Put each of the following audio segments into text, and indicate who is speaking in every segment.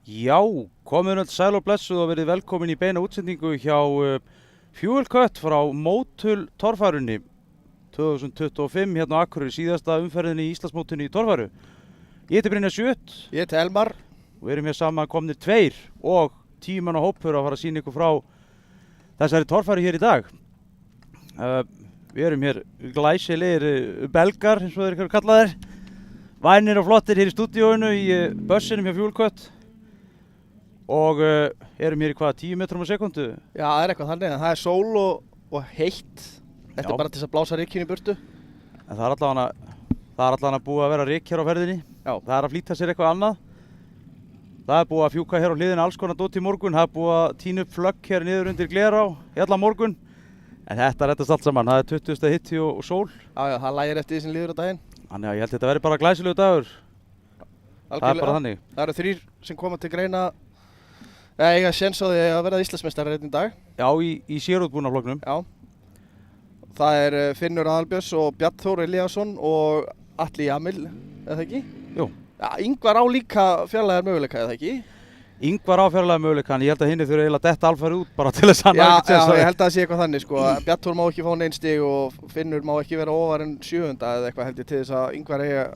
Speaker 1: Já, komið öll sæl og blessuð og verið velkomin í beina útsendingu hjá Fuel Cut frá Mótul torfærunni 2025 hérna á Akureyri, síðasta umferðinni í Íslandsmótinu í torfæru. Ég heiti Brynjar Sjöt.
Speaker 2: Ég heiti Elmar.
Speaker 1: Og við erum hér saman komnir tveir og 10 manna hópur að fara að sýna ykkur frá þessari torfæru hér í dag. Við erum hér glæsilegir belgar, eins og þeir eru kallaðir. Vænir og flottir hér í stúdíóinu í bussinum hjá Fuel Cut. Og erum hér í hvaða 10 metrum á sekundu?
Speaker 2: Já, það er eitthvað þannig, en það er sól og heitt. Þetta er bara til þess að blása rykkinn í burtu.
Speaker 1: En það er allavega búið að vera rykk hér á ferðinni.
Speaker 2: Já.
Speaker 1: Það er að flýta sér eitthvað annað. Það er búið að fjúka hér á hliðina alls konar dót í morgun. Það er búið að tína upp flögg hér niður undir Glerá í allan morgun. En þetta reddast allt saman. Það er 20. hitti og sól.
Speaker 2: Já, það lægir eftir því sem líður á daginn.
Speaker 1: Þannig að ég held að þetta verði bara glæsilegu dagur. Það er bara þannig.
Speaker 2: Það eru 3 sem koma til greina eiga séns á því að verða Íslandsmeistarar einn dag.
Speaker 1: Já, í sérútbúnaflokknum.
Speaker 2: Já. Það er Finnur Aðalbjörns og Bjarn Þór Elíasson og Atli Jamil, eða ekki?
Speaker 1: Jú.
Speaker 2: Já, Ingvar á líka fjarlægar möguleika, eða ekki?
Speaker 1: Ingvar á fjarlægar möguleika, en ég held að hinni þurfa eiginlega detta alfarið út bara til þess að hann
Speaker 2: Já, ég held að það sé eitthvað þannig, sko. Bjarn Þór má ekki fá neinn stig og Finnur má ekki vera ofar en 7. eða eitthvað held ég til þess að Ingvar eiga.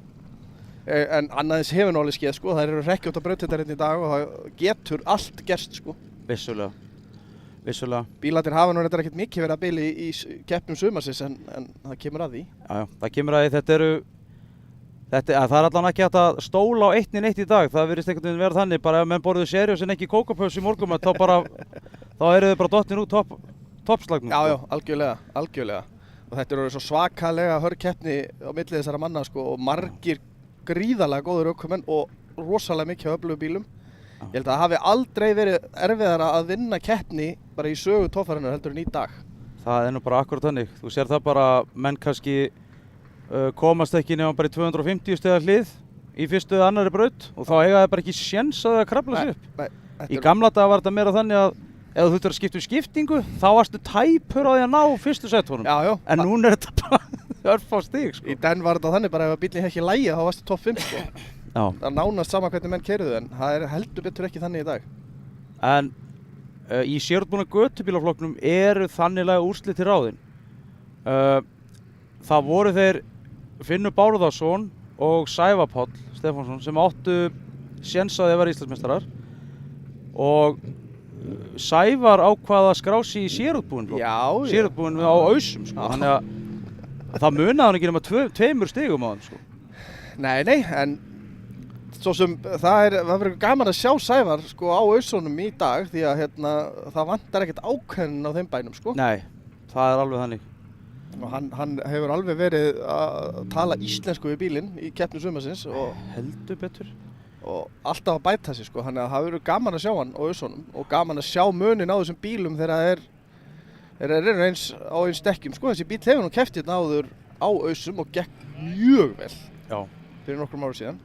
Speaker 2: En annaðins hefur nálega skeið, sko. Það eru hrekkjótt að brautheitarinn í dag og það getur allt gerst, sko.
Speaker 1: Vissulega.
Speaker 2: Bílarnir hafa nú reyndar ekkert mikið verið að bili í keppnum sumarsins en það kemur að því.
Speaker 1: Já, það kemur að því. Það er allan ekki hægt að stóla á 1-1 í dag. Það virðist einhvern veginn vera þannig, bara ef menn borðuðu seriós en ekki kókapöss í morgunmat, þá eru þau bara dottin út toppslagnum.
Speaker 2: Já, algjörlega. Og þetta eru svo svakalega hörð keppni á milli þessara manna, sko, og margir gríðarlega góður ökumenn og rosalega mikið af öflugum bílum. Ég held að það hafi aldrei verið erfiðara að vinna keppni bara í sögu torfærunnar heldur en í dag. Það
Speaker 1: er nú bara akkurat þannig. Þú sér það bara, menn kannski komast ekki nema bara í 250 stiga hlið í fyrstu eða annarri braut og þá eiga það bara ekki séns að það krafla sig upp. Í gamla daga var þetta meira þannig að ef þú þurftir að skipta skiptingu þá varstu tæpur á því að ná fyrstu settunum.
Speaker 2: Já.
Speaker 1: En núna er þetta bara örfá stig, sko.
Speaker 2: Í den var þetta þannig bara ef bílinn ekki lægið þá varstu topp 5, sko.
Speaker 1: Já.
Speaker 2: Það er nánast sama hvernig menn keyrðu en það er heldur betur ekki þannig í dag.
Speaker 1: En í sérútbúna götubílaflokknum eru þanniglega úrslitir ráðin. Það voru þeir Finnur Bárðarsson og Sævar Páll Stefánsson sem áttu séns á því að vera Íslandsmeistarar og Sævar ákvað að skrá sig í sérútbúin flokk.
Speaker 2: Já.
Speaker 1: Sérútbúin á Ausum, sko. Þannig að það munaði hann ekki nema 2 stigum á hann, sko.
Speaker 2: Nei, en svo sem það verður gaman að sjá Sævar, sko, á Ausunum í dag því að það vantar ekkert ákveðnin á þeim bænum, sko.
Speaker 1: Nei, það er alveg þannig.
Speaker 2: Og hann hefur alveg verið að tala íslensku við bílinn í keppni sumarsins og
Speaker 1: heldur betur.
Speaker 2: Og alltaf að bæta sig, sko, þannig að það verður gaman að sjá hann á Ausunum og gaman að sjá munin á þessum bílum þegar þeir eru eins á eins dekkjum, sko. Þessi bíl hefur nú keppt hérna áður á Ausum og gekk mjög vel.
Speaker 1: Já.
Speaker 2: Fyrir nokkrum árum síðan.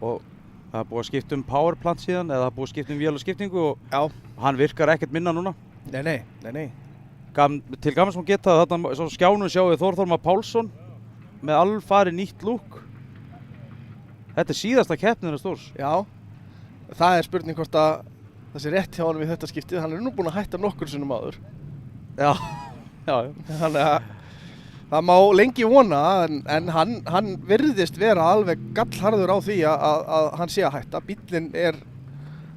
Speaker 1: Og það er búið að skipta powerplant síðan eða það er búið að skipta vél og skiptingu og hann virkar ekkert minna núna.
Speaker 2: Nei.
Speaker 1: Til gaman sem geta þarna svo skjánum sjáum við Þórþór Pálsson með alfarið nýtt lúk. Þetta er síðasta keppnin stórs.
Speaker 2: Já, það er spurning hvort að það sé rétt hjá honum í þetta skiptið. Hann er nú búinn að hætta nokkur sinnum áður.
Speaker 1: Já.
Speaker 2: Þannig að það má lengi vona en hann virðist vera alveg gallharður á því að hann sé að hætta. Bíllinn er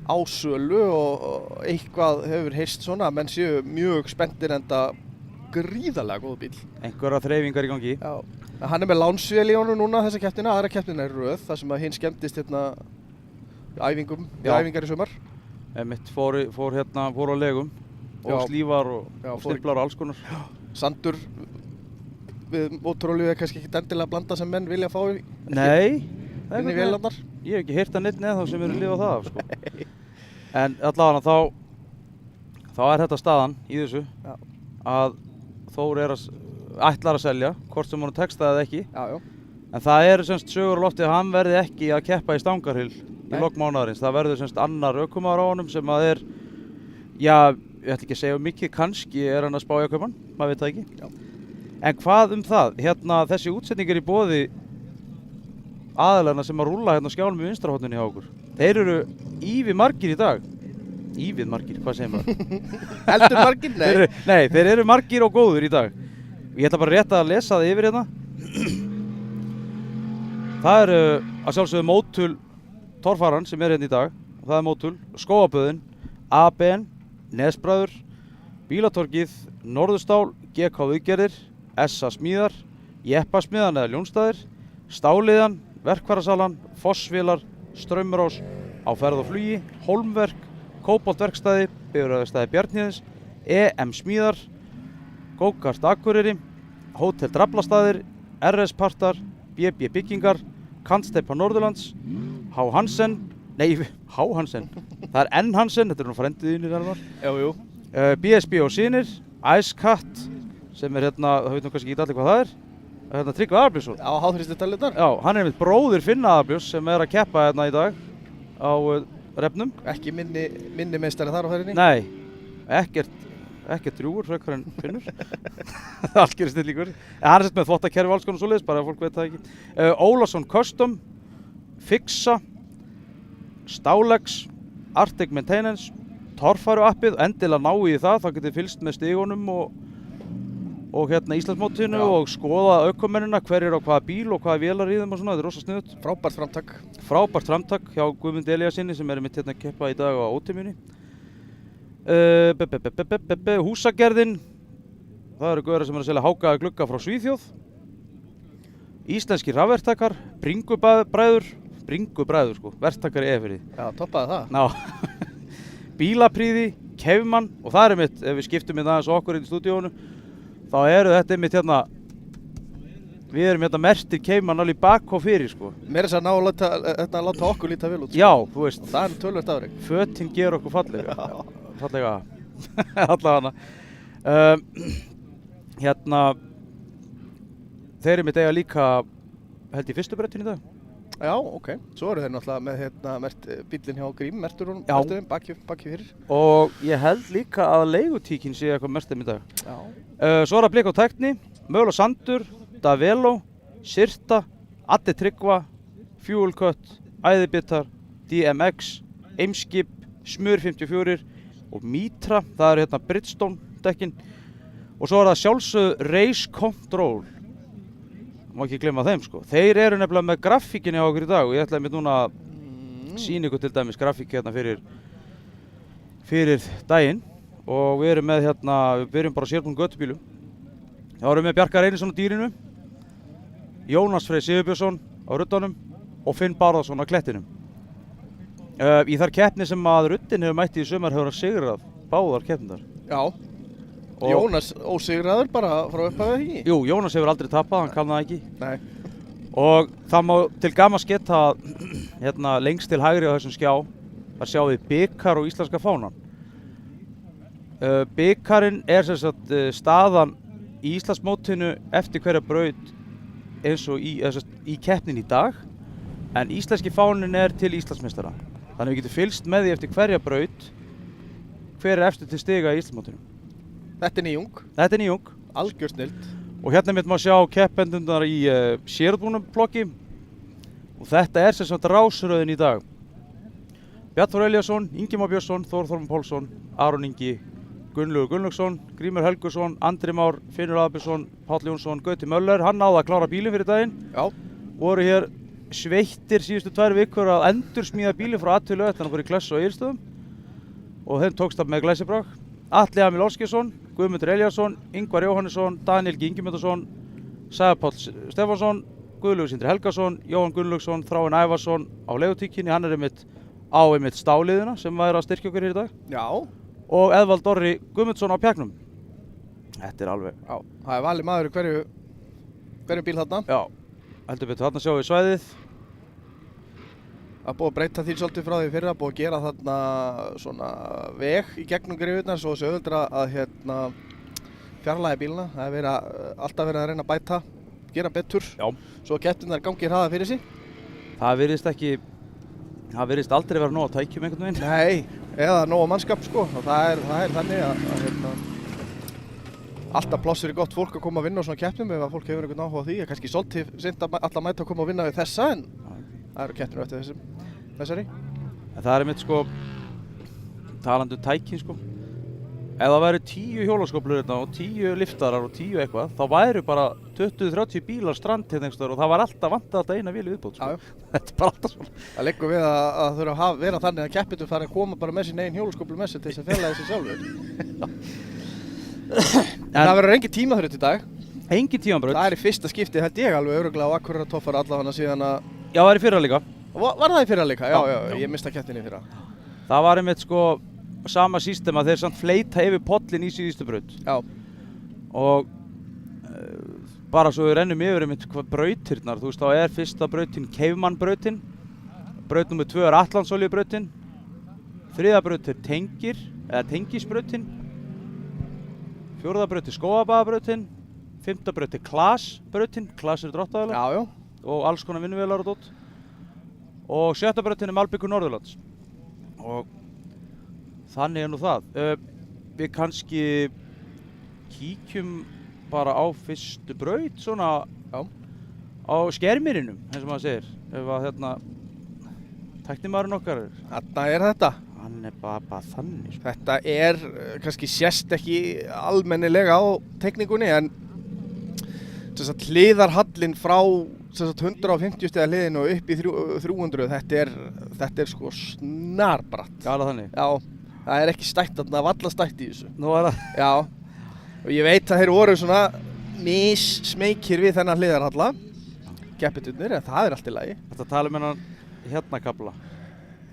Speaker 2: á sölu og eitthvað hefur heyrst svona að menn séu mjög spenntir enda gríðarlega góð bíll.
Speaker 1: Einhverja þreifingar í gangi.
Speaker 2: Já. Hann er með lánsvél í honum núna þessa keppnina, aðra keppnina er röð þar sem að hinn skemmtist æfingar í sumar.
Speaker 1: Mitt fór á legum og slífar og stimplar og alls konar.
Speaker 2: Sandur við mótorolíu er kannski ekki endilega blanda sem menn vilja fá í.
Speaker 1: Nei.
Speaker 2: Inn í vélarnar.
Speaker 1: Ég hef ekki heyrt að neitt neð þá sem eru lifað það af, sko. En allavega þá er þetta staðan í þessu. Já. Að Þór ætlar að selja, hvort sem hann tekst það eða ekki.
Speaker 2: Já.
Speaker 1: En það eru semst sögur á lofti að hann verði ekki að keppa í Stangarhyl í lok mánaðarins. Það verður semst annar ökumaður á honum sem að ég ætla ekki að segja mikið, kannski er hann að spá í að kaupa hann, maður veit það ekki. Já. En hvað það? Þessi útsetning er í boði aðalegna sem að rúlla hérna skjánum í vinstrahorninu hjá okkur. Þeir eru ívið margir í dag. Ívið margir, hvað segir maður?
Speaker 2: Heldur margir? Nei.
Speaker 1: Þeir eru margir og góður í dag. Ég ætla bara rétt að lesa það yfir hérna. Það eru að sjálfsögðu mótul torfaran sem er hérna í dag. Það er mótul, Skógaböðin, ABN, Nesbræður, Bílatorgið, Norðurstál, GK Viðgerðir, SA Smíðar, Jeppasmiðan eða Ljónstaðir, Stáliðan, Verkfærasalan, Fossvélar, Straumrós, Á ferð og flugi, Hólmverk, Kóboltverkstæði, Bifreiðarstæði Bjarnhéðins, EM Smíðar, Go-Kart Akureyri, Hótel Draflastaðir, RS Partar, BB Byggingar, Kantsteipa Norðurlands, H. Hansen, það er N. Hansen, þetta er nú frendið þínir alvar.
Speaker 2: Jú.
Speaker 1: BSB og Synir, Icecat, sem er hérna, það veit nú kannski ekki allir hvað það er. Hérna Tryggvi Aðalbjörnsson.
Speaker 2: Á háþrýstidælirnar?
Speaker 1: Já, hann er einmitt bróðir Finna Aðalbjörns sem er að keppa hérna í dag á refnum.
Speaker 2: Ekki minni meistari þar á ferðinni?
Speaker 1: Nei, ekkert drjúgur frekar en Finnur. Allt gerir snillíkur. Hann er sett með þvottakerfi alls konar svoleiðis, bara að fólk veit það ekki. Ólason Custom, Fixa, Stálex, Arctic Maintenance, Torfæru appið, endilega ná í það, þá getið fylgst með stigunum og hérna Íslandsmótinu og skoða aukumennina, hver er á hvaða bíl og hvaða vélar í þeim og svona, þetta er rosa sniðugt. Frábært framtak hjá Guðmundi Elíasinni sem er mitt hérna að keppa í dag á ótimjunni. Húsagerðin, það eru gauðar sem er að selja hákaða glugga frá Svíþjóð. Íslenskir rafverktakar, Bringubræður sko, verktakar í Efirði.
Speaker 2: Já, toppaði það.
Speaker 1: Ná, Bílaprýði, Kefman og það er mitt, ef við skiptum hérna aðeins okkur inn í stúdíónu, þá eru þetta einmitt hérna, við erum hérna mertir Kefman alveg bak og fyrir sko.
Speaker 2: Mér er að ná að láta okkur líta vel út.
Speaker 1: Já, þú veist.
Speaker 2: Og það er tölvöld afrek.
Speaker 1: Fötin ger okkur fallega, allavega. Hérna, þeir eru mitt eiga líka, held ég fyrstu brettinu í dag.
Speaker 2: Já, ok. Svo eru þeir náttúrulega með hérna bílinn hjá Grím, mertur hún, baki fyrir.
Speaker 1: Og ég held líka að leigutíkin sé eitthvað mestum í dag.
Speaker 2: Já.
Speaker 1: Svo er það Blik og Tækni, Möl og Sandur, Davelo, Sirta, Addi Tryggva, Fuel Cut, Æðibittar, DMX, Eimskip, Smur 54 og Mitra, það eru hérna Bridgestone dekkin. Og svo er það sjálfsögðu Race Control. Má ekki glemma þeim sko. Þeir eru nefnilega með grafíkinni á okkur í dag og ég ætlaði mér núna að sýna ykkur til dæmis grafík hérna fyrir daginn og við erum með hérna, við byrjum bara á sérbúnum göttubílum. Þá erum við með Bjarka Reynisson á dýrinu, Jónas Freyr Sigurbjörnsson á ruddanum og Finn Bárðarsson á klettinum. Í þar keppni sem að ruddin hefur mætti í sumar hefur að sigrað báðar keppnindar.
Speaker 2: Já. Jónas ósigraður bara frá upphafið ekki?
Speaker 1: Jú, Jónas hefur aldrei tapað, hann kann það ekki.
Speaker 2: Nei.
Speaker 1: Og það má til gamans geta hérna lengst til hægri á þessum skjá að sjá við bikar og íslenska fánan. Bikarinn er sem sagt staðan í Íslandsmótinu eftir hverja braut eins og í keppnin í dag, en íslenski fánin er til Íslandsmeistara. Þannig við getum fylgst með því eftir hverja braut hver er eftir til stiga í Íslandsmótinu.
Speaker 2: Þetta er nýjung.
Speaker 1: Þetta er nýjung.
Speaker 2: Algjör snilt. Og
Speaker 1: hérna mitt má sjá keppendurnar í sérútbúnum blokki. Og þetta er sem sagt rásröðin í dag. Bjarn Þór Elíasson, Ingi Már Björnsson, Þór Þormar Pálsson, Aron Ingi, Gunnlaugur Gunnlaugsson, Grímur Helgusson, Andri Már, Finnur Aðalbjörnsson, Páll Jónsson, Gauti Möller. Hann náði að klára bílinn fyrir daginn.
Speaker 2: Já.
Speaker 1: Voru hér sveittir síðustu 2 vikur að endursmíða bílinn frá A til Ö, þannig að fór í Klöss og Egilsstöðum. Og þeim tókst það með glæsibrag. Atli Emil Óskarsson, Guðmundur Elíasson, Ingvar Jóhannesson, Daniel G. Ingimundarson, Sævar Páll Stefánsson, Guðlaugur Sindri Helgason, Jóhann Gunnlaugsson, Þráinn Ævarsson á leigutíkinni. Hann er einmitt stáliðina sem væri að styrkja okkur hér í dag.
Speaker 2: Já.
Speaker 1: Og Eðvald Orri Guðmundsson á pjaknum. Þetta er alveg.
Speaker 2: Já, það er valið maður í hverjum bíl þarna.
Speaker 1: Já, heldur betur. Þarna sjáum við svæðið.
Speaker 2: Það er búið að breyta því svolítið frá því fyrra, búið að gera þarna svona veg í gegnum grifurnar svo þessu auðveldur að fjarlægja bíluna. Það er alltaf verið að reyna að bæta, gera betur. Já. Svo að keppnirnar gangi hraða fyrir sig.
Speaker 1: Það virðist aldrei vera nóg að tækjum einhvern veginn.
Speaker 2: Nei, eða nóg að mannskap sko. Og það er þannig að alltaf pláss fyrir gott fólk að koma að vinna á svona keppnum ef að fólk hefur einhvern áhuga á því. Kannski svolítið seint að alla mæta að koma að vinna við þessa en það eru keppnir eftir þessari.
Speaker 1: En það einmitt sko, talandi tækin sko, ef það væri 10 hjólaskóflur hérna og 10 liftarar og 10 eitthvað, þá væru bara 20-30 bílar strand hérna einhverstaðar og það var alltaf eina vél í viðbót sko. Þetta bara alltaf svona.
Speaker 2: Það liggur við að þurfa að vera þannig að keppendur fari að koma bara með sín eigin hjólaskóflu með sér til þess að fela þessi sjálfur. Það verður engin tímaþrjótt í dag.
Speaker 1: Engin tímabraut.
Speaker 2: Það er í fyrsta skipti held ég alveg örugglega á Akureyrar toffara allavega síðan að...
Speaker 1: Já, það er í fyrra líka.
Speaker 2: Var það í fyrra líka? Já,
Speaker 1: Já.
Speaker 2: ég mista keppninni í fyrra.
Speaker 1: Það var einmitt sko sama system að þeir samt fleita yfir pollin í síðustu braut.
Speaker 2: Já.
Speaker 1: Og bara svo við rennum yfir einmitt hvað brautirnar, þú veist, þá er fyrsta brautin Caveman-brautin, braut nr. 2 er Atlantsolíubrautin, þriðja braut er Tengisbrautin, fjórða braut er Skógabæðabrautin, fimmta braut er Klasbrautin, Klas er dráttarvélar
Speaker 2: Já.
Speaker 1: og alls konar vinnuvélar og dót, og sjötta brautin er Malbyggur Norðurlands. Og þannig er nú það. Við kannski kíkjum bara á fyrstu braut svona
Speaker 2: Já.
Speaker 1: á skermirinum, eins og maður segir. Ef að hérna tæknimaðurinn okkar
Speaker 2: Þarna er þetta.
Speaker 1: hann er bara þannig sko.
Speaker 2: Þetta er kannski sést ekki almennilega á tekníkunni en hliðarhallinn frá 150 stiga hliðinu og upp í 300 þetta er sko snarbratt.
Speaker 1: Já, alveg þannig.
Speaker 2: Já, það er ekki stætt þarna, valla stætt í þessu.
Speaker 1: Nú er það.
Speaker 2: Já, og ég veit að þeir voru svona smekir við þennan hliðarhalla, keppendurnir, en það er allt í lagi.
Speaker 1: Þetta tala um hennan hérna kabla.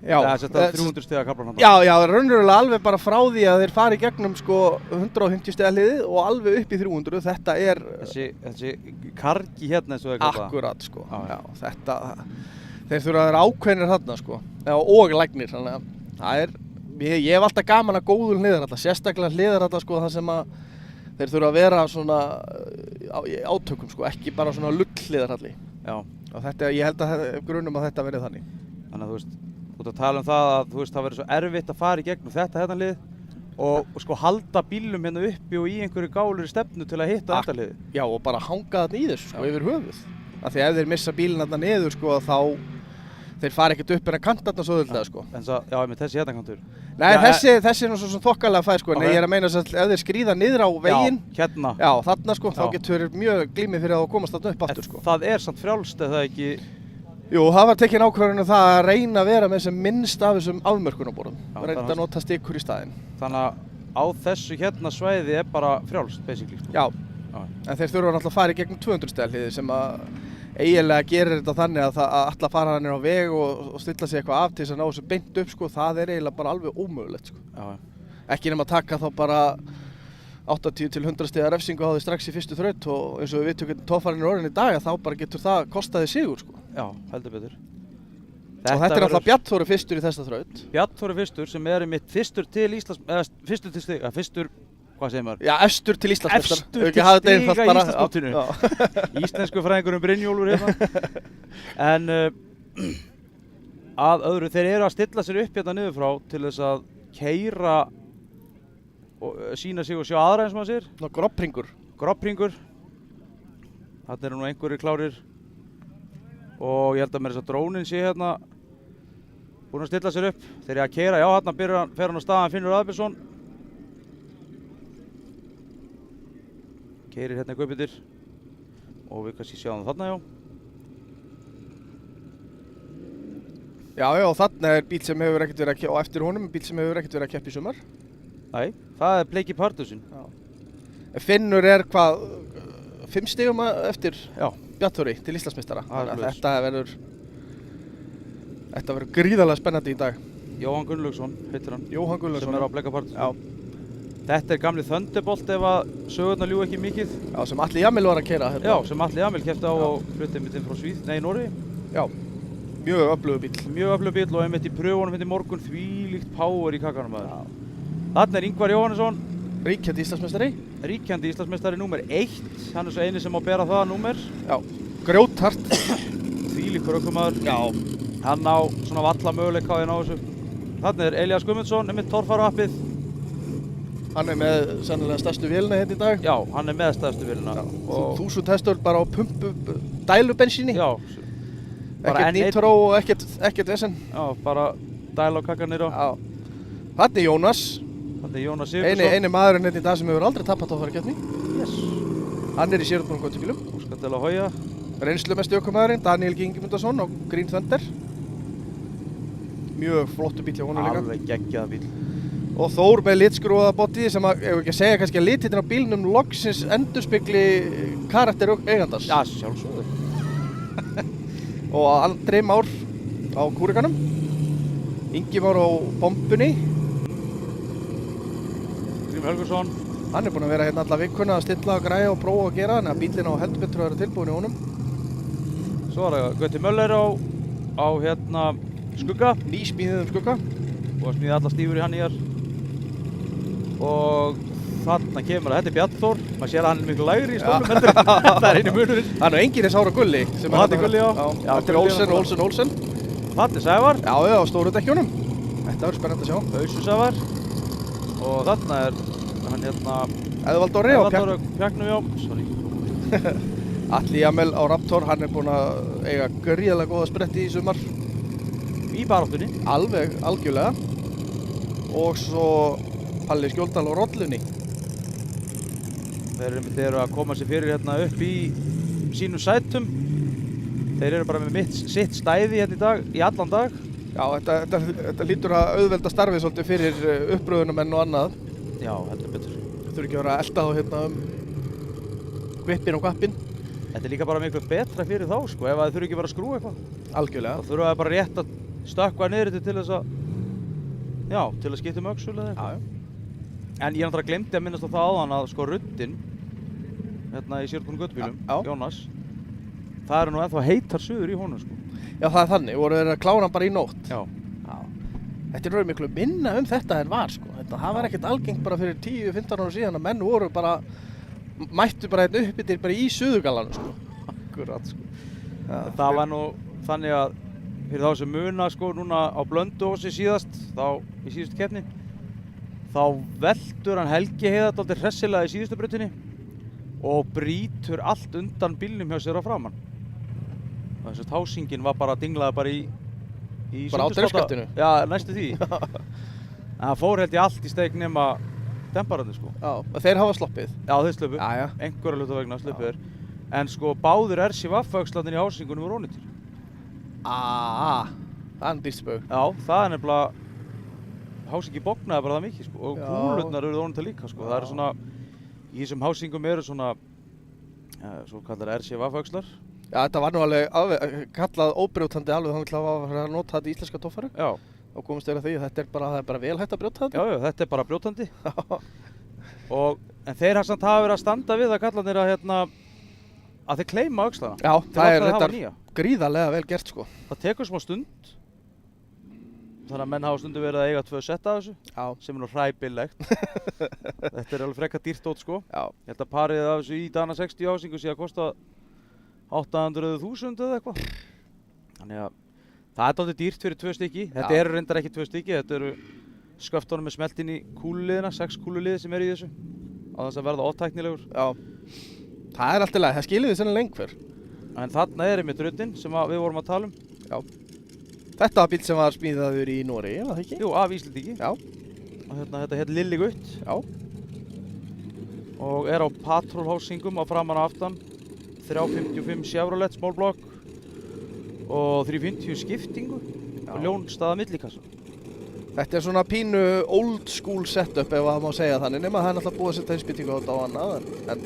Speaker 2: Já,
Speaker 1: Þetta 300 stiga kablan hann.
Speaker 2: já, raunverulega alveg bara frá því að þeir fari gegnum sko 150 stiga hliðið og alveg upp í 300, þetta er
Speaker 1: Þessi kargi hérna eins og það kalla.
Speaker 2: akkurat sko.
Speaker 1: Já.
Speaker 2: Þetta, þeir þurfa að vera ákveðnir þarna sko, og lægnir, þannig að það er, ég hef alltaf gaman að góðum hliðarhalla, sérstaklega hliðarhalla sko þar sem að þeir þurfa að vera svona í átökum sko, ekki bara svona lull hliðarhalli.
Speaker 1: Já.
Speaker 2: Og þetta, ég held að grunum að þetta verði þannig.
Speaker 1: Þannig að þú veist, út að tala um það að þú veist, það verður svo erfitt að fara í gegnum þetta hérna lið og sko halda bílum hérna uppi og í einhverju gálir stefnu til að hitta þetta liði.
Speaker 2: Já, og bara hanga þarna í þessu sko, yfir höfuð. Af því ef þeir missa bílinn þarna niður sko, þá þeir fara ekkert upp en að kanta þarna svo auðvitað sko.
Speaker 1: En það, já, með þessi hérna kantur.
Speaker 2: Nei,
Speaker 1: Já,
Speaker 2: þessi er nú svo þokkalega fæð sko, en ég er að meina að ef þeir skríða niður á veginn,
Speaker 1: Já, hérna.
Speaker 2: já, þarna sko, þá
Speaker 1: Já.
Speaker 2: getur mjög glímið fyrir að komast þarna upp aftur sko.
Speaker 1: Það er samt frjálst eða ekki.
Speaker 2: Jú, það var tekin ákvörðun um það að reyna að vera með sem minnst af þessum afmörkunarborðum.
Speaker 1: Já,
Speaker 2: Reynda
Speaker 1: það er
Speaker 2: að nota stikur í staðinn.
Speaker 1: Þannig að á þessu hérna svæði er bara frjálst, basically. Sko.
Speaker 2: Já,
Speaker 1: Já.
Speaker 2: en þeir þurfa náttúrulega að fara í gegnum 200 stiga hliðið sem að eiginlega gerir þetta þannig að það að alla fara hann á veg og stilla sig eitthvað af til þess að ná þessu beint upp sko, það er eiginlega bara alveg ómögulegt sko.
Speaker 1: Já.
Speaker 2: Ekki nema að taka þá bara 80 til 100 stiga refsingu á því strax í fyrstu þraut og eins og við vitum hvernig toffarinn er orðin í dag þá bara getur það kostaði sigur sko.
Speaker 1: Já, heldur betur.
Speaker 2: Og þetta er alltaf Bjarnþór fyrstur í þessa þraut.
Speaker 1: Bjarnþór fyrstur sem er einmitt fyrstur til Íslands, fyrstur til stiga, fyrstur, hvað segir maður?
Speaker 2: Já, efstur til Íslandsmeistar.
Speaker 1: Efstur til stiga í Íslandsmótinu. Íslensku fræðingurinn Brynjólfur hérna. En að öðru, þeir eru að stilla sér upp hérna niður frá til þess að keyra og sína sig og sjá aðra eins og maður sér.
Speaker 2: Ná, groppringur.
Speaker 1: Groppringur. Þarna eru nú einhverjir klárir. Og ég held að með þess að drónin sé hérna búinn að stilla sér upp. Þeir eru að keyra, já hérna fer hann á staðan Finnur Aðbjörnsson. Keyrir hérna í Guðbjörnir. Og við kannski sjáum það þarna, já.
Speaker 2: Já, og þarna er bíl sem hefur ekkert verið að keppa, og eftir honum er bíl sem hefur ekkert verið að keppa í sumar.
Speaker 1: Nei, það er Bleiki Partusin.
Speaker 2: Finnur er hvað, 5 stigum eftir
Speaker 1: Já.
Speaker 2: Bjarnþóri til Íslandsmeistara.
Speaker 1: Það er
Speaker 2: Þannig að þetta verður gríðarlega spennandi í dag.
Speaker 1: Jóhann Gunnlaugsson heitir hann.
Speaker 2: Jóhann Gunnlaugsson.
Speaker 1: Sem er á Bleika Partusin.
Speaker 2: Já.
Speaker 1: Þetta er gamli Thunderbolt ef að sögurnar ljúga ekki mikið.
Speaker 2: Já, sem Atli Jamil var að keyra hérna.
Speaker 1: Já, sem Atli Jamil keppti á og flutti einmitt inn frá Noregi.
Speaker 2: Já, mjög öflugur bíl.
Speaker 1: Mjög öflugur bíl og einmitt í pröfunum hérna í morgun þvílíkt power í kakkanum maður. Þarna er Ingvar Jóhannesson.
Speaker 2: Ríkjandi Íslandsmeistari.
Speaker 1: Ríkjandi Íslandsmeistari númer 1. Hann er svo eini sem má bera það númer.
Speaker 2: Já, grjóthart.
Speaker 1: Þvílíkur ökumaður.
Speaker 2: Já.
Speaker 1: Hann á svona valla möguleika á því að ná þessu. Þarna er Elías Guðmundsson, einmitt torfæruappið.
Speaker 2: Hann er með sennilega stærstu vélina hérna í dag.
Speaker 1: Já, hann er með stærstu vélina.
Speaker 2: Og 1000 hestur bara á pumpu dælubensíni.
Speaker 1: Já.
Speaker 2: Ekkert nýtró og ekkert vesen.
Speaker 1: Já, bara dæla á kakkanir á.
Speaker 2: Já. Þarna er Jónas,
Speaker 1: Þetta er Jónas Sigurðsson.
Speaker 2: eini maðurinn hérna í dag sem hefur aldrei tapað torfærukeppni.
Speaker 1: Yes.
Speaker 2: Hann er í sérutbúnum göttubílum.
Speaker 1: Óskar til að hoja.
Speaker 2: Reynslumesti ökumaðurinn, Daniel Ingimundarson á Green Thunder. Mjög flottu bíl hjá honum líka.
Speaker 1: Alveg geggjaða bíl.
Speaker 2: Og Þór með litskrúaða body sem að, ef ekki að segja kannski að litirinn á bílnum loksins endurspegli karakter eigandans.
Speaker 1: Já, sjálfsögðu.
Speaker 2: Og Andri Már á kúrikanum. Ingi Már á bombunni.
Speaker 1: Grímur Helgursson.
Speaker 2: Hann er búinn að vera hérna alla vikuna að stilla og græja og prófa að gera, þannig að bílinn á heldur betur að vera tilbúin í honum.
Speaker 1: Svo er það Gauti Möller á hérna Skugga.
Speaker 2: Nýsmíðuðum Skugga.
Speaker 1: Og að smíða alla stífur í hann í hér. Og þarna kemur að þetta er Bjarnþór. Maður sér að hann er miklu lægri í stólnum heldur. Það er einu munurinn.
Speaker 2: Hann er enginn Sára Gulli.
Speaker 1: Og hann er Gulli, já.
Speaker 2: Þetta er Olsen.
Speaker 1: Þarna er Sævar.
Speaker 2: Já, á stóru dekkjunum. Þetta verður spennandi að sjá.
Speaker 1: Ausu Sævar. Og þarna er hann hérna
Speaker 2: Eðvald Orri á
Speaker 1: Pjaknum, já. Sorry.
Speaker 2: Atli Jamel á Raptor, hann er búinn að eiga gríðarlega góða spretti í sumar.
Speaker 1: Í baráttunni.
Speaker 2: Alveg, algjörlega. Og svo Palli Skjóldal á rollunni.
Speaker 1: Þeir eru að koma sér fyrir hérna upp í sínum sætum. Þeir eru bara með sitt stæði hérna í dag, í allan dag.
Speaker 2: Já, þetta lítur að auðvelda starfið svolítið fyrir uppröðunamenn og annað.
Speaker 1: Já, heldur betur.
Speaker 2: Það þurfi ekki að vera að elta þá hérna kvippin og kvappin.
Speaker 1: Þetta er líka bara miklu betra fyrir þá, sko, ef það þurfi ekki bara að skrúa eitthvað.
Speaker 2: Algjörlega.
Speaker 1: Þá þurfa það bara rétt að stökkva niður til þess að, já, til að skipta öxul eða eitthvað.
Speaker 2: Já.
Speaker 1: En ég náttúrulega glemdi að minnast á það áðan að sko ruddinn, hérna í sérutbúnum göttubílum, Jónas, það eru nú ennþá heitar suður í honum, sko.
Speaker 2: Já, það er þannig, voru þeir að klára hann bara í nótt.
Speaker 1: Já.
Speaker 2: Þetta er raun miklu minna þetta en var, sko. Það var ekkert algengt bara fyrir 10-15 ára síðan að menn voru bara, mættu bara einn uppbyttir bara í Suðurgalanum, sko.
Speaker 1: Akkurat, sko. Ja, það var nú þannig að fyrir þá sem muna, sko, núna á Blönduósi síðast, í síðustu keppni, þá veldur hann Helgi Heiðar dálítið hressilega í síðustu brautinni og brýtur allt undan bílnum hjá sér á framan. Þess að tásingin var bara dinglaði bara í
Speaker 2: bara á drifskaftinu?
Speaker 1: Já, næstu því. En það fór held ég allt í steik nema dempararnir, sko.
Speaker 2: Já, og þeir hafa sloppið?
Speaker 1: Já, þeir sluppu.
Speaker 2: Já.
Speaker 1: Einhverja hluta vegna sluppu þeir. En sko báður RC-Vaffa-öxlarnir í hásingunum voru ónýttir.
Speaker 2: Það er dýrsbögg.
Speaker 1: Já, það er nefnilega, hásingi bognaði bara það mikið, sko, og kúlurnar eru ónýttar líka, sko. Það eru svona, í þessum hásingum eru svona, svo kallar RC-Vaffa-öxlar.
Speaker 2: Já, þetta var nú alveg kallað óbrjótandi alveg þannig að það var að nota þetta í íslenska torfæru. Já. Og komast þeir að því að þetta er bara vel hægt að brjóta þetta.
Speaker 1: Já, þetta er bara brjótandi. En þeir samt hafa verið að standa við að kallarnir að þeir kleima öxlana.
Speaker 2: Já, það er þetta gríðarlega vel gert, sko. Það
Speaker 1: tekur smá stund. Þannig að menn hafa stundu verið að eiga 2 sett af þessu. Já. Sem er nú hræbillegt. Þetta er alveg frekka dýrt dót, sko. Já. Ég held að parið af þessu í Dana 60 ásingu sé að kosta 800.000 eða eitthvað. Þannig að það er dálítið dýrt fyrir 2 stykki. Þetta eru reyndar ekki 2 stykki, þetta eru sköftunum með smelt inn í kúluliðina, 6 kúluliði sem eru í þessu. Á þess að verða ótæknilegur. Já.
Speaker 2: Það er allt í lagi, það skilir því sennilega lengur.
Speaker 1: En þarna er einmitt ruddinn sem við vorum að tala um.
Speaker 2: Já. Þetta var bíll sem var smíðaður í Noregi, var það ekki?
Speaker 1: Jú, af Íslendingi.
Speaker 2: Já.
Speaker 1: Og þetta heit Lilli Gutt. Já. Og er á patrólhásingum á framan og aftan. 355 Chevrolet small block og 350 skiptingu og ljónstaða millikassa.
Speaker 2: Þetta er svona pínu old school setup ef það má segja þannig, nema það er náttúrulega búið að setja innspýtingu á þetta og annað en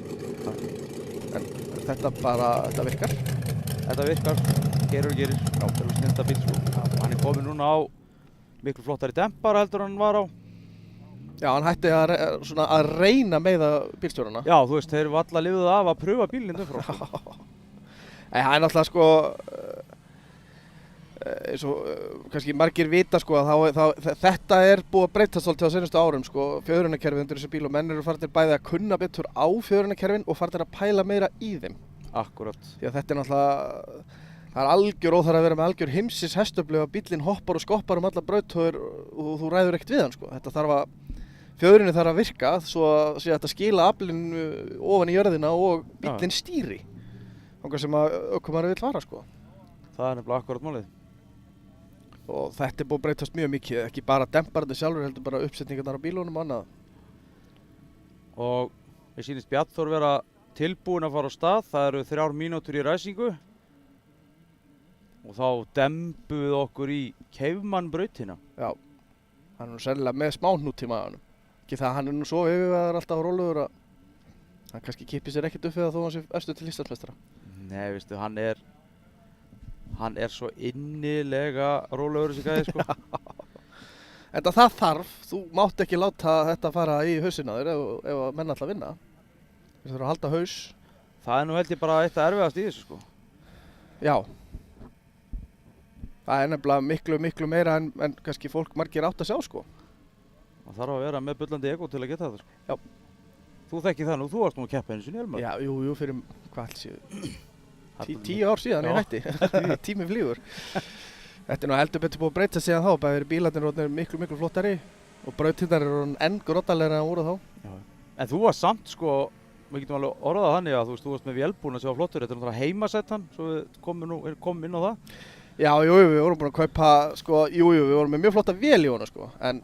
Speaker 2: þetta virkar.
Speaker 1: Þetta virkar, gerir. Já, það er snilda bíl, sko. Hann er komin núna á miklu flottari dempara heldur en hann var á.
Speaker 2: Já, hann hætti að reyna með bílstjórana.
Speaker 1: Já, þú veist, þeir eru alla lifið af að pröfa bílinn frá.
Speaker 2: Nei, það er náttúrulega sko, eins og kannski margir vita sko að þetta er búið að breytast svolítið á seinustu árum sko, fjörunarkerfið undir þessu bíl og menn eru farin bæði að kunna betur á fjörunarkerfin og farin að pæla meira í þeim.
Speaker 1: Akkurat.
Speaker 2: Því að þetta er náttúrulega, það er algjör óþarf að vera með algjör heimsins hestöflu að bílinn hoppar og skoppar alla brauthöður og þú ræður ekkert við hann sko. Þetta þarf að Fjöðurinni þarf að virka svo að þetta skila aflinu ofan í jörðina og bíllinn stýri. Þannig sem að ökumaður vill fara, sko.
Speaker 1: Það er nefnilega akkurat málið.
Speaker 2: og þetta búið að breytast mjög mikið, ekki bara demparnir sjálfur heldur bara uppsetningarnar á bílunum og annað.
Speaker 1: Og ég sýnist Bjarnþór vera tilbúin að fara á stað. Það eru 3 mínútur í ræsingu. Og þá dembum við okkur í Keifmannbrautina.
Speaker 2: Já, hann er nú sennilega með smá hnút í maganum. Ekki það að hann er nú svo yfirvegaður alltaf á rólegur að hann kannski kippir sér ekkert upp við það þó hann sé efstur til Íslandsmeistara.
Speaker 1: Nei, veistu, hann er svo innilega rólegur þessi gæði, sko.
Speaker 2: En það þarf, þú mátt ekki láta þetta fara í hausinn á þér ef að menn ætla að vinna. Þú þurfur að halda haus.
Speaker 1: Það er nú held ég bara eitt að erfiðast í þessu, sko.
Speaker 2: Já. Það er nefnilega miklu meira en kannski fólk margir átt að sjá, sko.
Speaker 1: Það þarf að vera með bullandi ego til að geta þetta, sko.
Speaker 2: Já.
Speaker 1: Þú þekki það nú, þú varst nú að keppa einu sinni, Elmar.
Speaker 2: Já, jú, fyrir, hvað séu, 10 ár síðan ég hætti. Tíminn flýgur. Þetta er nú heldur betur búið að breyta síðan þá, bæði bílarnir eru miklu flottari og brautirnar eru enn grottalegri en voru þá.
Speaker 1: Já. En þú varst samt, sko, við getum alveg orðað þannig að þú varst með vélbúna sem var flottur, þetta er náttúrulega heimasettan, svo við komum inn á það.
Speaker 2: Já, við vorum búin að kaupa, sko, við vorum með mjög flotta vél í honum, sko, en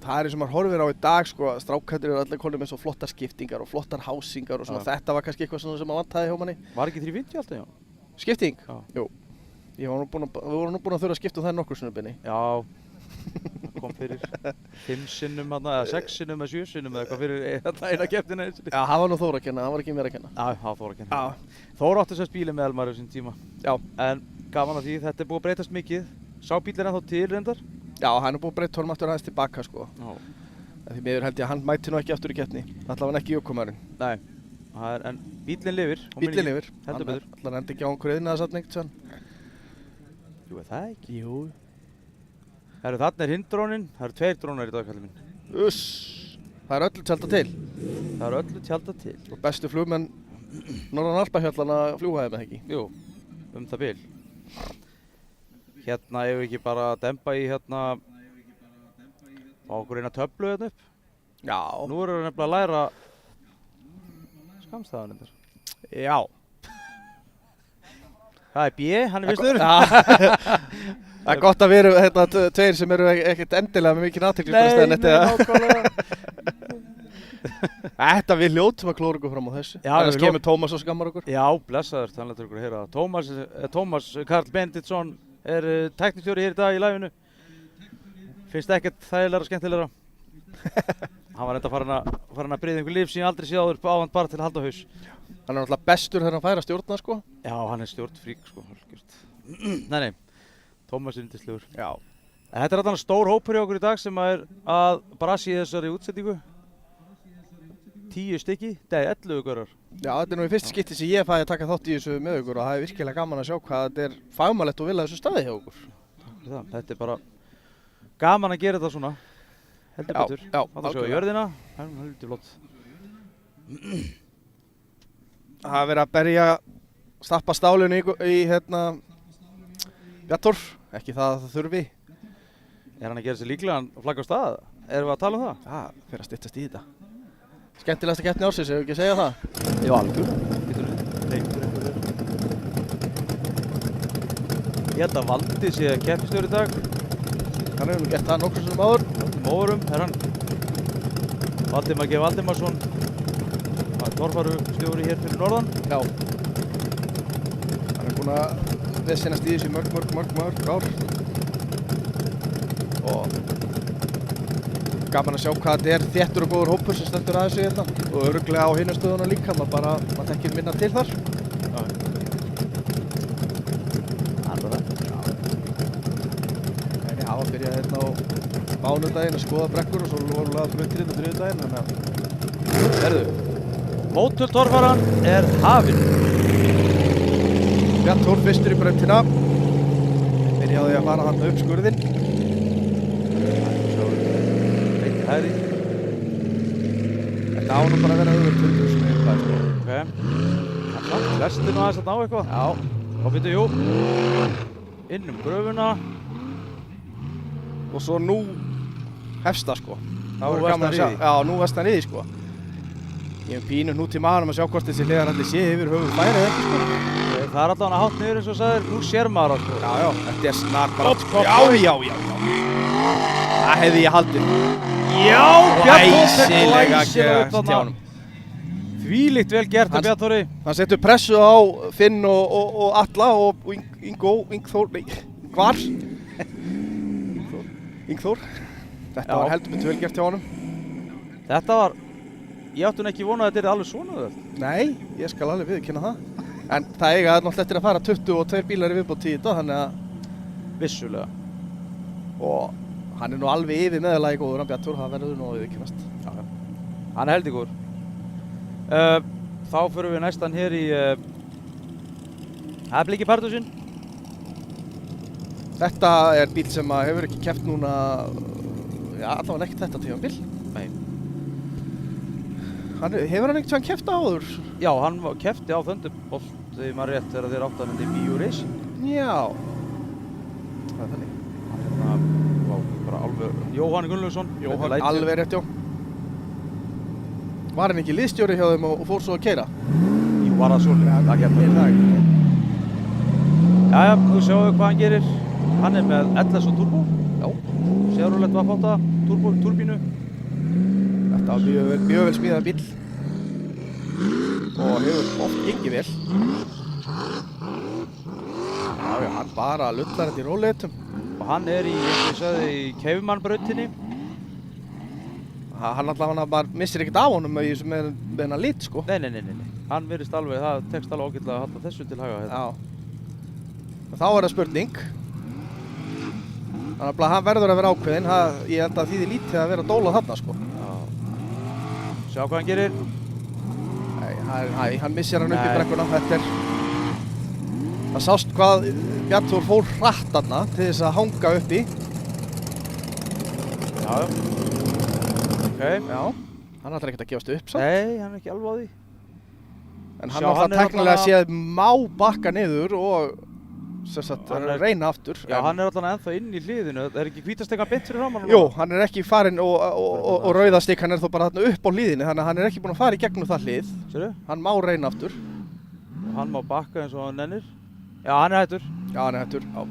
Speaker 2: það er eins og maður horfir á í dag, sko, strákættir eru allir konum með svo flottar skiptingar og flottar hásingar og svona, þetta var kannski eitthvað sem maður vantaði hjá manni.
Speaker 1: Var ekki 350 alltaf, já?
Speaker 2: Skipting?
Speaker 1: Já.
Speaker 2: Jú. Við vorum nú búin að þurfa að skipta það nokkur sinnum, Binni.
Speaker 1: Já, það kom fyrir 5 sinnum eða 6 sinnum eða 7 sinnum eða eitthvað fyrir eina keppnina.
Speaker 2: Já, það var nú Þór að kenna, það var ekki mér að kenna.
Speaker 1: Já, það var Þór að kenna. Þór átti þess bílinn með Elmar á sín tíma.
Speaker 2: Já.
Speaker 1: En gaman að því, þetta er búið að breytast mikið. Sá bílinn ennþá til reyndar?
Speaker 2: Já, hann er búið að breyta honum aftur aðeins tilbaka, sko.
Speaker 1: Já.
Speaker 2: Því miður held ég að hann mæti nú ekki aftur í keppni. Allavega ekki ökumaðurinn.
Speaker 1: Nei, en bílinn lifir.
Speaker 2: Bílinn lifir.
Speaker 1: Heldur betur.
Speaker 2: Hann endi ekki á einhverju iðnaðarsafning, sann.
Speaker 1: Jú, er það ekki?
Speaker 2: Jú.
Speaker 1: Þarna er hinn dróninn, það eru 2 drónar í dag, kallinn minn.
Speaker 2: Uss, það er öllu tjaldað til.
Speaker 1: Það eru öllu tjaldað til.
Speaker 2: Og bestu flugmenn Norðan Alpahjallana fljúga þeim ekki.
Speaker 1: Jú, það bil. Hérna ef við ekki bara að dempa í hérna á okkur eina töflu hérna upp.
Speaker 2: Já.
Speaker 1: Nú erum við nefnilega að læra skammstæðan endar.
Speaker 2: Já.
Speaker 1: Það er B, hann er vistur.
Speaker 2: Það er gott að við erum hérna 2 sem eru ekkert endilega með mikið athygli.
Speaker 1: Nei, nákvæmlega.
Speaker 2: Þetta við hljótum að klóra okkur fram á þessu.
Speaker 1: Já,
Speaker 2: annars kemur Tómas og skammar okkur.
Speaker 1: Já, blessaður, hann lætur okkur að heyra það. Tómas Karl Benediktsson er teknikstjóri hér í dag í liveinu. Finnst ekkert þægilega og skemmtilegra. Hann var enda farin að bryða einhver líf sem ég aldrei séð áður ávand bara til að halda haus.
Speaker 2: Hann er náttúrulega bestur þegar hann fær að stjórna, sko.
Speaker 1: Já, hann er stjórnfrík, sko. Nei, Tómas er yndislegur.
Speaker 2: Já.
Speaker 1: En þetta er þarna stór hópur hjá okkur í dag sem er að brasi í þessari útsetningu. 10 stykki, nei 11 görar.
Speaker 2: Já, þetta er nú í fyrsta skipti sem ég fæði að taka þátt í þessu með okkur og það er virkilega gaman að sjá hvað þetta er fagmannlegt og vel að þessu staði hjá okkur.
Speaker 1: Takk fyrir það. Þetta er bara gaman að gera þetta svona. Heldur betur.
Speaker 2: Já,
Speaker 1: það sjá jörðina. Það er heldur flott.
Speaker 2: Það er verið að berja stappa stálinu í hérna Bjarnþór, ekki það að það þurfi.
Speaker 1: Er hann að gera sér líklegan að flagga á stað? Erum við að tala um það?
Speaker 2: Það fer að styttast í þetta. Skemmtilegasta keppni ársins, hefur ekki að segja það?
Speaker 1: Já, algjör. Getur reyndur einhverjir. Ég held að Valdi sé keppnistjóri í dag.
Speaker 2: Hann hefur nú gert það nokkur sinnum áður.
Speaker 1: Mórum er hann. Valdimar G. Valdimarsson. Það er torfarustjóri hér fyrir norðan.
Speaker 2: Já. Hann er búinn að vesennast í þessu mörg ár. Og gaman að sjá hvað þetta er þéttur og góður hópur sem stendur að þessu hérna. Og örugglega á hinum stöðunum líka, maður þekkir minna til þar.
Speaker 1: Já. Það er bara það.
Speaker 2: Ég hafa byrjað hérna á mánudaginn að skoða brekkur og svo voru laga fluttir hérna þriðjudaginn, þannig að...
Speaker 1: Herðu, mótortorfaran er hafinn.
Speaker 2: Bjarnþór fyrstur í brautina. Byrjaði að fara þarna upp skurðinn.
Speaker 1: Hægri.
Speaker 2: Þetta ánum bara að vera öðvöld tundur sem ég upplæði, sko.
Speaker 1: Ok. Það samt flestinu aðeins að ná eitthvað.
Speaker 2: Já.
Speaker 1: Og byrju, jú. Inn gröfuna.
Speaker 2: Og svo nú hefst það, sko.
Speaker 1: Nú versnar í því.
Speaker 2: Já, nú versnar í því, sko. Ég hef pínu hnút í maðurum að sjá hvort þessi hliðaralli sé yfir höfuð færi eða ekki, sko.
Speaker 1: það er allavega hátt niður eins og sagðir, nú sér maður það sko.
Speaker 2: Já, þetta er snar bara.
Speaker 1: Hopp, hopp,
Speaker 2: Já. Það hefði ég haldið.
Speaker 1: Já,
Speaker 2: Glæsilega gert hjá honum.
Speaker 1: Þvílíkt vel gert af Bjarnþóri.
Speaker 2: Hann setur pressu á Finn og Alla og Ingþór, nei, hvar? Ingþór. Þetta var heldur betur vel gert hjá honum.
Speaker 1: Þetta var, ég átti nú ekki vonað að þetta er alveg svona vel.
Speaker 2: Nei, ég skal alveg viðurkenna það. En það eiga náttúrulega eftir að fara 22 bílar í viðbót í þetta, þannig að...
Speaker 1: Vissulega.
Speaker 2: Og hann er nú alveg yfir meðalagi góður, hann Bjarnþór, það verður nú að viðurkennast.
Speaker 1: Já. Hann er heldur góður. Þá förum við næstan hér í Bliki Pardusinn.
Speaker 2: Þetta er bíl sem hefur ekki keppt núna, já, allavega ekkert þetta tímabil.
Speaker 1: Nei.
Speaker 2: Hefur hann ekkert keppt áður?
Speaker 1: Já, hann keppti á Thunderbolt, þegar maður rétt, þegar þeir áttu hann í Bíu-Race.
Speaker 2: Já. Það er þannig.
Speaker 1: Hann bara alveg, Jóhann Gunnlaugsson.
Speaker 2: Jóhann, alveg rétt, já. Var hann ekki liðstjóri hjá þeim og fór svo að keyra?
Speaker 1: Jú, var það svolítið, það hérna. Jæja, nú sjáum við hvað hann gerir. Hann er með LS og turbo.
Speaker 2: Já.
Speaker 1: Chevrolet V8 turbínu.
Speaker 2: Þetta var mjög vel smíðað bíl. Og hefur oft gengið vel. Já, hann bara lullar þetta í rólegheitum.
Speaker 1: Og hann er í, eins og ég sagði, í Keifmannbrautinni.
Speaker 2: Hann allavega bara missir ekkert af honum með hennar lit, sko.
Speaker 1: Nei. Hann virðist alveg, það tekst alveg ágætlega að halda þessu til haga.
Speaker 2: Já. Og þá er það spurning. Þannig að hann verður að vera ákveðinn. Ég held að þýðir lítið að vera að dóla þarna, sko.
Speaker 1: Já. Sjá hvað hann gerir.
Speaker 2: Nei, hann missir hann upp í brekkuna. Það sást hvað Bjarnþór fór hratt þarna til þess að hanga uppi.
Speaker 1: Já. Ok.
Speaker 2: Já. Hann ætlar ekkert að gefast upp, samt.
Speaker 1: Nei, hann er ekki alveg á því.
Speaker 2: En hann ætlar teknilega séð má bakka niður og reyna aftur.
Speaker 1: Já, hann er alltaf ennþá inn í hliðinu. Það er ekki hvítastekkan beint fyrir framan.
Speaker 2: Jú, hann er ekki farinn og rauðastik, hann er þó bara þarna upp á hliðinni, þannig að hann er ekki búinn að fara í gegnum það hlið.
Speaker 1: Sérðu?
Speaker 2: Hann má reyna aftur.
Speaker 1: Og hann má bakka eins og hann nennir. Já, hann er hættur.
Speaker 2: Já, hann er hættur. Já.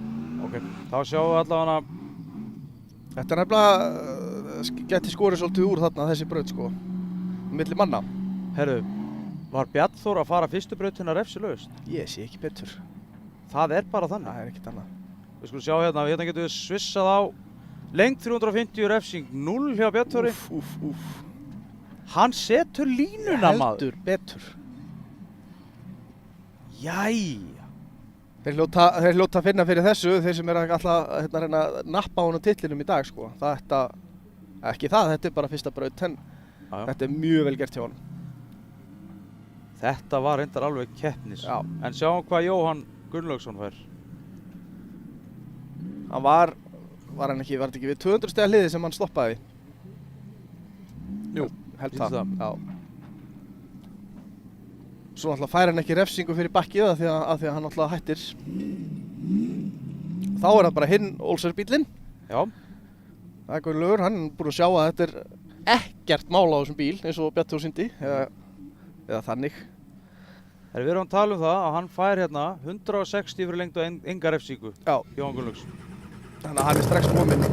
Speaker 1: Ok. Þá sjáum við allavega
Speaker 2: Þetta er nefnilega geti skorið svolítið úr þarna þessi braut, sko. Milli manna.
Speaker 1: Herru, var Bjarnþór að fara fyrstu brautina refsilaust?
Speaker 2: Ég sé ekki betur.
Speaker 1: Það er bara þannig.
Speaker 2: Það er ekkert annað.
Speaker 1: Við skulum sjá hérna getum við svissað á lengt 350 refsing 0 hjá Bjarnþóri.
Speaker 2: Úff.
Speaker 1: Hann setur línuna, maður.
Speaker 2: Heldur betur.
Speaker 1: Jæja.
Speaker 2: Þeir hljóta að finna fyrir þessu, þeir sem alltaf að reyna að nappa á hann á titlinum í dag, sko. Ekki það, þetta er bara fyrsta braut, en þetta er mjög vel gert hjá honum.
Speaker 1: Þetta var reyndar alveg keppnis.
Speaker 2: Já.
Speaker 1: En sjáum hvað Jóhann Gunnlaugsson fær.
Speaker 2: Hann var þetta ekki við 200 stiga hliði sem hann stoppaði?
Speaker 1: Jú,
Speaker 2: held
Speaker 1: það.
Speaker 2: Já. Svo náttúrulega fær hann ekki refsingu fyrir bakkið af því að hann náttúrulega hættir. Þá er það bara hinn Olsen bílinn.
Speaker 1: Já.
Speaker 2: Það er Gunnlaugur, hann er búinn að sjá að þetta er ekkert mál á þessum bíl eins og Bjarnþór sýndi, eða þannig.
Speaker 1: Við erum að tala um það að hann fær hérna 160 fyrir lengd og enga refsingu.
Speaker 2: Já.
Speaker 1: Jóhann Gunnlaugs.
Speaker 2: Þannig að hann er strax kominn.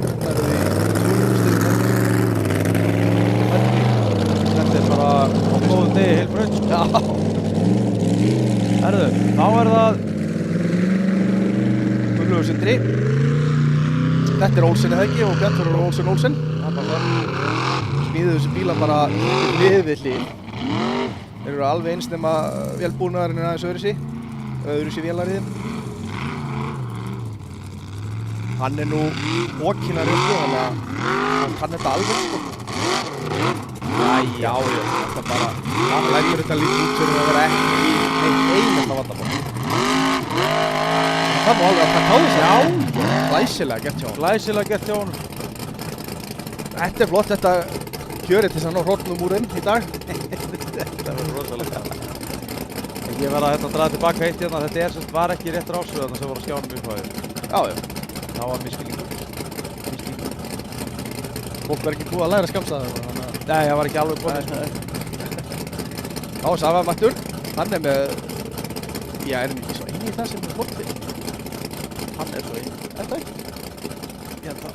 Speaker 1: Þetta er bara á góðum degi heil braut.
Speaker 2: Já.
Speaker 1: Herðu, þá er það
Speaker 2: Gunnlaugur Sindri. Þetta er Olsen eða ekki og Bjarnþór er Olsen. Það bara smíðuðu þessi bíla bara hlið við hlið. Þeir eru alveg eins nema vélbúnaðurinn er aðeins öðruvísi vélar í þeim. Hann er nú okkinari, sko, þannig að hann kann þetta alveg, sko. Já, þetta bara, hann lætur þetta lítið út fyrir að vera ekki neitt einasta vandamál. Það má alveg að taka á þessu. Já, glæsilega gert hjá honum.
Speaker 1: Glæsilega gert hjá honum.
Speaker 2: Þetta er flott, þetta kjörið til þess að ná hrollnum úr þeim í dag.
Speaker 1: Þetta verður rosalega. Ég verð að draga tilbaka eitt hérna, þetta var ekki rétt rásröðan sem voru að skjánum upphæðir.
Speaker 2: Já.
Speaker 1: Það var miskilningur.
Speaker 2: Fólk var ekki búið að læra skammstaðar.
Speaker 1: Nei, það var ekki alveg komið.
Speaker 2: Þá er Safa mættur. Hann er með Já, er hann ekki svo inn í það sem er fórtið? Hann er svo inn. Er það ekki? Ég held það.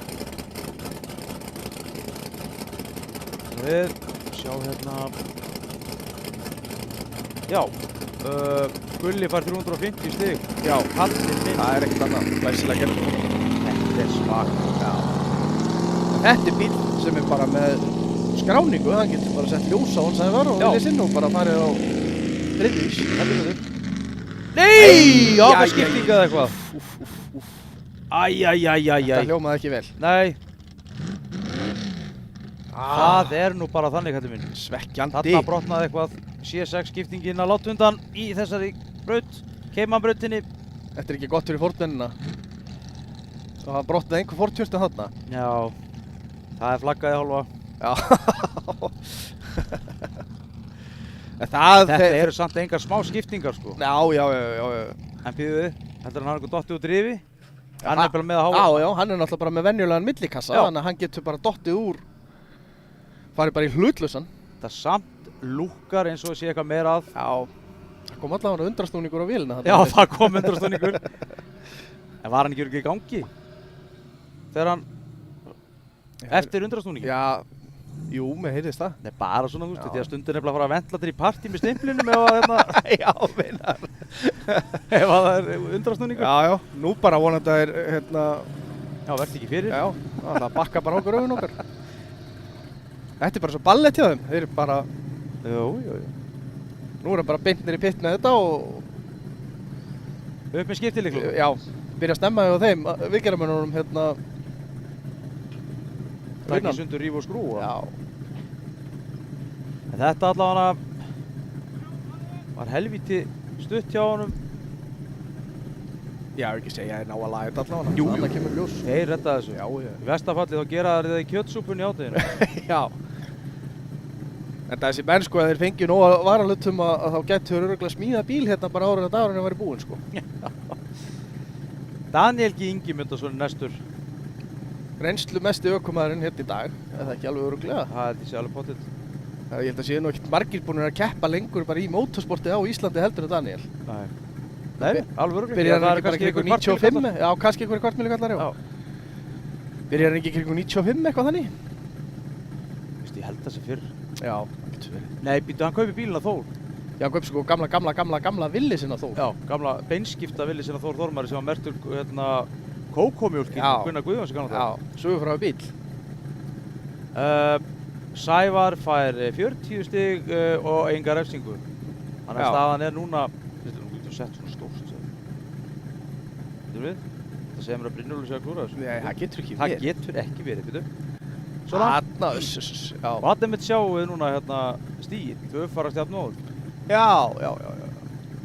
Speaker 1: Við sjá hérna. Já, Gulli fær 350 stig.
Speaker 2: Já,
Speaker 1: Kallinn minn.
Speaker 2: það er ekkert annað. Læsilega gert.
Speaker 1: Þetta er svagt.
Speaker 2: Já. Þetta er bíl sem er bara með skráningu. Hann getur bara sett ljós á hann sem var og
Speaker 1: Já.
Speaker 2: vilja sinn og bara farið á driðvís.
Speaker 1: Nei!
Speaker 2: Æ,
Speaker 1: Áfaskipting eða eitthvað. Æjæjæjæjæj.
Speaker 2: Þetta hljómaði ekki vel.
Speaker 1: Nei. Það er nú bara þannig, hættu minn.
Speaker 2: Svekkjandi.
Speaker 1: Þarna brotnaði eitthvað C6 skiptingin að láta undan í þessari braut, Cayman-brautinni.
Speaker 2: Þetta er ekki gott fyrir fórtmennina. Og það brotnaði einhver fórtjörstu þarna.
Speaker 1: Já, það er flaggaði hálfa.
Speaker 2: Já.
Speaker 1: Þetta eru samt engar smá skiptingar sko.
Speaker 2: Já.
Speaker 1: En býðu við, heldur hann eitthvað dottið út rifi? Hann er bara með að
Speaker 2: Já,
Speaker 1: háa.
Speaker 2: já, hann er náttúrulega bara með venjulegan millikassa,
Speaker 1: Já.
Speaker 2: þannig að hann getur bara dottið úr, farið bara í hlutlausan.
Speaker 1: Það samt lúkkar eins og sé eitthvað meira að.
Speaker 2: Já. Það kom allavega undrasnúningur á vélina.
Speaker 1: Já, það kom undrastunningur. En var hann ekki í gangi? Þegar hann, eftir undrastunningi?
Speaker 2: Já, jú, mér heyrðist það.
Speaker 1: Nei, bara svona, þú veist,
Speaker 2: Já.
Speaker 1: því að stundin er bara að fara að ventla þér í partí með stimplinum ef að hérna,
Speaker 2: Já, meinar.
Speaker 1: ef að það er undrastunningur.
Speaker 2: Já, nú bara vonandi að
Speaker 1: Já, verð ekki fyrir.
Speaker 2: já, það bakka bara okkur augun okkar. Þetta er bara svo ballett hjá þeim, þeir eru bara,
Speaker 1: Jú.
Speaker 2: nú er það bara beint niður í pitt með þetta og,
Speaker 1: Upp með skiptiliklu.
Speaker 2: já, byrja að stemma hjá þeim, viðgerðarmönnunum
Speaker 1: Takk í sundur, ríf og skrúa.
Speaker 2: Já.
Speaker 1: En þetta allavega var helvíti stutt hjá honum.
Speaker 2: Já, ekki segja að þeir ná að laga þetta allavega.
Speaker 1: Jú,
Speaker 2: Annað kemur ljós.
Speaker 1: Þeir redda þessu.
Speaker 2: Já.
Speaker 1: Í versta falli þá gera þeir það í kjötsúpunni í hádeginu.
Speaker 2: Já. En þessi menn sko, að þeir fengju nóg að varalutum að þá getur örugglega smíða bíl hérna bara áður en dagurinn væri búinn sko.
Speaker 1: Daniel G. Ingimundarson næstur.
Speaker 2: Reynslu mesti ökumaðurinn hérna í dag, er það ekki alveg örugglega?
Speaker 1: Það held ég sé alveg pottitt.
Speaker 2: Ég held að séu nú ekkert margir búin að keppa lengur bara í mótorsporti á Íslandi heldur en Daniel.
Speaker 1: Nei, alveg örugglega.
Speaker 2: Byrjar hann ekki bara kringu 95? Já, kannski einhverjir kvartmýlugallar, já. Byrjar hann ekki kringu 95 eitthvað þannig?
Speaker 1: Vist, ég held það sé fyrr.
Speaker 2: Já, það getur verið.
Speaker 1: Nei, býttu, hann kaupi bílinn á Þór.
Speaker 2: Já, hann kaup sko gamla villi sinna Þór.
Speaker 1: Já, gamla beinskipta villi sinna Þór Þormari sem var mertur hérna kókómjólkin,
Speaker 2: Já.
Speaker 1: Gunnar Guðjóns í gamla daga.
Speaker 2: Já, sögufræður bíl.
Speaker 1: Sævar fær 40 stig og enga refsingu. Þannig að
Speaker 2: Já.
Speaker 1: staðan er núna, þú getur sett svona stórt. Getur við? Það segir mér að Brynjólfur sé að klúra þessu.
Speaker 2: Nei, það getur ekki
Speaker 1: Það
Speaker 2: verið.
Speaker 1: getur ekki verið, veitu. Svona.
Speaker 2: Þarna, já.
Speaker 1: Og allir mitt sjáum við núna hérna stíl, þau uppfara stjárnmóður.
Speaker 2: Já.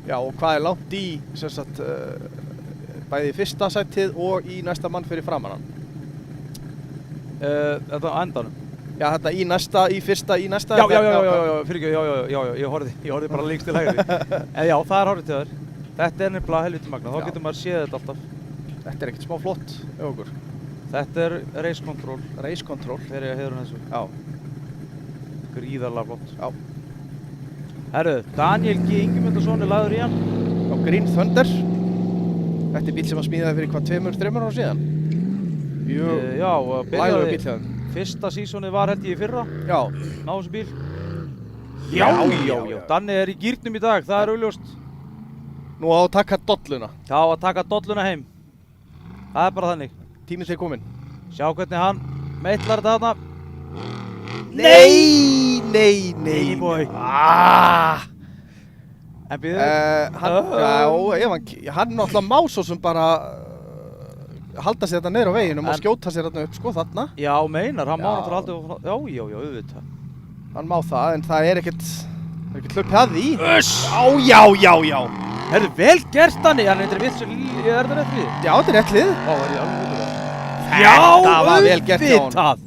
Speaker 2: Já, og hvað er langt í, sem sagt, bæði í fyrsta sætið og í næsta mann fyrir framan hann?
Speaker 1: Þetta á endanum.
Speaker 2: Já, þetta í næsta, í fyrsta, í næsta?
Speaker 1: Já, fyrirgefðu, já, ég horfði bara lengst til hægri. En já, það er horfið til þér. Þetta er nefnilega helviti magna, þá
Speaker 2: Já.
Speaker 1: getur maður séð þetta alltaf.
Speaker 2: Þetta er ekkert smá flott hjá okkur.
Speaker 1: Þetta er race control,
Speaker 2: Race control.
Speaker 1: þegar ég heiður þessu.
Speaker 2: Já.
Speaker 1: Gríðarlega flott.
Speaker 2: Já.
Speaker 1: Herru, Daniel G. Ingimundarson er lagður í hann.
Speaker 2: Á Green Thunder. Þetta er bíl sem að smíðaði fyrir hvað, 2-3 ára síðan? Mjög
Speaker 1: Já,
Speaker 2: lægur
Speaker 1: byrjaði,
Speaker 2: bíl hjá þeim.
Speaker 1: fyrsta sísonið var held ég í fyrra,
Speaker 2: Já.
Speaker 1: náðu þessu bíl.
Speaker 2: Já.
Speaker 1: Danni er í gírnum í dag, það er augljóst.
Speaker 2: Nú á að taka dolluna.
Speaker 1: Þá að taka dolluna heim. Það er bara þannig.
Speaker 2: Tíminn sé kominn.
Speaker 1: Sjá hvernig hann meitlar þetta þarna.
Speaker 2: Nei,
Speaker 1: boy. En býðu?
Speaker 2: Hann náttúrulega má svo sem bara halda sér þetta niður á veginum og skjóta sér þarna upp, sko, þarna.
Speaker 1: Já, meinar, hann má
Speaker 2: Já.
Speaker 1: náttúrulega aldrei, auðvitað.
Speaker 2: Hann má það, en það er ekkert hlupið að því.
Speaker 1: Uss!
Speaker 2: Já.
Speaker 1: Herðu, vel gert Danni, hann er rétt svo er það rétt við?
Speaker 2: Já, þetta er rétt lið.
Speaker 1: Ó, er ég alveg veitur það?
Speaker 2: Þetta var vel gert hjá honum.
Speaker 1: auðvitað!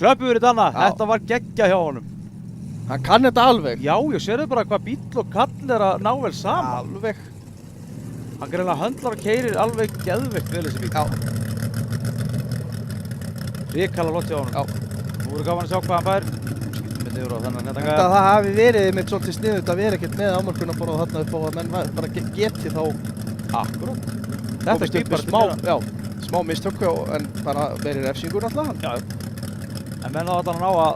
Speaker 1: Klöpum við Danna,
Speaker 2: Já.
Speaker 1: þetta var geggja hjá honum.
Speaker 2: Hann kann þetta alveg.
Speaker 1: Já, ég sérðu bara hvað bíll og kall er að ná vel saman.
Speaker 2: Alveg.
Speaker 1: Hann greinlega höndlar og keyrir alveg geðveikt vel þessi bíll.
Speaker 2: Já.
Speaker 1: Ríkala flott hjá honum.
Speaker 2: Já.
Speaker 1: Nú verður gaman að sjá hvað hann fær. Skiptum milli yfir á þannig að
Speaker 2: Þetta það hafi verið með svolítið sniðut að vera ekkert með afmörkunarborð þarna upp á að menn bara geti þá
Speaker 1: akkurat. Þetta
Speaker 2: komist upp
Speaker 1: skipar
Speaker 2: með smá mistök en bara verið refsingur alltaf.
Speaker 1: Já. En menn á allan á að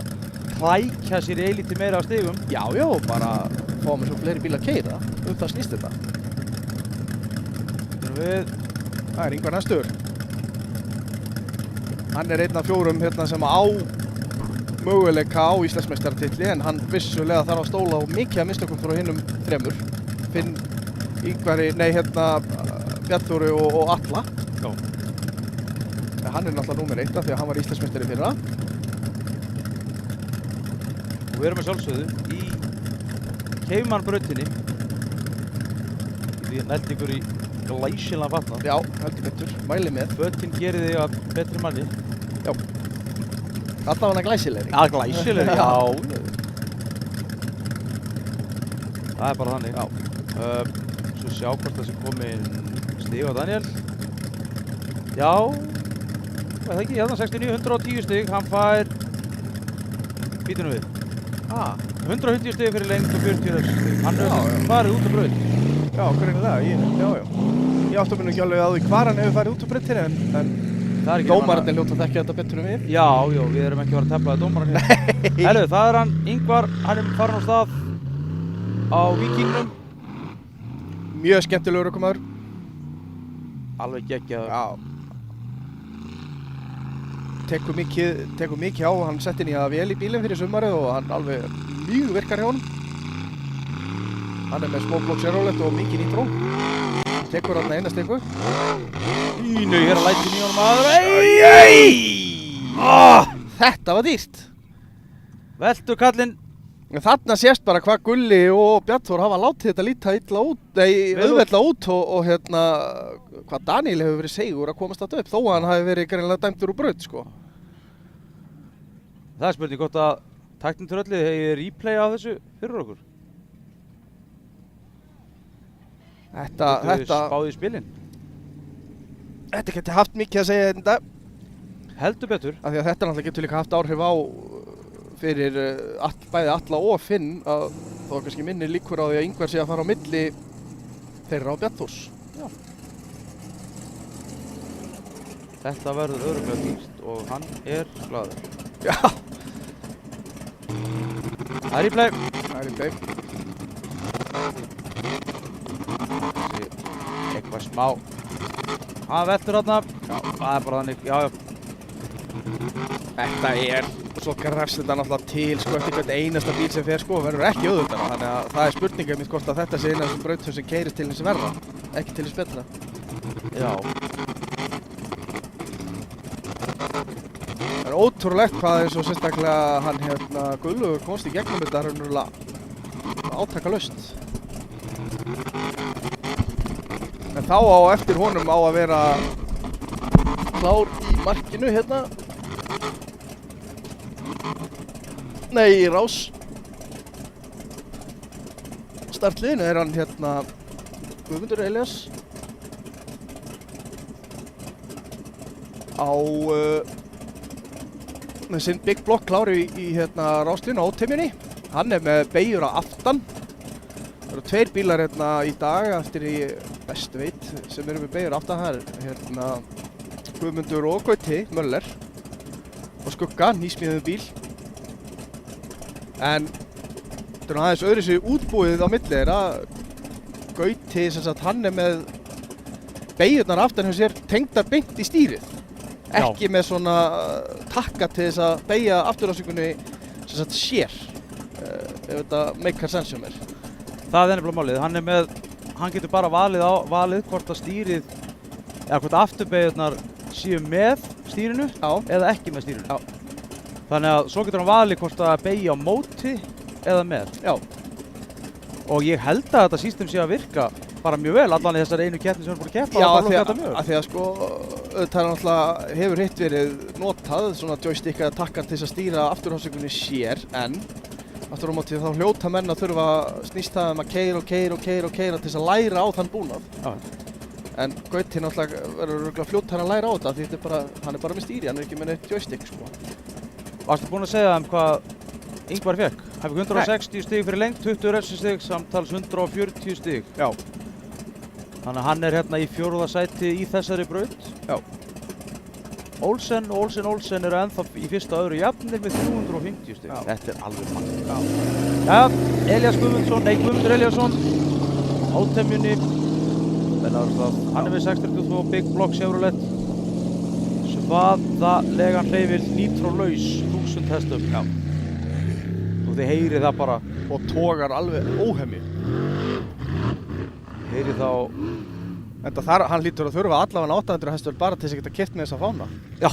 Speaker 1: hrækja sér í eilítið meira af stigum.
Speaker 2: Já, bara fáum við svo fleiri bíla að keyra. Það snýst þetta. Það er Ingvar næstur. Hann er einn af 4 hérna sem á möguleika á Íslandsmeistaratitli en hann vissulega þarf að stóla á mikið af mistökum frá hinnum 3. Finn, Ingvari, Bjarnþóri og Alla.
Speaker 1: Já.
Speaker 2: En hann er náttúrulega númer 1 af því að hann var Íslandsmeistari í fyrra.
Speaker 1: Og við erum að sjálfsögðu í Keimannbrautinni. Því nælt ykkur í glæsilegan fatnað.
Speaker 2: Já, heldur betur, mæli með.
Speaker 1: Fötin gerir þig að betri manni.
Speaker 2: Já. Alltaf hann að glæsilegri.
Speaker 1: Já, glæsilegri, já. Það er bara þannig.
Speaker 2: Já.
Speaker 1: Svo sjá hvort það sé komin stig á Daniel. Já, það ekki, hérna 69, 110 stig, hann fær, býtum við, 150 stig fyrir lengd og 40 stig. Hann hefur farið út á braut.
Speaker 2: Já, greinilega, ég átti að minna ekki alveg á því hvar hann hefur farið út á brautinni en dómararnir hljóta að þekkja þetta betur en við.
Speaker 1: Já, við erum ekki að vera að tefla dómarann hér. Herru, það er hann, Ingvar, hann er farin á stað á Víkingnum.
Speaker 2: Mjög skemmtilegur ökumaður.
Speaker 1: Alveg geggjaður.
Speaker 2: Já. Tekur mikið á, hann setti nýja vél í bílinn fyrir sumarið og hann alveg mjög virkar hjá honum. Hann er með smóblokk sérólegt og mikið nýtró. Tekur hann eina stikku.
Speaker 1: Ínu, hér að lætin í honum aður.
Speaker 2: Þetta var dýrt.
Speaker 1: Veltu kallinn.
Speaker 2: Þarna sést bara hvað Gulli og Bjarnþór hafa látið þetta líta auðveldlega út og hérna hvað Daniel hefur verið segur að komast þetta upp þó að hann hafi verið greinilega dæmdur úr braut sko.
Speaker 1: Það er spurning hvort að tæknitröllið hefur replay af þessu fyrir okkur.
Speaker 2: Þetta
Speaker 1: spáði í spilin.
Speaker 2: Þetta geti haft mikið að segja þetta.
Speaker 1: Heldur betur.
Speaker 2: Af því að þetta náttúrulega getur líka haft áhrif á fyrir bæði Alla og Finn að þá kannski minni líkur á því að Ingvar sé að fara á milli þeirra á Bjarnþórs.
Speaker 1: Já. Þetta verður örugglega dýrt og hann er glaður.
Speaker 2: Já.
Speaker 1: Það er replay. Eitthvað smá. Hann veltur þarna. Já, það er bara þannig. Já.
Speaker 2: Þetta er svo grefst þetta náttúrulega til sko eftir hvern einasta bíl sem fer sko verður ekki auðvitað þannig að það er spurningum mitt hvort að þetta sé eina af þessum brautum sem keyrist til hins verra ekki til hins betra.
Speaker 1: Já.
Speaker 2: Það er ótrúlegt hvað eins og sérstaklega hann Guðlaugur komst í gegnum þetta raunverulega átakalaust. En þá á eftir honum á að vera klár í markinu hérna. Nei, rás. Startliðinu er hann Guðmundur Elías á með sinn big block klári í ráslinu á Óteimjunni. Hann er með beygjur á aftan. Það eru 2 bílar í dag eftir í bestu veit sem eru með beygjur á aftan. Það er Guðmundur og Gauti Möller og Skugga, nýsmíðum bíl. En þetta er aðeins öðru sig útbúið á milli þeirra. Gauti, hann er með beygjurnar aftan hjá sér tengdar beint í stýrið. Ekki með svona takka til þess að beygja afturrássingunni sér. Ef þetta make sense hjá mér.
Speaker 1: Það er nefnilega málið. Hann getur bara valið hvort að stýrið eða hvort afturbeygjurnar séu með stýrinu eða ekki með stýrinu.
Speaker 2: Já.
Speaker 1: Þannig að svo getur hann valið hvort að beygja á móti eða með.
Speaker 2: Já.
Speaker 1: Og ég held að þetta system sé að virka bara mjög vel, allan í þessari einu keppni sem við erum búin að keppa.
Speaker 2: Já, af því að sko, auðvitað náttúrulega hefur hitt verið notað svona joystick eða takkan til þess að stýra afturhássingunni sér, en aftur á móti þá hljóta menn að þurfa snýst það að keyra til þess að læra á þann búnað.
Speaker 1: Já.
Speaker 2: En Gauti náttúrulega verður örugglega fljótt að læra á þetta því hann er bara með stýri, hann er ekki með neitt joystick sko.
Speaker 1: Varstu búinn að segja þeim hvað Ingvar fekk. Hann fekk 160 stig fyrir lengt, 20 refsistig, samtals 140 stig.
Speaker 2: Já.
Speaker 1: Þannig að hann hérna í 4. sæti í þessari braut.
Speaker 2: Já.
Speaker 1: Olsen og Olsen eru ennþá í 1. og öðru jafnir með 350 stig. Þetta alveg magn. Já. Elías Guðmundsson, Guðmundur Elíasson, átemjunni. Hann með 622 Big Block Chevrolet. Svaðalegan hreyfil, nýtrolaus, 1000 hestum.
Speaker 2: Já.
Speaker 1: Og þið heyrið það bara.
Speaker 2: Og tógar alveg óhemmi.
Speaker 1: Heyrið þá.
Speaker 2: Hann hlýtur að þurfa allavega 800 hestur bara til þess að geta keypt með þessa fána.
Speaker 1: Já,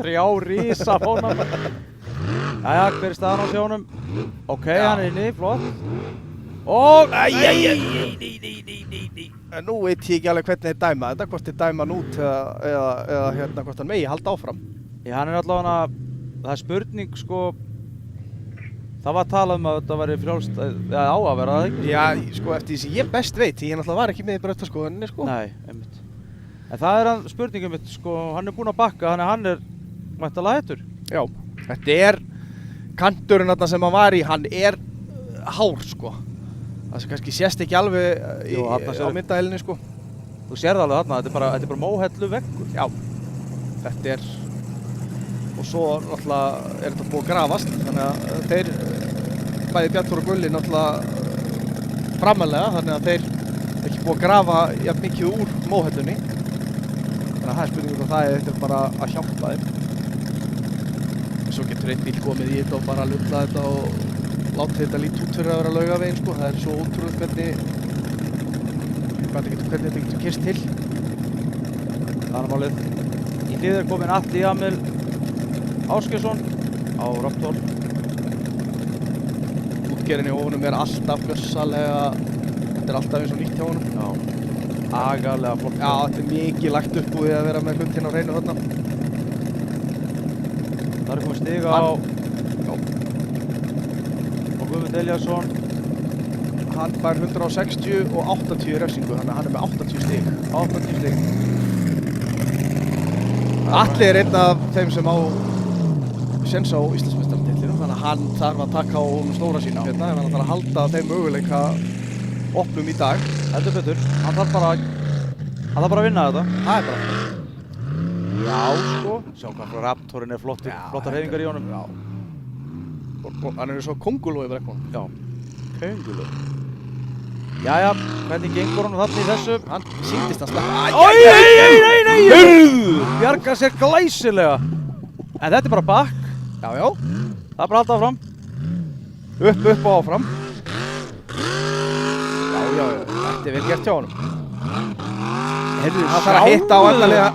Speaker 1: 3 risa fána. Jæja, hver er staðan á sjónum? Ok, hann er inni, flott. Og, nei.
Speaker 2: En nú veit ég ekki alveg hvernig þeir dæma þetta, hvort þeir dæma hann út eða hvort hann megi halda áfram.
Speaker 1: Já, hann er allavega, það er spurning sko, það var talað um að þetta væri frjálst, eða á að vera það ekki?
Speaker 2: Já, sko, eftir því sem ég best veit, ég náttúrulega var ekki með í brautaskoðuninni, sko.
Speaker 1: Nei, einmitt. En það er spurningum mitt, sko, hann er búinn að bakka, þannig að hann er væntanlega hættur.
Speaker 2: Já, þetta er kanturinn þarna sem hann var í, hann er hár, sko. Það sem kannski sést ekki alveg á myndahélinni, sko.
Speaker 1: Þú sérð alveg þarna, þetta er bara móhellu veggur.
Speaker 2: Já, þetta er, og svo náttúrulega er þetta búið að grafast, þannig að þeir, bæði Bjarnþór og Gulli náttúrulega framalega, þannig að þeir ekki búið að grafa jafn mikið úr móhellunni. Þannig að það er spurning um það, þetta er bara að hjálpa þeim. Svo getur einn bíl komið í þetta og bara lulla þetta og láta þetta lítið út fyrir að vera Laugaveginn, sko. Það er svo ótrúlega hvernig þetta getur kyrst til.
Speaker 1: Það er málið. Í hlið er komin Atli Jamil Ásgeirsson á Raptor.
Speaker 2: Útgerðin í honum er alltaf gjörsamlega, þetta er alltaf eins og nýtt hjá honum.
Speaker 1: Já, agalega flott.
Speaker 2: Já, þetta er mikið lagt upp úr því að vera með hlutin á hreinu þarna.
Speaker 1: Það er komið stig á Guðmund Elíasson.
Speaker 2: Hann fær 160 og 80 refsingu, þannig að hann er með 80 stig.
Speaker 1: 80 stig.
Speaker 2: Atli er einn af þeim sem á séns á Íslandsmeistaratitlinum, þannig að hann þarf að taka á stóra sína hérna, ef hann þarf að halda þeim möguleika opnum í dag.
Speaker 1: Heldur betur. Hann þarf bara að vinna þetta.
Speaker 2: Það er bara það.
Speaker 1: Já, sko. Sjá hvað Raptorinn er flottar hreyfingar í honum.
Speaker 2: Já. Og hann er svo kónguló yfir eitthvað.
Speaker 1: Já, kónguló. Jæja, hvernig gengur hann þarna í þessu?
Speaker 2: Hann sýndist að sleppa.
Speaker 1: Nei! Bjargar sér glæsilega. En þetta er bara bakk.
Speaker 2: Já, já.
Speaker 1: Það er bara alltaf áfram.
Speaker 2: Upp og áfram. Já. Þetta er vel gert hjá honum.
Speaker 1: Heyrðu,
Speaker 2: það þarf að hitta á allarlega.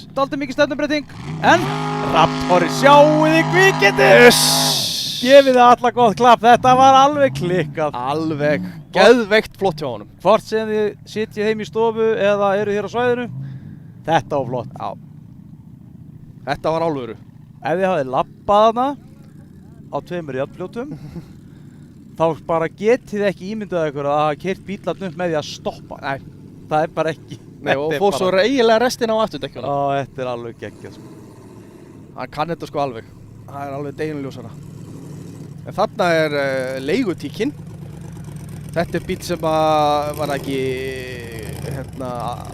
Speaker 1: Dálítið mikið stefnumbreyting. En Raptori, sjáuð í kvikindið. Gefið þið alla gott klapp. Þetta var alveg klikkað.
Speaker 2: Alveg geðveikt flott hjá honum.
Speaker 1: Hvort sem þið sitjið heim í stofu eða eru hér á svæðinu. Þetta var flott.
Speaker 2: Já. Þetta var alvöru.
Speaker 1: Ef þið hafið labbað hana á 2 járnfljótum, þá bara getið ekki ímyndað ykkur að hafa keyrt bílarn upp með því að stoppa.
Speaker 2: Nei.
Speaker 1: Það er bara ekki.
Speaker 2: Nei, og fór svo eiginlega restina á afturdekkjunum.
Speaker 1: Þetta er alveg geggjað, sko.
Speaker 2: Hann kann þetta sko alveg. Það er alveg deginljósara. En þarna er leigutíkinn. Þetta er bíl sem var ekki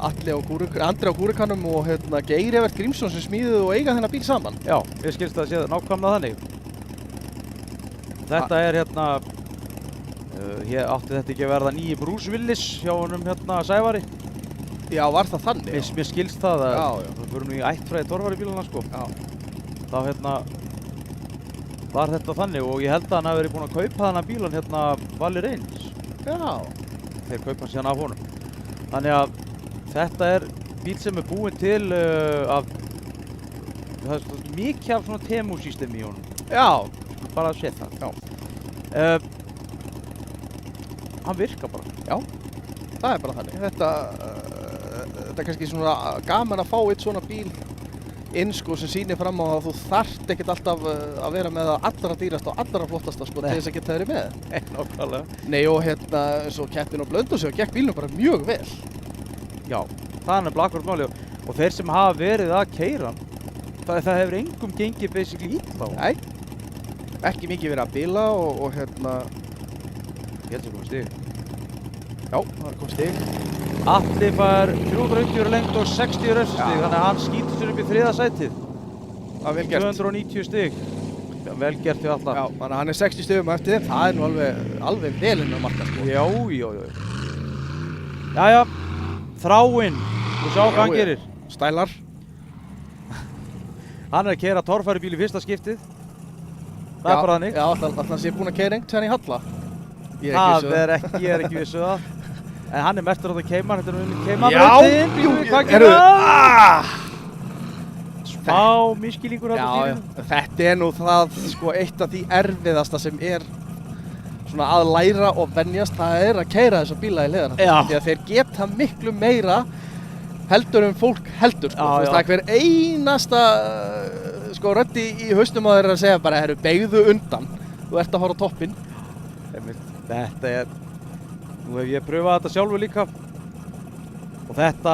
Speaker 2: Andri á Kúrikanum og Geir Evert Grímsson sem smíðuðu og eiga þennan bíl saman.
Speaker 1: Já, ég skilst að það sé nákvæmlega þannig. Þetta er hér átti þetta ekki að verða nýji Bruce Willis hjá honum Sævari.
Speaker 2: Já, var það þannig?
Speaker 1: Mér skilst það að
Speaker 2: já.
Speaker 1: við vorum í ættfræði torfæri bílana, sko.
Speaker 2: Já.
Speaker 1: Þá var þetta þannig og ég held að hann hafi verið búinn að kaupa þennan bílan Valli Reyns.
Speaker 2: Já.
Speaker 1: Þeir kaupa hann síðan af honum. Þannig að þetta er bíl sem er búinn til af það er mikið af svona Temu-systemi í honum.
Speaker 2: Já.
Speaker 1: Bara að setja það.
Speaker 2: Já.
Speaker 1: Hann virkar bara.
Speaker 2: Já. Það er bara þannig. Þetta er kannski svona gaman að fá eitt svona bíl inn sko sem sýnir fram á að þú þarft ekkert alltaf að vera með það allra dýrasta og allra flottasta sko til þess að geta verið með.
Speaker 1: Nákvæmlega.
Speaker 2: Nei og svo keppnin á Blönduósi og gekk bílnum bara mjög vel.
Speaker 1: Já, það er nefnilega akkurat máli og þeir sem hafa verið að keyra hann, það hefur engum gengið basically illa á.
Speaker 2: Nei. ekki mikið verið að bila og hérna,
Speaker 1: Ég held að koma stig.
Speaker 2: já, það er komið stig.
Speaker 1: Atli fær 390 lengt og 60 refsistig,
Speaker 2: Já.
Speaker 1: þannig að hann skýtur sér upp í 3. sætið.
Speaker 2: Það er vel gert.
Speaker 1: 290 stig. Já, vel gert við alla.
Speaker 2: Já, þannig að hann er 60 stigum eftir, það er nú alveg vel inn á marka, sko.
Speaker 1: Já. Jæja, Þráinn, þú sjá hvað hann
Speaker 2: Já,
Speaker 1: gerir.
Speaker 2: Stælar.
Speaker 1: Hann er að keyra torfæribíl í fyrsta skiptið. Það er bara þannig.
Speaker 2: Já, alltaf hann sé búinn að keyra einhvern í halla. Ég
Speaker 1: Það er ekki, ég er ekki vissu það. En hann er mertur á það Cayman, þetta er unni
Speaker 2: Já,
Speaker 1: Cayman-brautin.
Speaker 2: jú,
Speaker 1: Hvað
Speaker 2: heyrðu,
Speaker 1: gerir hann? Smá miskilningur á
Speaker 2: Já,
Speaker 1: þetta
Speaker 2: þetta er nú það, sko, eitt af því erfiðasta sem er svona að læra og venjast, það er að keyra þessa bíla í leiðarhaldi.
Speaker 1: Já.
Speaker 2: Því að þeir geta miklu meira heldur fólk heldur, sko.
Speaker 1: Já,
Speaker 2: Þú veist,
Speaker 1: já.
Speaker 2: það er hver einasta, sko, röddi í haustum að þeirra að segja bara, herru, beygðu undan, þú ert að horfa á toppinn.
Speaker 1: Þetta er, nú hef ég pröfað þetta sjálfur líka og þetta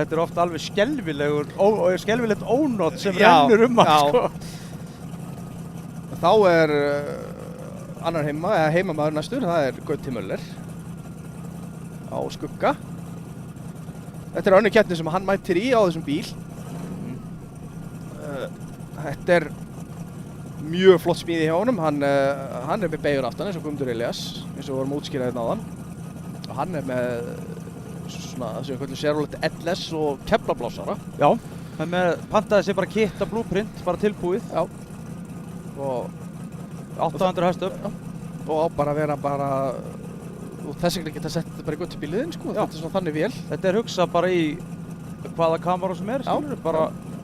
Speaker 1: er ofta alveg skelfilegt ónot sem
Speaker 2: Já,
Speaker 1: rennur hann,
Speaker 2: já.
Speaker 1: sko.
Speaker 2: Þá er annar heimamaður næstur, það er Gauti Möller á Skugga. Þetta er önnur keppni sem hann mætir í á þessum bíl. Þetta er mjög flott smíði hjá honum, hann er með beygur aftan eins og Guðmundur Elías, eins og vorum útskýrað hérna áðan. Og hann er með svona það sem við kallum Chevrolet LS og keflablásara.
Speaker 1: Já, hann pantaði sér bara kitta blueprint, bara tilbúið.
Speaker 2: Já. Og
Speaker 1: 800 hestöfl.
Speaker 2: á bara að vera og þess vegna geta sett þetta bara í göttubíliðinn, sko.
Speaker 1: Já.
Speaker 2: Þetta er svona þannig vél.
Speaker 1: Þetta er hugsað bara í hvaða kamera sem er,
Speaker 2: Já,
Speaker 1: skilurðu, bara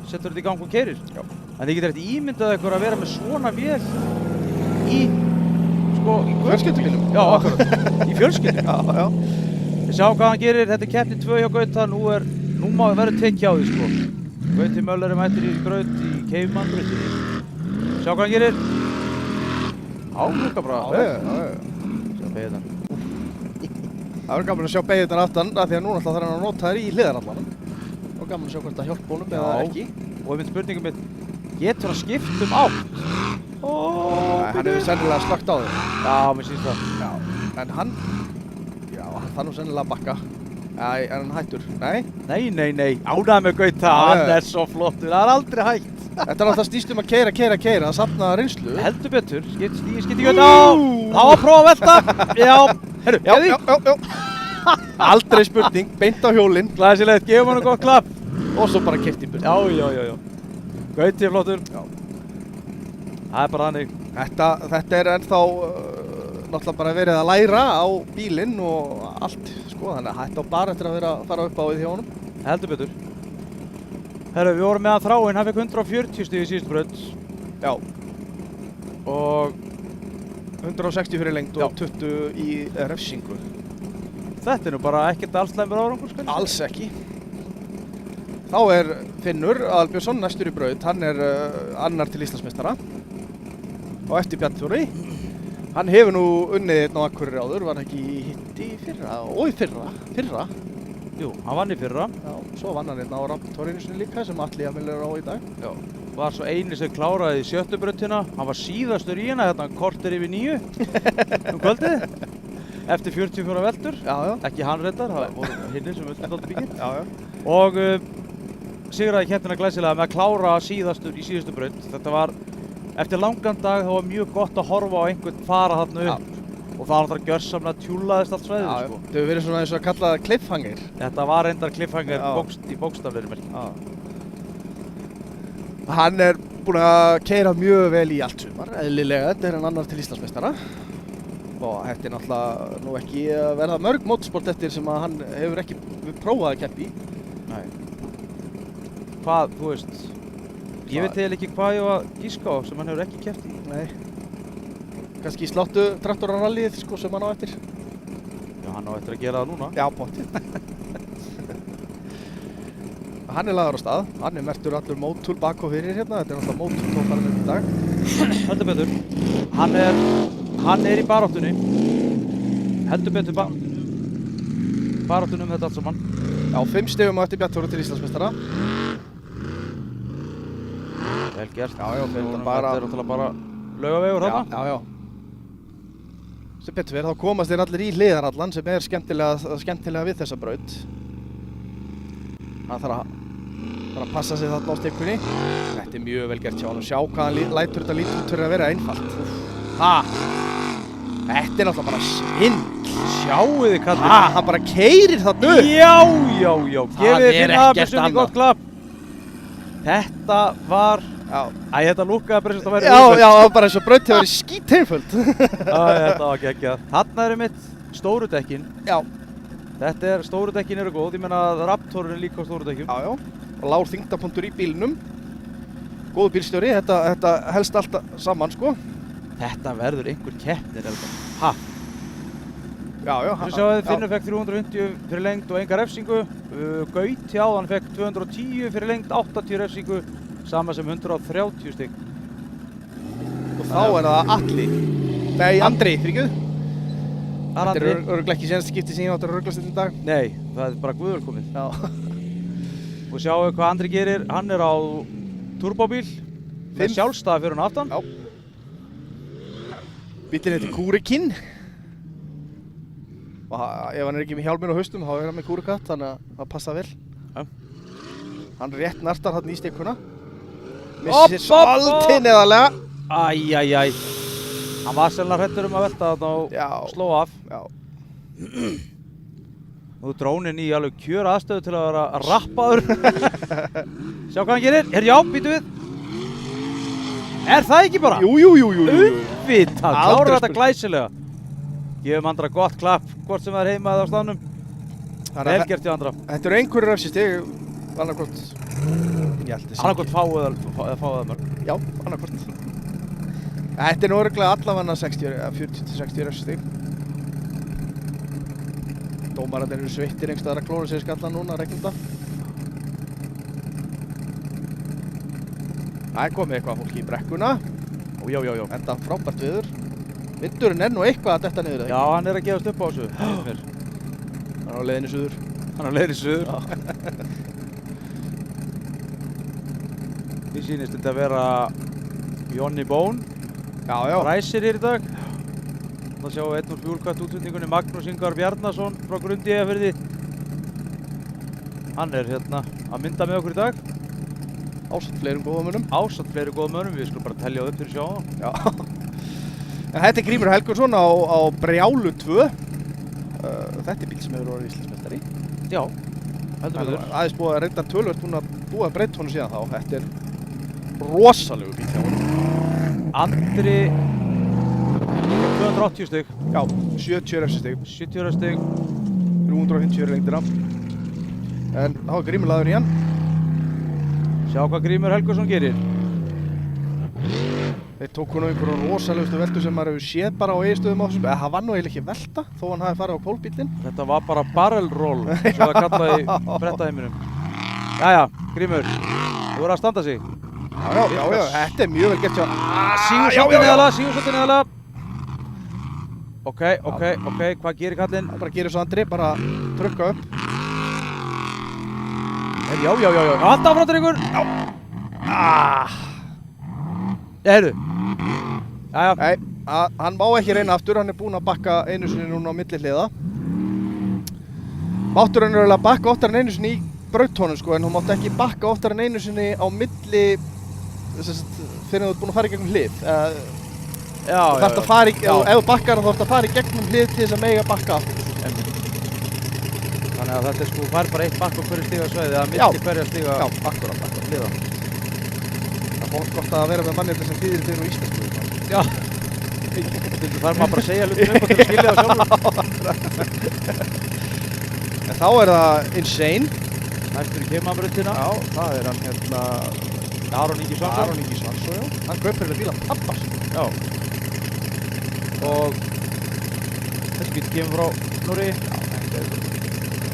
Speaker 1: setur þetta í gang og keyrir.
Speaker 2: Já.
Speaker 1: En þið getur eftir ímyndað ykkur að vera með svona vél í
Speaker 2: Fjölskyldubílum.
Speaker 1: Já, akkurat, í fjölskyldum.
Speaker 2: Já.
Speaker 1: Við sjáum hvað hann gerir, þetta er keppni 2 hjá Gauta, nú má verður tekið á því, sko. Gauti Möller er mættur í braut í Cayman-brautinni. Sjá hvað hann gerir. Líka bara. Sjá beigðan.
Speaker 2: Það verður gaman að sjá beygðunar aftan, af því að núna þarf hann að nota þær í hliðarallanum. Og gaman að sjá hvort það hjálpa honum eða
Speaker 1: Já.
Speaker 2: ekki.
Speaker 1: Og einmitt spurningum mitt, getur hann skipt átt?
Speaker 2: Hann hefur sennilega slökkt á þau.
Speaker 1: Já, mér sýnst það.
Speaker 2: Já. En hann þarf nú sennilega að bakka. Er hann hættur? Nei.
Speaker 1: Nei, ánægð með Gauta, hann er svo flottur, það er aldrei hægt.
Speaker 2: Þetta er alltaf snýst að keyra, að safna reynslu.
Speaker 1: Heldur betur, skipti Gauta á, þá að prófa að velta. Já, herru,
Speaker 2: Já. Aldrei spurning, beint á hjólinn.
Speaker 1: Glæsilegt, gefum hann gott klapp.
Speaker 2: Og svo bara keyrt í burt.
Speaker 1: Já. Gauti er flottur.
Speaker 2: Já.
Speaker 1: Það er bara þannig.
Speaker 2: Þetta er ennþá náttúrulega bara verið að læra á bílinn og allt, sko, þannig að þetta á bara eftir að fara upp á við hjá honum.
Speaker 1: Heldur betur. Herru, við vorum með að Þráinn, hann fekk 140 stig í síðustu braut.
Speaker 2: Já.
Speaker 1: Og
Speaker 2: 160 fyrir lengd og 20 í refsingu.
Speaker 1: þetta er nú bara ekkert allslæmur árangur, sko.
Speaker 2: Alls ekki. Þá er Finnur Aðalbjörnsson næstur í braut, hann er annar til Íslandsmeistara og eftir Bjarnþóri. Hann hefur nú unnið einn á Akureyri áður, var ekki í hitti í fyrra og í fyrra.
Speaker 1: Jú, hann vann í fyrra.
Speaker 2: Já, svo vann hann einn á Torfærinu sinni líka sem Atli Emil er á í dag.
Speaker 1: Já, var svo eini sem kláraði í 7. brautina. Hann var síðastur í hérna, korter yfir 9 kvöldið. Eftir 44 veldur.
Speaker 2: Já.
Speaker 1: Ekki hann reyndar, það voru hinnir sem völdu dálítið mikið.
Speaker 2: Já.
Speaker 1: Og sigraði keppnina glæsilega með að klára síðastur í síðustu braut. Þetta var, eftir langan dag, það var mjög gott að horfa á einhvern fara þarna upp. Og það var náttúrulega gjörsamlega tjúlaðist allt svæðið, sko.
Speaker 2: Það hefur verið svona eins og að kalla það cliffhanger.
Speaker 1: Þetta var reyndar cliffhanger í bókstaflegri merkingu.
Speaker 2: Já. Hann er búinn að keyra mjög vel í allt sumar, eðlilega. Þetta er hann annar til Íslandsmeistara. Og þetta er náttúrulega nú ekki að verða mörg motorsport eftir sem að hann hefur ekki prófað að keppa í.
Speaker 1: Nei. Hvað, þú veist, ég veit eiginlega ekki hvað ég var að gíska á sem hann hefur ekki keppt í.
Speaker 2: Nei. Kannski sláttu traktorarallið, sko, sem hann á eftir.
Speaker 1: Já, hann á eftir að gera það núna.
Speaker 2: Já, pottið. Hann er lagður á stað. Hann er merktur allur mótul bak og fyrir hérna. Þetta er náttúrulega mótul tófarinn í dag.
Speaker 1: Heldur betur. Hann er í baráttunni. Heldur betur baráttunni þetta allt saman.
Speaker 2: Já, 5 stigum á eftir Bjarnþóru til Íslandsmeistara.
Speaker 1: Vel gert.
Speaker 2: Já,
Speaker 1: þetta er náttúrulega bara Laugavegur
Speaker 2: Já,
Speaker 1: þarna.
Speaker 2: já. Sem betur verið, þá komast þeir allir í hliðarallan sem er skemmtilega við þessa braut. Hann þarf að passa sig þarna á stikkunni. Þetta er mjög vel gert hjá hann og sjá hvað hann lætur þetta lítið út fyrir að vera einfalt. Þetta er náttúrulega bara svindl.
Speaker 1: Sjáu þið kallinn.
Speaker 2: Hann bara keyrir þarna upp.
Speaker 1: Já.
Speaker 2: Það
Speaker 1: Gefið
Speaker 2: er
Speaker 1: Finna
Speaker 2: ekkert
Speaker 1: Abelsson í
Speaker 2: annað.
Speaker 1: gott klapp. Þetta var,
Speaker 2: Já,
Speaker 1: þetta lúkkaði bara eins og það væri
Speaker 2: já, það var bara eins og braut hefur verið skíteinföld.
Speaker 1: Þetta var geggjað. Þarna eru mitt stóru dekkin.
Speaker 2: Já,
Speaker 1: Þetta er, stóru dekkin eru góð. Ég meina að Raptorinn er líka á stóru dekkjum.
Speaker 2: já. Og lágur þyngdarpunktur í bílnum. Góður bílstjóri, þetta helst alltaf saman, sko.
Speaker 1: Þetta verður einhver keppnir, Elba.
Speaker 2: Já.
Speaker 1: Svo sjáum við Finnur fekk 350 fyrir lengd og enga refsingu. Gauti áðan fekk 210 fyrir lengd, 80 refsingu, sama sem 130 stygg.
Speaker 2: Og þá er það Atli. Nei, Andri, fyrirgjöð. Þetta
Speaker 1: Andri.
Speaker 2: er örugglega ekki senast skipti sem ég átti að rugglast þetta í dag.
Speaker 1: Nei, það er bara guðvelkomið.
Speaker 2: Já.
Speaker 1: Og sjáum við hvað Andri gerir. Hann er á turbóbíl með sjálfstæða fyrir hann aftan.
Speaker 2: Já. Bíllinn heitir Kúrikinn. Og ef hann er ekki með hjálminn á haustum, þá er hann með kúrikatt, þannig að það passa vel.
Speaker 1: Já.
Speaker 2: Hann rétt nartar þarna í stikkuna. Missir svolítið neðarlega.
Speaker 1: Æjæjæj. Hann var selna hrættur að velta þarna og sló af.
Speaker 2: Já.
Speaker 1: Nú er drónin í alveg kjör aðstöðu til að vera rappaður. Sjá hvað hann gerir. Já, býtu við. Er það ekki bara?
Speaker 2: Jú.
Speaker 1: Auðvitað, klárar þetta glæsilega. Gefum Andra gott klapp, hvort sem það er heima eða á staðnum. Vel gert hjá Andra.
Speaker 2: Þetta eru einhverjur refsistig, annarkvort.
Speaker 1: Annarkvort fáið eða mörg.
Speaker 2: Já, annarkvort. Þetta er nú örugglega allavega 40-60 refsistig. Dómararnir eru sveittir einhvers staðar að klóra sér skallan núna, regnum það. Það er komið eitthvað fólki í brekkuna.
Speaker 1: Já.
Speaker 2: Enda frábært viður. Vindurinn er nú eitthvað að detta niður, eða ekki?
Speaker 1: Já, hann er að gefast upp á þessu.
Speaker 2: Hann er á leiðinni suður.
Speaker 1: Mér sýnist þetta að vera Johnny Bone.
Speaker 2: Já.
Speaker 1: Ræsir hér í dag. Það sjáum við 1 úr fjúlkvætt útsendingunni Magnús Ingvar Bjarnason frá Grundíðafirði. Hann er hérna að mynda með okkur í dag.
Speaker 2: Ásamt fleirum góðum mönnum.
Speaker 1: Við skulum bara telja á upp fyrir sjá.
Speaker 2: Já. En þetta er Grímur Helgursson á Brjálu 2. Þetta er bíl sem hefur orðið Íslandsmeistari.
Speaker 1: Já, heldur betur.
Speaker 2: Aðeins búið að reynda tölvöld búin að búa að breyta honum síðan þá. Þetta er rosalegu bíl hjá honum.
Speaker 1: Andri 280 stygg.
Speaker 2: Já, 70 refsistig.
Speaker 1: 70 stygg.
Speaker 2: 350 lengdina. En þá er Grímur laður í hann.
Speaker 1: Sjá hvað Grímur Helgursson gerir.
Speaker 2: Þeir tók hún á einhverjum rosalegustu veltu sem maður hefur séð bara á eiginstöðum á þessum. Það var nú eiginlega ekki velta, þó hann hafi farið á pólbílinn.
Speaker 1: Þetta var bara barrel roll, svo það kallaði í frettaheiminum. Jæja, Grímur, þú verður að standa sig.
Speaker 2: Já, þetta er mjög vel gert hjá.
Speaker 1: Sígur svolítið neðalega. Ok, hvað gerir kallinn?
Speaker 2: Það bara gerir svo Andri, bara trukka upp.
Speaker 1: Já, halda áfram drengur. Heyrðu. Jæja.
Speaker 2: Nei, hann má ekki reyna aftur, hann er búinn að bakka einu sinni núna á milli hliða. Máttur hann að bakka oftar en einu sinni í brautónum sko, en hún mátti ekki bakka oftar en einu sinni á milli, fyrir að þú ert búinn að fara í gegnum hlið.
Speaker 1: Já.
Speaker 2: Ef þú bakkar þá þarf það að fara í gegnum hlið til þess að mega bakka aftur.
Speaker 1: Þannig að þetta er sko, fær bara eitt bakk á hverju stigasvæði, eða milli hverja stiga.
Speaker 2: Já, akkurat, hliða. Það er gott að vera með manni sem þýðir þér og íslensku.
Speaker 1: Já. Þú þarf maður bara að segja hlutum upp og til að skilja það sjálfur.
Speaker 2: En þá er það Insane.
Speaker 1: Næstur í keimabrautina.
Speaker 2: Já, það er hann hérna...
Speaker 1: Aron Ingi Svansson,
Speaker 2: já. Hann kaupir þetta bíl af pappans.
Speaker 1: Já. Og þessi bíl kemur frá Noregi.
Speaker 2: Já, þetta er...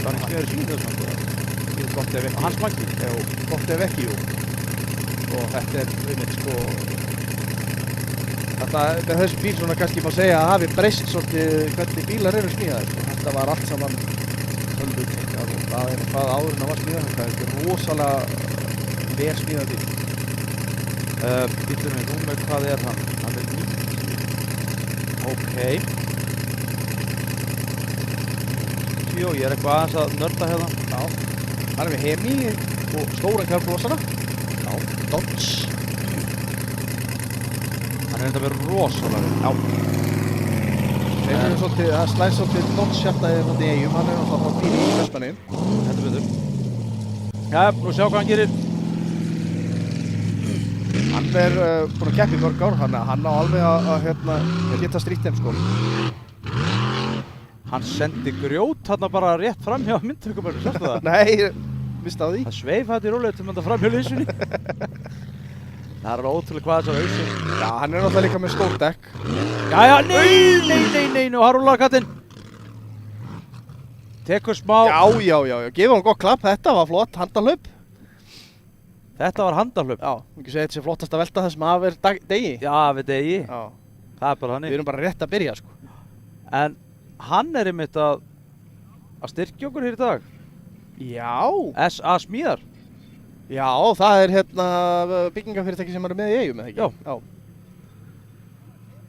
Speaker 1: Það er ekki verið síðan þessum.
Speaker 2: Bíl gott ef ekki.
Speaker 1: Hans Maggi.
Speaker 2: Já, gott ef ekki, jú. Og þetta er einmitt sko... Með þessu bíl svona kannski má segja að hafi breyst svolítið hvernig bílar eru smíðaðir. Þetta var allt saman tölvutengt. Það er hvað áður en það var smíðað. Þetta er rosalega vel smíðað bíl.
Speaker 1: Bílurinn er númer, hvað er hann? Hann er Ok. Jú, ég er eitthvað aðeins að nörda hérna.
Speaker 2: Já. Hann er með Hemi og stóra kjárblósara. Já, Dodge.
Speaker 1: Hann er þetta verið rosalega.
Speaker 2: Já. Þeir eru svolítið, það slæðir svolítið Dodge hjartaðið út í Eyjum, hann er náttúrulega frá bíl í Vestmannaeyjum.
Speaker 1: Þetta betur. Já, nú sjá hvað hann gerir.
Speaker 2: Hann er búinn að keppa í mörg ár, hann á alveg að geta strítt þeim sko.
Speaker 1: Hann sendi grjót hérna bara rétt fram hjá myndtökumönnum, sérstu það?
Speaker 2: Nei, mista á því.
Speaker 1: Það sveif hætti í rólega til að fram hjá leysunni. Það er alveg ótrúlega hvað þessar auðsum.
Speaker 2: Já, hann er náttúrulega líka með stór dekk.
Speaker 1: Jæja, nei, nú har rúlar kattinn. Tekur smá.
Speaker 2: Já, gefa hann gott klapp, þetta var flott, handahlaup.
Speaker 1: Þetta var handahlaup.
Speaker 2: Já, ekki segja þetta sé flottast að velta það sem af er degi.
Speaker 1: Já, við degi.
Speaker 2: Já.
Speaker 1: Það er bara þannig.
Speaker 2: Við erum bara rétt að byrja sko.
Speaker 1: En hann er einmitt að styrkja okkur hér í dag.
Speaker 2: Já.
Speaker 1: SA Smíðar.
Speaker 2: Já, það er byggingafyrirtæki sem eru með í Eyjum, eða ekki?
Speaker 1: Já.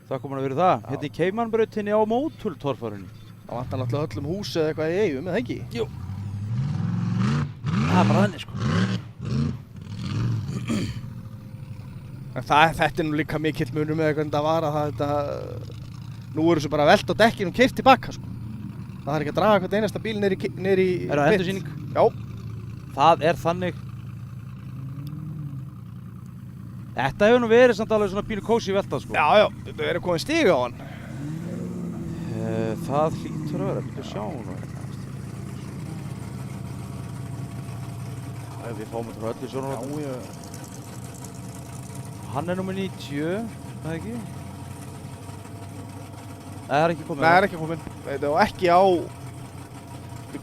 Speaker 1: Það kom hann að vera það.
Speaker 2: Já.
Speaker 1: Hérna í Keimannbrautinni á Mótultorfarinu.
Speaker 2: Það vantar náttúrulega öllum hús eða eitthvað í Eyjum, eða ekki?
Speaker 1: Jú. Það er bara þannig sko.
Speaker 2: En þetta er nú líka mikill munur með hvernig það var að nú eru þessu bara velt á dekkinu og keyrt tilbaka sko. Það er ekki að draga hvern einasta bíl niður í
Speaker 1: Er það endursýning?
Speaker 2: Já.
Speaker 1: Það er þannig. Þetta hefur nú verið samt alveg svona pínu kósi velta sko.
Speaker 2: Já, þetta er komið stig á hann.
Speaker 1: Það hlýtur að vera, byrju að sjá nú. Já, við fáum þetta frá öllu svona.
Speaker 2: Já.
Speaker 1: Hann er nummer 90, það ekki? Nei, það er ekki komið.
Speaker 2: Nei, það er ekki komið. Þetta er ekki á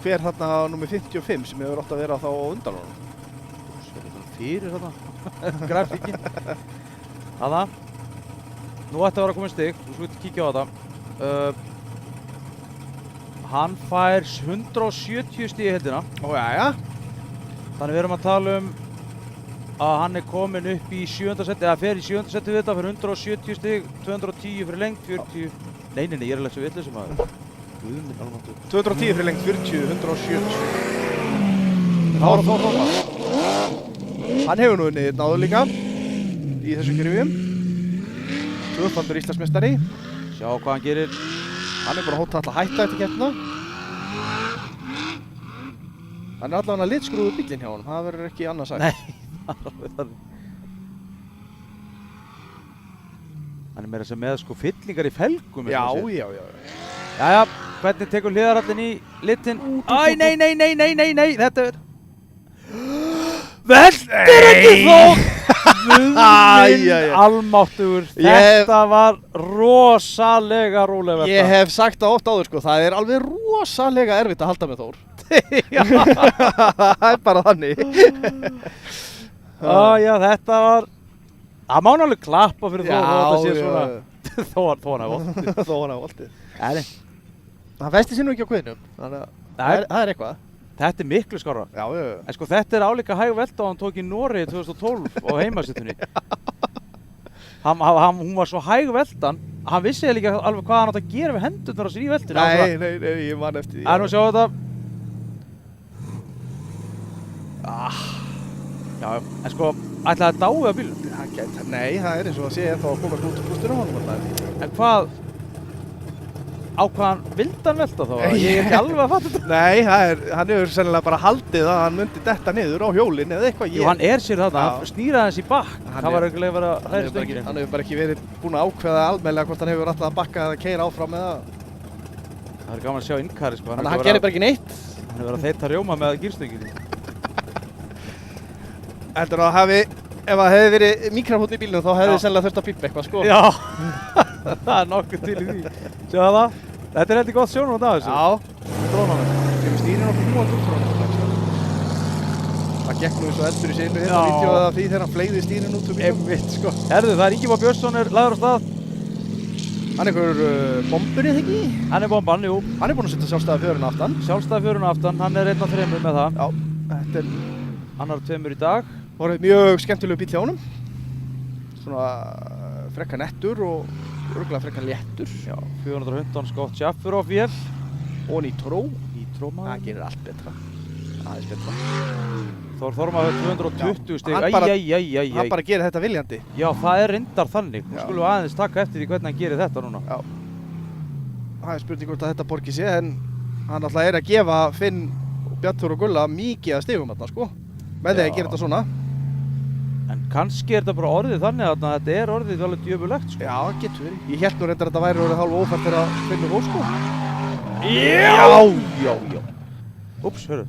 Speaker 2: hver þarna nummer 55 sem hefur átt að vera þá á undan honum.
Speaker 1: Svo er þetta fyrir þarna. Grafíkin. Þarna. Nú ætti að vera komið stig, þú skulle kíkja á þetta. Hann fær 170 stig í heildina.
Speaker 2: Ó, jæja.
Speaker 1: Þannig við erum að tala að hann er komin upp í 7. seti, eða fer í 7. seti við þetta fyrir 170 stig, 210 fyrir lengt, 40... Nei, ég er alveg svo vitlaus sem maður. Guð minn almáttugur.
Speaker 2: 210 fyrir lengt, 40, 170. Þá er það Þór. Hann hefur nú unnið náður líka í þessu grifjum. Tvöfaldur Íslandsmeistari.
Speaker 1: Sjá hvað hann gerir.
Speaker 2: Hann er bara hótt að hætta eftir keppnina. Hann er allavega litskrúður bílinn hjá honum, það verður ekki annað sagt.
Speaker 1: Nei, það er alveg þannig. Hann er meira sem með sko fyllingar í felgum.
Speaker 2: Já.
Speaker 1: Jæja, hvernig tekur hliðarallinn í litinn? Æ, nei, þetta er... Veltir ekki þó! Guðminn almáttugur, þetta var rosalega rólega velta.
Speaker 2: Ég hef sagt það oft áður sko, það er alveg rosalega erfitt að halda með Þór. Það er bara þannig.
Speaker 1: Já, þetta var... Það má náttúrulega klappa fyrir Þór og þetta sé svona... Þó hann hafi voltið.
Speaker 2: Þó hann hafi voltið.
Speaker 1: Nei.
Speaker 2: Það festi sér nú ekki á kviðnum, þannig að það er eitthvað.
Speaker 1: Þetta er miklu skárra.
Speaker 2: Já.
Speaker 1: En sko þetta er álíka hæg velta og hann tók í Noregi 2012 á heimasittunni. Hún var svo hæg veltan, hann vissi líka alveg hvað hann átt að gera við hendurnar á sér í veltinu.
Speaker 2: Nei, ég man eftir því.
Speaker 1: Það er nú að sjá þetta. Já, en sko, ætlaði að dáið á bílum?
Speaker 2: Nei, það er eins og að sé ennþá að komast út úr bústunum honum alltaf.
Speaker 1: En hvað, á hvaðan vildi hann velta þá? Ég er ekki alveg að fatta þetta.
Speaker 2: Nei, hann hefur sennilega bara haldið að hann myndi detta niður á hjólinn eða eitthvað.
Speaker 1: Jú, hann er sér þarna, hann snýraði hans í bakk. Það var auðvitað að vera hræri stönginu.
Speaker 2: Hann hefur bara ekki verið búinn að ákveða almennilega hvort hann hefur alltaf að bakka eða keyra áfram eða...
Speaker 1: Það er gaman að sjá innkari sko.
Speaker 2: Þannig að hann gerir bara ekki neitt.
Speaker 1: Hann hefur verið að þeita rjóma með gírstönginu.
Speaker 2: Heldur að ef það hefði verið mikrafónn í bílnum þá hefði sennilega þurft að pípa eitthvað sko.
Speaker 1: Já, það er nokkuð til í því. Sjáðu það? Þetta er heldur gott sjónum á þessu.
Speaker 2: Já.
Speaker 1: Drónanum.
Speaker 2: Kemur stýrin okkur múað út frá hann. Það gekk nú eins og eldur í sinu hérna vídeóið af því þegar hann fleygði stýrin út úr bílnum.
Speaker 1: Einmitt sko. Herðu, það er Ingimar Björnsson lagður á stað.
Speaker 2: Hann er einhver bombur eða ekki?
Speaker 1: Hann er bomban, jú.
Speaker 2: Hann er búinn að setja sjálfstæða fjöruna aftan.
Speaker 1: Sjálfstæða fjöruna aftan, hann er 1 af 3 með það.
Speaker 2: Já, þetta er...
Speaker 1: Annar 2 í dag.
Speaker 2: Það var mjög skemmtilegu bíll hjá honum. Svona frekka nettur og Örugglega frekar léttur.
Speaker 1: Já, 415 Scott Schaffer á vél.
Speaker 2: Og Nitro.
Speaker 1: Nitro
Speaker 2: Það
Speaker 1: maður.
Speaker 2: gerir allt betra. Aðeins betra.
Speaker 1: Þór Þormar með 220 stig.
Speaker 2: hann bara-
Speaker 1: Æjæjæjæjæj.
Speaker 2: Hann bara gerir þetta viljandi.
Speaker 1: Já, það er reyndar þannig. Nú
Speaker 2: Já.
Speaker 1: skulum við aðeins taka eftir því hvernig hann gerir þetta núna.
Speaker 2: Já. Það er spurning hvort að þetta borgi sig, en hann alltaf er að gefa Finn, Bjarnþór og Gulla mikið að stigum þarna, sko. Með því að
Speaker 1: Já.
Speaker 2: gera þetta svona.
Speaker 1: En kannski er þetta bara orðið þannig að þetta er orðið alveg djöfulegt, sko.
Speaker 2: Já, getur verið. Ég held nú reyndar að þetta væri orðið hálf ófært þegar Finnur hóf, sko.
Speaker 1: Já. Úps, hörru.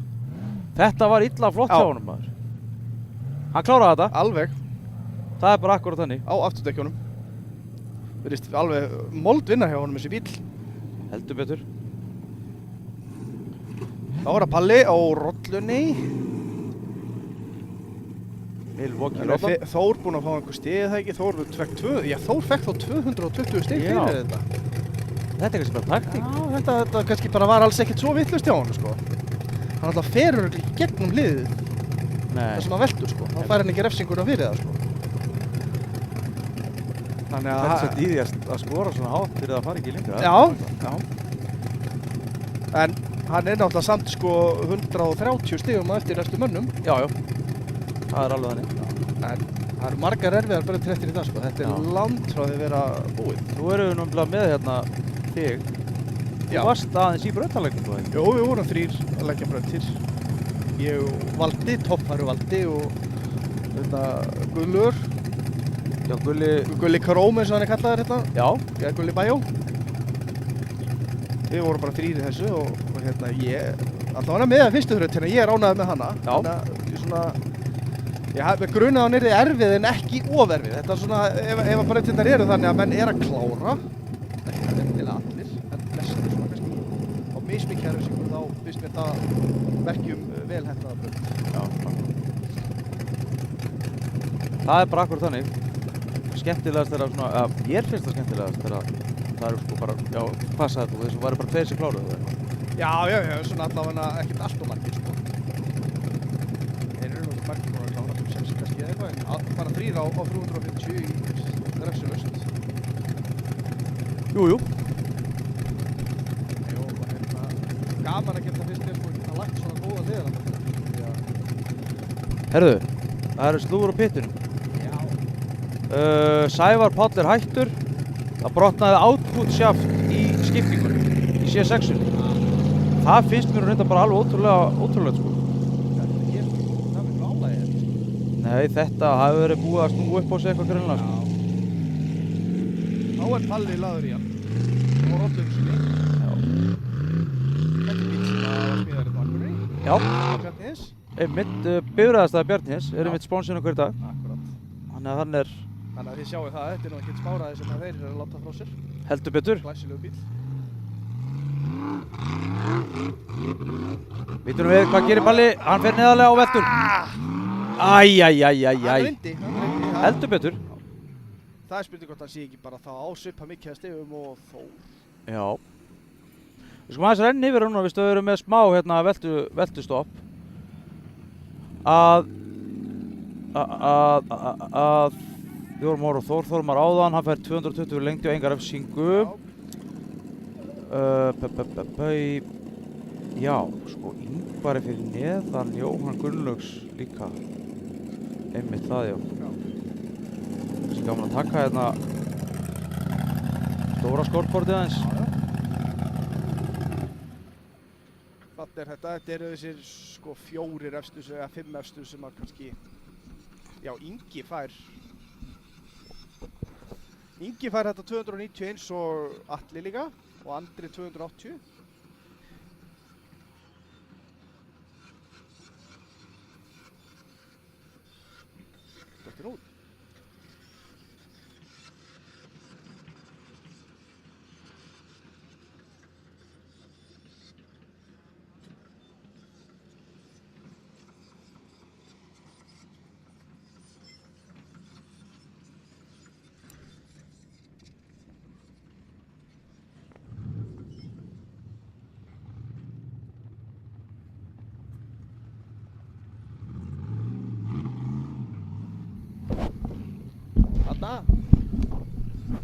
Speaker 1: Þetta var illa flott
Speaker 2: Já.
Speaker 1: hjá honum, maður. Hann kláraði þetta.
Speaker 2: Alveg
Speaker 1: Það er bara akkurat þannig.
Speaker 2: á afturdekkjunum. Verðist alveg mold vinna hjá honum þessi bíl.
Speaker 1: Heldur betur.
Speaker 2: Þá er það Palli á rollunni.
Speaker 1: Milwaukee
Speaker 2: En
Speaker 1: London.
Speaker 2: er Þór búinn að fá einhver stig, það ekki? Þór fekk þá 220 stig
Speaker 1: Já.
Speaker 2: fyrir þetta.
Speaker 1: Þetta er kannski bara taktík.
Speaker 2: Já, þetta kannski bara var alls ekkert svo vitlaust hjá honum, sko. Hann alltaf ferur ekki gegnum liðið
Speaker 1: Nei.
Speaker 2: þar sem hann veldur, sko. Þá fær hann ekki refsinguna fyrir það, sko. Þannig
Speaker 1: Það er svo
Speaker 2: að...
Speaker 1: dýðjast að skora svona hátt fyrir að fara ekki lengra.
Speaker 2: Já. En hann er náttúrulega samt, sko, 130 stigum á eftir næstu mönnum.
Speaker 1: Já. Það er alveg þannig.
Speaker 2: En það eru margar erfiðar bara eftir í dag, sko. Þetta er
Speaker 1: Já.
Speaker 2: langt frá því að vera búið.
Speaker 1: Nú erum við náttúrulega með hérna þig. Þú
Speaker 2: Já.
Speaker 1: varst aðeins í brautalegnum, þú veit.
Speaker 2: Jó, við vorum 3 að leggja brautir. Ég og Valdi, toppfæru Valdi og þetta Gullur,
Speaker 1: Já,
Speaker 2: Gulli Karóm eins og hann er kallaður hérna,
Speaker 1: Já.
Speaker 2: eða Gulli Bajó. Við vorum bara 3 í þessu og hérna ég, allavega með að fyrstu þraut, hérna ég er ánægður með hana.
Speaker 1: Já.
Speaker 2: Þannig að ég svona, ég hef grunnað að hann yrði erfið en ekki oferfið. Þetta er svona, ef að brautirnar eru þannig að menn er að klára, ekki endilega allir, en flestir svona kannski á mismikið erfisingur, þá finnst mér það verkjum vel hendaða braut.
Speaker 1: Já. Það er bara akkur þannig. Skemmtilegast er að svona, ég finnst það skemmtilegast er að það eru sko bara, já, hvað sagði þú, þess að væri bara 2 sem kláruðu það.
Speaker 2: Já, svona allavega ekkert allt og margir, sko. Þeir eru nokkuð margir búin að klára 5-6 kannski eða eitthvað, en bara 3 á 350 í refsulaust.
Speaker 1: Jú.
Speaker 2: Jú, hérna, gaman að geta fyrst mér, sko, að lagt svona góða liðar.
Speaker 1: Herðu, það eru slúður á pittunum.
Speaker 2: Já.
Speaker 1: Sævar Páll er hættur. Það brotnaði output shaft í skiptingunni, í C6-unni. Það finnst mér reynda bara alveg ótrúlega sko.
Speaker 2: Það er miklu álægi.
Speaker 1: Nei, þetta hafi verið búið að snúa upp á sig eitthvað greinlega sko.
Speaker 2: Þá er Palli laður í hann. Og rollunum sinni.
Speaker 1: Já.
Speaker 2: Þetta er bíl sem að smíðar þetta Akureyri.
Speaker 1: Já.
Speaker 2: Bjarnheiðs.
Speaker 1: Einmitt, bifreiðastæði Bjarnheiðs er einmitt spónsinn okkur í dag.
Speaker 2: Akkurat.
Speaker 1: Þannig að hann er
Speaker 2: Þannig að þið sjáu það, þetta er nú ekkert spáraði sem að þeir eru að láta frá sér.
Speaker 1: heldur betur.
Speaker 2: Glæsilegu bíl.
Speaker 1: Vitum við hvað gerir Palli? Hann fer neðarlega á veldur.
Speaker 2: Hann
Speaker 1: Æjæjæjæjæjæj.
Speaker 2: reyndi.
Speaker 1: Heldur betur.
Speaker 2: Það er spurning hvort hann sé ekki bara þá ásvipa mikið að stigum og þó.
Speaker 1: Já. Við skulum aðeins renna yfir núna, við erum með smá hérna veltustopp. Við vorum að horfa á Þór Þormar áðan, hann fær 220 lengdi og enga refsingu. Já, sko, Ingvari fyrir neðan Jóhann Gunnlaugs líka. Einmitt það, já. Þessi gaman að taka hérna stóra skortbortið aðeins.
Speaker 2: Þetta eru þessir sko 4 efstus eða 5 efstus sem að kannski, já, Ingi fær þetta 291 og Atli líka og Andri 280. Þetta er út.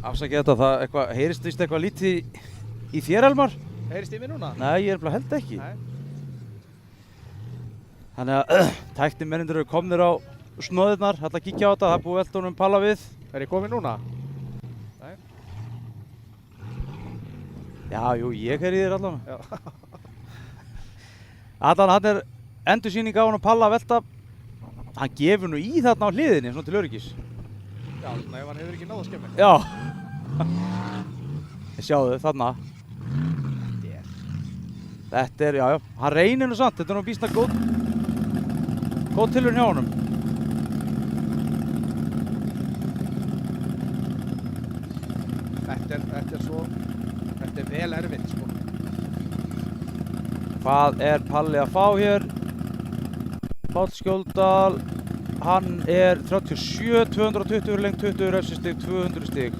Speaker 1: Afsakið þetta, það eitthvað, heyrist víst eitthvað lítið í þér, Elmar?
Speaker 2: Heyrist í mér núna?
Speaker 1: Nei, ég er held ekki.
Speaker 2: Nei.
Speaker 1: Þannig að tæknimennir eru komnir á snoðirnar, ætla að kíkja á þetta, það er búið velta honum palla við.
Speaker 2: Er ég komin núna? Nei.
Speaker 1: Já, jú, ég er í þér allan.
Speaker 2: Já.
Speaker 1: Allan, hann er endursýning á honum palla að velta. Hann gefur nú í þarna á hliðinni, svona til öryggis.
Speaker 2: Já, svona ef hann hefur ekki náð að skemmi.
Speaker 1: Já. Sjáðu, þarna. Þetta er, já, hann reynir nú samt, þetta er nú býsna góð tilraun hjá honum.
Speaker 2: Þetta er vel erfitt, sko.
Speaker 1: Hvað er Palli að fá hér? Páll Skjóldal, hann er 37, 220 lengt, 20 refsistig, 200 stig.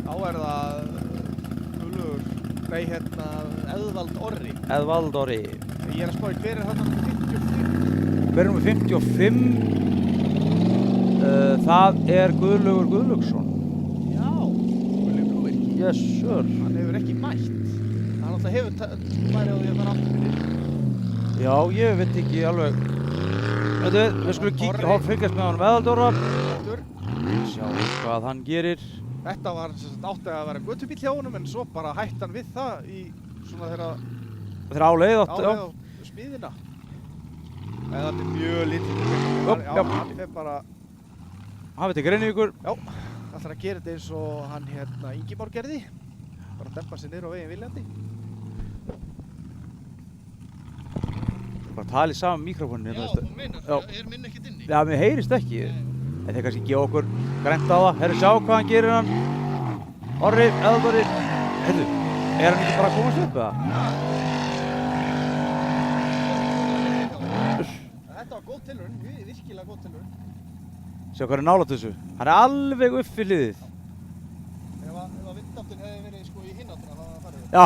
Speaker 2: Þá er það Eðvald Orri.
Speaker 1: Eðvald Orri.
Speaker 2: Ég er að spá í hver er þarna 55?
Speaker 1: Hver er nummer 55? Það er Guðlaugur Guðlaugsson.
Speaker 2: Já, Guðlaugur Guðvirki.
Speaker 1: Yes, sir.
Speaker 2: Hann hefur ekki mætt. Hann alltaf hefur værið á því að fara aftur fyrir.
Speaker 1: Já, ég veit ekki alveg. Við skulum kíkja og fylgjast með honum Eðvald Orra. Sjá hvað hann gerir.
Speaker 2: Þetta var átti að vera göttubíll hjá honum en svo bara hætti hann við það í svona
Speaker 1: þeirra áleið átti,
Speaker 2: á smíðina. Eða þetta er mjög lítið. Já, hann fer bara...
Speaker 1: Hann veit ekki Grenivíkur.
Speaker 2: Já, ætlar að gera þetta eins og hann Ingimár gerði. Bara dempa sig niður á veginn viljandi.
Speaker 1: Bara tala í saman mikrofóninu.
Speaker 2: Já, þú meinar, er minn ekkert inni?
Speaker 1: Já, mér heyrist ekki. En þeir kannski gefa okkur grænt á það. Herru, sjá hvað hann gerir hann. Orri, Eðvald Orri. Heyrðu, er hann ekki bara að komast upp eða?
Speaker 2: Þetta var góð tilraun, virkilega góð tilraun.
Speaker 1: Sjá hvað er nálægt þessu. Hann er alveg upp við hliðið.
Speaker 2: Ef vindáttin hefði verið sko í hináttina þá var það farið.
Speaker 1: Já,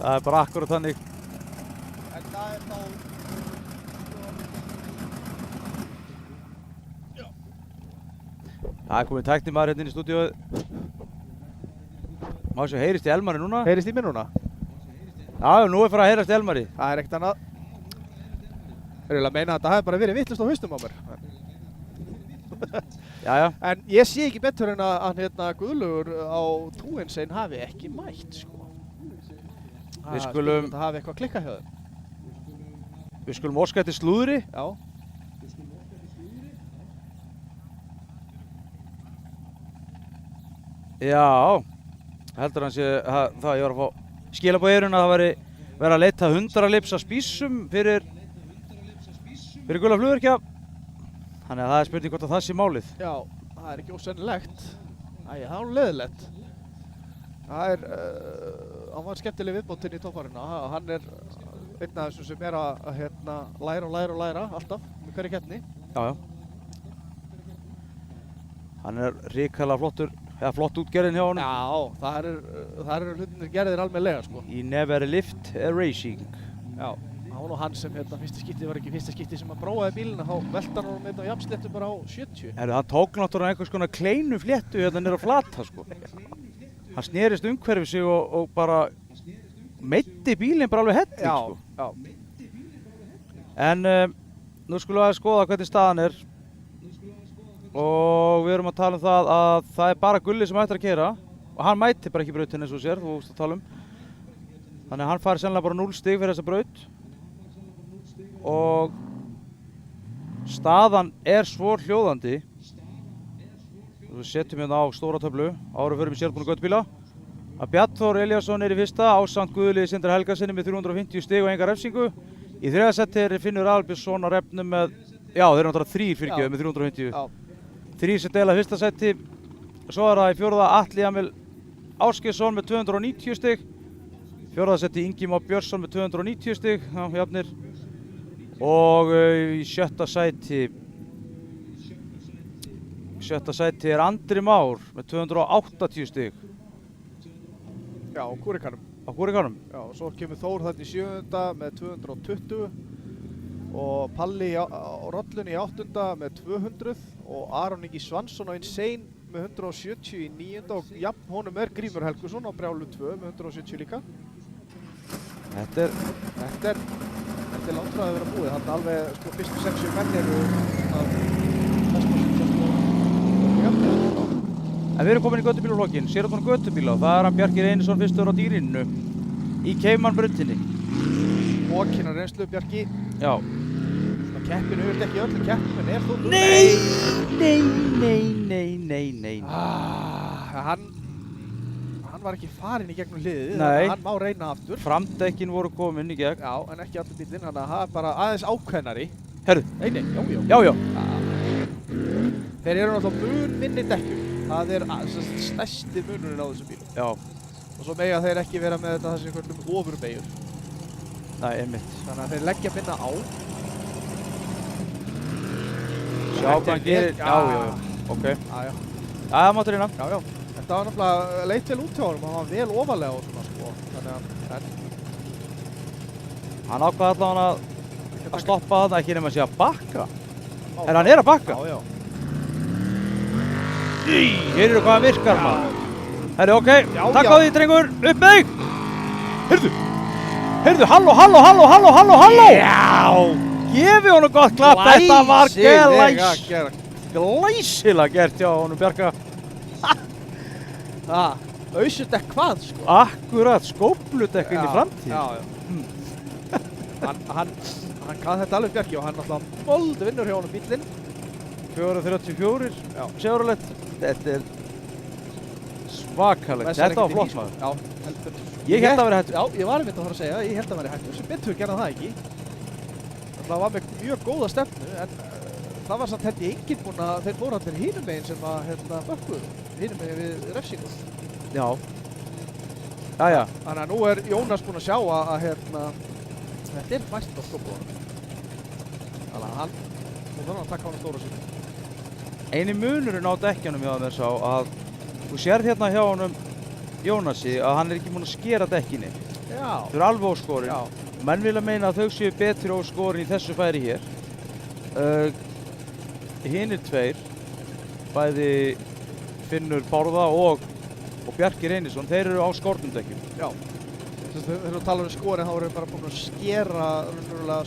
Speaker 1: það er bara akkurat þannig.
Speaker 2: En það er þá...
Speaker 1: Það er komið tæknimaður hérna inn í stúdíóið. Má sjá, heyrist í Elmari núna?
Speaker 2: Heyrist í mér núna?
Speaker 1: Já, nú er farið að heyrast í Elmari.
Speaker 2: Það er ekkert annað. Ég vil að meina að það hefði bara verið vitlaust á hausnum á mér.
Speaker 1: Jæja.
Speaker 2: En ég sé ekki betur en að Guðlaugur á Túensein hafi ekki mætt, sko.
Speaker 1: Við skulum...
Speaker 2: Það hafi eitthvað klikkað hjá þeim.
Speaker 1: Við skulum óska eftir slúðri.
Speaker 2: Já.
Speaker 1: Já, heldur hann sé það ég var að fá skilabóð í eyrun að það væri verið að leita 100 lips af spísum fyrir Guðla flugvirkja. Þannig að það er spurning hvort að það sé málið.
Speaker 2: Já, það er ekki ósennilegt. Æja, það er leðilegt. Það er, hann var skemmtileg viðbótinn í toppfarina. Hann er einn af þessum sem er að læra alltaf með hverju keppni.
Speaker 1: Já. Hann er ríkala flottur. Eða flott útgerðin hjá honum.
Speaker 2: Já, það eru hlutinir gerðir almennilega, sko.
Speaker 1: Í Never Lift Racing.
Speaker 2: Já, það var nú hann sem fyrsta skipti var ekki fyrsta skipti sem að prófaði bílinn, þá velti hann honum á jafnsléttu bara á 70.
Speaker 1: Hann tók náttúrulega einhvers konar kleinu fléttu hérna niður á flata, sko. Hann snerist umhverfið sig og bara meiddi bílinn bara alveg helling, sko. Já. En nú skulum við að skoða hvernig staðan er. Og við erum að tala um það að það er bara Gulli sem ættir að keyra og hann mæti bara ekki brautin eins og sér, þú veist að tala um. Þannig að hann fær sennilega bara 0 stig fyrir þessa braut. Og staðan er svo hljóðandi. Við setjum hérna á stóra töflu, áður fyrir við sérbúna göttubíla. Að Bjarnþór Elíasson er í fyrsta, ásamt Guðli Sindri Helgasinni með 350 stig og enga refsingu. Í þriðja seti er Finnur Albjörnsson á refnum með, já þeir eru náttúrulega 3 fyrirgefið með 350. Já. 3 sem deila fyrsta seti, svo er það í fjórða Atli Emil Ásgeirsson með 290 stig, fjórða seti Ingimár Björnsson með 290 stig, já, jafnir, og í sjötta sæti er Andri Már með 280 stig.
Speaker 2: Já, á Kúrikanum.
Speaker 1: Á Kúrikanum?
Speaker 2: Já, og svo kemur Þór þarna í 7. með 220. Og Palli á rollunni í 8. með 200 og Aron Ingi Svansson á Insane með 170 í 9. og jafn honum Grímur Helgusson á brjálu 2 með 170 líka.
Speaker 1: Þetta er
Speaker 2: langt frá að vera búið, þannig alveg sko fyrstu 60 menn eru að þessum að sýtja sko jafn.
Speaker 1: En við erum komin í göttubílaflokkin, Sérðun göttubíla og það er hann Bjarki Reynisson fyrstur á dýrinu í Cayman-brautinni.
Speaker 2: Hókina reynslu Bjarki.
Speaker 1: Já.
Speaker 2: Svona keppinu auðvitað ekki í öllum keppnum en er þú?
Speaker 1: Nei.
Speaker 2: Hann var ekki farinn í gegnum hliðið,
Speaker 1: Nei.
Speaker 2: hann má reyna aftur.
Speaker 1: Framdekkin voru komin í gegn.
Speaker 2: Já, en ekki allir bílinn, þannig að það er bara aðeins ákveðnari.
Speaker 1: Herðu.
Speaker 2: Nei,
Speaker 1: Já.
Speaker 2: Þeir eru náttúrulega mun minni dekkjum. Það er stærsti munurinn á þessum bílum.
Speaker 1: Já.
Speaker 2: Og svo mega þeir ekki vera með þetta þessi hvernig ofurbeigur.
Speaker 1: Nei, einmitt.
Speaker 2: Þannig að þeir leggja minna á.
Speaker 1: Sjá hvað hann gerir. Já. Ok.
Speaker 2: Já.
Speaker 1: Það máttur hérna.
Speaker 2: Já. Þetta var náttúrulega leit vel út hjá honum og hann var vel ofalega og svona sko. Þannig að
Speaker 1: hann ákvað allavega að stoppa þarna ekki nema að sé að bakka. En hann er að bakka.
Speaker 2: Já.
Speaker 1: Hér eru hvað hann virkar maður. Herru, ok. Takk á því, drengur. Upp með þig. Heyrðu, halló. Já. Gefi honum gott klapp. Þetta var glæsilega gert hjá honum Bjarka.
Speaker 2: Ausudekk hvað sko?
Speaker 1: Akkurat, skófludekk inn í framtíð.
Speaker 2: Já. Hann kann þetta alveg Bjarki og hann náttúrulega voldu vinnur hjá honum bílinn.
Speaker 1: 434, Chevrolet. Þetta er svakalegt. Þetta var flott maður.
Speaker 2: Já, heldur.
Speaker 1: Ég held að vera hættur.
Speaker 2: Já, ég var einmitt að fara að segja, ég held að vera hættur. Sem betur gerði það ekki. Það var með mjög góða stefnu, en það var samt held ég enginn búinn að þeir fóru allir hinum meginn sem að bökkuðu. Hinum meginn við refsingu.
Speaker 1: Já. Jæja.
Speaker 2: Þannig að nú er Jónas búinn að sjá að þetta er mæst á skópbúðanum. Þannig að hann þarf að taka hann stóra sín.
Speaker 1: Eini munurinn á dekkjanum hjá þeim er sá að þú sérð hérna hjá honum Jónasi að hann er ekki búinn að skera dekkinni.
Speaker 2: Já.
Speaker 1: Þau eru alveg óskorin.
Speaker 2: Já.
Speaker 1: Menn vilja meina að þau séu betri óskorin í þessu færi hér. Hinir tveir, bæði Finnur Bárða og Bjarki Reynisson, þeir eru á skornum dekkjum.
Speaker 2: Já. Þegar þú talar um skorin þá erum við bara búin að skera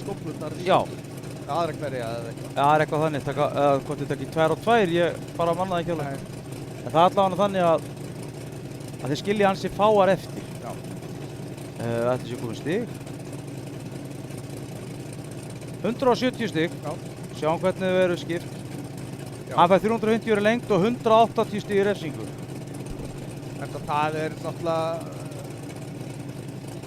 Speaker 2: skóflurnar í aðra hverja eða eitthvað.
Speaker 1: Já, það er eitthvað þannig, hvort þið takkir 2 og 2, ég bara mannaði ekki alveg. En það er allavega þannig að þeir skilja ansi fáar eftir.
Speaker 2: Já.
Speaker 1: Ætli sé komið stig. 170 stig. Já. Sjáum hvernig þau eru skipt. Já. Hann fær 350 í lengd og 180 stig í refsingu.
Speaker 2: Það er náttúrulega,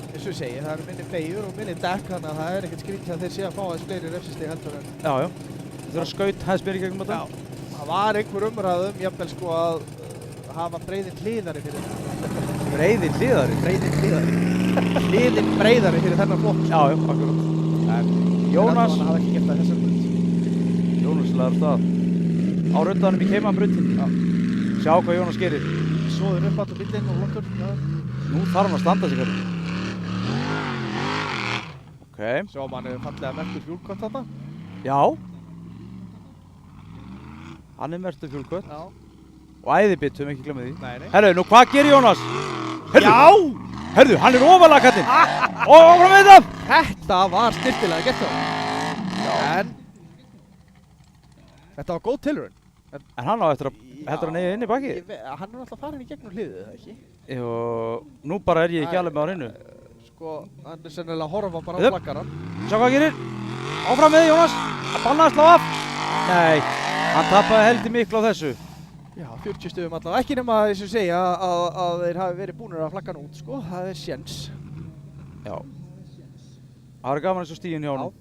Speaker 2: eins og ég segi, það eru minni beigur og minni dekk, þannig að það er ekkert skrítið að þeir sé að fá aðeins fleiri refsistig heldur en.
Speaker 1: Já. Þeir þurfa að skaut hæðis meira í gegnum þetta.
Speaker 2: Já. Það var einhver umræðum, jafnvel sko að hafa breiðin hliðari fyrir.
Speaker 1: Breiðin hliðari?
Speaker 2: Breiðin hliðari. Hliðin breiðari fyrir þennan flokk.
Speaker 1: Já, akkurat. Jónas.
Speaker 2: Hann hafa ekki gert það þessar brut.
Speaker 1: Jónas laður stað. Á röndanum í Cayman-brautinni.
Speaker 2: Já.
Speaker 1: Sjá hvað Jónas gerir.
Speaker 2: Svoður upp alltaf bílinn og lokkur.
Speaker 1: Nú þarf hann að standa sig hérna. Ok.
Speaker 2: Sjáum hann hefur fallega merktur fjúlkött þarna.
Speaker 1: Já. Hann er merktur fjúlkött.
Speaker 2: Já.
Speaker 1: Og æðibitt, höfum ekki glemmt því.
Speaker 2: Nei.
Speaker 1: Herru, nú hvað gerir Jónas?
Speaker 2: Já!
Speaker 1: Herru, hann er ofalega kallinn. Og áfram með það!
Speaker 2: Þetta var styrtilega gert á hann. En þetta var góð tilraun.
Speaker 1: En hann á eftir að heldur hann eigi inn í baki?
Speaker 2: Hann er alltaf farin í gegnum hliðið, eða ekki?
Speaker 1: Jú, nú bara er ég ekki alveg með á hreinu.
Speaker 2: Sko, hann er sennilega að horfa bara á flaggarann.
Speaker 1: Sjá hvað hann gerir. Áfram með þig, Jónas. Að banna að slá af. Nei, hann tapaði heldur miklu á þessu.
Speaker 2: Já, 40 stöðum allavega. Ekki nema þess að segja að þeir hafi verið búnir að flagga hann út, sko. Það er séns.
Speaker 1: Já. Það er gaman eins og stíginn hjá honum.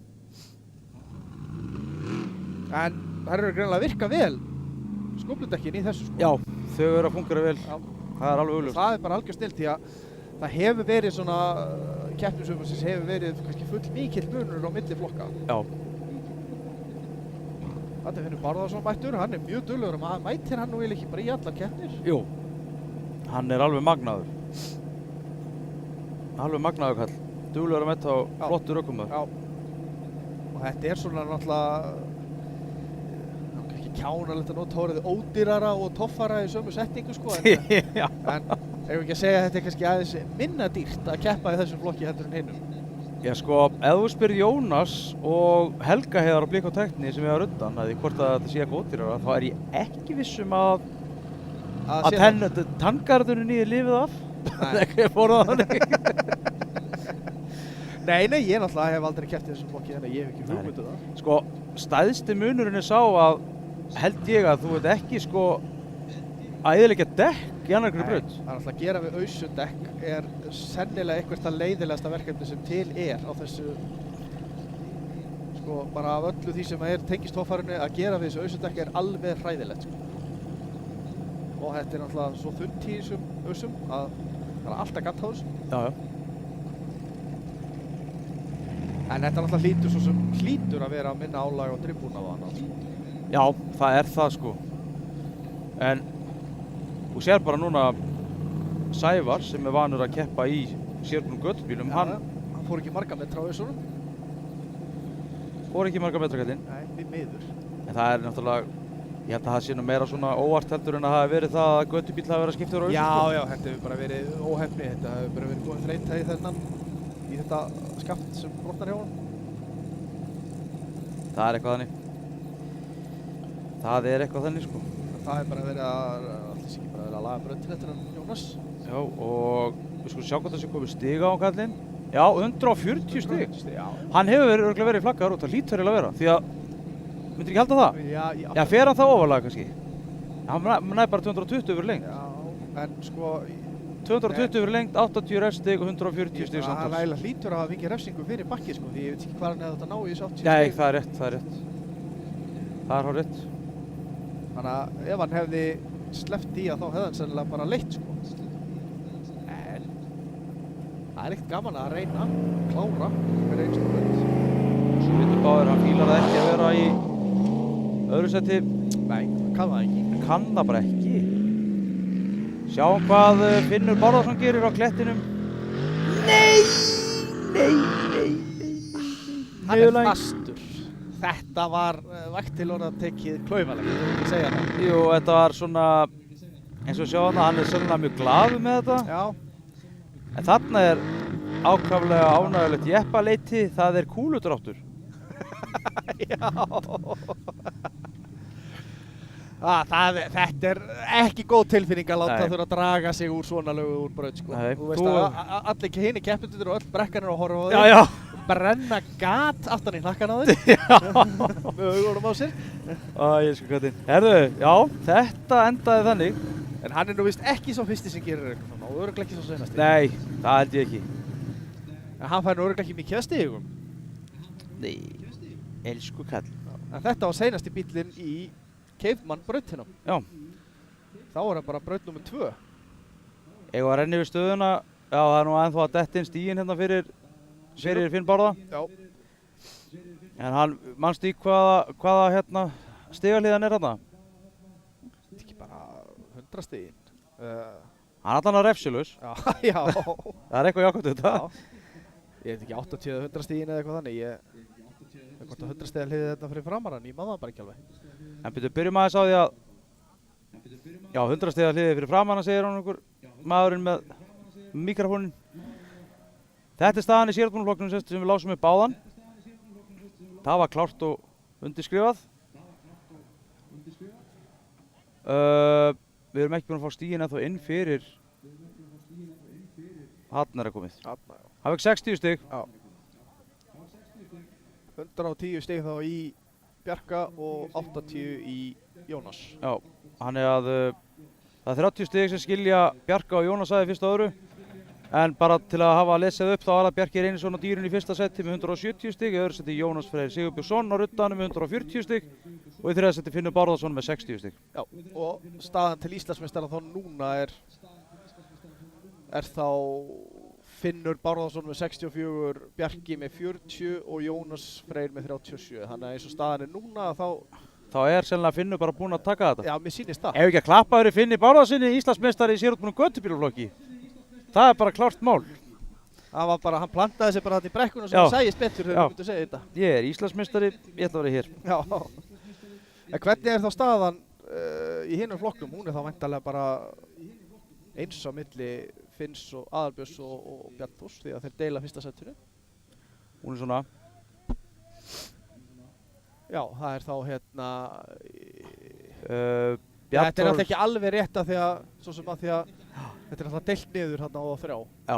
Speaker 2: En það eru greinilega að virka vel skófludekkin í þessu, sko.
Speaker 1: Já, þau eru að fungera vel.
Speaker 2: Já.
Speaker 1: Það er alveg augljóst.
Speaker 2: Það er bara algjör snill því að það hefur verið svona keppnisöfum sem hefur verið kannski full mikill munur á milli flokka.
Speaker 1: Já.
Speaker 2: Þetta Finnur Bárðarsson mættur, hann er mjög duglegur og mætir hann nú eiginlega ekki bara í allar keppnir.
Speaker 1: Jú, hann er alveg magnaður. Alveg magnaður kall. Duglegur að mæta á flottur ökumaður.
Speaker 2: Já. Og þetta er svona náttúrulega, ekki kjánalegt að nota orðið ódýrara og toffara í sömu setningu sko, en
Speaker 1: Já.
Speaker 2: eigum ekki að segja að þetta er kannski aðeins minna dýrt að keppa í þessum flokki heldur en hinnum.
Speaker 1: Já sko, ef þú spyrir Jónas og Helga Heiðar á Blika og Tækni sem ég var undan að því hvort að þetta sé eitthvað ódýrara, þá er ég ekki vissum að tanngarðurinn í lifið af. Það er ekki fóruð á þannig.
Speaker 2: Nei, ég náttúrulega hef aldrei keppt í þessum flokki þannig að ég hef ekki hugmyndu það.
Speaker 1: Sko, stæðsti munurinn er sá að held ég að þú veit ekki sko að eyðileggja dekk í annarkri braut.
Speaker 2: Það er alltaf að gera við ausudekk er sennilega eitthvað það leiðilegasta verkefni sem til er á þessu sko bara af öllu því sem er tengist toffarinu að gera við þessu ausudekk er alveg hræðilegt sko. Og þetta er náttúrulega svo þunnt í þessum ausum að það er alltaf gatt á þessu.
Speaker 1: Já.
Speaker 2: En þetta náttúrulega hlýtur að vera minna álag á dribbúna á hann.
Speaker 1: Já, það er það sko. En þú sér bara núna Sævar sem er vanur að keppa í sérgrunum göttubílum, hann
Speaker 2: fór ekki marga metra á þessunum.
Speaker 1: Fór ekki marga metra kallinn.
Speaker 2: Nei, við miður.
Speaker 1: En það er náttúrulega, ég held að það sé nú meira svona óvart heldur en að það hafi verið það að göttubíl hafi verið að skipta úr auðvitað.
Speaker 2: Já, þetta hefur bara verið óhefni, þetta hefur bara verið góð þreyta í þetta skaft sem brotnar hjá hann.
Speaker 1: Það er eitthvað þannig. Það er eitthvað þannig sko.
Speaker 2: Það er bara verið að laga bröndin eftir hann Jónas.
Speaker 1: Já, og við skulum sjá hvað það sé komið stiga á kallinn. Já, 140 stig.
Speaker 2: Já.
Speaker 1: Hann hefur örugglega verið í flaggaður út, það hlýtur eiginlega að vera. Því að, myndir ekki halda það? Já, fer hann það ofarlega kannski? Hann næði bara 220 yfir lengt.
Speaker 2: Já, en sko
Speaker 1: 220 yfir lengt, 80 refstig og 140 stig samtals.
Speaker 2: Það eiginlega hlýtur að hafa fengið refsingu fyrir bakki sko, því ég veit ekki hvað hann hefði átt að ná í þessu 80 stig.
Speaker 1: Nei, það er rétt. Það er hárrétt.
Speaker 2: Þannig að ef hann hefði sleppt í að þá hefði hann sennilega bara leitt sko. En það er ekkert gaman að reyna að klára með einstu braut.
Speaker 1: Svo vitum báðir, hann fílar það ekki að vera í öðru seti.
Speaker 2: Nei, hann kann það ekki.
Speaker 1: Hann kann það bara ekki. Sjáum hvað Finnur Bárðarsson gerir á klettinum. Nei.
Speaker 2: Hann er fastur. Þetta var vægt til orða tekið klaufalegt, ég vil ekki segja það.
Speaker 1: Jú, þetta var svona, eins og sjá hann er sannlega mjög glaður með þetta.
Speaker 2: Já.
Speaker 1: En þarna er ákaflega ánægjulegt jeppaleiti, það er kúludráttur.
Speaker 2: Já. Þetta er ekki góð tilfinning að láta þurfa að draga sig úr svona lögu úr braut sko.
Speaker 1: Nei,
Speaker 2: þú veist að allir hinir keppendurnir og öll brekkan er að horfa á
Speaker 1: þig. Já.
Speaker 2: Brenna gat aftan í hnakkan á þig. Með augunum á sér.
Speaker 1: Ég sko kattinn. Herðu, já, þetta endaði þannig.
Speaker 2: En hann er nú vist ekki svo fyrsti sem gerir eitthvað svona og örugglega ekki svo seinasti.
Speaker 1: Nei, það held ég ekki.
Speaker 2: En hann fær nú örugglega ekki mikið að stigum.
Speaker 1: Nei, elsku kall.
Speaker 2: En þetta var seinasti bíllinn í Caveman brautinum.
Speaker 1: Já.
Speaker 2: Þá er það bara braut nummer 2.
Speaker 1: Eigum að renna yfir stöðuna. Já, það er nú ennþá að detta inn stíginn hérna fyrir Finn Bárða.
Speaker 2: Já.
Speaker 1: En hann, manstu í hvaða hérna stigahliðan er hérna?
Speaker 2: Þetta er ekki bara 100 stiginn.
Speaker 1: Hann er allan að refsilaus.
Speaker 2: Já.
Speaker 1: Það er eitthvað jákvæmt þetta.
Speaker 2: Já. Ég veit ekki 80 eða 100 stiginn eða eitthvað þannig. Ég hvort að 100 stiga hliðið þetta fyrir framarann, ég maður það bara ekki alveg.
Speaker 1: En byrjum aðeins á því að já, 100 stiga hliðið fyrir framann, segir hann einhver maðurinn með mikrofónin. Þetta er staðan í sérgrunaflokknum sem við lásum upp áðan. Það var klárt og undirskrifað. Við erum ekki búin að fá stíginn ennþá inn fyrir hann er að komið. Það var 60 stig.
Speaker 2: Já. 110 stig þá í Bjarka og 80 í Jónas.
Speaker 1: Já, hann er að það er 30 stig sem skilja Bjarka og Jónas aðeins fyrsta og öðru. En bara til að hafa lesið upp þá var það Bjarki Reynisson á dýrun í fyrsta seti með 170 stig, í öðru seti Jónas Freyr Sigurbjörnsson á ruddanum með 140 stig og í þriðja seti Finnur Bárðarsson með 60 stig.
Speaker 2: Já, og staðan til Íslandsmeistara þá núna er þá Finnur Bárðarsson með 64, Bjarki með 40 og Jónas Freyr með 37. Þannig að eins og staðan er núna
Speaker 1: þá er sennilega Finnur bara búinn að taka þetta.
Speaker 2: Já, mér sýnist það.
Speaker 1: Ef ekki að klappa fyrir Finni Bárðarssoni, Íslandsmeistari í sérútbúnum göttubílaflokki. Það er bara klárt mál.
Speaker 2: Það var bara, hann plantaði sig bara þarna í brekkunum sem hann sæjist betur þegar þú myndu segja þetta.
Speaker 1: Ég er Íslandsmeistari, ég ætla að vera hér.
Speaker 2: Já. En hvernig þá staðan í hinum flokknum? Hún þá væntanlega bara eins á milli Finns og Aðalbjörns og Bjarnþórs því að þeir deila fyrsta setinu.
Speaker 1: Hún svona
Speaker 2: Já, það þá hérna
Speaker 1: Bjarnþór
Speaker 2: þetta alltaf ekki alveg rétt að því að svo sem að því að þetta alltaf deilt niður hérna á 3.
Speaker 1: Já.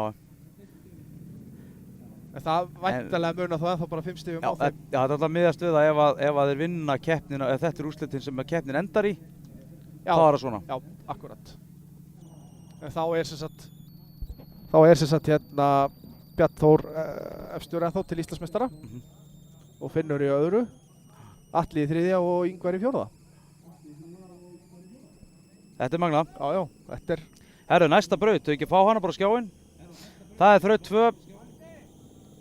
Speaker 2: En það væntanlega munar þá ennþá bara 5 stigum á þeim.
Speaker 1: Já, þetta er alltaf miðast við að ef að þeir vinna keppnina, ef þetta er úrslitin sem keppnin endar í, þá er það svona.
Speaker 2: Já, akkurat. En þá er sem sagt hérna Bjarnþór efstur ennþá til Íslandsmeistara og Finnur í öðru, Atli í 3. og Ingvar í 4.
Speaker 1: Þetta er magna.
Speaker 2: Já, þetta er...
Speaker 1: Herru, næsta braut, þau ekki fá hana bara á skjáinn. Það er þraut 2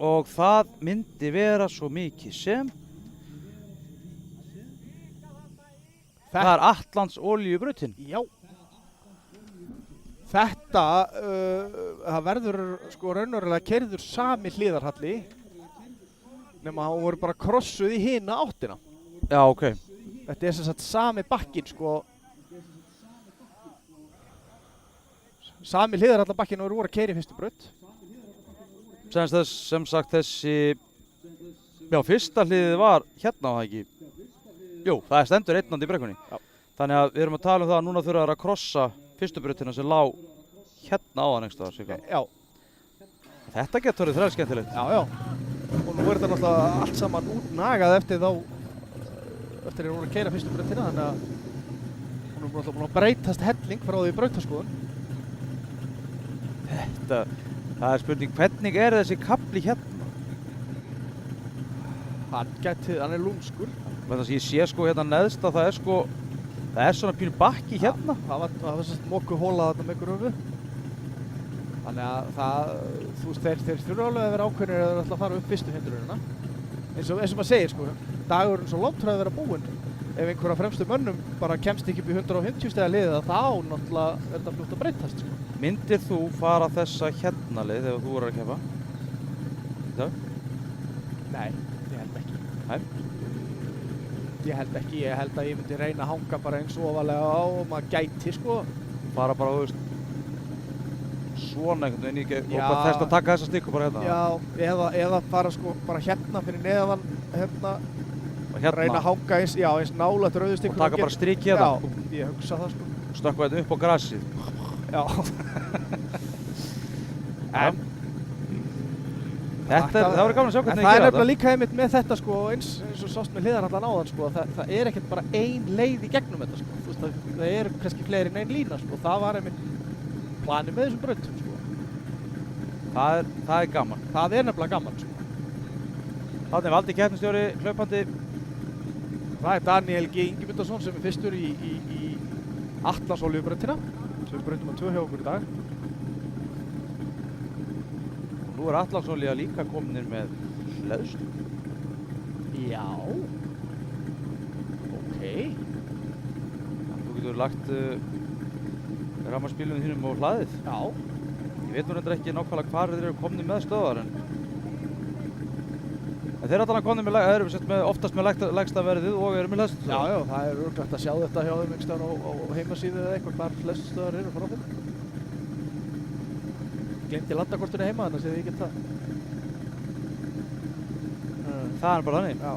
Speaker 1: og það myndi vera svo mikið sem það er Atlantsolíubrautin.
Speaker 2: Já. Þetta, það verður sko raunverulega keyrður sami hliðarhalli nema hún voru bara krossuð í hina áttina.
Speaker 1: Já, ok.
Speaker 2: Þetta er sem sagt sami bakkinn sko. Sami hliðarhallabakkinn voru að keyra í fyrstu braut.
Speaker 1: Sem sagt þessi, já, fyrsta hliðið var hérna á það ekki. Jú, það er stendur einnandi í brekkunni.
Speaker 2: Já.
Speaker 1: Þannig að við erum að tala um það að núna þurfa að krossa fyrstu brautina sem lá hérna á það next staðar.
Speaker 2: Já.
Speaker 1: Þetta getur verið þræl skemmtilegt.
Speaker 2: Já. Og nú er þetta náttúrulega allt saman útnagað eftir að hún voru að keyra fyrstu brautina, þannig að hún er náttúrulega búin að breytast helling frá því brautaskoðun.
Speaker 1: Það er spurning, hvernig er þessi kapli hérna?
Speaker 2: Hann er lúmskur.
Speaker 1: Ég sé sko hérna neðst að það er svona pínu bakki hérna.
Speaker 2: Það var svona mokku hóla þarna með gröfu. Þannig að þeir þurfa alveg að vera ákveðnir að þeir ætla að fara upp fyrstu hindrunina. Eins og maður segir sko, dagurinn svo langt að vera búinn. Ef einhver af fremstu mönnum bara kemst ekki upp í 150 stiga liðið þá náttúrulega er þetta fljótt að breytast sko.
Speaker 1: Myndir þú fara þessa hérna leið ef þú voru að keppa?
Speaker 2: Nei, ég held ekki.
Speaker 1: Nei?
Speaker 2: Ég held ekki, ég held að ég myndi reyna að hanga bara eins ofalega á og maður gæti sko.
Speaker 1: Fara bara, þú veist, svona einhvern veginn og bara þess að taka þessa stikku bara hérna.
Speaker 2: Já, eða fara sko bara hérna fyrir neðan hérna. Reyna að hanga eins nálægt rauðustikku.
Speaker 1: Og taka bara strik hérna.
Speaker 2: Já, ég hugsa það sko.
Speaker 1: Stökkva þetta upp á grasið.
Speaker 2: Já. En
Speaker 1: það verður gaman að sjá hvernig þið gera þetta.
Speaker 2: Það er nefnilega líka einmitt með þetta sko, eins og sást með hliðarhallan áðan sko, það er ekkert bara ein leið í gegnum þetta sko. Þú veist, það er kannski fleiri en ein lína sko. Það var einmitt planið með þessum brautum sko.
Speaker 1: Það er gaman.
Speaker 2: Það er nefnilega gaman sko.
Speaker 1: Þarna er Valdi keppnisstjóri hlaupandi.
Speaker 2: Það er Daniel G. Ingimundarsson sem er fyrstur í Atlantsolíubrautina sem við brautum að 2 hjá okkur í dag.
Speaker 1: Nú er Atlantsolía líka kominir með hleðslu.
Speaker 2: Já. Ok.
Speaker 1: Þú getur lagt rafmagnsbílunum þínum á hlaðið.
Speaker 2: Já.
Speaker 1: Ég veit nú reyndar ekki nákvæmlega hvar þeir eru komnir með stöðvar en þeir eru alltaf komnir með oftast með lægsta verðið og eru með hleðslustöðvar.
Speaker 2: Já, það er örugglega að sjá þetta hjá þeim einhvers staðar á heimasíðu eða eitthvað hvar hleðslustöðvar eru frá þeim. Gleymdi landakortinu heima þannig að ég get það.
Speaker 1: Það er bara þannig?
Speaker 2: Já.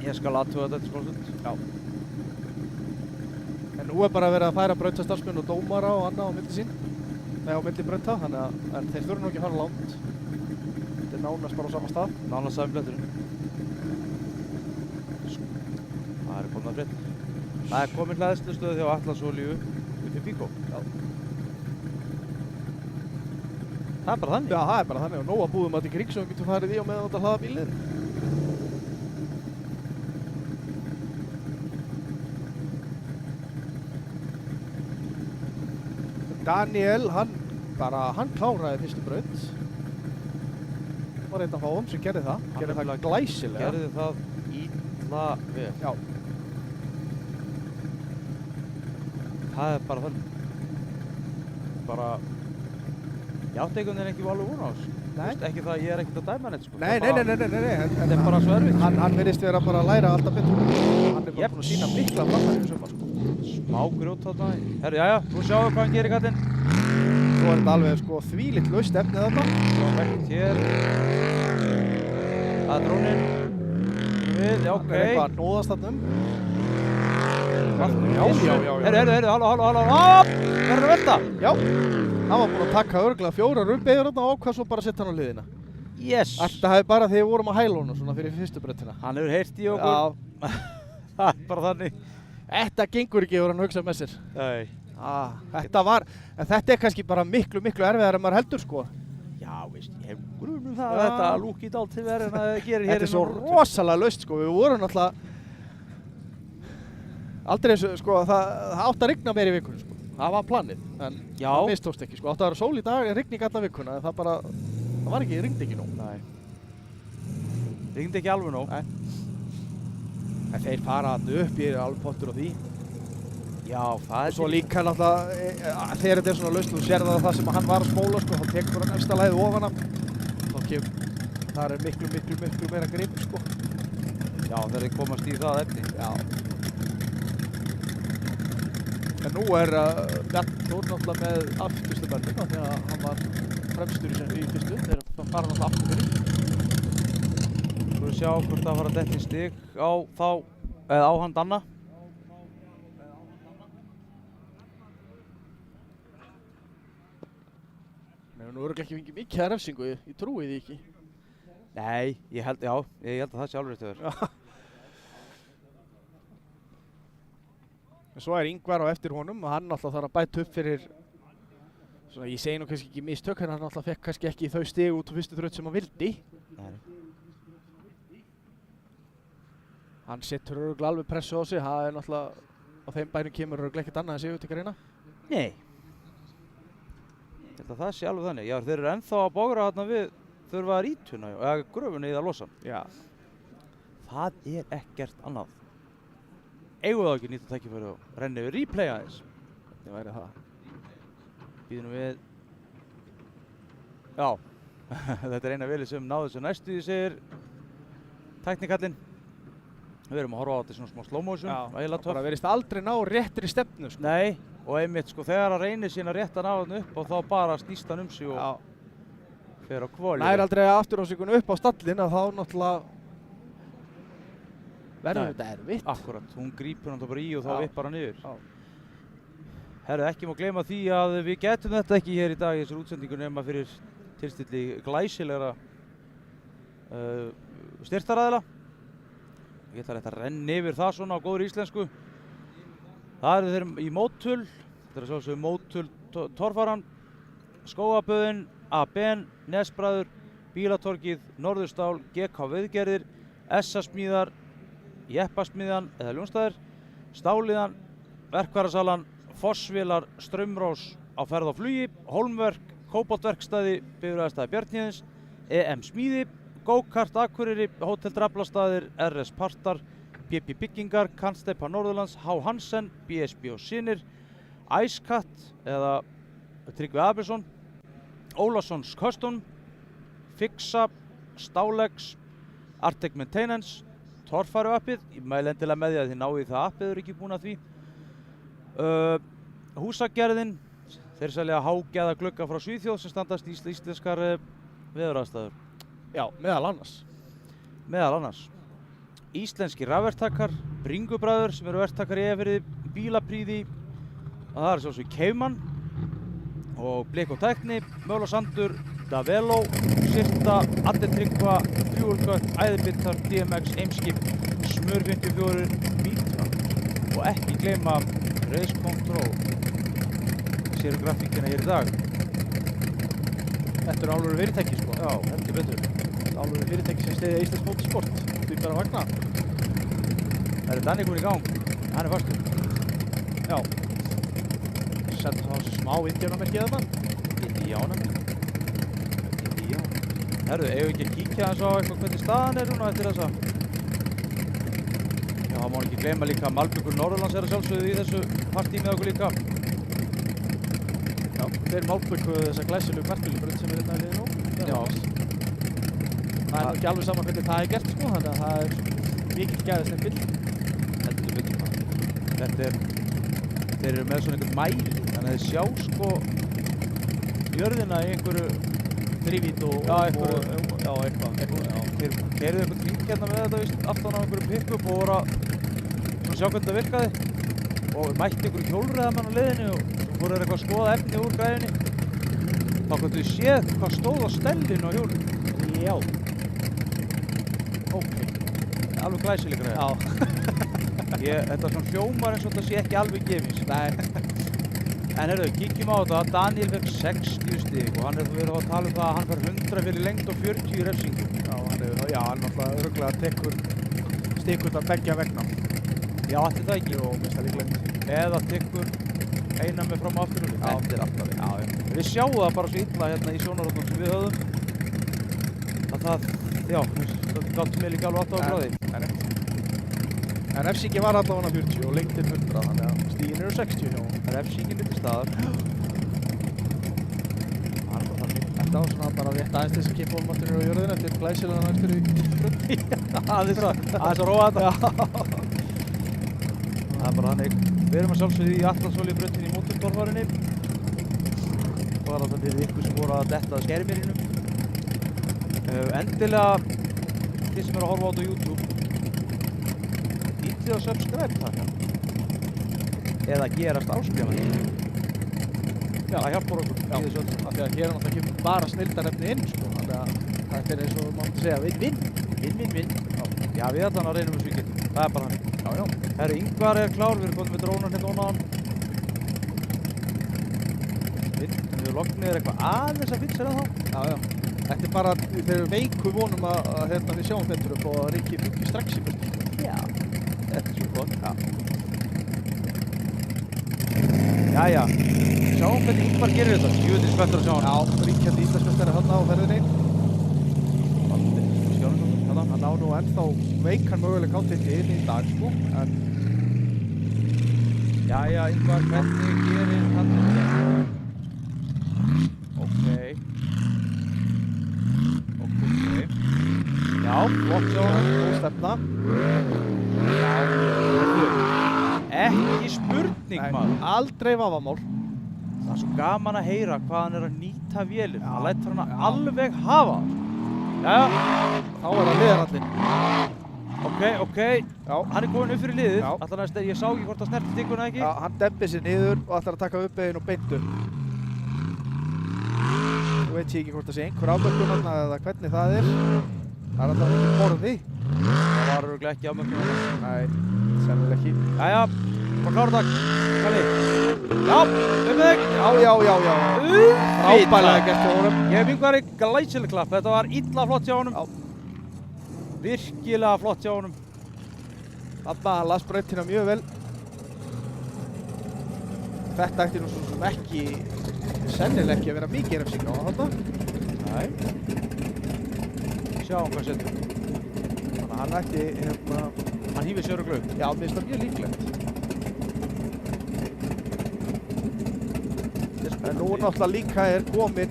Speaker 1: Ég skal athuga þetta til smá.
Speaker 2: Já. En nú er bara verið að færa brautastarfsmenn og dómara og annað á milli sín. Nei, á milli brauta, en þeir þurfa nú ekki að fara langt. Þetta er nánast bara á sama stað.
Speaker 1: Nánast sami bletturinn. Það er komin að breyta. Það er komin hleðslustöð hjá Atlantsolíu upp í Bíkó.
Speaker 2: Já.
Speaker 1: Það er bara þannig?
Speaker 2: Já, það er bara þannig og nóg að búðum að þetta í kring sem við getum farið í og meðan þetta hlaða bílinn. Daniel, hann kláraði fyrstu braut. Var einn af fáum sem gerði það. Gerði það glæsilega.
Speaker 1: Gerði það illa vel.
Speaker 2: Já.
Speaker 1: Það er bara þannig. Bara Ég átti einhvern veginn ekki alveg von á þessu.
Speaker 2: Nei.
Speaker 1: Veist, ekki það, ég ekki að dæma neitt sko.
Speaker 2: Nei.
Speaker 1: Þetta er bara svo erfitt.
Speaker 2: Hann verðist vera bara að læra alltaf betur. Hann er bara
Speaker 1: Jeps.
Speaker 2: búinn að sýna mikla framfæri í sumar sko.
Speaker 1: Smá grjót þarna. Herru, jæja, nú sjáum við hvað hann gerir kallinn.
Speaker 2: Svo er þetta alveg sko þvílíkt laust efnið þarna.
Speaker 1: Svo vekkt hér. Það er drónin. Við, já,
Speaker 2: Hann er eitthvað að nóðast þarna Já.
Speaker 1: Herru, halló. Verður að velta.
Speaker 2: Já, hann var búinn að taka örugglega 4 rumbeigur þarna og ákvað svo bara að setja hann á hliðina.
Speaker 1: Yes.
Speaker 2: Þetta hefði bara þegar við vorum á hælónu svona fyrir fyrstu brautina.
Speaker 1: Hann hefur heyrt í okkur.
Speaker 2: Já,
Speaker 1: Það er bara þannig.
Speaker 2: þetta gengur ekki yfir hann hugsa með sér.
Speaker 1: Nei.
Speaker 2: En þetta er kannski bara miklu erfiðar en maður heldur sko.
Speaker 1: Já, veist, ég hef grunum það að þetta lúki dálítið verið en að það gerir hér
Speaker 2: Þetta er svo rosalega laust sko, við vorum náttúrulega aldrei eins og sko, það átti að rigna meir í vikunni sko. Það var planið, en
Speaker 1: Já.
Speaker 2: það mistókst ekki sko. Átti að vera sól í dag en rigning alla vikuna, en það var ekki, rigndi ekki nóg.
Speaker 1: Nei. Rigndi ekki alveg nóg.
Speaker 2: Nei. En þeir fara þarna upp, ég er alveg pottur á því.
Speaker 1: Já, það
Speaker 2: Og svo líka náttúrulega, þegar þetta er svona laust, þú sér það sem hann var að spóla sko, þá tekur hann efsta lagið ofan af. Það er miklu meira grip sko.
Speaker 1: Já, þegar þið komast í það efni.
Speaker 2: Já. En nú er Bjarni Þór náttúrulega með afturstu börnum, því að hann var fremstur í fyrstu, þegar það fara náttúrulega aftur fyrir.
Speaker 1: Svo við sjá hvort það fara að detta í stig á þá, eða á hann Danna.
Speaker 2: Nú örugglega ekki fengið mikið að refsingu, ég trúi því ekki.
Speaker 1: Nei, ég held að það sé alveg rétt hjá þér.
Speaker 2: En svo er Ingvar á eftir honum og hann náttúrulega þarf að bæta upp fyrir, svona ég segi nú kannski ekki mistök, en hann náttúrulega fekk kannski ekki þau stig út á fyrstu þraut sem hann vildi.
Speaker 1: Nei.
Speaker 2: Hann setur örugglega alveg pressu á sig, það er náttúrulega, á þeim bænum kemur örugglega ekkert annað en sigur til greina.
Speaker 1: Nei. Ég held að það sé alveg þannig. Já, þeir eru ennþá að bogra þarna við þurfa að rítuna, eða gröfunni í það losa.
Speaker 2: Já.
Speaker 1: Það er ekkert annað. Eigum við þá ekki nýtt að tækifæri og renna yfir replay aðeins.
Speaker 2: Hvernig væri það?
Speaker 1: Býðum við. Já, þetta er eina veli sem náði þessu næstu, segir tæknikallinn. Við erum að horfa á þetta í svona smá slow motion.
Speaker 2: Já, það bara verðist aldrei ná réttri stefnu sko.
Speaker 1: Nei, og einmitt sko þegar að reynir sína rétt að ná hann upp og þá bara snýst hann sig og fer á kvoli.
Speaker 2: Nær aldrei aftur á sig upp á stallinn að þá náttúrulega verður þetta erfitt.
Speaker 1: Akkurat, hún grípur hann þá bara í og þá vippar hann yfir. Herru, ekki má gleyma því að við getum þetta ekki hér í dag í þessar útsendingu nema fyrir tilstilli glæsilegra styrktaraðila. Ég ætla rétt að renna yfir það svona á góður íslensku. Það eru þeir í mótul. Þetta er sjálfsögðu mótul torfaran, Skógaböðin, ABN, Nesbræður, Bílatorgið, Norðurstál, GK Viðgerðir, SA-smíðar, Jeppasmíðan eða Ljónstæðir, Stáliðan, Verkværasalan, Fossvélar, Straumrós á ferð og flugi, Hólmverk, Kóboltverkstæði, Bifreiðastæði Bjarnhéðins, EM Smíði, Go-Kart Akureyri, Hótel Draflastaðir, RS Partar, BP Byggingar, Kantsteipa Norðurlands, H. Hansen, BSB og Sinir, Icecat eða Tryggvi Abelsson, Ólasons Custom, Fixa, Stálex, Artec Maintenance, Torfæru appið, ég mæli endilega með því að þið náðu það appið, eru ekki búin að því. Húsagerðin, þeir selja hágæða glugga frá Svíþjóð sem standast íslenskar veðuraðstæður.
Speaker 2: Já, meðal annars.
Speaker 1: Meðal annars. Íslenski rafverktakar, Bringubræður sem eru verktakar í Eyjafirði, Bílapríði, það er sjálfsög Keifmann og Blik og Tækni, Möl og Sandur, Davelo, Sirta, Allir Tryggva, Fuelcut, Æðibittar, DMX, Eimskip, Smur 54, Mitra og ekki gleyma Race Control. Séru grafíkina hér í dag.
Speaker 2: Þetta eru alveg fyrirtæki sko.
Speaker 1: Já, heldur betur.
Speaker 2: Alveg fyrirtæki sem stiðja Íslands mótorsport. Því bara að vagna.
Speaker 1: Það er Danni komin í gang. Hann er fastur.
Speaker 2: Já. Senda þá smá indjánamerkið þarna.
Speaker 1: Indíánamerkið. Herru, eigum við ekki að kíkja aðeins á eitthvað hvernig staðan er núna eftir þessa? Já, það má ekki gleyma líka að Malbyggur Norðurlands er að sjálfsögðu í þessu partí með okkur líka.
Speaker 2: Já.
Speaker 3: þeir málbökuðu þessa glæsilegu kvartbílubraut sem hérna í liði nú.
Speaker 2: Já.
Speaker 3: Það nú ekki alveg saman hvernig það gert sko, þannig að það mikill gæðisnefnill.
Speaker 1: Heldur betur maður. Þeir eru með svona einhvern mæli, þannig að þeir sjá sko jörðina í einhverju
Speaker 3: Þrívídd og
Speaker 1: eitthvað.
Speaker 3: Þeir
Speaker 1: keyrðu einhvern hring hérna með þetta víst aftan á einhverju pick-up og voru að svona sjá hvernig það virkaði og mætti einhverju hjólreiðamenn á leiðinni og voru eitthvað að skoða efni úr græðinni. Þá gætu þið séð hvað stóð á stellinu á hjólinu.
Speaker 3: Já. Ok.
Speaker 1: Alveg glæsileg græði.
Speaker 3: Já.
Speaker 1: Þetta svona hljómar eins og þetta sé ekki alveg gefins. Nei. En heyrðu, kíkjum á þetta. Daniel fekk 60 stig og hann verið að tala um það að hann fær 100 fyrir lengd og 40 í refsingu.
Speaker 3: Hann náttúrulega örugglega tekur stikurnar beggja vegna.
Speaker 1: Já, ætli það ekki.
Speaker 3: Jú, minnst það líklegt.
Speaker 1: Eða tekur eina með fram og aftur. Þetta er alltaf. Já. Við sjáum það bara svo illa hérna í sjónarhornum sem við höfum. Að það gátt mér líka alveg alltaf á gráði.
Speaker 3: En refsingin var allavega 40 og lengdin 100, þannig að stigin eru 60 hjá.
Speaker 1: Refsingin er til staðar. Það er bara þannig.
Speaker 3: Þetta var svona bara rétt aðeins þess að kippa hólmattunir á jörðina til glæsilega næstur í brönd.
Speaker 1: Aðeins að róa þetta. Það er bara þannig. Við erum að sjálfsögðu í Atlansolíubrautinni í mótortorfarinni. Bara þetta fyrir ykkur sem voru að detta að skermirinu. Endilega þið sem eru að horfa á þetta á YouTube, ítið á subscribe takka. Eða gerast áskrifandi. Það hjálpar okkur í þessu öllu.
Speaker 3: Af því að hér er náttúrulega ekki bara snilldarefni inn, sko. Þannig að þetta er eins og maður myndi segja vinn.
Speaker 1: Já, við allan að reynum við svíkinn. Það er bara hann.
Speaker 3: Já.
Speaker 1: Herru, Ingvar er klár, við erum komið með drónan hérna ofan á hann. Við lognið eitthvað aðeins að finna þá.
Speaker 3: Já. Þetta er bara þegar við veikum vonum að við sjáum betur upp og að Rikki fengi strax í burtu.
Speaker 1: Já, þetta er svo gott. Jæja, sjáum hvernig Ingvar gerir þetta. Ég veit spenntur að sjá hann.
Speaker 3: Já, Rikki hérna Íslandsmeistari þarna á ferðinni. Hann á nú ennþá veikan möguleg áttildi inn í dag, sko. En
Speaker 1: jæja, Ingvar, hvernig gerir hann þetta? Ok. Já, flott sjá hann.
Speaker 3: góð stefna.
Speaker 1: Ekki spurning, maður.
Speaker 3: Aldrei vafamál.
Speaker 1: Það er svo gaman að heyra hvað hann er að nýta vélina. Hann lætur hana alveg hafa. Jæja.
Speaker 3: Þá er það liðarallinn.
Speaker 1: Ok.
Speaker 3: Já.
Speaker 1: Hann er komin upp fyrir liðið.
Speaker 3: Já.
Speaker 1: Allan að ég sá ekki hvort það snerti stikkuna ekki.
Speaker 3: Já, hann dempið sér niður og ætlar að taka uppeyðin og beintu. Nú veit ég ekki hvort það sé einhver afmörkun þarna eða hvernig það er. Það er alltaf ekki borði.
Speaker 1: Það var örugglega ekki afmörkun.
Speaker 3: Nei, sennilega ekki.
Speaker 1: Jæja, hvað klára það? Kalli. Já, með þig.
Speaker 3: Já.
Speaker 1: Frábælega
Speaker 3: Frábælega gert hjá honum.
Speaker 1: Ég hef Ingvar glæsileg klapp. Þetta var illa flott hjá honum.
Speaker 3: Já.
Speaker 1: Virkilega flott hjá honum.
Speaker 3: Þarna, hann las brautina mjög vel. Þetta ætti nú svo sem ekki, sennilega ekki að vera mikið refsing á þarna.
Speaker 1: Nei. Sjáum hvað setur.
Speaker 3: Þannig að hann ætti,
Speaker 1: Hann hýfir sér og glaub.
Speaker 3: já, mér finnst það mjög líklegt. En nú náttúrulega líka er komin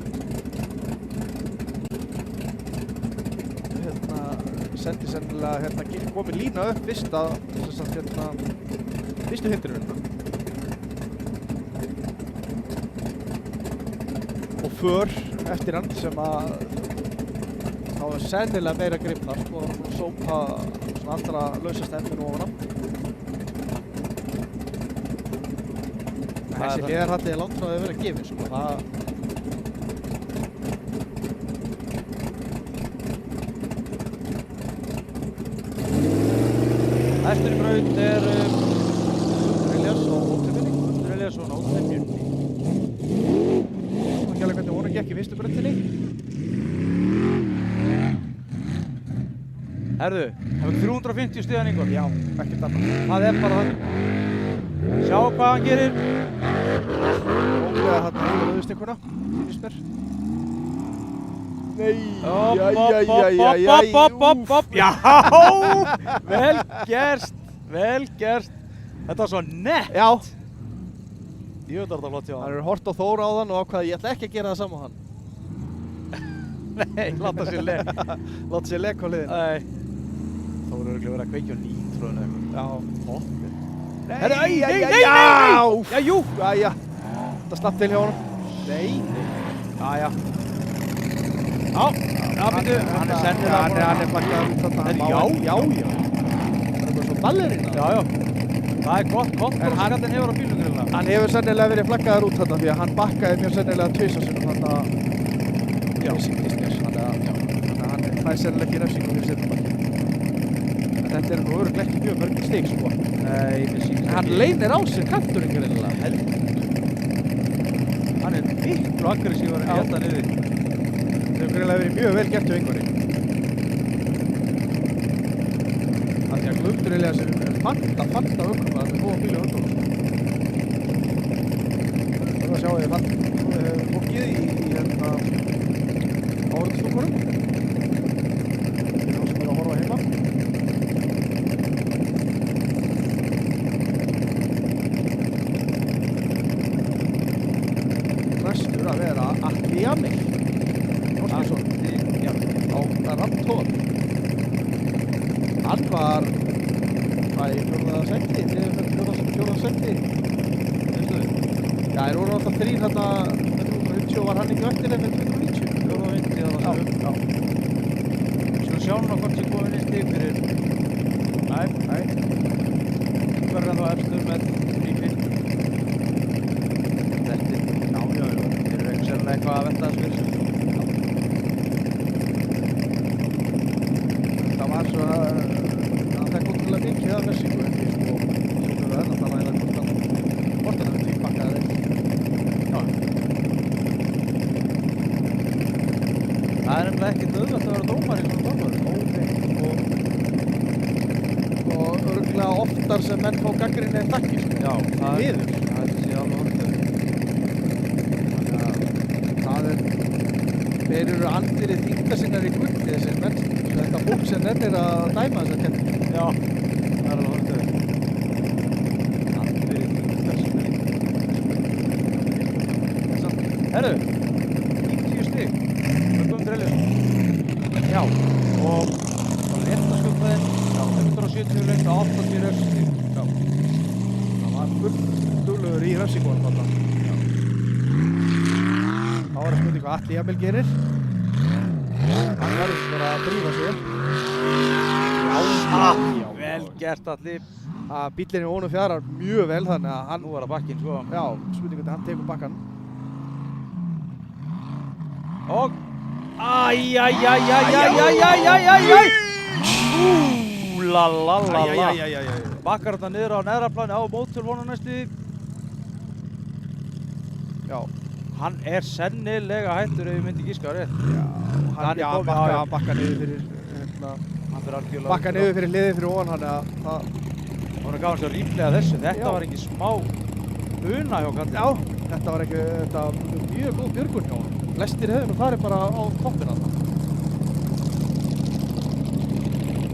Speaker 3: sendi sennilega komin lína upp fyrstu hindrunina. Og för eftir hann sem að þá er sennilega meira grip þar, sko, og sópa svona allra lausast enninu ofan á. Þessi hliðarhalli er langt frá að vera gefinn, sko.
Speaker 1: Næstur í braut er
Speaker 3: Elias og Ótefjörni.
Speaker 1: Eliasson á Ótefjörni.
Speaker 3: Og ekki alveg hvernig honum gekk í fyrstu brautinni.
Speaker 1: Herðu, það var 350 stigan Ingvar.
Speaker 3: Já, ekkert annað.
Speaker 1: Það er bara þannig. Sjáu hvað hann gerir.
Speaker 3: Rólega hann yfir auðvistikkuna, finnst mér. Nei,
Speaker 1: Já, vel gerst. Þetta var svo nett.
Speaker 3: Já.
Speaker 1: Djöfull er þetta flott hjá
Speaker 2: Hann
Speaker 1: hann.
Speaker 2: er hort á Þór áðan og ákvaði ég ætla ekki að gera það sama á hann.
Speaker 1: Nei, láta sér leik.
Speaker 2: Láta sér leka á liðinu.
Speaker 1: Nei. Þá voru örugglega verið að kveikja á nýtróinu eða eitthvað.
Speaker 2: Já.
Speaker 1: Hoppið.
Speaker 2: Herru,
Speaker 1: nei.
Speaker 2: já!
Speaker 1: Já, jú.
Speaker 2: Jæja. Það slapp til hjá honum. Nei.
Speaker 1: Já. Já, býttu. Hann er sennilega
Speaker 2: Hann er bakkaður út þarna.
Speaker 1: Herru, já.
Speaker 2: Það er bara svo ballerina.
Speaker 1: Já. Það er gott kontrollskallinn hefur á bílnum grunlega.
Speaker 2: Hann hefur sennilega verið flaggaður út þarna því að hann bakkaði mjög sennilega tvisvarsinnum þarna. Já. Þannig að hann fær sennilega ekki refsingu fyrir seinna. En þetta er nú örugglega ekki mjög mörg stig sko.
Speaker 1: Nei, mér sýnist ekki.
Speaker 2: Hann leynir á sér kanturinn greinilega.
Speaker 1: Hann er miklu aggressívar en ég held að niður.
Speaker 2: Það hefur greinilega verið mjög vel gert hjá Ingvari. Því að Glugdur Elías er fanta ökrum að þetta er góða bíl á ökrum. Það sjáum við fólkið í hérna áhörðstúkunum. Fyrir þá sem er að horfa heima. Næstur að vera Atli Jamil. Þorsteinsson. Já, á Raptor. Hann var í fjórða sæti, fjórða sæti. Veistu þið? Já, voru alltaf þrír hérna með 350 og var hann ekki eftir með 290.
Speaker 1: Fjórða og hindi að það séu.
Speaker 2: Já.
Speaker 1: Skulum sjá núna hvort sé komin í stig fyrir. Nei. Hver er þá efstur með 350? Þetta. Já. Þeir eru ekki sérlega eitthvað að velta þessu fyrir sig.
Speaker 2: Það var svo að það fekk ótrúlega mikið af refsingu en því sko svo við enn að tala eða hvort hann við tvíbakkaði þeim.
Speaker 1: Já. Það er nefnilega ekkert auðvelt að vera dómari í svona dómari.
Speaker 2: Og örugglega oftar sem menn fá gagnrýni en þakkir sko.
Speaker 1: Já, það
Speaker 2: Miður.
Speaker 1: Það sé alveg
Speaker 2: Þannig að þeir eru andvirðið þyngdarsinnar í gulli þessir menn. Þetta fólk sem nennir að dæma þessar keppni.
Speaker 1: Já, það er alveg horfðið. Andvirðið þyngdarsinnar í gulli. Herru, 90 stig. Guðmundur Elíasson. Já, og léttaskjöldfæðin. Já, 170 lengt á 80 refsing.
Speaker 2: Já. Það var duglegur í refsingunum þarna. Þá er að spurning hvað Atli Jamil gerir. Hann verður bara að drífa sig. Já.
Speaker 1: Vel gert allir.
Speaker 2: Bíllinn í honum fjarar mjög vel þannig að hann,
Speaker 1: Nú er það bakkinn, sko.
Speaker 2: já, spurning hvernig hann tekur bakkann.
Speaker 1: Og la bakkar þetta niður á neðra plani á mótorvonu næstu.
Speaker 2: Já.
Speaker 1: Hann er sennilega hættur ef ég myndi giska á rétt.
Speaker 2: Hann bakka niður fyrir hérna,
Speaker 1: Hann fyrir algjörlega
Speaker 2: bakka niður fyrir liðið fyrir ofan hann að það.
Speaker 1: Hún er gafan svo ríflega þessu. Þetta
Speaker 2: Já.
Speaker 1: var ekki smá una hjá kallinn.
Speaker 2: Já, þetta var ekki, þetta var mjög góð björgun hjá hann. Flestir hefðu nú farið bara á toppinn þarna.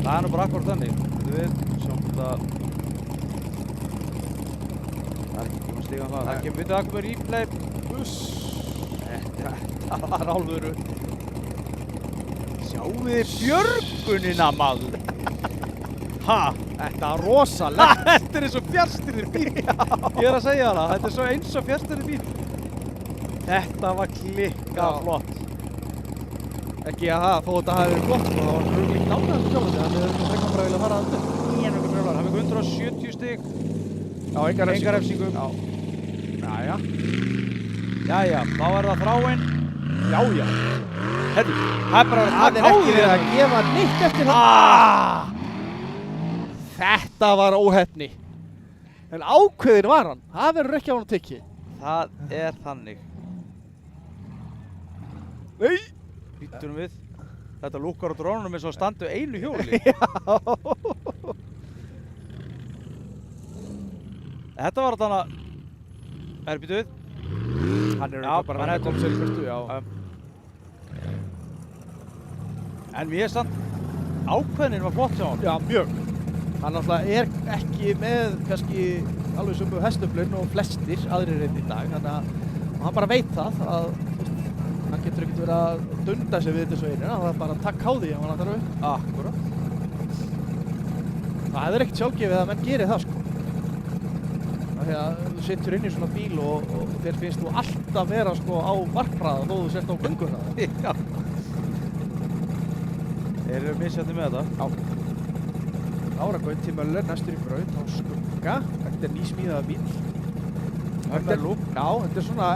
Speaker 1: Það er nú bara akkúrat þannig. Við sjáum þetta. Það er ekki tíma að stiga það. Það kemur við að koma replay. Þetta var alvöru. Sjáu þið björgunina, maður. Ha?
Speaker 2: Þetta er rosalegt.
Speaker 1: Þetta er eins og fjarstýrður bíl. Ég er að segja það. Þetta er svo eins og fjarstýrður bíl. Þetta var klikka flott.
Speaker 2: Ekki að það, þó þetta hafi verið flott og það var röglega ekki náttúrulega til sjálf hann hefur frekar bara viljað fara að þetta.
Speaker 1: Nýjan okkur brjólar. Hann fikk 170 stig.
Speaker 2: Já, enga
Speaker 1: refsingu.
Speaker 2: Jæja.
Speaker 1: Jæja, þá er það Þráinn.
Speaker 2: Já.
Speaker 1: Herru, það er bara að
Speaker 2: Það er ekki verið að gefa neitt eftir hann. Þetta var óheppni. En ákveðin var hann. Það verður ekki á hann tekið.
Speaker 1: Það er þannig.
Speaker 2: Nei.
Speaker 1: Býttum við. Þetta lúkkar á drónunum eins og standu einu hjóli. Þetta var þarna. Býttu við.
Speaker 2: Hann er
Speaker 1: Já,
Speaker 2: bara
Speaker 1: hann
Speaker 2: að koma sér í fyrstu, já.
Speaker 1: En mér samt ákveðnin var flott hjá hann.
Speaker 2: Já, mjög. Hann náttúrulega er ekki með kannski
Speaker 3: alveg sömu hestuflun og flestir aðrir í dag, þannig að hann bara veit það að hann getur ekkert verið að dunda sig við þetta svo einu, það er bara að taka á því ef hann þarf upp.
Speaker 1: Akkurat.
Speaker 3: Það hefur ekkert sjálfgefið að menn gerir það, sko. Því að þú sittur inn í svona bíl og þér finnst þú alltaf vera sko á varphraða þó þú sért á gönguhraða.
Speaker 1: Já. Þeir eru misjandi með þetta.
Speaker 3: Já. Lára Gauti Möller næstur í braut á Skugga. Þetta er nýsmíðaða bíl. Þetta er svona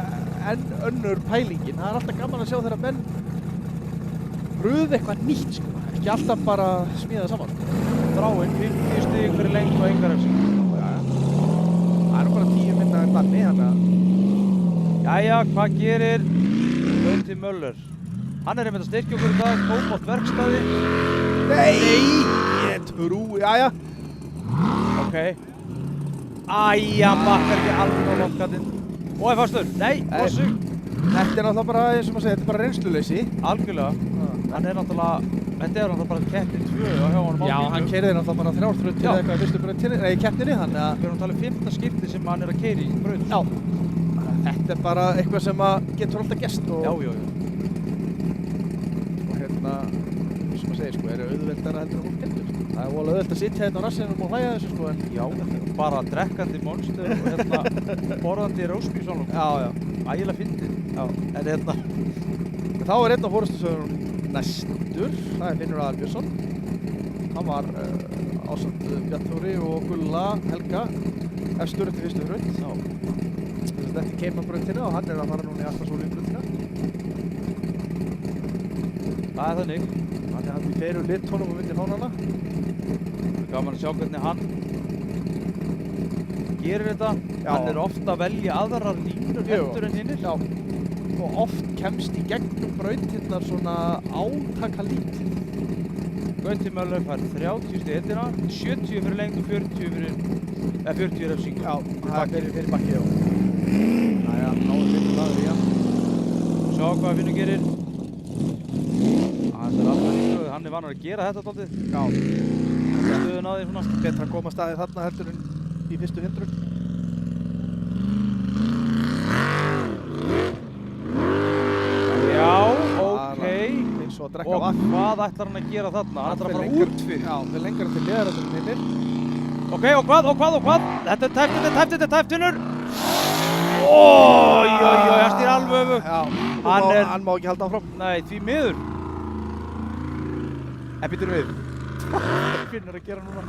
Speaker 3: enn önnur pælingin. Það er alltaf gaman að sjá þegar menn pröfu eitthvað nýtt, sko. Ekki alltaf bara smíða saman, sko.
Speaker 1: Þráinn 50 stig fyrir lengd og enga refsingu.
Speaker 3: Það er bara 10 minna en Danni, þannig að...
Speaker 1: Jæja, hvað gerir Gauti Möller? Hann er einmitt að styrkja okkur í dag, Kópavogt verkstæði.
Speaker 3: Nei! Ég trúi, jæja.
Speaker 1: Ok. Æja, bakkar ekki alveg á loftgatinn. Og er fastur. Nei, Bossu.
Speaker 3: Þetta er náttúrulega bara, eins og maður segir, þetta er bara reynsluleysi.
Speaker 1: Algjörlega. Hann er náttúrulega, þetta er náttúrulega bara keppni 2 á hjá honum á
Speaker 3: Já,
Speaker 1: bílnum.
Speaker 3: hann keyrði náttúrulega bara 3 þrautir eða eitthvað í fyrstu brautinni, nei, í keppninni, þannig að...
Speaker 1: Við erum að tala um 5. skipti sem hann er að keyra í braut.
Speaker 3: Já. Þetta er bara eitthvað sem að getur alltaf gerst og...
Speaker 1: Já.
Speaker 3: Og hérna, sem maður segir, sko, eru auðveldara heldur en fólk heldur, sko. Það er voðalega auðvelt að sitja hérna á rassinum og hlæja þessu, sko, en...
Speaker 1: Já, bara drekkandi Monster og hérna borðandi rósbísónum.
Speaker 3: Já.
Speaker 1: Ægilega fyndið. Já. En hérna...
Speaker 3: Þá er einn af forystusöðunum næstur, það er Finnur Aðalbjörnsson. Hann var ásamt Bjarn Þóri og Gulla Helga efstur eftir fyrstu braut. Já. Þetta er Keipabrautina og hann er að fara núna í Astarsólíubrautina.
Speaker 1: Það er þannig.
Speaker 3: Þannig að við feirum lit honum og myndir fánana.
Speaker 1: Gaman að sjá hvernig hann gerir þetta.
Speaker 3: Já.
Speaker 1: Hann er ofta að velja aðrar línur heldur en hinnir.
Speaker 3: Já. Og oft kemst í gegnum brautirnar svona átakalítið.
Speaker 1: Gauti Möller fær 30 stig heildina, 70 fyrir lengd og 40 refsingu.
Speaker 3: Já, það er fyrir bakkið, já. Næja, náður Finnur laður í hann.
Speaker 1: Sjá hvað Finnur gerir. Hann er alltaf líka, hann er vanur að gera þetta dálítið.
Speaker 3: Já.
Speaker 1: Stöðun á því svona.
Speaker 3: Betra að koma staðið þarna heldur en í fyrstu hindrun.
Speaker 1: Já, ok.
Speaker 3: Eins og að drekka
Speaker 1: Og
Speaker 3: vatn.
Speaker 1: hvað ætlar hann að gera þarna? Hann ætlar að fara út fyrir.
Speaker 3: Já, við lengra til liðar heldur en hinnir.
Speaker 1: Ok, og hvað? Þetta er tæft, Finnur. Ój, hann stýr alveg öfu.
Speaker 3: Já, hann má ekki halda áfram.
Speaker 1: Nei, því miður.
Speaker 3: En býtur við. Hvað Finnur að gera núna?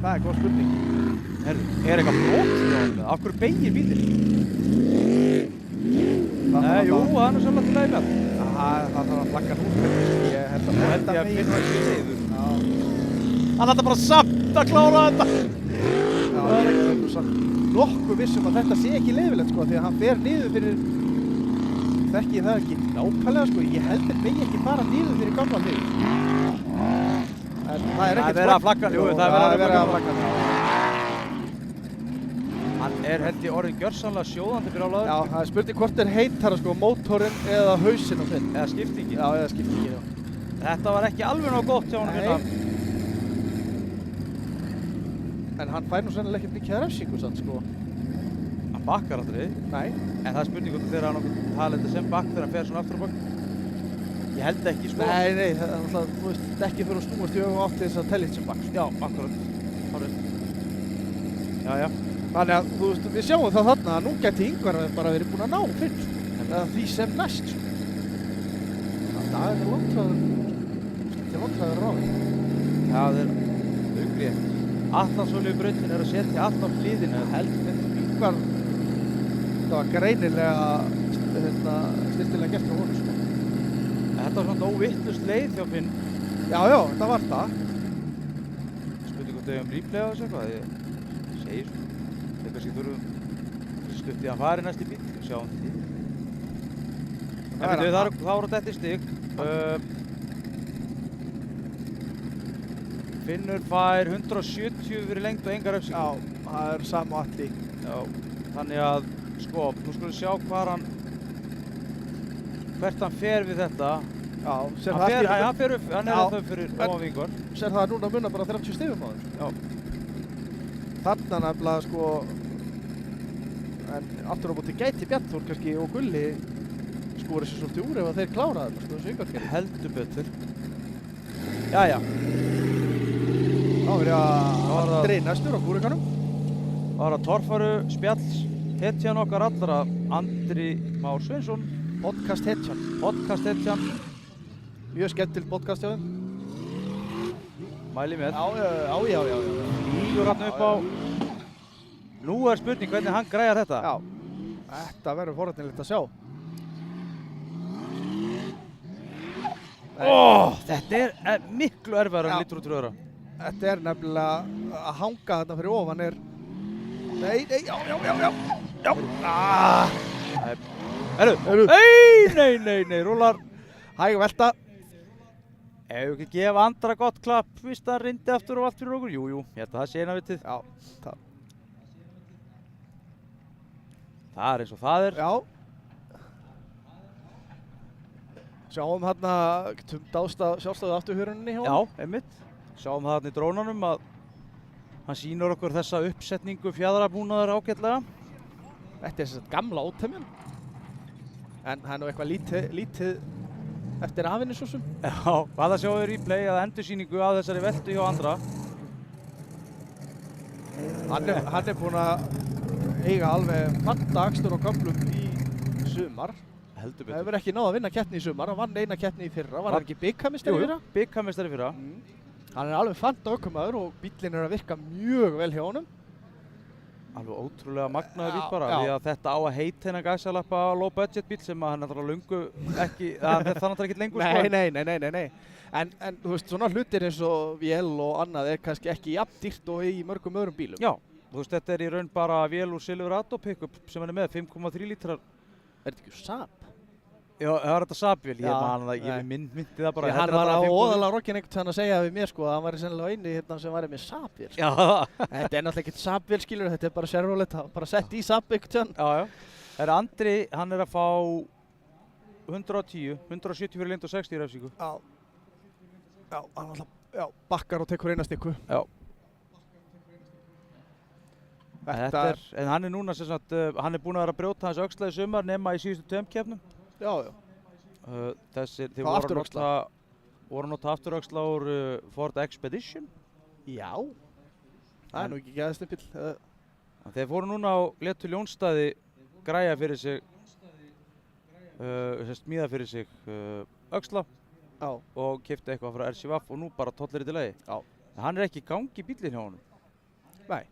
Speaker 3: Það er góð spurning.
Speaker 1: Herru, er eitthvað brotið á hann? Af hverju beygir bílinn? Nei, jú, hann er svolítið til að með.
Speaker 3: Það þarf að flagga nú. Ég held að
Speaker 1: Finnur ekki leiður. Hann ætla bara samt að klára þetta.
Speaker 3: Já, það er ekki samt nokkuð vissum að þetta sé ekki leyfilegt, sko, því að hann fer niður fyrir, þekki ég það ekki nákvæmlega, sko, ég heldur mig ekki fara niður fyrir gamla hlið. En það er ekkert
Speaker 1: verið að flagga, jú, það er verið að flagga. Hann er held ég orðin gjörsamlega sjóðandi fyrir álaður.
Speaker 3: Já, það er spurning hvort er heitara, sko, mótorinn eða hausinn á þinn.
Speaker 1: Eða skiptingin.
Speaker 3: Já, eða skiptingin, já.
Speaker 1: Þetta var ekki alveg nóg gott hjá honum hérna.
Speaker 3: En hann fær nú sennilega ekkert mikið refsingu sann, sko.
Speaker 1: Hann bakkar aldrei.
Speaker 3: Nei.
Speaker 1: En það er spurning hvort þegar hann okkur tala þetta sem bakk þegar hann fer svona aftur á bakk. Ég held ekki, sko.
Speaker 3: Nei, það er alltaf, þú veist, ekki fyrir að snúast í öfum átti þess að tellja sem bakk.
Speaker 1: Já, akkurat. Hárið. Já.
Speaker 3: Þannig að, þú veist, við sjáum það þarna að nú gæti Ingvar bara verið búinn að ná Finn, sko. Eða því sem næst, sko. Það er langtræður ráði.
Speaker 1: Já, það er augrið. Atlandsolíubrautin er að setja allt á hliðina.
Speaker 3: Heldur Ingvar, það var greinilega styrtilega gert á honum, sko.
Speaker 1: Þetta var svona óvittlust leið hjá Finn.
Speaker 3: Já, það var það.
Speaker 1: Spurning hvort þau replay á þessu eitthvað. Ég segir svona. Þegar kannski þurfum stutt í að fara í næsti bíl. Sjáum því. En þá voru þetta í stig. Finnur fær 170 fyrir lengd og enga refsingu.
Speaker 3: Já, það er sama alli.
Speaker 1: Já, þannig að, sko, nú skulum sjá hvert hann fer við þetta.
Speaker 3: Já,
Speaker 1: Hann er það fyrir ofan Ingvar.
Speaker 3: Sér það núna munna bara 30 stigum á þeim.
Speaker 1: Já.
Speaker 3: þarna nefnilega sko, en aftur á móti gæti Bjarnþór kannski og Gulli skora sér svolítið úr ef að þeir klára þetta, sko, þessu yngargerði.
Speaker 1: Heldur betur. Jæja.
Speaker 3: Þá er ég að dreina næstur á kúrikanum.
Speaker 1: Var að torfæru spjalls hetjan okkar allra, Andri Már Sveinsson,
Speaker 3: Podcast hetjan.
Speaker 1: podcast hetjan,
Speaker 3: Mjög skemmtileg podcast hjá þeim.
Speaker 1: mæli með.
Speaker 3: Já.
Speaker 1: Lígur hann upp á. Nú er spurning hvernig hann græjar þetta.
Speaker 3: Já, þetta verður forréttilegt að sjá.
Speaker 1: Þetta er miklu erfæra en
Speaker 3: Já.
Speaker 1: lítur út fyrir öðra.
Speaker 3: Þetta er nefnilega að hanga þarna fyrir ofan er... Nei, já.
Speaker 1: Herru, nei, rúlar.
Speaker 3: Hæg velta.
Speaker 1: Ef við ekki gefa Andra gott klapp, víst að hann reyndi aftur og allt fyrir okkur. Jú, ég held að það sé eina vitið.
Speaker 3: Já,
Speaker 1: Það er eins og það er.
Speaker 3: já. Sjáum hérna sjálfstöðu afturhjörunni hjá
Speaker 1: Já,
Speaker 3: honum.
Speaker 1: einmitt. Sjáum það þarna í drónanum að hann sýnur okkur þessa uppsetningu fjaðrabúnaðar ágætlega.
Speaker 3: Þetta er þess að gamla ótemjan. En það er nú eitthvað lítið eftir afinu svo sem.
Speaker 1: Já, hvað það sjáum við replay að endursýningu af þessari veltu hjá Andra.
Speaker 3: Hann er búinn að eiga alveg fanta akstur og köflum í sumar.
Speaker 1: Heldur
Speaker 3: Það
Speaker 1: betur.
Speaker 3: hefur ekki náð að vinna keppni í sumar. Hann vann eina keppni í fyrra. Var hann ekki bikarmeistari í fyrra?
Speaker 1: Bikarmeistari fyrra.
Speaker 3: Hann er alveg fanta ökumaður og bíllinn er að virka mjög vel hjá honum.
Speaker 1: Alveg ótrúlega magnaður bíl
Speaker 3: Já,
Speaker 1: bara.
Speaker 3: já.
Speaker 1: Því að þetta á að heita hennar gæsalappa low budget bíl sem að hann er náttúrulega lungu ekki, það er náttúrulega ekki lengur sko.
Speaker 3: Nei. En þú veist, svona hlutir eins og vél og annað er kannski ekki jafn dýrt og í mörgum öðrum bílum.
Speaker 1: Já, þú veist þetta er í raun bara vél úr Silverado pickup sem hann er með, 5,3 lítrar.
Speaker 3: Er þetta ekki Saab?
Speaker 1: Já, það var þetta Saab-vél, ég
Speaker 3: Já,
Speaker 1: man það, ég myndi það bara.
Speaker 3: Hann
Speaker 1: Þetta er
Speaker 3: var á
Speaker 1: náttúrulega 5,3.
Speaker 3: óðalega rokkin einhvern veginn að segja við mér sko að hann var sennilega eini hérna sem var með Saab-vél.
Speaker 1: Já,
Speaker 3: Þetta er náttúrulega ekkert Saab-vél skilur, þetta er bara Chevrolet, bara sett í Saab einhvern veginn.
Speaker 1: já. Það er Andri, hann er að fá 110, 170 fyrir lind og 60 í refsingu.
Speaker 3: Já, hann alltaf bakkar og tekur eina stykku.
Speaker 1: Já. En hann er núna sem sagt, hann er búinn að vera að brjóta hans öxla í sumar nema í síðustu tveim keppnum.
Speaker 3: Já.
Speaker 1: Þessir, þið
Speaker 3: Hvað
Speaker 1: voru
Speaker 3: afturöxla?
Speaker 1: að nota afturöxla úr Ford Expedition.
Speaker 3: Já. Það er nú ekki gæðstimpill.
Speaker 1: Þeir fóru núna á Letu Ljónstaði græja fyrir sig, smíða fyrir sig öxla
Speaker 3: Já.
Speaker 1: og keyptu eitthvað frá RCVF og nú bara tollir þetta í lagi.
Speaker 3: Já.
Speaker 1: En hann er ekki í gangi bíllinn hjá honum.
Speaker 3: Nei.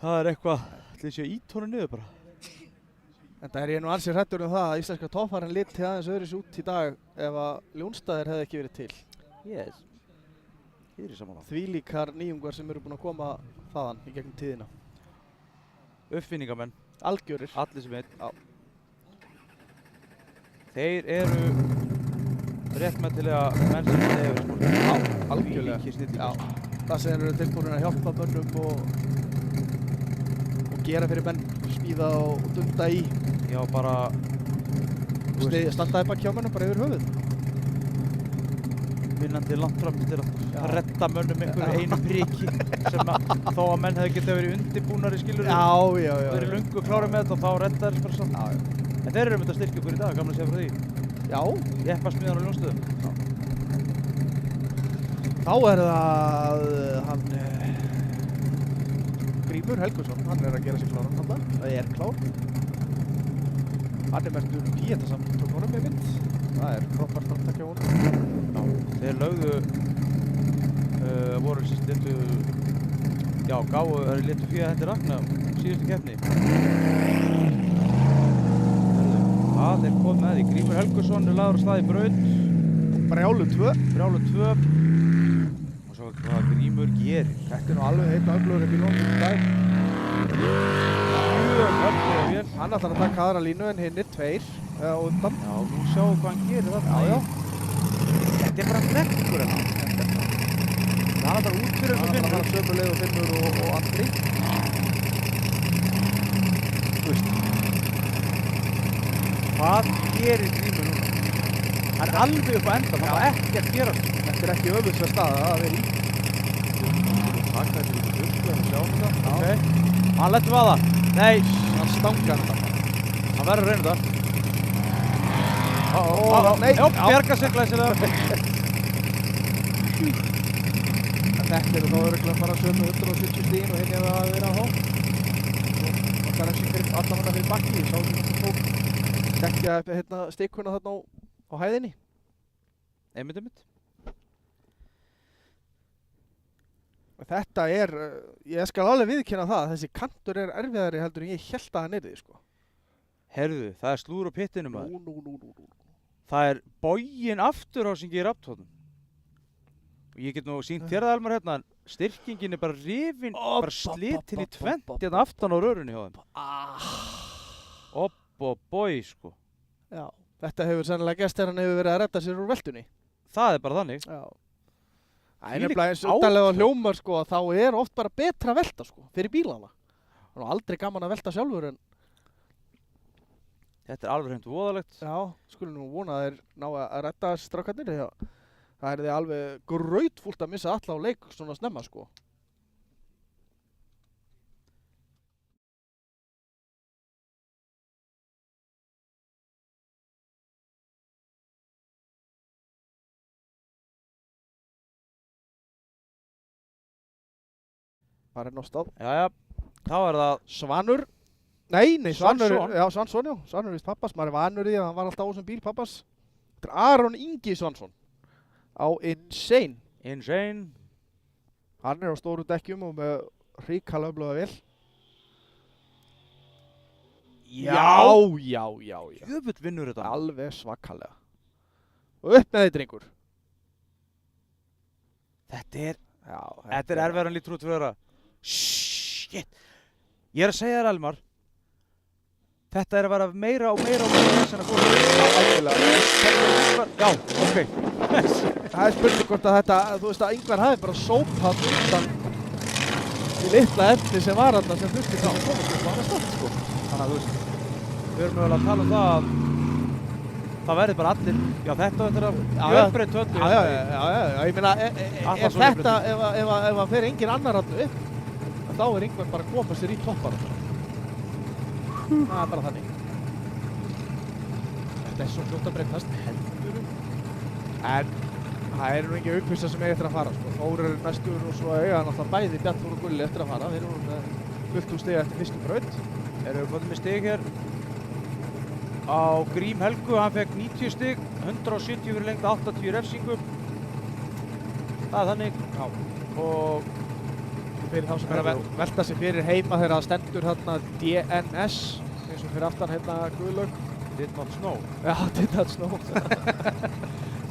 Speaker 1: Það er eitthvað, ætli sé að ít honum niður bara.
Speaker 3: En það er ég nú ansið hrættur það að íslenska toppfarinn liti aðeins öðruvísi út í dag ef að Ljónstaðir hefði ekki verið til.
Speaker 1: Yes. Ég er í saman á.
Speaker 3: Þvílíkar nýjungar sem eru búin að koma þaðan í gegnum tíðina.
Speaker 1: Uppfinningamenn,
Speaker 3: Algjörir.
Speaker 1: allir sem einn.
Speaker 3: Já.
Speaker 1: Þeir eru réttmættilega menn sem þetta hefur sko.
Speaker 3: Já, algjörlega.
Speaker 1: Þvílíkir snillingar.
Speaker 3: Já. Það sem þeir eru tilbúin að hjálpa mönnum og gera fyrir menn, smíða og dunda í.
Speaker 1: Já, bara
Speaker 3: Standaði bak hjá mönnum bara yfir höfuð.
Speaker 1: vinnandi langt fram til
Speaker 3: Já.
Speaker 1: að redda mönnum einhverju einu priki sem að þó að menn hefði getið verið undirbúnari skilur
Speaker 3: Já.
Speaker 1: verið löngu klárið með þetta og þá redda þeir bara samt.
Speaker 3: Já.
Speaker 1: En þeir eru um þetta að styrkja okkur í dag, gamla sér frá því.
Speaker 3: Já.
Speaker 1: Jeppasmiðan á Ljónstöðum.
Speaker 3: Þá er það hann Grímur Helgusson, hann er að gera sig kláran þarna, það er klár. Hann er merktur Píetasamtök honum með mynd, það er frábært framtak hjá honum.
Speaker 1: Já, þeir lögðu, voru sérst litu, já, litu fyrir hendi Ragnar síðustu keppni. Það er komið með því, Grímur Helgusson er lagður á stað í braut.
Speaker 3: Brjálu 2.
Speaker 1: Brjálu 2. Og svo hvað Grímur gerir.
Speaker 3: Þetta er nú alveg einn öflugur upp í lónum í dag.
Speaker 1: Mjög öflugur vél.
Speaker 3: Hann ætlar að taka aðra línu en hinnir 2 á undan.
Speaker 1: Já, nú sjáum hvað hann gerir þarna.
Speaker 3: Já.
Speaker 1: Þetta er bara hnekkur hérna. Það er bara út fyrir
Speaker 3: Hann ætlar að fara sömu leið og Finnur og Andri.
Speaker 1: Þú veist. Hvað gerir Grímur núna? Hann er alveg upp á enda, það var ekki að gera.
Speaker 3: Þetta er ekki öfuslega staða að vera í. metri í burt, við erum að sjá þetta.
Speaker 1: Ok. Hann lettum að það. Nei,
Speaker 3: Hann stangar hann þarna.
Speaker 1: hann verður að reyna þetta.
Speaker 3: Nei,
Speaker 1: Jó, bjarga sig glæsilega.
Speaker 3: En þetta eru þá örugglega bara sömu 170 stigin og hinn hefur að vera á hó. Og það er eins og fyrir allavega fyrir bakki, ég sá sem hann tók stekkja hérna stikkuna þarna á hæðinni.
Speaker 1: Einmitt.
Speaker 3: Og þetta er, ég skal alveg viðurkenna það, þessi kantur er erfiðari heldur en ég hélt að hann yrði, sko.
Speaker 1: Herðu, það er slúður á pittinu maður.
Speaker 3: Nú.
Speaker 1: Það er boginn afturhásingi í raftónum. Og ég get nú sýnt þér það Elmar hérna, en styrkingin er bara rifin, bara slitin í tvennt hérna aftan á rörunni hjá þeim. Og bói, sko.
Speaker 3: Já, þetta hefur sennilega gerst þegar hann hefur verið að redda sér úr veltunni.
Speaker 1: Það er bara þannig.
Speaker 3: Já. Það er nefnilega eins undarlega hljómar, sko, að þá er oft bara betra að velta, sko, fyrir bílana. Það er aldrei gaman að velta sjálfur en
Speaker 1: Þetta er alveg hreint voðalegt.
Speaker 3: já, skulum nú vona að þeir ná að redda strákarnir því að það er þið alveg grautfúlt að missa alla á leik svona snemma, sko. Það er náttúrulega
Speaker 1: Jæja, þá er það
Speaker 3: Svanur. Nei, Svanur,
Speaker 1: Svansson.
Speaker 3: já, Svansson, já. Svanur vist pappas, maður er vanur í því að hann var alltaf á þessum bíl pappas. Þetta er Aron Ingi Svansson á Insane.
Speaker 1: Insane.
Speaker 3: Hann er á stóru dekkjum og með hrikalega öfluga vél. Já.
Speaker 1: Jöfull vinnur þetta.
Speaker 3: Alveg svakalega. Og upp með þeir, drengur.
Speaker 1: Þetta er
Speaker 3: Já,
Speaker 1: erfiðar en lítur út fyrir að shit. Ég er að segja þér Elmar, þetta er að vera meira og meira þess að
Speaker 3: algjörlega.
Speaker 1: Já, ok.
Speaker 3: Það er spurning hvort að þetta, þú veist að Ingvar hafi bara sópað undan í litla efni sem var þarna sem þurfti til að komast upp á annað stað, sko.
Speaker 1: Þannig að þú veist, við erum mögulega að tala um það að það verður bara allir, já þetta er að gjörbreytt töldu.
Speaker 3: Já, ég meina, ef þetta, ef að fer engin annar hann upp, þá er Ingvar bara að koma sér í toppar. Það er bara þannig. Þetta er svo fljótt að breytast, heldur. En það eru nú ekki aukvisa sem eiga eftir að fara, sko. Þór eru næstur og svo eiga náttúrulega bæði Bjarnþór og Gulli eftir að fara. Þeir eru með fullt úr stiga eftir fyrstu braut.
Speaker 1: Erum við komið með stig hér á Grím Helgu, hann fekk 90 stig, 170 fyrir lengt, 80 refsingu. Það er þannig.
Speaker 3: Já.
Speaker 1: Og
Speaker 3: Fyrir þá sem er að velta sig fyrir heima þegar það stendur hérna DNS, eins og fyrir aftan hérna Guðlaug.
Speaker 1: did not snow.
Speaker 3: Já, did not snow.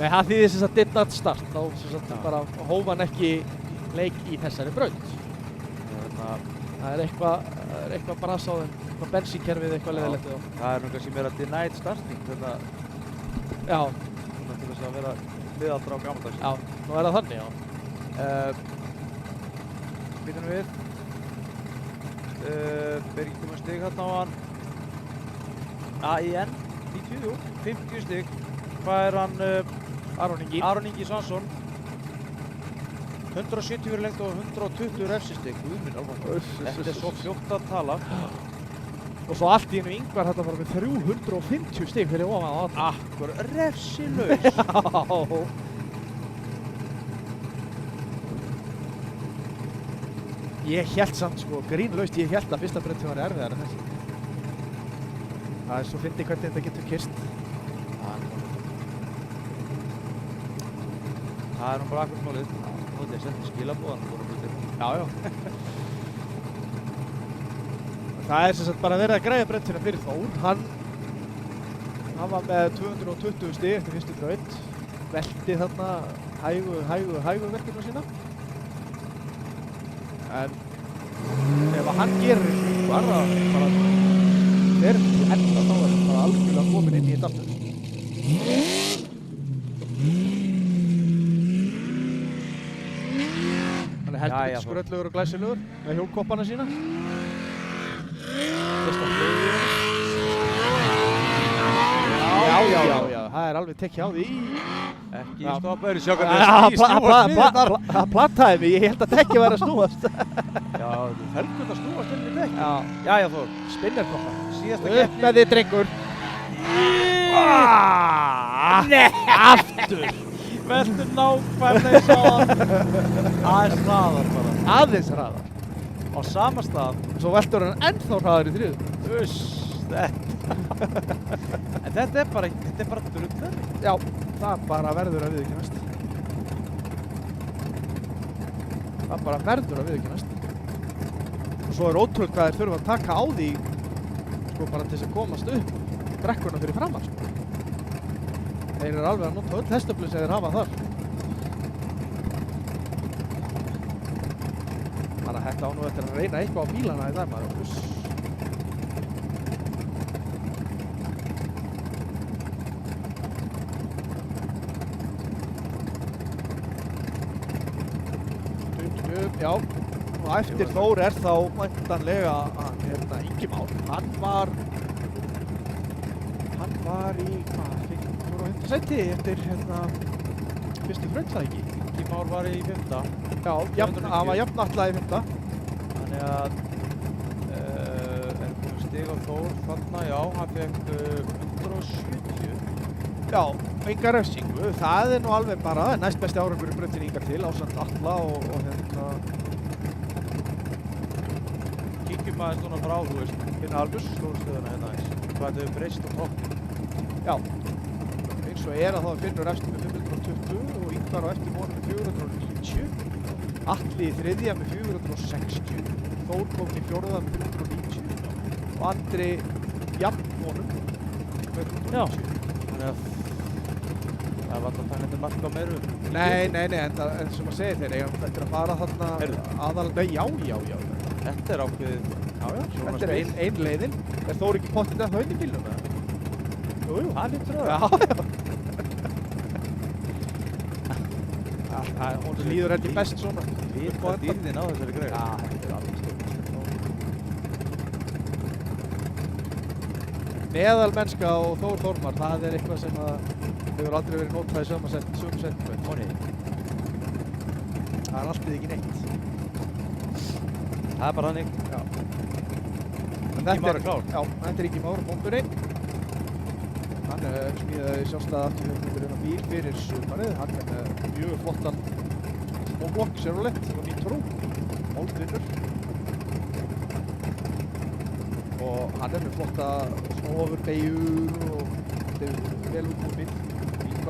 Speaker 3: Nei, það þýðir sem sagt did not start, þá sem sagt bara hóf hann ekki leik í þessari braut. Það er eitthvað bras á þeim, eitthvað bensínkerfið eitthvað leiðilegt.
Speaker 1: Það er náttúrulega sem er að denied starting, þetta
Speaker 3: Já,
Speaker 1: til þess að vera liðaldra á gamaldags.
Speaker 3: já, nú er það þannig, já.
Speaker 1: Býtum við. Birgir komið stig hérna á hann. AIN, 90, jú, 50 stig. Hvað er hann?
Speaker 3: Aron Ingi.
Speaker 1: Aron Ingi Svansson. 170 fyrir lengt og 120 refsistig. Guðminn alveg. Þetta er svo fljótt að tala.
Speaker 3: Og svo allt í einu Ingvar hérna bara með 350 stig fyrir ofan á hann.
Speaker 1: Akkur refsilaus.
Speaker 3: Já. Ég hélt samt sko, grínlaust, ég hélt að fyrsta breytti var erfiðar en þessi. Það er svo fyndið hvernig þetta getur kyrst.
Speaker 1: Það er nú bara akkur smálið. Nú er þetta sendið skilabóðan voru hlutir.
Speaker 3: Já. Það er sem sagt bara verið að græða breyttina fyrir Þór. Hann var með 220 stig eftir fyrstu braut. Velti þarna hægu verkefna sína. En ef hann gerir eitthvað bara verður til enda þá er hann bara algjörlega komin inn í þetta aftur. Hann er heldur ekki skröllugur og glæsilegur með hjólkoppana sína. Já. það er alveg tekið á því.
Speaker 1: Ekki
Speaker 3: Já.
Speaker 1: stoppaður í sjokkandi
Speaker 3: Það plattaði mig, ég held að dekki væri að snúast.
Speaker 1: Já, felgund að snúast inn í dekk.
Speaker 3: Já,
Speaker 1: Jæja Þór,
Speaker 3: spinnerkoppa.
Speaker 1: síðasta
Speaker 3: Upp
Speaker 1: keppni.
Speaker 3: með þið, drengur. Nei, aftur.
Speaker 1: Veltu nákvæmlega í sáðan. Aðeins hraðar bara.
Speaker 3: Aðeins hraðar.
Speaker 1: Á sama stað.
Speaker 3: Svo veltur hann ennþá hraðar í þriðu.
Speaker 1: Uss, þetta. En þetta er bara drullar.
Speaker 3: Já, það bara verður að viðurkennast. Það bara verður að viðurkennast. Og svo er ótrúlega hvað þeir þurfa að taka á því, sko, bara til þess að komast upp brekkuna fyrir framan, sko. Þeir eru alveg að nota öll hestöflin sem þeir hafa þar. Þannig að þetta á nú eftir að reyna eitthvað á bílana í dag, maður. Uss. Já, og eftir Þór er þá væntanlega Ingi Már. Hann var í, hvað, 5. sæti eftir fyrstu braut, það ekki?
Speaker 1: Ingi Már var í 5.
Speaker 3: Já, hann var jafnatla í 5.
Speaker 1: Þannig að er komið stig á Þór þarna, já, hann fekk 170.
Speaker 3: Já, enga refsingu. Það er nú alveg bara næst besti árangur í brautinni hingað til ásamt Atla og
Speaker 1: Kíkjum aðeins svona frá, þú veist, hérna alveg slóðstöðuna hérna aðeins. Hvað þetta hefur breyst á toppnum.
Speaker 3: Já, eins og er að þá Finnur efstur með 520 og Ingvar á eftir honum með 490. Atli í þriðja með 460. Þór kom í fjórða með 390 og Andri jafn honum með 390.
Speaker 1: Þannig að það var alltaf takandi mark á meiru.
Speaker 3: Nei, en sem að segja þeir eigum eftir að fara þarna aðal... Nei, já.
Speaker 1: Þetta er ákveðið.
Speaker 3: Já, þetta er ein leiðin. Er Þór ekki pottið að haun í bílnum eða? Jú,
Speaker 1: Það lítur á
Speaker 3: já.
Speaker 1: það.
Speaker 3: Hún líður ekki best svona.
Speaker 1: Vita dýrðin á þessari greið.
Speaker 3: Já, þetta er alveg stórt. Meðalmennska og Þór Þormar, það er eitthvað sem að hefur aldrei verið notað í sömu setningu. Það er alltaf ekki neitt.
Speaker 1: Það er bara hannig.
Speaker 3: Já.
Speaker 1: Ingi Már er klár.
Speaker 3: Já, þetta er Ingi Már á bombunni. Hann smíðaði sjálfstæða afturhjörnundur bíl fyrir sumarið. Hann er með mjög flottan móblokk, Chevrolet og Nitro, moldvinnur. Og hann er með flotta snóofurbeygjur og þetta er vel útbúinn.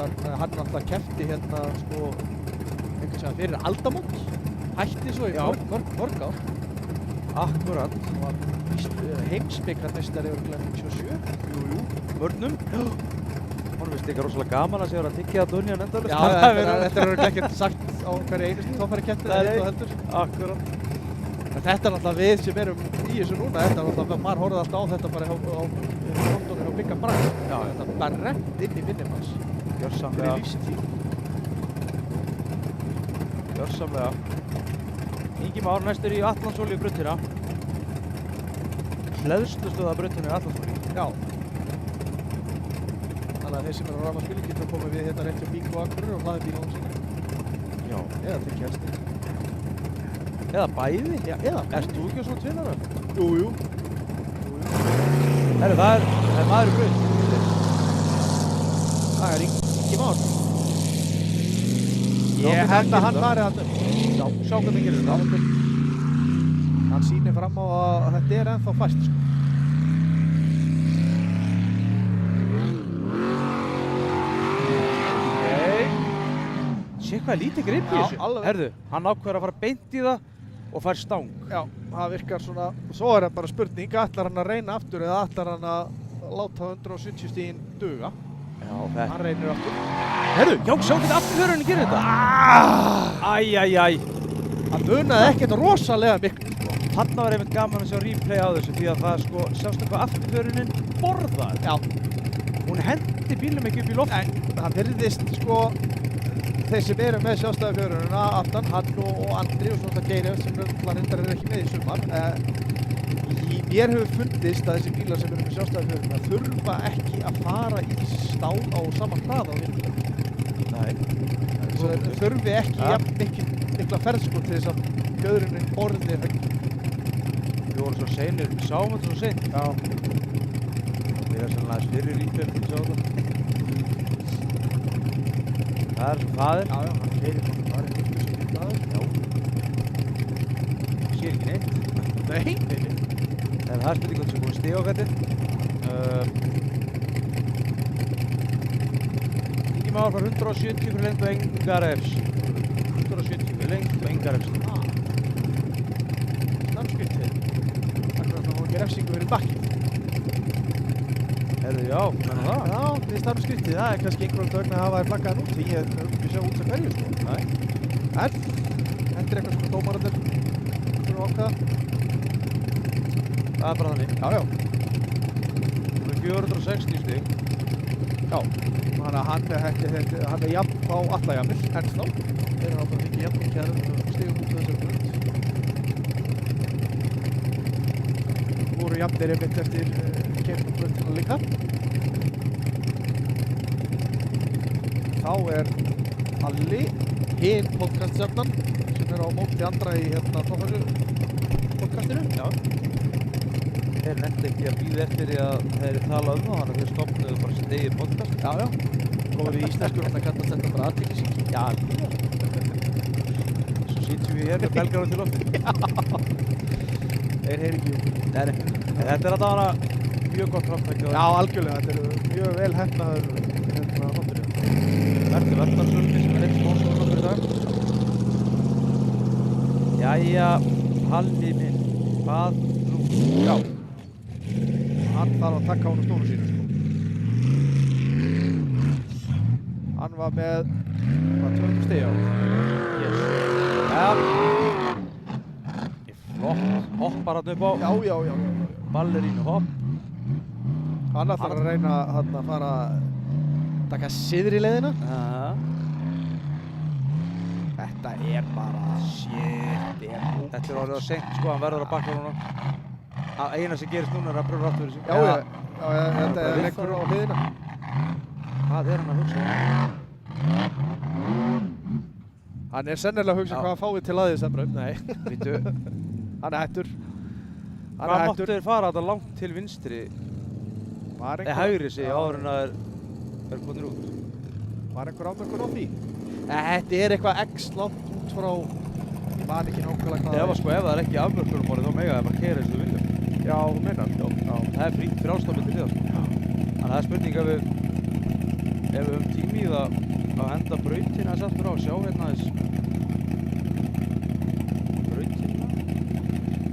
Speaker 3: Hann alltaf keppti hérna, sko, einhvern veginn fyrir aldamót. Hætti svo í mörg ár.
Speaker 1: Akkurat.
Speaker 3: Hann var heimsbikarmeistari örugglega 97.
Speaker 1: Jú, vörnum. Honum finnst líka rosalega gaman að sé að tyggja að dunja endalaust.
Speaker 3: Já, þetta er örugglega ekkert sagt á hverju einustu toppfærakeppni eða eitthvað heldur.
Speaker 1: Akkurat.
Speaker 3: En þetta er náttúrulega við sem erum í þessu núna. Þetta er náttúrulega, maður horfði alltaf á þetta bara á frontunum á Bigga Bragg. Já, þetta er bara rent inn í minnum hans.
Speaker 1: Gjörsamlega.
Speaker 3: Fyrir lífstíð.
Speaker 1: Gjörsamlega. Ingi Már næstur í Atlandsolíu brautina. Hleðslustöða brautinu í Atlandsolíu.
Speaker 3: Já. Þannig að þeir sem eru á rafmagnsbílum geta komið við hérna rétt hjá Bík og Akureyri og hlaðið bílunum sína.
Speaker 1: Já.
Speaker 3: Eða til kjærsti.
Speaker 1: Eða bæði.
Speaker 3: Já, eða.
Speaker 1: Erst þú ekki svona tvinnara?
Speaker 3: Jú.
Speaker 1: Herru, það er maður í braut.
Speaker 3: Það er Ingi Már. Ég held að hann farið hann upp. Sjá hvað það gerir þetta. Hann sýnir fram á að þetta er ennþá fæst, sko.
Speaker 1: Sé hvað er lítið grip í
Speaker 3: Já,
Speaker 1: þessu.
Speaker 3: alveg.
Speaker 1: Herðu, hann ákveður að fara beint í það og fær stang.
Speaker 3: Já, það virkar svona. Svo er það bara spurning, ætlar hann að reyna aftur eða ætlar hann að láta 170 stigin duga?
Speaker 1: Já, þetta.
Speaker 3: Hann reynir aftur.
Speaker 1: Herðu, já, sjá hvernig afturförunni gerir þetta. Æ.
Speaker 3: Það munaði ekkert rosalega miklu.
Speaker 1: Þarna var einmitt gaman að sjá replay á þessu því að það sko, sjástu hvað afturförunin borðar.
Speaker 3: Já.
Speaker 1: Hún hendi bílum ekki upp í loft.
Speaker 3: En það virðist sko, þeir sem eru með sjálfstæðarfjörununa aftan, hann og Andri og svona Geiri sem reyndar er ekki með í sumar. Mér hefur fundist að þessi bílar sem eru með sjálfstæðarfjörununa þurfa ekki að fara fara í stál á sama hraða á vinnulega.
Speaker 1: Nei.
Speaker 3: Þeir þurfi ekki jafn mikla ferð sko til þess að gjöðurinn borði högg.
Speaker 1: Við vorum svo seinir, við sáum þetta svo seint.
Speaker 3: Já.
Speaker 1: Við erum sannlega aðeins fyrir ríkverð til að sjá þetta. Það er svo faðir.
Speaker 3: Já, hann keyrir bara þar í fyrstu sinni blaður.
Speaker 1: Já. Sér ekki neitt.
Speaker 3: Nei.
Speaker 1: En það er spurning hvort sem komið stig á gætið. Ingi Már fær 170 fyrir lengd og engar refs. 170 fyrir lengd og engar refs.
Speaker 3: Snarskrittið. Þannig að það má ekki refsingu fyrir bakkið.
Speaker 1: Herðu, já, menna það?
Speaker 3: Já, við starfum skrittið. Það er kannski einhverjum vegna að hafa þær flaggaðan út. Því ég ekki sjá út af hverju sko.
Speaker 1: Nei.
Speaker 3: En, þetta er eitthvað svona dómararnir fyrir ákveða.
Speaker 1: Það er bara þannig.
Speaker 3: Já, já.
Speaker 1: Það er 460 stig.
Speaker 3: Já. Þannig að hann er jafn á alla jafnir, ennþá. Þeir eru áfram ekki jafn mikið að stigum út af þessari brönd. Voru jafnir einmitt eftir keppnisbröndina líka. Þá er Alli, hinn podcaststjarnan, sem er á móti andra í Toffhæsu podcastinu.
Speaker 1: Já. Þeir nefndi ekki að bíða eftir því að þeir tala um það, þannig að þeir stofnuðu bara sitt eigið podcast.
Speaker 3: Já, já. Komum við íslenskur og það kallast þetta bara athyglisíki.
Speaker 1: Já, svo sýtjum við hér með belgar til lofti.
Speaker 3: Já. Þeir heyri ekki um.
Speaker 1: Nei, nei. Þetta er alltaf mjög gott framtæki.
Speaker 3: Já, algjörlega. Þetta eru mjög vel heppnaður þátturinn.
Speaker 1: Verður Verðarsöldi sem er eitt spónsor okkur í dag. Jæja, Halli minn, hvað nú?
Speaker 3: Já. Hann þarf að taka á hann stóru sínu, sko. Hann var með 200 stig á.
Speaker 1: Yes. Já. Flott, hoppar hann upp á.
Speaker 3: Já.
Speaker 1: Ballerínu hopp.
Speaker 3: Hann ætlar að reyna að fara að taka syðri leiðina. Þetta er bara shit.
Speaker 1: Þetta er orðið að seint, sko, hann verður að bakka núna. Eina sem gerist núna er að pröfa aftur þessu.
Speaker 3: Já, þetta er leggur á hliðina.
Speaker 1: Hvað er hann að hugsa?
Speaker 3: Hann er sennilega að hugsa hvað hann fáið til aðeins það brönd. Nei.
Speaker 1: Vítu.
Speaker 3: Hann er hættur.
Speaker 1: Hvað máttu þeir fara þetta langt til vinstri? Hægri sig áður en að er konir út.
Speaker 3: Var einhver ámörkun á því? Þetta er eitthvað x langt út frá, ég man ekki nákvæmlega hvað
Speaker 1: Ef það er ekki afmörkunum þá mega það bara keyra eins og við viljum.
Speaker 3: Já, þú meinar? Já.
Speaker 1: Það er frítt frjálsstofnir til það. Þannig að það er spurning ef við höfum tími í það að henda brautina þess aftur á og sjá hérna þess. Brautina?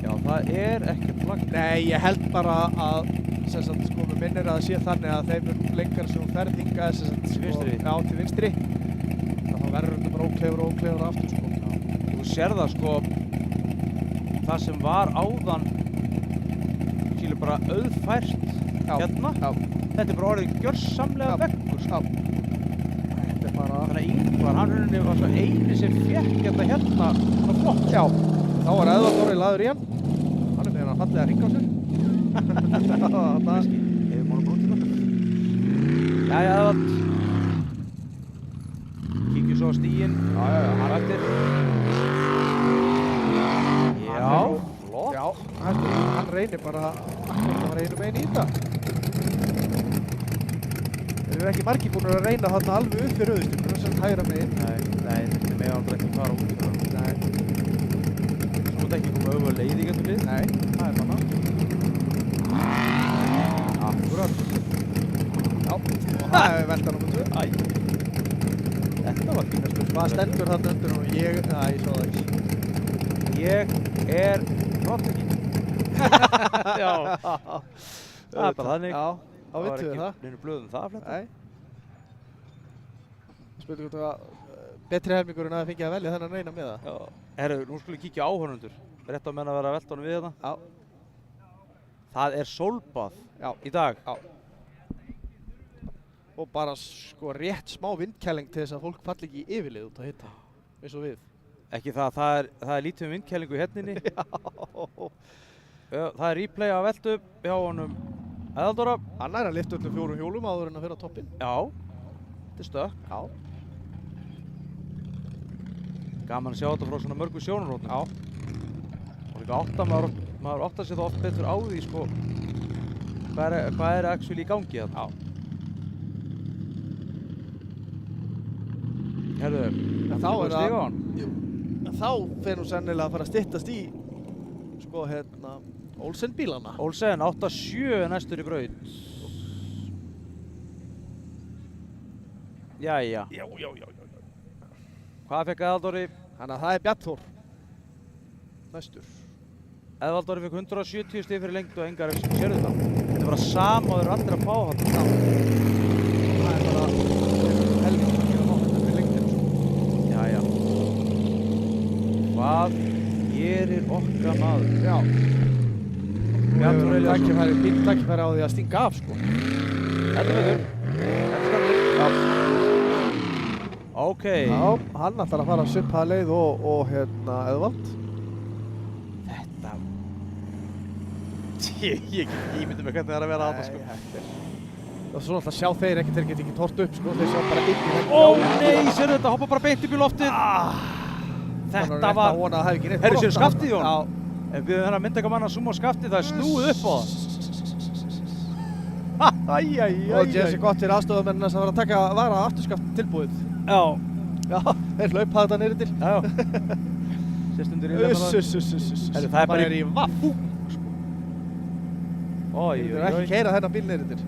Speaker 1: Já, það er ekkert flagg.
Speaker 3: Nei, ég held bara að, sko, mér minnir að það sé þannig að þeim lengar sem hún ferð hingað,
Speaker 1: Til vinstri?
Speaker 3: Já, til vinstri. Þá verður þetta bara óklefur aftur, sko.
Speaker 1: Þú sér það, sko, það sem var áðan, skilur bara auðfært hérna.
Speaker 3: Já.
Speaker 1: Þetta er bara orðið gjörsamlega vekkur, sko.
Speaker 3: Þetta er bara...
Speaker 1: Þannig að Ingvar, hann var svo eini sem fékk þetta hérna svona flott.
Speaker 3: Já, þá var Eðvald Orri laður í hann. Hann er með hann fallega hring á sér.
Speaker 1: Hefur mánu brútið það. Jæja, Eðvald. Kíkjum svo á stíginn.
Speaker 3: Já,
Speaker 1: hann eftir. Já, flott.
Speaker 3: Já, hann reynir bara að fara einum einu í þetta. Þeir eru ekki margir búin að reyna þarna alveg upp í rauðstjúkuna sem hægra meginn.
Speaker 1: Nei, þetta með aldrei ekki fara út.
Speaker 3: Nei.
Speaker 1: Svo mútti ekki koma auðvitað leið í getur lið.
Speaker 3: Nei, það er manna.
Speaker 1: Akkurat.
Speaker 3: Já, og það er veldan á mútu.
Speaker 1: Æ. Þetta var fína spil.
Speaker 3: Hvað stendur þarna undir og ég sá það ekki.
Speaker 1: Ég er frátekinn. Já. Það er bara þannig.
Speaker 3: Já, þá vitum við það.
Speaker 1: Það var ekki neinu blöðum það að fletta.
Speaker 3: Nei. Spurning hvort að betri helmingurinn að fengið að velja þennan reyna með það.
Speaker 1: Já. Herru, nú skulum við kíkja á áhorfendur. Rétt á menn að vera að velta honum við þetta.
Speaker 3: Já.
Speaker 1: Það er sólbað í dag.
Speaker 3: Já. Og bara sko rétt smá vindkæling til þess að fólk falli ekki í yfirlið út að hitta. Eins og við.
Speaker 1: Ekki það er lítið um vindkælingu í henninni.
Speaker 3: Já.
Speaker 1: Það er replay að velta upp hjá honum Eðaldóra.
Speaker 3: Hann er að lyfta öllum 4 hjólum áður en að fyrir á toppinn.
Speaker 1: Já. Þetta er stökk.
Speaker 3: Já.
Speaker 1: Gaman að sjá þetta frá svona mörgum sjónarhornum.
Speaker 3: Já.
Speaker 1: Og líka maður áttar sig þá oft betur á því, sko, hvað er actually í gangi þarna.
Speaker 3: Já.
Speaker 1: Herðu,
Speaker 3: En þá er
Speaker 1: stiga á hann.
Speaker 3: Þá fer nú sennilega að fara að styttast í, sko, Olsen bílana.
Speaker 1: Olsen, 8-7 næstur í braut. Jæja.
Speaker 3: Já.
Speaker 1: Hvað fekk Eðaldóri?
Speaker 3: Þannig að það er Bjarnþór. Næstur.
Speaker 1: Eðaldóri fekk 170 stig fyrir lengd og engar refsingu. Sérðu það? Þetta er bara sama og þeir eru allir að fá hann.
Speaker 3: Já. Það er bara helvítið að gera þetta fyrir lengdina, sko.
Speaker 1: Jæja. Hvað gerir okkar maður?
Speaker 3: Já.
Speaker 1: Bjarnþór Elíasson.
Speaker 3: Tækifæri á því að stinga af, sko.
Speaker 1: Þetta er
Speaker 3: Já.
Speaker 1: Ok.
Speaker 3: Já, hann ætlar að fara að svipaða leið og Eðvald.
Speaker 1: Þetta... Ég myndi mig hvernig það er að vera að það, sko.
Speaker 3: Og svo náttúrulega sjá þeir ekkert, þeir geta ekki tort upp, sko. Þeir sjá bara inn í veginn.
Speaker 1: Ó nei, sérðu þetta, hoppa bara beint upp í loftið. Þetta var...
Speaker 3: að vona að það hefði ekki neitt.
Speaker 1: Herru, sérðu skaftið í honum?
Speaker 3: Já.
Speaker 1: Ef við þennan myndakamann að zooma á skaftið, það er snúið upp á það.
Speaker 3: Og Jesse gott fyrir aðstofamennina sem var að taka vara afturskaft tilbúið.
Speaker 1: Já.
Speaker 3: Já, þeir hlaupa þetta niður til.
Speaker 1: Já. Sérstundir í lefna það. Herru, það er bara
Speaker 3: í vaff.
Speaker 1: Ói,
Speaker 3: Þeir eru ekki keyra þennan bíl niður til.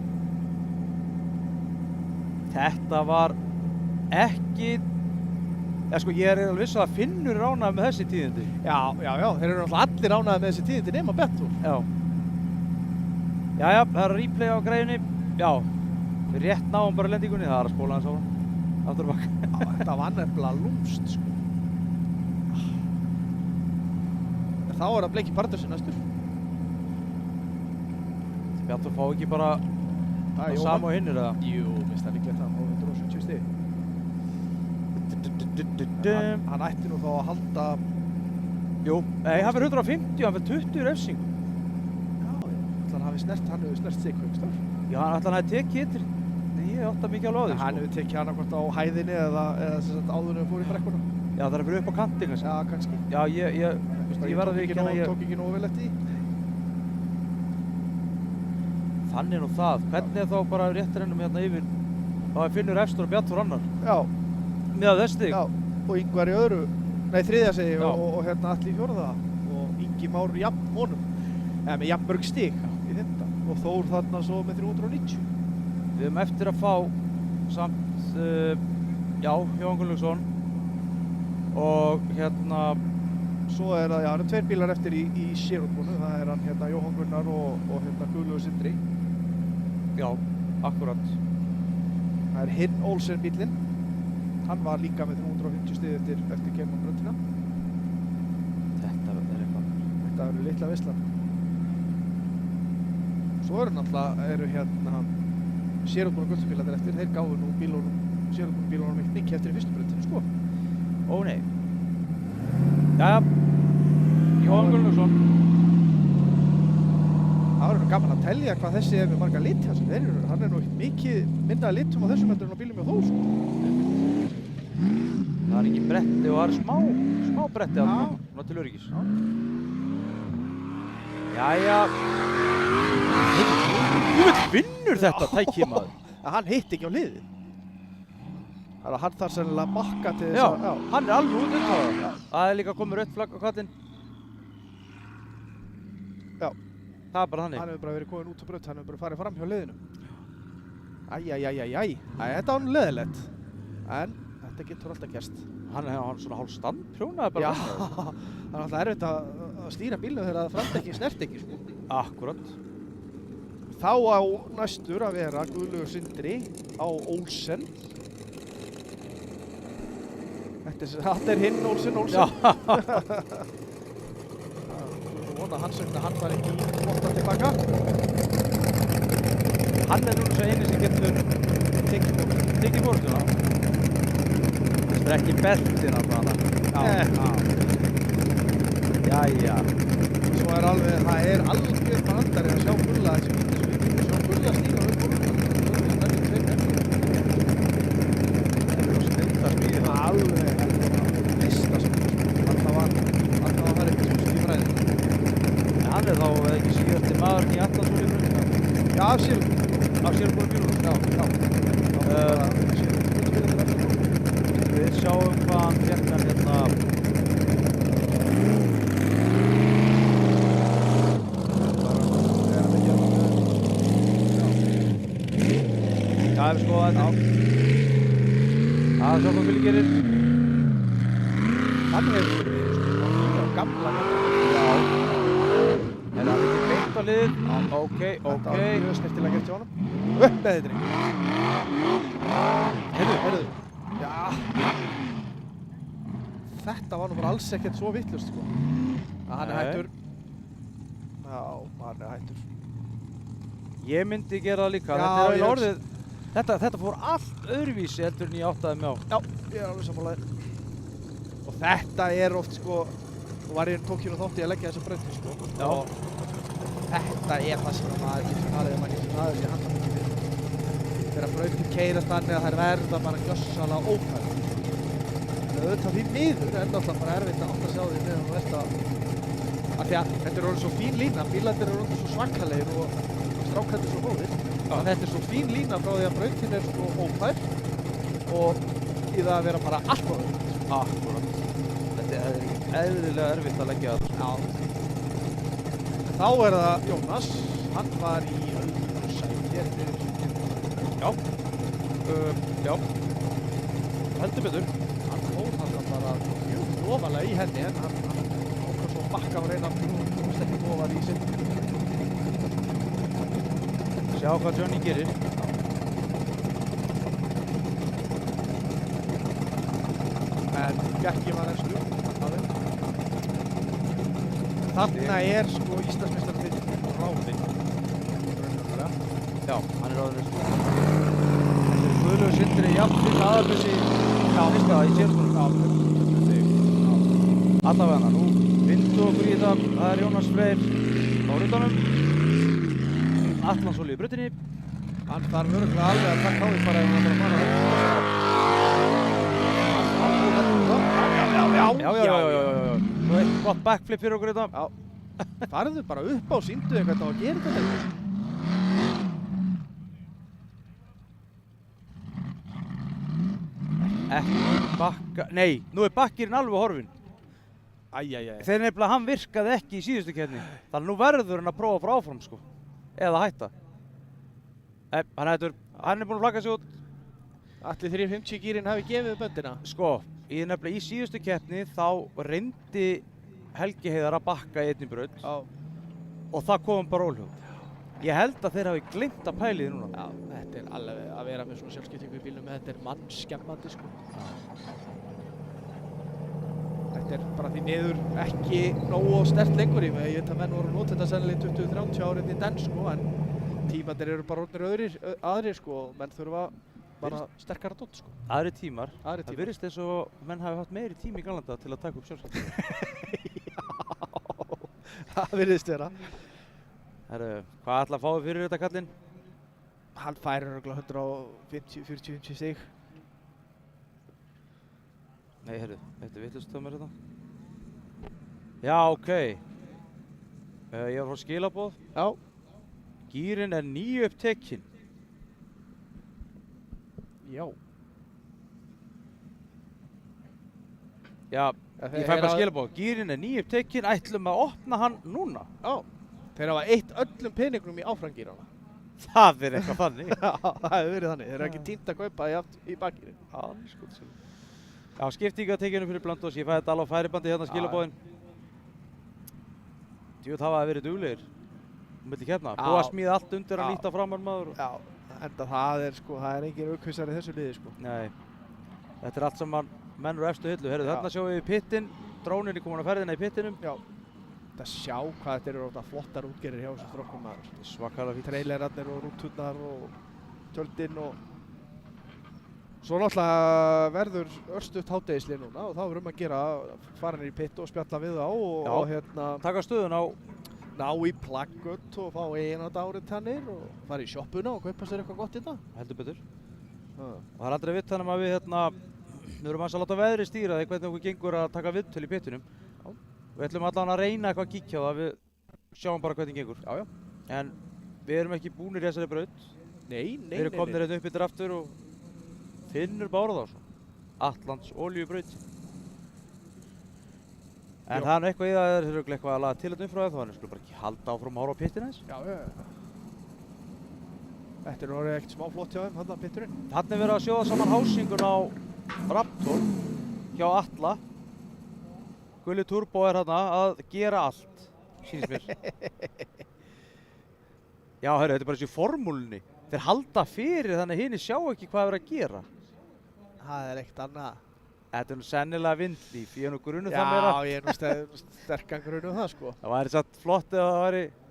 Speaker 1: Þetta var ekki... sko, ég er alveg viss að Finnur er ánægður með þessi tíðindi.
Speaker 3: Já, þeir eru náttúrulega allir ánægðir með þessi tíðindi nema Bjarnþór.
Speaker 1: Já. Jæja, það er að replay á greiðunni. Já, við rétt náum bara lendingunni, það er að spóla hans á hann. Aftur og bak.
Speaker 3: Já, þetta var nefnilega lúmst, sko. Þá er það Bleiki Pardursson næstur.
Speaker 1: Bjarnþór fá ekki bara það sama og hinnir, eða?
Speaker 3: Jú, minnst það líklegt að hann fá 170 stig. Hann ætti nú þá að halda...
Speaker 1: Jú, nei, hann fyrir 150, hann fyrir 20 refsingu.
Speaker 3: Hann hefur snert sig Haukstar.
Speaker 1: Já, hann hefði tekið yttir. Nei, ég átta mikið alveg á því,
Speaker 3: Hann hefur tekið hann hvort á hæðinni eða sem sagt áður en fór í brekkuna.
Speaker 1: Já, það er fyrir upp á kanti, kannski.
Speaker 3: Já, kannski.
Speaker 1: Já, ég verða því ekki að
Speaker 3: Tók ekki nógu vel eftir því.
Speaker 1: Þannig nú það. Hvernig er þá bara réttarennum hérna yfir? Þá er Finnur efstur og Bjarnþór annar.
Speaker 3: Já.
Speaker 1: Með þess stig.
Speaker 3: Já, og Ingvar í öðru. Nei, þriðja segi ég og Atli í fjórða. Og Ingi Már jafn honum. Eða með jafn mörg stig í þetta. Og Þór þarna svo með 390.
Speaker 1: Við höfum eftir að fá samt, Jóhann Gunnlaugsson og svo
Speaker 3: er það, það eru 2 bílar eftir í Sérútbúnu. Það er hann Jóhann Gunnar og Guðlaugur Sindri.
Speaker 1: Já, akkurat.
Speaker 3: Það er hinn Olsen bílinn. Hann var líka með 350 stig eftir kemurbröndina.
Speaker 1: Þetta verður eitthvað.
Speaker 3: Þetta verður litla veislan. Svo eru náttúrulega Sérútbúnu gullbílarnir eftir. Þeir gáfu nú Sérútbúnu bílunum ekkert mikið eftir í fyrstu bröndinu, sko.
Speaker 1: Ó nei. Jæja, Jóhann Gunnlaugsson.
Speaker 3: Það verður gaman að telja hvað þessi er með marga lit. Hann er nú ekkert mikið minna litum á þessum heldur en á bílum hjá Þór, sko.
Speaker 1: Það er ekki bretti og það er smá bretti að svona til öryggis. Jæja. Þú veit Finnur þetta tækið maður.
Speaker 3: Hann hitt ekki á hliðið. Þannig að hann þarf sennilega að bakka til þess
Speaker 1: Já,
Speaker 3: að...
Speaker 1: hann er alveg út undan það. Það er líka komið rautt flagg á kallinn.
Speaker 3: Já.
Speaker 1: Það er bara þannig.
Speaker 3: Hann hefur bara verið komin út á braut, hann hefur bara farið fram hjá hliðinu. Þetta var nú leiðilegt. En þetta getur alltaf gerst.
Speaker 1: Hann svona hálf standprjónaði bara.
Speaker 3: Já, það er alltaf erfitt að stýra bílnum þegar það framdekkin snert ekki, sko.
Speaker 1: Akkurat.
Speaker 3: Þá á næstur að vera Guðlaugur Sindri á Olsen. Þetta er hinn Olsen.
Speaker 1: Já.
Speaker 3: Þú vona hans vegna hann var ekki flottan tilbaka.
Speaker 1: Hann er núna svo eini sem getur tekið fórstuna. Það er ekki beltin á hana. Jæja.
Speaker 3: Svo er alveg, það er alveg brandari að sjá Gulla þessi bíl svo í bíl.
Speaker 2: af sér
Speaker 1: búin bílunum.
Speaker 2: Já.
Speaker 1: Við sjáum hvað hann fékk hann hérna. Já, við skoðum þetta. Það er svo hvað Billy gerir.
Speaker 2: Hann hefur á gamla
Speaker 1: Já. Er það ekki beint á liðið? Ok.
Speaker 2: Þetta var mjög snirtilega gert hjá honum. Upp með þetta dreng. Heyrðu. Já. Þetta var nú bara alls ekkert svo vitlaust sko. Hann er
Speaker 1: Nei.
Speaker 2: hættur. Já, hann er hættur.
Speaker 1: Ég myndi gera það líka.
Speaker 2: Já,
Speaker 1: Þetta er
Speaker 2: ég
Speaker 1: eiginlega orðið. Þetta fór allt öðruvísi heldur en ég áttaði mig á.
Speaker 2: Já, ég er alveg sammálaður. Og þetta er oft sko, nú var ég tók hér og þótti að leggja þessa brautir sko.
Speaker 1: Já.
Speaker 2: Og þetta er það sem maður getur talið að maður getur aðeins í handafengi fyrir. Þegar brautir keyrast þannig að þær verða bara gjössalega ófært. En auðvitað því miður er náttúrulega bara erfitt að átta sig á því meðan þú ert að því að þetta er orðið svo fín lína, bílarnir eru orðið svo svakalegir og strákarnir svo góðir. Að þetta er svo fín lína frá því að brautin er svo ófær og í það að vera bara allt á öll.
Speaker 1: Akkurat. Þetta er eðlilega erfitt að leggja það.
Speaker 2: Já. En þá er það Jónas, hann var í öðru sæti eftir.
Speaker 1: Já. Já. Heldur betur.
Speaker 2: Hann fór hann bara mjög ofalega í henni en hann ákvað svo bakka á reyna og komst ekki ofar í sig.
Speaker 1: Sjá hvað Johnny gerir.
Speaker 2: En Bjarki var enn stuð. Þarna er sko Íslandsmeistaratitilinn ráðinn.
Speaker 1: Já, hann er orðinn sko. Þetta er Guðlaugur Sindri jafn fyrir aðalbjössi. Já, fyrsta í sérskónum.
Speaker 2: Já,
Speaker 1: Allavega nú vindu okkur í þetta. Það er Jónas Freyr á rundanum. Atlansóli í brautinni.
Speaker 2: hann þarf örgulega alveg að taka á því bara ef hann ætlar að fara.
Speaker 1: Já. Svo eitt gott backflip fyrir okkur þetta.
Speaker 2: Farðu bara upp á, sýndu þig hvernig á að gera þetta.
Speaker 1: Ekki bakka, nei, nú er bakkirinn alveg horfinn. Þegar nefnilega hann virkaði ekki í síðustu keppni. Þannig nú verður hann að prófa frá áfram sko. Eða hætta. Hann er búinn að flagga sig út.
Speaker 2: Ætli 350 gírinn hafi gefið böndina?
Speaker 1: Sko, nefnilega í síðustu keppni þá reyndi Helgi Heiðar að bakka í einni braut. Og það kom bara ólhjóð. Ég held að þeir hafi gleymt að pæla í því núna.
Speaker 2: Já, þetta er alveg að vera með svona sjálfskiptingu í bílnum, þetta er mannskemmandi sko. Þetta er bara því miður ekki nógu sterkt lengur í mig. Ég veit að menn voru að nota þetta sennilega í 20-30 árið í den sko, en tímarnir eru bara orðnir aðrir sko, og menn þurfa bara sterkara dótt sko.
Speaker 1: Aðrir tímar.
Speaker 2: Aðrir
Speaker 1: Það
Speaker 2: tímar.
Speaker 1: virðist eins og menn hafi haft meiri tími í Galanda til að taka upp sjálfskiptingu.
Speaker 2: Það virðist vera.
Speaker 1: Herru, hvað ætla að fáið fyrir þetta kallinn?
Speaker 2: Hann færir örugglega 140-50 stig.
Speaker 1: Nei, herru, þetta er vitlaust hjá mér þetta. Já, ok. Ég var að fá skilaboð.
Speaker 2: Já.
Speaker 1: Gírinn er nýupptekinn.
Speaker 2: Já.
Speaker 1: Já, ég fæ bara skilaboð. Gírinn er nýupptekinn, ætlum að opna hann núna.
Speaker 2: Já. Þeir hafa eytt öllum peningnum í áframgírana.
Speaker 1: Það er eitthvað þannig.
Speaker 2: Já, það hefur verið þannig. Þeir eru ekki tímt að kaupa í bakgírin.
Speaker 1: Já, skiptingatekinu fyrir Blönduós. Ég fæ þetta alveg á færibandi hérna skilaboðin. Djúvill hafa það verið duglegir. Milli keppna. Búið að smíða allt undir að nýta framar maður.
Speaker 2: Já, enda það er sko, það er engin aukvissar í þessu liði sko.
Speaker 1: Nei. Þetta er allt saman menn úr efstu hillu. Herru, þarna sjáum við pittinn. Drónin er komin á ferðina í pittinum.
Speaker 2: Já. Þetta sjá hvað þetta eru ofta flottar útgerðir hjá þessum strákum maður.
Speaker 1: Svakalega fínt.
Speaker 2: Trailerarnir og rútturnar og tjöldin og svo náttúrulega verður örstutt hádegisli núna og þá er að gera fara niður í pitt og spjalla við þá og hérna
Speaker 1: taka stöðun á
Speaker 2: ná í plaggött og fá eina dáritannir og fara í sjoppuna og kaupa sér eitthvað gott í þetta.
Speaker 1: Heldur betur. Og það er aldrei vitt þannig að við erum að láta veðri stýra því hvernig okkur gengur að taka viðtöl í pittinum. Við ætlum allavega að reyna eitthvað að kíkja á það, við sjáum bara hvernig gengur.
Speaker 2: Já.
Speaker 1: En við erum ekki búnir í þessari braut.
Speaker 3: Nei,
Speaker 1: Við erum komnir hérna upp yfir aftur og Finnur Bárðarsson, Atlands olíubraut. En
Speaker 3: Já.
Speaker 1: það er nú eitthvað í það, það er örugglega eitthvað að laga til þetta umfrá þá, en við skulum bara ekki halda áfram að horfa á pittina þess.
Speaker 3: Já. Þetta er orðið ekkert smá flott hjá þeim, hann að pitturinn.
Speaker 1: Þarna er verið að sjóða saman hásingun á Raptor hjá Atla. Gulli Turbo er hérna að gera allt, sýnist mér. Já, heyrðu, þetta er bara þessi formúlunni. Þeir halda fyrir þannig að hinir sjá ekki hvað er verið að gera.
Speaker 3: Það er ekkert annað.
Speaker 1: Þetta er nú sennilega vindlíf, ég er nú grunum það meira.
Speaker 3: Já, ég er nú sterkan grunum það, sko.
Speaker 1: Það væri satt flott ef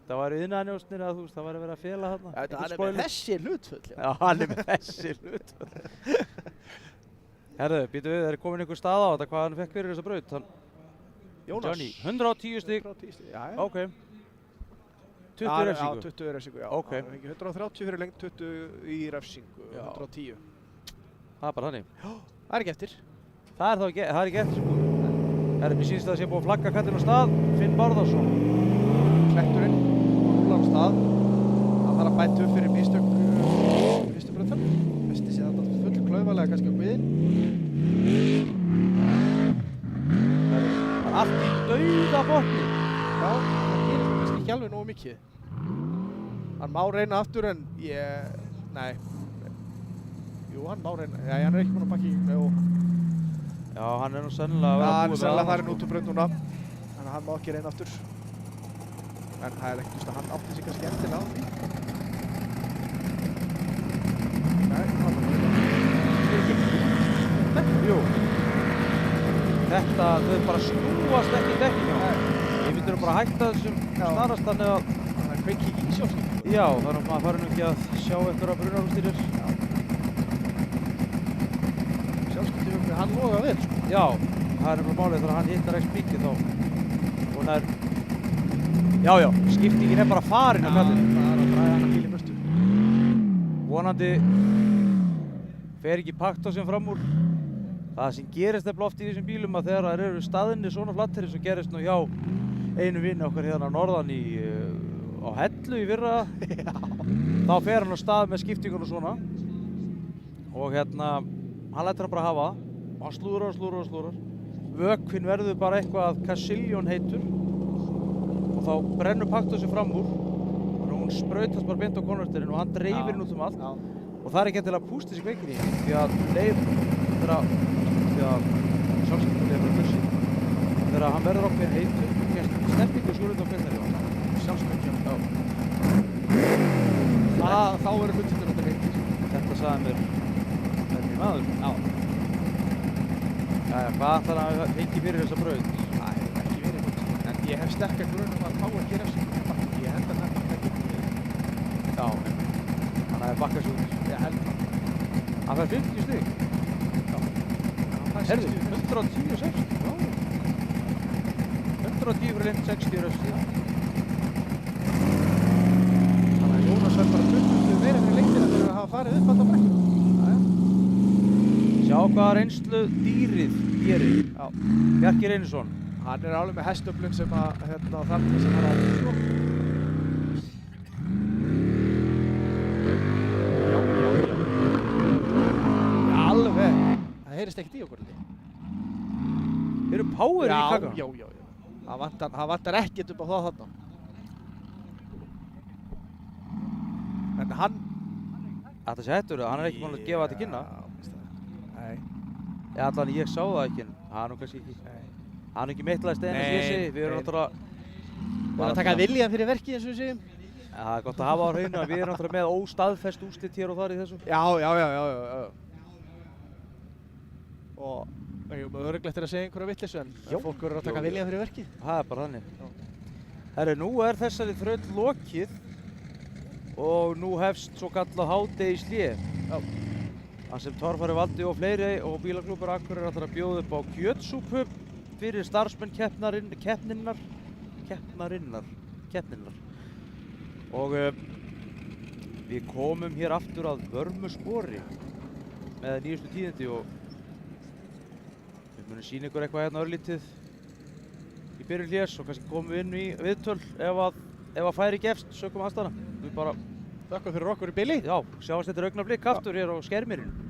Speaker 1: það væri iðnaðarnjósnir eða þú veist, það væri verið að fela þarna.
Speaker 3: Hann er með þessi hlutfull.
Speaker 1: Já, hann er með þessi hlut. Herðu, býtu við, er komin einhver stað á þetta hvað hann fekk fyrir þessa braut?
Speaker 3: Jónas.
Speaker 1: Johnny, 110 stig.
Speaker 3: 110 stig, já.
Speaker 1: Ok. 20 refsingu.
Speaker 3: Já, 20 refsingu, já.
Speaker 1: Ok.
Speaker 3: Hann fengi 130 fyrir lengt, 20 í refsingu,
Speaker 1: Já.
Speaker 3: 110.
Speaker 1: Það er bara þannig.
Speaker 3: Það er ekki eftir.
Speaker 1: Það er ekki eftir sko. Herðu, mér sýnst að það sé búið að flagga kallinn á stað. Finn Bárðarsson.
Speaker 3: Kletturinn, rúlar á stað. Hann þarf að bæta upp fyrir mistök fyrstu brautar. Vesti sé þetta full klaufalega kannski á guðinn.
Speaker 1: Það er allt í dauða botni.
Speaker 3: Já, það gerir það kannski ekki alveg nógu mikið. Hann má reyna aftur en nei. Jú, hann má reyna. Já, hann er ekki búinn að pakka í gegn. Jú.
Speaker 1: Já, hann er nú sennilega að
Speaker 3: Já,
Speaker 1: vera
Speaker 3: hann er
Speaker 1: búið
Speaker 3: sennilega
Speaker 1: með
Speaker 3: farin út úr braut núna. Þannig að hann má ekki reyna aftur. En það er ekkert, hann átti sig kannski endilega á því. Nei, hann var
Speaker 1: Jú. Þetta, þau bara snúast ekki í dekkinu. Ég myndi nú bara hætta þessum
Speaker 3: Já.
Speaker 1: snarast þannig að
Speaker 3: Það er kveiki ekki í sjálfskyggum.
Speaker 1: já, þannig að maður fari nú ekki að sjá einhverja brunarústýrir.
Speaker 3: Sjálfskyggum, hann loga vel, sko.
Speaker 1: Já, það er nefnilega málið þegar hann hittar ekki spikið þá. Hún er, já, skiptingin er bara farin á kallinu.
Speaker 3: Það er að draga hann að bíl í burtu.
Speaker 1: Vonandi fer ekki Pacto sem fram úr. Það sem gerist nefnilega oft í þessum bílum að þegar það eru staðinni svona flattir eins og gerist nú hjá einu vini okkar hérna norðan á Hellu í fyrra. Þá fer hann á stað með skiptingunum svona og hérna hann lætur hann bara hafa það og hann slúðrar. Vökvinn verður bara eitthvað Casillion heitur og þá brennur Pacto sig fram úr og hún sprautast bara beint á konverterinn og hann dreifir hann út um allt.
Speaker 3: Já.
Speaker 1: Og það er ekki til að pústa sig kveikinn í því að sjálfskyldunni er bara bussi. Þegar hann verður ákveðin heitur, gerst stemming og skjúrund á kveiknari.
Speaker 3: Sjálfskyggum, já. Þá eru hlutinir þetta heitir.
Speaker 1: Þetta sagði mér mér maður.
Speaker 3: Já.
Speaker 1: Jæja, hvað ætlar hann að fengi fyrir þessa braut?
Speaker 3: Það hefur ekki verið hlut. En ég hef sterkar grunum að fá ekki refsingu. Ég held að það er ekki.
Speaker 1: Já, hann hefði bakkað sig út.
Speaker 3: Ég held það.
Speaker 1: Hann fær 50 stig. Herðu, 110 og 60. Já. 110 fyrir lengt 60 rösti.
Speaker 3: Þannig að Jónas verður bara 20 meira fyrir lengtina fyrir að hafa farið upp alltaf brekkuna.
Speaker 1: Sjá hvað reynslu dýrið gerir.
Speaker 3: Já.
Speaker 1: Bjarki Reynisson.
Speaker 3: Hann er alveg með hestöflun sem að þarna sem hann á sko. Já, alveg. Það heyrist ekkert í okkur.
Speaker 1: Þeir eru power í kakana.
Speaker 3: Já. Það vantar ekkert upp á það þarna. En hann...
Speaker 1: Þetta sé hættur það, hann er ekki búinn að gefa þetta kynna.
Speaker 3: Nei.
Speaker 1: Já, allan ég sá það ekki, en það er nú kannski ekki. Hann er ekki mittlaðist einu sem ég segi, við erum náttúrulega...
Speaker 3: Við erum að taka viljan fyrir verkið eins og við segjum.
Speaker 1: Ja, það er gott að hafa á hreinu að við erum náttúrulega með óstaðfest úrslit hér og þar í þessu.
Speaker 3: Já. Og við erum örugglega að segja einhverja vitleysu en fólk verður að taka viljan fyrir verkið.
Speaker 1: Það er bara þannig. Herru, nú er þessari þraut lokið og nú hefst svo kallað hádegishlé. Það sem Torfari Valdi og fleiri og bílaklúbbur Akureyrar ætlar að bjóða upp á kjötsúpu fyrir starfsmenn keppninnar. Og við komum hér aftur að Vörmuspori með nýjustu tíðindi og við munum sýna ykkur eitthvað hérna örlítið í byrjun hlés og kannski komum við inn í viðtöl ef að færi gefst sökum aðstæðna. Við bara
Speaker 3: Þakka fyrir okkur í bili.
Speaker 1: Já, sjáast þetta augnablik aftur hér á skermirinn.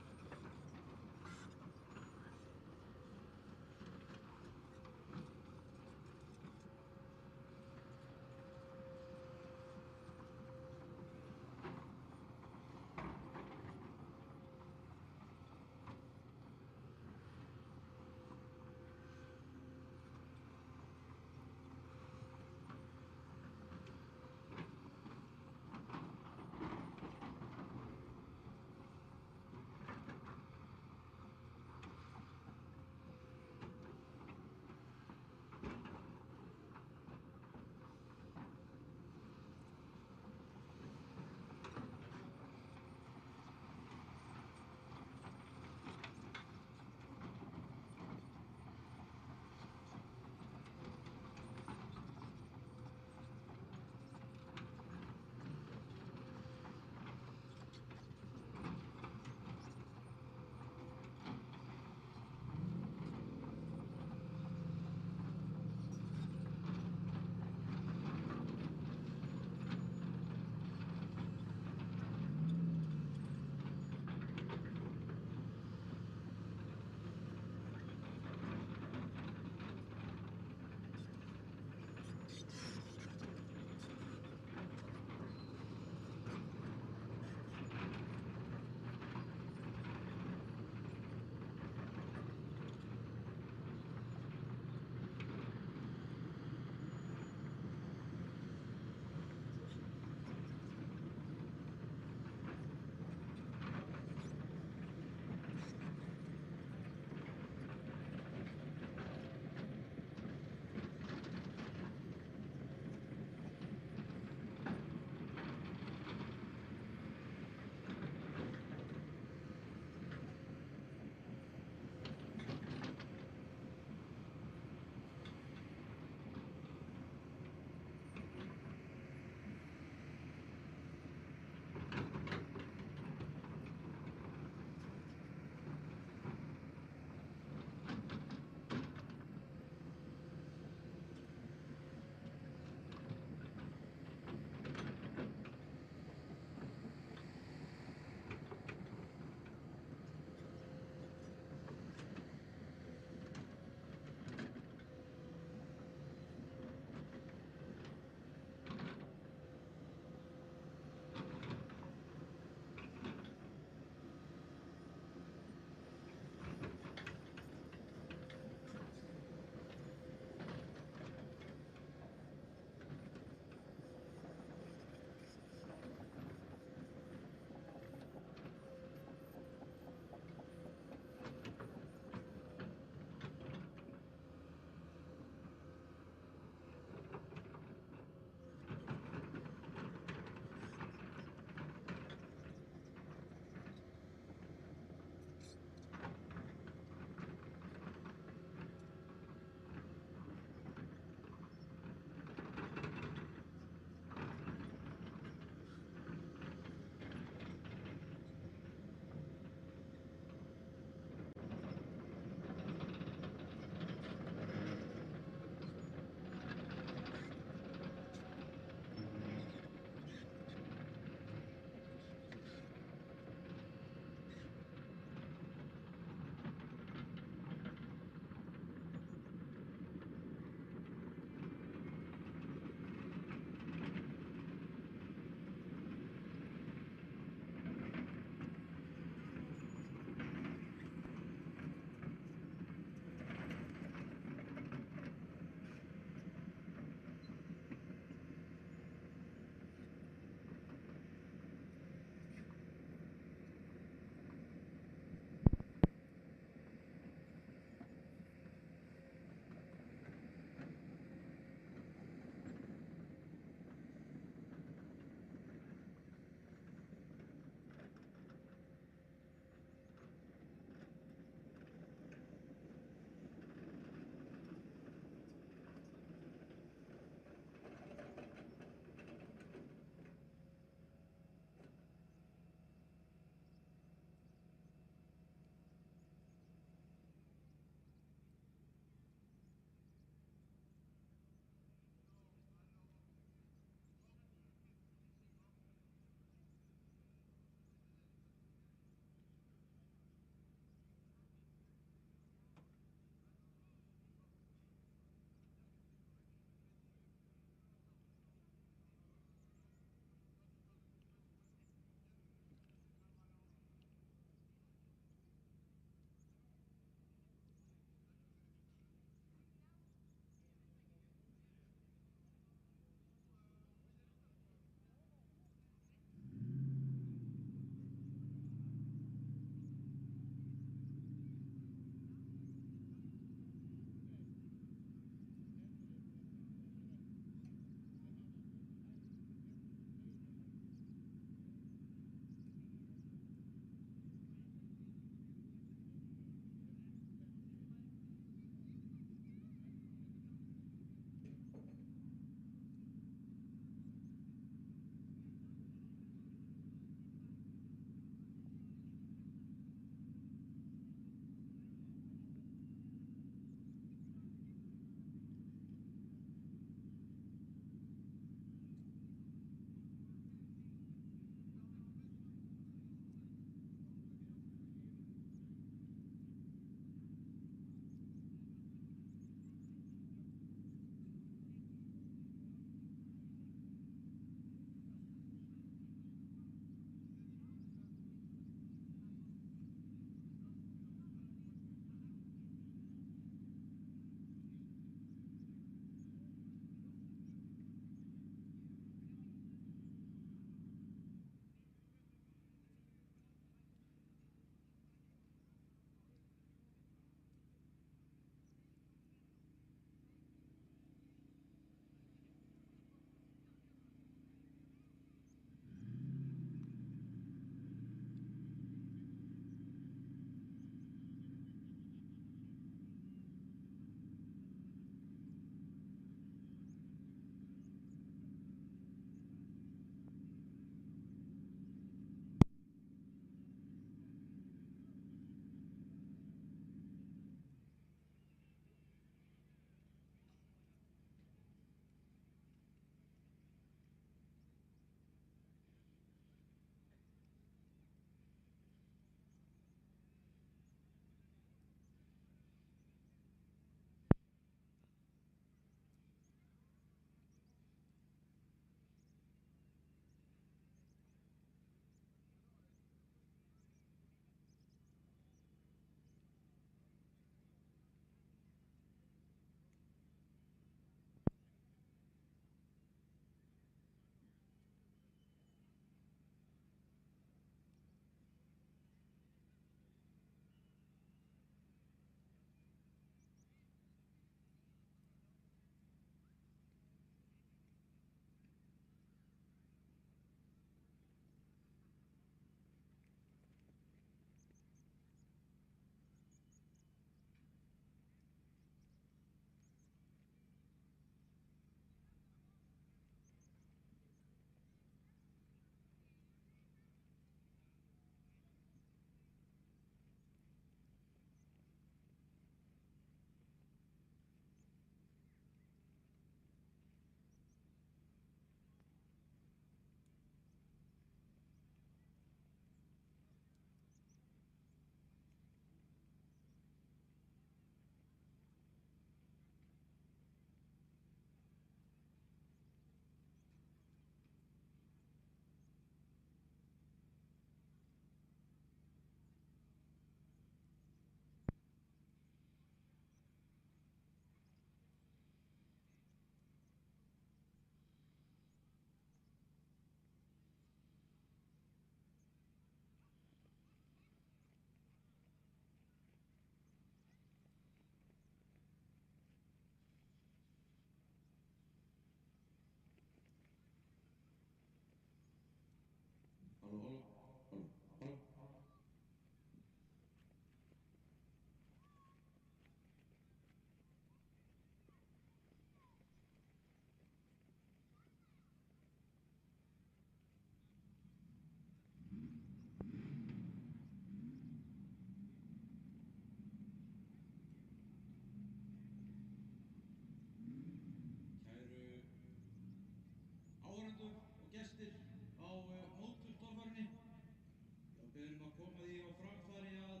Speaker 4: koma því á framfæri að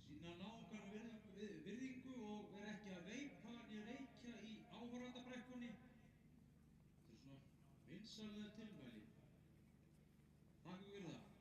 Speaker 4: sýna nákvæmlega virðingu og vera ekki að veipa né reykja í áhorfandabrekkunni. Þetta er svona vinsamleg tilmæli. Takk fyrir það.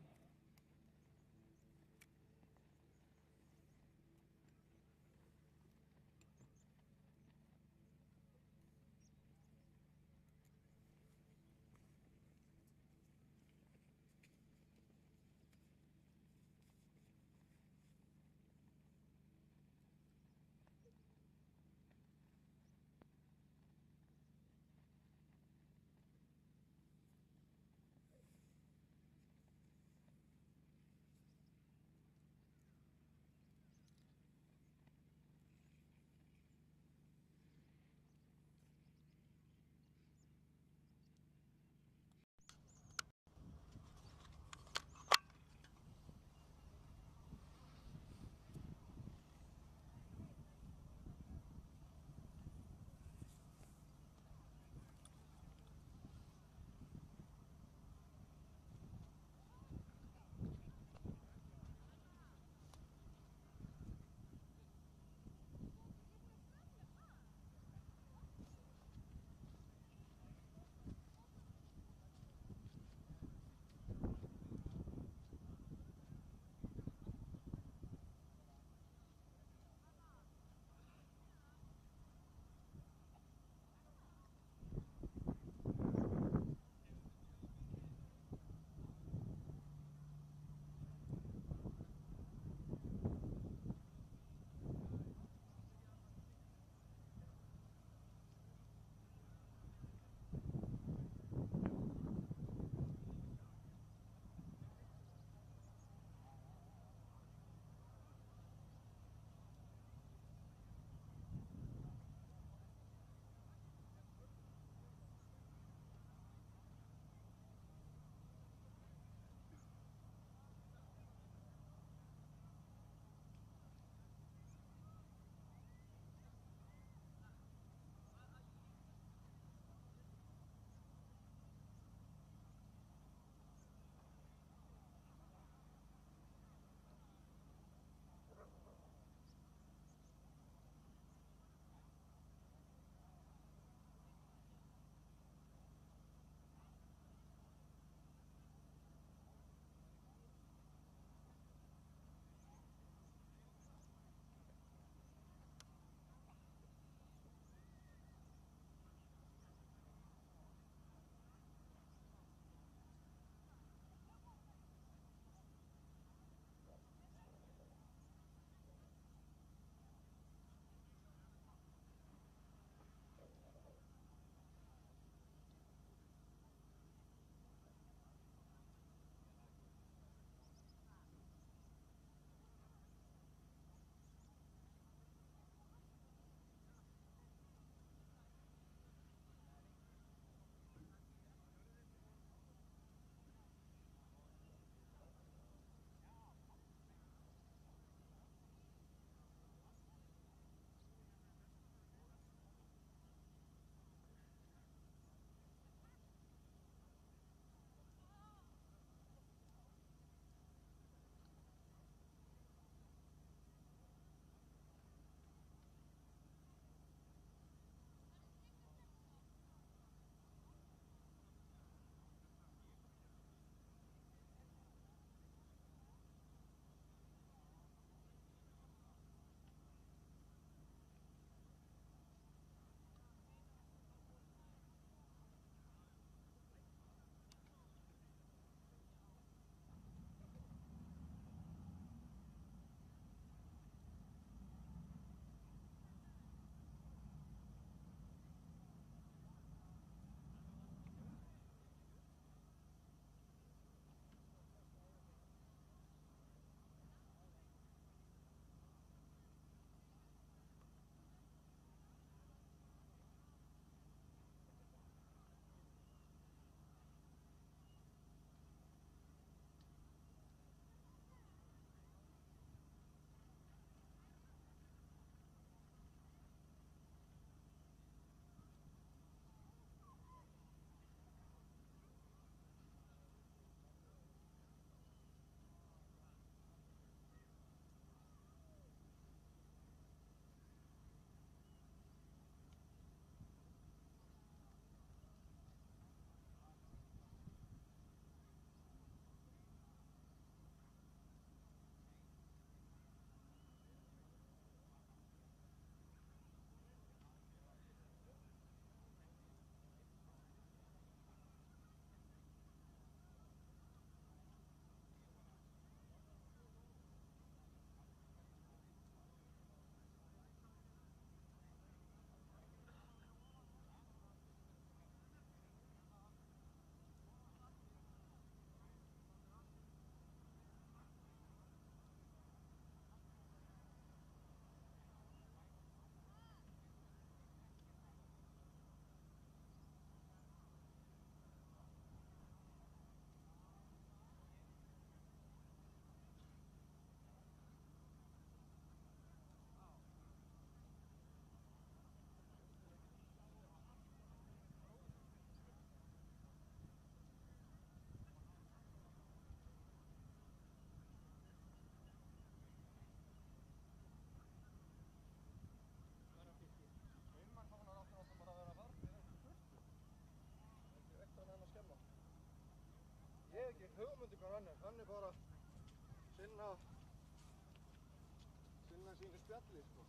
Speaker 2: fínu spjalli, sko.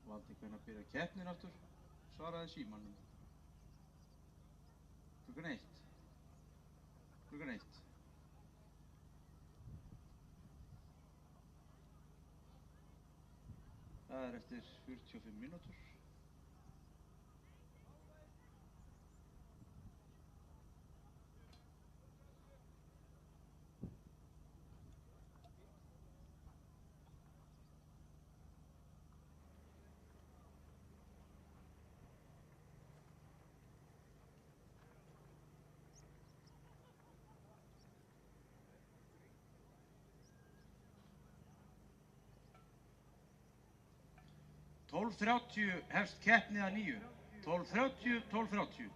Speaker 4: Valdi, hvenær byrjar keppnin aftur? Svaraði símanum. Klukkan 1. Klukkan 1. Það er eftir 45 mínútur. Tólf 30 hefst keppni að nýju. 12:30, 12:30.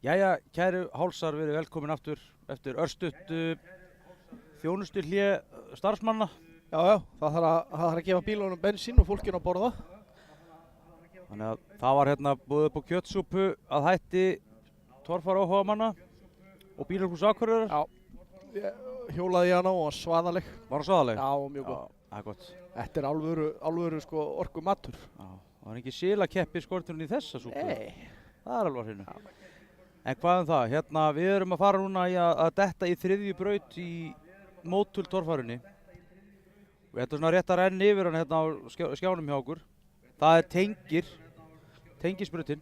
Speaker 1: Jæja, kæru hálsar, verið velkomin aftur eftir örstutt þjónustu hlé starfsmanna.
Speaker 2: Já, það þarf að gefa bílunum bensín og fólkinu að borða.
Speaker 1: Þannig að það var hérna búið upp á kjötsúpu að hætti torfara áhugamanna og bílhús Akureyrar.
Speaker 2: Já, ég hjólaði í hana og var svaðaleg.
Speaker 1: Var það svaðaleg?
Speaker 2: Já, mjög góð.
Speaker 1: Það er gott.
Speaker 2: Þetta er alvöru sko orku matur.
Speaker 1: Já, það var ekki sílakeppi skorturinn í þessa súpu.
Speaker 2: Nei.
Speaker 1: Það er alveg hreinu. En hvað um það? Hérna, við erum að fara núna í að detta í þriðju braut í mótul torfarunni. Og þetta er svona rétt að renna yfir hann hérna á skjánum hjá okkur. Það er tengisbrautin.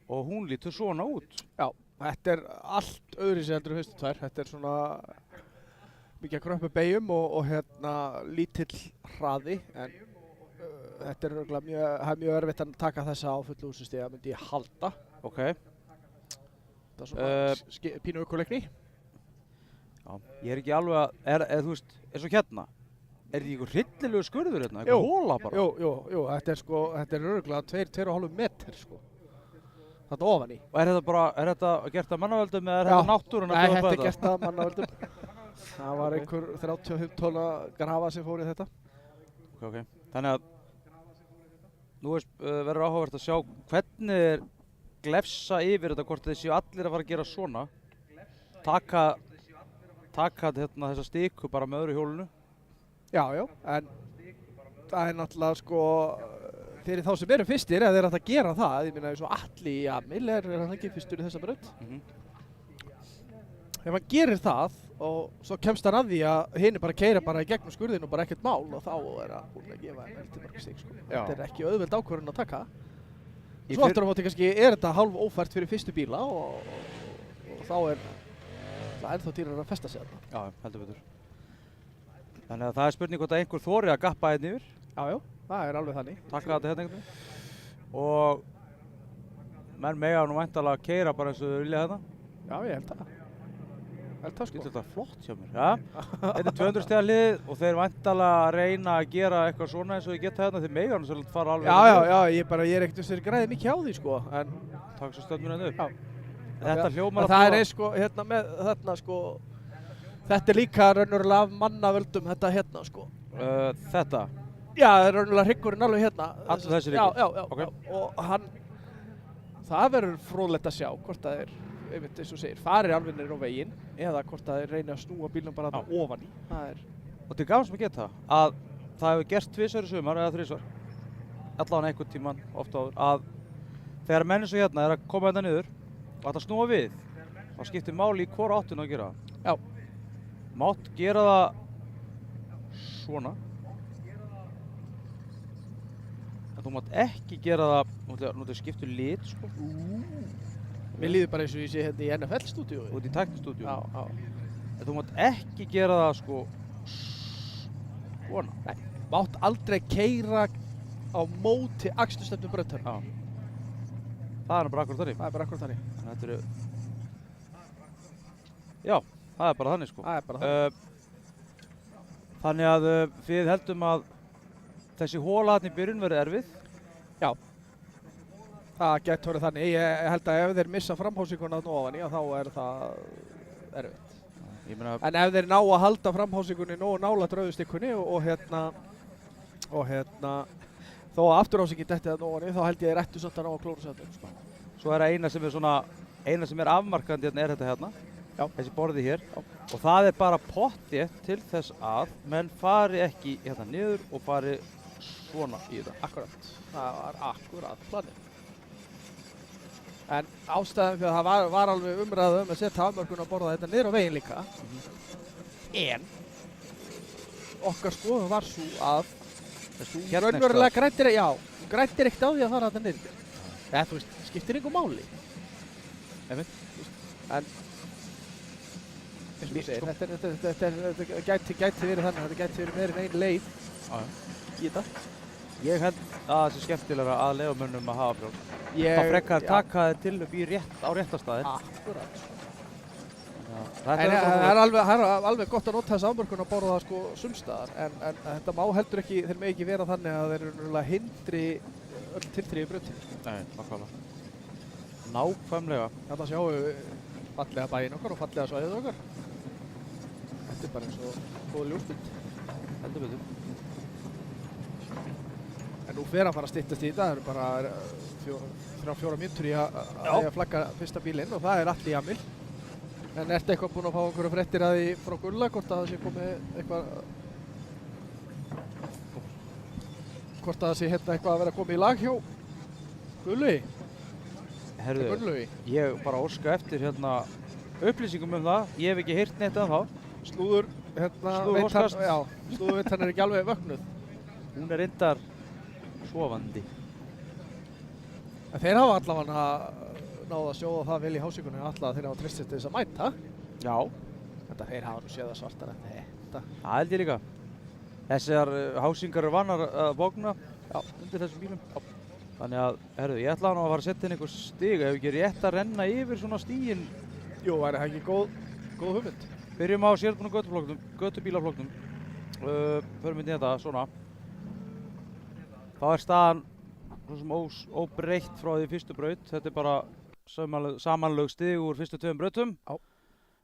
Speaker 1: Og hún lítur svona út.
Speaker 2: Já, þetta er allt öðruvísi heldur en fyrstu tvær. Þetta er svona mikið að kröppu beygjum og hérna lítill hraði. En þetta er örugglega mjög erfitt að taka þessa á fullu húsustigi, myndi ég halda.
Speaker 1: Ok.
Speaker 2: Það er svona pínu ökuleikni.
Speaker 1: Já, ég er ekki alveg að, þú veist, eins og hérna. Er þetta einhver hryllilegu skurður hérna? Einhver hóla bara?
Speaker 2: Jú, þetta er örugglega 2,5 metr sko. Þetta ofan í.
Speaker 1: Og er þetta gert af mannavöldum eða er þetta náttúran að
Speaker 2: Nei,
Speaker 1: bjóða upp á
Speaker 2: þetta er gert af mannavöldum. Það var einhver 35 tonna grafa sem fór í þetta.
Speaker 1: Ok. Þannig að nú verður áhugavert að sjá hvernig er glefsa yfir þetta, hvort þeir séu allir að fara að gera svona. Taka hérna, þessa stiku bara með öðru hjólinu.
Speaker 2: Já, en það er náttúrulega sko fyrir þá sem eru fyrstir, ef þeir ætla að gera það, ég minna eins og Atli Jamil er hann ekki fyrstur í þessa braut. Ef hann gerir það og svo kemst hann að því að hinn bara keyra bara í gegnum skurðin og bara ekkert mál og þá er hann búinn að gefa henni heldur mörg stig sko. Þetta er ekki auðveld ákvörðun að taka. Svo aftur á móti kannski er þetta hálf ófært fyrir fyrstu bíla og þá er það ennþá dýrar að festa sig þarna.
Speaker 1: Já, heldur betur. Þannig að það er spurning hvort að einhver þori að gappa hérna yfir.
Speaker 2: Já, það er alveg þannig.
Speaker 1: Taka þetta hérna einhvern veginn. Og menn mega nú væntanlega að keyra bara eins og þau vilja hérna.
Speaker 2: Já, ég held það. Þetta sko.
Speaker 1: Þetta er flott hjá mér. Já, þetta er 200 stiga hlið og þeir væntanlega að reyna að gera eitthvað svona eins og þau geta hérna. Þeir mega nú svolítið fara alveg.
Speaker 2: Já, ég er ekkert þess að græði mikið á því sko. En
Speaker 1: taka svo stöðmur henni upp.
Speaker 2: Já.
Speaker 1: Þetta hljómar að
Speaker 2: það er eins sko, hérna með þarna sko. Þetta er líka raunverulega af mannavöldum þetta hérna sko.
Speaker 1: Þetta?
Speaker 2: Já, það er raunverulega hryggurinn alveg hérna.
Speaker 1: Allur þessi hryggur?
Speaker 2: Já.
Speaker 1: Okay.
Speaker 2: Og það verður fróðlegt að sjá hvort það er, einmitt eins og segir, farir alveg niður á veginn eða hvort það er reyni að snúa bílnum bara þarna ofan í.
Speaker 1: Og þetta er gaman sem að geta að það hefur gerst 2 í sumar eða 3 allavega einhvern tíman ofta áður að þegar menn eins og hérna er að koma hérna niður og ætla að snúa við þá skiptir máli í hvora áttinu að gera það.
Speaker 2: Já.
Speaker 1: Mátt gera það svona en þú mátt ekki gera það nú þetta skiptur lit sko.
Speaker 2: Mér líður bara eins og ég sé hérna í NFL-stúdíói.
Speaker 1: Út í tæknistúdíói.
Speaker 2: Já.
Speaker 1: En þú mátt ekki gera það sko svona.
Speaker 2: Nei, mátt aldrei keyra á móti akstursstefnu brautar.
Speaker 1: Já. Það er bara akkurat þannig.
Speaker 2: Það er bara akkurat þannig.
Speaker 1: Þetta eru Já, það er bara þannig sko.
Speaker 2: Það er bara þannig.
Speaker 1: Þannig að við heldum að þessi hóla þarna í byrjun verði erfið.
Speaker 2: Já. Það getur verið þannig. Ég held að ef þeir missa framhásinguna þarna ofan í þá er það erfitt. En ef þeir ná að halda framhásingunni nógu nálægt rauðustikkunni og þó að afturhásingin detti þarna ofan í þá held ég þeir ættu samt að ná að klóra sig þetta.
Speaker 1: Svo er eina sem er afmarkandi hérna er þetta hérna.
Speaker 2: Já.
Speaker 1: Þessi borði hér. Já. Og það er bara pottþétt til þess að menn fari ekki hérna niður og fari svona í þetta.
Speaker 2: Akkurat. Það var akkurat planið. En ástæðan fyrir að það var alveg umræða að setja afmörkun að borða þetta niður á veginn líka. En okkar skoðun var svo að þú raunverulega græddir ekkert á því að fara þetta niður. Ja, þú veist, skiptir einhver máli. En eins og þú segir, þetta gæti verið þannig, þetta gæti verið meira en ein leið í þetta.
Speaker 1: Ég held að það sé skemmtilegra að leyfa mönnum að hafa frjáls. Það frekar að taka þið til upp á réttastaðinn.
Speaker 2: Akkurat.
Speaker 1: Það
Speaker 2: er alveg gott að nota þessa afmörkun að borða það sko sumstaðar, en þetta má heldur ekki, þeir með ekki vera þannig að þeir eru hindri öll tilþrif í brautinni.
Speaker 1: Nei, nákvæmlega. Nákvæmlega.
Speaker 3: Þarna sjáum við fallega bæinn okkar og fallega svæðið okkar. Þetta er bara eins og góð ljósmynd.
Speaker 1: Heldur betur.
Speaker 3: En nú fer að fara að styttast í þetta, það eru bara 3-4 mínútur í að flagga fyrsta bílinn og það er allt í Jamil. En ertu eitthvað búinn að fá einhverja fréttir að því frá Gulla, hvort að það sé komið eitthvað, hvort að það sé hérna eitthvað að vera komið í lag hjá Gulli?
Speaker 1: Herðu,
Speaker 3: Gunnlaugi?
Speaker 1: ég bara óska eftir hérna upplýsingum um það. Ég hef ekki heyrt neitt um það.
Speaker 3: Slúður, hérna,
Speaker 1: Slúður óskast.
Speaker 3: slúðurveitan er ekki alveg vöknuð.
Speaker 1: Hún er reyndar sofandi.
Speaker 3: En þeir hafa allavega náðu að sjóða það vel í hásíkunni allavega þeir hafa tristist til þess að mæta.
Speaker 1: Já,
Speaker 3: Þetta þeir hafa nú séð það svartar en þetta.
Speaker 1: það held ég líka. Þessar hásingar eru vannar að bókna undir þessum bílum. Þannig að, herðu, ég ætla nú að fara að setja inn einhver stig. Ef ekki rétt að renna yfir svona stíginn.
Speaker 3: Jú, væri það ekki góð hugmynd?
Speaker 1: Byrjum á sérbúna götubílaflokknum. Förum við þetta, svona. Þá er staðan svo sem óbreytt frá því fyrstu braut. Þetta er bara samanlög stig úr fyrstu 2 brautum.
Speaker 3: Já.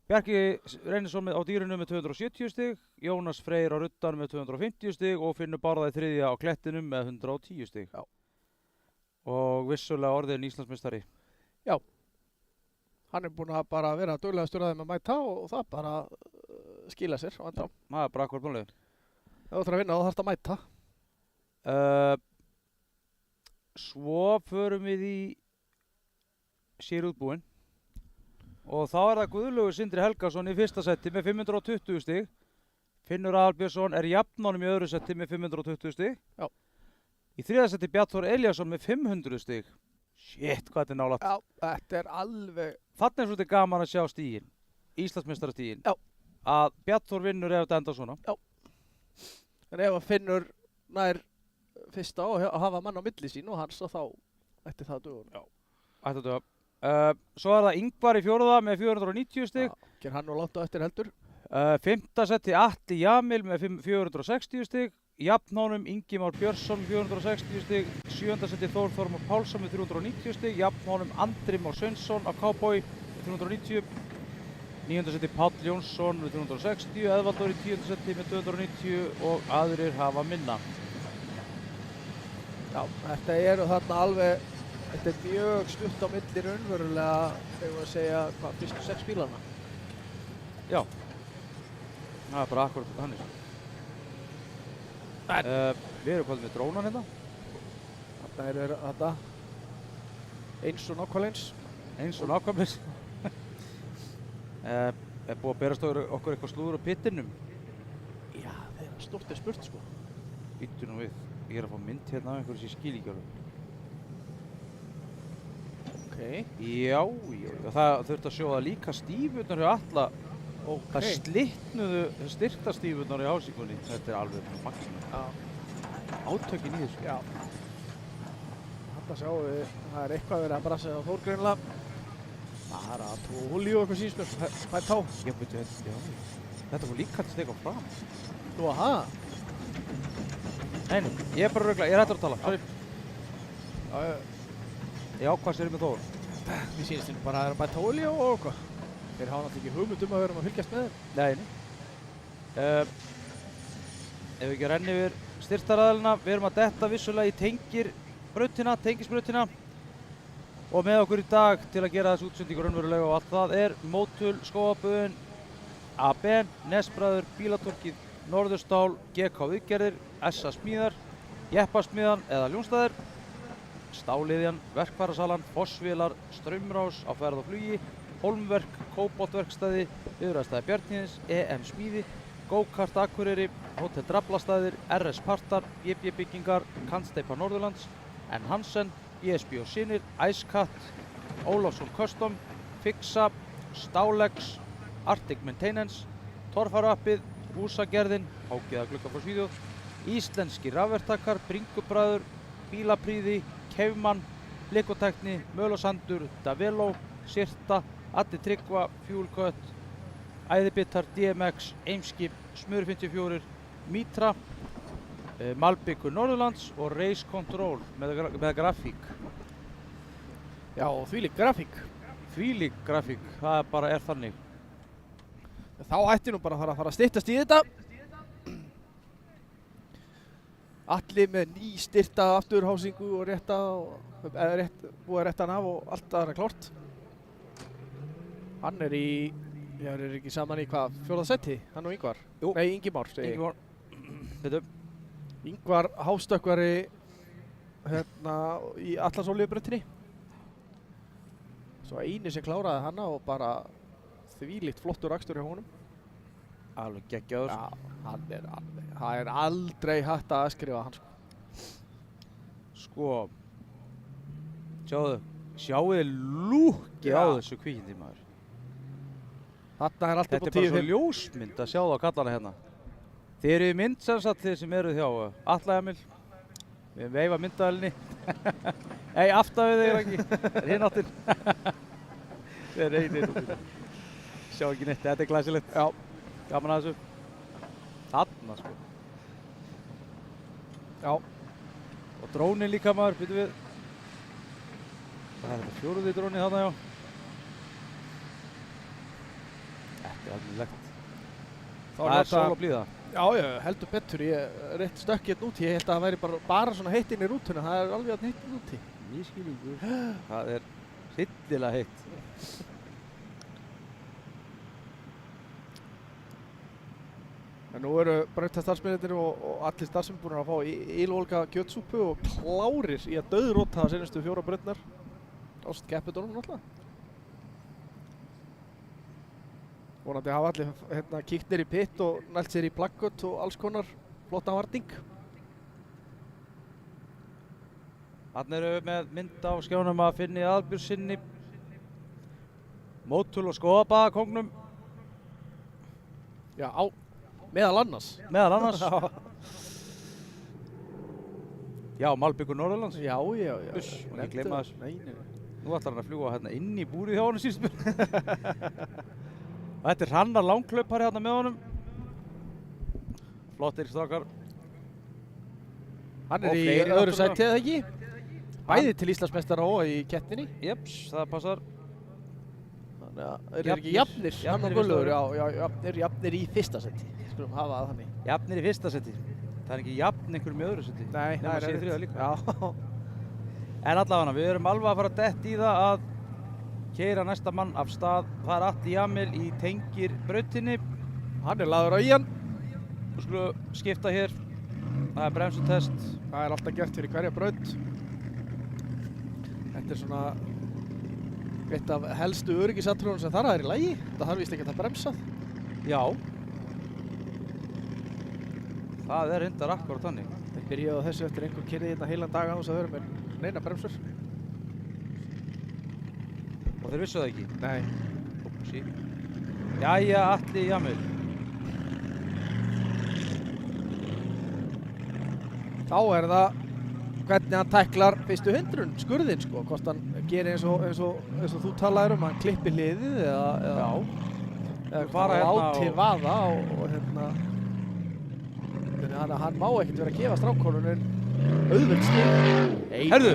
Speaker 1: Bjarki Reynisson á dýrinu með 270 stig, Jónas Freyr á ruddan með 250 stig og Finnur Bárða í þriðja á klettinum með 110 stig.
Speaker 3: Já.
Speaker 1: Og vissulega orðin Íslandsmeistari.
Speaker 3: Já. Hann er búinn að bara vera duglegastur að þeim að mæta og það bara skila sér á endanum.
Speaker 1: Það er bara akkur búinlega.
Speaker 3: Ef þú ætlar að vinna þá þarftu að mæta.
Speaker 1: Svo förum við í sérútbúinn og þá er það Guðlaugur Sindri Helgason í fyrsta seti með 520 stig. Finnur Aðalbjörnsson er jafnánum í öðru seti með 520 stig.
Speaker 3: Já.
Speaker 1: Í þriðja seti Bjarnþór Elíasson með 500 stig. Shit, hvað þetta er nálægt.
Speaker 3: Já, þetta er alveg...
Speaker 1: Þannig er svolítið gaman að sjá stíginn, Íslandsmeistarastíginn.
Speaker 3: Já.
Speaker 1: Að Bjarnþór vinnur ef þetta enda svona.
Speaker 3: Já. En ef að Finnur nær fyrsta og hafa mann á milli sín og hans og þá ætti það dugur. Já.
Speaker 1: Ætti að duga. Svo er það Ingvar í fjórða með 490 stig.
Speaker 3: Já, ger hann nú langt á eftir heldur.
Speaker 1: Fimmta seti Atli Jamil með 460 stig. Jafnánum Ingimár Björnsson með 460 stig. Sjöunda seti Þór Þormar Pálsson með 390 stig. Jafnánum Andri Már Sveinsson af Cowboy með 390. Níunda seti Páll Jónsson með 360. Eðvaldur í tíunda seti með 290 og aðrir hafa minna.
Speaker 3: Já, þetta eru þarna alveg, þetta er mjög stutt á milli raunverulega, þegar við að segja, fyrstu 6 bílana.
Speaker 1: Já, það er bara akkurat þannig. Við erum hvað með drónan hérna.
Speaker 3: Þarna eru þetta eins og nákvæmlega eins.
Speaker 1: Eins og nákvæmlega. Er búið að berast okkur eitthvað slúður á pittinum?
Speaker 3: Já, það er stórt er spurt sko.
Speaker 1: Býttu nú við. Ég er að fá mynd hérna af einhverju sem ég skil ekki alveg.
Speaker 3: Ok.
Speaker 1: Já, það þurfti að sjóða líka stífurnar hjá Atla.
Speaker 3: Ok.
Speaker 1: Það slitnuðu styrktastífurnar í hásíkunni. Þetta er alveg magnað.
Speaker 3: Já.
Speaker 1: Átökin í þessu.
Speaker 3: Já. Þarna sjáum við, það er eitthvað verið að brasa á Þór greinilega. Það er að trú olíu og eitthvað síðspjörn. Það er tá.
Speaker 1: Já, betur þetta. Já. Þetta fór líka til steka fram.
Speaker 3: Nú að það?
Speaker 1: Nei, ég er bara röglega, ég er hættur að tala. Sorry.
Speaker 3: Já,
Speaker 1: Já, hvað sér með Þór?
Speaker 3: Mér sýnist þér bara að það er að bæta olíu og eitthvað. Þeir hafa náttúrulega ekki hugmynd að vera að fylgjast með þeim.
Speaker 1: Nei. Ef við ekki renni yfir styrktaraðalina, við erum að detta vissulega í tengisbrautina og með okkur í dag til að gera þessu útsendingu raunverulega og allt það er Mótul, Skógaböðin, ABN, Nesbræður, Bílatorkið, Norðurstál, GK Viðgerðir, SA Smíðar, Jeppasmíðan eða Ljónstæðir, Stáliðjan, Verkfærasalan, Fossvélar, Straumrás á ferð og flugi, Hólmverk, Kóboltverkstæði, Bifreiðastæði Bjarnhéðins, EM Smíði, Go-Kart Akureyri, Hótel Draflastæðir, RS Partar, BB Byggingar, Kantsteipa Norðurlands, N. Hansen, BSB og Sinir, Icecat, Ólafsson Custom, Fixa, Stálex, Arctic Maintenance, Torfarappið, Húsagerðin, Hágeða glugga frá Svíþjóð, Íslenski rafverktakar, Bringubræður, Bílapríði, Kefmann, Blikotekni, Mölosandur, Davelo, Sirta, Addi Tryggva, Fuel Cut, Æðibittar, DMX, Eimskip, Smur 54, Mitra, Malbyggur Norðurlands og Race Control með grafík.
Speaker 3: Já, og þvílík grafík.
Speaker 1: Þvílík grafík, það bara er þannig.
Speaker 3: Þá ætti nú bara að fara að styttast í þetta. Allir með ný styrta afturhásingu og rétta búið að rétta hann af og allt það er klárt. Hann er í, ég er ekki saman í hvað, 4. seti, hann og Ingvar?
Speaker 1: Jú.
Speaker 3: Nei, Ingimar, segi ég.
Speaker 1: Ingvar, veitu,
Speaker 3: Ingvar hástökkvari hérna í Atlansolíubrautinni. Svo eini sem kláraði hana og bara þvílíkt flottur akstur hjá honum.
Speaker 1: alveg geggjaður.
Speaker 3: Já, það er aldrei hægt að skrifa hann sko.
Speaker 1: Sko, sjáuði lúkið á
Speaker 3: Já.
Speaker 1: þessu kvikindi maður.
Speaker 3: Þarna er allt upp
Speaker 1: Þetta
Speaker 3: á
Speaker 1: er bara
Speaker 3: 10-5.
Speaker 1: svo ljósmynd að sjá það á kallana hérna. Þið eru í mynd sem sagt þið sem eruð hjá Atla Emil. Við veifa myndaðalinni. Nei, aftafið þeir ekki. Það er hinn áttin. Þeir eru einir. Sjá ekki neitt, þetta er glæsilegt.
Speaker 3: Já.
Speaker 1: Gaman að þessu. Þarna sko.
Speaker 3: Já.
Speaker 1: Og drónin líka maður, býtum við. Það er þetta 4. dróni þarna, já. Þetta er alveg Það er sól og blíða.
Speaker 3: Já, heldur betur. Ég rétt stökk hérna úti. Ég held að það væri bara svona heitt inn í rútuna. Það er alveg að heitt inn úti.
Speaker 1: Nýskilningur. Það er hryllilega heitt.
Speaker 3: En nú eru brautarstarfsmennirnir og allir starfsmenn búin að fá ylvolga kjötsúpu og klárir í að dauðróta senustu 4 brautirnar. Ást keppidónum náttúrulega. Vonandi hafa allir kíkt niður í pitt og nælt sér í plakkut og alls konar flotta varning.
Speaker 1: Þarna eru við með mynd á skjánum að Finni Aðalbjörnsinni, mótul og skoðabæðakongnum,
Speaker 3: Já, meðal annars.
Speaker 1: meðal annars. Já, Malbyggur Norðurlands.
Speaker 3: Já.
Speaker 1: Uss, má ekki gleyma þessu.
Speaker 3: Nei.
Speaker 1: Nú ætlar hann að fljúga hérna inn í búrið hjá honum síðust mér. Og þetta er Hrannar langklaupari hérna með honum. Flottir strákar.
Speaker 3: Hann
Speaker 1: Og
Speaker 3: er í
Speaker 1: fleiri
Speaker 3: öðru
Speaker 1: náttúrulega.
Speaker 3: sæti eða ekki? Bæði til Íslandsmeistara og í keppninni.
Speaker 1: Jeps, það passar.
Speaker 3: Þannig að þeir eru
Speaker 1: Jafnir.
Speaker 3: ekki jafnir.
Speaker 1: Jafnir
Speaker 3: Hann og
Speaker 1: í
Speaker 3: Gunnlaugur,
Speaker 1: fyrsta
Speaker 3: jafnir í fyrsta sæti. Skulum hafa það þannig.
Speaker 1: Jafnir í fyrsta seti. Það er ekki jafn einhverjum í öðru seti.
Speaker 3: Nei,
Speaker 1: Nema sé í þriðja líka.
Speaker 3: Já.
Speaker 1: En allavega, við erum alveg að fara að detta í það að keyra næsta mann af stað. Það er Atli Jamil í tengir brautinni.
Speaker 3: Hann er lagður á í hann.
Speaker 1: Við skulum skipta hér. Það er bremsutest.
Speaker 3: Það er alltaf gert fyrir hverja braut. Þetta er svona eitt af helstu öryggisatriðunum sem þarf að er í lagi. Það þarf víst ekki að bremsað.
Speaker 1: Já. Það er reyndar akkurat þannig.
Speaker 3: Þeir byrjaði á þessu eftir einhver kyrði hérna heilan dag án þess að vera með neina bremsur.
Speaker 1: Og þeir vissu það ekki.
Speaker 3: Nei.
Speaker 1: Upsi. Jæja, Atli Jamil.
Speaker 3: Þá er það hvernig hann tæklar fyrstu hindrun, skurðinn sko. Hvort hann gerir eins og þú talaðir hann klippir hliðið eða
Speaker 1: Fara hérna
Speaker 3: láti
Speaker 1: og-
Speaker 3: vaða og hérna. Þannig að hann má ekkert vera að gefa strákkonunum auðveld stig.
Speaker 1: Herðu!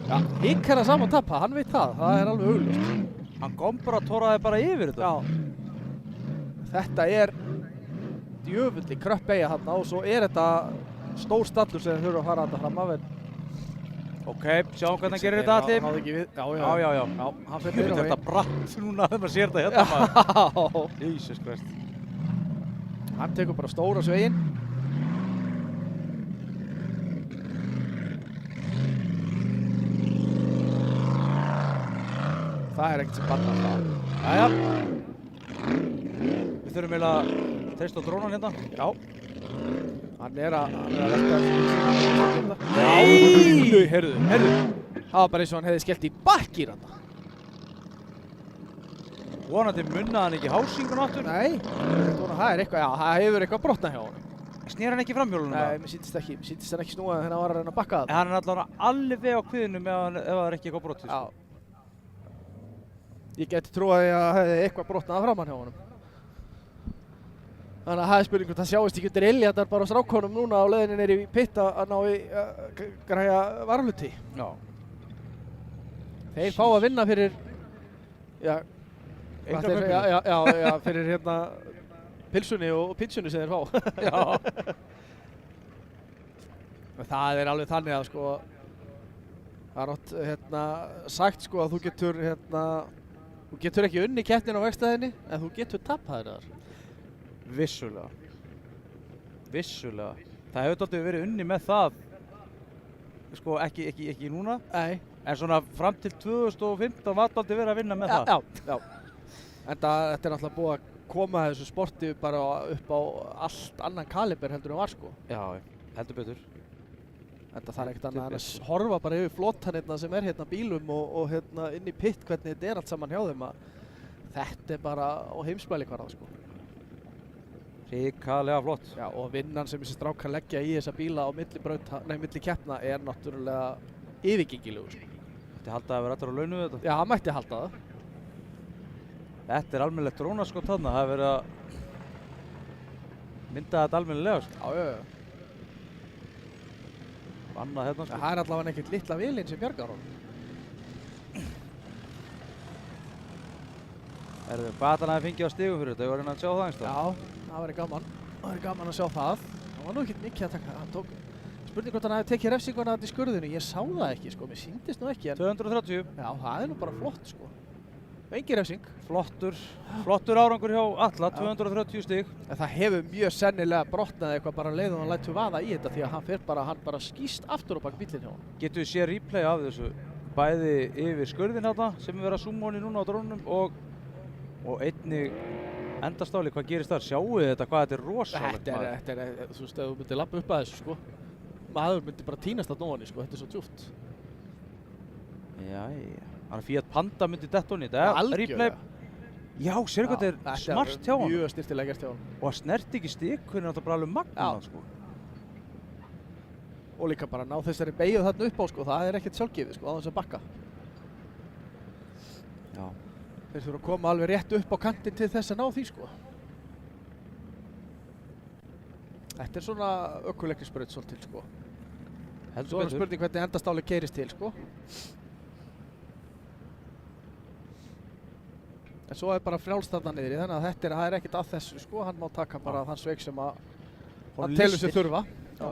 Speaker 3: Já, hinn er að saman tappa, hann veit það er alveg augljóst.
Speaker 1: Hann gombratúraði bara yfir þetta.
Speaker 3: Já. Þetta er djöfulli kröppbeygja þarna og svo er þetta stór stallur sem þurfa að fara þetta fram af.
Speaker 1: Ok, sjáum hvernig hann gerir þetta, Atli.
Speaker 3: Náði ekki við. Já.
Speaker 1: Já.
Speaker 3: Hann fyrir
Speaker 1: Ég myndi
Speaker 3: niður á
Speaker 1: þetta bratt núna þegar maður sér þetta hérna maður.
Speaker 3: veginn.
Speaker 1: Jesus Christ.
Speaker 3: Hann tekur bara stóra sveginn. Það er ekkert sem bannar það.
Speaker 1: Jæja. Við þurfum eiginlega að treysta á drónan hérna.
Speaker 3: Já. Hann er að velta þessu.
Speaker 1: Nei! Heyrðu.
Speaker 3: Það var bara eins og hann hefði skellt í bakkýr hann.
Speaker 1: Vonandi munnaði hann ekki hásingun áttur.
Speaker 3: Nei, það er eitthvað, já, það hefur eitthvað brotnað hjá honum.
Speaker 1: Snýr hann ekki framhjólunum
Speaker 3: Nei, mér sýndist ekki, mér sýndist hann ekki snúa þegar hann var að reyna að bakka það.
Speaker 1: Hann er allavega alveg á kviðinu ef það er ekki eitthvað brotið.
Speaker 3: Já. Ég geti trúið að það hefði eitthvað brotnað framan hjá honum. Þannig að það er spurning hvort það sjáist ekki undir iljarnar bara á strákkonum núna á leiðinni niður í pitt að ná í græja varluti.
Speaker 1: Já.
Speaker 3: Þeir fá að vinna fyrir, já,
Speaker 1: Enga
Speaker 3: hvað þeir-
Speaker 1: kaupinu.
Speaker 3: já, fyrir hérna pilsunni og pitsunni sem þeir fá.
Speaker 1: Já.
Speaker 3: En það er alveg þannig að sko, það er oft sagt sko að þú getur ekki unni keppnin á vegstæðinni en þú getur tapað þar.
Speaker 1: Vissulega. Vissulega. Það hefur dálítið verið unni með það, sko ekki núna,
Speaker 3: Nei.
Speaker 1: en svona fram til 2015 var dálítið verið að vinna með það.
Speaker 3: Já. En þetta er náttúrulega búið að koma þessu sporti bara upp á allt annan kaliber heldur en var sko.
Speaker 1: Já, heldur betur.
Speaker 3: Þetta þarf ekkert annað en að horfa bara yfir flotan hérna sem er hérna bílum og hérna inn í pitt hvernig þetta er allt saman hjá þeim að þetta er bara á heimsmælikvarða sko.
Speaker 1: Hrikalega flott.
Speaker 3: Já, og vinnan sem þessi strákar leggja í þessa bíla á milli keppna er náttúrulega yfirgengilegur sko.
Speaker 1: Þetta halda að vera allir á launu við þetta.
Speaker 3: Já, hann mætti halda það.
Speaker 1: Þetta er almennilegt drónaskot þarna, það hefur verið að mynda þetta almennilega sko.
Speaker 3: Já.
Speaker 1: Annað hérna sko.
Speaker 3: Það er allavega ekkert litla vilinn sem bjargar honum.
Speaker 1: Hvað hann hafi fengið á stigum fyrir þetta, ég var að reyna að sjá það einhverstað.
Speaker 3: Já, það væri gaman. Það væri gaman að sjá það. Það var nú ekkert mikið að taka. Hann tók spurning hvort hann hafi tekið refsinguna þarna í skurðinu. Ég sá það ekki sko, mér sýndist nú ekki. En
Speaker 1: 230.
Speaker 3: já, það er nú bara flott sko. Engin refsing.
Speaker 1: Flottur árangur hjá alla, 230 stig.
Speaker 3: En það hefur mjög sennilega brotnað eitthvað bara leið og hann lætur vaða í þetta því að hann bara skýst aftur á bak bílinn hjá hann.
Speaker 1: Getum við séð replay af þessu, bæði yfir skurðin hérna sem er verið að zooma honi núna á drónunum og einnig endastáli, hvað gerist þar? Sjáu þið þetta, hvað þetta er rosalegt maður.
Speaker 3: Þetta er, þú veist, ef þú myndir lappa upp að þessu sko, maður myndir bara tínast að nóni sko, þetta er svo djúpt.
Speaker 1: Jæja, þannig að Fiat Panda myndi detta honi, þetta er replay.
Speaker 3: Algjörlega.
Speaker 1: Já, sér hvað þetta er smart hjá hann.
Speaker 3: Mjög styrtilega gert hjá hann.
Speaker 1: Og að snert ekki stikkurinn er náttúrulega bara alveg magnað sko.
Speaker 3: Og líka bara ná þessari beygju þarna upp á sko, það er ekkert sjálfgefið sko, á þess að bakka.
Speaker 1: Já.
Speaker 3: Þeir þurfa að koma alveg rétt upp á kantinn til þess að ná því sko. Þetta er svona ökuleiknisbraut svolítið sko. Svo er spurning hvernig endastáli keyrist til sko. En svo er bara frjálst þarna niðri, þannig að það er ekkert að þessu sko. Hann má taka bara þann sveik sem að hann telur sig þurfa. Já.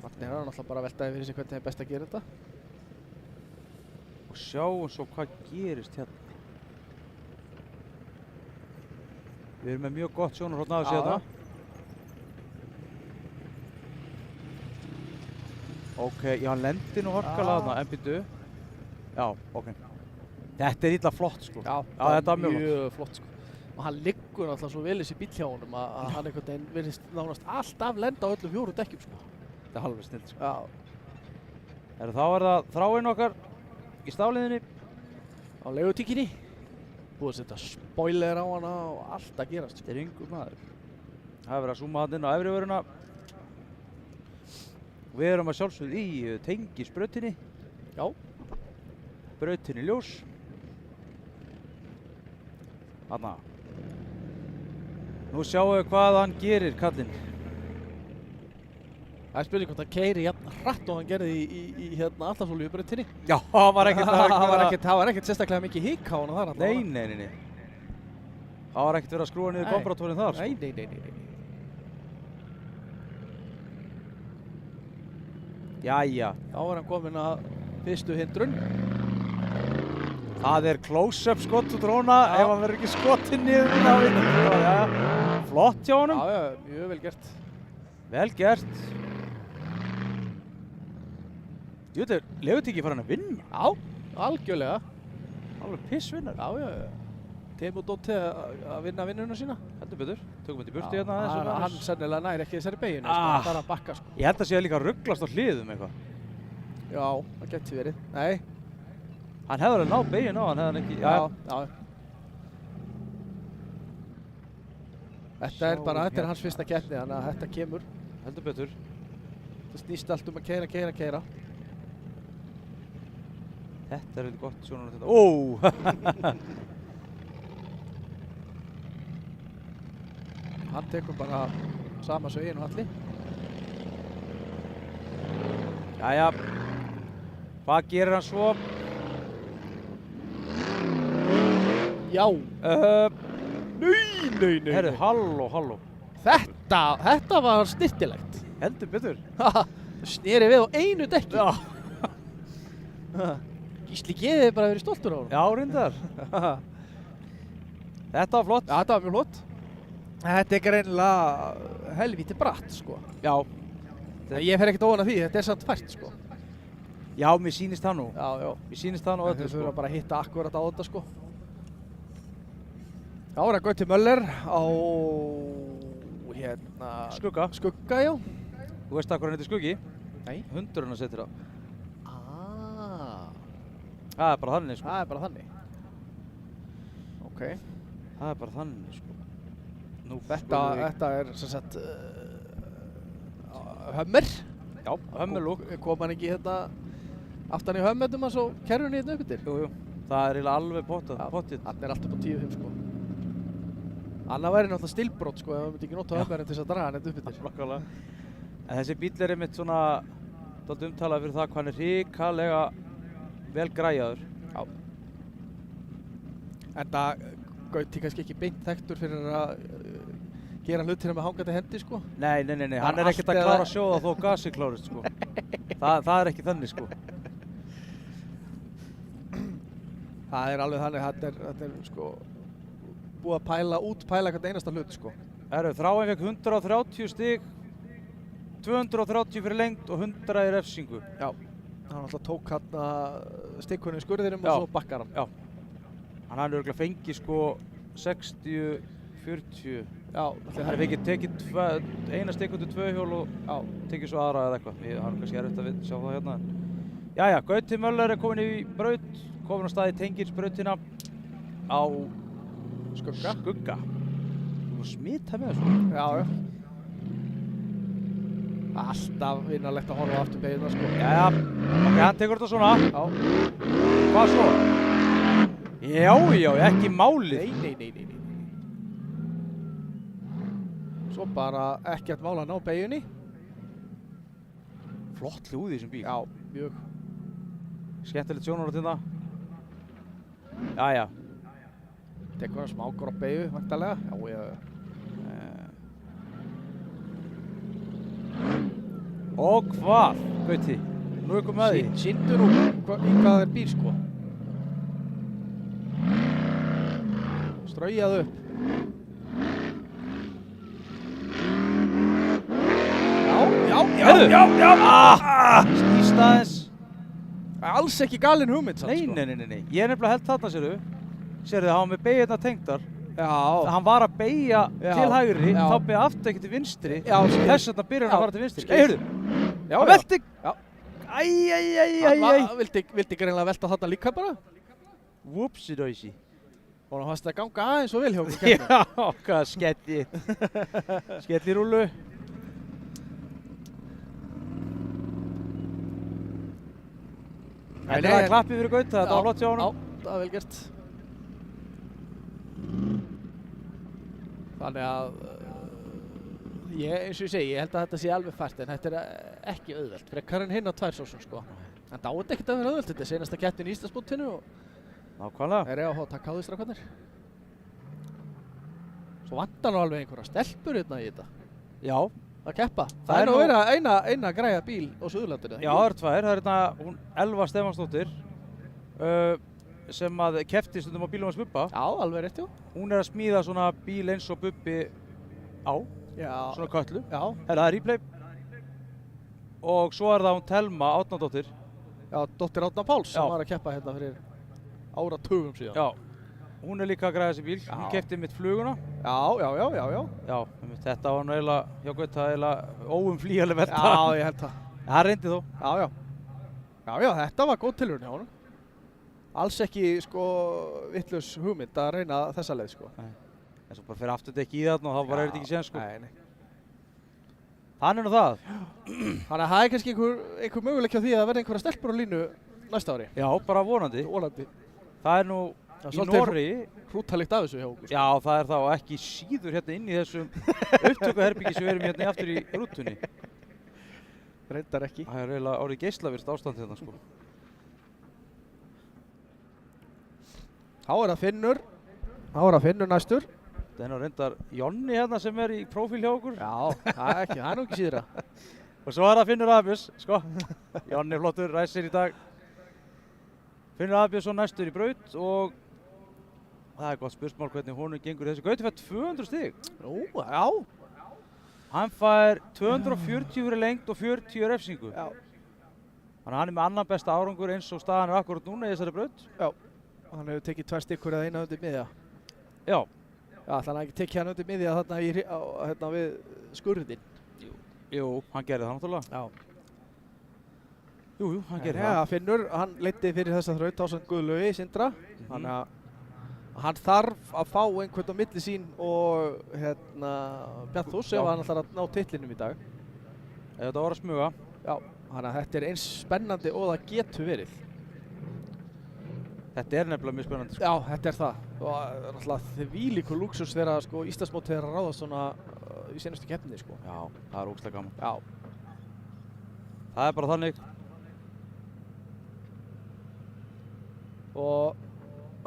Speaker 3: Þannig er hann alltaf bara að veltaði fyrir sig hvernig það er best að gera þetta.
Speaker 1: Og sjáum svo hvað gerist hérna. Við erum með mjög gott sjónarhorn af þessu hérna. Ok, já, hann lendir nú horkalega þarna, en býttu. Já, ok. Þetta er illa flott sko.
Speaker 3: Já,
Speaker 1: þetta er
Speaker 3: mjög flott sko. Og hann liggur alltaf svo vel þessi bíll hjá honum að hann einhvern veginn virðist nánast alltaf lenda á öllum 4 dekkjum sko.
Speaker 1: Þetta er halveg snill sko.
Speaker 3: Já.
Speaker 1: Þá er það þráinn okkar í stafliðinni.
Speaker 3: Á leigutíkinni. Búið að setja spoiler á hana og allt að gerast.
Speaker 1: Þetta er yngur maður. Það er verið að zooma hann inn á efri vöruna. Við erum að sjálfsögðu í tengisbrautinni.
Speaker 3: Já.
Speaker 1: Brautinni ljós. Þarna. Nú sjáum við hvað hann gerir, kallinn.
Speaker 3: Það er spurning hvort hann keyri jafn hratt og hann gerði í hérna alltafsólu í brautinni.
Speaker 1: Já, það var
Speaker 3: ekkert sérstaklega mikið hík á hana þar.
Speaker 1: Nei. Það var ekkert verið að skrúa niður komparátórinn þar.
Speaker 3: Nei.
Speaker 1: Jæja.
Speaker 3: Þá er hann kominn að fyrstu hindrun.
Speaker 1: Það er close-up skott úr dróna, ef hann verður ekki skottinn niður núna. Flott hjá honum.
Speaker 3: Já, mjög vel gert.
Speaker 1: Vel gert. Jú, þetta er leigutíki farin að vinna.
Speaker 3: Já, algjörlega.
Speaker 1: Alveg pissvinnar.
Speaker 3: Já. Teemu Dótti að vinna vinnuna sína.
Speaker 1: Heldur betur. Tökum þetta í burtu hérna aðeins.
Speaker 3: Hann sennilega næri ekki þessari beyginu, sko. Það er að bakka, sko.
Speaker 1: Ég held að sé að líka rugglast á hliðum eitthvað.
Speaker 3: Já, það geti verið. Nei.
Speaker 1: Hann hefði alveg náð beyginu á hann, hefði hann ekki.
Speaker 3: Já. Þetta er hans fyrsta keppni, þannig að þetta kemur.
Speaker 1: Heldur betur.
Speaker 3: Það snýst allt um að keyra.
Speaker 1: Þetta er eitthvað gott sjónarhorn þetta. Ó!
Speaker 3: Hann tekur bara sama sveiginn og allir.
Speaker 1: Jæja, hvað gerir hann svo?
Speaker 3: Já. Nei.
Speaker 1: Herru, halló.
Speaker 3: Þetta var snirtilegt.
Speaker 1: Heldur betur.
Speaker 3: Sneri við á einu dekki.
Speaker 1: Já.
Speaker 3: Gísli Geði bara verið stoltur á honum.
Speaker 1: Já, reyndar. Þetta var flott.
Speaker 3: Já, þetta var mjög flott. Þetta er greinilega helvíti bratt, sko.
Speaker 1: Já.
Speaker 3: En ég fer ekkert ofan af því, þetta er samt fært, sko.
Speaker 1: Já, mér sýnist það nú.
Speaker 3: Já.
Speaker 1: Mér sýnist það nú öllu,
Speaker 3: Þau
Speaker 1: sko.
Speaker 3: þurfa bara að hitta akkurat á þetta, sko. Já, það er Gauti Möller á, hérna...
Speaker 1: Skugga.
Speaker 3: Skugga, já.
Speaker 1: Þú veist hvað hann heitir Skuggi?
Speaker 3: Nei.
Speaker 1: Hundurinn að setja það.
Speaker 3: Ah.
Speaker 1: Það er bara þannig, sko.
Speaker 3: Það er bara þannig. Ok.
Speaker 1: Það er bara þannig, sko. Nú
Speaker 3: Þetta er sem sagt Hummer.
Speaker 1: Já, Hummer-lúk.
Speaker 3: Kom hann ekki hérna aftan í Hummertum hans og kerrunni hérna upp yfir?
Speaker 1: Jú. Það er eiginlega alveg pottið.
Speaker 3: Hann er alltaf á 10-5, sko. Annað væri náttúrulega stilbrot, sko, ef hann myndi ekki nota Hummerinn til þess að draga hann hérna upp yfir.
Speaker 1: Nákvæmlega. En þessi bíll er einmitt svona dálítið umtalað fyrir það hvað hann er hrikalega vel græjaður.
Speaker 3: Já. En það Gauti kannski ekki beint þekktur fyrir að gera hlutina með hangandi hendi, sko.
Speaker 1: Nei. Hann er ekkert að klára að sjóða þó gasið klárist, sko. Það er ekki þannig, sko.
Speaker 3: Það er alveg þannig, þetta er sko búið að pæla hvern einasta hlut, sko.
Speaker 1: Þráinn fekk 130 stig, 230 fyrir lengd og 100 í refsingu.
Speaker 3: Já. Hann alltaf tók hann stikkunni í skurðinum og svo bakkar hann.
Speaker 1: Já. Hann hafði örugglega fengið sko 60-40.
Speaker 3: Já.
Speaker 1: Hann hefði ekki tekið eina stikk undir 2 hjól og tekið svo aðra eða eitthvað. Það er kannski erfitt að sjá það hérna. Jæja, Gauti Möller er komin í braut, komin á stað í Tenginsbrautina á Skugga. Þú smita með þessu.
Speaker 3: Já. Alltaf vinnarlegt að horfa aftur beiguna, sko.
Speaker 1: Jæja, ok, hann tekur þetta svona.
Speaker 3: Já.
Speaker 1: Hvað svo? Já, ekki málið.
Speaker 3: Nei. Svo bara ekkert mál að ná beigunni.
Speaker 1: Flott hljóð í þessum bíl.
Speaker 3: Já, mjög.
Speaker 1: Skemmtilegt sjónarhort hérna. Jæja.
Speaker 3: Tekur hann smá gróf beigu, væntanlega. Já.
Speaker 1: Og hvað, Gauti? Nú er komið að því.
Speaker 3: Sýndu nú í hvað er bíl, sko. Straujað upp. Já.
Speaker 1: Snýst aðeins.
Speaker 3: Alls ekki galin hugmynd, samt, sko.
Speaker 1: Nei. Ég er nefnilega held þarna, sérðu, hann var með beigirna tengdar.
Speaker 3: Já.
Speaker 1: Hann var að beigja til hægri,
Speaker 3: Já.
Speaker 1: þá beigja aftur ekki til vinstri.
Speaker 3: Já,
Speaker 1: Þess vegna byrjar hann að fara til vinstri. Heyrðu,
Speaker 3: Já.
Speaker 1: hann velti.
Speaker 3: Já.
Speaker 1: Æ.
Speaker 3: Vildi greinlega velta þarna líka bara.
Speaker 1: Whoopsie-doisie.
Speaker 3: Og hann fannst að ganga aðeins og vel hjá okkur.
Speaker 1: Já, hvað skelli. Skelli rúlu. Þetta er klappið fyrir Gauta, þetta var flott hjá honum.
Speaker 3: Já, það var vel gert. Þannig að eins og ég segi, ég held að þetta sé alveg fært, en þetta er ekki auðvelt. Frekar en hinn á 2 sósum, sko. En það átti ekkert að vera auðvelt, þetta er seinasta keppnin í Íslandsmótinu og
Speaker 1: Nákvæmlega.
Speaker 3: þeir eiga að fá að taka á því strákarnir. Svo vantar nú alveg einhverja stelpur hérna í þetta
Speaker 1: Já,
Speaker 3: að keppa.
Speaker 1: Það
Speaker 3: Það
Speaker 1: er
Speaker 3: er nú
Speaker 1: nú-
Speaker 3: verið eina græja bíl á Suðurlandinu.
Speaker 1: já, það eru 2. Það er hérna hún Elva Stefansdóttir sem að keppti stundum á bílum hans Bubba.
Speaker 3: Já, alveg rétt, já.
Speaker 1: Hún er að smíða svona bíl eins og Bubbi á,
Speaker 3: Já,
Speaker 1: svona köllu.
Speaker 3: já,
Speaker 1: Það er replay. Og svo er það hún Telma Árnadóttir.
Speaker 3: já, dóttir Árna Páls sem
Speaker 1: Já.
Speaker 3: var að keppa hérna fyrir áratugum síðan.
Speaker 1: Já, hún er líka að græða þessi bíl.
Speaker 3: Já.
Speaker 1: Hún keppti mitt fluguna.
Speaker 3: Já,
Speaker 1: Já, þetta var nú eiginlega, hjá Gauta eiginlega óumflýjanleg velta.
Speaker 3: já, ég held það.
Speaker 1: Það reyndi þó.
Speaker 3: Já, þetta var góð tilraun hjá honum. Alls ekki, sko, vitlaus hugmynd að reyna þessa leið, sko.
Speaker 1: En svo bara fyrir afturdekki í þarna og þá bara er þetta ekki séns, sko.
Speaker 3: Nei.
Speaker 1: Þannig er nú það.
Speaker 3: Þannig að það er kannski einhver möguleik hjá því að verða einhverja stelpur á línu næsta ári.
Speaker 1: Já, bara vonandi.
Speaker 3: Volandi.
Speaker 1: Það er nú
Speaker 3: Það er
Speaker 1: í
Speaker 3: svolítið
Speaker 1: Noregi.
Speaker 3: Hrútalikt af þessu hjá okkur.
Speaker 1: Já, það er það og ekki síður hérna inn í þessum upptökuherbyggi sem við erum hérna aftur í rútunni.
Speaker 3: reyndar ekki.
Speaker 1: Það er eiginlega orðið geislavirkt ástand hérna sko.
Speaker 3: Þá er það Finnur næstur.
Speaker 1: Það er nú reyndar Jonni hérna sem er í prófíl hjá okkur.
Speaker 3: Já, það er nú ekki síðra.
Speaker 1: Og svo er það Finnur Aðbjörns, sko. Jonni flottur, ræsir í dag. Finnur Aðbjörnsson næstur í braut og það er gott spursmál hvernig honum gengur þessi. Gauti fær 200 stig.
Speaker 3: Nú, já.
Speaker 1: Hann fær 240 fyrir lengt og 40 refsingu.
Speaker 3: Já.
Speaker 1: Þannig að hann er með annan besta árangur eins og staðan er akkurat núna í þessari braut.
Speaker 3: Já. Hann hefur tekið 2 stykkur eða eina undir miðja.
Speaker 1: Já.
Speaker 3: Já, ætli hann ekki tekið hann undir miðja þarna við skurðinn.
Speaker 1: Jú, hann gerði það náttúrulega.
Speaker 3: Já.
Speaker 1: Jú, hann gerði
Speaker 3: Já,
Speaker 1: það.
Speaker 3: Finnur, hann leiddi fyrir þessa þraut ásamt Guðlaugi Sindra. Þannig að hann þarf að fá einhvern á milli sín og Bjarnþórs ef hann ætlar að ná titlinum í dag.
Speaker 1: Þetta var að smuga.
Speaker 3: Já, þannig að þetta er eins spennandi og það getur verið.
Speaker 1: Þetta er nefnilega mjög spennandi. Sko.
Speaker 3: Já, þetta er það. Og náttúrulega þvílíkur lúxus þegar sko Íslandsmótið er að ráðast svona í senustu keppninni sko.
Speaker 1: Já, það er ógeðslega gaman.
Speaker 3: Já.
Speaker 1: Það er bara þannig.
Speaker 3: Og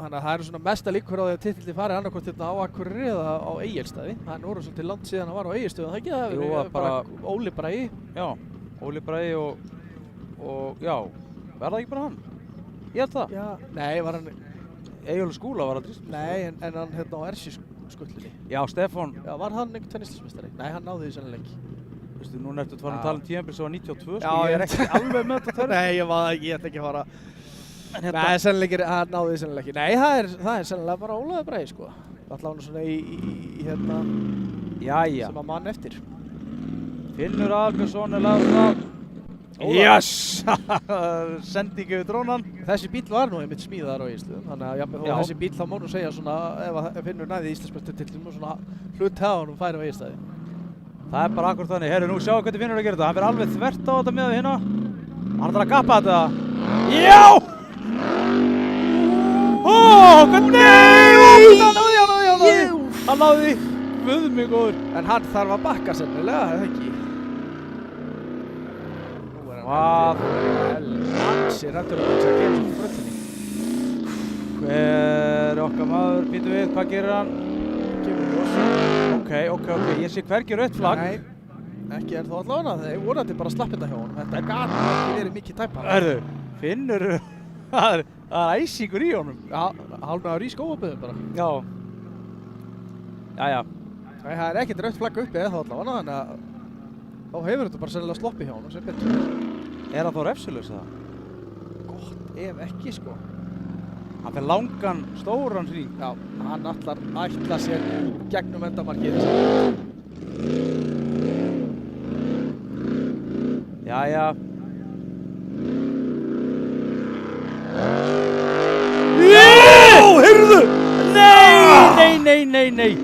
Speaker 3: þannig að það eru svona mesta líkur á því að titillin fari annarkvort hérna á Akureyri eða á Egilsstaði. Það er nú svolítið langt síðan hann var á Egilsstöðum, það ekki? Það
Speaker 1: Jú,
Speaker 3: er bara Óli Bragi.
Speaker 1: Já, Óli Bragi og já, verða ekki bara hann? Ég held það.
Speaker 3: Já, nei, var hann...
Speaker 1: Eyjólfur Skúla var að trýst.
Speaker 3: Nei, en hann hérna á Ersi skullunni.
Speaker 1: Já, Stefán.
Speaker 3: Já, var hann einhvern tennislismestari? Nei, hann náði því sennilega ekki.
Speaker 1: Veistu, núna ertu farin að tala um tímabil sem var 92,
Speaker 3: Já,
Speaker 1: sko, ég er ekki alveg með þetta törn.
Speaker 3: Nei, ég ætla ekki að fara...
Speaker 1: En hérna...
Speaker 3: Nei, sennilega ekki, hann náði því sennilega ekki. Nei, það er sennilega bara Ólaður Bragi, sko. Alltaf hann svona í hérna...
Speaker 1: Jæja.
Speaker 3: Sem að mann eftir.
Speaker 1: Finnur Aðbjörnsson er lagður það. Yes! Sendingu við drónan.
Speaker 3: Þessi bíl var nú einmitt smíðaðar á Egilsstöðum, þannig að jafnvel þó þessi bíl þá má nú segja svona ef Finnur næði Íslandsmeistaratitlum og svona hlut hafa honum færi á Egilsstaði.
Speaker 1: Það er bara akkurat þannig. Herru, nú sjáum hvernig Finnur er að gera þetta. Hann verður alveg þvert á þetta með hérna. Hann ætlar að kappa þetta. Já! Hann náði því. Guð mig góður.
Speaker 3: En hann þarf að bakka sennilega, eða ekki?
Speaker 1: Hvað?
Speaker 3: Ansi rættur að það gerir svona bröllinni.
Speaker 1: Hver okkar maður, býtum við, hvað gerir hann?
Speaker 3: Kemur ljós.
Speaker 1: Ok, ég sé hvergi rautt flagg.
Speaker 3: Nei, ekki er þó allavega, það er vonandi bara slapp þetta hjá honum. Þetta gat ekki verið mikið tæpa.
Speaker 1: Hörðu, Finnur, það er æsingur í honum.
Speaker 3: Já, hálfnaður í skóaböðum bara.
Speaker 1: Já. Jæja.
Speaker 3: Nei, það er ekkert rautt flagg uppi eða þá allavega, þannig að þá hefur þetta bara sennilega sloppið hjá honum sem betur.
Speaker 1: Er hann þá refsulaus eða?
Speaker 3: Gott ef ekki sko.
Speaker 1: Hann fer langan, stóran hring.
Speaker 3: Já, hann ætla sér gegnum endamarkið.
Speaker 1: Jæja. Já, heyrðu! Nei!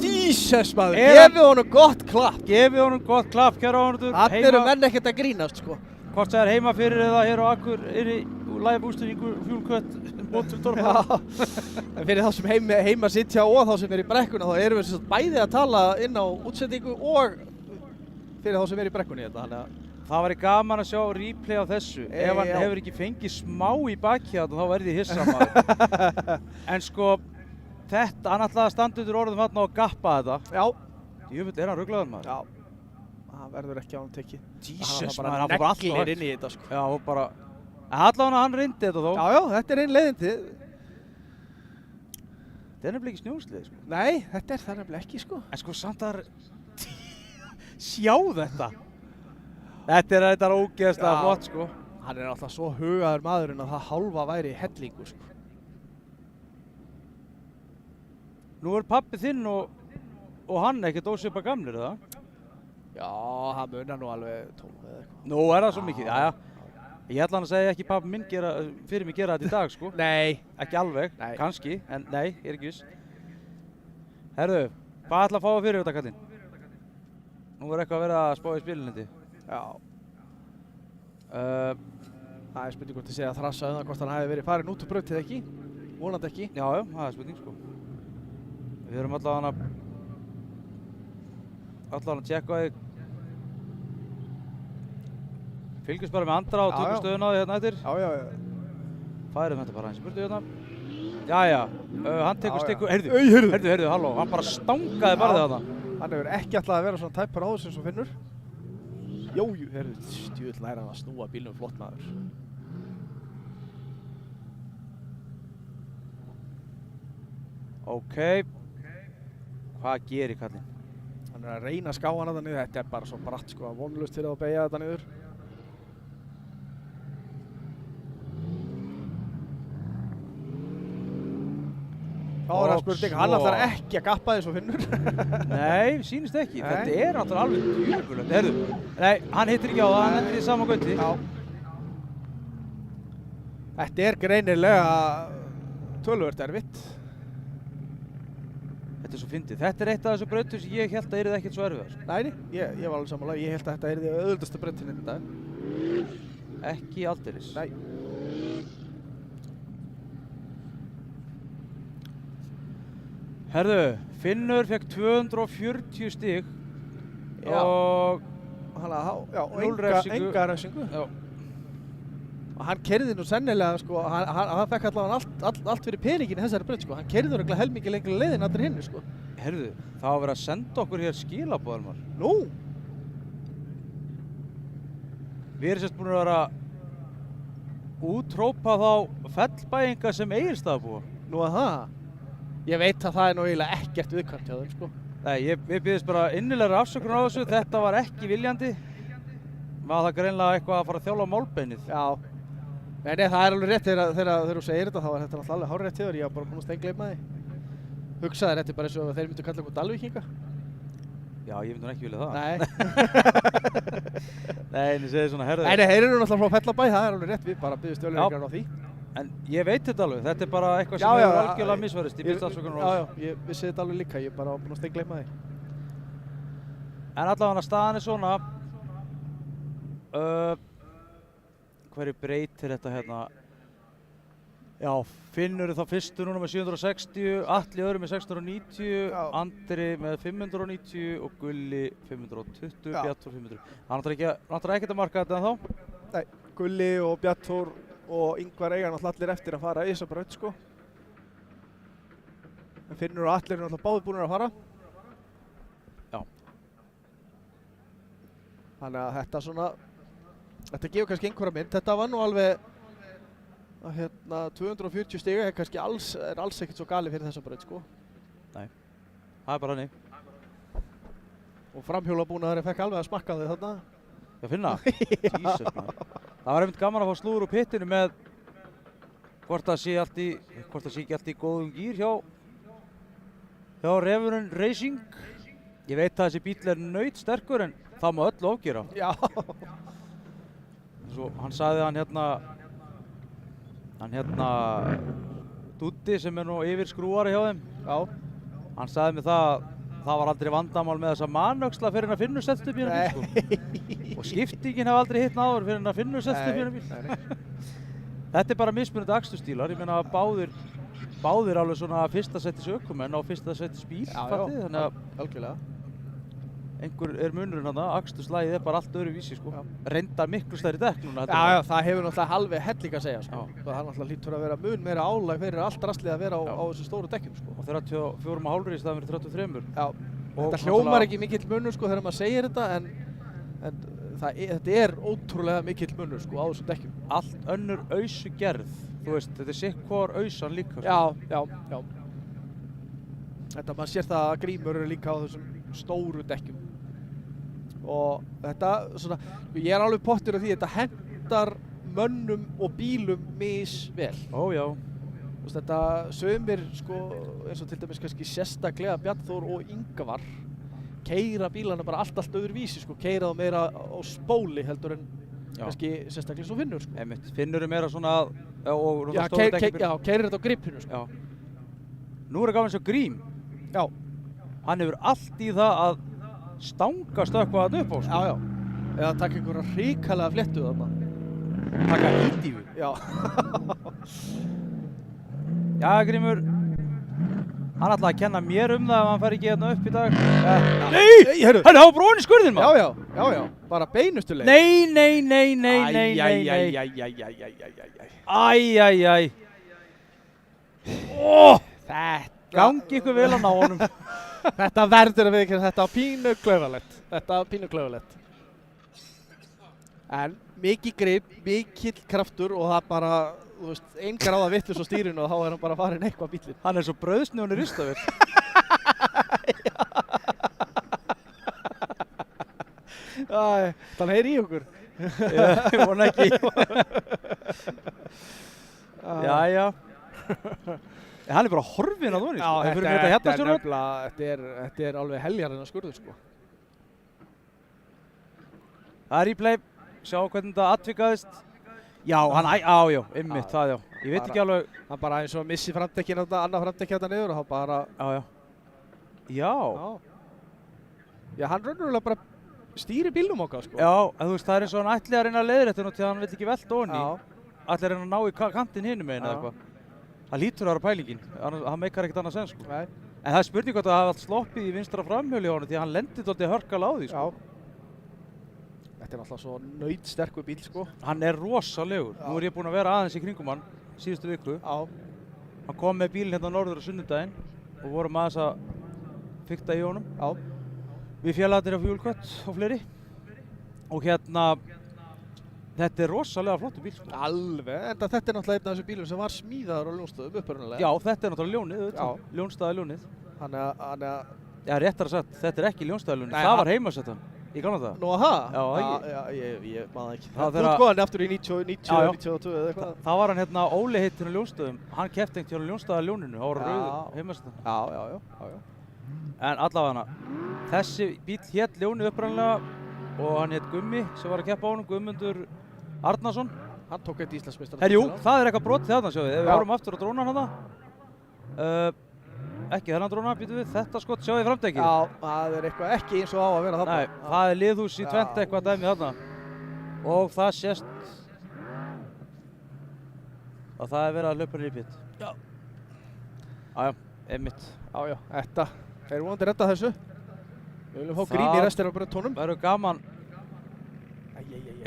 Speaker 3: Jesus maður, gefið honum gott klapp.
Speaker 1: Gefið honum gott klapp, kæra áhorfendur.
Speaker 3: Þannig eru menn ekkert að grínast sko.
Speaker 1: Hvort það er heima fyrir eða hér á Akureyri live útsendingu Fjúlkött mótur Torfa.
Speaker 3: En fyrir þá sem heima sitja og þá sem er í brekkuna þá erum við bæði að tala inn á útsendingu og fyrir þá sem er í brekkunni þetta. Þannig að
Speaker 1: það væri gaman að sjá replay á þessu. Ef hann hefur ekki fengið smá í baki þá verði ég hissa maður. En sko, þetta, hann ætlaði að standa undir orðum þarna og gappa þetta.
Speaker 3: Já.
Speaker 1: Jöfull, er hann ruglaður maður?
Speaker 3: Já. Það verður ekki á hann tekið.
Speaker 1: Jesus,
Speaker 3: maður,
Speaker 1: hann fór bara allt
Speaker 3: neglir inn í þetta sko.
Speaker 1: Já, og bara... En allavega hann reyndi þetta þó.
Speaker 3: Já, þetta er einn leiðin til.
Speaker 1: Þetta er nefnilega ekki snjóslið, sko.
Speaker 3: Nei, þetta er það nefnilega ekki sko.
Speaker 1: En sko, samt að... Sjá þetta! Þetta er ógeðslega flott, sko.
Speaker 3: Hann er alltaf svo hugaður maðurinn að það hálfa væri hellingu sko.
Speaker 1: Nú er pabbi þinn og hann ekkert ósvipa gamlir, eða?
Speaker 3: Já, það munar nú alveg 12 eða eitthvað.
Speaker 1: Nú er það svo mikið, jæja. Ég ætla hann að segja ekki pabbi minn fyrir mig gera þetta í dag, sko.
Speaker 3: Nei.
Speaker 1: Ekki alveg,
Speaker 3: Nei.
Speaker 1: kannski, en nei, ég er ekki viss. Herðu, hvað ætla að fá fyrir þetta, kallinn? Nú er eitthvað að vera að spá í spilunindi.
Speaker 3: Já. Það er spurning hvort ég segja að þrassa um það hvort hann hefði verið farin út úr braut eða ekki. Vonandi ekki.
Speaker 1: Já, það er spurning, sko. Við erum allavega að tjekka þig. Fylgjumst bara með Andra og
Speaker 3: Já,
Speaker 1: tökum
Speaker 3: já.
Speaker 1: stöðuna á því hérna eftir.
Speaker 3: Já.
Speaker 1: Færum þetta bara aðeins í burtu hérna. Jæja, hann tekur
Speaker 3: Já, já.
Speaker 1: stikku,
Speaker 3: Heyrðu.
Speaker 1: heyrðu, halló, hann bara stangaði barðið þarna.
Speaker 3: Hann hefur ekki ætlað að vera svona tæpur á þessu eins og Finnur. Jójú, stjúvill læra hann að snúa bílnum flott maður.
Speaker 1: Ok, hvað gerir kallinn?
Speaker 3: Hann er að reyna að ská hann þetta niður. Þetta er bara svo bratt sko, vonlust fyrir að beygja þetta niður. Þá er það
Speaker 1: Og
Speaker 3: spurning, hann
Speaker 1: svo-
Speaker 3: ætlar ekki að gappa því svo Finnur.
Speaker 1: Nei, sýnist ekki,
Speaker 3: Nei.
Speaker 1: þetta er náttúrulega alveg djöfulegt, heyrðu. Nei, hann hittir ekki á það, hann endur í sama gauti.
Speaker 3: Já. Þetta er greinilega töluvert erfitt.
Speaker 1: Þetta er svo fyndið, þetta er eitt af þessu brautum sem ég held að yrði ekkert svo erfiðar. Sko.
Speaker 3: Næni, ég var alveg sammála. Ég held að þetta er því auðvöldasta brautin í dag.
Speaker 1: Ekki aldeilis.
Speaker 3: Nei.
Speaker 1: Herðu, Finnur fekk 240 stig
Speaker 3: Já.
Speaker 1: og
Speaker 3: Hann að, já, og
Speaker 1: Núll refsingu.
Speaker 3: enga refsingu.
Speaker 1: já,
Speaker 3: Og hann keyrði nú sennilega, sko, hann fekk allavega allt fyrir peningin í þessari braut, sko. Hann keyrði nú helmingi lengri leið en allir hinni, sko.
Speaker 1: herðu, það var verið að senda okkur hér skilabóðar.
Speaker 3: Nú?
Speaker 1: Við erum sérst búin að vera útrópa þá fellbæinga sem Egilsstaðabúa.
Speaker 3: Nú að það? Ég veit að það er nú eiginlega ekkert viðkvæmt hjá þeim, sko.
Speaker 1: Nei, við byggðist bara innilegra afsökunar á þessu, þetta var ekki viljandi. Var það greinlega eitthvað að fara að þjála á málbeinið.
Speaker 3: Já. Nei, það er alveg rétt þegar þú segir þetta, þá er þetta náttúrulega alveg hárrétt hjá þér. Ég var bara búinn að steingleyma því. Hugsaði þetta er bara eins og þeir myndu kalla okkur Dalvíkinga.
Speaker 1: Já, ég myndi nú ekki vilja það.
Speaker 3: Nei.
Speaker 1: Nei, en ég segi svona, herðu.
Speaker 3: Nei, þeir eru náttúrulega frá Fellabæ, það er alveg rétt. Við bara byggðum stjórnleikar á því.
Speaker 1: En ég veit þetta alveg, þetta er bara eitthvað sem
Speaker 3: Já, já,
Speaker 1: hefur algjörlega misvarist. Ég byggðist afsökunar á
Speaker 3: Já,
Speaker 1: þessu.
Speaker 3: já, ég vissi þetta alveg líka. Ég bara var búinn að steingleyma því.
Speaker 1: En allavega staðan er svona. Hverju breytir þetta hérna? Já, Finnur er þá fyrstur núna með 760, Atli öðru með 690,
Speaker 3: Já.
Speaker 1: Andri með 590 og Gulli 520,
Speaker 3: Já.
Speaker 1: Bjartur 500. Hann náttúrulega ekkert að marka þetta en þá.
Speaker 3: Nei, Gulli og Bjartur og Ingvar eiga náttúrulega allir eftir að fara í þessa braut, sko. En Finnur og Atli eru náttúrulega báðir búnir að fara.
Speaker 1: Já.
Speaker 3: Þannig að þetta svona, þetta gefur kannski einhverja mynd. Þetta var nú alveg að 240 stiga er kannski alls ekkert svo gali fyrir þessa braut, sko.
Speaker 1: Það er bara hannig.
Speaker 3: Og framhjólabúnaðurinn fekk alveg að smakka þau þarna.
Speaker 1: Já, Finna. Jesus, maður. Það var einmitt gaman að fá slúður úr pittinu með hvort það sé ekki allt í góðum gír hjá Refurinn Racing. Ég veit að þessi bíl er nautsterkur en það má öllu ofgera.
Speaker 3: Já.
Speaker 1: Svo hann sagði hann Dúddi sem er nú yfir skrúari hjá þeim.
Speaker 3: Já.
Speaker 1: Hann sagði mér það var aldrei vandamál með þessa manöxla fyrir að Finnur settst upp í hennar bíl sko. Og skiptingin hef aldrei hitt náður fyrir að Finnur settst upp í hennar bíl.
Speaker 3: Nei.
Speaker 1: Þetta er bara mismunandi aksturstílar. Ég meina báðir alveg svona fyrsta settis ökumenn á fyrsta settis bíl. Fattið? Þannig að
Speaker 3: algjörlega.
Speaker 1: einhver er munurinn þarna. Aksturslægið er bara allt öðruvísi sko.
Speaker 3: Já.
Speaker 1: Reyndar miklu stærri dekk núna.
Speaker 3: Já, það hefur náttúrulega alveg helling að segja, sko.
Speaker 1: Já.
Speaker 3: Það náttúrulega hlýtur að vera mun meira álag fyrir allt rastlið að vera á þessu stóru dekkjum, sko.
Speaker 1: Og 34,5 í staðan fyrir 33.
Speaker 3: Já.
Speaker 1: Og
Speaker 3: Þetta hljómar ekki mikill munur, sko, þegar maður segir þetta, en þetta er ótrúlega mikill munur, sko, á þessum dekkjum.
Speaker 1: Allt önnur ausugerð. Þú veist, þetta er sitt hvor ausan líka sko.
Speaker 3: Já. Þetta, maður sér það að grímur eru líka á þessum stóru dekkjum. Og þetta, svona, ég er alveg pottur af því að þetta hendar mönnum og bílum misvel.
Speaker 1: Ó já.
Speaker 3: Þú veist, þetta sumir, sko, eins og til dæmis kannski sérstaklega Bjarnþór og Ingvar keyra bílana bara allt öðruvísi, sko, keyra þá meira á spóli heldur en kannski sérstaklega svo Finnur, sko.
Speaker 1: Einmitt. Finnur er meira svona og
Speaker 3: Já, keyrir þetta á gripinu, sko.
Speaker 1: Já. Nú er það gaman svo Grím.
Speaker 3: Já.
Speaker 1: Hann hefur allt í það að stanga stökkva þarna upp á sko.
Speaker 3: Já. Eða taka einhverja hrikalega fléttu þarna.
Speaker 1: Taka ídífu.
Speaker 3: Já.
Speaker 1: Já, Grímur. Hann ætlaði að kenna mér það ef hann fær ekki hérna upp í dag.
Speaker 3: Nei, herru.
Speaker 1: Hann hafa bróðin í skurðin, maður.
Speaker 3: Já, bara beinustu leið.
Speaker 1: Nei. Æ. Ó, gangi ykkur vel að ná honum.
Speaker 3: Þetta verður að viðurkenna, þetta var pínu klaufalegt. En mikið grip, mikill kraftur og það bara, þú veist, ein gráða vitlaus á stýrinu og þá er hann bara farin eitthvað bíllinn.
Speaker 1: Hann er svo brauðsnjóni ristavél.
Speaker 3: Þannig heyri í okkur.
Speaker 1: Ég vona ekki. Jæja. Hann er bara horfinn að honum, sko.
Speaker 3: Þetta er alveg heljarinn að skurður, sko.
Speaker 1: Það er replay. Sjá hvernig þetta atvikaðist. Já, einmitt það, já. Ég veit ekki alveg.
Speaker 3: Hann bara eins og missi framtekkin annað framtekki þetta niður og þá bara...
Speaker 1: Já.
Speaker 3: Já, hann raunverulega bara stýrir bílnum okkar, sko.
Speaker 1: Já, en þú veist, það er eins og hann ætli að reyna að leiðrétta nú til að hann vill ekki velta ofan í. Ætli að reyna að ná í kantinn hinum meginn eða eitthvað. Það lítur að vera pælingin. Hann meikar ekkert annað sens, sko.
Speaker 3: Nei.
Speaker 1: En það er spurning hvort að það hafi allt sloppið í vinstra framhjóli á honum því að hann lendir dálítið hörkala á því, sko.
Speaker 3: Þetta er alltaf svo nautsterkur bíl, sko.
Speaker 1: Hann er rosalegur. Nú er ég búinn að vera aðeins í kringum hann síðustu viku. Hann kom með bílinn hérna norður á sunnudaginn og vorum aðeins að fikta í honum. Við félagarnir á Fuel Cut og fleiri. Og hérna, þetta er rosalega flottur bíl, sko.
Speaker 3: Alveg, en þetta er náttúrulega einn af þessum bílum sem var smíðaður á Ljónstöðum upprunalega.
Speaker 1: Já, þetta er náttúrulega ljónið, auðvitað. Ljónstaðaljónið. Já, réttar að sagt, þetta er ekki Ljónstaðaljónið. Það var heimasettan í gamla daga.
Speaker 3: Nú að það?
Speaker 1: Já,
Speaker 3: ég maður ekki.
Speaker 1: Þú
Speaker 3: ert góðan eftir í 92 eða eitthvað.
Speaker 1: Það var hann hérna Óli heittinn á Ljónstöðum. Hann keppti einhvern hjá Ljónstaðaljóninu, það var rauður heimasettan.
Speaker 3: Já.
Speaker 1: En allavega þessi bíl hét Ljónið upprunalega og hann hét Gummi sem var að keppa á honum, Guðmundur Arnarsson.
Speaker 3: Hann tók eitt Íslandsmeistar.
Speaker 1: Jú, það er eitthvað brotið þarna, sjáðu. Ef við horfum aftur á drónan þarna. Ekki þennan dróna, býtum við. Þetta skott sjáðu í framdekið.
Speaker 3: Já, það er eitthvað ekki eins og á að vera þarna.
Speaker 1: Nei, það er liðhús í tvent eitthvað dæmi þarna. Og það sést að það er verið að hlaupa niður í pit. Jájá, einmitt.
Speaker 3: Já, þetta. Þeir eru vonandi að redda þessu. Við viljum fá grín í restir af bröttónum.
Speaker 1: Það eru gaman.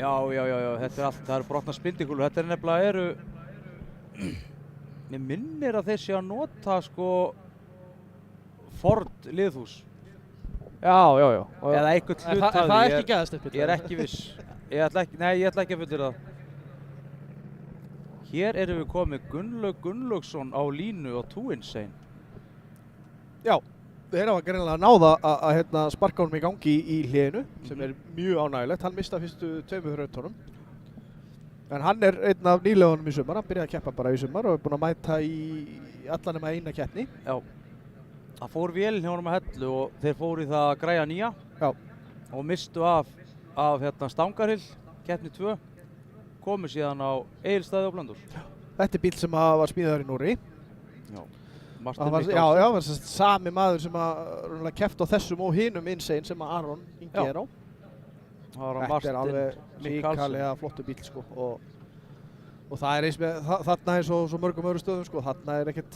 Speaker 1: Já, þetta er allt. Það eru brotna spindikúlur. Þetta er nefnilega Mér minnir að þeir séu að nota, sko, Ford liðhús.
Speaker 3: Já.
Speaker 1: Eða einhvern hlut af því.
Speaker 3: Það er ekki gæðastippið.
Speaker 1: Ég er ekki viss. Ég ætla ekki að fullyrða það. Hér erum við komið Gunnlaug Gunnlaugsson á línu á Two Insane.
Speaker 3: Já. Þeir hafa greinilega náða að sparka honum í gangi í hléinu, sem er mjög ánægilegt. Hann mista fyrstu 2 þrautunum. En hann er einn af nýlegunum í sumar. Hann byrjaði að keppa bara í sumar og er búinn að mæta í allan nema eina keppni.
Speaker 1: Já. Það fór vélinn hjá honum að Hellu og þeir fóru í það að græja nýja. Já. Og mistu af Stangarhill, keppni 2. Komu síðan á Egilsstaði á Blönduós.
Speaker 3: Þetta er bíl sem var smíðaður í Noregi.
Speaker 1: Já.
Speaker 3: Það var sami maður sem að keppti á þessum og hinum Insane sem að Aron Ingi er á. Þetta er alveg líkalega flottu bíl, sko. Og það er eins með þarna eins og svo mörgum öðru stöðum, sko. Þarna er ekkert,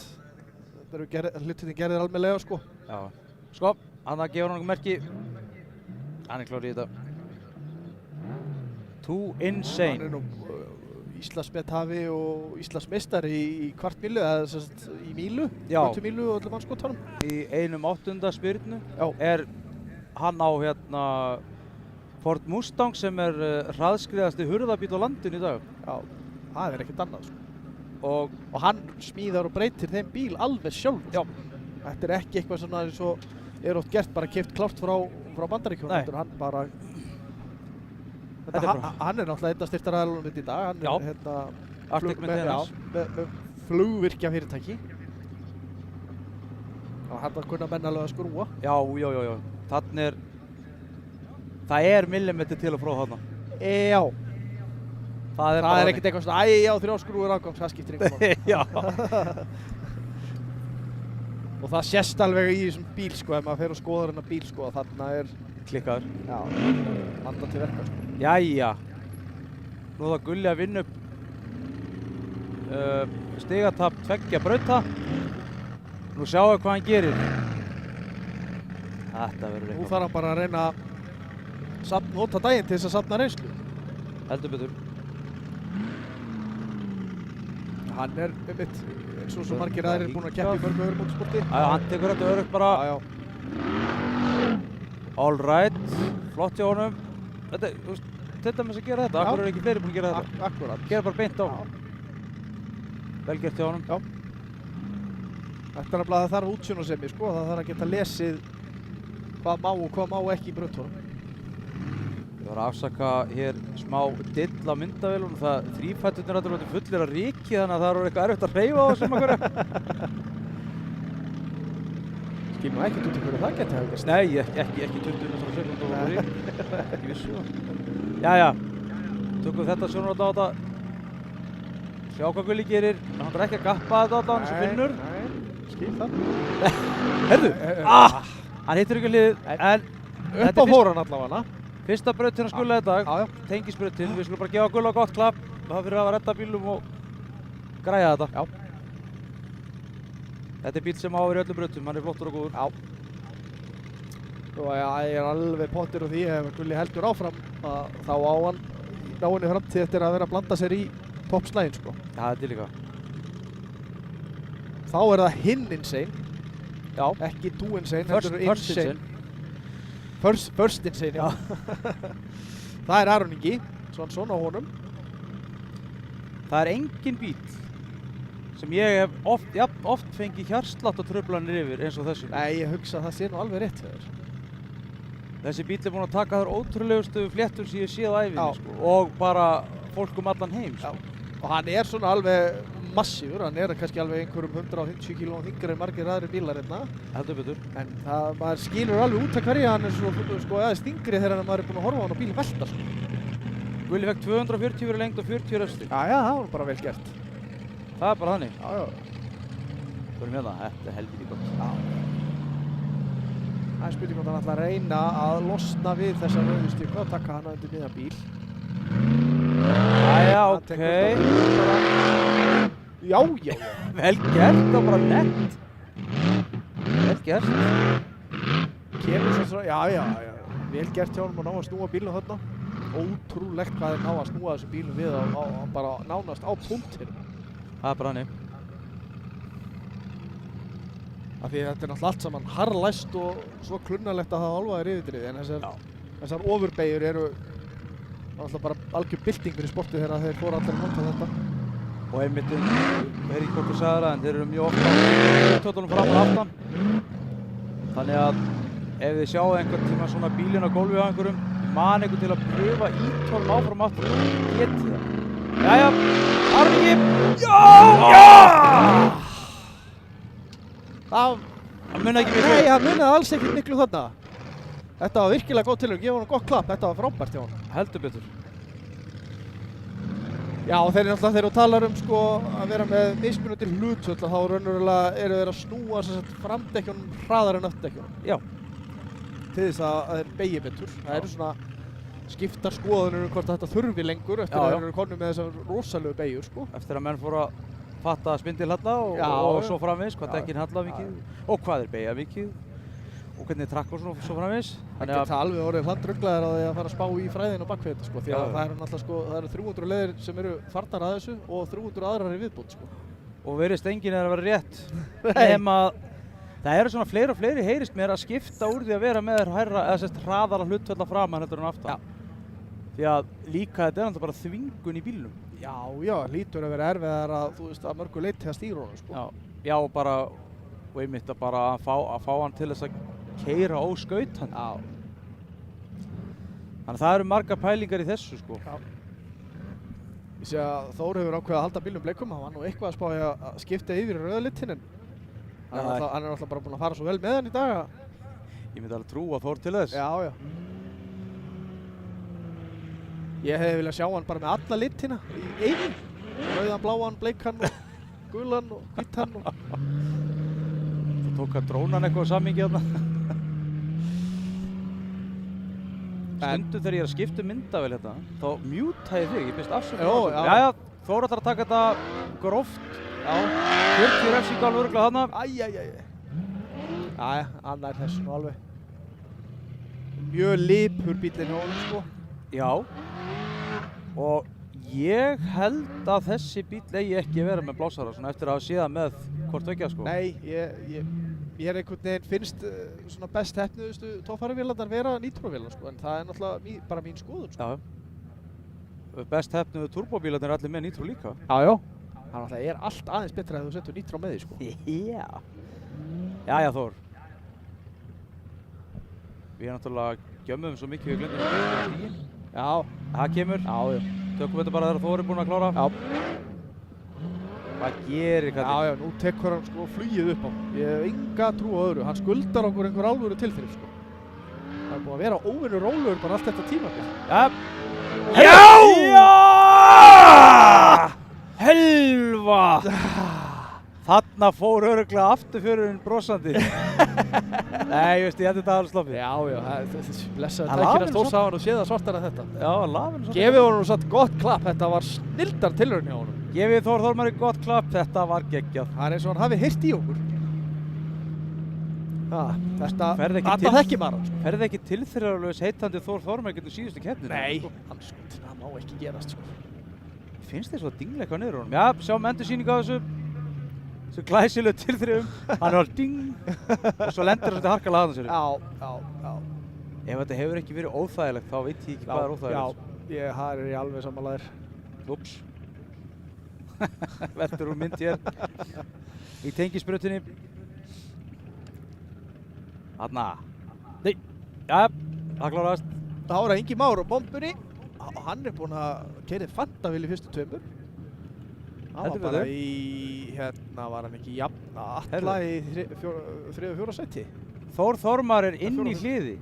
Speaker 3: hlutinni gerðir almennilega, sko.
Speaker 1: Já. Sko, hann að gefa hann merki. Hann er klár í þetta. Two Insane.
Speaker 3: Hann er nú Íslandsmethafi og Íslandsmeistari í kvartmílu, eða í mílu, kvötumílu og öllum mannskotanum.
Speaker 1: Í 1/8 spyrnu er hann á Ford Mustang sem er hraðskreiðasti hurðabíll á landinu í dag.
Speaker 3: Já, það er ekkert annað, sko. Og hann smíðar og breytir þeim bíl alveg sjálf. Já. Þetta er ekki eitthvað svona eins og er oft gert, bara keypt klárt frá Bandaríkjunum.
Speaker 1: Nei.
Speaker 3: Hann bara... Hann er náttúrulega einn af styrktaraðilunum í dag. Hann er
Speaker 1: Arctic Maintenance.
Speaker 3: Með flugvirkja fyrirtæki. Og hann kunna menn alveg að skrúa.
Speaker 1: Já. Það er millimetri til og frá þarna.
Speaker 3: Já.
Speaker 1: Það
Speaker 3: er ekkert eitthvað svona, 3 skrúur afgangs, það skiptir einhvern veginn.
Speaker 1: Já.
Speaker 3: Og það sést alveg í þessum bíl, sko, ef maður fer og skoðar hennar bíl, sko, þarna er...
Speaker 1: Klikkaður.
Speaker 3: Já, handa til verka, sko.
Speaker 1: Jæja. Nú er það Gulli að vinna upp stigatap 2 brauta. Nú sjáum við hvað hann gerir. Þetta verður
Speaker 3: Nú
Speaker 1: eitthvað.
Speaker 3: þarf hann bara að reyna að nota daginn til þess að safna reynslu.
Speaker 1: Heldur betur.
Speaker 3: Hann er einmitt, eins og svo margir aðrir búin að keppa í mörgu öðrum mótorsporti.
Speaker 1: Hann tekur þetta örugt bara.
Speaker 3: Já.
Speaker 1: All right. Flott hjá honum. Þetta, þú veist, til dæmis að gera þetta. Akkur eru ekki fleiri búin að gera þetta.
Speaker 3: Akkurat.
Speaker 1: Gera bara beint á. Vel gert hjá honum.
Speaker 3: Já. Þetta er nefnilega að það þarf útsjónarsemi, sko. Það þarf að geta lesið hvað má og hvað má ekki í brautunum.
Speaker 1: Ég var að afsaka hér smá dill á myndavélunum. Það þrífæturnir að þetta fullir að ryki þannig að það eru eitthvað erfitt að hreyfa á þessum einhverju.
Speaker 3: Skil nú ekkert út í hverju það geti hafa gerst.
Speaker 1: Nei, ekki 20 minútur á sekúndu og ryk. Ekki vissu. Jæja, tökum þetta sjónarhorn á þetta. Sjá hvað Gulli gerir. Hann er ekki að gappa þetta allan eins og Finnur.
Speaker 3: Nei, skil það.
Speaker 1: Herðu, hann hittir ekki liðið, en
Speaker 3: Upp á fóran allavega.
Speaker 1: fyrsta brautin að skula þetta,
Speaker 3: Já.
Speaker 1: tengisbrautin. Við skulum bara gefa Gulla gott klapp. Það fyrir að redda bílum og græja þetta.
Speaker 3: Já.
Speaker 1: Þetta er bíl sem á að vera í öllum brautum, hann er flottur og góður.
Speaker 3: Já. Og ég er alveg pottur á því ef Gulli heldur áfram að þá á hann í náinni framtíð eftir að vera að blanda sér í toppslægin, sko.
Speaker 1: Já, þetta er líka.
Speaker 3: Þá er það hinn insane,
Speaker 1: Já,
Speaker 3: ekki tú insane,
Speaker 1: first
Speaker 3: heldur insane.
Speaker 1: insane.
Speaker 3: First insane, já. Það er Aron Ingi, svona á honum.
Speaker 1: Það er engin bíl sem ég hef oft fengið hjartslátt og truflanir yfir eins og þessu.
Speaker 3: Nei, ég hugsa að það sé nú alveg rétt hjá þér.
Speaker 1: Þessi bíl er búinn að taka þær ótrúlegustu fléttur sem ég séð á ævinni,
Speaker 3: Já.
Speaker 1: sko. Og bara fólk allan heim, sko.
Speaker 3: Og hann er svona alveg massífur, hann er kannski alveg einhverjum 150 kg þyngri en margir aðrir bílar hérna.
Speaker 1: Heldur betur.
Speaker 3: En það, maður skilur alveg út að hverja hann er sko aðeins þyngri þegar maður er búinn að horfa á hann og bíl velta, sko.
Speaker 1: Gulli fekk 240 fyrir lengd og 40 rösti.
Speaker 3: Já, það var bara vel gert.
Speaker 1: Það er bara þannig.
Speaker 3: Já.
Speaker 1: Förum hérna, þetta er helviti gott.
Speaker 3: Já. Það er spurning hvort hann ætlar að reyna að losna við þessa rauðu styrku og taka hana undir miðjan bíl.
Speaker 1: Jæja,
Speaker 3: Hann
Speaker 1: ok.
Speaker 3: tekur þetta bara- Já.
Speaker 1: Vel gert og bara nett. Vel gert.
Speaker 3: Kemur svo svona, já. Vel gert hjá honum að ná að snúa bílum þarna. Ótrúlegt hvað þeir ná að snúa þessum bílum við á bara nánast á punktinu.
Speaker 1: Það er bara hannig.
Speaker 3: Af því þetta er náttúrulega allt saman harðlæst og svo klunnalegt að það hálfa er yfirdrifið. En þessar ofurbeygjur eru náttúrulega bara algjör bylting fyrir sportið þegar þeir fóru allir að nota þetta.
Speaker 1: Og einmitt, ég veit ekki hvort þú sagðir það, en þeir eru mjög ofta á úttöldunum fram og aftan. Þannig að ef þið sjáu einhvern tíma svona bílinn á gólfi á einhverjum, man einhvern til að pröfa ítólum áfram aftur og geti það. Jæja, Aron Ingi! Já!
Speaker 3: Það
Speaker 1: munið ekki miklu.
Speaker 3: Nei, hann munið alls ekkert miklu þarna. Þetta var virkilega góð tilraun, gefa honum gott klapp, þetta var frábært hjá honum.
Speaker 1: Heldur betur.
Speaker 3: Já, og þeir eru náttúrulega, þegar þú talar um sko að vera með mismunandi hlutvöll, þá raunverulega eru þeir að snúa sem sagt framdekkjunum hraðar en afturdekkjunum.
Speaker 1: Já.
Speaker 3: Til þess að þeir beygja betur. Það eru svona skiptar skoðanir um hvort þetta þurfi lengur eftir að þeir eru konum með þessar rosalegu beygjur, sko.
Speaker 1: Eftir að menn fóru að fatta spindilhalla og svo framvegis, hvað dekkin halla mikið og hvað þeir beygja mikið og hvernig trakk og svo framvegis.
Speaker 3: Það geta alveg orðið hlandruglaðir að því að fara að spá í fræðin og bakvið þetta, sko. Því að það eru náttúrulega, sko, það eru 300 leiðir sem eru farnar að þessu og 300 aðrar í viðbót, sko.
Speaker 1: Og virðist enginn er að vera rétt. Nema það eru svona fleiri og fleiri heyrist mér að skipta úr því að vera með hraðara hlutvölla framan heldur en aftan. Því að líka þetta er náttúrulega bara þvingun í bílnum.
Speaker 3: Já, hlýtur að vera erfiðar að, þú veist, að mörgu leyti að stýra honum, sko.
Speaker 1: Já, og bara, og einmitt að bara að fá hann til þess að keyra óskautan.
Speaker 3: Já.
Speaker 1: Þannig að það eru margar pælingar í þessu, sko.
Speaker 3: Já. Ég sé að Þór hefur ákveðið að halda bílnum bleikum, hann var nú eitthvað að spá í að skipta yfir í rauða litinn, en hann er náttúrulega bara búinn að fara svo vel með hann í dag að...
Speaker 1: Ég myndi alveg trúa Þór til þess.
Speaker 3: Já. Ég hefði viljað sjá hann bara með alla litina í einu. Rauðan, bláan, bleikan og gulan og hvítan og...
Speaker 1: Það tók að drónan eitthvað á samhengi þarna. Stundum þegar ég er að skipta myndavél hérna, þá mjúta ég þig, ég byrst afsökunar. Jæja, Þór ætlar að taka þetta gróft. Já, 40 refsing alveg örugglega þarna.
Speaker 3: Æjæjæj. Jæja, hann nær þessu nú alveg. Mjög lipur bíllinn hjá honum, sko.
Speaker 1: Já. Og ég held að þessi bíll eigi ekki að vera með blásara svona eftir að hafa séð með hvort tveggja sko.
Speaker 3: Nei, ég einhvern veginn finnst svona best heppnuðustu torfæruvélarnar vera nitróvélar, sko, en það er náttúrulega bara mín skoðun, sko.
Speaker 1: Já. Best hefnuðu turbóbílarnir er allir með nitró líka.
Speaker 3: Já. Það náttúrulega er allt aðeins betra ef þú setur nitró með því, sko.
Speaker 1: Já. Jæja Þór. Við náttúrulega gömmum svo mikið við glendum stíginn.
Speaker 3: Já.
Speaker 1: Það kemur.
Speaker 3: Já.
Speaker 1: Tökum þetta bara þegar Þór er búinn að klára.
Speaker 3: Já.
Speaker 1: Hvað gerir kallinn?
Speaker 3: Já, nú tekur hann sko flugið upp á. Ég hef enga trú á öðru. Hann skuldar okkur einhver alvöru tilþrif, sko. Það er búinn að vera óvinur rólegur bara allt þetta tímabil.
Speaker 1: Já! Já! Helva! Þarna fór örugglega afturfjörurinn brosandi. Nei, ég held þetta alveg sloppið.
Speaker 3: Já, þessi blessaði
Speaker 1: Það
Speaker 3: tækir
Speaker 1: lafinn
Speaker 3: að stóð sá hann og séð það svartar en þetta.
Speaker 1: Já, lafinn svona.
Speaker 3: Gefið honum satt gott klapp, þetta var snildar tilraun hjá honum.
Speaker 1: Gefið Þór Þormari gott klapp, þetta var geggjað.
Speaker 3: Það er eins og hann hafi heyrt í okkur. Þetta þekkir maður, sko.
Speaker 1: Ferði ekki tilþrifalaus heitandi Þór Þormari getur síðustu keppnina?
Speaker 3: Nei, það má ekki gerast, sko.
Speaker 1: Finnst þér svo að dingla eitthvað niður honum? Já, sjáum endursýningu á þessu. Svo glæsilegu tilþrifum, hann var ding og svo lendir hann til harkalega aðeins sér.
Speaker 3: Já.
Speaker 1: Ef þetta hefur ekki verið óþægilegt, þá veit ég ekki hvað er óþægilegt.
Speaker 3: Já, það er ég alveg sammálaður.
Speaker 1: Úps. Veltur úr mynd hér í tengisbrautinni. Þarna. Nei. Já, það kláraðist.
Speaker 3: Það var Ingi Már á bombunni og hann er búinn að keyrið Fantavél í fyrstu tveimur. Hann var bara var hann ekki jafn alla í 3. og 4. seti.
Speaker 1: Þór Þormar er inn í hliði,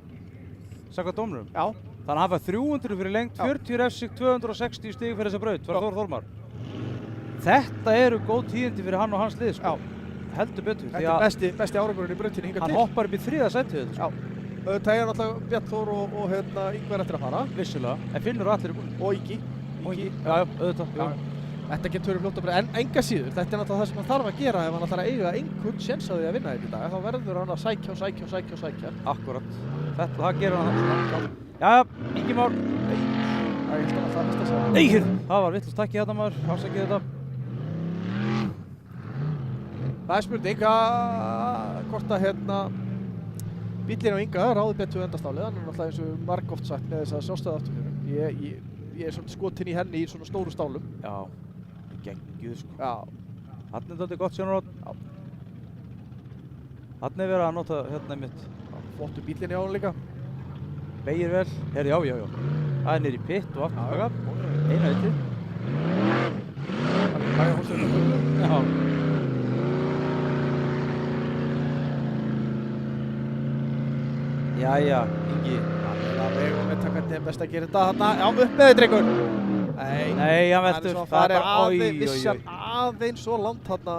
Speaker 1: samkvæmt dómnum.
Speaker 3: Já.
Speaker 1: Þannig að hann fær 300 fyrir lengt, 40 refsig, 260 stig fyrir þessa braut, var Þór Þormar. Þetta eru góð tíðindi fyrir hann og hans lið, sko. Heldur betur.
Speaker 3: Þetta er besti árangurinn í brautinni hingað til.
Speaker 1: Hann hoppar upp í 3. sætið.
Speaker 3: Já. Það er náttúrulega Björn Þór og Ingvar eftir að fara.
Speaker 1: Vissulega. En Finnur og allir er búin.
Speaker 3: Og Ingi.
Speaker 1: Já, auðvitað. Já.
Speaker 3: Þetta getur verið fljótt að breyta, en enga síður. Þetta er náttúrulega það sem hann þarf að gera ef hann ætlar að eiga einhvern séns á því að vinna þetta í dag. Þá verður hann að sækja.
Speaker 1: Akkúrat. Það gerir hann svona. Já, Ingi Már.
Speaker 3: Ég held að það næsta sér.
Speaker 1: Nei, það var vitlaust takk í þetta maður. Afsakið þetta.
Speaker 3: Það er spurning hvort að bíllinn á Inga ráði betur endastálið. Hann er náttúrulega eins og margoft sagt með þess að sjálfstæða afturfjörun. Ég er svona skotinn í henni í svona stóru stálum.
Speaker 1: Já, geggjuð sko.
Speaker 3: Já.
Speaker 1: Þarna er þetta gott sjónarhorn. Já. Þarna er verið að nota einmitt.
Speaker 3: Flottur bíllinn í honum líka.
Speaker 1: Beygir vel. Herri, já. Það er niður í pitt og aftur baka. Eina vitið.
Speaker 3: Það er bæja hólstöðum.
Speaker 1: Já. Jæja, Ingi.
Speaker 3: Það er að vita hvernig er best að gera þetta þarna. Já, upp með þið, drengur.
Speaker 1: Nei, hann veltur.
Speaker 3: Það er aðeins svo langt þarna.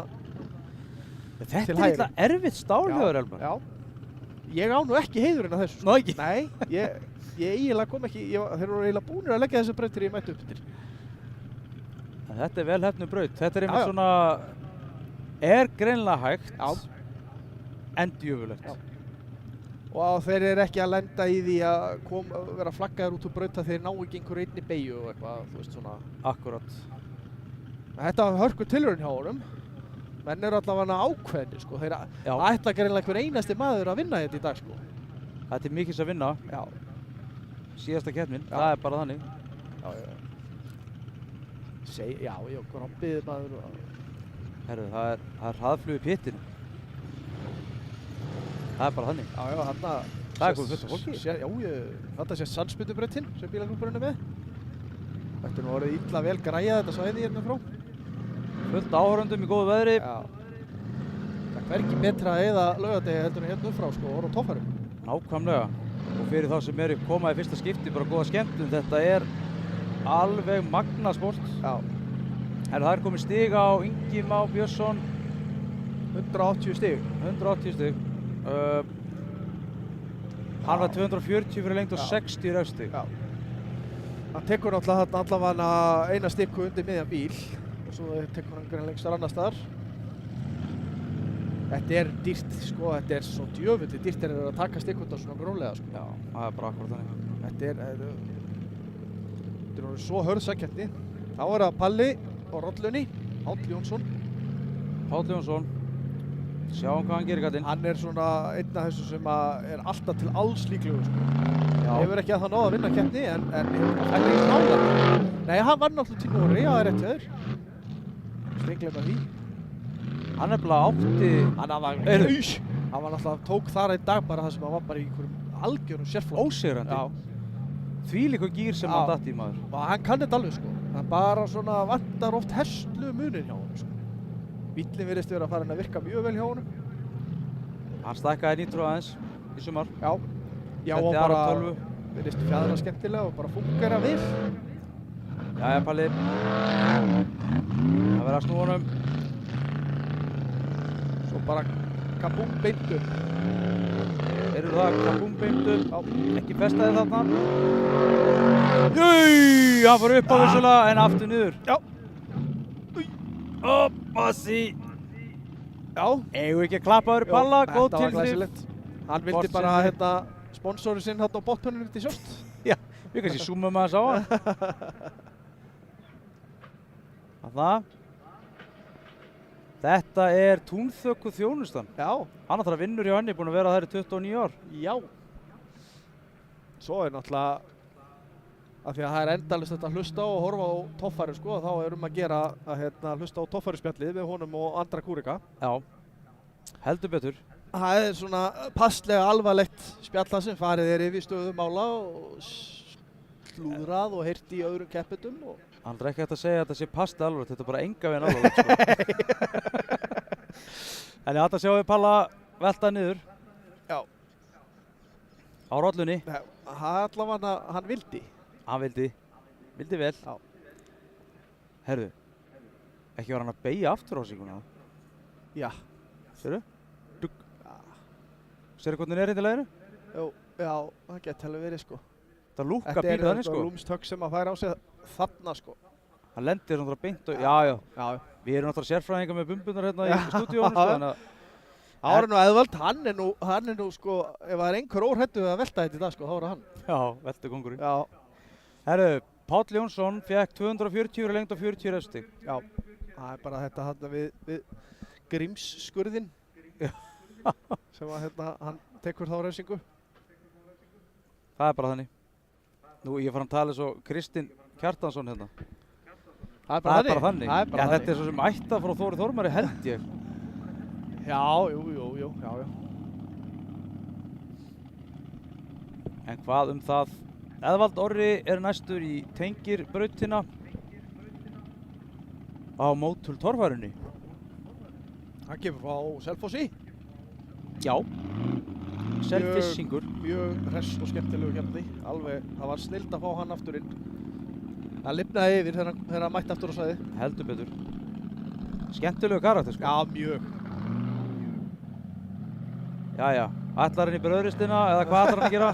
Speaker 1: Þetta er eitthvað erfitt stálhjóður, Elmar.
Speaker 3: Já. Ég á nú ekki heiðurinn af þessu.
Speaker 1: Ná ekki?
Speaker 3: Nei, ég eiginlega kom ekki, þeir eru eiginlega búnir að leggja þessu braut þegar ég mætti upp til.
Speaker 1: Þetta er vel hefnuð braut. Þetta er einmitt svona, er greinilega hægt, en djöfulegt.
Speaker 3: Og þeir eru ekki að lenda í því að vera flaggaðir út úr braut að þeir ná ekki einhverju einni beygju og eitthvað, þú veist svona.
Speaker 1: Akkurat.
Speaker 3: Þetta var hörku tilraun hjá honum. Menn eru allavega ákveðnir, sko. Þeir ætla greinilega einhver einasti maður að vinna þetta í dag, sko.
Speaker 1: Þetta er mikils að vinna.
Speaker 3: Já.
Speaker 1: Síðasta keppnin, það er bara þannig.
Speaker 3: Já, hvað biður maður.
Speaker 1: Herru, það er hraðflug í pittinu. Það er bara þannig.
Speaker 3: Já, þarna.
Speaker 1: Það er komið fullt af fólki.
Speaker 3: Þetta sé Sandsbytubrautin sem bílaklúbburinn er með. Þetta er nú orðið illa vel græjað þetta svæði hérna frá.
Speaker 1: Fullt áhorfendum í góðu veðri.
Speaker 3: Já. Það er hvergi betra að eyða laugardegi heldur en hérna upp frá, sko, orð á tófærum.
Speaker 1: Nákvæmlega. Og fyrir þá sem eru komað í fyrsta skipti, bara góða skemmtun. Þetta er alveg magna sport.
Speaker 3: Já.
Speaker 1: En það er komið stig á Ingi Má Björnsson.
Speaker 3: 180 stig.
Speaker 1: 180 stig. Hann var 240 fyrir lengt og 60 refstig.
Speaker 3: Já. Hann tekur náttúrulega allavega eina stikku undir miðjan bíl og svo tekur hann greinilega lengstar annar staðar. Þetta er dýrt, sko, þetta er svo djöfulli dýrt þegar þeir eru að taka stikkvölda svona gróflega, sko.
Speaker 1: Já, það er bara akkurat þannig.
Speaker 3: Þetta er orðið svo hörðsakjandi. Þá er það Palli á rollunni, Páll Jónsson.
Speaker 1: Páll Jónsson, sjáum hvað hann gerir gætinn.
Speaker 3: Hann er svona einn af þessu sem er alltaf til alls líklegur, sko.
Speaker 1: Já.
Speaker 3: Hefur ekki að það náða að vinna keppni, en hefur ekki náða. Nei, hann var náttúrulega til Nóri, það er rétt hjá þér. Strenglega því.
Speaker 1: Hann er bara átti...
Speaker 3: Hann var náttúrulega tók þar einn dag bara það sem hann var bara í einhverjum algjörum sérflokk.
Speaker 1: Ósigrandi.
Speaker 3: Já.
Speaker 1: Þvílíkur gír sem hann datt í, maður.
Speaker 3: Og hann kann þetta alveg, sko. Það bara svona vantar oft hestlu munin hjá honum, sko. Bíllinn virðist vera að fara að virka mjög vel hjá honum.
Speaker 1: Hann stækkaði nýtrú aðeins í sumar.
Speaker 3: Já. Já, og
Speaker 1: Setti
Speaker 3: bara
Speaker 1: aðra tölvu.
Speaker 3: virðist fjæðra skemmtilega og bara fúnkera vel.
Speaker 1: Jæja, Palli. Það verður að snúa honum.
Speaker 3: Svo bara kabúm beint upp.
Speaker 1: Eru það kabúm beint upp.
Speaker 3: Já.
Speaker 1: Ekki festaði þarna. Jæj, hann fór upp á vissulega en aftur niður.
Speaker 3: Já.
Speaker 1: Massi.
Speaker 3: Já.
Speaker 1: Eigum við ekki að klappa fyrir Palla, góð
Speaker 3: Þetta var
Speaker 1: tilþrif.
Speaker 3: glæsilegt. Hann vildi bara sponsorinn sinn á botpuninu til sjóst.
Speaker 1: Já, við kannski zoomum aðeins á hann. Þarna. Þetta er túnþökku þjónustan.
Speaker 3: Já.
Speaker 1: Hann náttúrulega vinnur hjá henni, búinn að vera þær í 29 ár.
Speaker 3: Já. Svo er náttúrulega, af því að það er endalaust þetta að hlusta og horfa á toffæri, sko, þá er að gera að hlusta á toffærispjallið við honum og Andra Kúrika.
Speaker 1: Já, heldur betur.
Speaker 3: Það er svona passlega alvarlegt spjalla sem farið er yfir stöðu mála og slúðrað og heyrt í öðrum keppendum.
Speaker 1: Hann er ekki hægt að segja að þetta sé pasti alvarlegt, þetta er bara enga veginn alvarlegt, sko. En ég ætla að sjá við Palla velta niður.
Speaker 3: Já.
Speaker 1: Á rollunni.
Speaker 3: Það allavega hann vildi.
Speaker 1: Hann vildi vel.
Speaker 3: Já.
Speaker 1: Herðu, ekki var hann að beygja aftur á sig,
Speaker 3: Já.
Speaker 1: Sérðu? Sérðu hvernig hann er hérna í leginu?
Speaker 3: Jú, já, það geti alveg verið, sko.
Speaker 1: Það lúkka bíl þannig, sko.
Speaker 3: Þetta er lúmstökk sem að færa á sig þarna, sko.
Speaker 1: Hann lendir svona beint og, já. Við erum náttúrulega sérfræðingar með bumbunar hérna í stúdíónu, sko, þannig að...
Speaker 3: Árinu Eðvald, hann er nú, sko, ef það er einhver óhrættu að velta þetta í dag, sko, þá er það hann.
Speaker 1: Já, veltukongurinn.
Speaker 3: Já.
Speaker 1: Herru, Páll Jónsson fekk 240 lengd og 40 restig.
Speaker 3: Já, það er bara þetta hann við Grímsskurðinn.
Speaker 1: Já.
Speaker 3: Sem að hann tekur þá refsingu.
Speaker 1: Það er bara þannig. Nú, ég fór að tala svo Kristinn Kjartansson hérna.
Speaker 3: Það er bara þannig.
Speaker 1: Þetta er svo sem ættað frá Þóri Þormari, held ég.
Speaker 3: Já, jú.
Speaker 1: En hvað um það? Eðvald Orri er næstur í Tengirbrautina á Mótul torfærunni.
Speaker 3: Hann kemur frá Selfossi.
Speaker 1: Já. Selfissingur.
Speaker 3: Mjög hress og skemmtilegu keppni. Alveg, það var snillt að fá hann aftur inn. Það lifnaði yfir þegar hann mætti aftur á svæði.
Speaker 1: Heldur betur. Skemmtilegu karakter, sko.
Speaker 3: Já, mjög.
Speaker 1: Jæja, ætlar hann í bröðristina eða hvað ætlar hann að gera?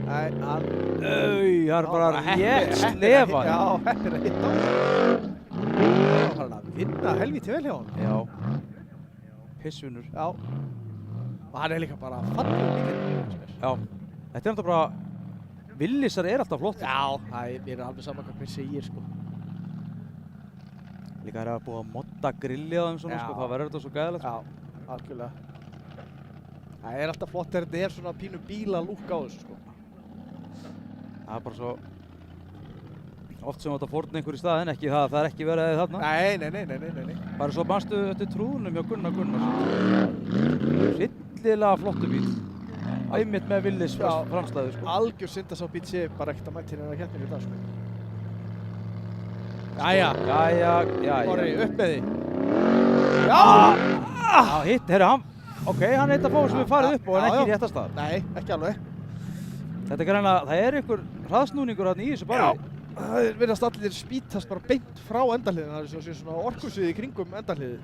Speaker 3: Nei, hann...
Speaker 1: Það er bara rétt slefa.
Speaker 3: Já, heppir að hitta á hann. Það var hann að vinna helvíti vel hjá hann.
Speaker 1: Já. Pissunur.
Speaker 3: Já. Og hann er líka bara fallegur bíllinn.
Speaker 1: Já. Þetta er náttúrulega bara... Villisar er alltaf flott.
Speaker 3: Já, mér er alveg saman hvað hver segir, sko.
Speaker 1: Líka er að búið að modda grillið á þeim svona, sko. Það verður þetta svo gæðilegt.
Speaker 3: Já, algjörlega. Það er alltaf flott þegar þetta er svona pínu bíla lúk á þessu, sko.
Speaker 1: Það er bara svo... Oft sem þetta fórn einhver í staðinn, ekki það er ekki verið eða þarna.
Speaker 3: Nei.
Speaker 1: Bara svo manstu eftir trúðunum hjá Gunnar Gunnars. Hryllilega flottu bíl. Æmitt með Willis framstæðu, sko.
Speaker 3: Algjör synd að sá bíl sé bara ekkert að mæta hérna að keppnir í dag, sko. Jæja. Orri, upp með því. Já,
Speaker 1: hitt, herru, hann... Ok, hann heit að fá sem við farið upp og en ekki í rétta stað.
Speaker 3: Nei, ekki alveg.
Speaker 1: Þetta er greinlega, það er einhver hraðsnúningur þarna í þessu barri.
Speaker 3: Það virðast allir spýtast bara beint frá endahliðin. Það er svona orkusvið í kringum endahliðið.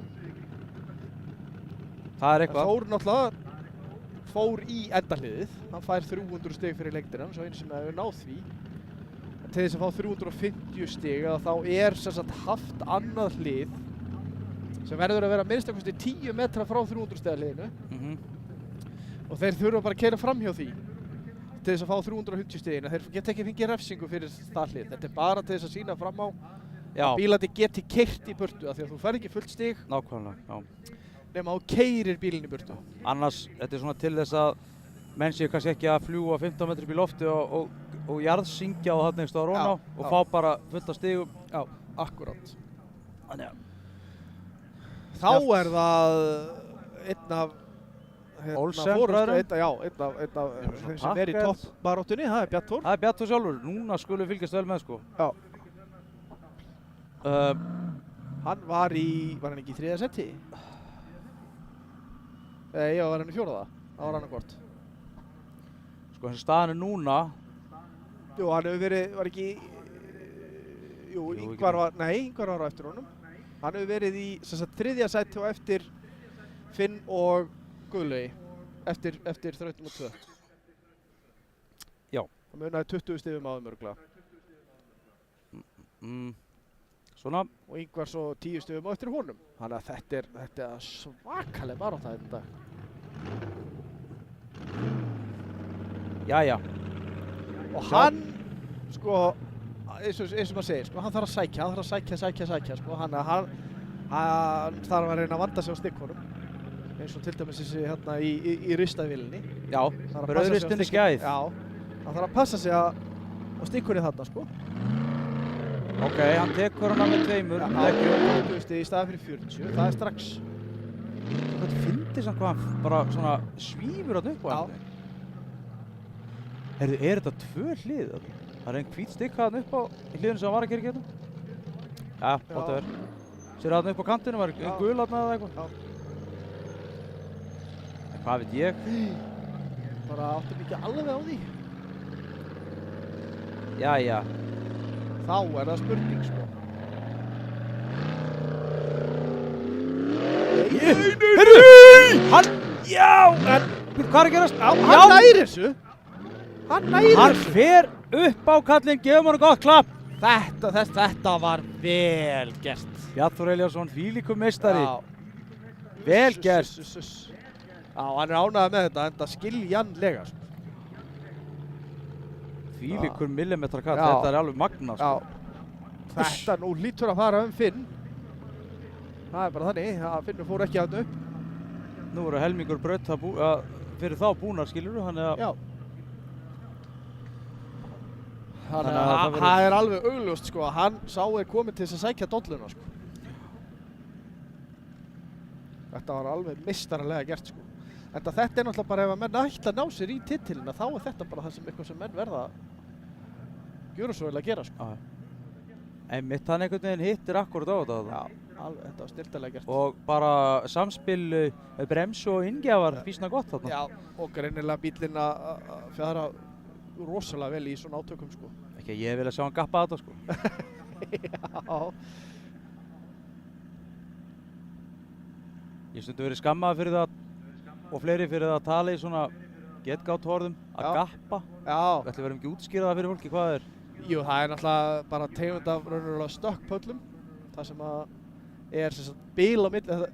Speaker 1: Það er eitthvað.
Speaker 3: Þór náttúrulega fór í endahliðið. Hann fær 300 stig fyrir lengdina, svo einu sinni að við náð því. Til þess að fá 350 stig, þá er sem sagt haft annað hlið sem verður að vera minnstakosti 10 metra frá 300 stiga hliðinu og þeir þurfa bara að keyra fram hjá því til þess að fá 350 stigin. Þeir geta ekki fengið refsingu fyrir það hlið. Þetta er bara til þess að sýna fram á að bílarnir geti keyrt í burtu af því að þú fær ekki fullt stig
Speaker 1: Nákvæmlega, já.
Speaker 3: nema þú keyrir bílinn í burtu.
Speaker 1: Annars, þetta er svona til þess að menn séu kannski ekki að fljúga 15 metri upp í lofti og jarðsyngja og þarna einhverstaðar ofan á og fá bara fullt af stigum.
Speaker 3: Já, akkúrat.
Speaker 1: Þannig að
Speaker 3: Þá er það einn af
Speaker 1: Olsen bræðrum.
Speaker 3: einn af þeim sem er í toppbaráttunni, það er Bjarni Thor.
Speaker 1: Það er Bjarni Thor sjálfur, núna skulum við fylgjast vel með sko.
Speaker 3: Já. Hann var hann ekki í 3. seti? Nei, var hann í 4. Það var annað hvort.
Speaker 1: Sko þessi staðan er núna.
Speaker 3: Jú, hann hefur verið, var ekki, Ingvar var á eftir honum. Hann hefur verið í 3. seti og eftir Finn og Guðlaugi, eftir þrautum og 2.
Speaker 1: Já.
Speaker 3: Það munaði 20 stigum á þeim örugglega.
Speaker 1: Svona.
Speaker 3: Og Ingvar svo 10 stigum á eftir honum. Þannig að þetta er svakaleg barátta þetta dag.
Speaker 1: Jæja.
Speaker 3: Og hann, sko, eins og maður segir, sko, hann þarf að sækja, sko, hann þarf að reyna að vanda sig á stikkonum. Eins og til dæmis þessi hérna í ristavélinni.
Speaker 1: Já, brauðristinni skæð.
Speaker 3: Já, hann þarf að passa sig á stikkunni þarna, sko.
Speaker 1: Ok, hann tekur hana með 2.
Speaker 3: Þú veist, í staðan fyrir 40, það er strax.
Speaker 1: Þetta fyndið samt hvað hann bara svona svífur þarna upp á hann. Heyrðu, er þetta 2 hlið? Það er hvít stikka þarna upp á hliðinu sem hann var að gera hérna? Já, gott að vera. Sér þarna upp á kantinu, var gul þarna eða eitthvað?
Speaker 3: Já.
Speaker 1: Hvað veit ég?
Speaker 3: Bara áttum ekki alveg á því.
Speaker 1: Jæja.
Speaker 3: Þá er það spurning, sko.
Speaker 1: Heyrðu! Hann, já! En, hvað er að gerast?
Speaker 3: Hann nærir þessu.
Speaker 1: Hann fer upp á kallinn, gefum hann gott klapp.
Speaker 3: Þetta var vel gert.
Speaker 1: Bjarni Thor Elíasson, þvílíkur meistari. Vel gert.
Speaker 3: Já, hann er ánægður með þetta, enda skiljanlega, sko.
Speaker 1: Þvílíkur millimetra kall, þetta er alveg magnað, sko.
Speaker 3: Þetta nú hlýtur að fara Finn. Það er bara þannig, Finnur fór ekki þarna upp.
Speaker 1: Nú voru helmingur braut fyrir þá búnar, skilurðu, þannig að...
Speaker 3: Já. Þannig að það er alveg augljóst, sko, að hann er kominn til þess að sækja dolluna, sko. Þetta var alveg meistaralega gert, sko. Þetta er náttúrulega bara ef að menn ætla að ná sér í titilina, þá er þetta bara það sem eitthvað sem menn verða að gjöra svo vel að gera, sko.
Speaker 1: Einmitt, hann einhvern veginn hittir akkurat á þetta.
Speaker 3: Já, alveg, þetta var snilldarlega gert.
Speaker 1: Og bara samspil bremsu og inngjafar býsna gott þarna.
Speaker 3: Já, og greinilega bílinn að fjara rosalega vel í svona átökum, sko.
Speaker 1: Ekki að ég vilja sjá hann gappa þetta, sko.
Speaker 3: Já.
Speaker 1: Ég stundi verið skammaður fyrir það og fleiri fyrir það að tala í svona getgátt-orðum, að gappa.
Speaker 3: Já.
Speaker 1: Ætli verðum ekki útskýra það fyrir fólki hvað það er?
Speaker 3: Jú, það er náttúrulega bara tegund af raunverulega stökkpöllum. Það sem að er sem sagt bil á milli.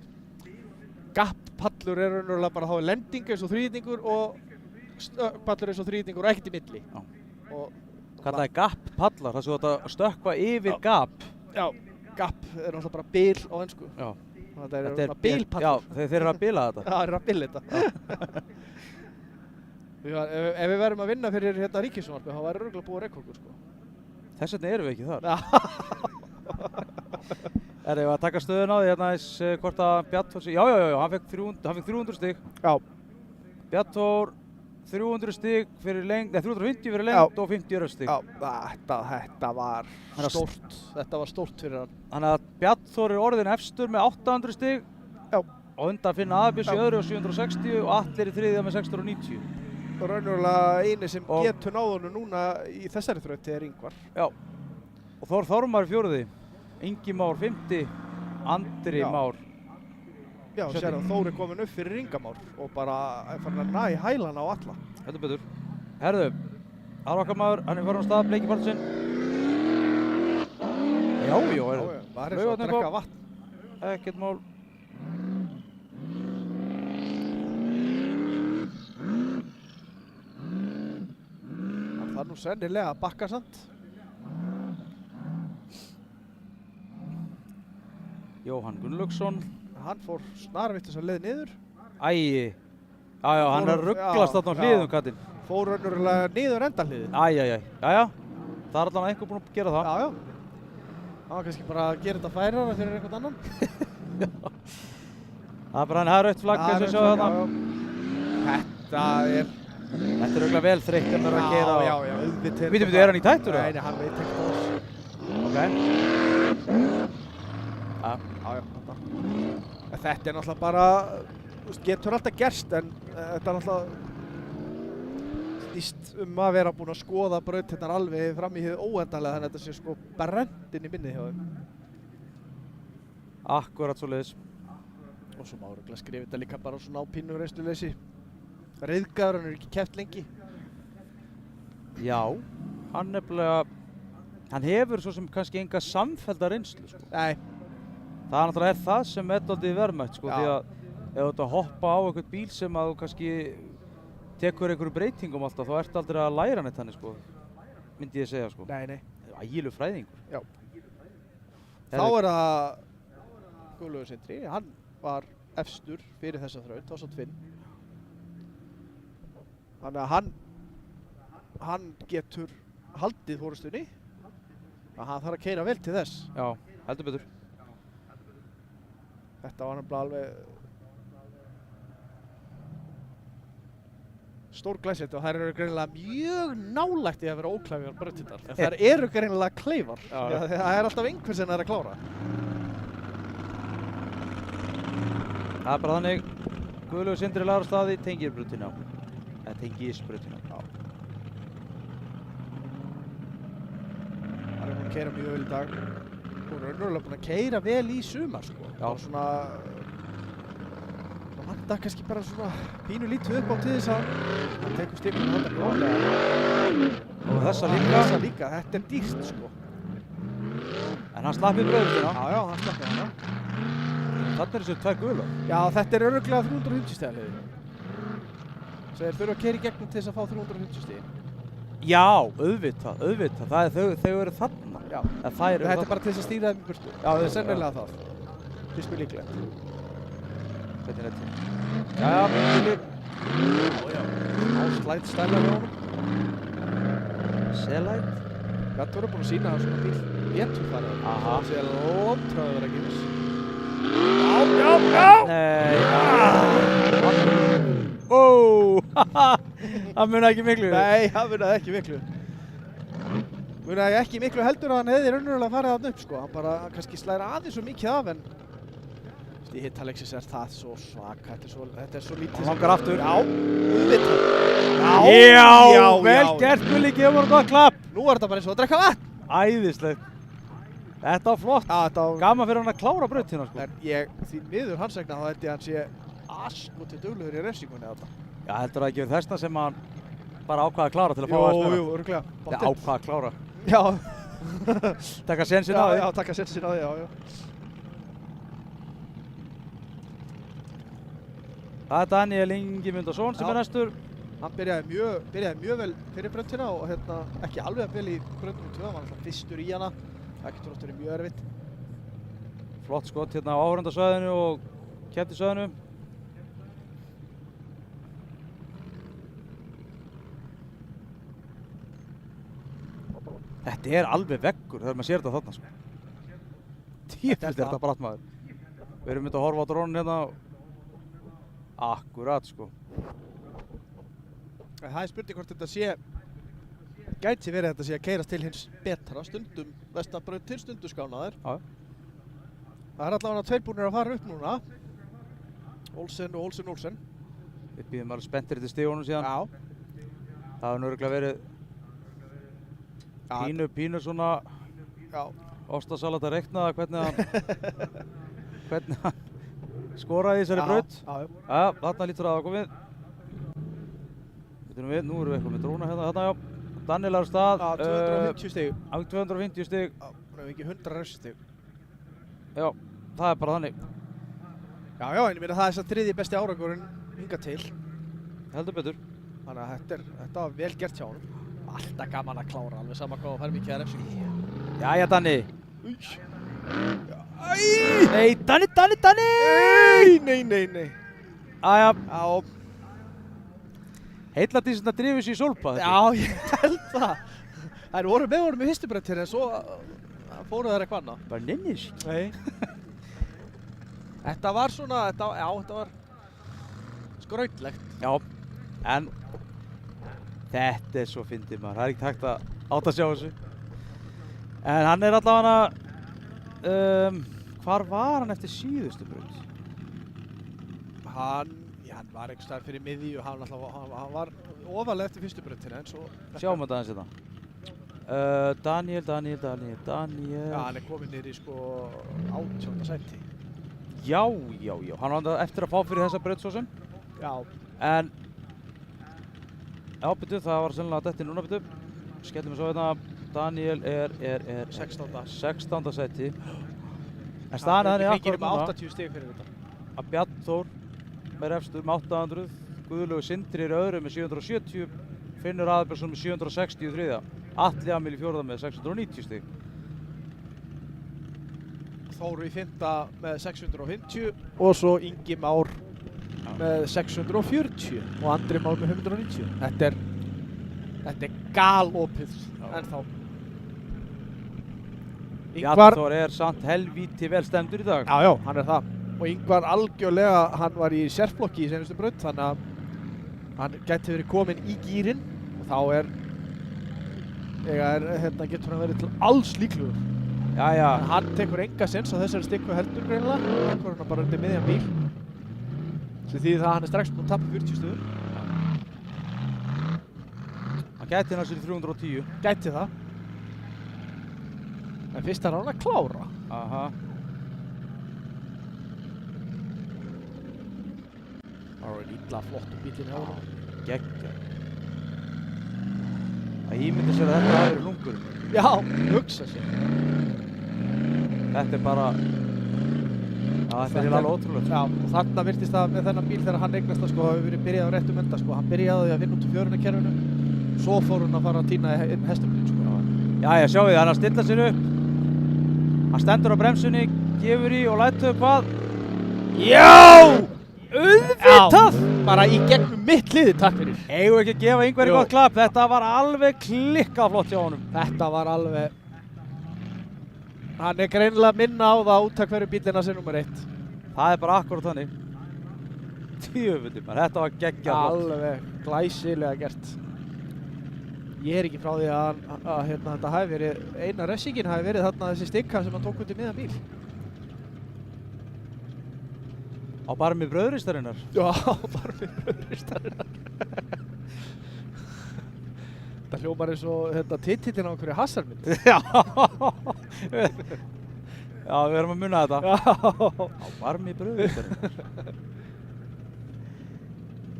Speaker 3: Gapp-pallur er raunverulega bara þá er lending eins og þríhyrningur og stökkpallur eins og þríhyrningur og ekkert í milli.
Speaker 1: Já.
Speaker 3: Og
Speaker 1: kallaði gapp-pallar, það svo þetta stökkva yfir gapp.
Speaker 3: Já, gapp er náttúrulega bara bil á ensku.
Speaker 1: Já.
Speaker 3: Þetta er svona bilpallur.
Speaker 1: Já, þeir eru að bila þetta.
Speaker 3: Já, þeir eru að bila þetta. Ef við verðum að vinna fyrir hérna ríkissjónvarpið, þá væri örugglega búið rekord, sko.
Speaker 1: Þess vegna erum við ekki þar. Erum við að taka stöðun á því hérna hvort að Bjarni Thor, já, hann fekk 300 stig.
Speaker 3: Já.
Speaker 1: Bjarni Thor 300 stig fyrir lengd, 350 fyrir lengd og 50 stig.
Speaker 3: Já, þetta var stórt. Þetta var stórt fyrir hann.
Speaker 1: Þannig að Bjarni Thor er orðinn efstur með 800 stig.
Speaker 3: Já.
Speaker 1: Og undan Finna Aðbjörns í öðru og 760 og Atli er í þriðja með 690.
Speaker 3: Raunverulega eini sem getur náð honum núna í þessari þrauti er Ingvar.
Speaker 1: Já. Og Þór Þormar í fjórði. Ingi Már 50, Andri Már.
Speaker 3: Já, sér að Þór er komin upp fyrir Inga Már og bara er farin að næ hælana á alla.
Speaker 1: Þetta betur. Herðu, Arvakamaður, hann er farin á stað, Bleiki Baldursson. Já, herðu.
Speaker 3: Það er eins og að drekka vatn.
Speaker 1: Ekkert mál.
Speaker 3: nú sennilega að bakka samt.
Speaker 1: Jóhann Gunnlaugsson.
Speaker 3: Hann fór snarvittis að leið niður.
Speaker 1: Æi. Já, hann er að rugglast þarna á hliðum kattinn.
Speaker 3: Fór raunverulega niður endahliðið.
Speaker 1: Æ. Já. Það er allavega einhver búinn að gera það.
Speaker 3: Já. Það var kannski bara að gera þetta færara fyrir einhvern annan.
Speaker 1: Það er bara hann rautt flagg eins og sjáðu þarna. Þetta er auðvitað vel þreytt að vera að keyra.
Speaker 3: Já, auðvitað.
Speaker 1: Býtu, er hann í tættur?
Speaker 3: Nei, hann veit ekkert á þessu.
Speaker 1: Ok.
Speaker 3: Já, þetta er náttúrulega bara, getur alltaf gerst, en þetta er náttúrulega snýst að vera búinn að skoða brautirnar alveg fram í hið óendanlega, þannig að þetta sé sko brent inn í minnið hjá þeim.
Speaker 1: Akkurat svoleiðis.
Speaker 3: Og svo má örugglega skrifa þetta líka bara svona á pínu reynsluleysi. Reiðgaður, hann ekki keppt lengi.
Speaker 1: Já, hann hefur svo sem kannski enga samfellda reynslu, sko.
Speaker 3: Nei.
Speaker 1: Það er náttúrulega það sem er dálítið verðmætt, sko, því að ef þú ert að hoppa á einhvern bíl sem að þú kannski tekur einhverju breytingum alltaf, þá ertu aldrei að læra neitt þannig, sko, myndi ég segja, sko.
Speaker 3: Nei.
Speaker 1: Ægilegur fræðingur.
Speaker 3: Já. Þá er það Guðlaugur Sindri, hann var efstur fyrir þessa þraut, ásamt Finn. Þannig að hann getur haldið forystunni, að hann þarf að keyra vel til þess.
Speaker 1: Já, heldur betur.
Speaker 3: Þetta var nefnilega alveg stór glæsilegt og þær eru greinilega mjög nálægt í að vera óklæfjar brautirnar. En þær eru greinilega kleifar. Það er alltaf einhver sem er að klára.
Speaker 1: Það er bara þannig, Guðlaugur Sindri lagar af stað í Tengisbrautina. Eða Tengisbrautina.
Speaker 3: Já. Það er búin að keyra mjög vel í dag. Hún er raunverulega búin að keyra vel í sumar, sko.
Speaker 1: Já.
Speaker 3: Og svona vantar kannski bara svona pínu lítið upp á til þess að hann tekur stífnum hann rólega.
Speaker 1: Og þessa líka.
Speaker 3: Þessa líka, þetta er dýrt, sko.
Speaker 1: En hann slapp í brautina.
Speaker 3: Já, hann slapp í hana.
Speaker 1: Þarna er þessu tvær gular.
Speaker 3: Já, þetta er örugglega 350 stiga hliðin. Svo þeir þurfa að keyra í gegnum til þess að fá 350 stigin.
Speaker 1: Já, auðvitað. Það er þau eru þarna.
Speaker 3: Já.
Speaker 1: Þetta
Speaker 3: er bara til þess að stýra þeim í burtu. Já, það er sennilega það. Fyrst mjög líklegt.
Speaker 1: Þetta er þetta. Jæja, Filip.
Speaker 3: Já. Slætt stælar hjá honum.
Speaker 1: Selætt.
Speaker 3: Þetta voru búin að sína að svona bíl getur farið.
Speaker 1: Aha.
Speaker 3: Það sé lóntraður að gera.
Speaker 1: Já! Nei, Ó, það munaði ekki miklu.
Speaker 3: Nei, það munaði ekki miklu. Munaði ekki miklu heldur að hann hefði raunverulega farið þarna upp, sko. Hann bara kannski slæðir aðeins svo mikið af, en í hitt Alexis er það svo svaka. Þetta er svo lítið.
Speaker 1: Hann langar aftur.
Speaker 3: Já, auðvitað.
Speaker 1: Já, vel gert, Gulli, gefur hann gott klapp.
Speaker 3: Nú er þetta bara eins og að drekka vatn.
Speaker 1: Æðislegt. Þetta var flott. Gaman fyrir hann að klára brautina, sko.
Speaker 3: En því miður hans vegna þá held ég að hann sé asnútið duglegur í refsingunni þarna.
Speaker 1: Já, heldur það ekki verið þessna sem hann bara ákvaða að klára til að fá að spila?
Speaker 3: Jú, örugglega.
Speaker 1: Já, ákvaða að klára.
Speaker 3: Já.
Speaker 1: Taka sénsinn á því.
Speaker 3: Já, taka sénsinn á því, já.
Speaker 1: Það er Daniel Ingimundarson sem er næstur.
Speaker 3: Hann byrjaði mjög vel fyrir brautina og ekki alveg vel í brautinu 2, hann var alltaf fyrstur í hana. Það getur oft verið mjög erfitt.
Speaker 1: Flott skott hérna á áhorfendasvæðinu og keppnisvæðinu. Þetta er alveg veggur þegar maður sér þetta þarna, sko. Tífult er þetta bratt, maður. Við erum myndið að horfa á drónin hérna. Akkurat, sko.
Speaker 3: Það er spurning hvort þetta gæti verið að þetta sé að keyrast til hins betra, stundum vestanbraut til stundum skánaðir.
Speaker 1: Já.
Speaker 3: Það er allavega tveir búnir að fara upp núna. Olsen og Olsen.
Speaker 1: Við býðum alveg spenntir til stígunum síðan.
Speaker 3: Já.
Speaker 1: Það hefur nörgulega verið pínu svona ostasalat að reikna hvernig hann skoraði í þessari braut. Já, þarna lítur það að komið. Nú erum við eitthvað með dróna hérna, já. Daniel er á stað.
Speaker 3: 250 stig.
Speaker 1: 250 stig.
Speaker 3: Nú hefum við ekki 100 refstig.
Speaker 1: Já, það er bara þannig.
Speaker 3: Já, en ég meina það er þess að þriðji besti árangurinn hingað til.
Speaker 1: Heldur betur.
Speaker 3: Þannig að þetta var vel gert hjá honum. Alltaf gaman að klára, alveg sama hvað og fær mikið að refsingu.
Speaker 1: Jæja, Danni.
Speaker 2: Æ!
Speaker 1: Nei, Danni!
Speaker 2: Nei.
Speaker 1: Jæja,
Speaker 2: Já,
Speaker 1: heilla því sem það drifur sér í sólpa.
Speaker 3: Já, ég held það. Þær voru með honum í fyrstu breytinu en svo fóru þær eitthvað annað.
Speaker 1: Bara nennir sér.
Speaker 3: Nei. Þetta var svona, þetta var skrautlegt.
Speaker 1: Já, en þetta er svo fyndið maður. Það er ekkert hægt að átta að sjá þessu. En hann er allavega hvar var hann eftir síðustu braut?
Speaker 3: Hann var einhvers staðar fyrir miðju, hann var ofalega eftir fyrstu breytinu en svo...
Speaker 1: Sjáum þetta aðeins hérna. Daniel.
Speaker 3: Já, hann er kominn niður í sko 18. sæti.
Speaker 1: Já. Hann var eftir að fá fyrir þessa braut svo sem.
Speaker 3: Já.
Speaker 1: En já, byrju, það var sennilega að detti núna, byrju. Skellum við svo hérna. Daniel er 16. sæti. En staðan er þannig akkurat
Speaker 3: núna.
Speaker 1: núna
Speaker 3: 80 stig fyrir þetta.
Speaker 1: að Bjarn Þór með efstu um 800, Guðlaugur Sindri er öðru með 770, Finnur Aðalbergsson með 760 í þriðja, Atli Amil í fjórða með 690 stig.
Speaker 3: Þóru í fymta með 650 og svo Ingi Már með 640 og Andri Már með 590. Þetta er galopið ennþá.
Speaker 1: Bjarn Þór er samt helvíti vel stemdur í dag.
Speaker 3: Já, hann er það. Og Ingvar algjörlega, hann var í sérflokki í senustu braut, þannig að hann gæti verið kominn í gírinn og þá getur hann verið til alls líklegur.
Speaker 1: Jæja.
Speaker 3: En hann tekur enga sens á þessari stikku heldur greinilega, tekur hann bara undir miðjan bíl. Sem þýðir það að hann er strax búinn að tapa 40 stöður.
Speaker 1: Hann gæti hann sér í 310.
Speaker 3: Gæti það. En fyrst er hann að klára.
Speaker 1: Aha.
Speaker 3: Það var illa flottur bílinn hjá honum.
Speaker 1: Geggjað. Það ímynda sér að þetta hafi verið lungur.
Speaker 3: Já, hugsa sér.
Speaker 1: Þetta er bara... þetta er alveg ótrúlegt.
Speaker 3: Já, og þarna virtist það með þennan bíl þegar hann eignast það sko, hafi verið byrjað á réttum enda sko. Hann byrjaði að vinna út úr fjörunarkerfinu, svo fór hann að fara að tína inn hestamlinn sko.
Speaker 1: Jæja, sjáu þið, hann er að stilla sér upp. Hann stendur á bremsunni, gefur í og lætur hvað? Já! Auðvitað!
Speaker 3: Bara í gegnum mitt liði, takk fyrir.
Speaker 1: Eigum við ekki að gefa einhverju gott klapp, þetta var alveg klikkað flott hjá honum.
Speaker 3: Þetta var alveg... Hann er greinilega að minna á það út af hverju bílina sé nummer 1.
Speaker 1: Það er bara akkurat þannig. Tjöfullinn maður, þetta var geggjað flott.
Speaker 3: Alveg glæsilega gert. Ég er ekki frá því að þetta hafi verið, eina refsingin hafi verið þarna þessi stikka sem hann tók undir miðjan bíl.
Speaker 1: Á barmi brauðristarinnar.
Speaker 3: Já, barmi brauðristarinnar. Þetta hljómar eins og titillinn á einhverju hasarmynd.
Speaker 1: Já. Já, við erum að muna þetta.
Speaker 3: Já.
Speaker 1: Á barmi brauðristarinnar.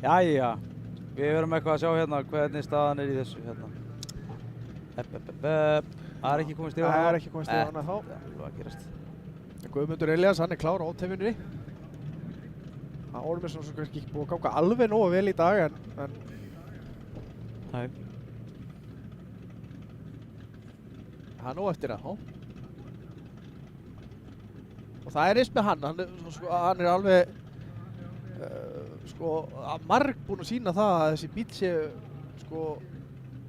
Speaker 1: Jæja. Við verum eitthvað að sjá hérna hvernig staðan er í þessu hérna. Það er ekki komið stig á hana.
Speaker 3: Það er ekki komið stig á hana þá.
Speaker 1: Það er alveg að gerast.
Speaker 3: Guðmundur Elías, hann er klár á ótefinni. Það voru mér svona kannski ekki búið að ganga alveg nógu vel í dag en...
Speaker 1: Nei.
Speaker 3: Það er nóg eftir það, Og það er eins með hann er alveg að marg búinn að sýna það að þessi bíl sé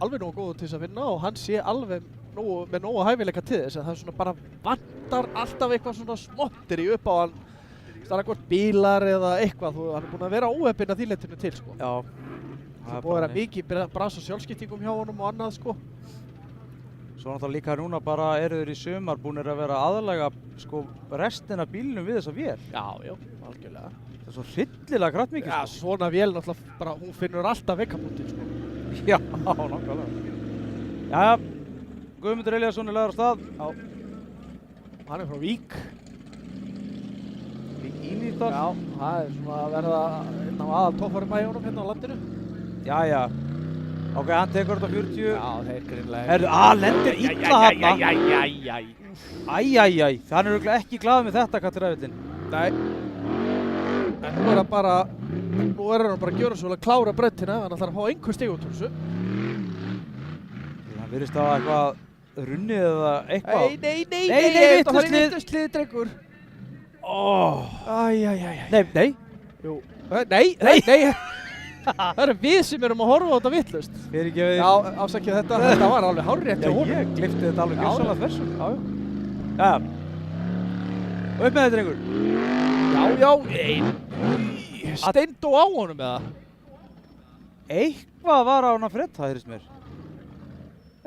Speaker 3: alveg nógu góður til þess að vinna og hann sé alveg með nógu hæfileika til þess að það svona bara vantar alltaf eitthvað svona smotteri upp á hann annarkvort bílar eða eitthvað, hann er búinn að vera óheppinn að því leytinu til sko.
Speaker 1: Já.
Speaker 3: Það er búið að vera mikið bras og sjálfskiptingum hjá honum og annað sko.
Speaker 1: Svo náttúrulega líka núna bara eru þeir í sumar búinir að vera aðalega restina bílnum við þessa vél.
Speaker 3: Já, algjörlega.
Speaker 1: Það er svo hryllilega kraftmikið.
Speaker 3: Já, svona vél náttúrulega bara, hún finnur alltaf veikapunktinn sko.
Speaker 1: Já, nákvæmlega. Jæja, Guðmundur Elíasson er lagður á stað.
Speaker 3: Já. Hann er frá Vík.
Speaker 1: Vík í Mýrdal.
Speaker 3: Já, það er svona að verða einn af aðal toppfærum bæjunum hérna á landinu.
Speaker 1: Jæja. Ok, hann tekur þetta 40.
Speaker 3: Já, þeir greinlega.
Speaker 1: Herðu, lendir illa þarna. Æjæjæj, hann er örugglega ekki glaður með þetta, Katri Ræfillinn.
Speaker 3: Nei. En nú er hann bara að gjöra svo að klára brautina, hann ætlar að fá einhver stig út úr þessu.
Speaker 1: Það virðist á eitthvað runnið eða eitthvað.
Speaker 3: Nei,
Speaker 1: vitlaust lið.
Speaker 3: vitlaust lið, drengur.
Speaker 1: Æjæjæjæ.
Speaker 3: Nei. Jú. Nei. Það eru við sem erum að horfa á þetta vitlaust.
Speaker 1: Fyrirgefið.
Speaker 3: Já, afsakið þetta. Þetta var alveg hárrétt hjá honum.
Speaker 1: Ég gleypti þetta alveg gjörsamlega þversum.
Speaker 3: Já.
Speaker 1: Já. Og upp með þetta, drengur.
Speaker 3: Já. Steindó á honum eða?
Speaker 1: Eitthvað var á hana Fred, það heyrist mér.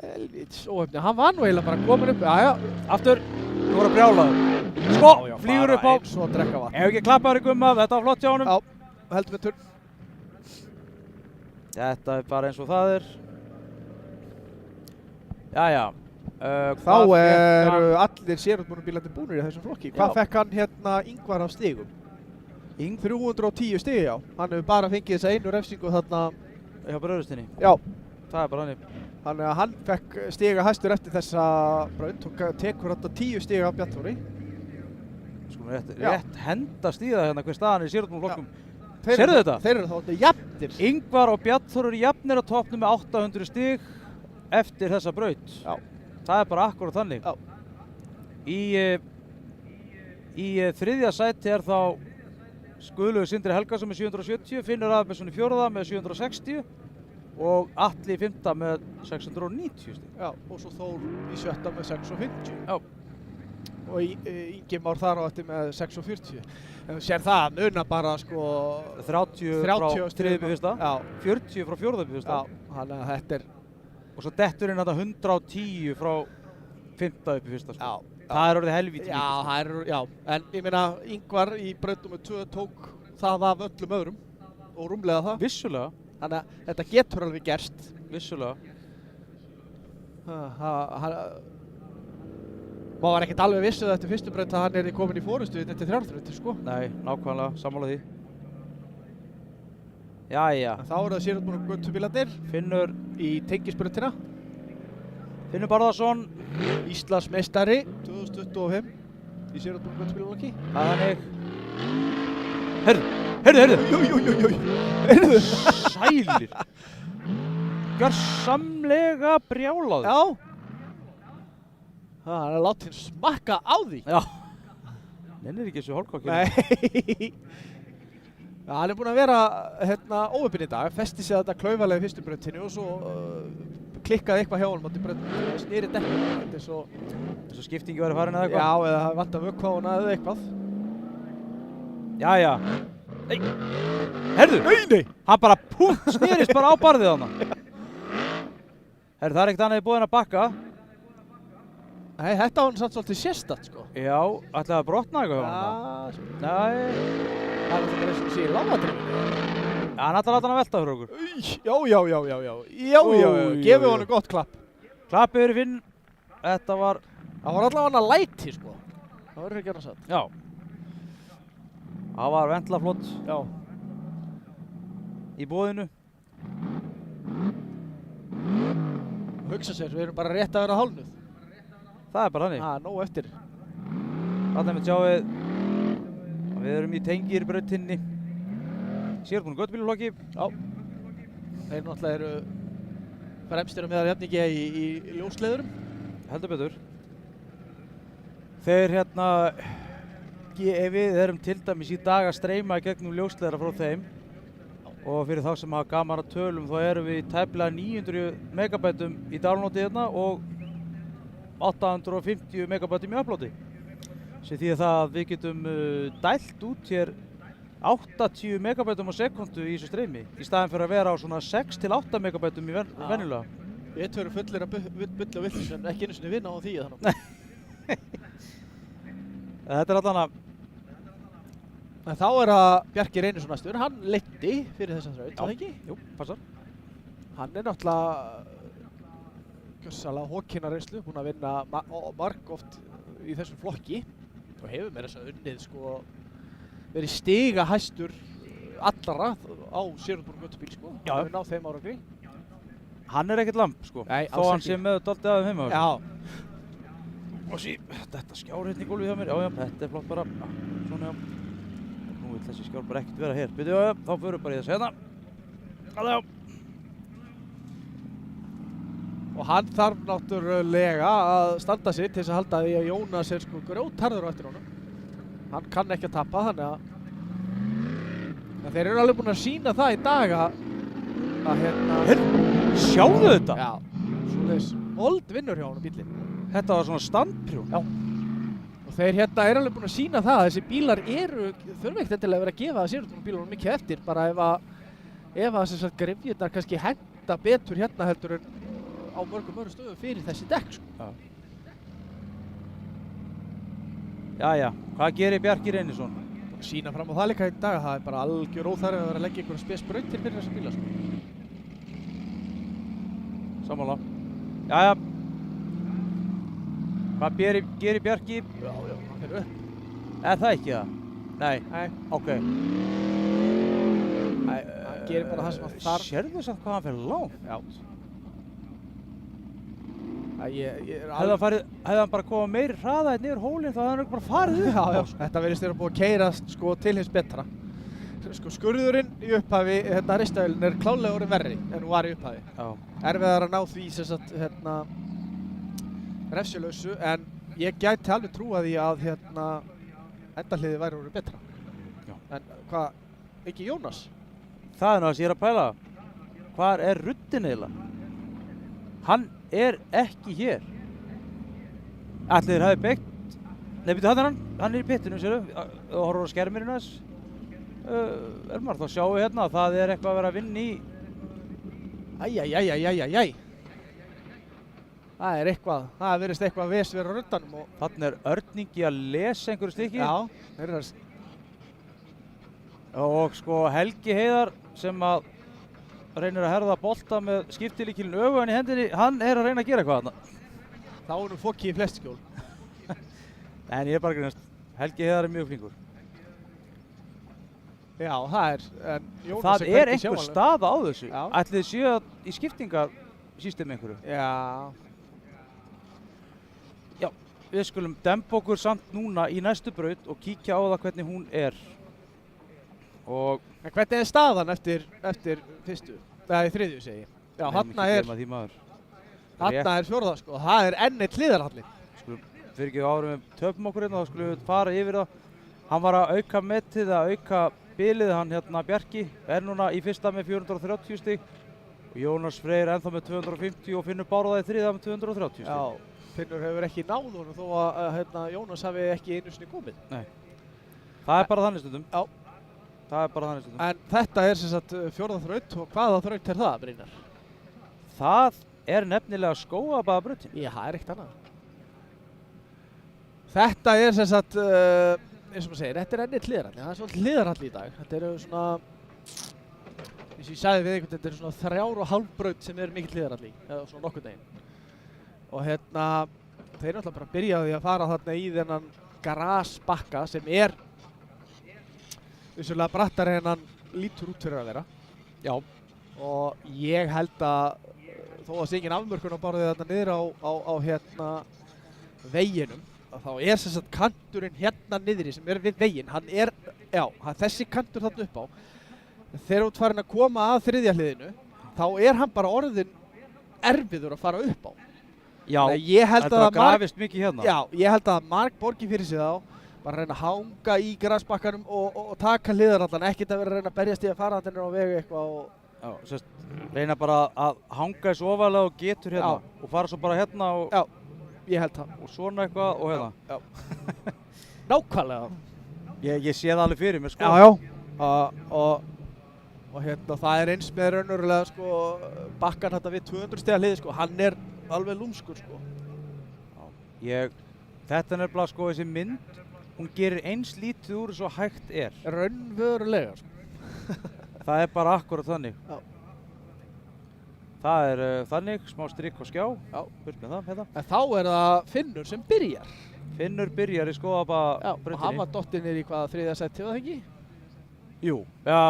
Speaker 3: Helvítis óhefni. Hann var nú eiginlega bara komin upp. Jæja.
Speaker 1: Aftur. Þú voru að brjálaður. Sko, flýgur upp á.
Speaker 3: Eins og að drekka vatn.
Speaker 1: Ef ekki klappaður í gumma, þetta var flott hjá honum.
Speaker 3: Já, heldur með turn.
Speaker 1: Þetta er bara eins og það er. Jæja.
Speaker 3: Þá eru allir sérútbúnum búnir í þessum flokki. Hvað fekk hann hérna Ingvar á stigum? 310 stigi, já. Hann hefur bara fengið þessa einu refsingu þarna
Speaker 1: Hjá bröðustinni.
Speaker 3: Já.
Speaker 1: Það er bara hannig.
Speaker 3: Þannig að hann fekk stiga hæstur eftir þessa braut og tekur þetta 10 stiga af Bjarnþóri.
Speaker 1: Skulum rétt hendast í það hérna hver staðan er í sérútbúnum flokkum.
Speaker 3: Þeir
Speaker 1: Sérðu þetta?
Speaker 3: Þeir eru þá jafnir.
Speaker 1: Ingvar og Bjarnþór eru jafnir á toppnum með 800 stig eftir þessa braut.
Speaker 3: Já.
Speaker 1: Það er bara akkurat þannig.
Speaker 3: Já.
Speaker 1: Í þriðja sæti er þá Guðlaugur Sindri Helgason með 770, Finnur Aðalbjörnsson í fjórða með 760 og Atli í fimmta með 690 stig.
Speaker 3: Já, og svo Þór í sjötta með 650.
Speaker 1: Já.
Speaker 3: Og Ingi Már þar á eftir með 640. En þú sér það munar bara sko
Speaker 1: 30 frá þriðju upp í fyrsta,
Speaker 3: Já.
Speaker 1: 40 frá fjórða upp í fyrsta.
Speaker 3: Já, þannig að þetta er
Speaker 1: Og svo detturinn þetta 110 frá fimmta upp í fyrsta. Sko.
Speaker 3: Já.
Speaker 1: Það er orðið helvíti
Speaker 3: Já, það er, já, en ég meina Ingvar í braut nummer 2 tók það af öllum öðrum og rúmlega það.
Speaker 1: Vissulega.
Speaker 3: Þannig að þetta getur alveg gerst.
Speaker 1: Vissulega.
Speaker 3: Maður var ekkert alveg vissuð eftir fyrstu braut að hann er komin í fórustu eftir 330, sko.
Speaker 1: Nei, nákvæmlega, sammála því. Jæja.
Speaker 3: En þá eru það sérútbúnum göttubílarnir
Speaker 1: Finnur
Speaker 3: í tengisbrautina.
Speaker 1: Finnur Barðarsson.
Speaker 3: Íslandsmeistari 2025 í sérútbúnum göttubílarlokki.
Speaker 1: Það er hannig. Heyrðu.
Speaker 3: Heyrðu.
Speaker 1: Sælir. Gjörsamlega brjálaður.
Speaker 3: Já. Það er látið smakka á því.
Speaker 1: Já. Nennir ekki þessu hálfkokki.
Speaker 3: Nei. Já, hann er búinn að vera hérna óöppinn í dag, festi sig þetta klaufalega í fyrstu brautinu og svo klikkaði eitthvað hjá honum átti brautinu og snýri dekkjum. Þetta er svo...
Speaker 1: Þess að skiptingi væri farin eða eitthvað?
Speaker 3: Já, eða það vant að vökkva á hana eða eitthvað.
Speaker 1: Jæja. Nei. Heyrðu.
Speaker 3: Nei.
Speaker 1: Hann bara snýrist bara á barðið hana. Heyrðu, það er ekkert annað í boðin að bakka.
Speaker 3: Nei, þetta var hann samt svolítið sérstakt, sko.
Speaker 1: Já, ætlaði að brotna eitthvað hjá hann? Nei.
Speaker 3: Það er þetta eins og sé í lágadrifinu.
Speaker 1: Já, hann ætlaði að láta hann að velta fyrir okkur.
Speaker 3: Já. Gefið honum gott klapp.
Speaker 1: Klappið fyrir Finn. Þetta var...
Speaker 3: Það var allavega hann að læti, sko. Það verður ekki annars að.
Speaker 1: Já. Það var ventlaflott.
Speaker 3: Já.
Speaker 1: Í boðinu.
Speaker 3: Hugsa sér, við erum bara rétt að vera hálfnuð.
Speaker 1: Það er bara hannig.
Speaker 3: Það er nóg eftir.
Speaker 1: Þarna með sjáið. Við erum í tengirbrautinni. Sérútbúnum göttubílaflokki.
Speaker 3: Já. Þeir náttúrulega eru fremstir á meðal jafningi í ljósleiðurum.
Speaker 1: Heldur betur. Þeir hérna, við erum til dæmis í dag að streyma gegnum ljósleiðara frá þeim. Og fyrir þá sem hafa gaman að tölum þá erum við í tæplega 900 megabætum í downloadi hérna og 850 megabætum í uploadi. Sem því það að við getum dælt út hér 80 megabætum á sekundu í þessu streymi í staðin fyrir að vera á svona 6 til 8 megabætum í venjulega.
Speaker 3: Við erum fullir að bulla og villis en ekki einu sinni vinna á því þannig.
Speaker 1: Þetta er allan að...
Speaker 3: En þá er að Bjarki Reynisson næstur, hann leiddi fyrir þessa þraut, það ekki?
Speaker 1: Jú, passar.
Speaker 3: Hann er náttúrulega gjörsamlega hókinareynslu, búinn að vinna margoft í þessum flokki og hefur meira þess að unnið sko verið stiga hæstur allra á sérútbúnum göttubíl sko.
Speaker 1: Já.
Speaker 3: Hann hefur náð þeim árangri.
Speaker 1: Hann er ekkert lamb sko,
Speaker 3: Nei,
Speaker 1: þó hann sé með dálítið aðeins heima.
Speaker 3: Já.
Speaker 1: Og sí, þetta skjár hérna í gólfið hjá mér, já, þetta er flott bara, svona já. Nú vil þessi skjár bara ekkert vera hér. Byrju, já, þá förum bara í þessu hérna. Allá.
Speaker 3: Og hann þarf náttúrulega að standa sig til þess að halda því að Jónas er sko grjótharður á eftir honum. Hann kann ekki að tappa, þannig að þeir eru alveg búin að sýna það í dag að hérna...
Speaker 1: Sjáðu þetta?
Speaker 3: Já, svoleiðis mold vinnur hjá honum bílinn.
Speaker 1: Þetta var svona standprjón.
Speaker 3: Já. Og þeir hérna eru alveg búin að sýna það að þessi bílar þurfa ekkert endilega að vera að gefa sérutúnum bílunum mikið eftir, bara ef að sem sagt grefjurnar kannski henta betur hérna heldur en á mörgum öðrum stöðum fyrir þessi dekk, sko.
Speaker 1: Jæja, hvað gerir Bjarki Reynisson?
Speaker 3: Sýna fram á það líka í dag, það er bara algjör óþarfi að vera að leggja einhverja spesbrautir fyrir þessa bíla, sko.
Speaker 1: Sammála. Jæja. Hvað gerir Bjarki?
Speaker 3: Já, hann fyrir upp.
Speaker 1: Er það ekki það? Nei.
Speaker 3: Nei.
Speaker 1: Ok.
Speaker 3: Nei, hann gerir bara það sem hann þarf.
Speaker 1: Sérðu samt hvað hann fyrir langt?
Speaker 3: Já.
Speaker 1: Hefði hann bara komið meiri hraða hérna yfir hólinn þá hefði hann bara farið upp.
Speaker 3: Já, þetta verðist vera búið að keyrast sko til hins betra. Sko skurðurinn í upphafi, hérna ristavélinn er klálega orðinn verri en hún var í upphafi.
Speaker 1: Já.
Speaker 3: Erfiðar að ná því sem sagt hérna refsilausu, en ég gæti alveg trúa því að hérna endahliðið væri orðið betra.
Speaker 1: Já.
Speaker 3: En hvað, ekki Jónas?
Speaker 1: Það er nú það sem ég er að pæla. Hvar er ruddin eiginlega? Hann er ekki hér. Ætli þeir hafi byggt. Nei, byrju, hann er í pittinu, sérðu, og horfur á skermirinn þess. Er maður þá að sjá hérna að það er eitthvað að vera að vinna í.
Speaker 3: Æjæjæjæjæjæjæj. Það virðist eitthvað ves vera á ruddanum og...
Speaker 1: Þarna er Örningi að lesa einhverju stykki.
Speaker 3: Já, þeir eru að...
Speaker 1: Og sko Helgi Heiðar sem að reynir að herða bolta með skiptilíkilinn öfugan í hendinni, hann er að reyna að gera eitthvað þarna.
Speaker 3: Þá er nú fokki í flest skjól.
Speaker 1: En ég er bara að grínast. Helgi Heiðar er mjög flinkur.
Speaker 3: Já, það er...
Speaker 1: Það er einhver staða á þessu.
Speaker 3: Já.
Speaker 1: Ætli þið séu í skiptingasystemi einhverju.
Speaker 3: Já.
Speaker 1: Já, við skulum dempa okkur samt núna í næstu braut og kíkja á það hvernig hún er. Og...
Speaker 3: En hvernig er staðan eftir fyrstu? Nei, þriðju segi ég. Já, þarna er fjórða sko. Það er enn eitt hliðarhallinn.
Speaker 1: Skulum, fyrir ekki árum við töpum okkur hérna, þá skulum við fara yfir það. Hann var að auka metið, að auka bilið, hann hérna Bjarki. Er núna í fyrsta með 430 stig. Og Jónas Freyr ennþá með 250 og Finnur Bárðar í þriðja með 230 stig.
Speaker 3: Já, Finnur hefur ekki náð honum þó að Jónas hafi ekki einu sinni komið.
Speaker 1: Nei. Það er bara þannig stundum.
Speaker 3: Já.
Speaker 1: Það er bara þannig stundum.
Speaker 3: En þetta er sem sagt fjórða þraut og hvaða þraut er það, Brynjar?
Speaker 1: Það er nefnilega Skógabaðabrautin.
Speaker 3: Já, það er eitt annað. Þetta er sem sagt, eins og maður segir, þetta er ennið hliðarhalli. Það er svolítið hliðarhalli í dag. Þetta eru svona, eins og ég sagði við einhvern, þetta eru svona 3,5 braut sem eru mikill hliðarhalli, eða svona nokkurn veginn. Og hérna, þeir eru alltaf bara að byrja á því að fara þarna í þennan grasbakka sem er vissulega brattar en hann lítur út fyrir að vera. Já. Og ég held að þó að sé engin afmörkun á barðið þarna niður á hérna veginum, þá er sem sagt kanturinn hérna niðri sem er við veginn, hann er, já, þessi kantur þarna upp á, þegar þú ert farin að koma að þriðja hliðinu, þá er hann bara orðinn erfiður að fara upp á.
Speaker 1: Já,
Speaker 3: þetta
Speaker 1: var grafist mikið hérna.
Speaker 3: Já, ég held að marg borgi fyrir sig þá, bara reyna að hanga í grasbakkanum og taka hliðarhallan, ekkert að vera að reyna að berjast í að fara þarna á vegu eitthvað og...
Speaker 1: Já, sérst, reyna bara að hanga þessu ofalega og getur hérna og fara svo bara hérna og...
Speaker 3: Já, ég held það.
Speaker 1: Og svona eitthvað og hérna.
Speaker 3: Já. Nákvæmlega.
Speaker 1: Ég sé það alveg fyrir mér, sko.
Speaker 3: Já. Og hérna, það er eins með raunverulega, sko, bakkan þetta við 200 stiga hliði, sko, hann er alveg lúmskur, sko.
Speaker 1: Já, þetta er nefnilega, sko, þessi mynd, hún gerir eins lítið úr svo hægt er.
Speaker 3: Raunverulega, sko.
Speaker 1: Það er bara akkurat þannig.
Speaker 3: Já.
Speaker 1: Það er þannig, smá strikk og skjá.
Speaker 3: Já.
Speaker 1: Burt með það, hérna.
Speaker 3: En þá er það Finnur sem byrjar.
Speaker 1: Finnur byrjar í Skógabaðabrautinni.
Speaker 3: Já, og hann var dottinn í hvaða þriðja seti, var það ekki?
Speaker 1: Jú. Já,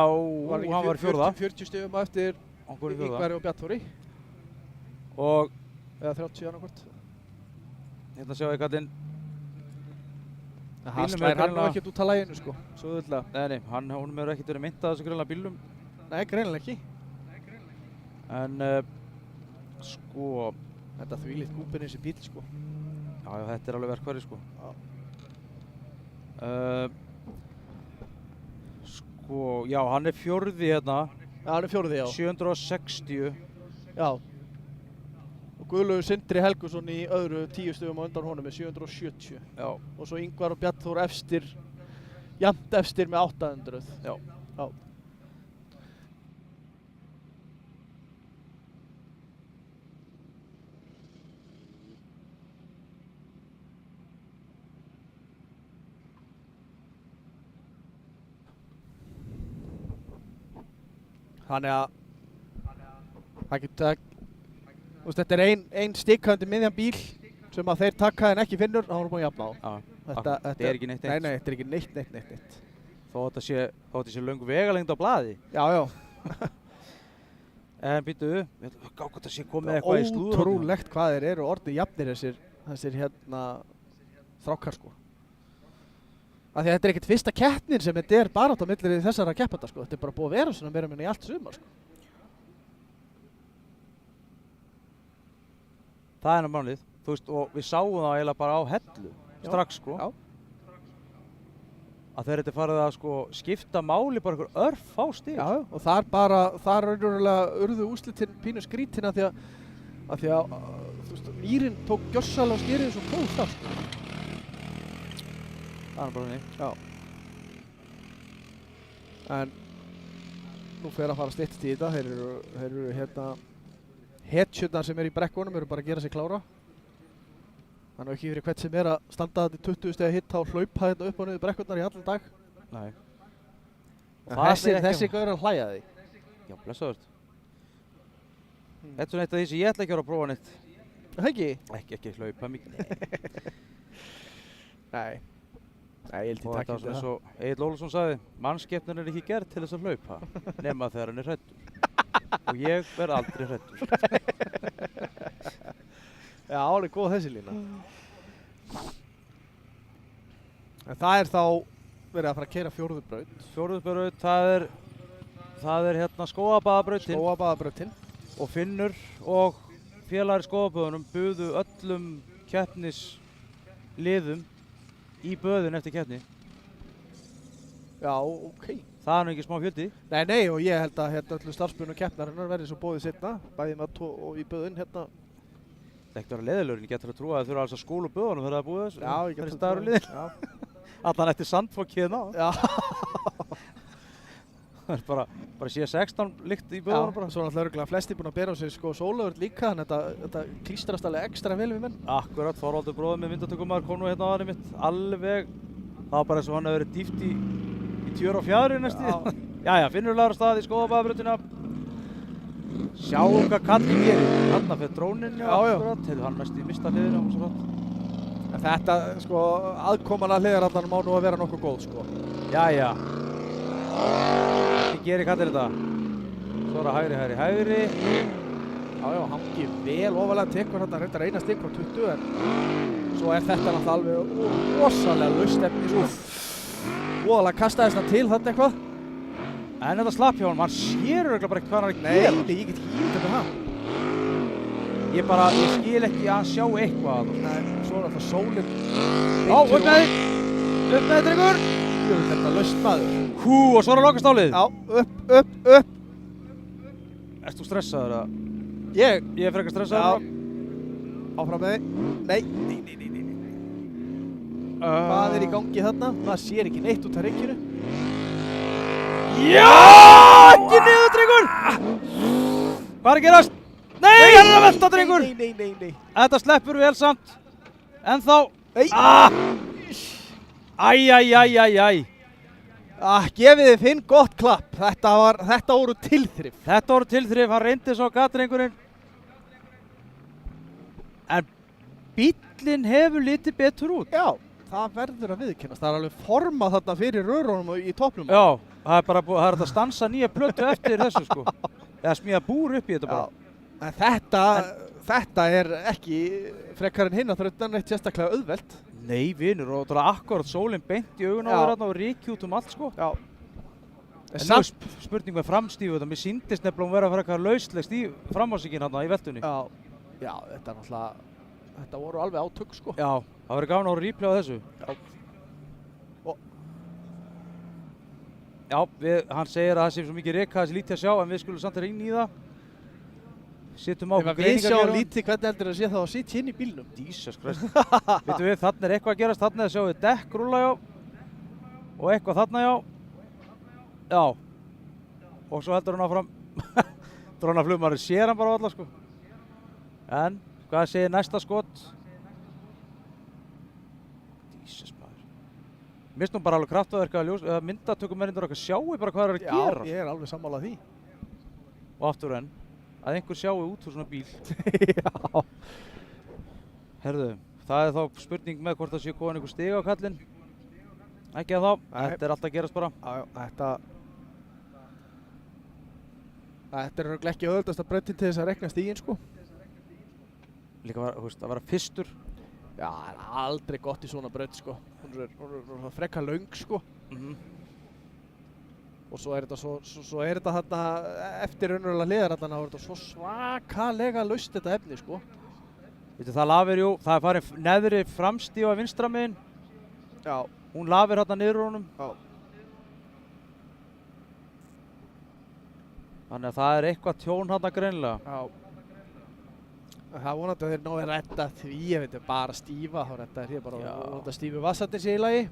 Speaker 1: hann var fjórða.
Speaker 3: 40 stigum á eftir Ingvari og Bjartþóri.
Speaker 1: Og...
Speaker 3: Eða 30 annarkvort.
Speaker 1: Hérna sjáum við gallinn.
Speaker 3: Það slæðir hann nú ekkert út af læginu, sko. Svo auðvitað.
Speaker 1: Nei, honum hefur ekkert verið myndað þessu greinlega bílum.
Speaker 3: Nei, greinilega ekki.
Speaker 1: En sko,
Speaker 3: Þetta þvílíkt gúpinn þessi bíl, sko.
Speaker 1: Já, þetta er alveg verkfæri, sko.
Speaker 3: Já.
Speaker 1: Sko, já, hann er fjórði hérna.
Speaker 3: Já, hann er fjórði, já.
Speaker 1: 760.
Speaker 3: Já. Og Guðlaugur Sindri Helgusson í öðru 10 stigum á undan honum með 770.
Speaker 1: Já.
Speaker 3: Og svo Ingvar og Bjarn Þór efstir, jafnt efstir með 800.
Speaker 1: Já.
Speaker 3: Já. Þannig að það getur, þetta er ein stikkandi miðjan bíl sem að þeir taka en ekki finnur, þá erum við búin að jafna á.
Speaker 1: Já.
Speaker 3: Þetta
Speaker 1: er ekki neitt.
Speaker 3: Nei, þetta er ekki neitt.
Speaker 1: Þó þetta sé löng vegalengd á blaði.
Speaker 3: Já.
Speaker 1: En býtu, ég ætla að gá hvort það sé komið eitthvað í slúður.
Speaker 3: Ótrúlegt hvað þeir eru orðnir jafnir þessir hérna þrákar, sko. Af því að þetta er ekkert fyrsta keppnin sem þetta er barátt á milli þessara keppanda, sko. Þetta er bara búið að vera svona meira minni í allt sumar, sko.
Speaker 1: Það er málið, þú veist, og við sáum það eiginlega bara á hellu, strax, sko.
Speaker 3: Já.
Speaker 1: Að þeir þetta farið að, sko, skipta máli bara einhver örfá stig.
Speaker 3: Já, og þar raunverulega urðu úrslitin pínu skrítin af því að þú veist, mýrin tók gjörsamlega og skerið svo klóst af, sko.
Speaker 1: Það er bara henni.
Speaker 3: Já. En nú fer að fara að styttast í þetta. Þeir eru hérna hetjurnar sem eru í brekkunum eru bara að gera sig klára. Þannig ekki fyrir hvert sem er að standa þetta í 20 stiga hitt á hlaupa þetta upp og niður brekkurnar í allan dag.
Speaker 1: Nei.
Speaker 3: En þessi gaur að hlæja því.
Speaker 1: Já, blessaður. Þetta er svona eitt af því sem ég ætla ekki að vera að prófa neitt.
Speaker 3: Það ekki?
Speaker 1: Ekki hlaupa mikið.
Speaker 3: Nei. Nei, ég held
Speaker 1: Og
Speaker 3: ég
Speaker 1: þetta
Speaker 3: takk
Speaker 1: var svona eins og Egill Ólafsson sagði, mannskepnan er ekki gerð til þess að hlaupa, nema þegar hann er hræddur. Og ég verð aldrei hræddur.
Speaker 3: Já, alveg góð þessi lína. En það er þá verið að fara að keyra fjórðubraut.
Speaker 1: Fjórðubraut, það er hérna Skógabaðabrautin.
Speaker 3: Skógabaðabrautin.
Speaker 1: Og Finnur og félagar í Skógaböðunum buðu öllum keppnisliðum í böðun eftir keppni.
Speaker 3: Já, ok. Það
Speaker 1: er nú ekki smá fjöldi.
Speaker 3: Nei, og ég held að hérna öllu starfsbunum keppnarinnar verði svo bóðið seinna, bæði mat og í böðun hérna.
Speaker 1: Það er ekkert að vera leiðilegur, ég getur að trúa að þau þurfa alls að skóla böðunum þegar það er búið þessu.
Speaker 3: Já, ég getur að
Speaker 1: trúa það. Allan eftir sandfokk hérna. Já. Það er bara C16 lykt í böðunum bara.
Speaker 3: Svo náttúrulega örugglega flestir búin að bera á sig sko sólaurð líka, þannig að þetta klístrast alveg ekstra vel við menn.
Speaker 1: Akkurat, Þorvaldur bróðir með myndatökumaður kom nú hérna á aðri mitt, alveg. Það var bara eins og hann hefði verið dýft í tjör og fjæðri næstu. Jæja, Finnur laður af stað í Skógabaðabrautina. Sjáum hvað kallinn gerir. Þarna fyrir dróninn, akkurat, hefur hann næstu í mista hliðina og svo rætt.
Speaker 3: En þetta, sko, aðkoman að hliðarallanum má nú að vera nokkuð góð, sko.
Speaker 1: Jæja. Hvernig gerir kallinn þetta? Svo er það hægri.
Speaker 3: Já, hangi vel ofalega, tekur hérna reyndar eina stig frá 20, en svo er þetta náttúrulega alveg rosalega laust efni, sko. Voðalega kastaðist hann til þarna eitthvað.
Speaker 1: En þetta slapp hjá honum, hann sér örugglega bara hvað hann er að gera.
Speaker 3: Nei, ég get ekki ímyndað með það.
Speaker 1: Ég skil ekki að hann sjá eitthvað.
Speaker 3: Nei, svo er alltaf sólinn.
Speaker 1: Upp með þig, drengur.
Speaker 3: Jú, þetta laust maður.
Speaker 1: Hú, og svo er að lokast álið.
Speaker 3: Já, upp.
Speaker 1: Erst þú stressaður eða?
Speaker 3: Ég
Speaker 1: er frekar stressaður.
Speaker 3: Áfram með þig. Nei. Hvað er í gangi þarna? Það sér ekki neitt út af reykjunu.
Speaker 1: Já! Ekki niður, drengur! Hvað er að gerast? Nei, hann er að velta, drengur!
Speaker 3: Nei.
Speaker 1: Þetta sleppur vel samt. En þá...
Speaker 3: Nei.
Speaker 1: Æ.
Speaker 3: Gefið þið Finn gott klapp. Þetta voru tilþrif.
Speaker 1: Hann reyndi svo gatdrengurinn. En bíllinn hefur litið betur út.
Speaker 3: Já, það verður að viðurkennast. Það er alveg formað þarna fyrir rörunum í toppnum.
Speaker 1: Já, það er hægt að stansa nýja plötu eftir þessu, sko. Eða smíða búr upp í þetta bara.
Speaker 3: En þetta er ekki frekar en hinn að þrautan eitt sérstaklega auðvelt.
Speaker 1: Nei, vinur, og það er akkurat sólinn beint í augun á þér og ryki út allt, sko.
Speaker 3: Já.
Speaker 1: En nú er spurning með framstífu þetta. Mér sýndist nefnilega vera frekar lausleg framásíkin hérna í veltunni.
Speaker 3: Já. Já, þetta er náttúrulega, þetta voru alveg átök sko.
Speaker 1: Já, það verður gaman að horfa replay á þessu. Já, hann segir að það sé svo mikið reka þessi lítið að sjá, en við skulum samt að reyna í það. Sittum á
Speaker 3: Ef við sjáum lítið, hvernig heldur það sé þá að sitja inn í bílnum?
Speaker 1: Jesus Christ. Veitum við, þarna er eitthvað að gerast, þarna sjáum við dekk rúlla já. Og eitthvað þarna já. Já. Og svo heldur hann áfram. Drónaflugmaður sér hann bara á alla sko. En, hvað segir næsta skot? Jesus maður. Mér finnst nú bara alveg kraftaverk að myndatökumennir okkar sjáu bara hvað það er að gera.
Speaker 3: Já, ég er alveg sammála því.
Speaker 1: Og aftur enn, að einhver sjáu út úr svona bíl.
Speaker 3: Já.
Speaker 1: Herðu, það er þá spurning með hvort það sé komin einhver stig á kallinn. Ekki að þá, þetta er alltaf að gerast bara.
Speaker 3: Já, þetta er örugglega ekki auðveldasta brautin til þess að rekna stiginn sko.
Speaker 1: Líka að vera fyrstur.
Speaker 3: Já, það er aldrei gott í svona braut sko. Hún er frekar löng sko. Og svo er þetta þarna eftir raunverulega hliðarallana og er þetta svo svakalega laust þetta efni sko.
Speaker 1: Veitu, það lafir jú, það er farin neðri framstífa vinstra megin.
Speaker 3: Já.
Speaker 1: Hún lafir hérna niður úr honum.
Speaker 3: Já.
Speaker 1: Þannig að það er eitthvað tjón hérna greinilega.
Speaker 3: Já. Það er vonandi að þeir náðu að redda því, ég veit bara stífa, þá redda þeir bara vonandi að stífi vassarnir sé í lagi.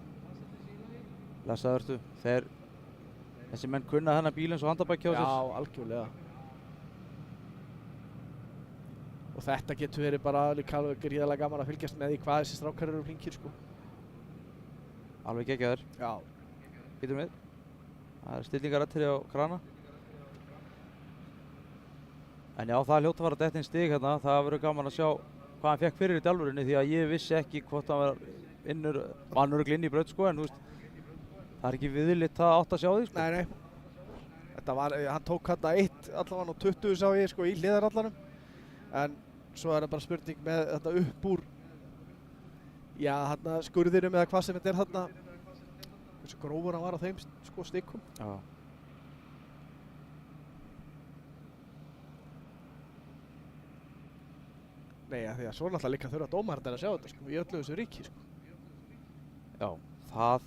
Speaker 1: Lesaðurstu, þessi menn kunna þennan bíl eins og handabækja á sér.
Speaker 3: Já, algjörlega. Og þetta getur verið bara líka alveg gríðarlega gaman að fylgjast með því hvað þessi strákar eru flinkir sko.
Speaker 1: Alveg geggjaður.
Speaker 3: Já.
Speaker 1: Býtum við. Það er stillingarættri á krana. En já, það hljóta að fara dett inn stig hérna. Það verður gaman að sjá hvað hann fekk fyrir í djálfurinni því að ég vissi ekki hvort hann var örugglega inn í braut sko, en þú veist, það er ekki viðlitt að átt að sjá því sko.
Speaker 3: Nei. Þetta var, hann tók hérna 1 allavega og 20 sá ég sko í hliðarallanum. En svo er það bara spurning með þetta upp úr, já, hérna skurðinum eða hvað sem þetta er hérna, hversu grófur hann var á þeim sko stikkum.
Speaker 1: Já.
Speaker 3: Nei, því að svo náttúrulega líka þurfa dómararnir að sjá þetta sko, í öllu þessu ríki sko.
Speaker 1: Já, það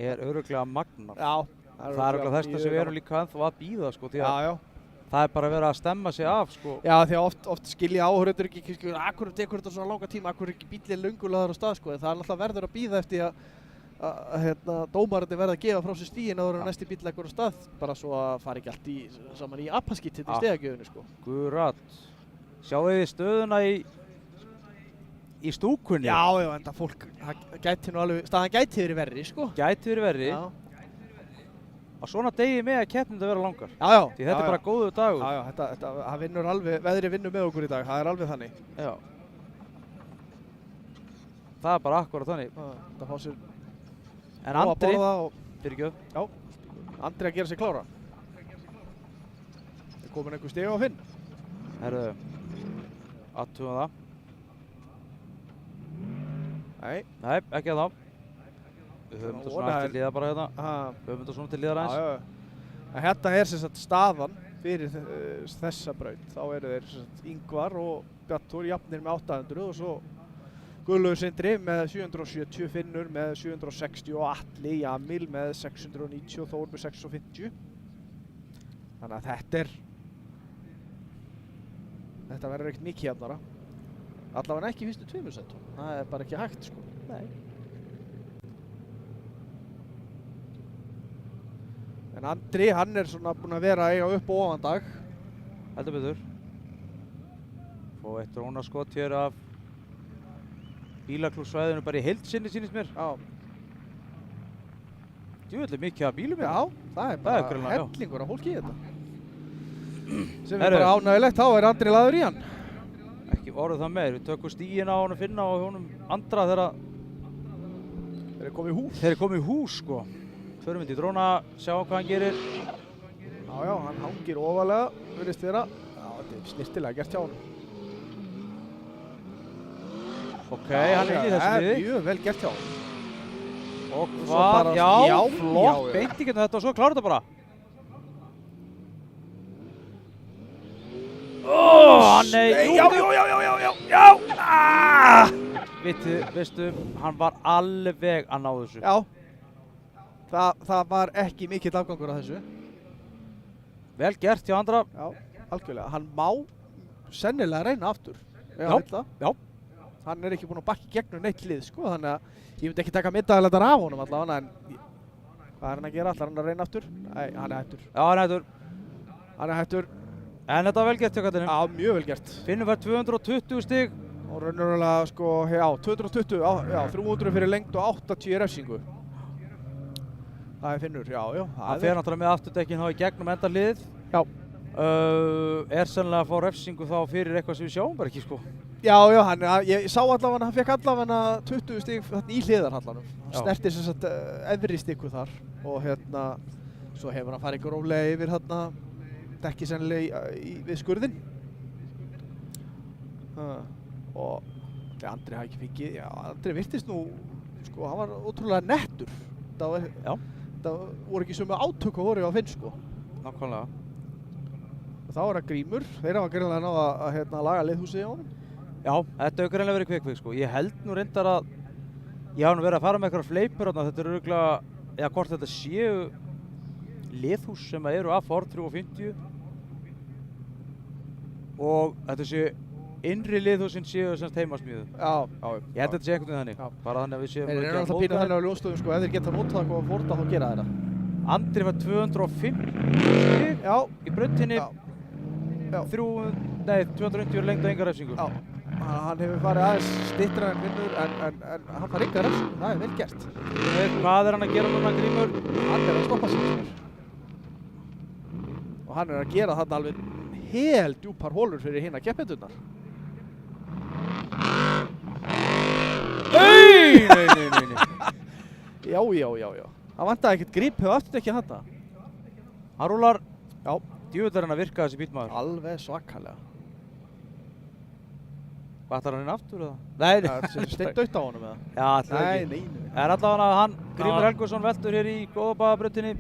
Speaker 1: er örugglega magnar.
Speaker 3: Já.
Speaker 1: Það er örugglega þess að við erum líka ennþá að bíða sko, því að
Speaker 3: já.
Speaker 1: það er bara verið að stemma sig af sko.
Speaker 3: Já, því að oft skilja áhorfendur ekki, akkur tekur þetta svona langa tíma, akkur er ekki bíllinn löngulegar á stað sko, en það er náttúrulega verður að bíða eftir að dómararnir verða að gefa frá sér stíginn áður en næsti bíll leggur á stað, bara svo að fara ekki allt saman í appaskítið í stigagjöfinu sko.
Speaker 1: Akkurat. Sjáu þið stöðuna í stúkunni?
Speaker 3: Já, en það fólk, staðan gæti verið verri sko.
Speaker 1: Gæti verið verri.
Speaker 3: Já.
Speaker 1: Á svona degi með að keppnin að vera langar.
Speaker 3: Já.
Speaker 1: Því þetta er bara góður dagur.
Speaker 3: Já, það vinnur alveg, veðri vinnur með okkur í dag, það er alveg þannig.
Speaker 1: Já. Það er bara akkurat þannig.
Speaker 3: Það fá sér
Speaker 1: en Andri,
Speaker 3: fyrirgjöf. Já, Andri að gera sig klára. Er komin einhver stig á Finn?
Speaker 1: Herðu, aðtugum það. Nei, ekki að þá. Við höfum þetta svona til liða bara hérna. Við höfum þetta svona til liða aðeins.
Speaker 3: Já. En hérna er sem sagt staðan fyrir þessa braut. Þá eru þeir sem sagt Ingvar og Bjartur jafnir með 800 og svo Guðlaugur Sindri með 770, Finnur með 760 og Atli Jamil með 690 og Þór með 650. Þannig að þetta verður ekkert mikið jafnara. Allavega ekki í fyrstu 2 settum. Það er bara ekki hægt sko. Nei. En Andri, hann er svona búinn að vera að eiga upp og ofan dag.
Speaker 1: Heldur betur. Fá eitt drónaskot hér af bílaklúbbssvæðinu bara í heild sinni sýnist mér.
Speaker 3: Já.
Speaker 1: Djúvillig mikið af bílum hérna.
Speaker 3: Já, það er bara hellingur af fólki í þetta. Sem er bara ánægilegt, þá er Andri lagður í hann.
Speaker 1: Ekki orðið það meir, við tökum stíginn á honum Finna og honum Andra þegar
Speaker 3: þeir eru komið í hús.
Speaker 1: Þeir eru komið í hús sko. Förum við til dróna, sjáum hvað hann gerir.
Speaker 3: Já, hann hangir ofalega, virðist vera. Já, þetta er snirtilega gert hjá honum.
Speaker 1: Ok, hann er inn í þessu liði.
Speaker 3: Það er mjög vel gert hjá honum.
Speaker 1: Og hvað? Já, flott beinti getur þetta og svo klára þetta bara. nei,
Speaker 2: já,
Speaker 1: Veistu, hann var alveg að ná þessu.
Speaker 3: Já. Það var ekki mikill afgangur á þessu.
Speaker 1: Vel gert hjá Andra.
Speaker 3: Já, algjörlega. Hann má sennilega reyna aftur.
Speaker 1: Já,
Speaker 3: Hann vill það.
Speaker 1: já.
Speaker 3: Hann er ekki búinn að bakka í gegnum neitt lið, sko, þannig að ég myndi ekki taka middagaletar af honum allavega, en hvað er hann að gera? Ætlar hann að reyna aftur? Nei, hann er hættur.
Speaker 1: Já, hann hættur.
Speaker 3: Hann er hættur.
Speaker 1: En þetta var vel gert hjá Katrinum.
Speaker 3: Já, mjög vel gert.
Speaker 1: Finnur fær 220 stig.
Speaker 3: Og raunverulega, sko, já, 220, já, 300 fyrir lengd og 80 í refsingu. Það er Finnur, já.
Speaker 1: Hann fer náttúrulega með afturdekkin þá í gegnum endarliðið.
Speaker 3: Já.
Speaker 1: Er sennilega að fá refsingu þá fyrir eitthvað sem við sjáum bara ekki, sko.
Speaker 3: Já, ég sá allavega hann fekk allavega 20 stig í hliðarhallanum.
Speaker 1: Já.
Speaker 3: Snerti sem sagt efri stikku þar og svo hefur hann farið gróflega yfir dekki sennilega við skurðinn. Og Andri hafði ekki fengið, já, Andri virtist nú, sko, hann var ótrúlega nettur. Það voru ekki sömu átök og voru á Finn, sko.
Speaker 1: Nákvæmlega.
Speaker 3: Og þá er það Grímur, þeir hafa greinilega náð að laga liðhúsið í honum.
Speaker 1: Já, þetta hefur greinlega verið kvikk, sko. Ég held nú reyndar að ég hafa nú verið að fara með eitthvað fleipur þarna. Þetta eru örugglega, eða hvort þetta séu liðhús sem eru af Ford 350 og þetta séu innri liðhúsin séu semst heimasmíðu.
Speaker 3: Já.
Speaker 1: Ég held að þetta sé einhvern veginn þannig.
Speaker 3: Já.
Speaker 1: Bara þannig að við séum
Speaker 3: Þeir eru alltaf pínuð þannig á ljóstöðum, sko, ef þeir geta mótað eitthvað á Forda þá gera þeirra.
Speaker 1: Andri var 250 stig
Speaker 3: Já.
Speaker 1: í brautinni.
Speaker 3: Já.
Speaker 1: 250 lengd og enga refsingu.
Speaker 3: Já. Hann hefur farið aðeins styttra en Finnur en hann fær enga refsingu, það er vel gert.
Speaker 1: Hvað er hann að gera núna, Grímur?
Speaker 3: Hann er að stoppa sig. Og hann er að gera þarna alveg djúpar hólur fyrir hina keppendurnar.
Speaker 1: Nei.
Speaker 3: Já. Það vantaði ekkert grip hefur aftur ekki þarna.
Speaker 1: Hann rúlar.
Speaker 3: Já.
Speaker 1: Djúvill er hann að virka þessi bílmaður.
Speaker 3: Alveg svakalega.
Speaker 1: Hvað ætlar hann inn aftur eða? Nei.
Speaker 3: Það er steindautt á honum eða?
Speaker 1: Já, ætlar ekki.
Speaker 3: Nei.
Speaker 1: Það er allavega hann, Grímur Helgusson, veltur hér í Góðabaðabrautinni.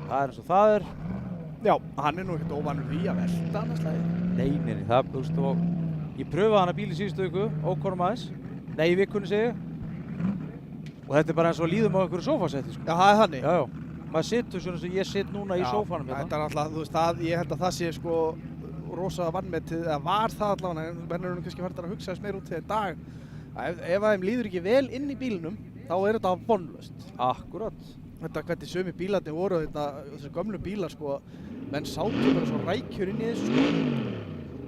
Speaker 1: Það er eins og það er.
Speaker 3: Já, hann er nú ekkert óvanur því að velta annars lagi.
Speaker 1: Nei, það, þú veist, og ég pröfaði hana bíl í síðustu viku, ókværum aðeins. Nei, í vikunni segi ég. Og þetta er bara eins og líðum á einhverju sófasetti, sko.
Speaker 3: Já, það er þannig.
Speaker 1: Já. Maður situr svona sem ég sitt núna í sófanum hérna.
Speaker 3: Þetta er alltaf, þú veist, ég held að það sé sko rosa vannmetið, eða var það allavega, en menn eru kannski farið að hugsa þess meira út þegar dag. Ef að þeim líður ekki vel inn í bílnum, þá er þetta vonlaust.
Speaker 1: Akkurat.
Speaker 3: Þetta hvernig sömu bílarnir voru, þessi gömlu bílar, sko, menn sátu bara svo rækjur inn í þessu, sko,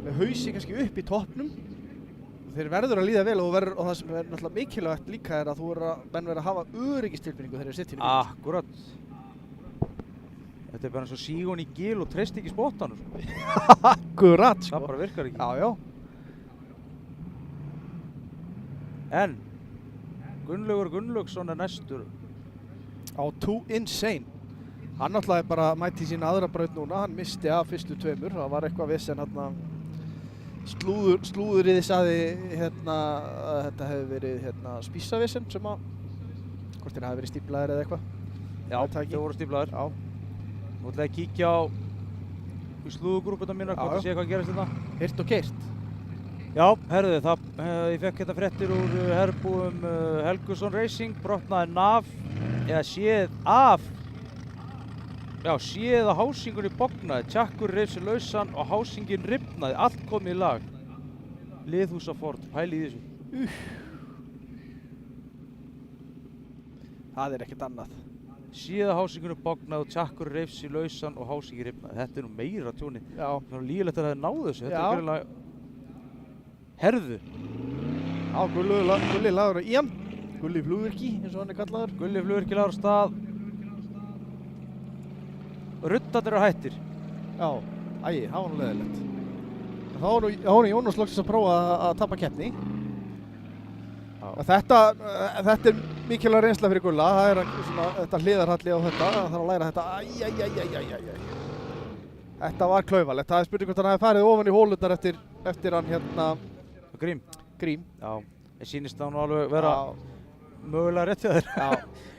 Speaker 3: með hausi kannski upp í toppnum. Þeir verður að líða vel og það sem er náttúrulega mikilvægt líka er að menn verður að hafa öryggistilfinningu þegar þeir sitt inn í bílum.
Speaker 1: Akkurat. Þetta er bara eins og sígun í gil og treyst ekki spottanum, sko.
Speaker 3: Akkurat, sko.
Speaker 1: Það bara virkar ekki.
Speaker 3: Já.
Speaker 1: En Gunnlaugur Gunnlaugsson er næstur.
Speaker 3: Á Too Insane. Hann náttúrulega bara mætti í sína aðra braut núna, hann misti af fyrstu tveimur, það var eitthvað vesen slúðurriði sagði að þetta hefði verið spísavesen sem að hvort þeir hafi verið stíflaðir eða eitthvað.
Speaker 1: Já, þau voru stíflaðir. Já. Nú ætla ég að kíkja á slúðugrúpuna mínar, hvort ég sé hvað gerist þetta.
Speaker 3: Hirt og keirt.
Speaker 1: Já, herðu, ég fekk hérna fréttir úr herbúum Helgusson Racing, brotnaði naf, eða séð að hásingunni bognaði, tjakkur reif sig lausan og hásingin rifnaði, allt komið í lag. Liðhúsa Ford, pæli í þessu.
Speaker 3: Það er ekkert annað.
Speaker 1: Séð að hásingunni bognaði og tjakkur reif sig lausan og hásingin rifnaði. Þetta er nú meira tjóni.
Speaker 3: Já.
Speaker 1: Það er lígilegt að það náðu þessu. Þetta er greinlega herðu.
Speaker 3: Já, Gulli lagur í hann. Gulli flugvirki, eins og hann er kallaður.
Speaker 1: Gulli flugvirki lagur á stað. Ruddarnir eru hættir.
Speaker 3: Já, það var nú leiðilegt. Þá var Jónas loksins að prófa að tapa keppni. Þetta er mikilvæg reynsla fyrir Gulla. Það er þetta hliðarhalli á þetta. Það þarf að læra þetta. Þetta var klaufalegt. Það er spurning hvort hann hefði farið ofan í hólundar eftir hann
Speaker 1: Grím.
Speaker 3: Já.
Speaker 1: Ég sýnist það nú alveg vera mögulega rétt hjá þér.
Speaker 3: Já,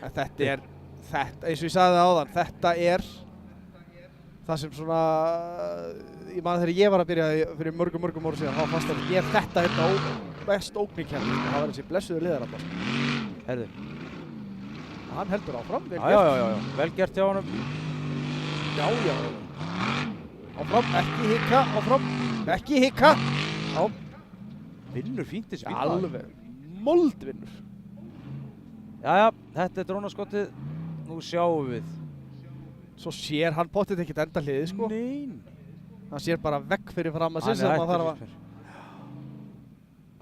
Speaker 3: en þetta eins og ég sagði áðan, þetta er það sem svona, ég man þegar ég var að byrja fyrir mörgum árum síðan, þá fannst ég þetta hérna mest ógningkennt, það var þessi blessuðu liðaranda.
Speaker 1: Herðu.
Speaker 3: Hann heldur áfram, vel
Speaker 1: Já,
Speaker 3: gert.
Speaker 1: já, já, vel gert hjá honum.
Speaker 3: Já. Áfram, ekki hika, áfram, ekki hika. Já,
Speaker 1: Vinnur fínt þessi bíl.
Speaker 3: alveg, moldvinnur.
Speaker 1: Jæja, þetta er drónaskottið. Nú sjáum við.
Speaker 3: Svo sér hann pottið ekkert enda hliðið, sko.
Speaker 1: Nein.
Speaker 3: Hann sér bara vegg fyrir fram að
Speaker 1: Hann
Speaker 3: sér sem
Speaker 1: er
Speaker 3: hann þarf að...
Speaker 1: hættur.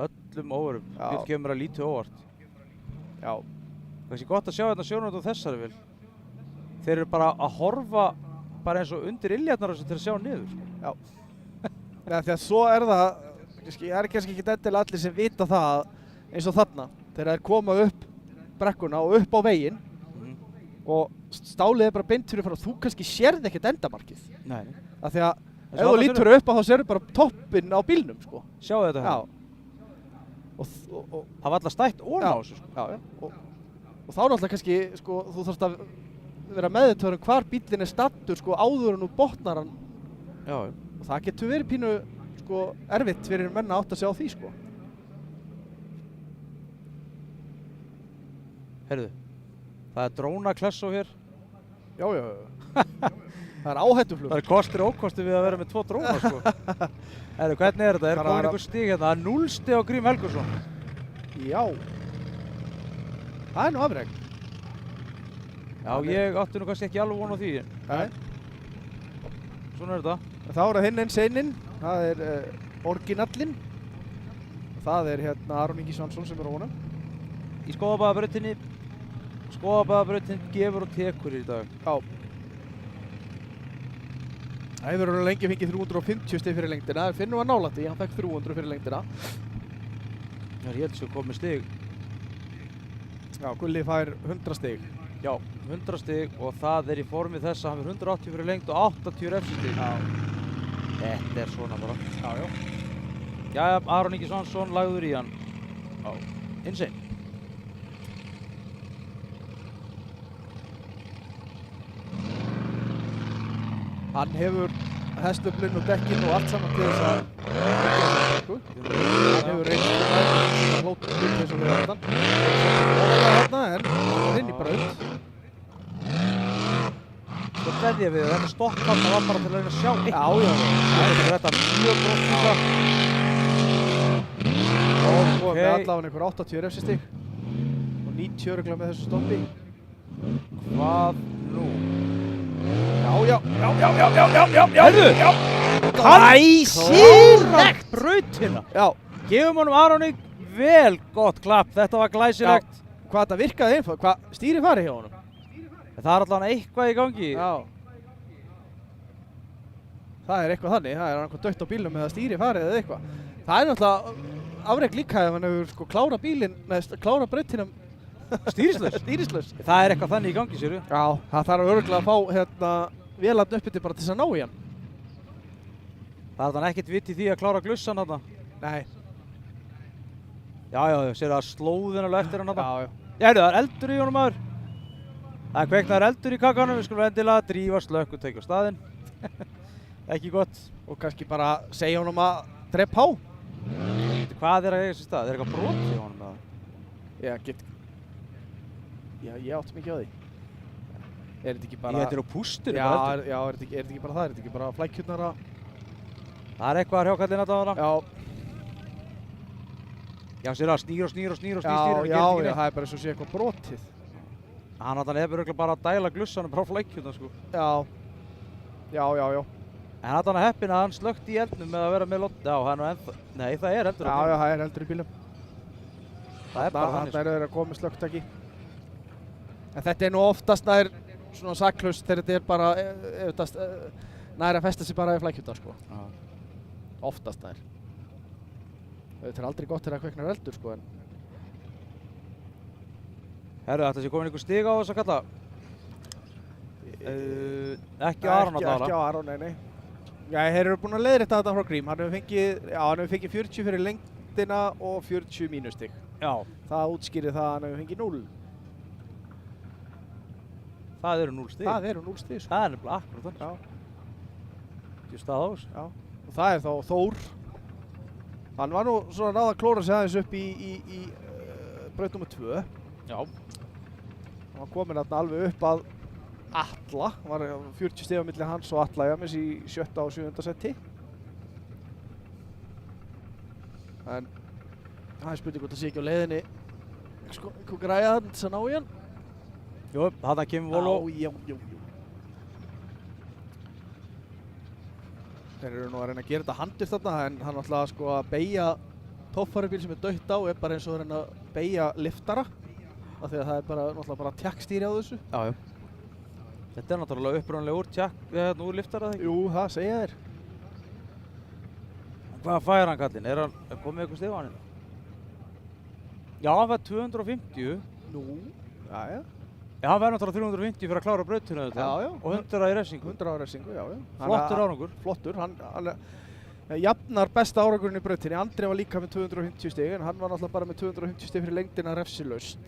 Speaker 1: Öllum óvörum.
Speaker 3: Já.
Speaker 1: Bíll kemur að lítið óvart.
Speaker 3: Já,
Speaker 1: Kannski gott að sjá hérna sjónarhorn á þessari vél. Þeir eru bara að horfa bara eins og undir iljarnar þessu til að sjá niður. Sko.
Speaker 3: ja, því að svo er það, það er kannski ekki endilega allir sem vita það eins og þarna. Þegar þeir koma upp brekkuna og upp á veginn og stálið er bara beint fyrir frá, þú kannski sérð ekkert endamarkið.
Speaker 1: Nei.
Speaker 3: Af því að
Speaker 1: En
Speaker 3: ef
Speaker 1: svo
Speaker 3: þú
Speaker 1: þarna
Speaker 3: lítur upp að þá sérðu bara toppinn á bílnum, sko.
Speaker 1: Sjáu þetta
Speaker 3: Já.
Speaker 1: hérna.
Speaker 3: Og
Speaker 1: Það var alltaf stætt ofan á
Speaker 3: Já.
Speaker 1: þessu. Sko.
Speaker 3: Já. Og þá náttúrulega kannski, sko, þú þarfst að vera meðvitaður hvar bíllinn er stattur, sko, áður en þú botnar hann.
Speaker 1: Já.
Speaker 3: Og það getur verið pínu, sko, erfitt fyrir menn að átta sig á því, sko.
Speaker 1: Heyrðu. Það er drónaklessó hér.
Speaker 3: Já. Það er áhættuflug.
Speaker 1: Það er kostir og ókostir við að vera með 2 dróna, sko. Heyrðu, hvernig er þetta? Er
Speaker 3: Bara-
Speaker 1: komin einhver stig hérna? Það er 0 stig á Grím Helgason.
Speaker 3: Já. Það er nú afreg.
Speaker 1: Já, ég átti nú kannski ekki alveg von á því.
Speaker 3: Nei.
Speaker 1: Svona er þetta.
Speaker 3: Þá er það hinn einn seininn. Það er orginallinn. Það er hérna Aron Ingi Svansson sem er á honum.
Speaker 1: Í Skóðabæðabrautinni. Skóðabæðabrautin gefur og tekur í dag.
Speaker 3: Já. Það hefur hann lengi fengið 350 stig fyrir lengdina. Finnur var nálægt í, hann fekk 300 fyrir lengdina.
Speaker 1: Það er ég held sem komið stig.
Speaker 3: Já, Gulli fær 100 stig.
Speaker 1: Já, 100 stig og það er í formi þess að hann er 180 fyrir lengd og 80 refsistig.
Speaker 3: Já.
Speaker 1: Þetta er svona bara.
Speaker 3: Já.
Speaker 1: Jæja, Aron Ingi Svansson lagður í hann. Já. Insane.
Speaker 3: Hann hefur hestöflinn og dekkin og allt saman til þess að hann hefur reynslu að hlóta hlut eins og við þarna. Þarna en hann er inn í braut.
Speaker 1: Svo veðja við þetta stopp þarna var bara til að reyna að sjá eitt.
Speaker 3: Já.
Speaker 1: Þetta er mjög gróft líka.
Speaker 3: Og sko með allavega einhver 80 refsistig og 90 örugglega með þessu stoppi.
Speaker 1: Hvað nú?
Speaker 3: Já.
Speaker 1: Heyrðu!
Speaker 3: Glæsilegt!
Speaker 1: Brautina!
Speaker 3: Já,
Speaker 1: Gefum honum Aroni vel gott klapp, þetta var glæsilegt.
Speaker 3: hvað þetta virkaði einfalt, hvað stýri farið hjá honum.
Speaker 1: Það er allavega eitthvað í gangi.
Speaker 3: Já. Það er eitthvað þannig, það er einhver dött á bílnum eða stýri farið eða eitthvað. Það er náttúrulega afrek líka ef hann hefur sko klára bílinn, klára brautinum
Speaker 1: Stýrislaus.
Speaker 3: stýrislaus.
Speaker 1: Það er eitthvað þannig í gangi, sérðu.
Speaker 3: Já, það þarf örugglega að fá hérna vélarn uppi til bara til þess að ná í hann.
Speaker 1: Það er þannig ekkert vitt í því að klára glussan þarna.
Speaker 3: Nei.
Speaker 1: Já, sérðu það slóðin alveg eftir hann þarna.
Speaker 3: Já.
Speaker 1: Já, heyrðu, það er eldur í honum maður. Það er kveiknaður eldur í kakanum, við skulum endilega drífa slökkutæki á staðinn. Ekki gott.
Speaker 3: Og kannski bara segja honum að drepa á.
Speaker 1: Hvað er að eiga sér stað? Er eitthvað brot í honum eða?
Speaker 3: Já, ég átti mikið á því. Er þetta ekki bara...
Speaker 1: Þetta er á pústinu
Speaker 3: Já,
Speaker 1: bara eldur.
Speaker 3: er þetta ekki bara það? Er þetta ekki bara flækjurnar að...
Speaker 1: Það er eitthvað að hrjókallinn að það.
Speaker 3: Já,
Speaker 1: Já, sérðu það snýr og snýr og snýr og snýr.
Speaker 3: já, það er bara eins og sé eitthvað brotið.
Speaker 1: Hann er örugglega bara að dæla glussanum frá flækjuna, sko.
Speaker 3: Já.
Speaker 1: En hann er heppinn að hann slökkt í eldnum með að vera með lott. Já, það er nú ennþá... Nei, það er eldur.
Speaker 3: Já, það er eldur í bílum.
Speaker 1: Það er bara þannig.
Speaker 3: Það er að koma með slökkutæki. En þetta er nú oftast nær svona saklaust þegar þetta er bara nær að festa sig bara í flækjurnar, sko.
Speaker 1: Já.
Speaker 3: Oftast nær. Þetta er aldrei gott þegar það kveiknar eldur, sko, en...
Speaker 1: Herru, þetta sé komin einhver stig á þess að kalla. Ekki á Aron að
Speaker 3: Ekki á Aron, nei. Já, þeir eru búin að leiðrétta þetta frá Grím. Hann hefur fengið 40 fyrir lengdina og 40 mínustig.
Speaker 1: Já.
Speaker 3: Það útskýrir það að hann hefur fengið 0.
Speaker 1: Það eru 0 stig.
Speaker 3: Það eru 0 stig, sko.
Speaker 1: Það er nefnilega akkurat þannig.
Speaker 3: Já.
Speaker 1: ekki stað á þessu.
Speaker 3: Já, og það er þá Þór. Hann var nú svona náða að klóra sig aðeins upp í braut nr. 2.
Speaker 1: Já.
Speaker 3: Hann var kominn þarna alveg upp að Atla. Hann var 40 stig á milli hans og Atla James í 7. og 7. seti. En það er spurning hvort það sé ekki á leiðinni sko, einhver græja þarna til að ná í hann.
Speaker 1: Jú, þarna kemur Volvo.
Speaker 3: Já. Þeir eru nú að reyna að gera þetta handir þarna en hann ætlaði sko að beygja toppfaribíl sem er dautt á er bara eins og að reyna að beygja liftara af því að það er bara náttúrulega bara tjakkstýri á þessu.
Speaker 1: Já. Þetta er náttúrulega upprunalega úr úr liftara þegar.
Speaker 3: Jú, það segja þeir.
Speaker 1: Hvað fær hann kallinn? Er komið eitthvað stig á hann? Já, hann fær 250.
Speaker 3: Nú, já.
Speaker 1: Já, hann fær náttúrulega 350 fyrir að klára brautuna þetta.
Speaker 3: Já.
Speaker 1: Og 100 í refsingu.
Speaker 3: 100 á refsingu, já.
Speaker 1: Flottur árangur.
Speaker 3: Flottur, hann jafnar besta árangurinn í brautinni. Andri var líka með 250 stig en hann var náttúrulega bara með 250 stig fyrir lengdina refsilaust.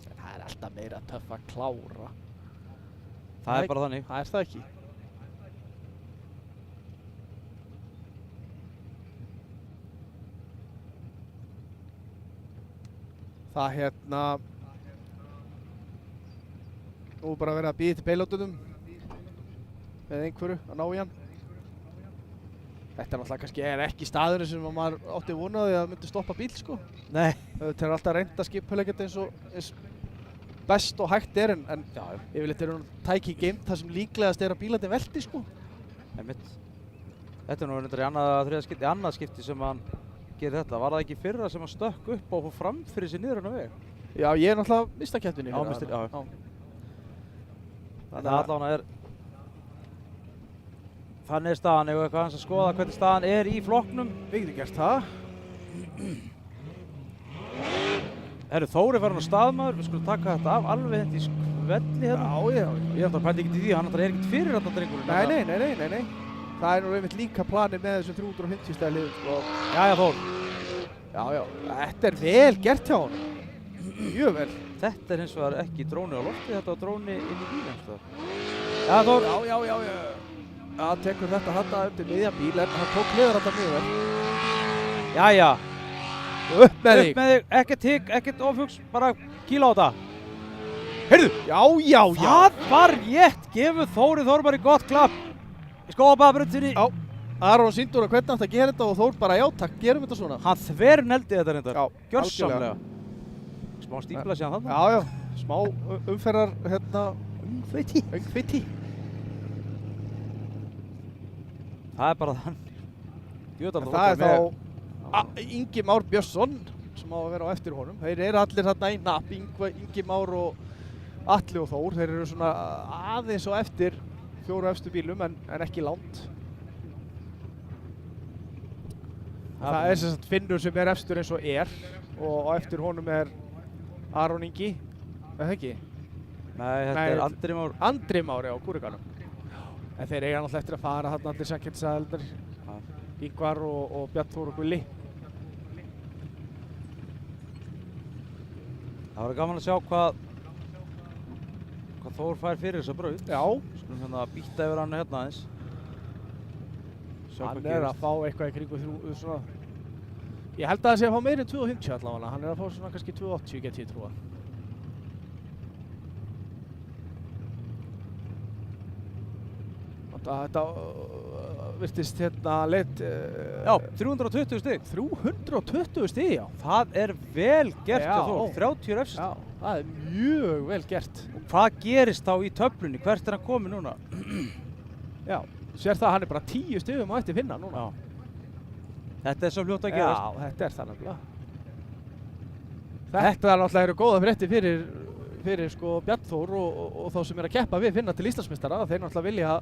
Speaker 3: En það er alltaf meira töff að klára.
Speaker 1: Það er bara þannig.
Speaker 3: Það er það ekki. Það hérna nú er bara verið að bíða til beilótunum með einhverju að ná í hann. Þetta er náttúrulega kannski ekki staðurinn sem maður átti vonaði að myndi stoppa bíl sko.
Speaker 1: Nei.
Speaker 3: Þeir eru alltaf reynd að skipuleggja þetta eins best og hægt er en yfirleitt eru tæki geimt þar sem líklegast er að bílarnir velti sko.
Speaker 1: Einmitt. Þetta er nú reyndar í annað skipti sem hann gerir þetta. Var það ekki fyrra sem hann stökk upp og fór fram fyrir sig niður hann á veg?
Speaker 3: Já, ég er náttúrulega mista keppninni.
Speaker 1: Já, mistir, já. Þannig að allavega þannig er staðan, ef eitthvað hans að skoða hvernig staðan er í flokknum.
Speaker 3: Við getum gert það.
Speaker 1: Herru, Þóri farin á staðmaður, við skulum taka þetta af alveg þetta í skvelli hérna.
Speaker 3: Já.
Speaker 1: Ég ætla að pæla ekkert í því, hann er ekkert fyrir þetta drengurinn.
Speaker 3: Nei. Það er nú einmitt líka planið með þessum 350 stæða liðum sko.
Speaker 1: Jæja, Þór.
Speaker 3: Já. Þetta er vel gert hjá hann. Mjög vel.
Speaker 1: Þetta er hins vegar ekki dróni á lofti, þetta var dróni inn í bíl einhvers staðar. Já, Þór.
Speaker 3: Já. Það tekur þetta þarna undir miðjan bíl en hann tók hliðar þetta mjög vel.
Speaker 1: Jæja.
Speaker 3: Upp með þig.
Speaker 1: Ekkert higg, ekkert ofhugs, bara kíla á þetta. Heyrðu.
Speaker 3: Já.
Speaker 1: Það var rétt, gefur Þóri Þórbari gott klapp. Í skóabaðabrautinni.
Speaker 3: Já. Aron sýndi honum hvernig hann ætti að gera þetta og Þór bara já takk, gerum þetta svona.
Speaker 1: Hann þverneldi þetta reyndar.
Speaker 3: Já,
Speaker 1: gjörsamlega. Smá stífla síðan þarna.
Speaker 3: Já. Smá umferðar öngþveiti.
Speaker 1: Það er bara þannig.
Speaker 3: Það er þá Ingi Már Björnsson sem á að vera á eftir honum. Þeir eru allir þarna í napp, Ingi Már og Atli og Þór. Þeir eru svona aðeins á eftir 4 efstu bílum en ekki langt. Það er sem sagt Finnur sem er efstur eins og og á eftir honum er Aron Ingi. Er það ekki?
Speaker 1: Nei, þetta er Andri Már.
Speaker 3: Andri Már, já, Kúrikanum. En þeir eiga náttúrulega eftir að fara þarna allir Sækjensæðaldar, Ingvar og Bjarn Þór og Gulli.
Speaker 1: Það verður gaman að sjá hvað Þór fær fyrir þessa braut.
Speaker 3: Já.
Speaker 1: Skulum hérna býta yfir hann hérna aðeins.
Speaker 3: Hann er að fá eitthvað í kringu svona. Ég held að það sé að fá meiri en 250 allavega. Hann er að fá svona kannski 280 get ég trúa. Þetta virtist hérna leitt.
Speaker 1: Já, 320 stig.
Speaker 3: 320 stig, já.
Speaker 1: Það er vel gert hjá Þór. 30 refsist.
Speaker 3: Já, það er mjög vel gert.
Speaker 1: Og hvað gerist þá í töflunni? Hvert er hann komið núna?
Speaker 3: Já, sér það að hann er bara 10 stigum á eftir Finna núna.
Speaker 1: Já. Þetta er svo fljótt að gerast.
Speaker 3: Já, þetta er það nefnilega. Þetta er náttúrulega góða fréttir fyrir sko Bjarn Þór og þá sem er að keppa við Finna til Íslandsmeistara. Þeir náttúrulega vilja að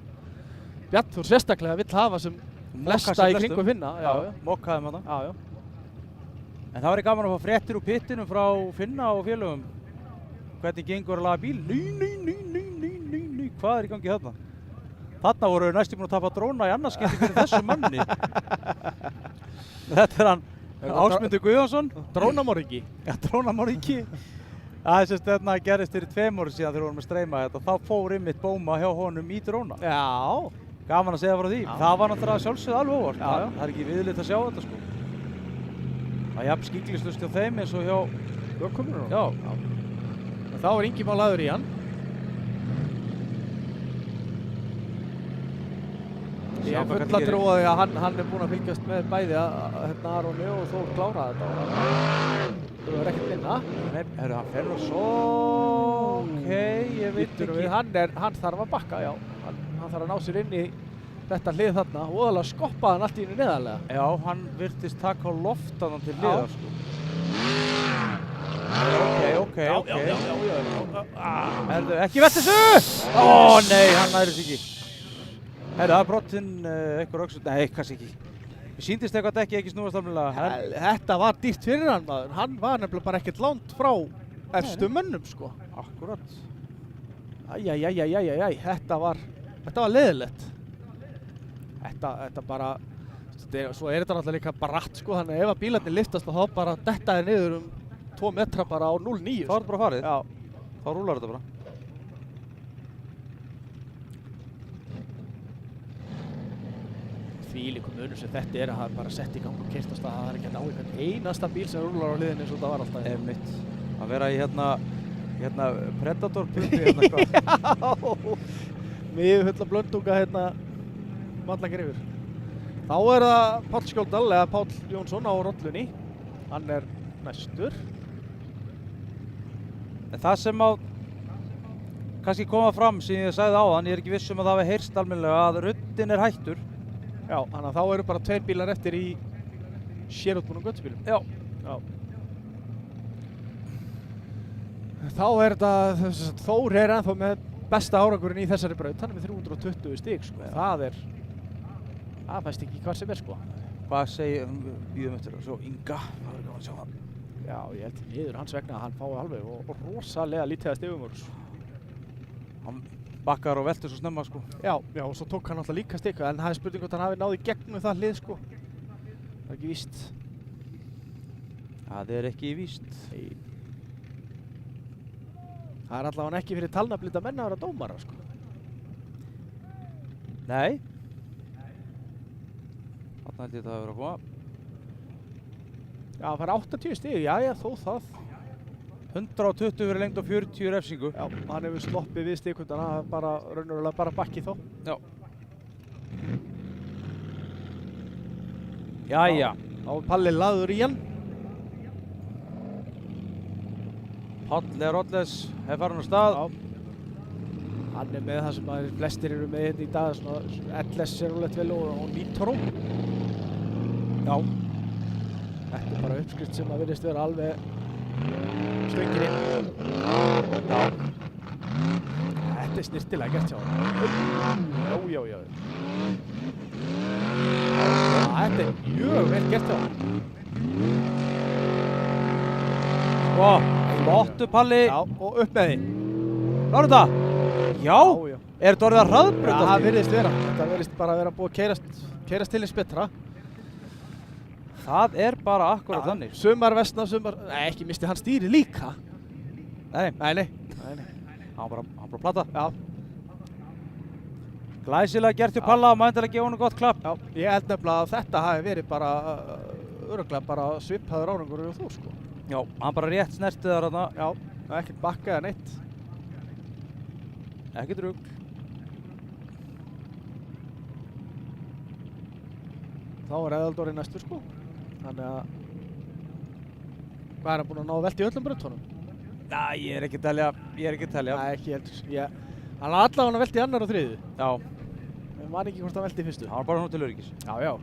Speaker 3: Bjarn Þór sérstaklega vill hafa sem flesta í kringum Finna. Já.
Speaker 1: Mokkaði með það.
Speaker 3: Já.
Speaker 1: En það væri gaman að fá fréttir úr pittinum frá Finna og félögum. Hvernig gengur að laga bíl? Nei. Hvað er í gangi þarna? Þarna voru næstum búin að tapa dróna í annarskipti fyrir þessu manni. Þetta er hann Ásmundur Guðjónsson.
Speaker 3: Drónamorðingi.
Speaker 1: Já, drónamorðingi. Það er sérst þarna gerist fyrir 2 árum síðan þegar við vorum að streyma þetta. Þá fór einmitt bóma hjá honum í dróna.
Speaker 3: Já.
Speaker 1: Gaman að segja frá því.
Speaker 3: Já.
Speaker 1: Það var náttúrulega sjálfsögð alveg óvart.
Speaker 3: Já, já.
Speaker 1: Það er ekki viðlít að sjá þetta sko. Það er jafn skygglistust hjá þeim eins og hjá...
Speaker 3: Ökumur.
Speaker 1: Já.
Speaker 3: En þá er Ingi Már lagður í hann. Ég
Speaker 1: Sjá
Speaker 3: er
Speaker 1: hvað
Speaker 3: full að
Speaker 1: Karl gerir.
Speaker 3: trúa því að hann er búinn að fylgjast með bæði að hérna Aroni og Þór klára þetta. Það er ekkert minna.
Speaker 1: Nei, herru, hann fer nú svo... Ok, ég veit
Speaker 3: Bíddu nú
Speaker 1: ekki.
Speaker 3: við, hann þarf að bakka, já. Hann þarf að ná sér inn í þetta hlið þarna. Voðalega skoppaði hann allt í einu neðarlega.
Speaker 1: Já, hann virtist taka á loftaðan til
Speaker 3: Já.
Speaker 1: liðar sko. Ok. Herru, ekki vett þessu! Ó, nei, hann næri sig ekki. Herru, það er brottinn eitthvað röksut. Nei, kannski ekki. Mér sýndist eitthvað að ekki snúast alveg.
Speaker 3: Þetta var dýrt fyrir hann maður. Hann var nefnilega bara ekkert langt frá efstu mönnum sko.
Speaker 1: Akkurat.
Speaker 3: Æjæjæjæjæjæjæj, þetta var leiðilegt. Þetta bara, svo er þetta náttúrulega líka bratt sko, þannig að ef að bílarnir liftast þá bara dettaði niður 2 metra bara á 0,9.
Speaker 1: Þá er þetta bara farið.
Speaker 3: Já.
Speaker 1: Þá rúlar þetta bara.
Speaker 3: Þvílíkur munur sem þetta er að það er bara sett í gang og keyrt af stað. Það er ekki að ná einhvern einasta bíl sem rúlar á hliðinni eins og það var alltaf.
Speaker 1: Einmitt. Að vera í hérna Predator-punkti hérna hvað.
Speaker 3: Mjög fulla blöndunga hérna vallar yfir. Þá er það Páll Skjóldal eða Páll Jónsson á rollunni. Hann er næstur.
Speaker 1: En það sem á kannski koma fram sem ég sagði áðan, ég er ekki viss um að það hafi heyrst almennilega að ruddinn er hættur.
Speaker 3: Já, þannig að þá eru bara 2 bílar eftir í sérútbúnum göttubílum.
Speaker 1: Já.
Speaker 3: Þá er þetta, Þór er ennþá með besta árangurinn í þessari braut. Hann er með 320 stig sko. Það fæst ekki hvar sem er sko.
Speaker 1: Hvað segir, býðum eftir og svo Inga, það verður gaman að sjá það.
Speaker 3: Já, ég held því miður hans vegna að hann fái alveg og rosalega lítið að stigum úr.
Speaker 1: Hann bakkar og veltur svo snemma sko.
Speaker 3: Já, og svo tók hann alltaf líka stig, en það er spurning hvort hann hafi náð í gegnum það hlið sko. Það er ekki víst.
Speaker 1: Það er ekki víst.
Speaker 3: Það er allavega ekki fyrir talnablinda menn að vera dómara sko.
Speaker 1: Nei. Þarna held ég þetta að vera að koma.
Speaker 3: Já, það er 80 stig, já, þó það.
Speaker 1: 120 fyrir lengd og 40 refsingu.
Speaker 3: Já, hann hefur sloppið við stigkundana, bara raunverulega bara bakki þó.
Speaker 1: Já. Jæja.
Speaker 3: Þá er Palli lagður í hann.
Speaker 1: Páll Rolles hefur farin á stað.
Speaker 3: Hann er með það sem að flestir eru með hérna í dag, svona LS Chevrolet vel og Nitro. Já. Þetta er bara uppskrift sem að virðist vera alveg stöngin inn. Já. Þetta er snirtilega gert hjá hann. Já. Þetta er mjög vel gert hjá hann.
Speaker 1: Sko, flottu Palli.
Speaker 3: Já, og upp með því.
Speaker 1: Náður þetta? Já. Er þetta orðið að hraðbraut?
Speaker 3: Já, það virðist vera. Þetta virðist bara vera búið að keyrast til eins betra.
Speaker 1: Það er bara akkurat þannig.
Speaker 3: Sumar vestna, Nei, ekki misti hann stýri líka.
Speaker 1: Nei.
Speaker 3: Hann
Speaker 1: bara plata.
Speaker 3: Já.
Speaker 1: Glæsilega gert hjá Palla og mæntilega gefa honum gott klapp.
Speaker 3: Já, ég held nefnilega að þetta hafi verið bara örugglega bara svipaður árangur og þú sko.
Speaker 1: Já, hann bara rétt snertið þar þarna.
Speaker 3: Já, ekkert bakka eða neitt.
Speaker 1: Ekkert rugl.
Speaker 3: Þá er Eðaldóri næstur sko. Þannig að hvað er hann búinn að ná að velta í öllum brautunum?
Speaker 1: Næ, ég er ekki að telja.
Speaker 3: Nei, ekki heldur. Hann var allavega að velta í annar og þriðu.
Speaker 1: Já.
Speaker 3: En var ekki hvort hann velti í fyrstu.
Speaker 1: Það var bara nú til öryggis.
Speaker 3: Já.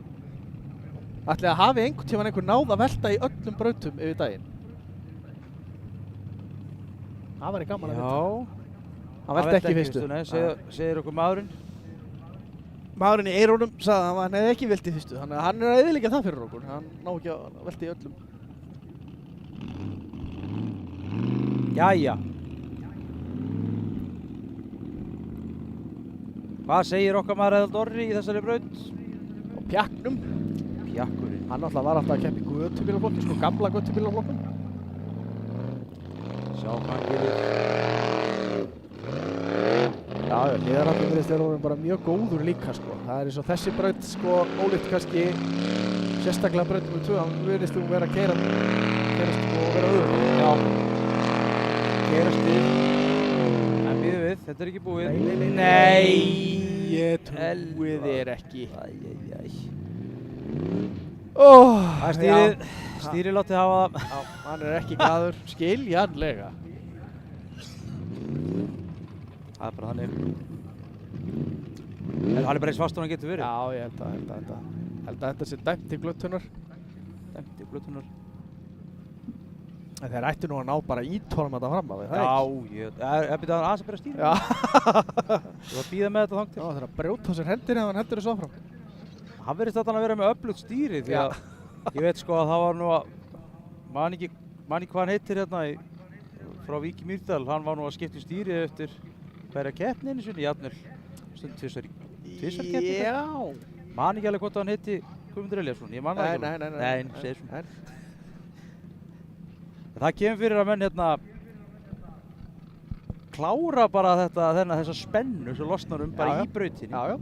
Speaker 3: Ætli að hafi einhvern tímann einhver náð að velta í öllum brautum yfir daginn. Það væri gaman að vita.
Speaker 1: Já.
Speaker 3: Hann velti ekki í fyrstu.
Speaker 1: Nei, segir okkur maðurinn.
Speaker 3: Maðurinn í eyrunum sagði að hann hefði ekki velt í fyrstu, þannig að hann er að eyðileggja það fyrir okkur. Hann ná ekki að velta í öllum.
Speaker 1: Jæja. Hvað segir okkar maður Eðaldóri í þessari braut?
Speaker 3: Og Pjakknum.
Speaker 1: Pjakkurinn.
Speaker 3: Hann alltaf var alltaf að keppa í götubílaflokknum, sko gamla götubílaflokknum.
Speaker 1: Sjá hvað hann gerir.
Speaker 3: Já, hliðarhaldin virðist vera orðinn bara mjög góður líka sko. Það er eins og þessi braut sko, ólíkt kannski sérstaklega braut nr. 2, hann virðist vera að keyrast sko og vera auðvitað.
Speaker 1: Já. Keyrast við. En býðum við, þetta er ekki búið.
Speaker 3: Nei, ég trúi þér ekki.
Speaker 1: Það er stýrið látið hafa það.
Speaker 3: Já, hann er ekki glaður, skiljanlega.
Speaker 1: Það er bara þannig. En hann er bara eins fast og hann getur verið.
Speaker 3: Já, ég held að þetta sé dæmt til glötunar.
Speaker 1: Dæmt til glötunar.
Speaker 3: En þeir ættu nú að ná bara ítónum þetta fram af því, það
Speaker 1: Já, ég byrjaði að aðeins að byrja stýrið.
Speaker 3: Já.
Speaker 1: Þú var að býða með þetta þang til.
Speaker 3: Já, það er að brjóta á sér hendina ef hann hendur þessu áfram.
Speaker 1: Hann verðist að vera með öflugt stýri því að ég veit sko að það var nú að man ekki hvað hann heitir hérna frá Víki Mýrdal, hann var nú að skipta stýri eftir hverja keppni einu sinni, jafnvel stund tvisvar keppni.
Speaker 3: Já.
Speaker 1: Man ekki alveg hvort hann heiti Guðmundur Elíasson, ég man það ekki.
Speaker 3: Nei,
Speaker 1: segir svona. Það kemur fyrir að menn hérna klára bara þessa spennu sem losnar bara í brautinni.
Speaker 3: Já.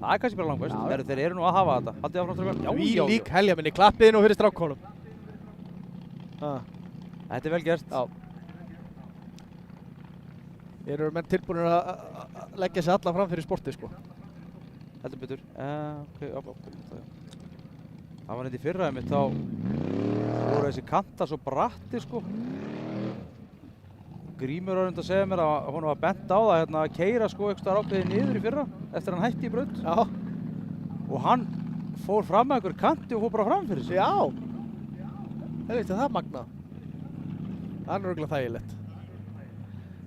Speaker 1: Það er kannski bara langbæst, þeir eru nú að hafa þetta. Haldið áfram strákar.
Speaker 3: Því lík helja minni, klappið nú fyrir strákkonum.
Speaker 1: Þetta er vel gert.
Speaker 3: Já. Eru menn tilbúinir að leggja sig alla fram fyrir sportið sko.
Speaker 1: Heldur betur. Það var neitt í fyrra einmitt, þá voru þessi kantar svo bratti sko. Grímur var að segja mér að hún var bent á það hérna, að keyra sko einhvers staðar ákveðið niður í fyrra eftir hann hætti í braut.
Speaker 3: Já.
Speaker 1: Og hann fór fram með einhver kanti og fór bara fram fyrir sig.
Speaker 3: Já. Helviti, það er magnað. Það er örugglega þægilegt.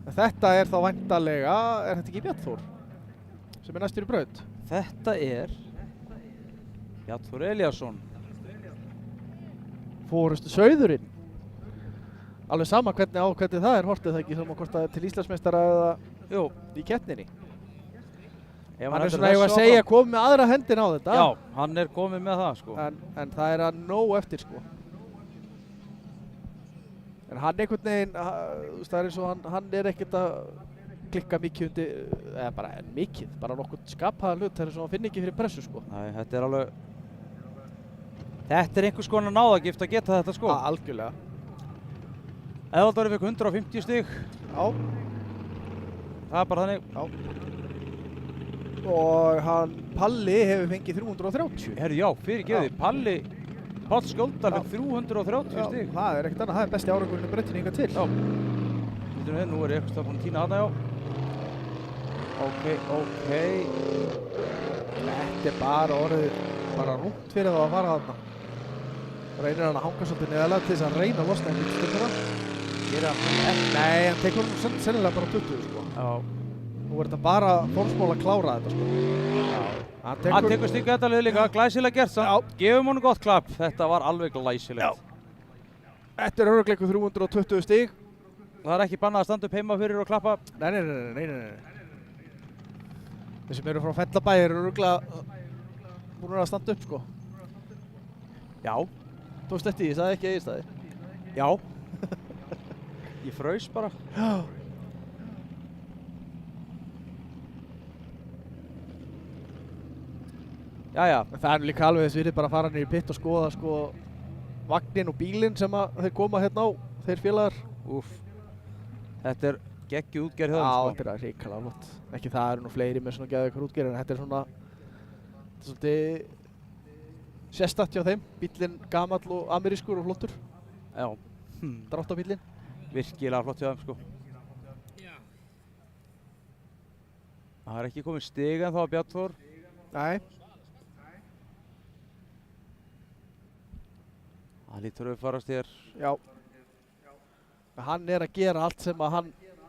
Speaker 3: En þetta er þá væntanlega, er þetta ekki Bjarni Þór sem er næstur í braut?
Speaker 1: Þetta er Bjarni Þór Elíasson.
Speaker 3: Fórustu sauðurinn. Alveg sama hvernig það er hortið það ekki sama hvort það er til Íslandsmeistara eða í keppninni. Hann er svona að segja komið með aðra hendina á þetta.
Speaker 1: Já, hann er komið með það sko.
Speaker 3: En það er að nóg eftir sko. En hann einhvern veginn, það er eins og hann er ekkert að klikka mikið undir, eða bara nokkuð skapaða hlut, það er eins og hann finn ekki fyrir pressu sko.
Speaker 1: Nei, þetta er alveg, þetta er einhvers konar náðagift að geta þetta sko.
Speaker 3: Algjörlega.
Speaker 1: Eðvaldari fekk 150 stig.
Speaker 3: Já.
Speaker 1: Það er bara þannig.
Speaker 3: Já. Og Palli hefur fengið 330.
Speaker 1: Herru, já, fyrirgefðu. Páll Skjóldal fekk 330 stig.
Speaker 3: Já, það er ekkert annað, það er besti árangurinn í brautinni hingað til.
Speaker 1: Já. Nú er ég eitthvað búinn að tína þarna, já. Ok.
Speaker 3: Þetta er bara orðið, rúmt fyrir það að fara þarna. Reynir hann að hanga svolítið neðarlega til þess að reyna að losna einhvern stundina. Nei, hann tekur hann sennilega bara 20 sko.
Speaker 1: Já.
Speaker 3: Nú er þetta bara fórsmól að klára þetta sko.
Speaker 1: Já. Hann tekur stig þetta lið líka, glæsilega gert samt. Gefum honum gott klapp, þetta var alveg glæsilegt.
Speaker 3: Þetta er örugglega 320 stig.
Speaker 1: Það er ekki bannað að standa upp heima fyrir og klappa.
Speaker 3: Nei. Þeir sem eru frá Fellabæ eru örugglega búin að standa upp sko.
Speaker 1: Já.
Speaker 3: Tókst eftir því, ég sagði ekki Egilsstaði.
Speaker 1: Já. Ég fraus bara.
Speaker 3: Já.
Speaker 1: Jæja.
Speaker 3: Það er líka alveg þess virði bara að fara niður í pitt og skoða sko vagnin og bílinn sem að þeir koma hérna á, þeir félagar.
Speaker 1: Úff. Þetta er geggjuð útgerð hjá þeim
Speaker 3: sko.
Speaker 1: sko.
Speaker 3: Þetta er hrikalega flott. Ekki það eru nú fleiri með svona geðveikur útgerð en þetta er svona svolítið sérstakt hjá þeim. Bíllinn gamall og amerískur og flottur.
Speaker 1: Já.
Speaker 3: Dráttabíllinn.
Speaker 1: Virkilega flott hjá þeim sko. Það er ekki komið stig en þá að Bjarni Þór.
Speaker 3: Nei.
Speaker 1: Það lítur uppfarast hér.
Speaker 3: Já. Hann er að gera allt sem að hann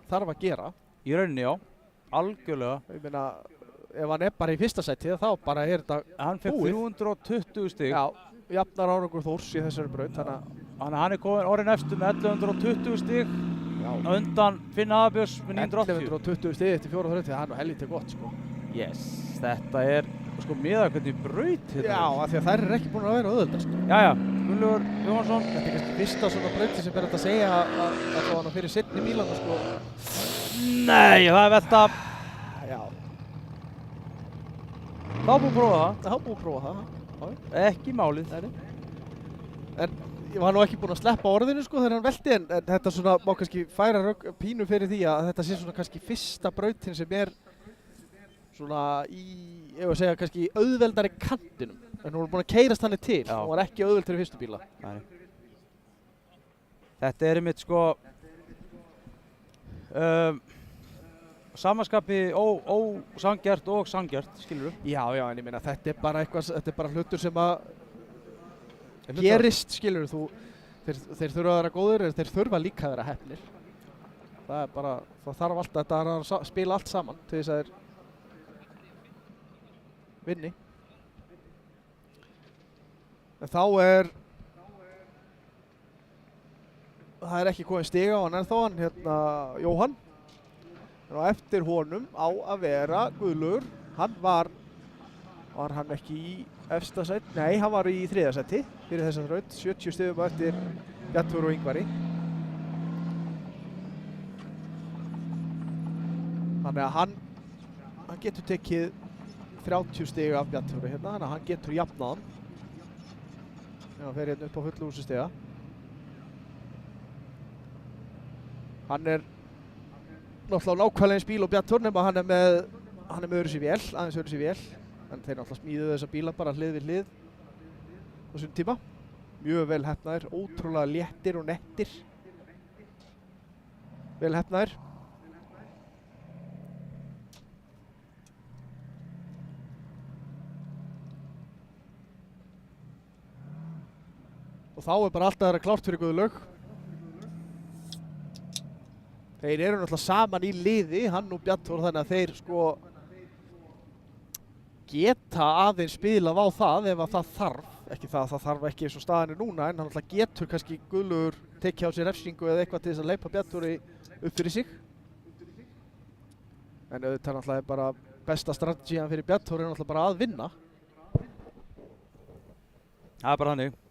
Speaker 3: þarf að gera.
Speaker 1: Í rauninni, já. Algjörlega.
Speaker 3: Ég meina, ef hann er bara í fyrsta sæti þá bara er þetta
Speaker 1: Hann fekk 320 stig.
Speaker 3: Já, jafnar árangur Þórs í þessari braut,
Speaker 1: Þannig að hann er komin orðinn eftir með 1120 stig.
Speaker 3: Já.
Speaker 1: Undan Finna Aðbjörns með 980.
Speaker 3: 1120 stig eftir 430, það er nú helvítið gott sko.
Speaker 1: Yes, þetta er sko miðað hvernig braut hérna.
Speaker 3: Já, af því að þær eru ekki búin að vera auðveldar sko.
Speaker 1: Jæja, Gunnlaugur Jóhannsson.
Speaker 3: Þetta er kannski fyrsta svona brauti sem er hægt að segja að það var fyrir seinni bílana sko.
Speaker 1: Nei, það er velta.
Speaker 3: Já,
Speaker 1: Þá búið að prófa það.
Speaker 3: það var búið að prófa það.
Speaker 1: Ekki málið.
Speaker 3: En ég var nú ekki búinn að sleppa orðinu sko þegar hann velti en þetta svona má kannski færa pínu fyrir því að þetta sé svona kannski fyrsta brautin sem er svona í, ég var að segja kannski í auðveldari kantinum. En hún var búinn að keyrast þannig til,
Speaker 1: Já.
Speaker 3: hún var ekki auðveld fyrir fyrstu bíla.
Speaker 1: Nei. Þetta er einmitt sko samanskapi ósangjart og sangjart, skilur þú?
Speaker 3: Já, já, en ég meina þetta er bara eitthvað, þetta er bara hlutur sem að gerist, skilur þú, þeir þurfa að vera góðir en þeir þurfa líka að vera heppnir. Það er bara, það þarf alltaf þetta að spila allt saman til þess að þeir vinni. En þá það er ekki komið stiga á hann ennþá, hann hérna Jóhann. En á eftir honum á að vera Guðlaugur, hann var hann ekki í efsta sæti? Nei, hann var í þriðja sæti fyrir þessa þraut, 70 stigum á eftir Bjartþór og Ingvari. Þannig að hann getur tekið 30 stig af Bjartþóri hérna, þannig að hann getur jafnað hann. Já, hann fer hérna upp á fullu húsi stiga. Hann er náttúrulega nákvæmlega eins bíl og Bjartþór nema hann er með öðruvísi vél, aðeins öðruvísi vél. En þeir náttúrulega smíðuðu þessa bíla bara hlið við hlið á þessum tíma. Mjög vel heppnaðir, ótrúlega léttir og nettir. Vel heppnaðir. Og þá er bara alltaf að vera klárt fyrir Guðlaug. Þeir eru náttúrulega saman í liði, hann og Bjartþór, þannig að þeir sko geta aðeins spilað á það ef að það þarf. Ekki það að það þarf ekki eins og staðan er núna, en hann náttúrulega getur kannski Guðlaugur tekið á sig refsingu eða eitthvað til þess að leipa Bjartþóri upp fyrir sig. En auðvitað náttúrulega er bara besta strategían fyrir Bjartþóri er náttúrulega bara að vinna.
Speaker 1: Það er bara þannig.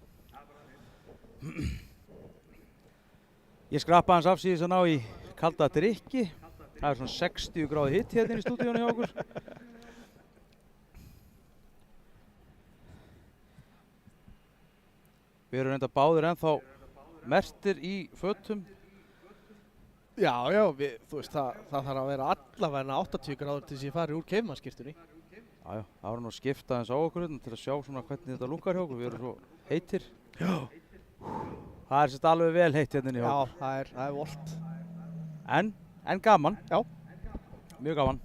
Speaker 1: Ég skrappa hans af síðan að ná í kalda drykki. Það er svona 60 gráði hitt hérna í stúdíónu hjá okkur. Við erum reynda báðir ennþá merktir í fötum.
Speaker 3: Já, þú veist, það þarf að vera allavega 80 gráður til þess að ég fari úr keifmannsskyrtunni.
Speaker 1: Já, það var nú að skipta eins á okkur hérna til að sjá svona hvernig þetta lukkar hjá okkur. Við erum svo heitir.
Speaker 3: Já.
Speaker 1: Það er sérst alveg vel heitt hérna hjá okkur.
Speaker 3: Já, það er volt.
Speaker 1: En gaman.
Speaker 3: Já.
Speaker 1: Mjög gaman.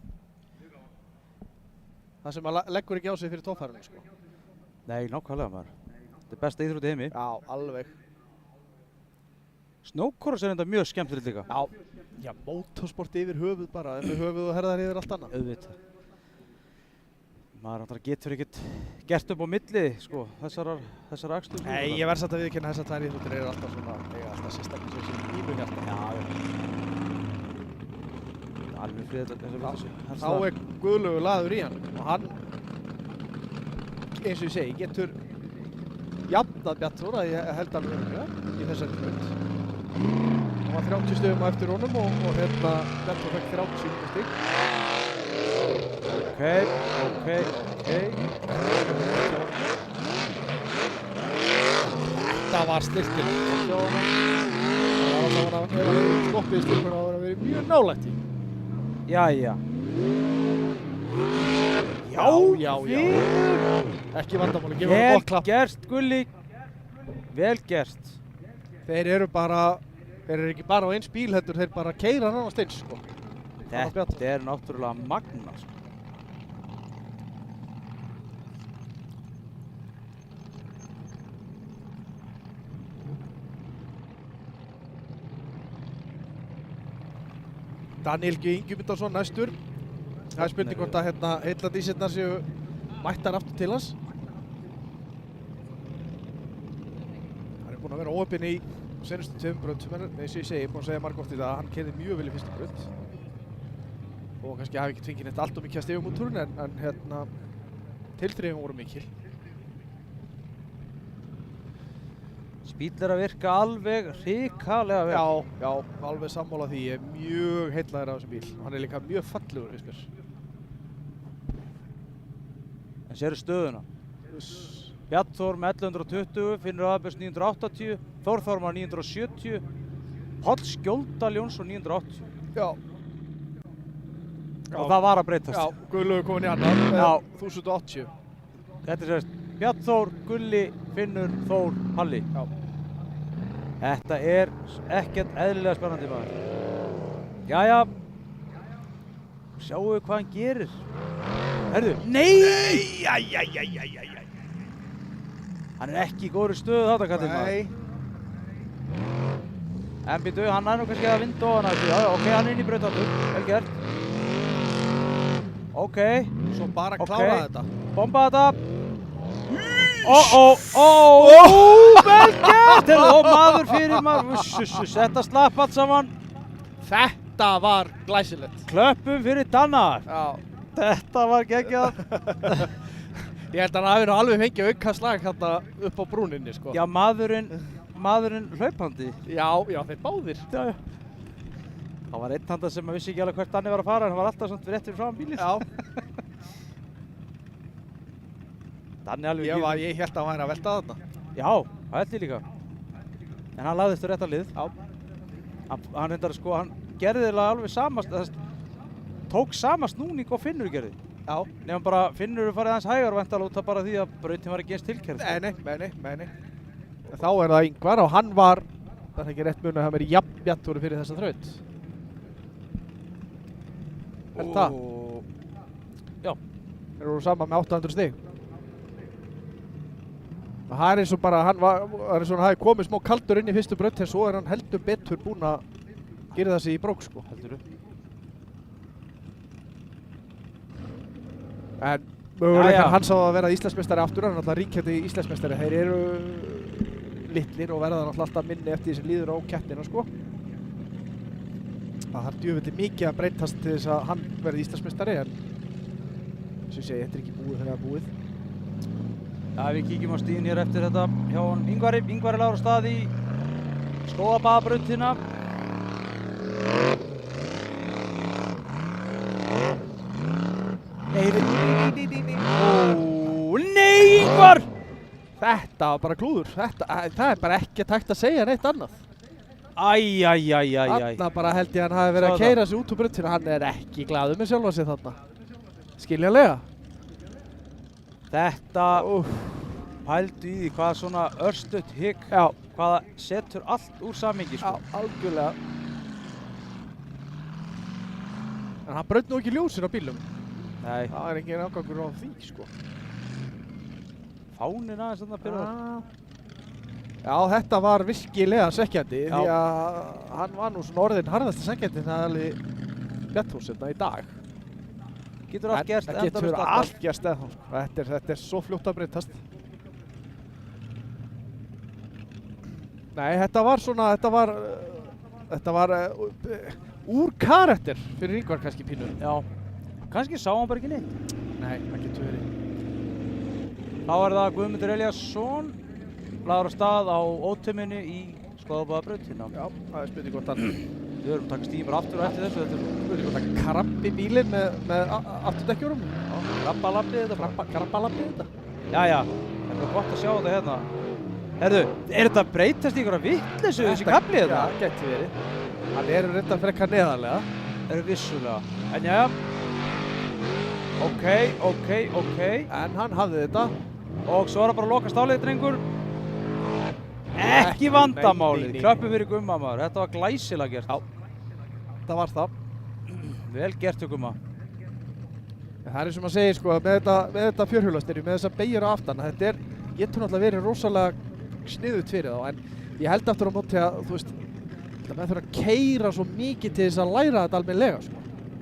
Speaker 3: Það sem að leggur ekki á sig fyrir toppfærunum, sko.
Speaker 1: Nei, nákvæmlega maður. Þetta er besta íþrótt í heimi.
Speaker 3: Já, alveg.
Speaker 1: Snowcross er enda mjög skemmtilegt líka.
Speaker 3: Já, motorsport yfir höfuð bara, yfir höfuð og herðar yfir allt annað.
Speaker 1: Auðvitað. Maður getur ekkert gert upp á milli, sko, þessar akstur.
Speaker 3: Nei, ég verð satt að viðurkenna þessar tvær íþróttir eru alltaf svona, eiga alltaf sérstaklega svo sem ílu hjarta.
Speaker 1: Já. Alveg friðilegt þess að þessu.
Speaker 3: Þá er Guðlaugur laður í hann og hann, eins og ég segi, getur jafnað Bjartþór að ég held alveg í þessari hlut. Hann var 30 stigum á eftir honum og hérna Bjartþór fekk 30 stig.
Speaker 1: Ok.
Speaker 3: Þetta var styrkilegt. Það var að skoppið styrkuna og það var að vera mjög nálægt í.
Speaker 1: Jæja.
Speaker 3: Já. Ekki vandamáli, gefa hann gott klapp.
Speaker 1: Vel gert, Gulli. Vel gert.
Speaker 3: Þeir eru ekki bara á eins bíl heldur, þeir bara keyra nánast eins, sko.
Speaker 1: Þetta er náttúrulega magna, sko.
Speaker 3: Daniel G. Ingimundarson næstur. Það er spurning hvort að heilladísirnar séu mættar aftur til hans. Hann er búinn að vera óheppinn í senustu tveimur brautum, eins og ég segi, ég er búinn að segja margoft í það að hann keyrði mjög vel í fyrstu braut. Og kannski hafi ekki fengið neitt allt of mikið að stigum út túrinn, en tilþrifin voru mikil.
Speaker 1: Bíll að virka alveg hrikalega vel.
Speaker 3: Já, alveg sammála því. Ég er mjög heillaður af þessum bíl. Hann er líka mjög fallegur, finnst mér.
Speaker 1: En sérðu stöðuna. Bjarn Þór með 1120, Finnur Aðalbergs 980, Þór Þormar 970, Páll Skjóldal Jónsson 980.
Speaker 3: Já.
Speaker 1: Og það var að breytast.
Speaker 3: Já, Guðlaugur komin í annan með
Speaker 1: Já.
Speaker 3: 1080.
Speaker 1: Þetta er sérst Bjarn Þór, Gulli, Finnur, Þór, Halli.
Speaker 3: Já.
Speaker 1: Þetta er ekkert eðlilega spennandi maður. Jæja. Sjáum við hvað hann gerir. Herðu, nei! Æjæjæjæjæjæj. Hann er ekki í góðri stöðu þetta kallinn maður.
Speaker 3: Nei.
Speaker 1: En býtu, hann er nú kannski að vinda ofan að þessu. Já, ok, hann er inn í brautáttur. Vel gert. Ok.
Speaker 3: Svo bara
Speaker 1: Ok.
Speaker 3: klára þetta.
Speaker 1: Bomba þetta. Vel gert! Og maður fyrir maður. Þetta slapp allt saman.
Speaker 3: Þetta var glæsilegt.
Speaker 1: Klöppum fyrir Danna.
Speaker 3: Já.
Speaker 1: Þetta var geggjað.
Speaker 3: Ég held að hann hafi nú alveg fengið auka slag hérna upp á brúninni, sko.
Speaker 1: Já, maðurinn hlaupandi.
Speaker 3: Já, þeir báðir.
Speaker 1: Já. Það var einn handa sem vissi ekki alveg hvert Danni var að fara, en hann var alltaf svona rétt fyrir fram bílið.
Speaker 3: Já.
Speaker 1: Danni alveg
Speaker 3: Ég held að hann væri að velta þarna.
Speaker 1: Já, það held ég líka. En hann lagðist á rétta lið.
Speaker 3: Já.
Speaker 1: Hann reyndar sko, hann gerði eiginlega alveg tók sama snúning og Finnur gerði.
Speaker 3: Já.
Speaker 1: Nefnum bara Finnur farið aðeins hægar og væntanlega út af bara því að brautin var ekki eins tilkærð.
Speaker 3: Nei. Þá er það Ingvar og hann var, það er ekki rétt munið að hann verið jafnbjartur fyrir þessa þraut. Er það?
Speaker 1: Já.
Speaker 3: Þeir eru saman með 800 stig. Það er eins og bara, hann hafi komið smá kaldur inn í fyrstu braut, en svo er hann heldur betur búinn að gera það sig í brók, sko.
Speaker 1: Heldurðu?
Speaker 3: En möguleikann hans á að vera Íslandsmeistari aftur, hann er náttúrulega ríkjandi Íslandsmeistari. Þeir eru litlir og verða náttúrulega alltaf minni eftir því sem líður á keppnina, sko. Það þarf djöfulli mikið að breytast til þess að hann verði Íslandsmeistari, en eins og ég segi, þetta er ekki búið þegar það er búið.
Speaker 1: Já, við kíkjum á stíðin hér eftir þetta hjá Ingvari. Ingvari lágur á stað í Skógabaðabrautina. Nei, Ingvar!
Speaker 3: Þetta var bara klúður. Það er bara ekki hægt að segja neitt annað.
Speaker 1: Æjæjæjæjæj.
Speaker 3: Þarna bara held ég að hann hafi verið að keyra sig út úr brautina. Hann er ekki glaður með sjálfa sig þarna. Skiljanlega.
Speaker 1: Þetta, pældu í því hvað svona örstutt hygg, hvaða setur allt úr samhengi, sko.
Speaker 3: Já, algjörlega. En hann braut nú ekki ljósin á bílum.
Speaker 1: Nei.
Speaker 3: Það er engin afgangur á því, sko.
Speaker 1: Fánin aðeins þarna byrjar.
Speaker 3: Já, þetta var virkilega svekkjandi,
Speaker 1: Já.
Speaker 3: því að hann var nú svona orðinn harðasti svekkjandi það alveg Bjarnþórs í dag.
Speaker 1: Getur allt gerst,
Speaker 3: það getur allt gerst eða þá. Þetta er svo fljótt að breytast. Nei, þetta var úr karakter fyrir Ingvar kannski pínu.
Speaker 1: Já, kannski sá hann bara ekki neitt.
Speaker 3: Nei, það getur verið.
Speaker 1: Þá er það Guðmundur Elíasson, lagður á stað á ótimminni í Skógabaðabrautina.
Speaker 3: Já, það er spurning hvort hann
Speaker 1: Við verðum að taka stímur aftur og eftir þessu. Þetta er
Speaker 3: spurning hvort hann krabbi bílinn með afturdekkjurum.
Speaker 1: krabbalabbið þetta.
Speaker 3: Krabbalabbið þetta.
Speaker 1: Jæja, þetta er gott að sjá þetta hérna. Herðu, er þetta að breytast í einhverja vitleysu þessi kafli þetta?
Speaker 3: Já, gæti verið. Hann er reyndar frekar neðarlega.
Speaker 1: Það er vissulega. En jæja. Ok.
Speaker 3: En hann hafði þetta.
Speaker 1: Og svo er það bara að loka stálið, drengur. Ekki vandamálið.
Speaker 3: Nei.
Speaker 1: Klöppum fyrir Gumma maður. Þetta var glæsilega gert.
Speaker 3: Já. Það var það.
Speaker 1: Vel gert hjá Gumma.
Speaker 3: Það er sem að segja, sko, með þetta fjörhjólastyrju, með þessa beygjur á aftan, þetta getur náttúrulega verið rosalega sniðugt fyrir þá, en ég held aftur á móti að, þú veist, maður þurfa að keyra svo mikið til þess að læra þetta almennilega, sko.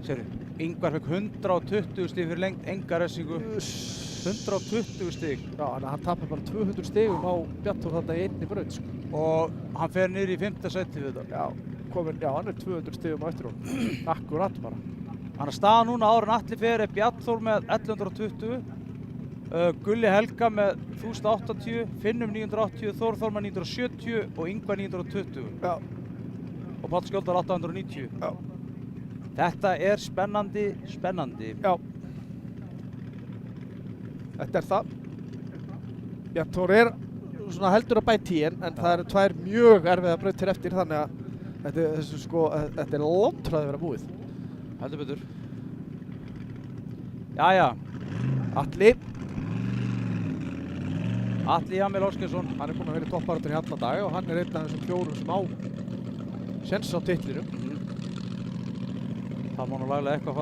Speaker 1: Sérðu, Ingvar fekk 120 stig fyrir lengd, enga refsingu. 120 stig.
Speaker 3: Já, þannig að hann tapar bara 200 stigum á Bjarnþór þarna í einni braut, sko.
Speaker 1: Og hann fer niður í 5. sæti við þetta.
Speaker 3: Já, hann er 200 stigum á eftir honum. Akkurat bara.
Speaker 1: Hann er stað núna áður en Atli fer er Bjarnþór með 1120. Gulli Helga með 1080, Finnum 980, Þór Þormar 970 og Ingvar 920.
Speaker 2: Já.
Speaker 1: Og Páll Skjóldal 890.
Speaker 2: Já.
Speaker 1: Þetta er spennandi.
Speaker 2: Já. Þetta er það. Bjarni Þór er svona heldur að bæti í en það eru 2 mjög erfiða brautir eftir þannig að þetta er langtræði að vera búið.
Speaker 1: Heldur betur. Jæja. Atli Jamil Óskarsson.
Speaker 2: Hann er búinn að vera í toppbaráttunni í alla daga og hann er einn af þessum 4 sem á séns á titlinum.
Speaker 1: Það má nú laglega eitthvað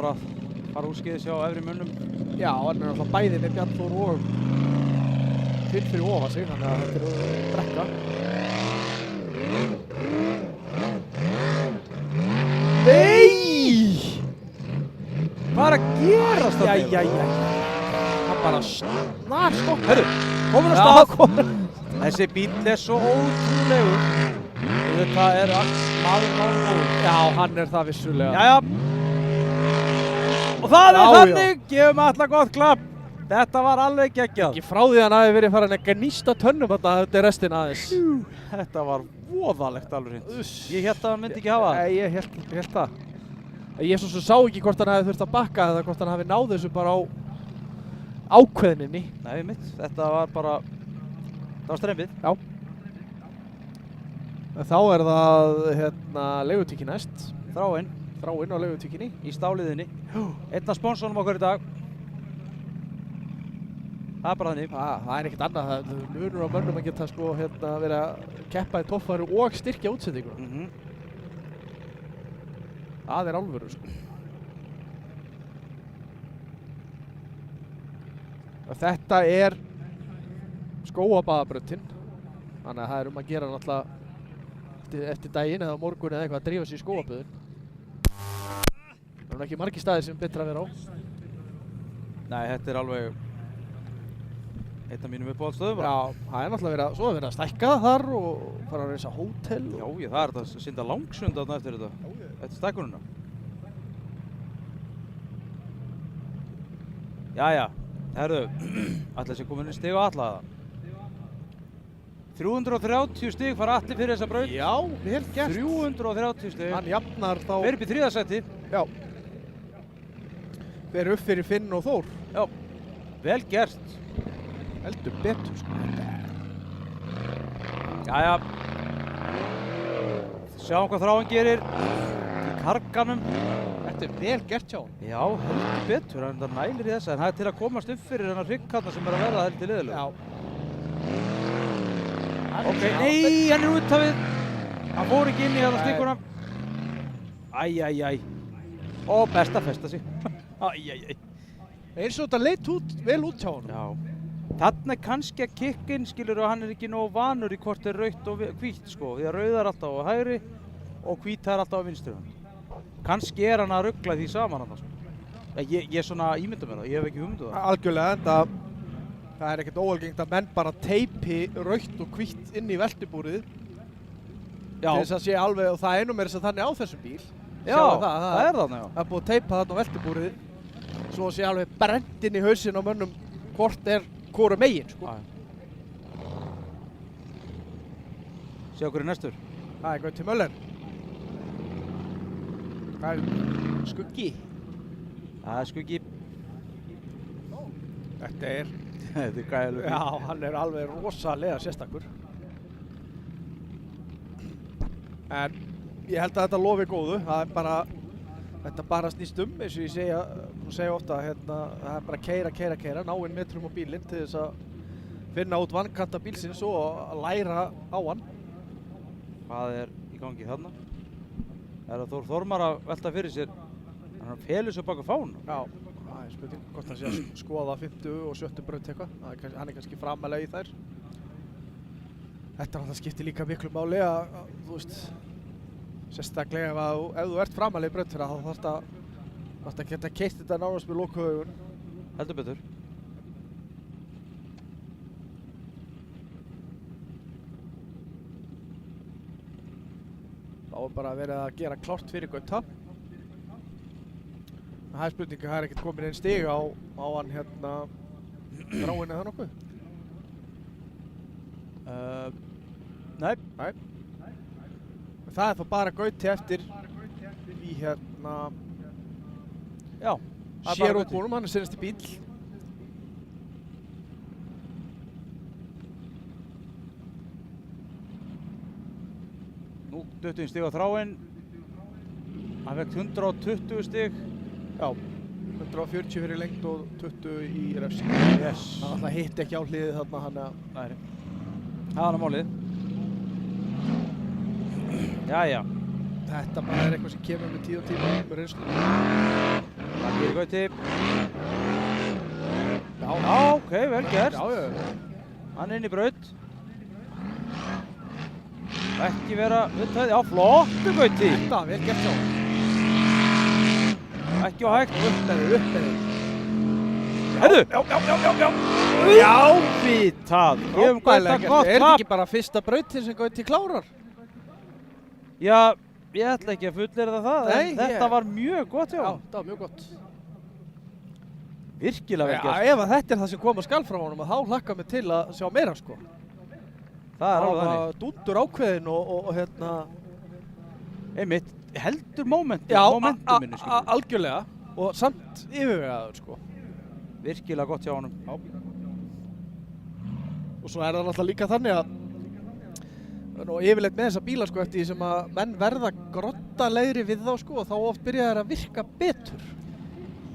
Speaker 1: fara úrskeiðis hjá efri mönnum.
Speaker 2: Já, hann er alltaf bæði með Bjarni Þór og Finn fyrir ofan sig, þannig að þetta er brekka. Nei!
Speaker 1: Hvað er að gerast þetta?
Speaker 2: Jæja. Hann bara snar stopp.
Speaker 1: Herru, komin á stað. Þessi bíll er svo ótrúlegur. Þetta er maður góður.
Speaker 2: Já, hann er það vissulega.
Speaker 1: Jæja. Og það er þannig, gefum alla gott klapp. Þetta var alveg geggjað.
Speaker 2: Ekki frá því að hann hafi verið farin að gnýsta tönnum þetta er restin aðeins.
Speaker 1: Þetta var voðalegt alveg hreint. Ég hélt að hann myndi ekki hafa það.
Speaker 2: Nei, ég hélt það. Ég svo sá ekki hvort hann hafi þurft að bakka eða hvort hann hafi náð þessu bara á ákveðninni.
Speaker 1: Nei, mitt. Þetta var bara, það var strembið.
Speaker 2: Já. Þá er það leigutíki næst.
Speaker 1: Þráinn
Speaker 2: á leigutíkinni.
Speaker 1: í stáliðinni. Einn af sponsornum okkar í dag. Það er bara þannig.
Speaker 2: Það er ekkert annað. Það er munur á mönnum að geta verið að keppa í toppfæri og styrkja útsendinguna. Það er alvöru Þetta er skógabaðabrautin. Þannig að það er að gera náttúrulega eftir daginn eða morgun eða eitthvað að drífa sig í skógaböðin. Það er ekki margir staðir sem betra að vera á.
Speaker 1: Nei, þetta er alveg einn af mínum uppáhaldsstöðum.
Speaker 2: Já, það er náttúrulega verið að stækka þar og fara að reisa hótel.
Speaker 1: Já, það er þetta að synda langsund þarna eftir þetta. Eftir stækkununa. Jæja, herðu, Atli sé komin í stig og Atla það. 330 stig fara Atli fyrir þessa braut.
Speaker 2: Já, vel gert.
Speaker 1: 330 stig.
Speaker 2: Hann jafnar þá.
Speaker 1: Fer upp í 3. sæti.
Speaker 2: Já. Fer upp fyrir Finn og Þór.
Speaker 1: Já, vel gert.
Speaker 2: Heldur betur
Speaker 1: Jæja. Sjáum hvað Þráinn gerir í karganum.
Speaker 2: Þetta er vel gert hjá hann.
Speaker 1: Já, heldur betur, hann nælir í þessa, en það er til að komast upp fyrir hennar hrygghalla sem er að verða heldur liðilega.
Speaker 2: Já.
Speaker 1: Ok, nei, hann er út af við. Hann fór ekki inn í hérna stikkuna. Æjæjæj. Og best að festa sig. Æjæjæj.
Speaker 2: Eins og þetta leit vel út hjá hann.
Speaker 1: Já. Þarna er kannski að kikka inn, skilur, og hann er ekki nógu vanur í hvort er rautt og hvítt, sko. Því að rauð er alltaf á hægri og hvítt er alltaf á vinstri. Kannski er hann að rugla því saman hann, sko. Ég svona ímynda mér það, ég hef ekki hugmyndu það.
Speaker 2: Algjörlega, en það er ekkert óalgengt að menn bara teipi rautt og hvítt inn í veltibúrið.
Speaker 1: Já.
Speaker 2: Til þess að sé alveg, og það er nú meira þess að þannig á þessum bíl.
Speaker 1: Já, það er þannig, já.
Speaker 2: Það er búið að teipa þarna á veltibúrið, svo að sé alveg brennt inn í hausinn á mönnum hvort er hvoru megin, sko.
Speaker 1: Sjá okkur í næstur.
Speaker 2: Það er Gauti Möller. Það er Skuggi.
Speaker 1: Það er Skuggi.
Speaker 2: Þetta er
Speaker 1: gæðilegur.
Speaker 2: Já, hann er alveg rosalega sérstakur. En ég held að þetta lofi góðu. Það er bara, þetta bara snýst eins og ég segja ofta, það er bara keira, ná inn metrum á bílinn til þess að finna út vankanta bílsins og að læra á hann.
Speaker 1: Hvað er í gangi þarna? Er það Þór Þormar að velta fyrir sér? Hann felur sér baka fána.
Speaker 2: Já, það er spurning hvort hann sé að skoða 50 og 70 braut eitthvað. Hann er kannski framalega í þær. Þetta náttúrulega skiptir líka miklu máli að þú veist, sérstaklega ef þú ert framalega í braut þá þarfst að geta keyrt þetta nánast með lokuðu augun.
Speaker 1: Heldur betur.
Speaker 2: Þá er bara verið að gera klárt fyrir Gauta. Það er spurning, það er ekkert komin einn stig á hann
Speaker 3: Gráin eða nokkuð?
Speaker 1: Nei.
Speaker 3: Það er þá bara Gauti eftir í hérna
Speaker 1: Já, það er bara
Speaker 3: sér
Speaker 1: Gauti.
Speaker 3: útbúnum, hann er senast í bíl.
Speaker 1: Nú 20 stig á þráinn. Hann fekk 120 stig.
Speaker 3: Já, 140 fyrir lengt og 20 í refsing.
Speaker 1: Yes.
Speaker 3: Hann alltaf hitt ekki á hliðið þarna, hann að...
Speaker 1: Nei. Það er málið. Jæja.
Speaker 3: Þetta bara er eitthvað sem kemur með tíð og tíma með reynslu.
Speaker 1: Það gerir Gauti.
Speaker 3: Já,
Speaker 1: Já, ok, vel gert.
Speaker 3: já.
Speaker 1: Hann er inn í braut. Ekki vera upptæð. Já, flottu Gauti.
Speaker 3: Þetta, vel gert hjá hann.
Speaker 1: Ekki á hægt.
Speaker 3: Upp með þig.
Speaker 1: Herðu.
Speaker 3: Já,
Speaker 1: Vitað. Gefum Gauta
Speaker 3: frábærlega gert.
Speaker 1: gott
Speaker 3: Er þetta
Speaker 1: tap.
Speaker 3: ekki bara fyrsta brautin sem Gauti klárar?
Speaker 1: Já, ég ætla ekki að fullyrða það.
Speaker 3: Nei,
Speaker 1: En þetta var mjög gott hjá
Speaker 3: Já,
Speaker 1: hann.
Speaker 3: það var mjög gott.
Speaker 1: Virkilega vel
Speaker 3: Já,
Speaker 1: gert.
Speaker 3: ef að þetta er það sem kom að skal frá honum, þá hlakkar mig til að sjá meira, sko.
Speaker 1: Það er alveg þannig.
Speaker 3: var dúndur ákveðin og hérna...
Speaker 1: Einmitt, heldur momentuminu,
Speaker 3: Já,
Speaker 1: skilur.
Speaker 3: algjörlega. Og samt yfirvegaður, sko.
Speaker 1: Virkilega gott hjá honum.
Speaker 3: Já. Og svo er það náttúrulega líka þannig að og yfirleitt með þessa bíla, sko, eftir því sem að menn verða grottalegri við þá, sko, og þá oft byrja þær að virka betur.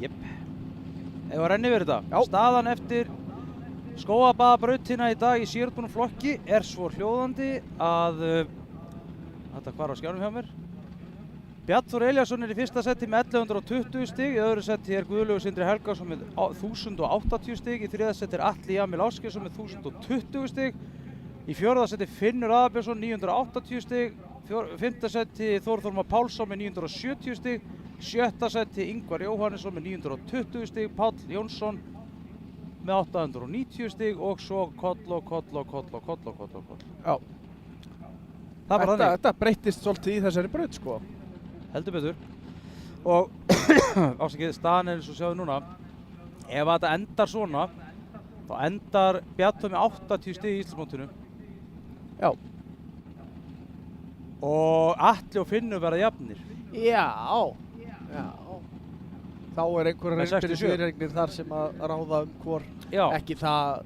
Speaker 1: Jep. Ef að renni verið þetta.
Speaker 3: Já.
Speaker 1: Staðan eftir skóabaðabrautina í dag í sérútbúnum flokki er svo hljóðandi að þetta hvar á skjánum hjá mér. Bjarnþór Elíasson er í fyrsta seti með 1120 stig, í öðru seti er Guðlaugur Sindri Helgason með 1080 stig, í þriða seti er Atli Jamil Ásgeirsson með 1020 stig, í fjórða seti Finnur Aðabjörnsson 980 stig, fimmta seti Þórður Már Pálsson með 970 stig, sjötta seti Ingvar Jóhannesson með 920 stig, Páll Jónsson með 890 stig og svo koll.
Speaker 3: Já.
Speaker 1: Það var þannig.
Speaker 3: Þetta breyttist svolítið í þessari braut, sko.
Speaker 1: Heldur betur. Og ásakið, staðan er eins og sjáðu núna. Ef þetta endar svona, þá endar Bjarnþór með 80 stig í Íslandsmótinu.
Speaker 3: Já.
Speaker 1: Og Atli og Finnur verða jafnir.
Speaker 3: Já. Þá er einhverjar
Speaker 1: Með 67.
Speaker 3: einbyrðis viðregnir þar sem að ráða hvor
Speaker 1: Já.
Speaker 3: ekki það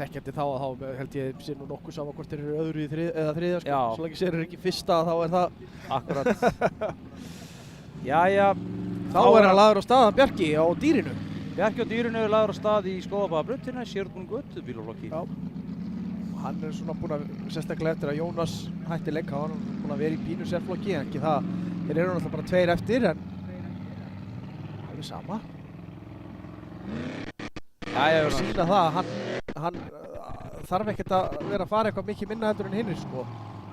Speaker 3: þekkjandi þá að þá held ég sé nú nokkuð sama hvort þeir eru öðru í eða þriðja, sko.
Speaker 1: Já.
Speaker 3: Svo lengi sér er ekki fyrsta, þá er það
Speaker 1: Akkurat. Jæja.
Speaker 3: þá er hann lagður á staðan Bjarki á dýrinu.
Speaker 1: Bjarki og dýrinu er lagður á stað í skóabaðabrautina í sérútbúnum göttubílaflokki.
Speaker 3: Já. Hann er svona búinn að, sérstaklega eftir að Jónas hætti leika, hann er búinn að vera í pínu sérflokki, en ekki það. Þeir eru náttúrulega bara tveir eftir, en alveg sama.
Speaker 1: Jæja,
Speaker 3: Og sína það að hann þarf ekkert að vera að fara eitthvað mikið minna heldur en hinnir, sko.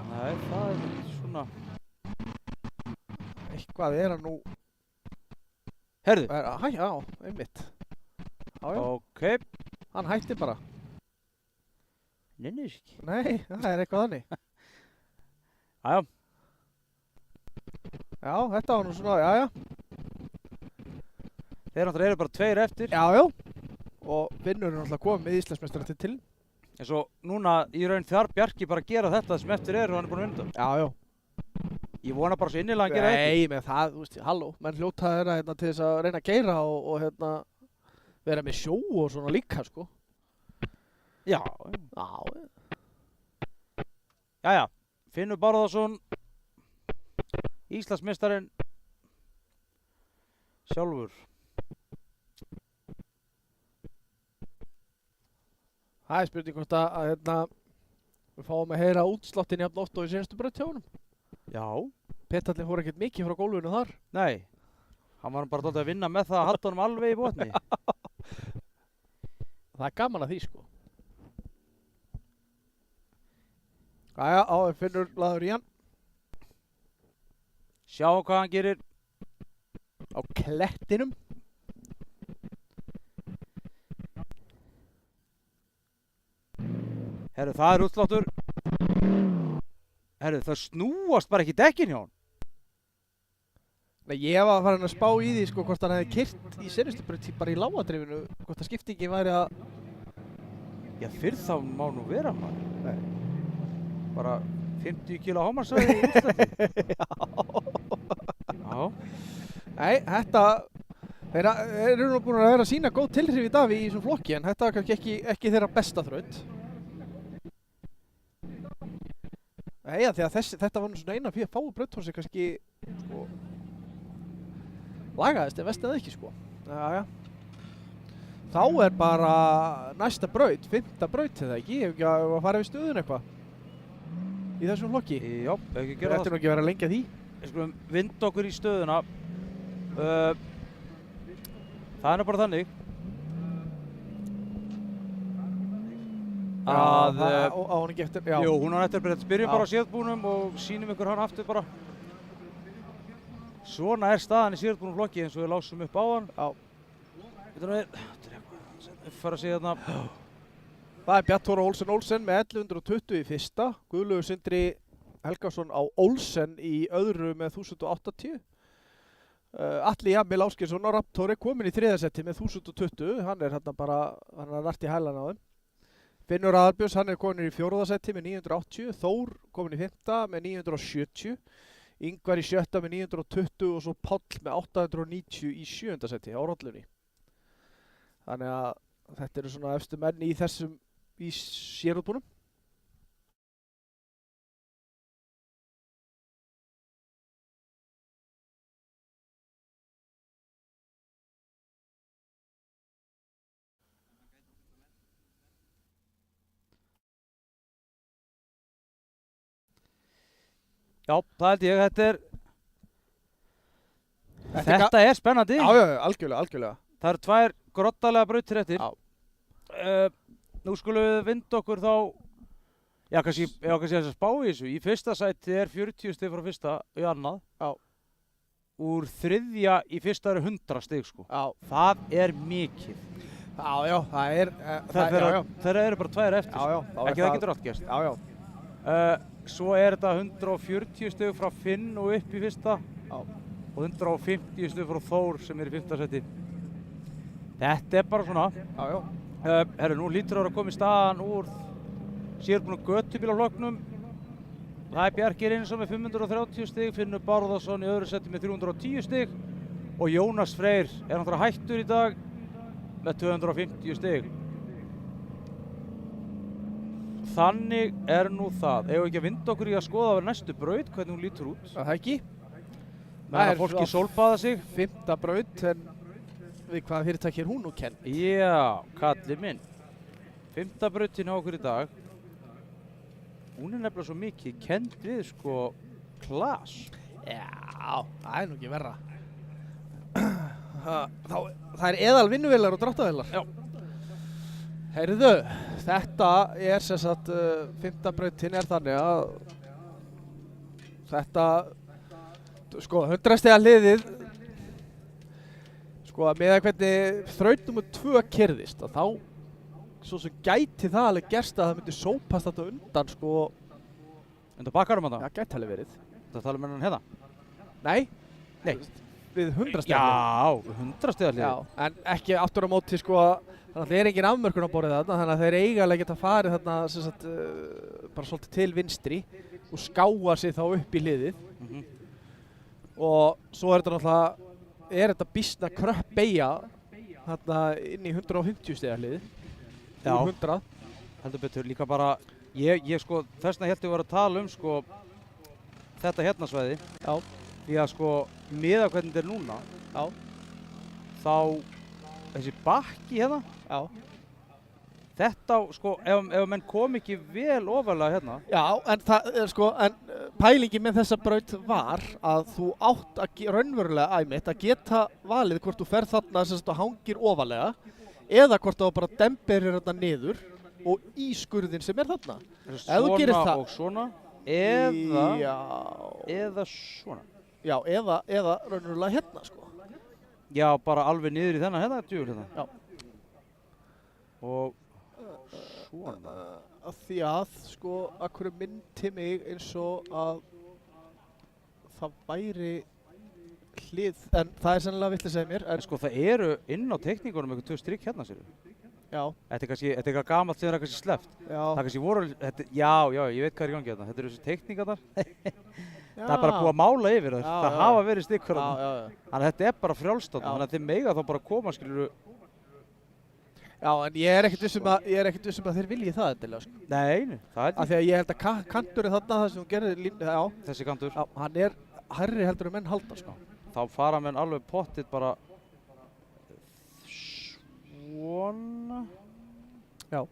Speaker 1: Nei, það er svona.
Speaker 3: Eitthvað er hann nú...
Speaker 1: Herðu.
Speaker 3: Já, einmitt. Já.
Speaker 1: Ok.
Speaker 3: Hann hætti bara.
Speaker 1: Nennir ekki.
Speaker 3: Nei, það er eitthvað þannig.
Speaker 1: Jæja.
Speaker 3: Já, þetta var nú svona, já.
Speaker 1: Þeir náttúrulega eru bara tveir eftir.
Speaker 3: Já. Og Finnur er náttúrulega komið með Íslandsmeistaratitilinn.
Speaker 1: En svo núna í raun þarf Bjarki bara að gera þetta sem eftir er og hann er búinn að vinna.
Speaker 3: Já.
Speaker 1: Ég vona bara svo innilega að gera þetta.
Speaker 3: Nei, með það, þú veist, halló, menn hljóta þeirra hérna til þess að reyna að keyra og hérna vera með sjó og svona líka, sko.
Speaker 1: Já. Jæja, Finnur Bárðarsson, Íslandsmeistarinn sjálfur.
Speaker 3: Það er spurning hvort að hérna við fáum að heyra útsláttin jafn oft og í senastu braut hjá honum.
Speaker 1: Já.
Speaker 3: Petallinn fór ekkert mikið frá gólfinu þar.
Speaker 1: Nei, hann var bara dálítið að vinna með það að halda honum alveg í botni.
Speaker 3: Það er gaman að því, sko. Jæja, Finnur laður í hann.
Speaker 1: Sjáum hvað hann gerir.
Speaker 3: Á klettinum.
Speaker 1: Herru, það er útsláttur. Herru, það snúast bara ekki dekkin hjá hann.
Speaker 3: Nei, ég var farin að spá í því sko hvort hann hefði keyrt í senustu braut bara í lágadrifinu, hvort að skiptingin væri að
Speaker 1: Já, fyrr þá má nú vera maður.
Speaker 3: Nei.
Speaker 1: Bara 50 kg hámarsæði í útlætti. Já.
Speaker 3: Nei, þetta þeir eru nú búin að vera að sína góð tilhrif í dag í þessum flokki en þetta var kannski ekki þeirra besta þraut. Nei, ja, því að þetta var nú svona eina fyrir fáu braut sem kannski sko lagaðist en vest eða ekki sko. Já. Þá er bara næsta braut, 5. braut eða ekki, ef ekki að fara við stöðun eitthvað í þessum flokki.
Speaker 1: Já, ef ekki
Speaker 3: Við
Speaker 1: gera
Speaker 3: ættum nú ekki að vera að lengja því.
Speaker 1: Við skulum vinda okkur í stöðuna. Það er nú bara þannig að
Speaker 3: á hún ekki eftir, já.
Speaker 1: jú, hún á eftir að byrja
Speaker 3: Já.
Speaker 1: bara á síðbúnum og sýnum ykkur hann aftur bara. Svona er staðan í síðbúnum flokki eins og við lásum upp á hann.
Speaker 3: Já.
Speaker 1: Þetta er eitthvað fara að segja þarna.
Speaker 3: Það er Bjartþór Olsen með 1120 í fyrsta, Guðlaugur Sindri Helgason á Olsen í öðru með 1080. Atli Jamil Ásgeirsson á Raptor er komin í 3. seti með 1020, hann er hérna bara, hann er rætt í hælan á þeim. Finnur Aðalbjörns, hann er komin í 4. seti með 980, Þór komin í 5. með 970, Ingvar í 7. með 920 og svo Páll með 890 í 7. seti á rollunni. Þannig að þetta eru svona efstu menn í þessum í sérútbúnum.
Speaker 1: Já, það held ég, þetta er spennandi.
Speaker 3: Já, algjörlega.
Speaker 1: Það eru 2 grottalega brautir eftir.
Speaker 3: Já.
Speaker 1: Nú skulum við vinda okkur þá, já kannski þess að spá í þessu. Í fyrsta sæti er 40 stig frá fyrsta í annað.
Speaker 3: Já.
Speaker 1: Úr 3. í fyrsta eru 100 stig sko.
Speaker 3: Já.
Speaker 1: Það er mikið.
Speaker 3: Já, það er,
Speaker 1: Þeir eru bara 2 eftir.
Speaker 3: Já,
Speaker 1: Ekki það getur allt gerst.
Speaker 3: Já.
Speaker 1: Svo er þetta 140 stig frá Finn og upp í fyrsta.
Speaker 3: Já.
Speaker 1: Og 150 stig frá Þór sem er í 5. seti. Þetta er bara svona.
Speaker 3: Já.
Speaker 1: Herru, nú lítur að koma í staðan úr síðbúnum göttubílaflokknum. Það er Bjarki Reynisson með 530 stig, Finnur Bárðarsson í öðru seti með 310 stig og Jónas Freyr er náttúrulega hættur í dag með 250 stig. Þannig er nú það. Eigum við ekki að vinda okkur í að skoða á næstu braut, hvernig hún lítur út?
Speaker 3: Það ekki.
Speaker 1: Meðan að fólki sólbaða sig.
Speaker 3: 5. braut, en við hvaða fyrirtæki er hún nú kennd?
Speaker 1: Já, kallið minn. 5. brautin á okkur í dag. Hún er nefnilega svo mikið kennd við sko Klas.
Speaker 3: Já, það er nú ekki verra. Það er eðal vinnuvélar og dráttarvélar.
Speaker 1: Já.
Speaker 3: Heyrðu, þetta er sem sagt 5. brautin er þannig að þetta sko 100 stiga hliðið sko með að hvernig þraut nr. 2 keyrðist að þá svo sem gæti það alveg gerst að það myndi sópast þetta undan sko.
Speaker 1: Undan bakkarum að það?
Speaker 3: Já, gæti alveg verið.
Speaker 1: Það tala um hennan hérna?
Speaker 3: Nei, við 100 stiga hlið.
Speaker 1: Já, 100 stiga hlið.
Speaker 3: Já, en ekki aftur á móti sko, þannig að það er engin afmörkun á borðið þarna, þannig að þeir eiginlega geta farið þarna sem sagt bara svolítið til vinstri og skáa sig þá upp í hliðið. Og svo er þetta náttúrulega, býsna kröpp beygja þarna inn í 150 stiga hliðið.
Speaker 1: Já,
Speaker 3: 100.
Speaker 1: heldur betur líka bara, ég sko, þess vegna held ég var að tala um sko þetta hérna svæði.
Speaker 3: Já.
Speaker 1: Því að sko, miðað hvernig þetta er núna,
Speaker 3: Já.
Speaker 1: Þá þessi bakki hérna,
Speaker 3: Já.
Speaker 1: þetta sko, ef menn kom ekki vel ofarlega hérna.
Speaker 3: Já, en það er sko, pælingi með þessa braut var að þú átt að raunverulega æmitt að geta valið hvort þú ferð þarna sem sagt og hangir ofarlega eða hvort þú bara demperir þarna niður og í skurðin sem er þarna.
Speaker 1: Svona og svona, eða svona.
Speaker 3: Já, eða raunverulega hérna sko.
Speaker 1: Já, bara alveg niður í þennan hérna, djúvel hérna.
Speaker 3: Já.
Speaker 1: Og svona.
Speaker 3: Af því að sko, akkur myndi mig eins og að það væri hlið, en það er sennilega vittlega segið mér.
Speaker 1: En sko það eru inn á teikningunum eitthvað 2 strik hérna sér.
Speaker 3: Já,
Speaker 1: Þetta er kannski, þetta er eitthvað gamalt sem það er kannski sleppt.
Speaker 3: já.
Speaker 1: Það kannski voru, já, ég veit hvað er í gangi hérna. Þetta eru þessi teikningarnar. Það er bara búið að mála yfir það.
Speaker 3: Já,
Speaker 1: Það
Speaker 3: já.
Speaker 1: hafa verið stikkar
Speaker 3: Já,
Speaker 1: þarna.
Speaker 3: já.
Speaker 1: Þannig að þetta er bara frjálstátt.
Speaker 3: Já.
Speaker 1: Þannig að þið mega þá bara koma, skilur.
Speaker 3: Já, en ég er ekkert viss um að þeir vilji það endilega, sko.
Speaker 1: Nei, það
Speaker 3: Af því að ég held að kanturinn þarna, það sem þú gerði, já,
Speaker 1: þessi kantur.
Speaker 3: já, hann er hærri heldur en menn halda, sko.
Speaker 1: Þá fara menn alveg pottitt bara svona.
Speaker 3: Já.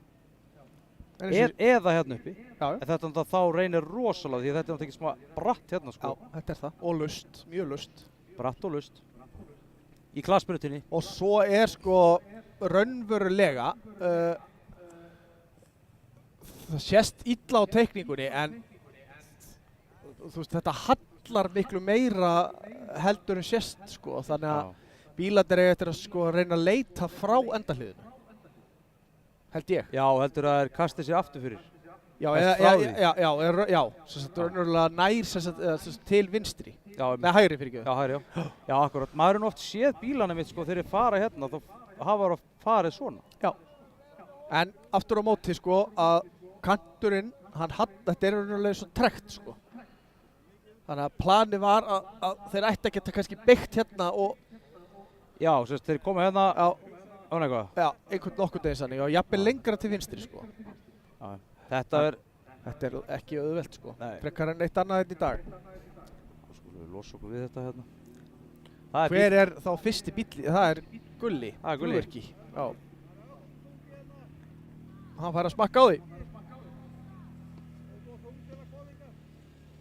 Speaker 1: Eða hérna uppi.
Speaker 3: Já,
Speaker 1: En þetta náttúrulega þá reynir rosalega því að þetta er náttúrulega ekki smá bratt hérna
Speaker 3: já,
Speaker 1: sko.
Speaker 3: þetta er það. Og lust, mjög lust.
Speaker 1: Bratt og lust. Í klassbrutinni.
Speaker 3: Og svo er sko raunverulega, það sést illa á teikningunni en þú veist, þetta hallar miklu meira heldur en sést sko, þannig að bílarnir eiga eftir að sko reyna að leita frá endahliðinu. Held ég.
Speaker 1: Já, heldur að þeir kasti sér aftur fyrir.
Speaker 3: Já,
Speaker 1: Mest frá því.
Speaker 3: já, sem sagt raunverulega nær sem sagt til vinstri.
Speaker 1: Já,
Speaker 3: Nei, hægri fyrir
Speaker 1: já, hægri, já. Já, akkurat. Maður er oft séð bílana mitt sko þegar þeir fara hérna, þá hafa þeir farið svona.
Speaker 3: Já. En aftur á móti sko að kanturinn, þetta er raunverulega svo tregt sko. Þannig að planið var að þeir ætti að geta kannski byggt hérna og
Speaker 1: Já, sérst, þeir koma hérna
Speaker 3: já,
Speaker 1: á eitthvað.
Speaker 3: já, einhvern nokkur degis þannig og jafnvel lengra til vinstri sko.
Speaker 1: Já, þetta er,
Speaker 3: Þetta er ekki auðvelt sko.
Speaker 1: Nei.
Speaker 3: Frekar en eitt annað hérna í dag.
Speaker 1: skulum við losa okkur við þetta hérna. Það er
Speaker 3: Hver er þá fyrsti bíll? Það er Gulli.
Speaker 1: Það er Gulli.
Speaker 3: Flugvirki. Já. Hann fær að smakka á því.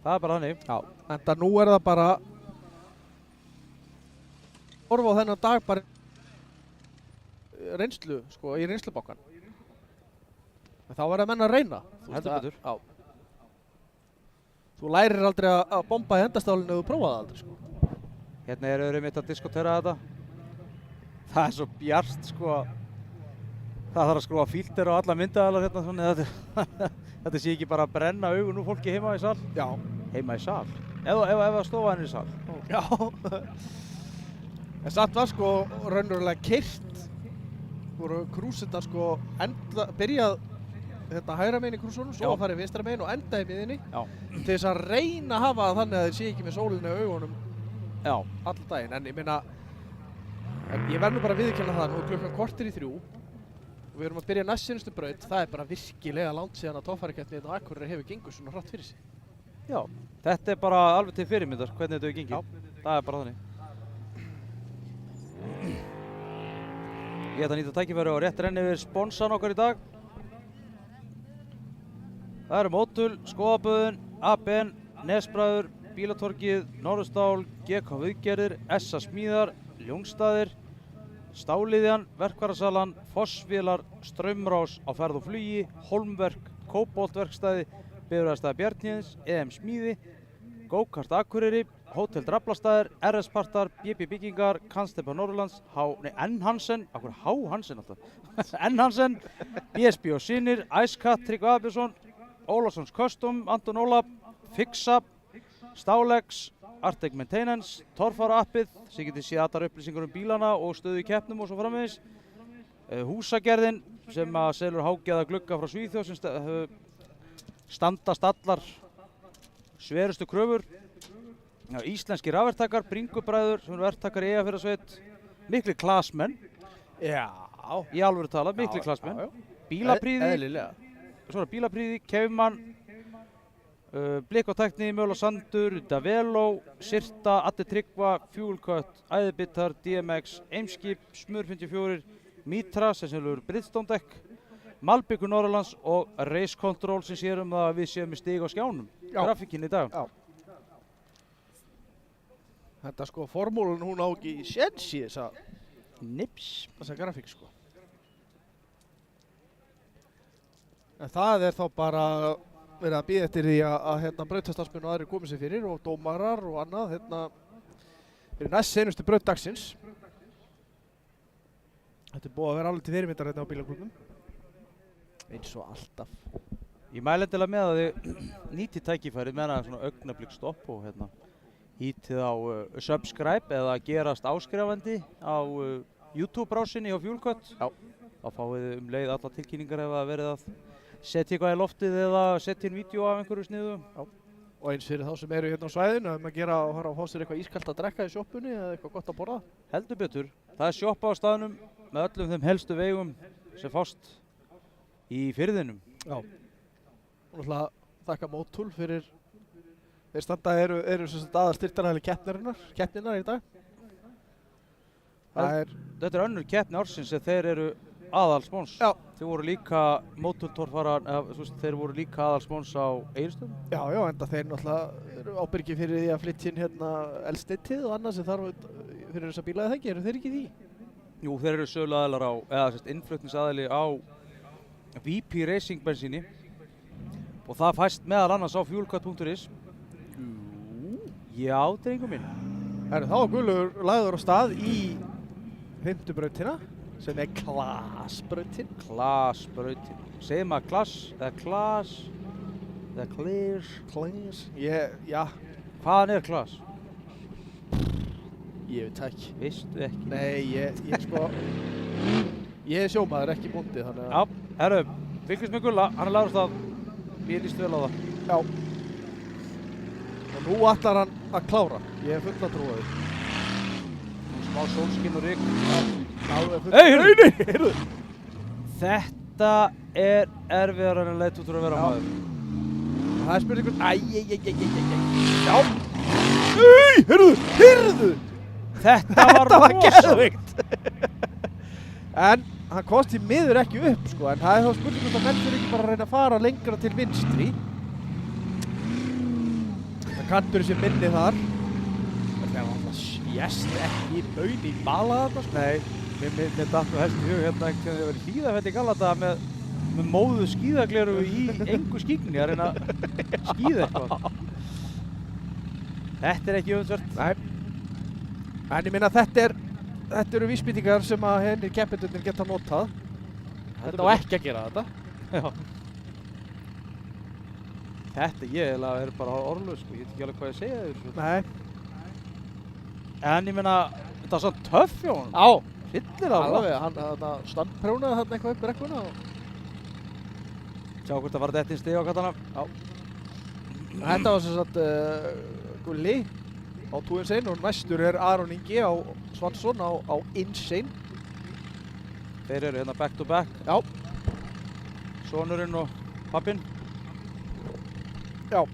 Speaker 1: Það er bara þannig.
Speaker 3: Já. Enda nú er það bara horfa á þennan dag bara reynslu, sko, í reynslubákan. En þá verða menn að reyna. Þú veist
Speaker 1: Heldur
Speaker 3: að-
Speaker 1: betur.
Speaker 3: Já. Þú lærir aldrei að bomba í endastálinu ef þú prófaði það aldrei, sko.
Speaker 1: Hérna eru þeir einmitt að diskotera þetta. Það er svo bjart sko. Það þarf að skrúa filter á alla myndaðalar hérna svona. Þetta sé ekki bara að brenna augun úr fólki heima í sal.
Speaker 3: Já.
Speaker 1: Heima í sal? Ef að stofa henni í sal.
Speaker 3: Já. En satt var sko raunverulega keyrt. Voru krúsindar sko byrjað hérna hægra megin í krúsunum, svo
Speaker 1: Já.
Speaker 3: að fara í vinstra megin og enda í miðinni.
Speaker 1: Já.
Speaker 3: Til þess að reyna að hafa það þannig að þeir sé ekki með sólinu í augunum
Speaker 1: Já.
Speaker 3: allan daginn. En ég meina, ég verð nú bara að viðurkenna það, nú er klukkan korter í 3 og við erum að byrja næst síðustu braut. Það er bara virkilega langt síðan að toffærakeppni hérna á Akureyri hefur gengur svona hratt fyrir sig.
Speaker 1: Já. Þetta er bara alveg til fyrirmyndar hvernig þetta hefur gengið.
Speaker 3: Já.
Speaker 1: Það er bara þannig. Ég ætla að nýta tækifæri og rétt renni yfir sponsan okkar í dag. Það eru Mótul, Skoðaböðun, ABN, Nesbræður, Bílatorgið, Norðurstál, GK Viðgerðir, SA Smíðar, Ljóngstaðir, Stáliðjan, Verkvarasalan, Fossvélar, Straumrás á ferð og flugi, Hólmverk, Kóboltverkstæði, Bifreiðastæði Bjarnhéðins, EM Smíði, Go-Kart Akureyri, Hótel Draflastaðir, RS Partar, BB Byggingar, Kannstepa Norrlands, N Hansen, akkur H Hansen alltaf, N Hansen, BSB og Sinir, Icecat, Tryggvi Abjörnsson, Ólafssons Custom, Anton Ólaf, Fixa, Stálex, Artec Maintenance, Torfara appið, sem getur séð allar upplýsingar bílana og stöðu í keppnum og svo framvegis. Húsagerðin sem að selur hágæða glugga frá Svíþjóð sem standast allar sverustu kröfur. Já, íslenski rafverktakar, Bringubræður sem eru verktakar í Eyjafjarðarsveit, mikli klasmenn,
Speaker 3: Já.
Speaker 1: í alvöru talað, mikli klasmenn. Bílapríði,
Speaker 3: Eðlilega.
Speaker 1: svo er Bílapríði, Kefmann, Blik og Tækni, Möl og Sandur, Davelo, Sirta, Addi Tryggva, Fuelcut, Æðibittar, DMX, Eimskip, Smur 54, Mitra sem selur Bridgestone dekk, Malbyggur Norrlands og Race Control sem sér um það að við séum með stig á skjánum.
Speaker 3: Já.
Speaker 1: Grafíkinn í dag.
Speaker 3: Já. Þetta sko, formúlun hún á ekki séns í
Speaker 1: Nips.
Speaker 3: þessa grafík sko. En það er þá bara verið að bíða eftir því að hérna brautarstarfsmenn og aðrir komið sér fyrir og dómarar og annað hérna fyrir næst seinustu braut dagsins. Þetta er búið að vera alveg til fyrirmyndar hérna á bílaklubnum. Eins og alltaf.
Speaker 1: Ég mæli endilega með að þið nýti tækifærið með hana svona augnablikkstopp og hérna ítið á subscribe eða gerast áskrifandi á YouTube-brásinni á Fuel Cut.
Speaker 3: Já.
Speaker 1: Þá fáið þið leið alla tilkynningar ef það verið að setja eitthvað í loftið eða setja inn vídeo af einhverju sniðu.
Speaker 3: Og eins fyrir þá sem eru hérna á svæðinu, að gera og fara að fá sér eitthvað ískalt að drekka í sjoppunni eða eitthvað gott að borða.
Speaker 1: Heldur betur. Það er sjoppa á staðnum með öllum þeim helstu vegum sem fást í firðinum.
Speaker 3: Já. Og náttúrulega þakka Motul fyrir, þeir standa eru sem sagt aðalstyrktaræðli keppninnar í dag.
Speaker 1: Þetta er önnur keppni ársins sem þeir eru aðalspons.
Speaker 3: Já.
Speaker 1: Þeir voru líka þeir voru líka aðalspons á Egilsstöðum.
Speaker 3: Já, enda þeir náttúrulega eru ábyrgir fyrir því að flytja inn hérna eldsneytið og annað sem þarf fyrir þessa bíla eða ekki, eru þeir ekki í því?
Speaker 1: Jú, þeir eru söluaðilar innflutningsaðili á VP Racing bensíni og það fæst meðal annars á fuelcut.is. Já, drengur minn.
Speaker 3: Þá er Guðlaugur lagður á stað í 5. brautina sem er Klasbrautin.
Speaker 1: Klasbrautin. Segir maður klass eða klas eða klis?
Speaker 3: Klas? Já.
Speaker 1: Hvaðan er klass?
Speaker 3: Ég veit það ekki.
Speaker 1: Veistu ekki?
Speaker 3: Nei, ég er sjómaður, ekki bóndi, þannig að...
Speaker 1: Já, herru, fylgist með Gulla, hann er lagður á stað. Mér líst vel á það.
Speaker 3: Já. Og nú ætlar hann að klára. Ég hef fulla trú á því.
Speaker 1: Smá sólskinn og rign.
Speaker 3: Heyrðu!
Speaker 1: Þetta er erfiðar en leitt út úr að vera maður.
Speaker 3: Það er spurningur... Já! Heyrðu!
Speaker 1: Þetta var
Speaker 3: geðveikt! En hann komst í miður ekki upp, sko, en það er þá spurningur að menn fyrir ekki bara að reyna að fara lengra til vinstri. Það kantur þessi minni þar. Það er alltaf sjæst ekki í baun í bala þarna, sko.
Speaker 1: Nei, mér datt nú helst í hug hérna einhvern veginn að vera Hlíðarfell í Galata með móðu skíðagleru í engu skíkni að reyna að skíða eitthvað. Þetta er ekki öfundsvert.
Speaker 3: Nei. En ég minna þetta eru vísbendingar sem að henni keppendurnir geta notað. Þetta á ekki að gera þetta.
Speaker 1: Já. Þetta ég er bara orðlaus, sko. Ég veit ekki alveg hvað ég segja þessu.
Speaker 3: Nei.
Speaker 1: En ég meina, þetta var svo töff hjá honum.
Speaker 3: Já.
Speaker 1: Hryllilega
Speaker 3: Alveg, hann standprjónaði þarna eitthvað upp brekkuna og...
Speaker 1: Sjá hvort það var þetta inn stig á kattana.
Speaker 3: Já. Þetta var sem sagt Gulli á 2 Insane og næstur er Aron Ingi á Svansson á Insane.
Speaker 1: Þeir eru hérna back to back.
Speaker 3: Já.
Speaker 1: Sonurinn og pappinn.
Speaker 3: Já.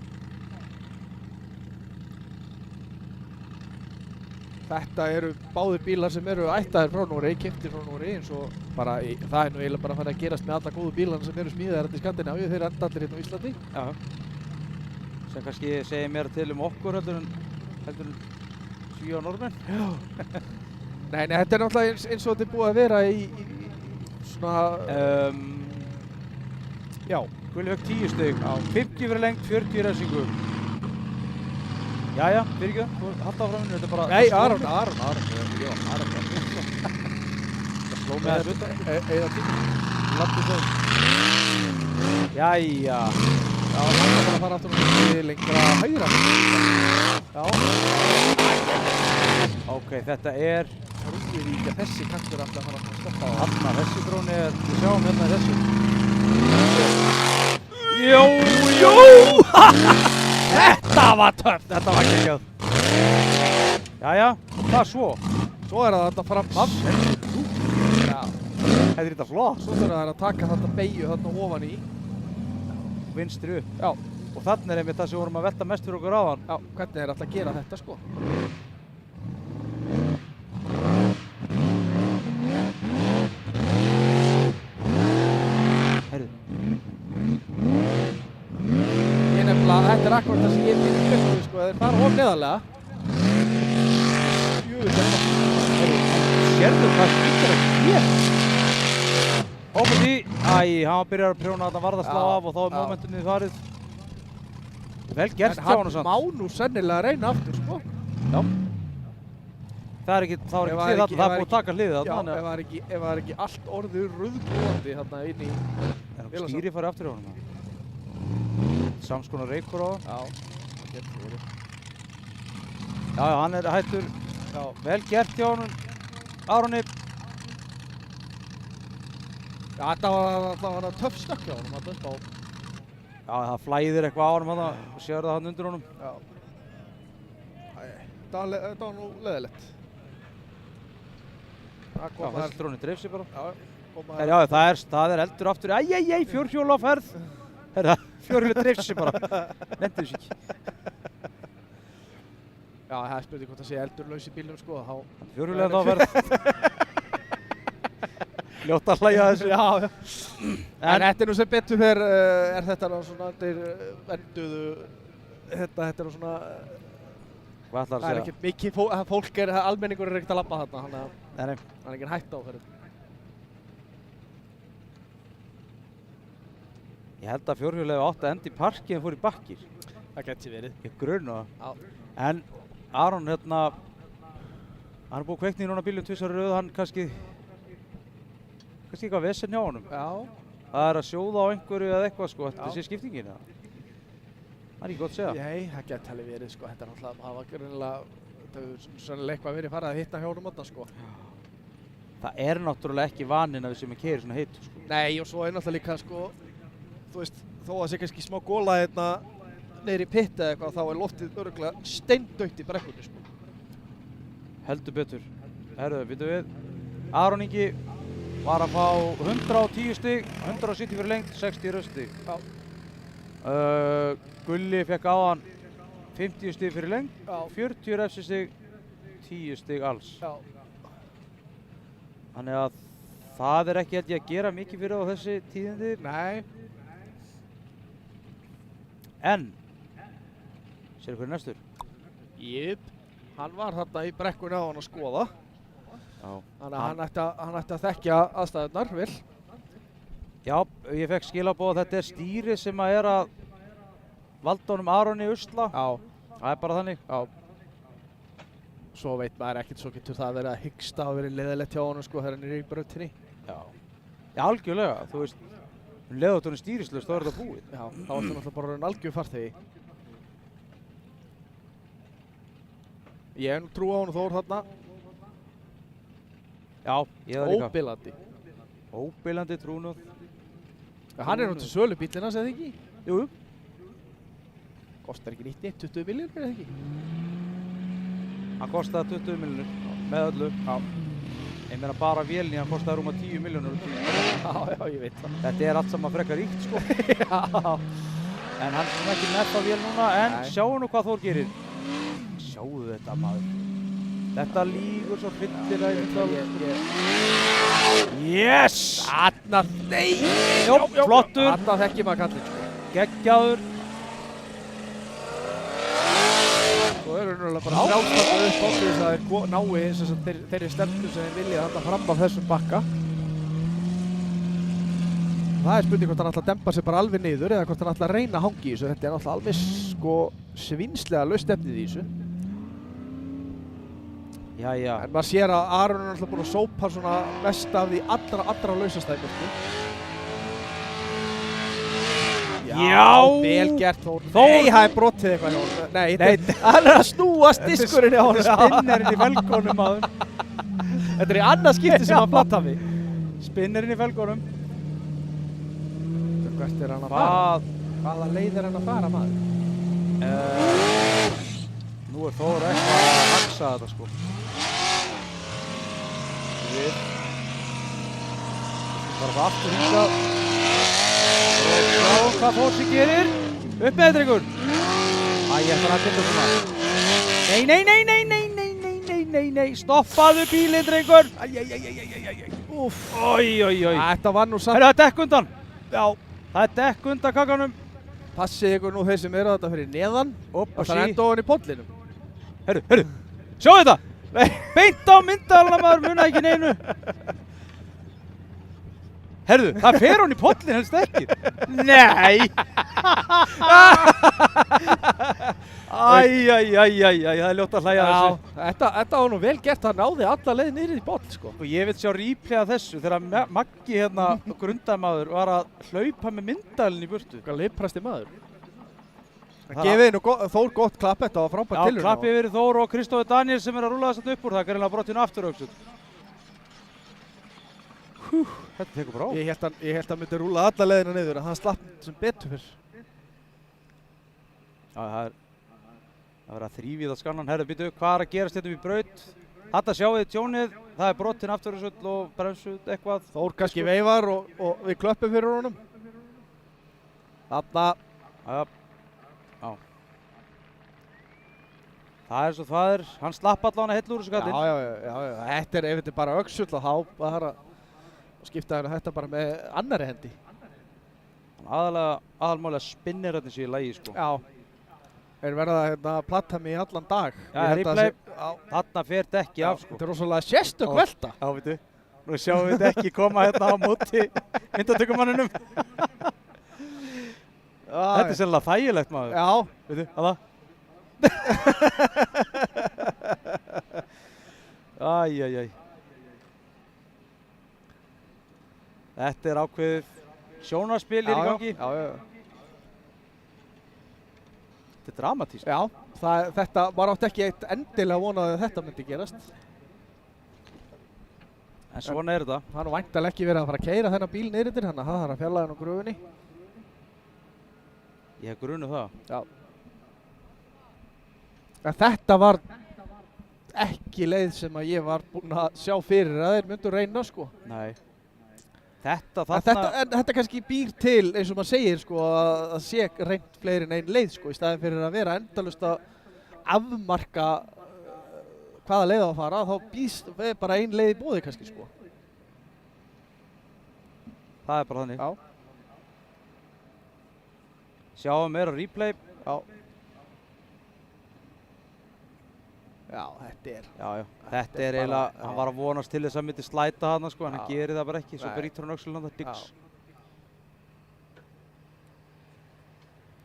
Speaker 3: Þetta eru báðir bílar sem eru ættaðir frá Noregi, keyptir frá Noregi eins og bara, það er nú eiginlega bara að fara að gerast með alla góðu bílarna sem eru smíðaðir hérna í Skandinavíu, þeir enda allir hérna á Íslandi.
Speaker 1: Já. Sem kannski segir mér til okkur heldur en Svíu og Norðmenn.
Speaker 3: Já. Nei, þetta er náttúrulega eins og þetta er búið að vera í svona... Já.
Speaker 1: Gulli fekk 10 stig. 50 fyrir lengt, 40 í refsingu. Jæja, fyrirgjöð, þú halda áfram, þetta er bara...
Speaker 3: Nei, Aron.
Speaker 1: Það sló með þessu utan.
Speaker 3: Eða tíma.
Speaker 1: Lappið svo. Jæja.
Speaker 3: Já, það er bara að fara aftur og myndi lengra hægra. Já.
Speaker 1: Ok, þetta er...
Speaker 3: Rúið í ekki að þessi kantur alltaf fara að stoppa á.
Speaker 1: Hanna, þessi dróni er... Við sjáum hérna þessu. Jó! Þetta var töff, þetta var geggjað. Jæja, hvað svo?
Speaker 3: Svo er það þetta fram af. Já.
Speaker 1: Þetta er þetta flott.
Speaker 3: Svo þurfa þær að taka þetta beigju þarna ofan í.
Speaker 1: Vinstri upp.
Speaker 3: Já.
Speaker 1: Og þannig er einmitt það sem við vorum að velta mest fyrir okkur áðan.
Speaker 3: Já, hvernig er alltaf að gera þetta, sko?
Speaker 1: Heyrðu.
Speaker 3: Þetta er akkurat það sem ég finnst fyrir, sko, þeir fara of neðarlega.
Speaker 1: Sérðu hvað skýtur að gera? Hópað í. Hann byrjar að prjóna að þetta varð að slá af og þá er momentumnið farið. Vel gert hjá hann samt.
Speaker 3: En hann má nú sennilega reyna aftur, sko.
Speaker 1: Já. Það er ekki hlið þarna, það er búið að taka hliðið þarna.
Speaker 3: Já, ef það er ekki allt orðið rauðglóðandi þarna inn í...
Speaker 1: Er stýri farið aftur hjá honum? Samskonar reykur á það.
Speaker 3: Já, það getur verið.
Speaker 1: Já, hann er hættur.
Speaker 3: Já.
Speaker 1: Vel gert hjá honum, Aroni.
Speaker 3: Já, þetta var töff stökk hjá honum, þetta upp á.
Speaker 1: Já, það flæðir eitthvað á honum þarna og sér það hann undir honum.
Speaker 3: Já. Þetta var nú leðilegt. Það
Speaker 1: Já, þessi dróni dreif sér bara.
Speaker 3: koma
Speaker 1: Já, það er eldur aftur. Æjæjæj, fjórhjól á ferð. Herra, fjórhjóli dreif sér bara. Nefndu þessu ekki.
Speaker 3: Já, það er spurning hvort það sé eldurlaus í bílnum, sko, þá...
Speaker 1: Fjórhjóli á ferð. Ljótt að hlæja þessu.
Speaker 3: Já. En þetta er nú sem betur fer, er þetta nú svona, þeir venduðu, þetta er nú svona...
Speaker 1: Hvað ætlar
Speaker 3: Það er
Speaker 1: að
Speaker 3: ekkert mikið, fólk almenningur er ekkert að labba þarna, þannig að
Speaker 1: segja?
Speaker 3: það er ekkert hætta á ferðin.
Speaker 1: Ég held að fjórhjóli hefur átt að enda í parki en fór í bakkir.
Speaker 3: Það geti verið.
Speaker 1: Ég gruna það.
Speaker 3: Já.
Speaker 1: En Aron, hann er búið kveikni í núna bílum tvisvar í röð, hann kannski eitthvað vesen hjá honum.
Speaker 3: Já.
Speaker 1: Það er að sjóða á einhverju eða eitthvað, sko, þetta sé skiptingin. Það er ekki gott að segja.
Speaker 3: Nei, það geti alveg verið, sko, þetta er náttúrulega, það var greinilega, það hefur sannlega eitthvað verið farið að hitta hjá honum þarna, sko.
Speaker 1: Það er náttúrulega ekki vaninn að við sem að keyra svona heitu, sko.
Speaker 3: Nei, og svo er náttúrulega líka, sko, þú veist, þó að það sé kannski smá góla hérna niður í pitt eða eitthvað, þá er loftið örugglega steindautt í brekkunni, sko.
Speaker 1: Heldur betur. Herðu, býtum við. Aron Ingi var að fá 110 stig, 170 fyrir lengt, 60 röststig.
Speaker 3: Já.
Speaker 1: Gulli fekk á hann 50 stig fyrir lengt,
Speaker 3: Já.
Speaker 1: 40 refsistig, 10 stig alls.
Speaker 3: Já.
Speaker 1: Þannig að það er ekki held ég að gera mikið fyrir á þessi tíðindi.
Speaker 3: Nei.
Speaker 1: En, sér hver er næstur?
Speaker 3: Jip. Hann var þarna í brekkunni á hann að skoða.
Speaker 1: Já.
Speaker 3: Þannig að hann ætti að þekkja aðstæðurnar vel.
Speaker 1: Já, ég fekk skilaboð að þetta er stýri sem að er að valda honum Aroni usla.
Speaker 3: Já.
Speaker 1: Það er bara þannig.
Speaker 3: Já. Svo veit maður ekkert, svo getur það verið að hyggsta og verið leiðilegt hjá honum, sko, þegar hann er í brautinni.
Speaker 1: Já. Já, algjörlega. Þú veist, leðut honum stýrislaust, þá er þetta búið.
Speaker 3: Já, þá er þetta náttúrulega bara en algjör farþegi. Ég hef nú trú á honum Þór þarna.
Speaker 1: Já, ég það líka.
Speaker 3: Óbilandi.
Speaker 1: Óbilandi trúnuð.
Speaker 3: Hann er nú til sölu bíllinn hans, eða ekki?
Speaker 1: Jú.
Speaker 3: Kostar ekki nýtt 20 miljónir, eða ekki?
Speaker 1: Hann kostaði 20 miljónir með öllu.
Speaker 3: Já.
Speaker 1: Ég meina bara vélni, hann kostaði rúma 10 miljónir.
Speaker 3: Já, ég veit það.
Speaker 1: Þetta er allt saman frekar ríkt, sko.
Speaker 3: Já.
Speaker 1: En hann er ekki með það vél núna, en
Speaker 3: Nei.
Speaker 1: sjáu nú hvað Þór gerir. Sjáu þetta, maður. Þetta lígur svo hryllilega. Yes!
Speaker 3: Þarna, nei!
Speaker 1: Jó, flottur.
Speaker 3: Þarna þekki maður kallinn, sko.
Speaker 1: Geggjaður.
Speaker 3: Svo eru náttúrulega bara þrjálfstafna upp á því að þeir nái þeirri stefnu sem þeir vilja þarna fram af þessum bakka. Það er spurning hvort hann ætla að dempa sig bara alveg niður eða hvort hann ætla að reyna að hangi í þessu. Þetta er náttúrulega alveg, sko, svinslega laust efnið í þessu.
Speaker 1: Jæja.
Speaker 3: En maður sér að Aron er náttúrulega búinn að sópa svona mest af því allra lausasta í burtu.
Speaker 1: Já!
Speaker 3: Vel gert Þór.
Speaker 1: Þór!
Speaker 3: Nei, það er brotið eitthvað hjá honum. Nei, hann er að snúast diskurinn hjá honum.
Speaker 1: Spinnerinn í felgunum, maður.
Speaker 3: Þetta er í annað skipti sem hann platt hafi.
Speaker 1: Spinnerinn í felgunum.
Speaker 3: Hvert er hann að fara? Hvaða leið er hann að fara, maður?
Speaker 1: Nú er Þór eitthvað að haxa þetta, sko. Við bara fara aftur hingað. Og sjá hvað Þór sig gerir. Upp með þetta ykkur. Æ, ég ætla að binda svona. Nei. Stoppaðu bílinn, drengur.
Speaker 3: Úff.
Speaker 1: Oj.
Speaker 3: Þetta var nú samt.
Speaker 1: Herru, það er dekk undan.
Speaker 3: Já.
Speaker 1: Það er dekk undan kakkanum.
Speaker 3: Passið ykkur nú þeir sem eru þetta fyrir neðan.
Speaker 1: Oppa
Speaker 3: Það er enda ofan í pollinum.
Speaker 1: Herru. Sjá þetta. Beint á myndalina, maður muna ekki neinu. Herru, það fer hún í pollin helst ekki. Nei. Það er ljótt að hlæja þessu.
Speaker 3: Þetta var nú vel gert, það náði alla leið niður í poll, sko.
Speaker 1: Og ég vil sjá replay af þessu þegar Maggi hérna, grundamaður, var að hlaupa með myndalinn í burtu.
Speaker 3: Hvað liprasti maður. Gefið nú Þór gott klapp, þetta var frábært
Speaker 1: Já,
Speaker 3: tilraun.
Speaker 1: klappi yfir Þór og Kristófi Daniel sem er að rúlla þess upp úr. Það er greinlega brottinn aftur auksut. Þetta tekur bara á.
Speaker 3: Ég held að myndi rúla alla leiðina niður, en hann slapp sem betur fyrr.
Speaker 1: Já, það verður að þrívíða skannan. Herðu, býtu, hvað er að gerast hérna við braut? Þetta sjáu þið tjónið, það er brottinn aftur auksut og bremsut eitthvað.
Speaker 3: Þór kannski veifar og við klöppum fyrir honum. Þarna.
Speaker 1: Já. Það er svo það er. Hann slapp allan að hella úr þessu kallinn.
Speaker 3: Já. Ef þetta er bara öxull og þá bara skipta þetta bara með annarri hendi.
Speaker 1: Aðalmálega spinnir þetta sér í lagi, sko.
Speaker 3: Já. Þeir verða hérna að platta mig í allan dag.
Speaker 1: Já, replay. Þarna fer dekki af, sko.
Speaker 3: Þetta er rosalega sérstök velta.
Speaker 1: Já, veitu. Nú sjáum við dekki koma hérna á móti myndatökumanninum. Þetta er sérlega þægilegt, maður.
Speaker 3: Já.
Speaker 1: Veitu, að það? Æ. Þetta er ákveðið sjónarspil hér í gangi.
Speaker 3: Já.
Speaker 1: Þetta er dramatískt.
Speaker 3: Já, þetta var átt ekki eitt endilega vonað að þetta myndi gerast.
Speaker 1: En svona er þetta.
Speaker 3: Það er nú væntanlega ekki verið að fara að keyra þennan bíl niður yfir, þannig að það þarf að fjalla hann á gröfunni.
Speaker 1: Ég hef grunað það.
Speaker 3: Já. En þetta var ekki leið sem að ég var búinn að sjá fyrir að þeir myndu reyna, sko.
Speaker 1: Nei.
Speaker 3: En þetta kannski býr til, eins og maður segir, sko, að sé reynt fleiri en ein leið, sko, í staðin fyrir að vera endalaust að afmarka hvaða leið á að fara, þá býst bara ein leið í boði kannski, sko.
Speaker 1: Það er bara þannig.
Speaker 3: Já.
Speaker 1: Sjáum meira replay.
Speaker 3: Já, þetta er.
Speaker 1: Já. Þetta er eiginlega, hann var að vonast til þess að myndi slæta hana, sko, en hann gerir það bara ekki. Svo
Speaker 3: Nei.
Speaker 1: brýtur hann öxulinn það diggs.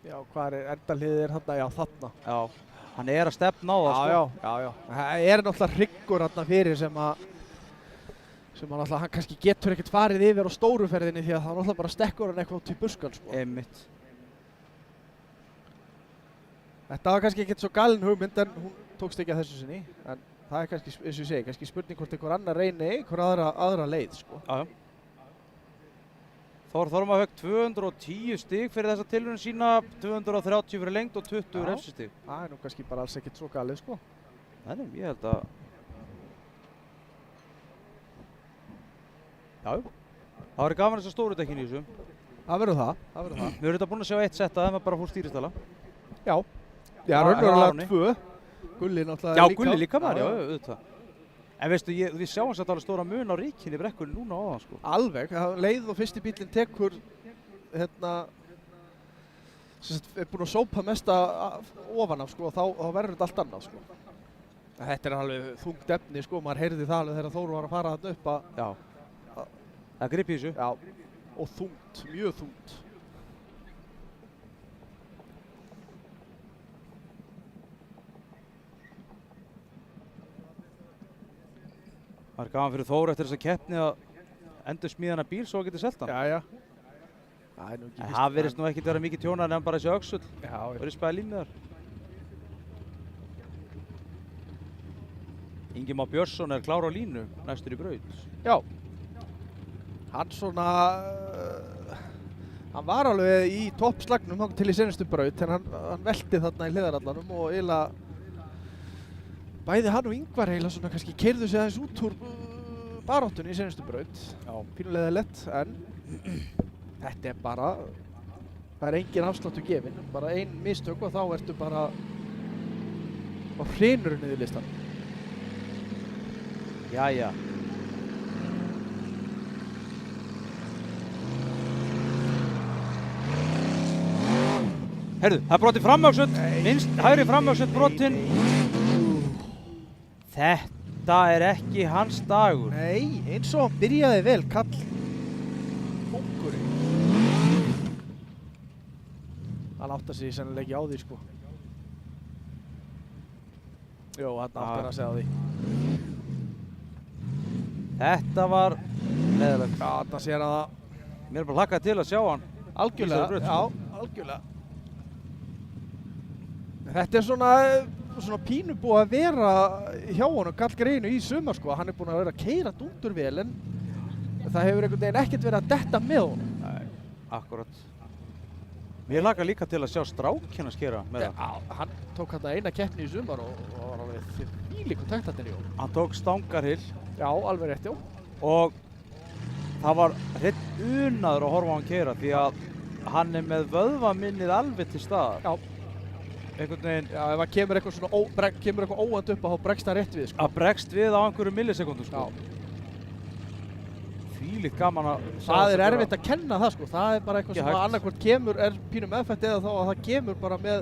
Speaker 3: Já, hvað er endaliðið þarna? Já, þarna.
Speaker 1: Já. Hann er að stefna á það, sko.
Speaker 3: Já. Það er náttúrulega hryggur þarna fyrir sem náttúrulega hann kannski getur ekkert farið yfir á stóruferðinni því að það náttúrulega bara stekkur hann eitthvað út í buskan, sko.
Speaker 1: Einmitt.
Speaker 3: Þetta var kannski ekkert svo galin hugmynd en hún tókst ekki að þessu sinni. En það er kannski, eins og ég segi, kannski spurning hvort einhver annar reyni einhver aðra leið, sko.
Speaker 1: Já. Þór Þormar fekk 210 stig fyrir þessa tilraun sína, 230 fyrir lengd og 20 refsistig.
Speaker 3: Það er nú kannski bara alls ekkert svo galið, sko.
Speaker 1: Nei, ég held að... Já. Það var gaman þess að stóru dekkin í þessu.
Speaker 3: Það verður það.
Speaker 1: Við erum þetta búin að sjá eitt setta, það er bara fór stýristala.
Speaker 3: Já. Já, raunverulega 2. Gulli náttúrulega
Speaker 1: líka. Já, Gulli líka maður, já, auðvitað. En veistu, við sjáum satt alveg stóra mun á ríkinni brekkunni núna á það, sko.
Speaker 3: Alveg, leið og fyrsti bílinn tekur, er búinn að sópa mesta ofan af, sko, og þá verður þetta allt annað, sko. Þetta er alveg þungt efni, sko, maður heyrði það alveg þegar Þór var að fara þarna upp að...
Speaker 1: Já, það grip í þessu.
Speaker 3: Já, og þungt, mjög þungt.
Speaker 1: Það er gaman fyrir Þór eftir þessa keppni að endur smíðana bíl svo að geta selt hann.
Speaker 3: Já. Það er nú ekki...
Speaker 1: Það verðist nú ekkert vera mikið tjónar en bara þessi öxull.
Speaker 3: Já.
Speaker 1: Verið spæði límið þar. Ingi Már Björnsson er klár á línu næstur í braut.
Speaker 3: Já. Hann svona... hann var alveg í toppslagnum til í senustu braut en hann velti þarna í hliðarallanum og eiginlega... Bæði hann og Ingvar eiginlega svona kannski keyrðu sig aðeins út úr baráttunni í senustu braut. Já. Pínulega lett, en þetta er bara, það er engin afsláttur gefinn, bara ein mistök og þá ertu bara á hrinurinn niður listan.
Speaker 1: Jæja. Herðu, það er brotið framöksut, minnst hægri framöksut brotinn. Þetta er ekki hans dagur.
Speaker 3: Nei, eins og hann byrjaði vel, kall. Kóngurinn. Hann áttar sig sennilega ekki á því, sko. Jó, hann áttar að segja á því.
Speaker 1: Þetta var leðilegt.
Speaker 3: Já, þetta sér að það...
Speaker 1: Mér er bara hlakkað til að sjá hann.
Speaker 3: Algjörlega,
Speaker 1: braut,
Speaker 3: já, algjörlega. Þetta er svona pínu búið að vera hjá honum gallgreinu í sumar sko. Hann er búinn að vera að keyra dúndur vel en það hefur einhvern veginn ekkert verið að detta með honum.
Speaker 1: Nei, akkurat. Mér lakar líka til að sjá strákina skera með það.
Speaker 3: Já, hann tók hann eina keppni í sumar og var alveg þvílíkur taktarnir í honum.
Speaker 1: Hann tók Stangarhyl
Speaker 3: Já, alveg rétt, já.
Speaker 1: og það var hreinn unaður að horfa á hann keyra því að hann er með vöðvaminnið alveg til staðar.
Speaker 3: Já.
Speaker 1: Einhvern veginn
Speaker 3: Já, ef það kemur eitthvað svona kemur eitthvað óvænt upp þá bregst það rétt við sko.
Speaker 1: að bregst við á einhverju millisekúndu sko.
Speaker 3: Já.
Speaker 1: Þvílíkt gaman að
Speaker 3: Það er erfitt að kenna það sko. Það er bara eitthvað
Speaker 1: Ekki
Speaker 3: sem
Speaker 1: hægt.
Speaker 3: annarkvort kemur pínu meðfætt eða þá að það kemur bara með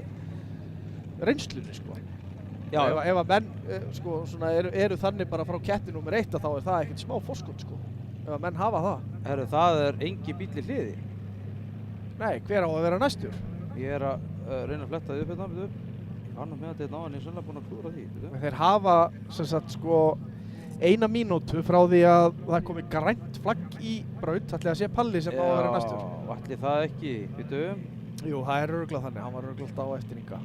Speaker 3: reynslunni sko.
Speaker 1: Já,
Speaker 3: Ef að menn sko, svona, eru þannig bara frá ketti nummer 1 þá er það ekkert smá forskot sko. Ef að menn hafa það.
Speaker 1: herru, það er engi bíll í hliði.
Speaker 3: Nei, hver á að vera næstur?
Speaker 1: Ég er að reyna að fletta því upp hérna, byrju. Annar með þetta en ég er sannlega búinn að klúra því, byrju.
Speaker 3: Þeir hafa sem sagt sko 1 mínútu frá því að það komi grænt flagg í braut. Ætli að sé Palli sem á að vera næstur.
Speaker 1: Já, ætli það ekki, byrju.
Speaker 3: Jú, það er örugglega þannig. Hann var örugglega alltaf á eftir Inga.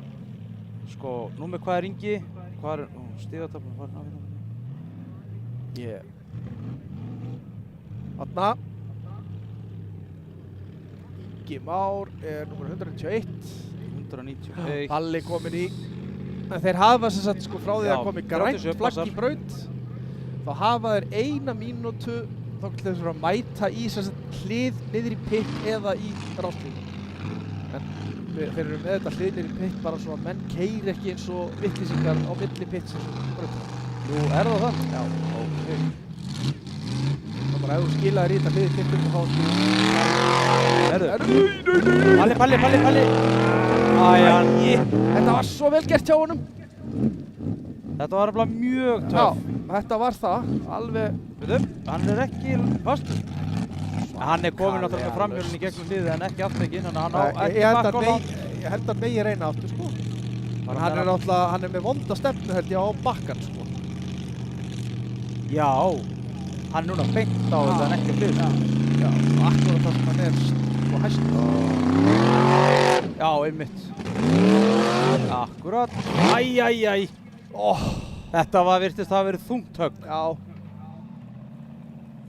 Speaker 1: Sko, númer hvað er Ingi? Hvað er, stigataflan farin af hérna?
Speaker 3: Þarna. Ingi Már er númer 191.
Speaker 1: 191.
Speaker 3: Palli komin í. En þeir hafa sem sagt sko frá því
Speaker 1: Já,
Speaker 3: að komi grænt
Speaker 1: 37
Speaker 3: flagg
Speaker 1: passar.
Speaker 3: í braut. Þá hafa þeir 1 mínútu þá til þess að mæta í sem sagt hlið niður í pitt eða í ráslínu. En þeir eru með þetta hlið niður í pitt bara svo að menn keyri ekki eins og vittlýsingar á milli pitts eins og brautina.
Speaker 1: Nú, er það það?
Speaker 3: Já, ok. Það bara ef þú skilaðir í þetta hlið í pittum þá
Speaker 1: Herru. Palli, Palli, Palli, Palli.
Speaker 3: Þetta var svo vel gert hjá honum.
Speaker 1: Þetta var alveg mjög
Speaker 3: Já,
Speaker 1: töff.
Speaker 3: þetta var það. Alveg.
Speaker 1: Veitum, hann er ekki fastur. Hann er komin náttúrulega með framhjólinn í gegnum hliðið en ekki aftekinn, þannig að hann á ekki
Speaker 3: Ég held
Speaker 1: bakk á langt.
Speaker 3: að megi reyna aftur sko. Hann er náttúrulega, hann er með vonda stefnu held ég á bakkan sko.
Speaker 1: Já, hann er núna beint á þetta en ekki hlið.
Speaker 3: Já, og akkurat það sem hann er sko hæstur.
Speaker 1: Já, einmitt. Akkurat. Æ. Þetta virtist hafa verið þungt högg.
Speaker 3: Já.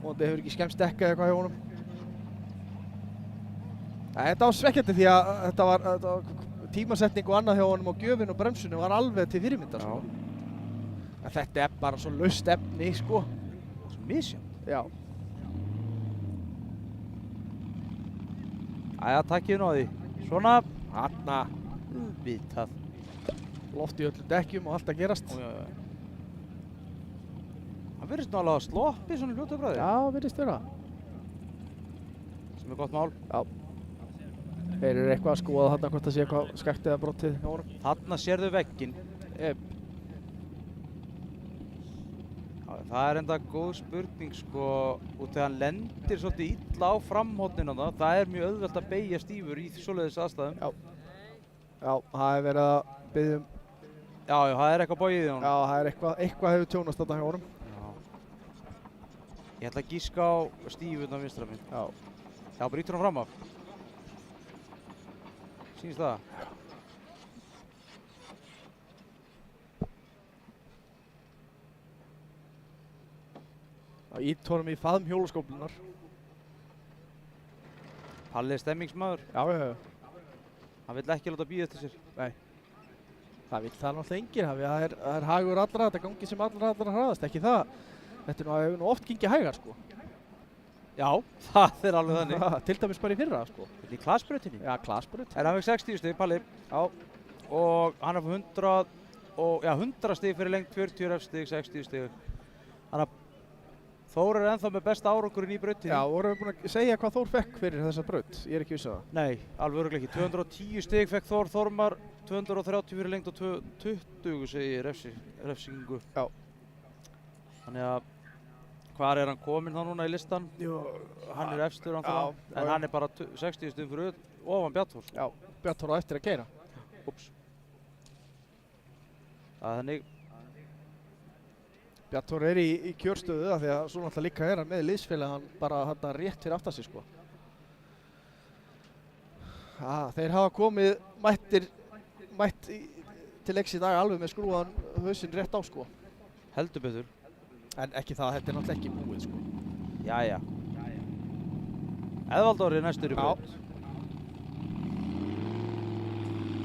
Speaker 3: Vonandi hefur ekki skemmst dekka eða eitthvað hjá honum. Þetta var svekkjandi því að þetta var tímasetning og annað hjá honum á gjöfin og bremsunni var alveg til fyrirmyndar sko. En þetta er bara svo laust efni sko.
Speaker 1: Svo misjafnt.
Speaker 3: Já.
Speaker 1: Æja, takkið nú á því. Svona.
Speaker 3: Hanna.
Speaker 1: Vitað.
Speaker 3: Loft í öllum dekkjum og allt að gerast.
Speaker 1: Já. Hann virðist náttúrulega að sloppi svona fljótu bræði.
Speaker 3: Já, virðist vera.
Speaker 1: Sem er gott mál.
Speaker 3: Já. Þeir eru eitthvað að skoða þarna hvort það sé eitthvað skakt eða brottið hjá honum.
Speaker 1: Þarna sérðu vegginn. Það er enda góð spurning sko, út þegar hann lendir svolítið illa á framhóttinu það er mjög auðvelt að beygja stífur í svoleiðis aðstæðum.
Speaker 3: Já, það er verið að biðja um.
Speaker 1: Já, það er eitthvað bogið í honum.
Speaker 3: Já, það er eitthvað hefur tjónast þarna hjá honum.
Speaker 1: Já. Ég ætla að gíska á stífurna vinstra minn.
Speaker 3: Já.
Speaker 1: Já, brýtur hann fram af. Sýnist það?
Speaker 3: Það ít honum í faðm hjólaskóflunar.
Speaker 1: Palli er stemmingsmaður.
Speaker 3: Já.
Speaker 1: Hann vill ekki láta bíða eftir sér.
Speaker 3: Nei. Það vill það náttúrulega enginn hafi. Það er hagur allra, þetta gangi sem allra hraðast, ekki það. Þetta hefur nú oft gengið hægar sko.
Speaker 1: Já, það er alveg þannig.
Speaker 3: Til dæmis bara í fyrra sko.
Speaker 1: Þetta er í klasbrautinni.
Speaker 3: Já, klasbraut.
Speaker 1: Hann fekk 60 stig, Palli. Já. Og hann er fyrir 100 stig fyrir lengt, 40 refstig, 60 stig. Þannig að Þór er ennþá með besta árangurinn í brautinni.
Speaker 3: Já, vorum við búin að segja hvað Þór fekk fyrir þessa braut? Ég er ekki viss að það.
Speaker 1: Nei, alveg örugglega ekki. 210 stig fekk Þór Þormar, 230 fyrir lengt og 20 segi refsingu.
Speaker 3: Já.
Speaker 1: Þannig að hvar er hann kominn þá núna í listan?
Speaker 3: Jú,
Speaker 1: hann er efstur en hann er bara 60 stigum fyrir ofan Bjartþórs.
Speaker 3: Já, Bjartþór á eftir að keyra.
Speaker 1: Úps. Það er þannig.
Speaker 3: Bjartþór er í kjörstöðu af því að svo náttúrulega líka er hann með liðsfélagann bara þarna rétt fyrir aftan sig sko. Þeir hafa komið mætt til leiks í dag alveg með skrúan hausinn rétt á sko.
Speaker 1: Heldur betur.
Speaker 3: En ekki það, þetta er náttúrulega ekki búið sko.
Speaker 1: Jæja. Eðvald Orri næstur í braut.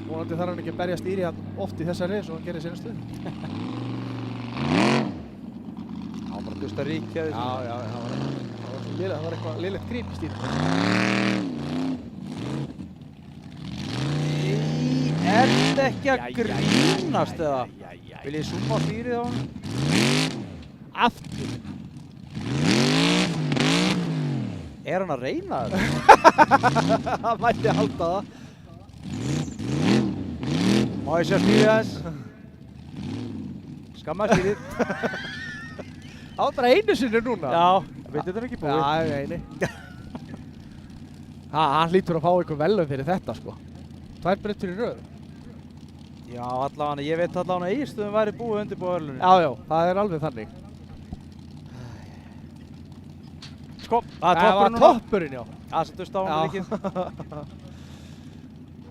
Speaker 3: Vonandi þarf hann ekki að berja stýri hann oft í þessari eins og hann gerir senastu.
Speaker 1: Hann bara dusta ríkjaði.
Speaker 3: Já, það var eitthvað lélegt gríp í stýri.
Speaker 1: Er þetta ekki að grínast eða? Vil ég zooma á stýrið á hann?
Speaker 3: Aftur.
Speaker 1: Er hann að reyna þetta?
Speaker 3: Það mætti halda það.
Speaker 1: Má ég sjá stýrið þess? Skamma stýrið.
Speaker 3: Það var bara einu sinni núna.
Speaker 1: Já, veit þetta er ekki búið.
Speaker 3: Já, eini. Hann hlýtur að fá einhver velum fyrir þetta sko. 2 breyttur í röð.
Speaker 1: Já, allavega, ég veit allavega að Egilsstöðum væri búið undirbúið verðlauninu.
Speaker 3: Já, það er alveg þannig.
Speaker 1: Sko,
Speaker 3: Það
Speaker 1: toppurinn
Speaker 3: var
Speaker 1: núna.
Speaker 3: toppurinn, já.
Speaker 1: Það sem dusta á hann líkið.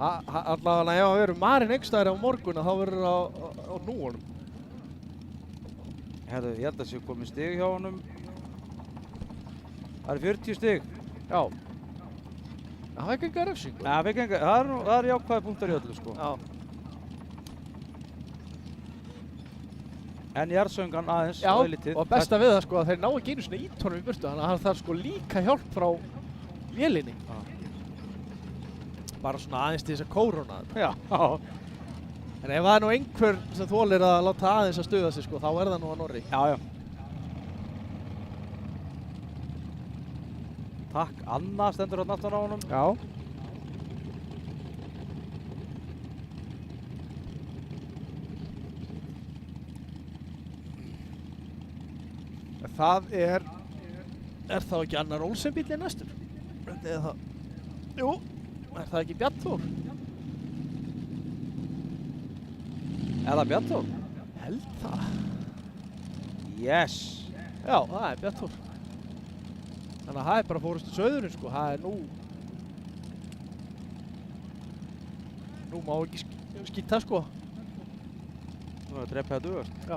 Speaker 3: Allavega, ef við erum marinn einhverstaðar á morgun þá verður það á núunum.
Speaker 1: Herðu, ég held að sé komið stig hjá honum. Það eru 40 stig.
Speaker 3: Já. Það er ekki enga refsingu.
Speaker 1: Nei, það er jákvæði punktar í öllu, sko.
Speaker 3: Já.
Speaker 1: En jarðsöngan aðeins,
Speaker 3: Já,
Speaker 1: lítið.
Speaker 3: og besta við það sko að þeir ná ekki einu svona ítónum í burtu, þannig að hann þarf sko líka hjálp frá vélinni. Bara svona aðeins til þess að kóróna þetta.
Speaker 1: Já.
Speaker 3: En ef það er nú einhver sem þolir að láta aðeins að stuða sig sko, þá er það nú að Norri.
Speaker 1: Já. Takk, Anna stendur hérna aftan á honum.
Speaker 3: Já. Það er þá ekki Annar Olsen bíllinn næstur? Eða það? Jú, er það ekki Bjarnþór?
Speaker 1: Er það Bjarnþór?
Speaker 3: Held það.
Speaker 1: Yes.
Speaker 3: Já, það er Bjarnþór. Þannig að það er bara fórustu sauðurinn sko, það er nú má ekki skýta sko.
Speaker 1: Nú er það dreipið að dugast.
Speaker 3: Já.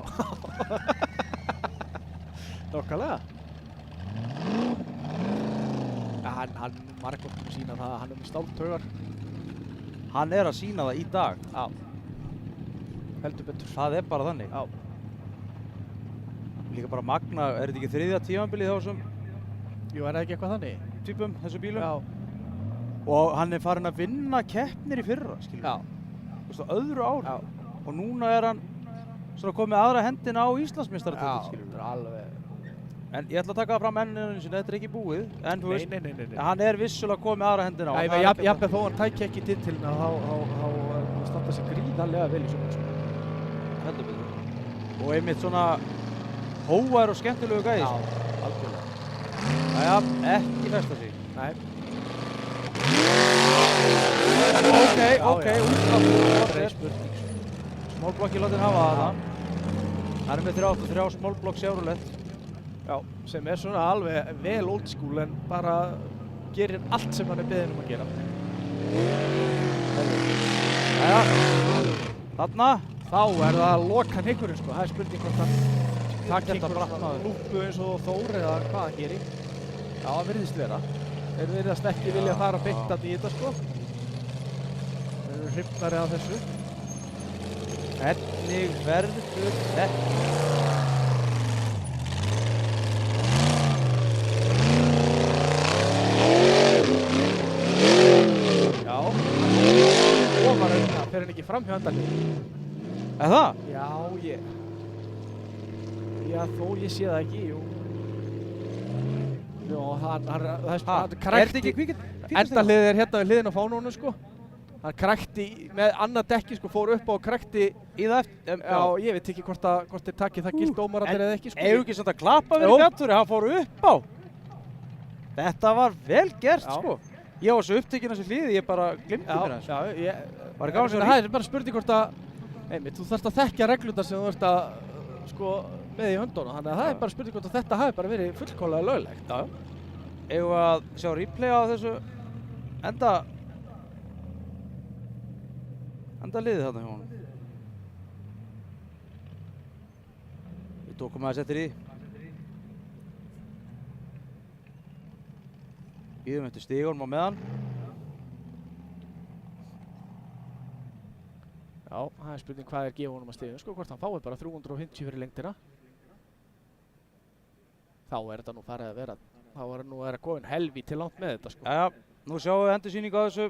Speaker 3: Nákvæmlega. Ja, hann margótt að sína það að hann er með stáltaugar.
Speaker 1: Hann er að sína það í dag.
Speaker 3: Já. Heldur betur.
Speaker 1: Það er bara þannig.
Speaker 3: Já.
Speaker 1: Líka bara magna, er þetta ekki 3. tímabilið hjá þessum
Speaker 3: Jú, er það ekki eitthvað þannig?
Speaker 1: typum, þessum bílum?
Speaker 3: Já.
Speaker 1: Og hann er farin að vinna keppnir í fyrra, skiljum.
Speaker 3: Já.
Speaker 1: Þú veist, á öðru ári.
Speaker 3: Já.
Speaker 1: Og núna er hann svona komið aðra hendina á Íslandsmeistaratitil, skiljum.
Speaker 3: Já, alveg.
Speaker 1: En ég ætla að taka það fram enn einu sinni, þetta er ekki búið. En þú veist,
Speaker 3: Nei.
Speaker 1: Hann er vissulega komið aðra hendina á.
Speaker 3: Jafnveg þó hann tæki ekki titilina, þá standa sig gríðarlega vel í svona sko.
Speaker 1: Heldur betur. Og einmitt svona hóvar og skemmtilegu gæði.
Speaker 3: Já, algjörlega.
Speaker 1: Jæja, ekki festa sig.
Speaker 3: Nei.
Speaker 1: Ok,
Speaker 3: Það er spurning.
Speaker 1: Smálblokki látin hafa það. Hann er með 33 smálblokk Chevrolet.
Speaker 3: Já, sem er svona alveg vel old school en bara gerir allt sem hann er beðinn að gera.
Speaker 1: Jæja, þarna.
Speaker 3: Þá er það að loka hnykkurinn sko, það er spurning hvort hann takk
Speaker 1: Þetta
Speaker 3: einhver
Speaker 1: bratt
Speaker 3: svona
Speaker 1: maður.
Speaker 3: lúpu eins og Þór eða hvað hann gerir. Já, það virðist vera. Þeir virðast ekki vilja fara beintandi í þetta sko. Þeir eru hrifnari af þessu.
Speaker 1: Hvernig verður þetta?
Speaker 3: Já, ofar auðvitað, fer hann ekki fram hjá endanum.
Speaker 1: Er það?
Speaker 3: Já, þó ég sé það ekki, jú. Jó, það er
Speaker 1: Er þetta
Speaker 3: krækt
Speaker 1: ekki
Speaker 3: í,
Speaker 1: kvíkit?
Speaker 3: endahliðið er hérna við hliðin á fánónu, sko. Hann krækti með annað dekki, sko, fór upp á og krækti
Speaker 1: Í það eftir?
Speaker 3: Já, ég veit ekki hvort þeir takki það gilt dómararnir eða ekki, sko.
Speaker 1: Eigum ekki samt að klappa
Speaker 3: Jú.
Speaker 1: við Bjarnþóri, hann fór upp á. Þetta var vel gert,
Speaker 3: Já.
Speaker 1: sko. Ég var svo upptekinn af þessu hliði, ég bara glimti mér hans. Var gaman sem
Speaker 3: það er bara spurning hvort að, einmitt, þú þarft að þekkja reglurnar sem þú ert að, sko, með í höndunum. Þannig að það er bara spurning hvort að þetta hafi bara verið fullkomlega löglegt.
Speaker 1: Já. Eigum við að sjá replay á þessu enda liðið þarna hjá honum. Tókum aðeins eftir því. Bíðum eftir stigunum á meðan.
Speaker 3: Já, það er spurning hvað er gefa honum að stigum, sko, hvort hann fái bara 350 fyrir lengdina. Þá er þetta nú farið að vera, þá er nú að vera komin helvíti langt með þetta, sko.
Speaker 1: Jæja, nú sjáum við endursýningu á þessu.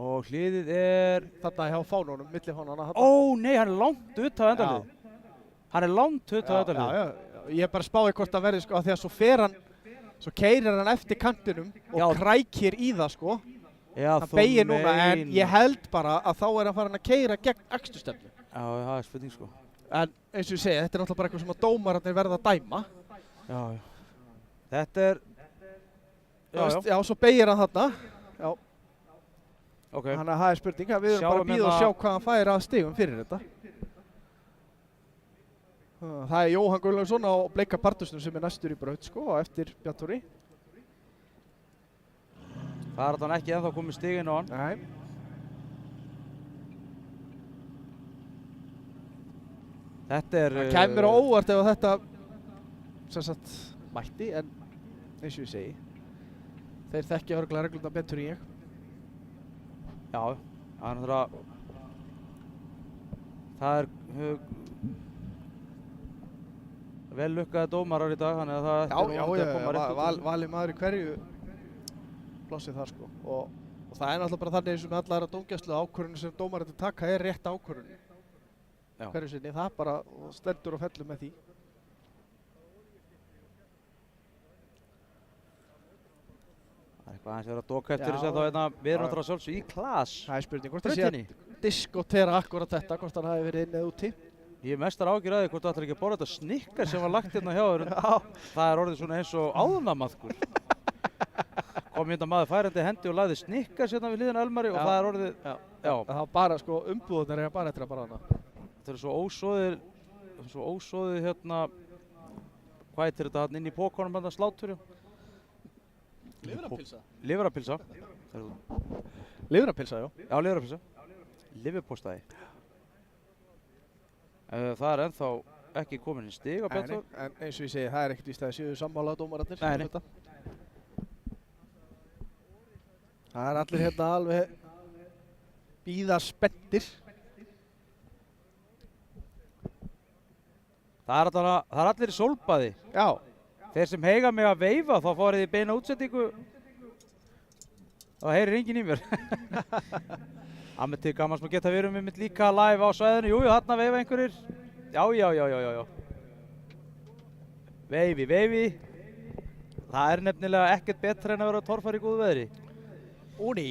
Speaker 1: Og hliðið er...
Speaker 3: Þarna hjá fánunum, milli fánana.
Speaker 1: Ó, nei, hann er langt út á endalið. Hann er langt út á endalið.
Speaker 3: Já, ég er bara að spáði hvort það verði, sko, af því að svo fer hann, svo keyrir hann eftir kantinum og krækir í það, sko.
Speaker 1: Já,
Speaker 3: Það beigir núna, en ég held bara að þá er hann farin að keyra gegn akstursstefnu.
Speaker 1: Já, það er spurning, sko.
Speaker 3: En eins og ég segi, þetta er náttúrulega bara eitthvað sem að dómararnir verða að dæma.
Speaker 1: Já. Þetta er...
Speaker 3: Já, svo beigir hann þarna. Já.
Speaker 1: Ok.
Speaker 3: Þannig að það er spurning, við erum bara að bíða og sjá hvað hann fær að stigum fyrir þetta. Það er Jóhann Guðlaugsson á Bleika Partusnum sem er næstur í braut, sko, eftir Bjarn Þóri.
Speaker 1: Það er þannig ekki ennþá komið stiginn á hann.
Speaker 3: Nei.
Speaker 1: Þetta er...
Speaker 3: Það kæmur á óvart ef þetta sem sagt mætti, en eins og ég segi, þeir þekkja örugglega reglurnar betur en ég.
Speaker 1: Já, það er náttúrulega... Það er... vel lukkaði dómarar í dag, þannig að það ætti nú að koma rétt út.
Speaker 3: Valið maður í hverju plássið þar, sko. Og það er náttúrulega bara þannig eins og með alla aðra dómgæslu ákvörðun sem dómararnir taka er rétt ákvörðun. Hverju sinni, það bara stendur og fellur með því.
Speaker 1: Það er eitthvað aðeins verið að doka eftir þess að þá hérna, við erum náttúrulega sjálfsög í Klas.
Speaker 3: Það er spurning hvort það sé að diskotera akkurat þetta, hvort hann hafi verið inn eða úti.
Speaker 1: Ég er mestar ágjur að því hvort þú ætlar ekki að borða þetta Snickers sem var lagt hérna hjá þér. Það er orðið svona eins og áðunamaðkur. Kom hérna maður færandi hendi og lagði Snickers hérna við hliðina Elmari og það er orðið... Já.
Speaker 3: Það var bara, sko, umbúðunar er bara eftir að bara hana.
Speaker 1: Þetta er svo ósoðið hérna... Hvað heitir þetta hérna inn í pókonum hérna slátur?
Speaker 3: Livrapilsa?
Speaker 1: Livrapilsa.
Speaker 3: Livrapilsa, já.
Speaker 1: Já, livrapilsa. Livrapostæði. Það er ennþá ekki komin í stig á Bjarn Þór.
Speaker 3: En eins og ég segi, það er ekkert víst að það séu sammála dómararnir.
Speaker 1: Nei.
Speaker 3: Það er allir hérna alveg bíða spenntir.
Speaker 1: Það er allir í sólbaði.
Speaker 3: Já.
Speaker 1: Þeir sem heiga mig að veifa þá fórið í beina útsendingu. Það heyrir enginn í mér. Það með til gaman sem að geta verið með mitt líka live á svæðinu. Jú, þarna veifa einhverjir. Já. Veifi. Það er nefnilega ekkert betra en að vera torfæri í góðu veðri.
Speaker 3: Úni.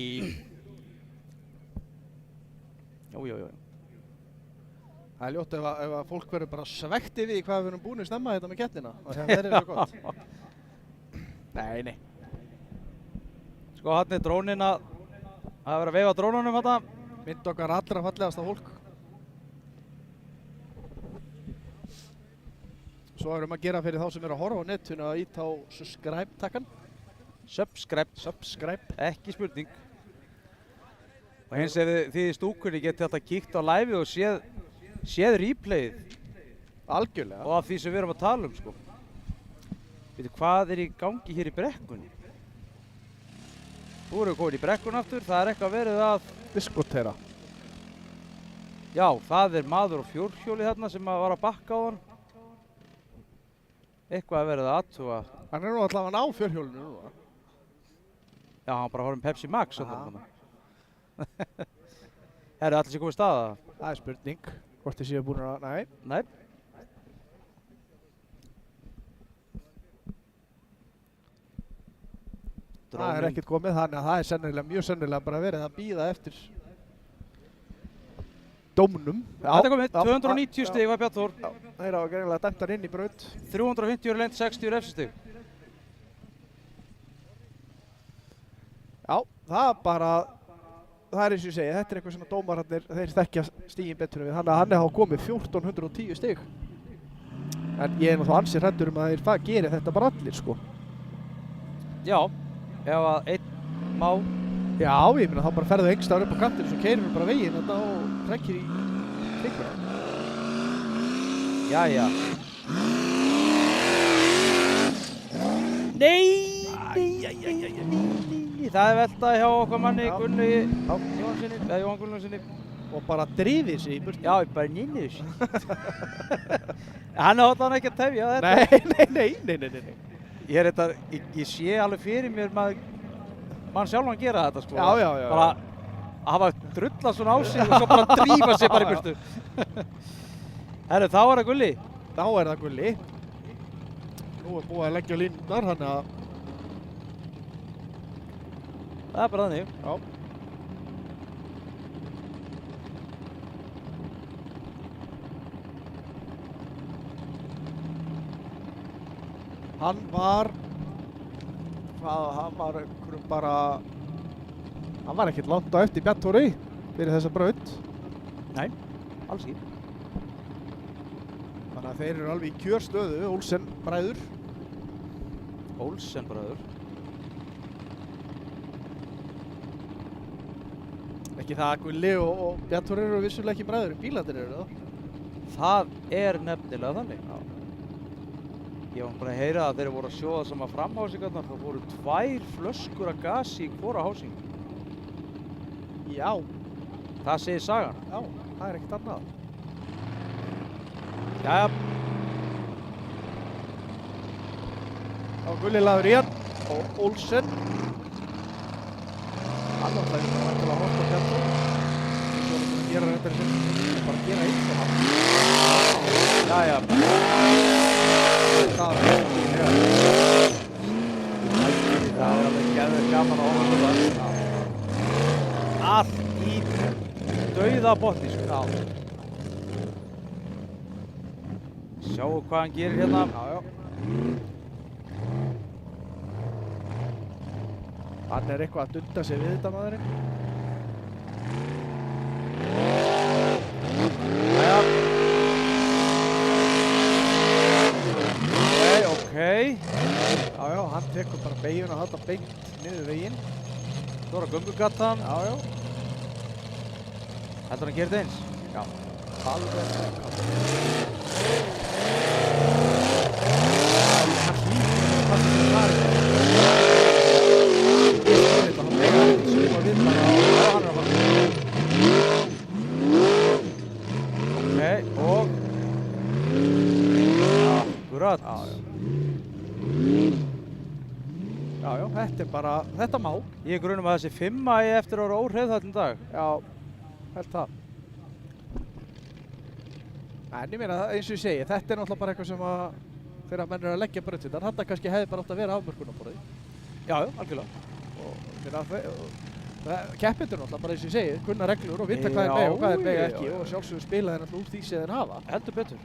Speaker 1: Já.
Speaker 3: Það er ljótt ef að fólk verður bara svekkt yfir því hvað við erum búin að snemma þetta með kettina. Og það er svo gott. Nei.
Speaker 1: Sko, hann er drónin að vera að veifa drónunum þetta.
Speaker 3: Mynd okkar allra fallegasta fólk. Svo erum að gera fyrir þá sem eru að horfa á netinu að íta á subscribe-takkan.
Speaker 1: Subscribe. Ekki spurning. Og hins ef þið í stúkunni getið alltaf kíkt á live og séð replayið.
Speaker 3: Algjörlega.
Speaker 1: Og af því sem við erum að tala um, sko. Veitu, hvað er í gangi hér í brekkunni? Þú erum komin í brekkun aftur, það er eitthvað verið að...
Speaker 3: Diskotera.
Speaker 1: Já, það er maður á fjórhjóli þarna sem var að bakka á hann. Eitthvað verið að athuga.
Speaker 3: Hann er nú allavega á fjórhjólinu núna.
Speaker 1: Já, hann bara horfum Pepsi Max þarna. Herru, allir sé komið staða?
Speaker 3: Það er spurning. Hvort þið séu búin að...
Speaker 1: Nei.
Speaker 3: Það er ekkert komið, þannig að það er sennilega, mjög sennilega bara verið að bíða eftir dómnum.
Speaker 1: Þetta er komið, 290 stig var Bjarn Þór.
Speaker 3: Það er á að greinilega dæmtar inn í braut.
Speaker 1: 350 lent, 60 refsistig.
Speaker 3: Já, það er eins og ég segi, þetta er eitthvað sem dómararnir, þeir þekkja stigin betur við. Þannig að hann er þá komið 1410 stig. En ég er nú þá ansið hræddur að þeir geri þetta bara allir, sko.
Speaker 1: Já, ef að einn má.
Speaker 3: Já, ég meina þá bara ferðu engstafur upp á kantinu, svo keyrum við bara veginn þetta og trekkir í klikuna.
Speaker 1: Jæja. Nei. Það er velta hjá okkar manni Gunni Jóhansinni, eða Jóhann Gunnlaugssyni.
Speaker 3: Og bara drifið sig í burtu.
Speaker 1: Já, bara nynni þessu. Hann átti hann ekki að tefja þetta.
Speaker 3: Nei.
Speaker 1: Ég sé alveg fyrir mér mann sjálfan gera þetta sko.
Speaker 3: Já.
Speaker 1: Bara að hafa drullað svona á sig og svo bara drífa sig bara í burtu. Herru, þá er það Gulli.
Speaker 3: Þá er það Gulli. Nú er búið að leggja línundar, þannig að...
Speaker 1: Það er bara þannig.
Speaker 3: Já. Hann var einhverjum bara... Hann var ekkert langt á eftir Bjarnþóri fyrir þessa braut.
Speaker 1: Nei, alls ekki.
Speaker 3: Þannig að þeir eru alveg í kjörstöðu, Olsen bræður.
Speaker 1: Olsen bræður.
Speaker 3: Ekki það að Gulli og Bjarnþóri eru vissulega ekki bræður, en bílarnir eru það.
Speaker 1: Það er nefnilega þannig. Já. Ég var bara að heyra að þeir voru að sjóða saman framhásingarnar, það voru 2 flöskur af gasi í hvora hásing.
Speaker 3: Já.
Speaker 1: Það segir sagan.
Speaker 3: Já, það er ekkert annað.
Speaker 1: Jæja.
Speaker 3: Þá Gulli laður í hann og Olsen. Hann átti að horfa á Bjarnþór. Svo er að gera þetta sem bara að gera eitt og hann.
Speaker 1: Jæja.
Speaker 3: Það er
Speaker 1: alveg geðveikt gaman að horfa á þetta. Allt í dauða botni sko.
Speaker 3: Já.
Speaker 1: Sjáu hvað hann gerir hérna.
Speaker 3: Já. Hann er eitthvað að dunda sig við þetta maðurinn.
Speaker 1: Jæja. Ok.
Speaker 3: Já, hann tekur bara beygjuna þarna beint niður veginn.
Speaker 1: Stóra göngugatan.
Speaker 3: Já.
Speaker 1: Heldur hann gerir þetta eins?
Speaker 3: Já. Alveg. Hann hlýtur að passa sig þar. Hann megar ekki suma við bara og hann er að fara.
Speaker 1: Ok, og... Akkurat.
Speaker 3: Já, þetta er bara, þetta má.
Speaker 1: Ég er grunum að þessi 5 eigi eftir að vera óhreyfð þarna í dag.
Speaker 3: Já, held það. En ég meina, eins og ég segi, þetta er náttúrulega bara eitthvað sem að þegar menn eru að leggja brautirnar, þetta kannski hefði bara átt að vera afmörkunarborðið.
Speaker 1: Já, algjörlega.
Speaker 3: Og keppindur náttúrulega, bara eins og ég segi, kunna reglur og vita hvað er með og hvað er með ekki og sjálfsögur spila þeir náttúrulega úr því sem þeir hafa.
Speaker 1: Heldur betur.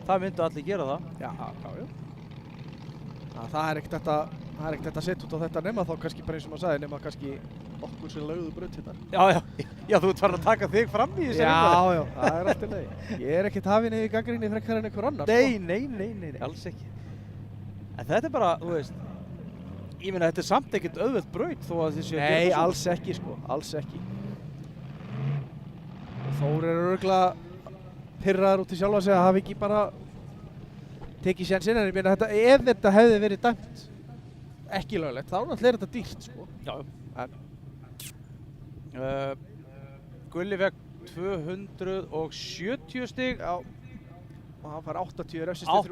Speaker 1: Það myndu allir gera það.
Speaker 3: Já. Það er ekkert þetta að setja út á þetta nema þá kannski bara eins og maður sagði, nema kannski okkur sem lögðu brautirnar.
Speaker 1: Já, þú ert farin að taka þig fram í þessari
Speaker 3: Já, það er allt í lagi. Ég er ekkert hafinn yfir gagnrýni frekar en einhver annar.
Speaker 1: Nei, alls ekki. En þetta er bara, þú veist, ég meina þetta er samt ekkert auðvelt braut þó að þið séu að gera
Speaker 3: Nei,
Speaker 1: þetta svona.
Speaker 3: alls ekki sko, alls ekki. Og Þór eru örugglega pirraður út í sjálfa sig að hafa ekki bara tekið sénsinn, en ég meina þetta, ef þetta hefði verið dæmt ekki löglegt, þá náttúrulega er þetta dýrt sko.
Speaker 1: Já. Gulli fekk 270 stig.
Speaker 3: Já. Og hann fær 80 refsistig,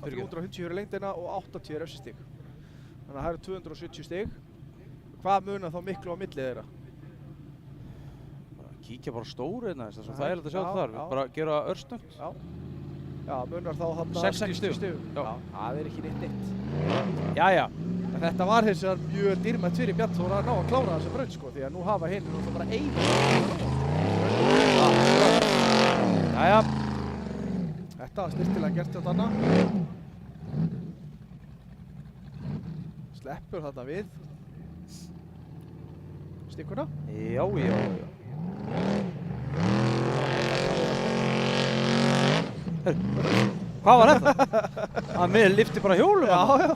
Speaker 3: 350 fyrir lengdina og 80 refsistig. Þannig að það eru 270 stig. Hvað munar þá miklu á milli þeirra?
Speaker 1: Kíkja bara stóru hérna, það er svo þægilegt að sjá þetta þar.
Speaker 3: Já.
Speaker 1: Bara gera örsnögt.
Speaker 3: Já, munar þá þarna
Speaker 1: 60 stigum.
Speaker 3: Já, það er ekki neitt.
Speaker 1: Jæja.
Speaker 3: En þetta var hins vegar mjög dýrmætt fyrir Bjarnþór að ná að klára þessa braut sko, því að nú hafa hinn náttúrulega bara einu.
Speaker 1: Jæja.
Speaker 3: Þetta var styrtilega gert hjá þarna. Sleppur þarna við stikkuna.
Speaker 1: Já. Hvað var þetta? Að miður lyfti bara hjólum hann.
Speaker 3: Já.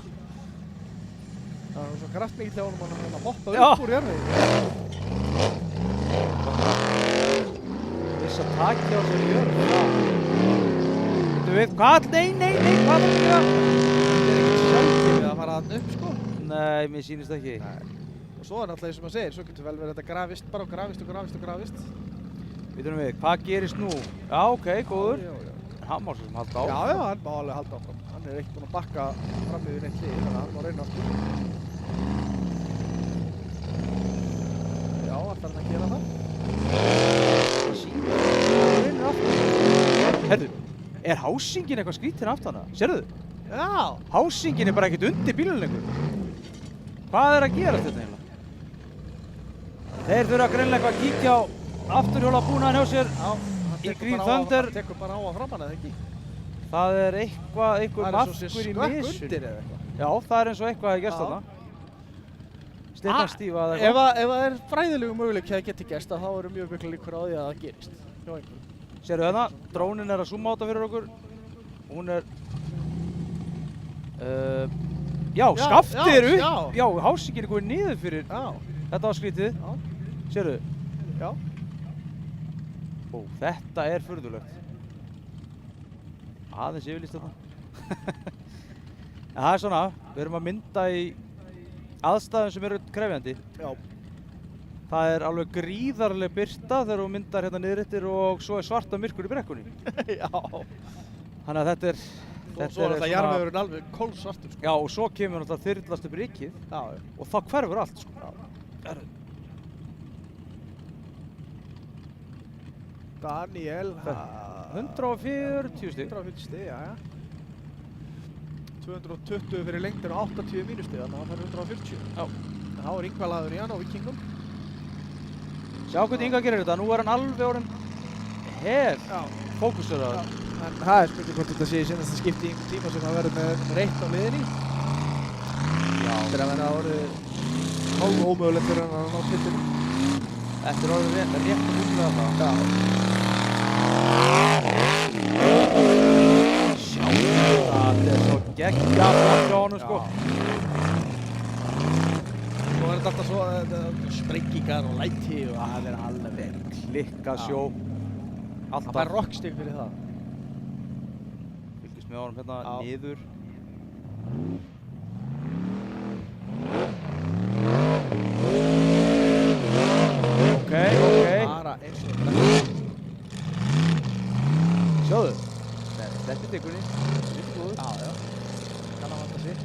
Speaker 3: Það var svo kraftmikill hjá honum að hann hoppaði
Speaker 1: Já.
Speaker 3: upp úr jörðinni.
Speaker 1: Viss að taki á sig jörg. Veitum við, hvað? Nei, hvað er það?
Speaker 3: Þetta er ekkert sjálfgefið að fara þarna upp, sko.
Speaker 1: Nei, mér sýnist ekki.
Speaker 3: Og svo er náttúrulega eins og maður segir, svo getur vel verið þetta grafist bara og grafist.
Speaker 1: Veitum við, hvað gerist nú? Já, ok, góður.
Speaker 3: Já.
Speaker 1: En hann má svo sem halda á.
Speaker 3: Já, hann má alveg halda áfram. Hann er ekki búinn að bakka fram yfir neitt lið, þannig að hann má reyna aftur. Já, ætlar hann að gera það?
Speaker 1: Reynir aftur. Herðu, er hásingin eitthvað skrítinn aftana? Sérðu?
Speaker 3: Já!
Speaker 1: Hásingin er bara ekkert undir bílunum lengur. Hvað er að gera þetta eiginlega? Þeir þurfa greinilega eitthvað að kíkja á afturhjólabúnaðinn hjá sér.
Speaker 3: Já,
Speaker 1: Í Green Thunder.
Speaker 3: hann tekur bara á að framan eða ekki?
Speaker 1: Það er einhver markur í
Speaker 3: skökk
Speaker 1: misun.
Speaker 3: undir eða eitthvað.
Speaker 1: Já, það er eins og eitthvað að gerst þarna. Stefán stífa eða
Speaker 3: Ef
Speaker 1: eitthvað.
Speaker 3: það er fræðilegu möguleiki að geti gerst, þá eru mjög miklu líkur á því að það gerist. Hjá einhverjum.
Speaker 1: Sérðu þarna, drónin er að zooma á þetta fyrir okkur. Hún er... já, skaftið er upp. Já, hásingin er komið niður fyrir.
Speaker 3: Já.
Speaker 1: Þetta var skrítið.
Speaker 3: Já.
Speaker 1: Sérðu?
Speaker 3: Já.
Speaker 1: Ó, þetta er furðulegt. Aðeins yfirlýst þetta. En það er svona, við erum að mynda í aðstæðum sem eru krefjandi.
Speaker 3: Já.
Speaker 1: Það er alveg gríðarleg birta þegar þú myndar hérna niður eftir og svo er svarta myrkur í brekkunni.
Speaker 3: Já.
Speaker 1: Þannig að þetta er...
Speaker 3: Svo er alltaf jarðvegurinn alveg kólsvartur, sko.
Speaker 1: Já, og svo kemur náttúrulega þyrlast upp rykið.
Speaker 3: Já.
Speaker 1: Og þá hverfur allt, sko.
Speaker 3: Já. Daniel...
Speaker 1: 140 stig.
Speaker 3: 140 stig, já. 220 fyrir lengdin og 80 mínustig, þannig að það fær 140.
Speaker 1: Já.
Speaker 3: En þá er Ingvar lagður í hann á Víkingum.
Speaker 1: Sjá hvernig Inga gerir þetta. Nú er hann alveg orðinn fókuseraður.
Speaker 3: En það er spurning hvort þetta sé í seinasta skipti í einhvern tíma sem það verður með nummer 1 á liðinni.
Speaker 1: Já.
Speaker 3: Þetta er að vera orðið hálf ómögulegt fyrir hann að ná titlinu.
Speaker 1: Þetta er orðið rétt að húnlega það. Sjá þetta er svo geggjað flott hjá honum, sko.
Speaker 3: Svo er þetta alltaf svo sprengingar og læti og það er alveg
Speaker 1: Klikkað sjó.
Speaker 3: Það fær rockstig fyrir það.
Speaker 1: Fylgist með honum hérna niður. Ok.
Speaker 3: Bara eins og þetta.
Speaker 1: Sjáðu. Þetta er stikkunni.
Speaker 3: Já. Kann að vanda sig.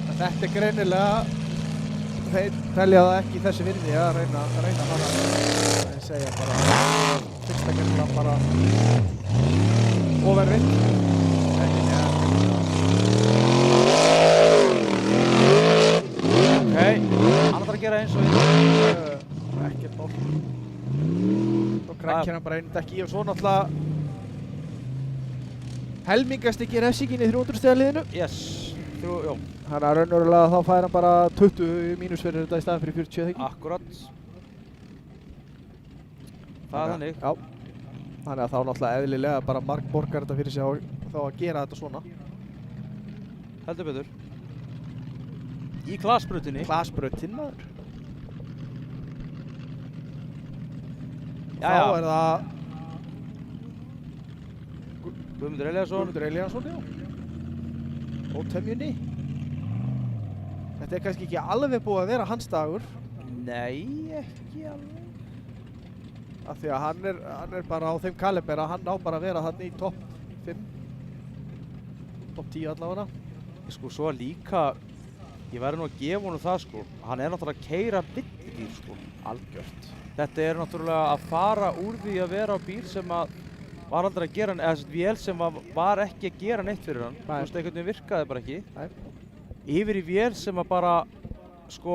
Speaker 3: En þetta er greinilega, þeir telja það ekki í þessi virði að reyna að fara. Þeir segja bara, fyrsta greinilega bara overvitt.
Speaker 1: Ok, hann ætlar að gera eins og
Speaker 3: Ekkert mál. Svo krakkir hann bara einu dekki og svo náttúrulega helmingastykki refsingin í 300 stiga liðinu.
Speaker 1: Yes, já.
Speaker 3: Þannig að raunverulega þá fær hann bara 20 mínus fyrir þetta í staðan fyrir 40 eða ekki.
Speaker 1: Akkurat. Það er þannig.
Speaker 3: Já. Þannig að þá náttúrulega eðlilega bara marg borgar þetta fyrir sig þá að gera þetta svona.
Speaker 1: Heldur betur. Í klasbrautinni.
Speaker 3: Klasbrautin maður.
Speaker 1: Já.
Speaker 3: Þá er það
Speaker 1: Guðmundur Elíasson.
Speaker 3: Guðmundur Elíasson, já. Og temjunni. Þetta er kannski ekki alveg búið að vera hans dagur.
Speaker 1: Nei, ekki alveg.
Speaker 3: Af því að hann er bara á þeim kaliber að hann á bara að vera þarna í topp 5. Topp 10 allavega.
Speaker 1: Sko, svo líka, ég verði nú að gefa honum það, sko. Hann er náttúrulega að keyra bíl, sko. Algjört. Þetta er náttúrulega að fara úr því að vera á bíl sem að var aldrei að gera, eða svona vél sem var ekki að gera neitt fyrir hann. Þú veist, einhvern veginn virkaði bara ekki.
Speaker 3: Nei.
Speaker 1: Yfir í vél sem að bara, sko,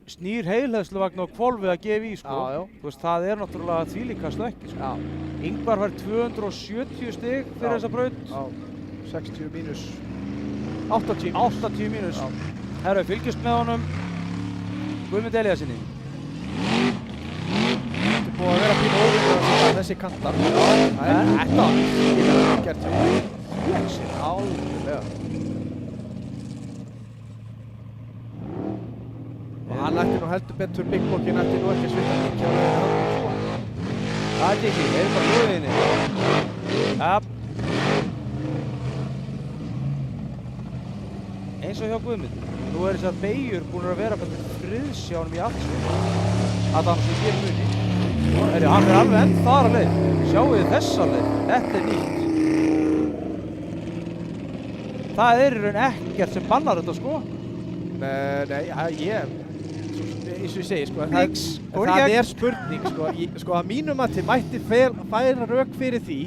Speaker 1: snýr heilhæðsluvagn og hvolfið að gefa í, sko.
Speaker 3: Já.
Speaker 1: Þú veist, það er náttúrulega þvílíka stökki, sko.
Speaker 3: Já.
Speaker 1: Ingvar fær 270 stig fyrir þessa braut.
Speaker 3: Já. 60 mínus 80.
Speaker 1: 80 mínus. Herru, fylgjast með honum Guðmund Elíasinni.
Speaker 3: Þetta er búið að vera pínu óvindur að þessi kantar. Þetta er gert hjá það. Alveg. heldur betur Big Bokkin ætti nú ekki að svita mikið á leiðinni þarna, sko.
Speaker 1: Það er ekki, þeir eru bara hljóðinni. Ja. Eins og hjá Guðmund. Nú er þessar beigjur búin að vera bara friðsjánum í allt svo. Að hann sem hér muni. Hann er alveg enn þar að leið. Sjáu þið þessa leið. Þetta er nýtt. Það er í raun ekkert sem bannar þetta, sko.
Speaker 3: Nei, eins og ég segi, sko,
Speaker 1: það
Speaker 3: er spurning, sko, að mínum að þið mætti færa rök fyrir því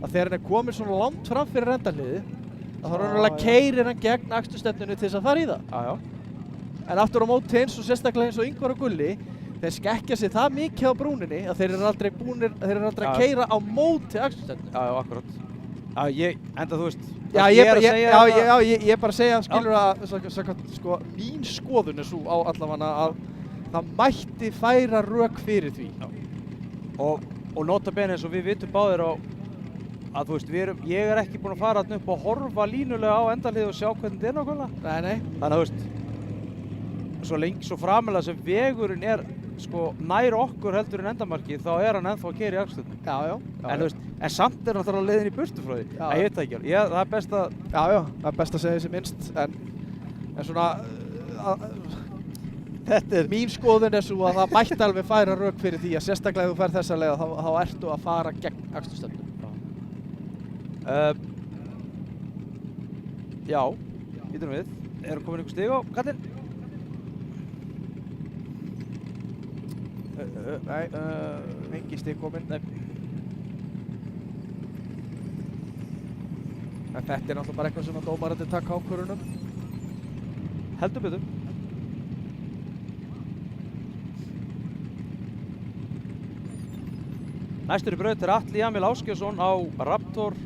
Speaker 3: að þegar hann er komin svona langt fram fyrir endarliði að þá raunverulega keyrir hann gegn akstursstefnunni til þess að fara í það.
Speaker 1: Já.
Speaker 3: En aftur á móti eins og sérstaklega eins og Ingvar og Gulli, þeir skekkja sig það mikið á brúninni að þeir eru aldrei að keyra á móti akstursstefnunni.
Speaker 1: Já, akkurat. Já, enda þú veist.
Speaker 3: Ég er bara að segja, skilur að, sko, mín skoðun er svo á allavega að það mætti færa rök fyrir því.
Speaker 1: Já. Og nota bene eins og við vitum báðir á að þú veist, ég er ekki búinn að fara þarna upp og horfa línulega á endarlið og sjá hvernig þetta er nákvæmlega.
Speaker 3: Nei.
Speaker 1: Þannig að þú veist, svo framalega sem vegurinn er sko nær okkur heldur en endamarkið, þá er hann ennþá að keyra í akstursstefnu. Já. En þú veist, en samt er náttúrulega leiðin í burtu frá því. Ég veit það ekki alveg. Það er best að...
Speaker 3: Já, það er best að segja þessi minnst, en svona... Þetta er... Mín skoðun er svo að það mætti alveg færa rök fyrir því að sérstaklega ef þú ferð þessa leið þá ertu að fara gegn akstursstefnu.
Speaker 1: Já, býtum við. Erum komin einhver stig á kallinn?
Speaker 3: Nei, engi stig komin.
Speaker 1: Nei.
Speaker 3: En þetta er náttúrulega bara eitthvað sem að dómararnir taka ákvörðun.
Speaker 1: Heldur betur. Næstur í braut er Atli Jamil Ásgeirsson á Raptor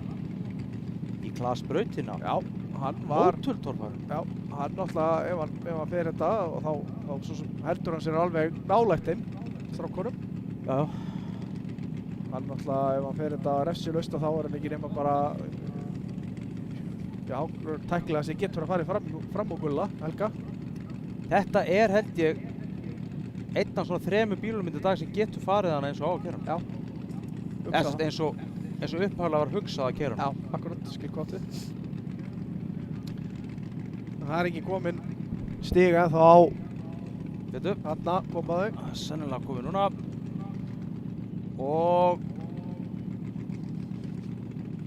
Speaker 1: í klasbrautina.
Speaker 3: Já, hann var...
Speaker 1: Ótultorfari.
Speaker 3: Já, hann náttúrulega, ef hann fer þetta og þá svo sem heldur hann sér alveg nálægt þeim, strákunum.
Speaker 1: Já.
Speaker 3: Hann náttúrulega, ef hann fer þetta refsilaust þá er hann ekki nema bara... Já, tæknilega sem getur að fara fram á Gulla, Helga.
Speaker 1: Þetta er held ég einn af svona 3 bílum í dag sem getur farið hana eins og á að keyra.
Speaker 3: Já.
Speaker 1: Eins og upphaflega var hugsað að keyra.
Speaker 3: Já, akkurat, skil gott við. Það er ekki komin stiga þá á...
Speaker 1: Veitu?
Speaker 3: Þarna koma þau.
Speaker 1: Sennilega komið núna. Og...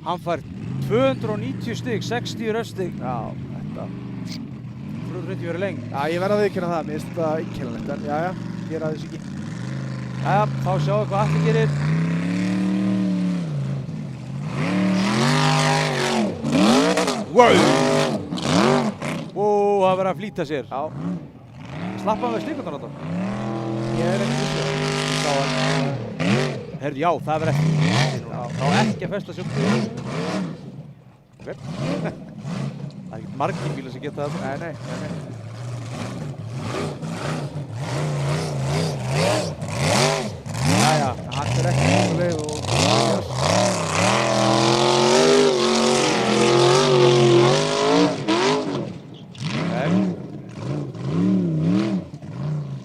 Speaker 1: hann fær 290 stig, 60 röfstig.
Speaker 3: Já, þetta...
Speaker 1: 330 verið lengt.
Speaker 3: Já, ég verð að viðurkenna það, mér finnst þetta einkennilegt, en jæja, gera þess ekki.
Speaker 1: Jæja, þá sjáum við hvað Atli gerir. Wow! Það verður að flýta sér.
Speaker 3: Já.
Speaker 1: Slappa hann við stíkundan á þetta?
Speaker 3: Ég er ekki vissið. Ég sá hann.
Speaker 1: Herðu, já, það verður ekki. Þá ekki að festa sjöfnum. Ok. Það er ekkert margir bílar sem geta það.
Speaker 3: Nei.
Speaker 1: Jæja,
Speaker 3: hann er ekki á leið og...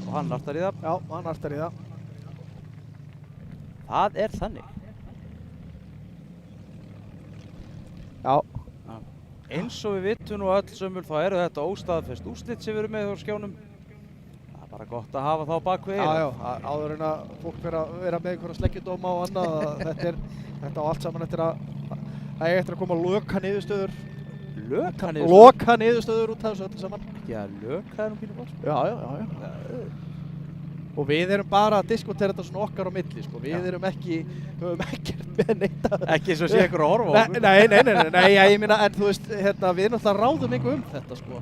Speaker 1: Og hann nartar í það.
Speaker 3: Já, hann nartar í það.
Speaker 1: Það er þannig.
Speaker 3: Já.
Speaker 1: Eins og við vitum nú öll sömul, þá eru þetta óstaðfest úrslit sem við erum með á skjánum. Það er bara gott að hafa þá bak við eyrað.
Speaker 3: Já, áður en að fólk vera með einhverja sleggjudóma og annað, þetta á allt saman eftir að koma loka niðurstöður. Loka niðurstöður út af þessu öllu saman.
Speaker 1: Já, loka er nú pínu gott.
Speaker 3: Já. Og við erum bara að diskutera þetta svona okkar á milli, sko. Við höfum ekkert með neitt að...
Speaker 1: Ekki eins og sé ykkur að horfa á okkur.
Speaker 3: Nei, ég meina, en þú veist, við náttúrulega ráðum einhver þetta, sko.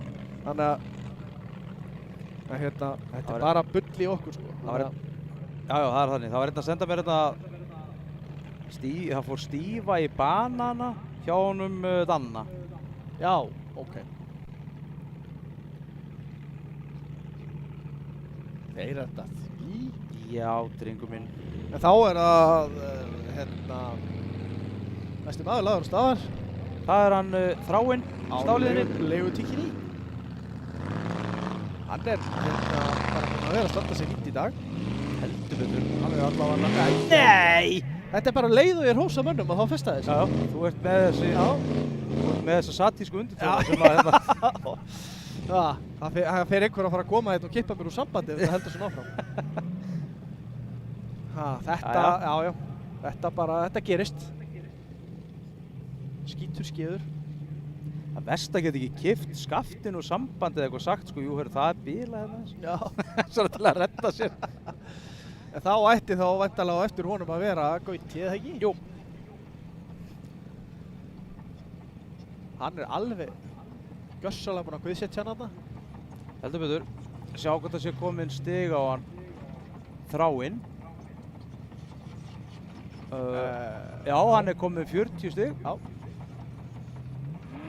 Speaker 3: Þannig að þetta er bara bull í okkur, sko.
Speaker 1: Já, það er þannig. Það var einn að senda mér þetta... Það fór stífa í banana hjá honum Danna.
Speaker 3: Já, ok. Þeir þetta því?
Speaker 1: Já, drengur minn.
Speaker 3: En þá er það, næsti maður lagður á staðar.
Speaker 1: Það er hann Þráinn, stáliðinni.
Speaker 3: Leigutíkinni. Hann er bara að vera að standa sig fínt í dag.
Speaker 1: Heldur betur.
Speaker 3: Hann er allavega...
Speaker 1: Nei!
Speaker 3: Þetta er bara leið og ég er hósa mönnum að þá festa þessi.
Speaker 1: Já, þú ert með þessi, þú ert með þessa satísku undirtóna sem að hérna.
Speaker 3: Það fer einhver að fara að koma hérna og kippa mér úr sambandi ef það heldur svona áfram. Þetta, þetta gerist. Skítur skeður.
Speaker 1: Það versta get ekki kipt skaftin og sambandi eða eitthvað sagt, sko, jú, heyrðu, það er bíla hérna þessu.
Speaker 3: Já.
Speaker 1: Svona til að redda sér.
Speaker 3: En þá ætti þá væntanlega á eftir honum að vera Gauti, eða ekki?
Speaker 1: Jú.
Speaker 3: Hann er alveg gjörsamlega búinn að guðsetja hann þarna.
Speaker 1: Heldur betur. Sjá hvort það sé komin stig á hann. Þráinn. Já, hann er komin 40 stig.
Speaker 3: Já.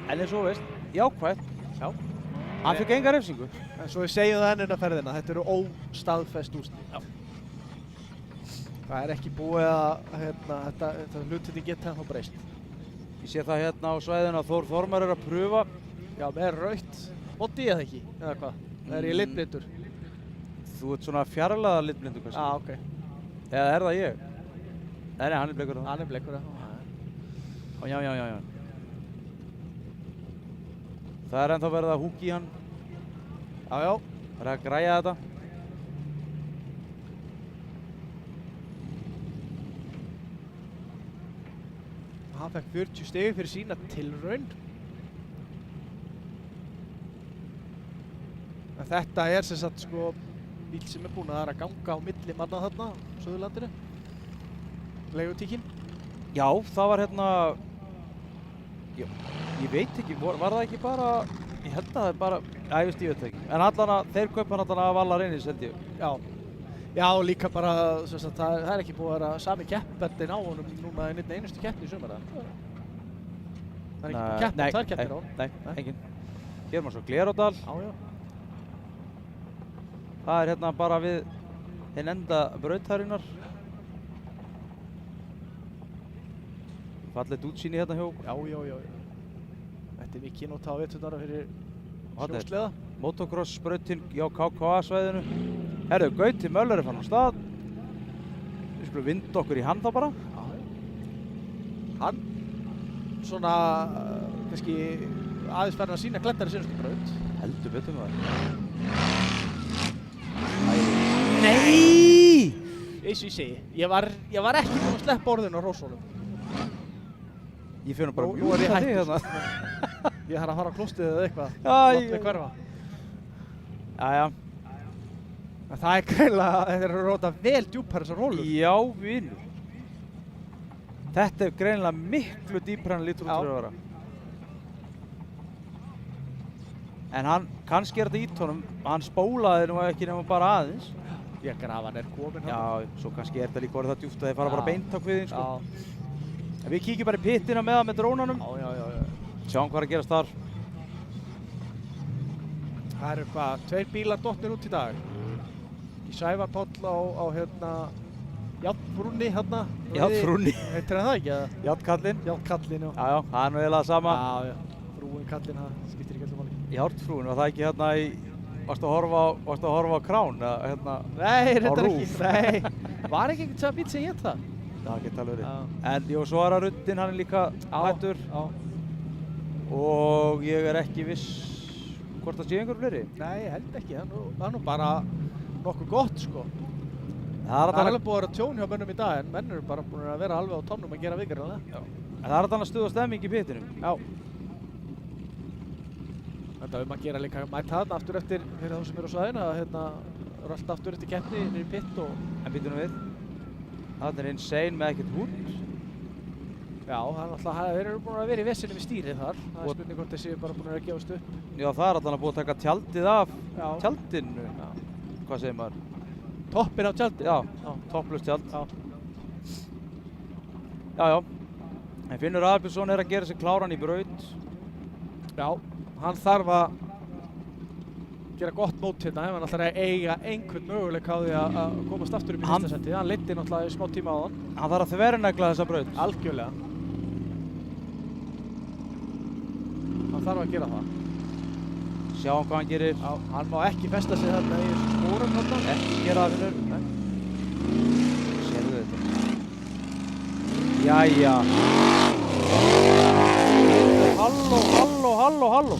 Speaker 1: En eins og veist, jákvætt.
Speaker 3: Já.
Speaker 1: Hann fikk enga refsingu.
Speaker 3: En svo við segjum það ennina ferðina, þetta eru óstaðfest úrslit.
Speaker 1: Já.
Speaker 3: Það er ekki búið að þetta hlutinni geta þá breyst.
Speaker 1: Ég sé það hérna á svæðinu að Þór Þormar er að pröfa.
Speaker 3: Já, með rautt body eða ekki, eða hvað? Það er ég litblindur.
Speaker 1: Þú ert svona fjarlæða litblindur kannski.
Speaker 3: Já, ok.
Speaker 1: Eða er það ég? Nei, hann er bleikur.
Speaker 3: Hann er bleikur,
Speaker 1: Já. Það er ennþá verið að húki í hann.
Speaker 3: Já.
Speaker 1: Það er að græja þetta.
Speaker 3: Hann fekk 40 stig fyrir sína tilraun. En þetta er sem sagt sko bíl sem er búinn að ganga á milli manna þarna á Suðurlandinu. Leigutíkinn.
Speaker 1: Já, það var hérna... Ég veit ekki, var það ekki bara... Ég held að það er bara... ég veit ekki. En allan að þeir kaupa hann allan af alla reynis, held ég.
Speaker 3: Já, líka bara, sem sagt, það er ekki búið að vera sami keppendinn á honum núna í einustu keppni í sumar. Það er ekki búið keppni, tvær keppnir á honum.
Speaker 1: Nei, engin. Hér er maður svo Glerárdal.
Speaker 3: Já.
Speaker 1: Það er hérna bara við hinn enda brautarinnar. Fallegt útsýni hérna hjá okkur.
Speaker 3: Já. Þetta er mikið nota á vetundara fyrir sjósleða.
Speaker 1: Motocross sprautin á KKA svæðinu. Herðu, Gauti Möller er fann á stað. Við skulum vinda okkur í hann þá bara.
Speaker 3: Hann svona kannski aðeins færðin að sína glettari sínustu braut.
Speaker 1: Heldur betur með það. Nei!
Speaker 3: Eins og ég segi, ég var ekki búinn að sleppa orðinu á Rósólum.
Speaker 1: Ég fyrir bara
Speaker 3: Nú er ég
Speaker 1: mjúka þig
Speaker 3: hættur.
Speaker 1: hérna.
Speaker 3: Ég þarf að fara á klóstið eða eitthvað.
Speaker 1: Æ,
Speaker 3: hverfa.
Speaker 1: Jæja.
Speaker 3: En það er greinilega, þetta er að róta vel djúpar þessar rólur.
Speaker 1: Já, vinur. Þetta er greinilega miklu dýpra en lítur út fyrir að vera. En hann, kannski er þetta ít honum, hann spólaði nú ekki nema bara aðeins.
Speaker 3: Ég grafan er komin hann.
Speaker 1: Já, svo kannski er þetta líka orðið það djúpt að þeir fara bara beint á kviðinn, sko.
Speaker 3: Já.
Speaker 1: En við kíkjum bara í pittina með það með drónanum.
Speaker 3: Já.
Speaker 1: Sjáum hvað er að gerast þar.
Speaker 3: Það eru hvað, 2 bílar dottnir út í dag. Í Sævar Páll á hérna Járnbrúnni hérna.
Speaker 1: Járnbrúnni.
Speaker 3: Heitir það ekki eða?
Speaker 1: Járnkallinn.
Speaker 3: Járnkallinn, já.
Speaker 1: Já, það er nú eiginlega sama.
Speaker 3: Já. Brúin kallinn, það skiptir ekki öllu máli.
Speaker 1: Járnfrúin, var það ekki hérna í... Varstu að horfa á Krán, eða hérna...
Speaker 3: Nei, reyndar
Speaker 1: RÚV?
Speaker 3: ekki. Nei. Var ekki einhvern bíl sem hét það?
Speaker 1: Það geti alveg verið.
Speaker 3: Já.
Speaker 1: En jú, svo er að Ruddin, hann er líka hættur.
Speaker 3: Já.
Speaker 1: Og ég er ekki viss hvort það sé einhver fleiri.
Speaker 3: Nei, ég held ekki. Það er nú bara nokkuð gott, sko.
Speaker 1: Það er
Speaker 3: alveg búið að vera tjón hjá mönnum í dag, en menn eru bara búin að vera alveg á tónum að gera vikarlega.
Speaker 1: Það er að stuða stemming í pitinu.
Speaker 3: Já. Þetta að gera líka mæta þarna aftur eftir fyrir þá sem eru á svæðinu að hérna rölda aftur eftir keppni niður í pitt og...
Speaker 1: En býtum við. Þarna er Insane með ekkert hútt.
Speaker 3: Já, það er náttúrulega, þeir eru búin að vera í vessinni við stýrið þar. Það er spurning hvort þeir séu bara búin að gefast upp. Já,
Speaker 1: það er alltaf búið að taka tjaldið af tjaldinu.
Speaker 3: Já.
Speaker 1: Hvað segir maður?
Speaker 3: Toppinn á tjaldið?
Speaker 1: Já, topplaust tjald.
Speaker 3: Já.
Speaker 1: Já. En Finnur Aðalbjörnsson er að gera sig kláran í braut.
Speaker 3: Já, hann þarf að gera gott mót hérna ef hann ætlar að eiga einhvern möguleika á því að komast aftur í fyrsta seti. Hann leiddi náttúrulega í smá tíma á hann.
Speaker 1: Hann þarf að þvernegla þessa braut.
Speaker 3: Algjörlega. Hann þarf að gera það.
Speaker 1: Sjáum hvað hann gerir.
Speaker 3: Já, hann má ekki festa sig þarna í þessum spórum þarna.
Speaker 1: Ekki gera það fyrir. Sérðu þetta? Jæja. Halló.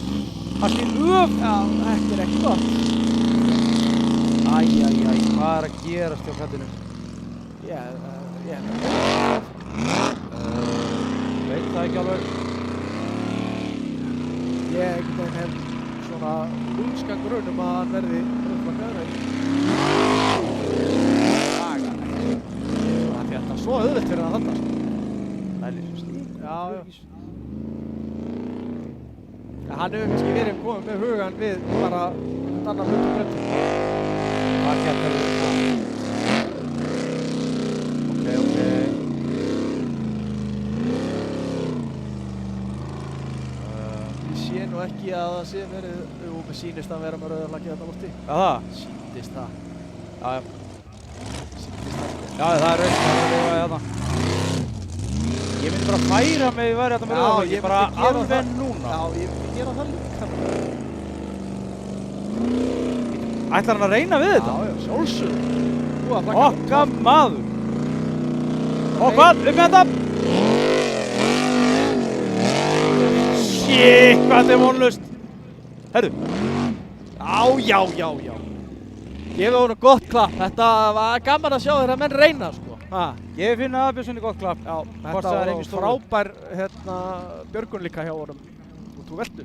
Speaker 1: Það snýr öf.
Speaker 3: Já, þetta er ekki gott.
Speaker 1: Æj, hvað er að gerast hjá kallinu?
Speaker 3: Ég
Speaker 1: Veit það ekki alveg.
Speaker 3: Ég hef svona lúmskan grun að hann verði rauðflaggaður. Það fjalla svo auðvelt fyrir hann þarna.
Speaker 1: Það er svo stík.
Speaker 3: Já. Hann hefur kannski verið komið með hugan við bara einhvern annan hlut og breytum.
Speaker 1: Hvað gert það við það? Ok.
Speaker 3: Ég sé nú ekki að það sé verið, mér sýnist að vera með rauðarflaggið þarna borti.
Speaker 1: Það?
Speaker 3: Sýndist það.
Speaker 1: Já.
Speaker 3: Sýndist það.
Speaker 1: Já, það er rauð, það er hérna. Ég myndi bara færa mig væri þetta með rauðarflaggi, bara alveg núna.
Speaker 3: Já, ég myndi gera það líka.
Speaker 1: Ætlar hann að reyna við þetta?
Speaker 3: Já, sjálfsögðu.
Speaker 1: Okka maður! Og hvað? Upp með þetta! Shit, hvað þetta er vonlust! Herru!
Speaker 3: Já. Gefið honum gott klapp. Þetta var gaman að sjá þeirra menn reyna, sko.
Speaker 1: Ég finna að Björnssoni gott klapp.
Speaker 3: Já,
Speaker 1: Hvort
Speaker 3: þetta
Speaker 1: það er
Speaker 3: var
Speaker 1: heim í stofu.
Speaker 3: frábær björgun líka hjá honum út úr veldu.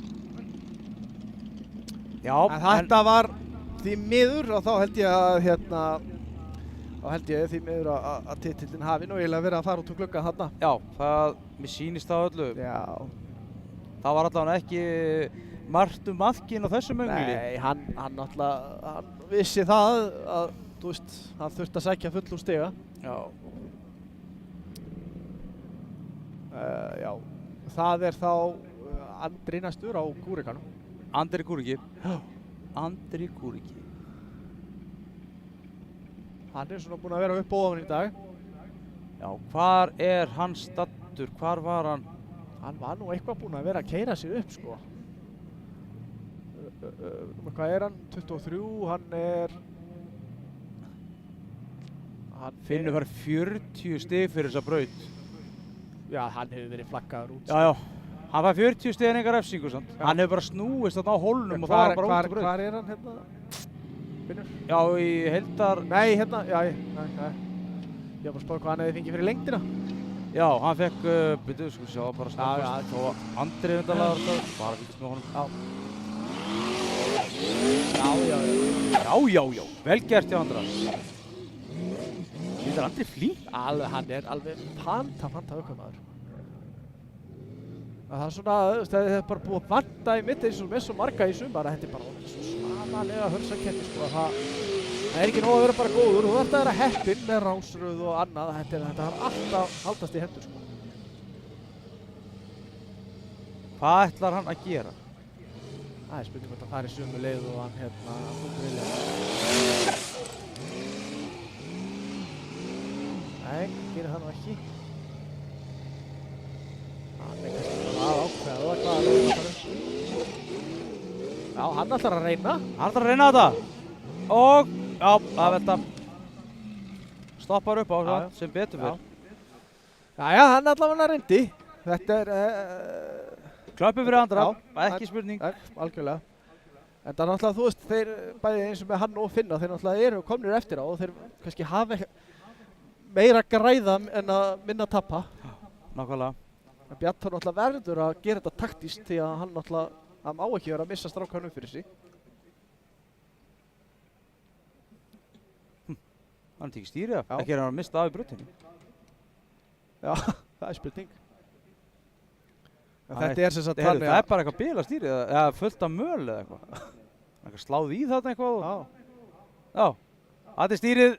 Speaker 1: Já,
Speaker 3: En þetta var því miður og þá held ég því miður að titillinn hafi nú eiginlega verið að fara út úr glugga þarna.
Speaker 1: Já, mér sýnist það öllu.
Speaker 3: Já.
Speaker 1: Það var allavega ekki margt maðkinn á þessum öngli.
Speaker 3: Nei, hann náttúrulega, hann vissi það að, þú veist, hann þurfti að sækja full úr stiga.
Speaker 1: Já.
Speaker 3: Já, það er þá Andri næstur á Kúrikanum.
Speaker 1: Andri Kúriki. Andri Kúriki.
Speaker 3: Hann er svona búinn að vera upp og ofan í dag.
Speaker 1: Já, hvar er hann stattur? Hvar var hann?
Speaker 3: Hann var nú eitthvað búinn að vera að keyra sig upp, sko. Hvað er hann? 23, hann er...
Speaker 1: Finnur var 40 stig fyrir þessa braut.
Speaker 3: Já, hann hefur verið flaggaður út.
Speaker 1: Já. Hann var 40 stig en engar refsingu, sant? Hann hefur bara snúist þarna á hólnum og það var bara út á braut.
Speaker 3: Hvar er hann hérna? Finnur?
Speaker 1: Já, í heildar...
Speaker 3: Nei, hérna, já, nei. Ég var bara að spá hvað hann hefði fengið fyrir lengdina.
Speaker 1: Já, hann fekk, byrju, sko sjá, bara snabbast.
Speaker 3: Já.
Speaker 1: Og Andri undanlega bara fylgst með honum. Já. Vel gert hjá Andra. Þetta er Andri flink.
Speaker 3: Hann er alveg fanta aukamaður. Það er svona, það er bara búið að vanta í mitt eins og með svo marga í sumar að þetta er bara svo svaðalega hörsakeppni, sko. Það er ekki nóg að vera bara góður, þú þarft að vera heppinn með rásröð og annað. Þetta har alltaf haldast í hendur, sko.
Speaker 1: Hvað ætlar hann að gera?
Speaker 3: Það er spurning hvort að fara í sömu leið og hann myndi vilja. Nei, gerir það nú ekki. Hann er kannski bara að ákveða hvaða leið hann fara upp. Já, hann ætlar að reyna.
Speaker 1: Hann ætlar að reyna þetta. Og, já, það velta. Stoppar upp á það, sem betur fyrir.
Speaker 3: Jæja, hann allavega reyndi. Þetta er...
Speaker 1: Klöppum fyrir Andra, ekki spurning.
Speaker 3: Algjörlega. En það er náttúrulega, þú veist, þeir bæði eins og með hann og Finna, þeir náttúrulega eru komnir eftir á og þeir kannski hafa meira græða en að minna tappa.
Speaker 1: Nákvæmlega.
Speaker 3: En Bjartur náttúrulega verður að gera þetta taktískt því að hann náttúrulega, hann má ekki vera að missa strákanum fyrir sig.
Speaker 1: Hann tekið stýrið af, ekki er hann að mista af í brautinni.
Speaker 3: Já, það er spurning. En þetta er sem sagt
Speaker 1: þannig að... Það er bara eitthvað bila stýrið, eða fullt af möl eða eitthvað. Eitthvað sláð í þarna eitthvað. Já, þetta er stýrið.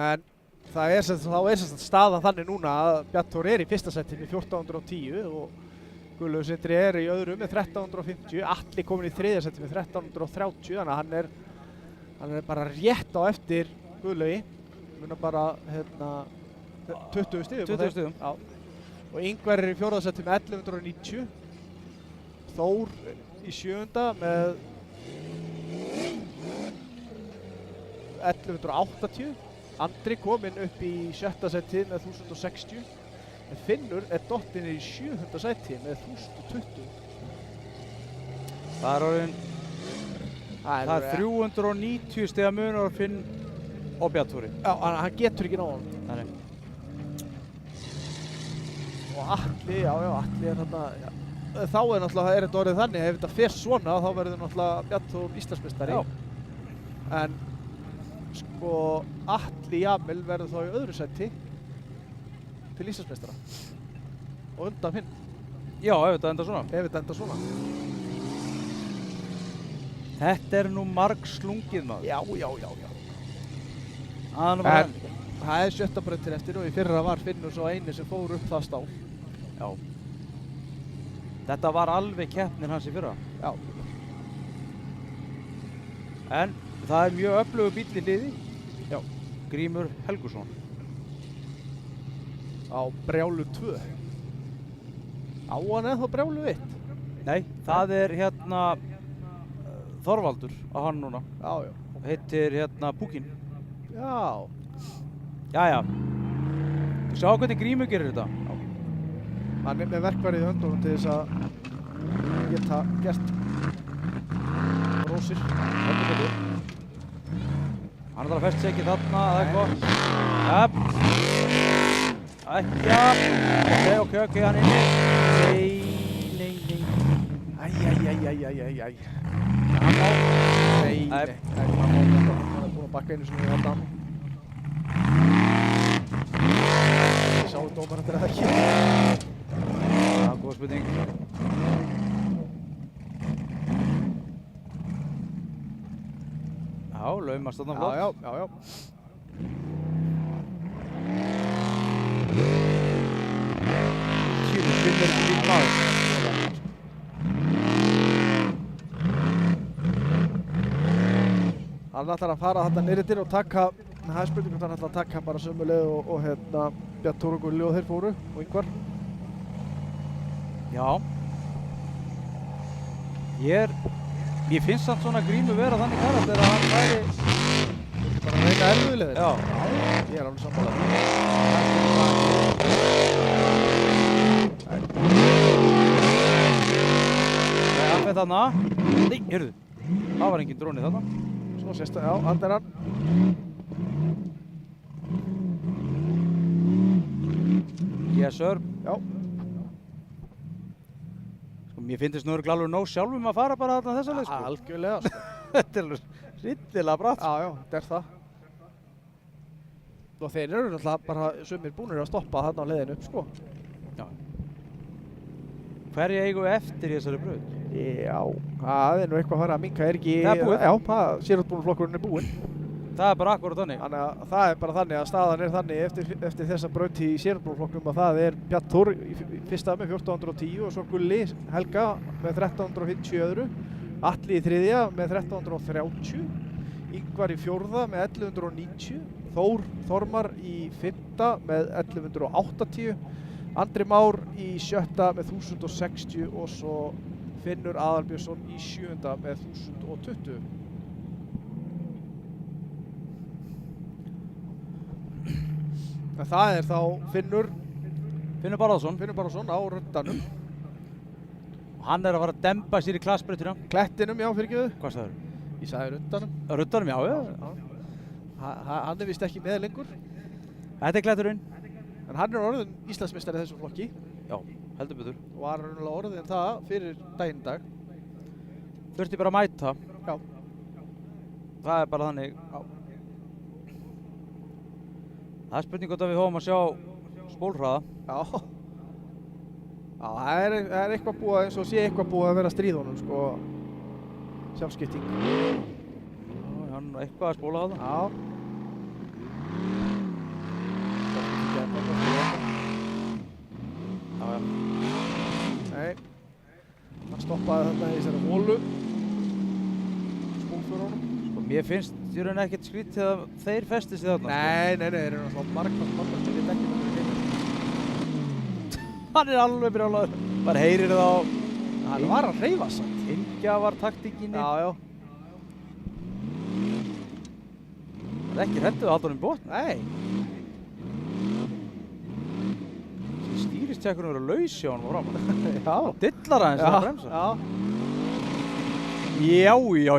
Speaker 3: En það er sem sagt staðan þannig núna að Bjartur er í fyrsta setti með 1410 og Guðlaugur Sindri er í öðru með 1350, Atli komin í þriðja setti með 1330, þannig að hann er bara rétt á eftir Guðlaugi, muna bara 20 stigum.
Speaker 1: 20 stigum.
Speaker 3: Já. Og Ingvar er í 4. sæti með 1190. Þór í 7. með 1180. Andri kominn upp í 7. sæti með 1060. En Finnur er dottinn í 7. sæti með 1020.
Speaker 1: Það er orðin, það er 390 stiga munur á Finn og Bjartþóri.
Speaker 3: Já, hann getur ekki náðan.
Speaker 1: Nei.
Speaker 3: Og Atli, já, Atli er þarna, já. Þá er náttúrulega, er þetta orðið þannig, ef þetta fer svona, þá verður náttúrulega Bjartþór Íslandsmeistari. En sko, Atli Jamil verður þá í öðru sæti til Íslandsmeistara. Og undan Finn.
Speaker 1: Já, ef þetta enda svona.
Speaker 3: Ef þetta enda svona.
Speaker 1: Þetta er nú margslungið maður.
Speaker 3: Já.
Speaker 1: En
Speaker 3: það er 7. brautin eftir og í fyrra var Finnur svo eini sem fór upp það stál.
Speaker 1: Já. Þetta var alveg keppnin hans í fyrra.
Speaker 3: Já.
Speaker 1: En það er mjög öflugur bíll í hliði.
Speaker 3: Já.
Speaker 1: Grímur Helgusson.
Speaker 3: Á Brjálu 2. Á hann eða Brjálu 1?
Speaker 1: Nei, það er hérna Þorvaldur á hann núna.
Speaker 3: Já.
Speaker 1: Heitir hérna Púkin.
Speaker 3: Já.
Speaker 1: Jæja. Sjá hvernig Grímur gerir þetta.
Speaker 3: Hann er með verkfærið í höndunum til þess að geta gert rósir.
Speaker 1: Hann er að festa sig ekki þarna, það er gott. Ekki, ok, hann er inni. Nei.
Speaker 3: Æj. Hann má. Nei. Hann er búinn að bakka einu sinni í haldan. Ég sá dómarinn þetta ekki.
Speaker 1: Já, góð spurning. Já, laumast þarna flott.
Speaker 3: Já.
Speaker 1: Kýrur, Finnur ekki lík maður.
Speaker 3: Hann ætlar að fara þarna niður til og taka, það er spurning hvort hann ætlar að taka bara sömu leið og hérna Bjartþór og Gulli og þeir fóru og Ingvar.
Speaker 1: Já. Ég finnst samt svona Grímur vera þannig karakter að hann væri
Speaker 3: Bara að reyna erfiðleiðir.
Speaker 1: Já.
Speaker 3: Ég er alveg sammála.
Speaker 1: Nei, hann með þarna. Nei, heyrðu. Það var engin dróni þarna.
Speaker 3: Svo sést það, já, hann er hann.
Speaker 1: Yes, sir.
Speaker 3: Já.
Speaker 1: Sko, mér finnst nú örugglega alveg nóg sjálfum að fara bara þarna þessa leið, sko.
Speaker 3: Algjörlega, sko.
Speaker 1: Þetta er alveg hryllilega bratt.
Speaker 3: Já, þetta er það. Og þeir eru náttúrulega bara sumir búnir að stoppa þarna á leiðinu upp, sko.
Speaker 1: Já. Hverja eigum við eftir í þessari braut?
Speaker 3: Já, það er nú eitthvað að fara að minnka, er ekki...
Speaker 1: Það er búið.
Speaker 3: Já, sérútbúnarflokkurinn er búinn.
Speaker 1: Það er bara akkurat þannig.
Speaker 3: Þannig að það er bara þannig að staðan er þannig eftir þessa braut í sérútbúnarflokknum að það er Bjartþór í fyrsta með 1410 og svo Gulli Helga með 1350 í öðru, Atli í þriðja með 1330, Ingvar í fjórða með 1190, Þormar í fimmta með 1180, Andri Már í sjötta með 1060 og svo Finnur Aðalbjörnsson í sjöunda með 1020. En það er þá Finnur Bárðarson á röndanum.
Speaker 1: Hann er að fara að dempa sér í klassbrautina.
Speaker 3: Klettinum, já, fyrirgefðu.
Speaker 1: Hvað sagður?
Speaker 3: Ég sagði röndanum.
Speaker 1: Ruddanum, já.
Speaker 3: Hann er vist ekki með lengur.
Speaker 1: Þetta er kletturinn.
Speaker 3: En hann er orðinn Íslandsmeistari í þessum flokki.
Speaker 1: Já, heldur betur.
Speaker 3: Og var raunverulega orðinn það fyrir daginn í dag.
Speaker 1: Þurfti bara að mæta.
Speaker 3: Já.
Speaker 1: Það er bara þannig.
Speaker 3: Já.
Speaker 1: Það er spurning hvort að við hófum að sjá spólhraða.
Speaker 3: Já. Já, það er eitthvað búið, eins og sé eitthvað búið að vera stríð honum, sko. Sjálfskipting.
Speaker 1: Já, hann er eitthvað að spóla það.
Speaker 3: Já.
Speaker 1: Já.
Speaker 3: Nei. Hann stoppaði þarna í þessari holu. Spólfjörunum.
Speaker 1: Sko, mér finnst í raun ekkert skrítið að þeir festi sig þarna.
Speaker 3: Nei, þeir eru náttúrulega margfald, ég veit ekki hvað þeir
Speaker 1: Hann er alveg brjálaður. Bara heyrir það á
Speaker 3: Hann var að hreyfa samt.
Speaker 1: inngjafar taktíkinni.
Speaker 3: Já.
Speaker 1: Það er ekki hrættuð að halda honum í botn.
Speaker 3: Nei.
Speaker 1: Stýristjekkurinn verður laus hjá honum á fram.
Speaker 3: Já.
Speaker 1: Dillar aðeins að bremsa.
Speaker 3: Já.
Speaker 1: Já.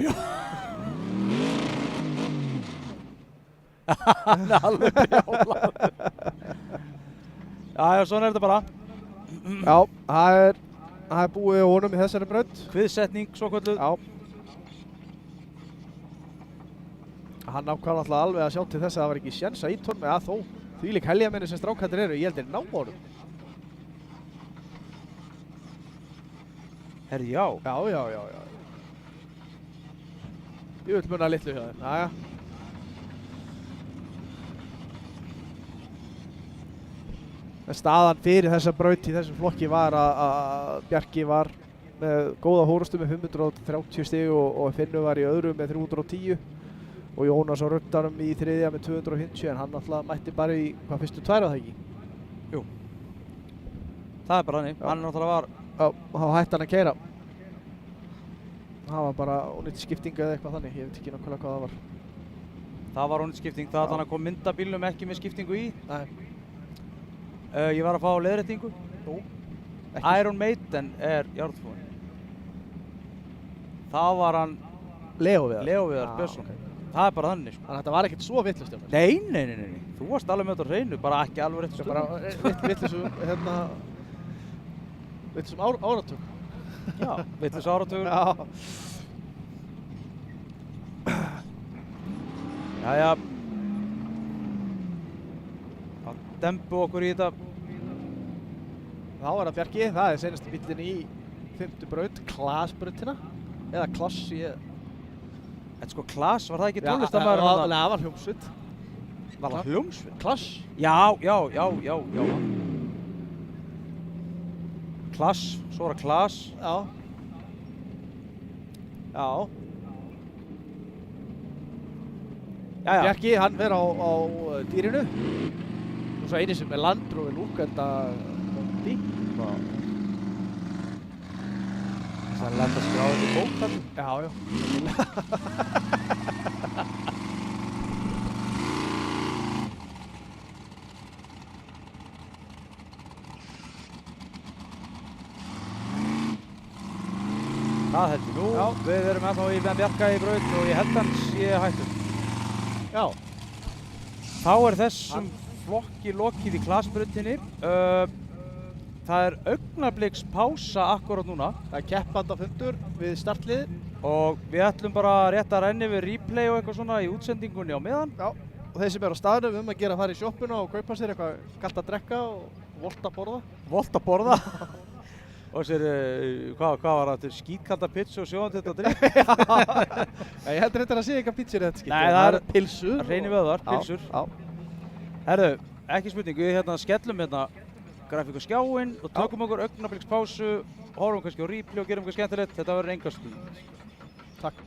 Speaker 1: Hann er alveg brjálaður. Já, svona er þetta bara.
Speaker 3: Já, það er búið á honum í þessari braut.
Speaker 1: Kviðsetning, svo kvölduð.
Speaker 3: Já. Hann ákvað náttúrulega alveg að sjá til þess að það var ekki séns að ítorn með að þó. Þvílík heljarmenni sem strákættir eru, ég held þeir ná honum.
Speaker 1: Herri, já.
Speaker 3: Já. Ég vil munna litlu hjá þeim. Jæja. En staðan fyrir þessa braut í þessum flokki var að Bjarki var með góða hórustu með 530 stig og Finnur var í öðru með 310 og Jónas á röptanum í þriðja með 250 en hann alltaf mætti bara í fyrstu tvær að það ekki?
Speaker 1: Jú. Það er bara hannig. Hann náttúrulega var...
Speaker 3: Já, þá hætti hann að keyra. Það var bara ónýtt skipting eða eitthvað þannig, ég veit ekki nákvæmlega hvað það var.
Speaker 1: Það var ónýtt skipting, það að hann kom myndabílnum ekki með skiptingu í.
Speaker 3: Nei.
Speaker 1: Ég var að fá leiðréttingu.
Speaker 3: Nú?
Speaker 1: Iron Maiden er járnfóin. Það var hann Leóviðar Björnsson.
Speaker 3: Okay.
Speaker 1: Það er bara þannig, sko.
Speaker 3: Þannig að þetta var ekkert svo vitlaust hjá mér.
Speaker 1: Nei. Þú varst alveg með þetta á hreinu, bara ekki alveg rétt
Speaker 3: Bara vitlausum áratug.
Speaker 1: Já, vitlaus áratugur.
Speaker 3: Já.
Speaker 1: Jæja. Að dembu okkur í þetta.
Speaker 3: Þá er það Bjarki, það er seinasti bíllinn í 5. braut, Klasbrautina. Eða Klass,
Speaker 1: Þetta sko Klass, var það ekki tónlistarmaður?
Speaker 3: Nei, það var hljómsveit.
Speaker 1: Var það hljómsveit?
Speaker 3: Klass.
Speaker 1: Já. Klass, svo var það Klass.
Speaker 3: Já.
Speaker 1: Jæja.
Speaker 3: Bjarki, hann fer á dýrinu. Og svo eini sem er Landrover Look, enda Mondi.
Speaker 1: Það er lent að skráða þetta í bók þarna.
Speaker 3: Já.
Speaker 1: Það held ég nú.
Speaker 3: Já.
Speaker 1: Við erum ennþá með Bjarka í braut og ég held hans sé hættur.
Speaker 3: Já.
Speaker 1: Þá er þessum flokki lokið í Klasbrautinni. Það er augnabliks pása akkurat núna.
Speaker 3: Það er keppandafundur við startliðið.
Speaker 1: Og við ætlum bara rétt að renni við replay og eitthvað svona í útsendingunni á meðan.
Speaker 3: Já. Og þeir sem eru á staðnum að gera að fara í sjoppuna og kaupa sér eitthvað kalt að drekka og volt að borða.
Speaker 1: Volt að borða. Og sér, hvað var það? Skítkalda pizza og sjóðan þetta drikk?
Speaker 3: Já, ég heldur þetta að sé eitthvað pizzur í þetta skipti.
Speaker 1: Nei, það er
Speaker 3: pilsur.
Speaker 1: Hreinir vöðvar, pilsur.
Speaker 3: Já.
Speaker 1: Herðu, ekki spurning, við skellum grafík á skjáinn og tökum okkur augnabliks pásu, horfum kannski á replay og gerum eitthvað skemmtilegt. Þetta verður enga stund.
Speaker 3: Takk.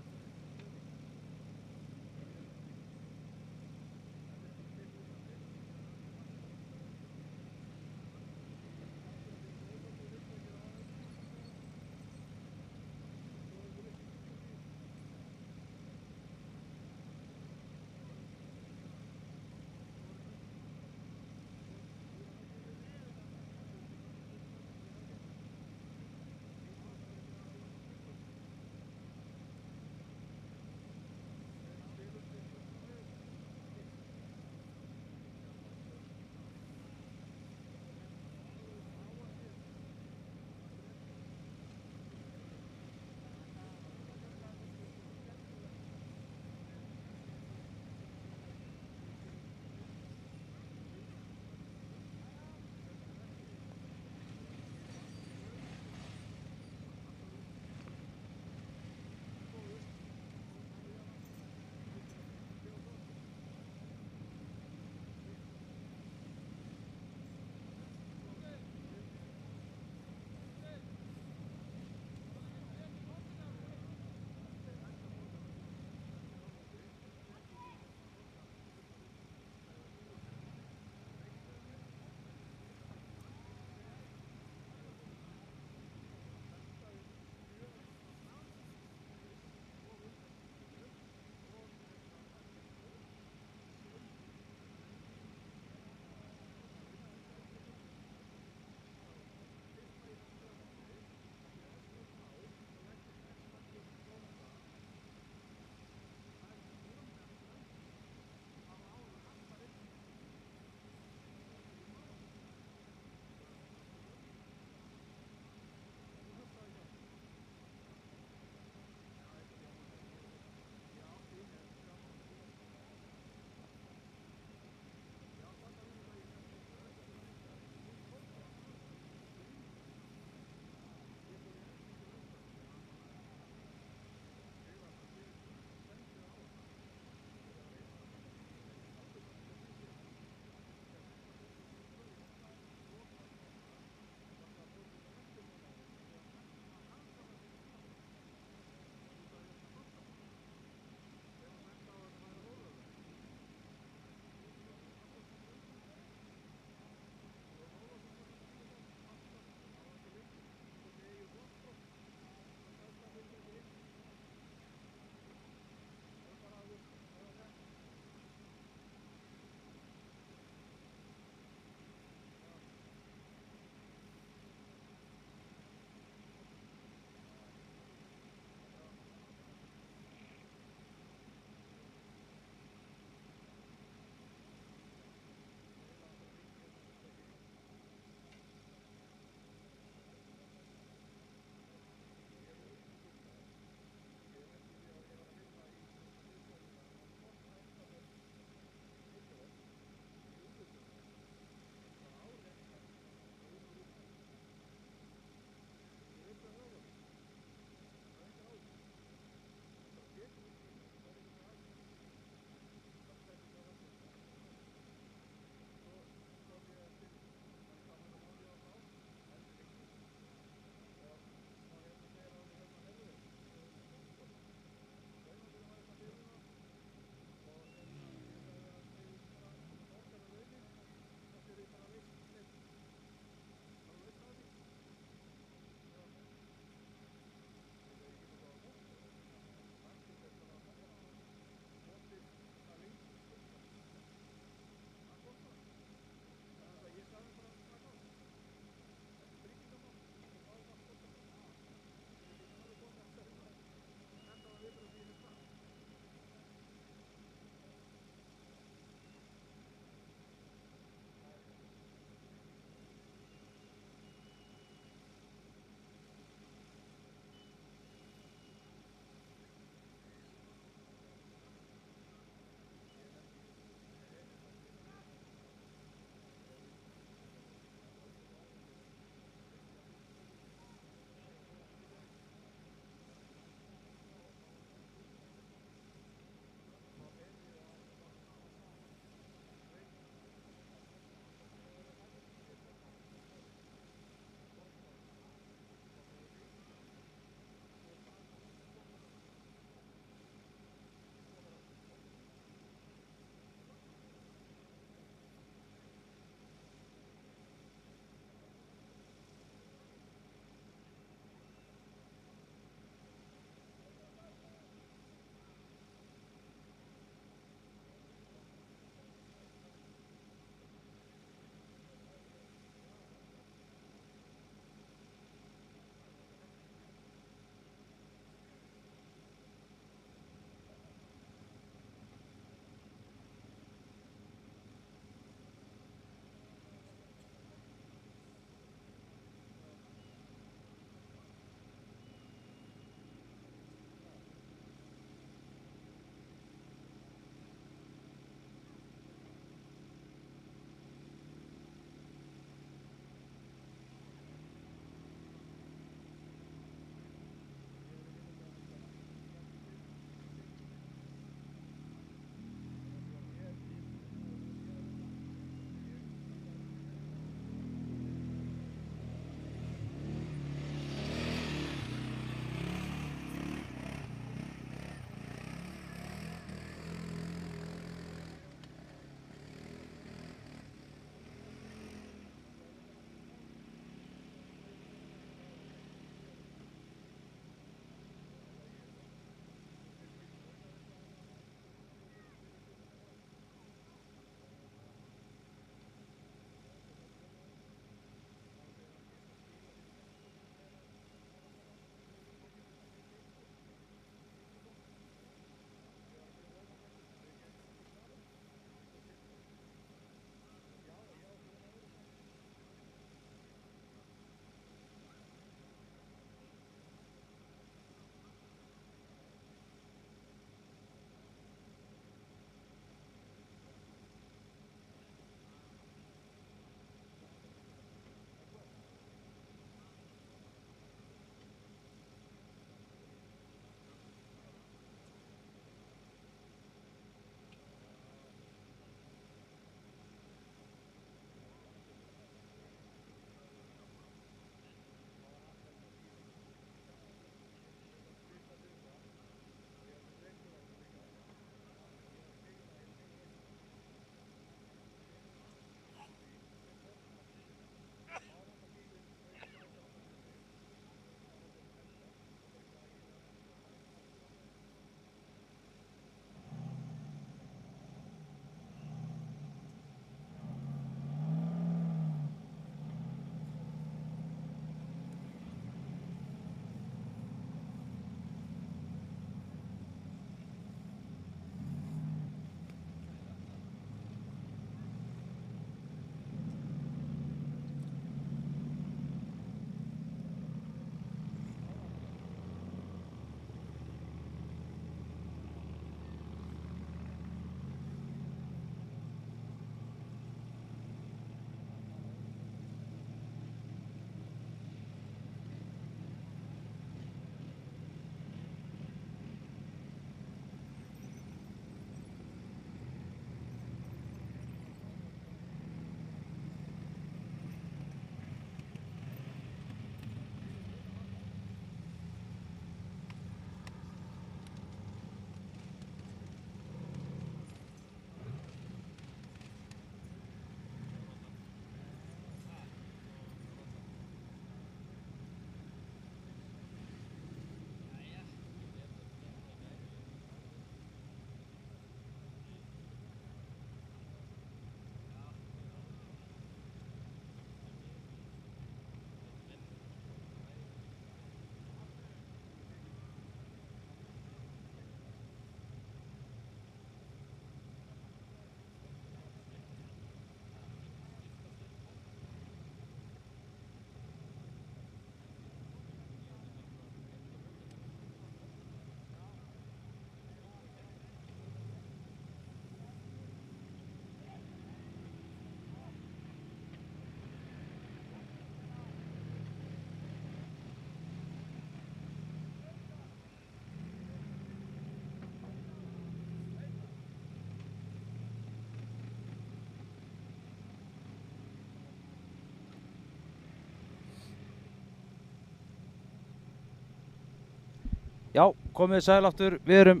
Speaker 1: Já, komið sæl aftur, við erum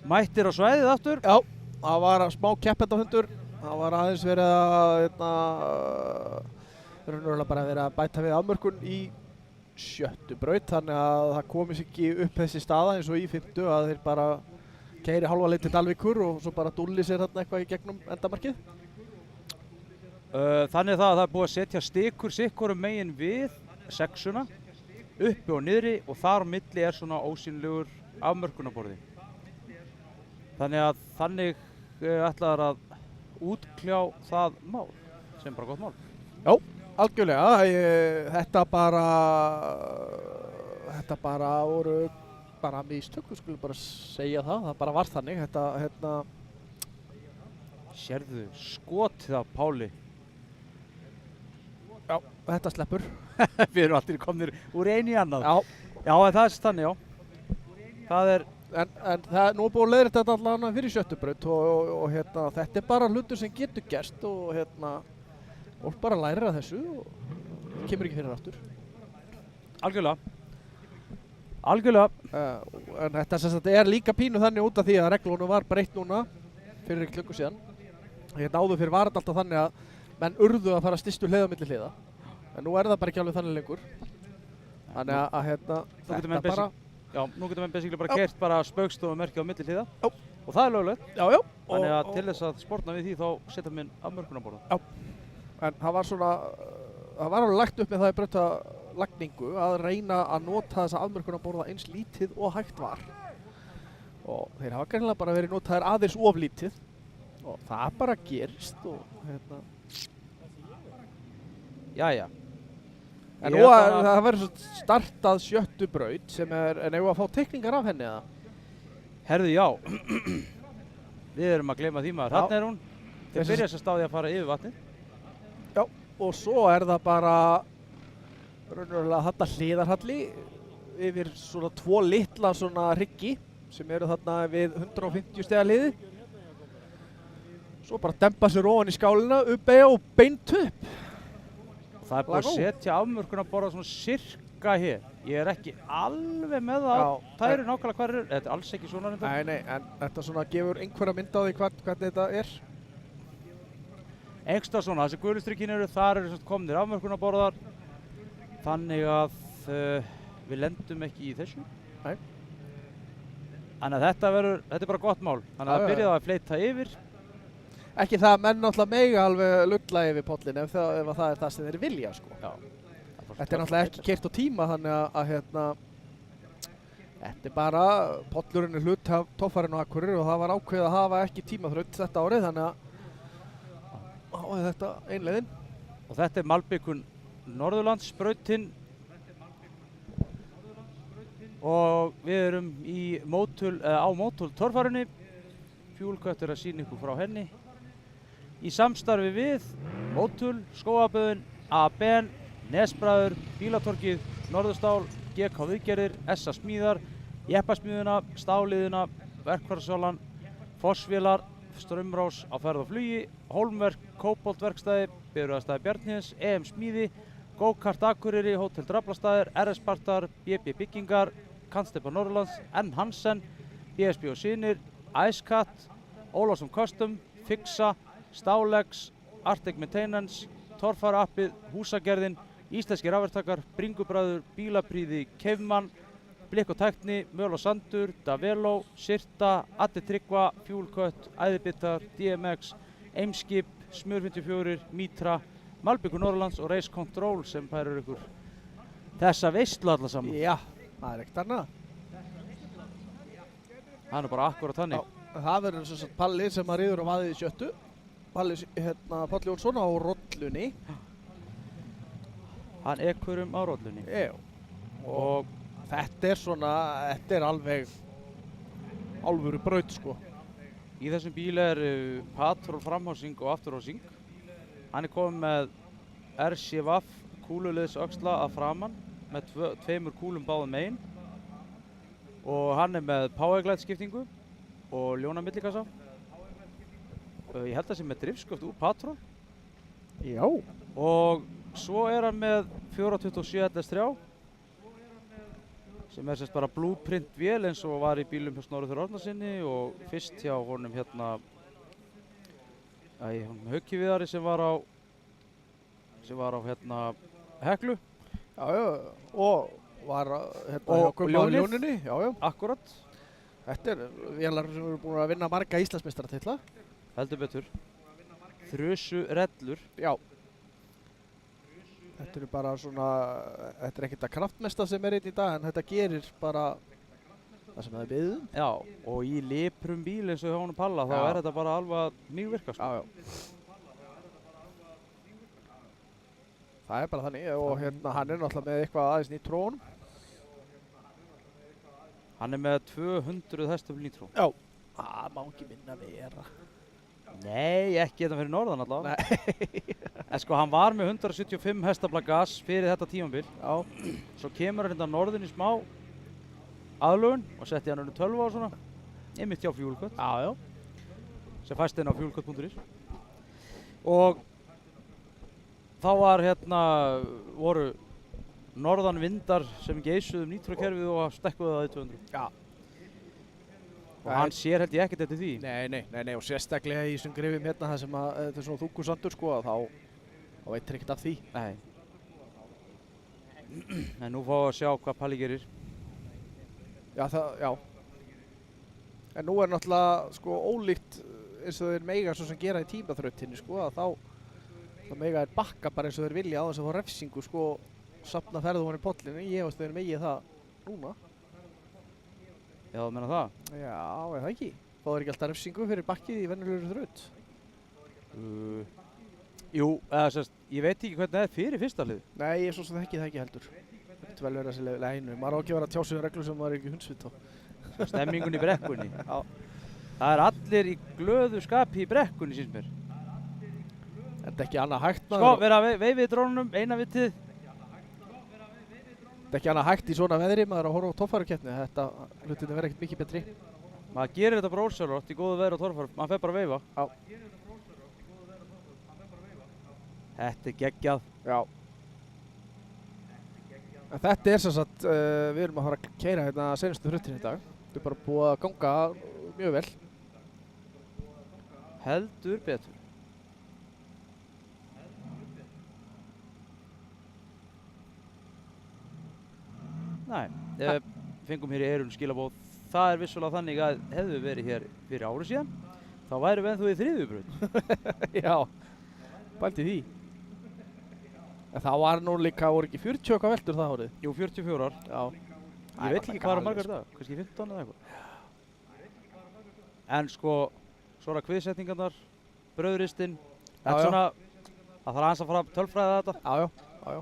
Speaker 1: mættir á svæðið aftur.
Speaker 3: Já, það var smá keppendahundur. Það var aðeins verið raunverulega bara verið að bæta við afmörkun í 7. braut, þannig að það komist ekki upp þessi staða eins og í 5. að þeir bara keyri hálfa leið til Dalvíkur og svo bara dúlli sér þarna eitthvað í gegnum endamarkið.
Speaker 1: Þannig að það er búið að setja stikur sikkurum megin við sexuna, uppi og niðri, og þar á milli er svona ósýnilegur afmörkunarborði. Þannig ætlaðar að útkljá það mál, sem bara gott mál.
Speaker 3: Já, algjörlega. Þetta bara voru bara mistök, við skulum bara segja það. Það bara var þannig.
Speaker 1: Sérðu skotið af Páli.
Speaker 3: Já, þetta sleppur.
Speaker 1: Við erum allir komnir úr einu í annað.
Speaker 3: Já,
Speaker 1: En það er þannig, já. Það er,
Speaker 3: en það nú er búið að leiðrétta þetta allavega fyrir 7. braut og þetta er bara hlutur sem getur gerst og fólk bara lærir að þessu og kemur ekki fyrir aftur.
Speaker 1: algjörlega.
Speaker 3: En þetta sem sagt er líka pínu þannig út af því að reglunum var breytt núna fyrir klukku síðan. Áður fyrir var þetta alltaf þannig að menn urðu að fara stystu hliða milli hliða. En nú er það bara ekki alveg þannig lengur. Þannig að þetta bara...
Speaker 1: Já, nú getur menn basically bara kert bara spaugstofu merki á milli hliða.
Speaker 3: Já.
Speaker 1: Og það er löglegt.
Speaker 3: Já.
Speaker 1: Þannig að til þess að sportna við því þá setja minn afmörkunarborða.
Speaker 3: Já. En það var svona, það var alveg lagt upp með það í brautalagningu að reyna að nota þessa afmörkunarborða eins lítið og hægt var. Og þeir hafa greinilega bara verið notaðir aðeins of lítið. Og það bara gerist og
Speaker 1: Jæja.
Speaker 3: En nú það verður startað 7. braut sem en eigum við að fá teikningar af henni eða?
Speaker 1: Herðu, já. Við erum að gleyma því maður.
Speaker 3: Já.
Speaker 1: Þarna er hún. Þeir byrja þess að stáði að fara yfir vatnið.
Speaker 3: Já, og svo er það bara raunverulega þarna hliðarhalli yfir svona 2 litla svona hryggi sem eru þarna við 150 stiga hliði. Svo bara dempa sér ofan í skálina, uppeyja og beint upp.
Speaker 1: Það er búið að setja afmörkunarborða svona sirka hér. Ég er ekki alveg með það.
Speaker 3: Já,
Speaker 1: Það eru nákvæmlega hvað eru. Þetta er alls ekki svona reyndar.
Speaker 3: Nei, en þetta svona gefur einhverja mynd á því hvernig þetta er.
Speaker 1: Ekstra svona, þessi gulustrykkin eru, þar eru komnir afmörkunarborðar. Þannig að við lendum ekki í þessu.
Speaker 3: Nei.
Speaker 1: Þannig að þetta er bara gott mál. Þannig að það byrjaði að fleita yfir.
Speaker 3: Ekki það að menn náttúrulega mega alveg lulla yfir pollin ef það er það sem þeir vilja, sko.
Speaker 1: Já.
Speaker 3: Þetta er náttúrulega ekki keyrt á tíma þannig að þetta er bara pollurinn er hlut af Toffarinn og Akureyri og það var ákveðið að hafa ekki tímaþraut þetta árið þannig að þá er þetta einleiðin.
Speaker 1: Og þetta er malbikun Norðurlandsbrautin. Og við erum á mótul torfærunni. Fuel-Cut er að sýna ykkur frá henni. Í samstarfi við Mótul, Skógaböðin, ABN, Nesbræður, Bílatorgið, Norðurstál, GK Viðgerðir, SA Smíðar, Jeppasmíðuna, Stáliðina, Verkfærasalan, Fossvélar, Straumrás á ferð og flugi, Hólmverk, Kóboltverkstæði, Bifreiðastæði Bjarnhéðins, EM Smíði, Go-Kart Akureyri, Hótel Draflastaðir, RS Spartar, BB Byggingar, Kantsteypa Norðurlands, N Hansen, BSB og Synir, Icecat, Ólafsson Custom, Fixa, Stálex, Arctic Maintenance, Torfæruappið, Húsagerðin, Íslenski rafverktakar, Bringubræður, Bílaprýði, Keifmann, Blikk og Tækni, Möl og Sandur, Davelo, Sirta, Addi Tryggva, Fuel-Cut, Æðibittar, DMX, Eimskip, Smjör 54, Mitra, Malbikun Norðurlands og Race Control sem færir ykkur þessa veislu alla saman.
Speaker 3: Já, það er ekkert annað.
Speaker 1: Það er nú bara akkurat þannig.
Speaker 3: Já, það verður sem sagt Palli sem að ríður á vaðið í 7. Palli, Páll Jónsson á rollunni.
Speaker 1: Hann ekkurum á rollunni.
Speaker 3: Já. Og þetta er alveg alvöru braut, sko.
Speaker 1: Í þessum bíl er patról framhásing og afturhásing. Hann er komið með RCVF kúluliðsöxla að framan með tveimur kúlum báðum megin. Og hann er með powerglide skiptingu og ljóna millikassa. Ég held að það sé með drifsköft úr patról.
Speaker 3: Já.
Speaker 1: Og svo er hann með 427 LS3 sem er sérst bara blueprint vél eins og var í bílum hjá Snorra Þór Árnasyni og fyrst hjá honum hérna Hauki Viðari sem var á hérna Heklu.
Speaker 3: Já, og var hérna
Speaker 1: Og
Speaker 3: hjá Gumma
Speaker 1: Ljónið.
Speaker 3: Ljóninni. Já.
Speaker 1: Akkurat,
Speaker 3: Þetta er vélar sem eru búin að vinna marga Íslandsmeistaratitla.
Speaker 1: heldur betur. Þrusu rellur.
Speaker 3: Já. Þetta er bara svona, þetta er ekkert að kraftmesta sem er einn í dag, en þetta gerir bara það sem það er byggðum.
Speaker 1: Já, og í liprum bíl eins og hjá honum Palla þá
Speaker 3: Já.
Speaker 1: er þetta bara alveg að mýgvirka sko.
Speaker 3: Já. Það er bara þannig og hérna hann er náttúrulega með eitthvað aðeins nýtt trónum.
Speaker 1: Hann er með 200 hestafl nýtró.
Speaker 3: Já. Það má ekki minna vera.
Speaker 1: Nei, ekki þetta fyrir norðan allavega. En sko, hann var með 175 hestafla gas fyrir þetta tímabil.
Speaker 3: Já.
Speaker 1: Svo kemur hann hérna norðin í smá aðlögun og setti hann undir 12 og svona. Einmitt hjá Fuelcut.
Speaker 3: Já.
Speaker 1: Sem fæst inn á fuelcut.is. Og þá var hérna, voru norðan vindar sem geisuðu nýtrókerfið og stekkuðu það í 200.
Speaker 3: Já.
Speaker 1: Og hann sér held ég ekkert eftir því.
Speaker 3: Nei, og sérstaklega í þessum grifum hérna það sem að þetta er svona þungusandur sko að þá veitir ekkert af því.
Speaker 1: Nei. En nú fáum við að sjá hvað Palli gerir.
Speaker 3: Já. En nú er náttúrulega sko ólíkt eins og þeir meiga svo sem gera í tímaþrautinni sko að þá meiga þeir bakka bara eins og þeir vilja á þess að fá refsingu sko og safna ferðum hann í pollinu. Ég veist þeir megi það núna.
Speaker 1: Já, þú meina það?
Speaker 3: Já, er það ekki? Fá þeir ekki alltaf refsingu fyrir bakkið í venjulegri þraut?
Speaker 1: Jú, eða sérst, ég veit ekki hvernig það er fyrir fyrsta hlið.
Speaker 3: Nei, ég svo sem þekki það ekki heldur. Það getur vel verið þessi leinu. Maður á ekki að vera að tjá sig um reglur sem maður er ekki hundsvit á.
Speaker 1: Stemmingun í brekkunni.
Speaker 3: Já.
Speaker 1: Það er allir í glöðu skapi í brekkunni, síns mér.
Speaker 3: Þetta er ekki annað hægt
Speaker 1: Sko, vera veifið drónunum, eina vitið.
Speaker 3: Þetta er ekki annað hægt í svona veðri, maður er að horfa á toppfærukeppni. Þetta hlutinu verður ekkert mikið betri.
Speaker 1: Maður gerir þetta bara ósjálfrátt í góðu veðri og torfæru. Maður fer bara að veifa.
Speaker 3: Já.
Speaker 1: Þetta er geggjað.
Speaker 3: Já. En þetta er sem sagt, við erum að fara að keyra hérna seinustu þrautin í dag. Þetta er bara búið að ganga mjög vel.
Speaker 1: Heldur betur. Nei, fengum hér í eyrun skilabóð. Það er vissulega þannig að hefðu við verið hér fyrir ári síðan, þá værum við ennþá í þriðju braut.
Speaker 3: Já, bælti því. En það var nú líka, voru ekki 40 okkar veldur það árið?
Speaker 1: Jú, 44 ár.
Speaker 3: Já.
Speaker 1: Ég veit ekki hvað eru margar dag, kannski 15 eða eitthvað. En sko, svona kviðsetningarnar, brauðristinn, þetta er svona, það þarf aðeins að fara að tölfræða þetta.
Speaker 3: Já.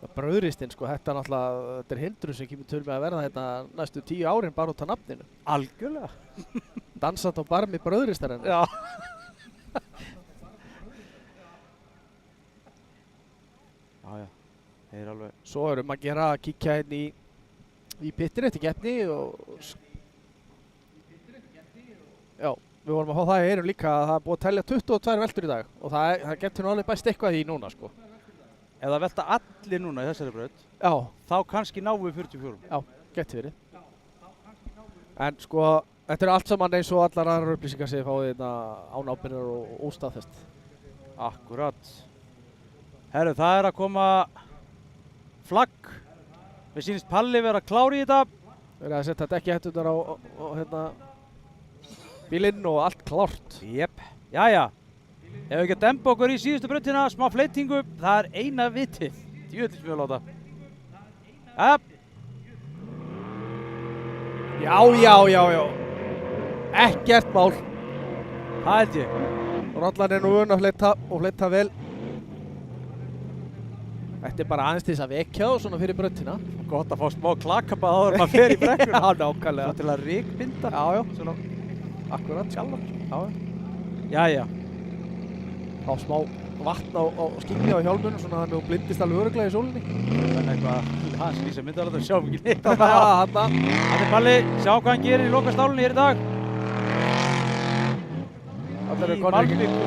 Speaker 3: Brauðristinn sko, þetta er náttúrulega, þetta er hindrun sem kemur til með að verða þetta næstu 10 árin bara út af nafninu.
Speaker 1: Algjörlega.
Speaker 3: Dansat á barmi brauðristarinn.
Speaker 1: Já. Já, það er alveg.
Speaker 3: Svo erum að gera að kíkja inn í pittin eftir keppni og já, við vorum að fá það í eyrun líka að það er búið að telja 22 veldur í dag og það getur nú alveg bæst eitthvað í núna sko.
Speaker 1: Ef það velta allir núna í þessari braut,
Speaker 3: Já,
Speaker 1: þá kannski náum við 44.
Speaker 3: já, getur verið. En sko, þetta er allt saman eins og allar aðrar upplýsingar sem þið fáið hérna án ábyrgðar og óstaðfest.
Speaker 1: Akkurat. Herru, það er að koma flagg. Mér sýnist Palli vera klár í þetta.
Speaker 3: Við erum að setja dekkihetturnar á hérna bílinn og allt klárt.
Speaker 1: Jep. Jæja. Ef við ekki að dempa okkur í síðustu brautina, smá fleytingu, það er eina vitið. Djöðlis mjög láta.
Speaker 3: Já. Ekkert mál.
Speaker 1: Það held ég.
Speaker 3: Rollan er nú vön að fleyta vel. Þetta er bara aðeins til þess að vekja þá svona fyrir brautina.
Speaker 1: Gott að fá smá klakabað áður en maður fer í brekkuna.
Speaker 3: Já, nákvæmlega.
Speaker 1: Svo til að rykbinda.
Speaker 3: Já.
Speaker 1: Svona.
Speaker 3: Akkurat, sjálfar. Já.
Speaker 1: Jæja.
Speaker 3: Á smá vatn á skinni á hjálmunum svona þannig að hún blindist alveg örugglega í sólinni.
Speaker 1: Það er eitthvað hans lýsa myndalega að sjá ekki neitt.
Speaker 3: Hanna.
Speaker 1: Þetta er Palli, sjá hvað hann gerir í lokastálunni hér í dag. Í Malbík og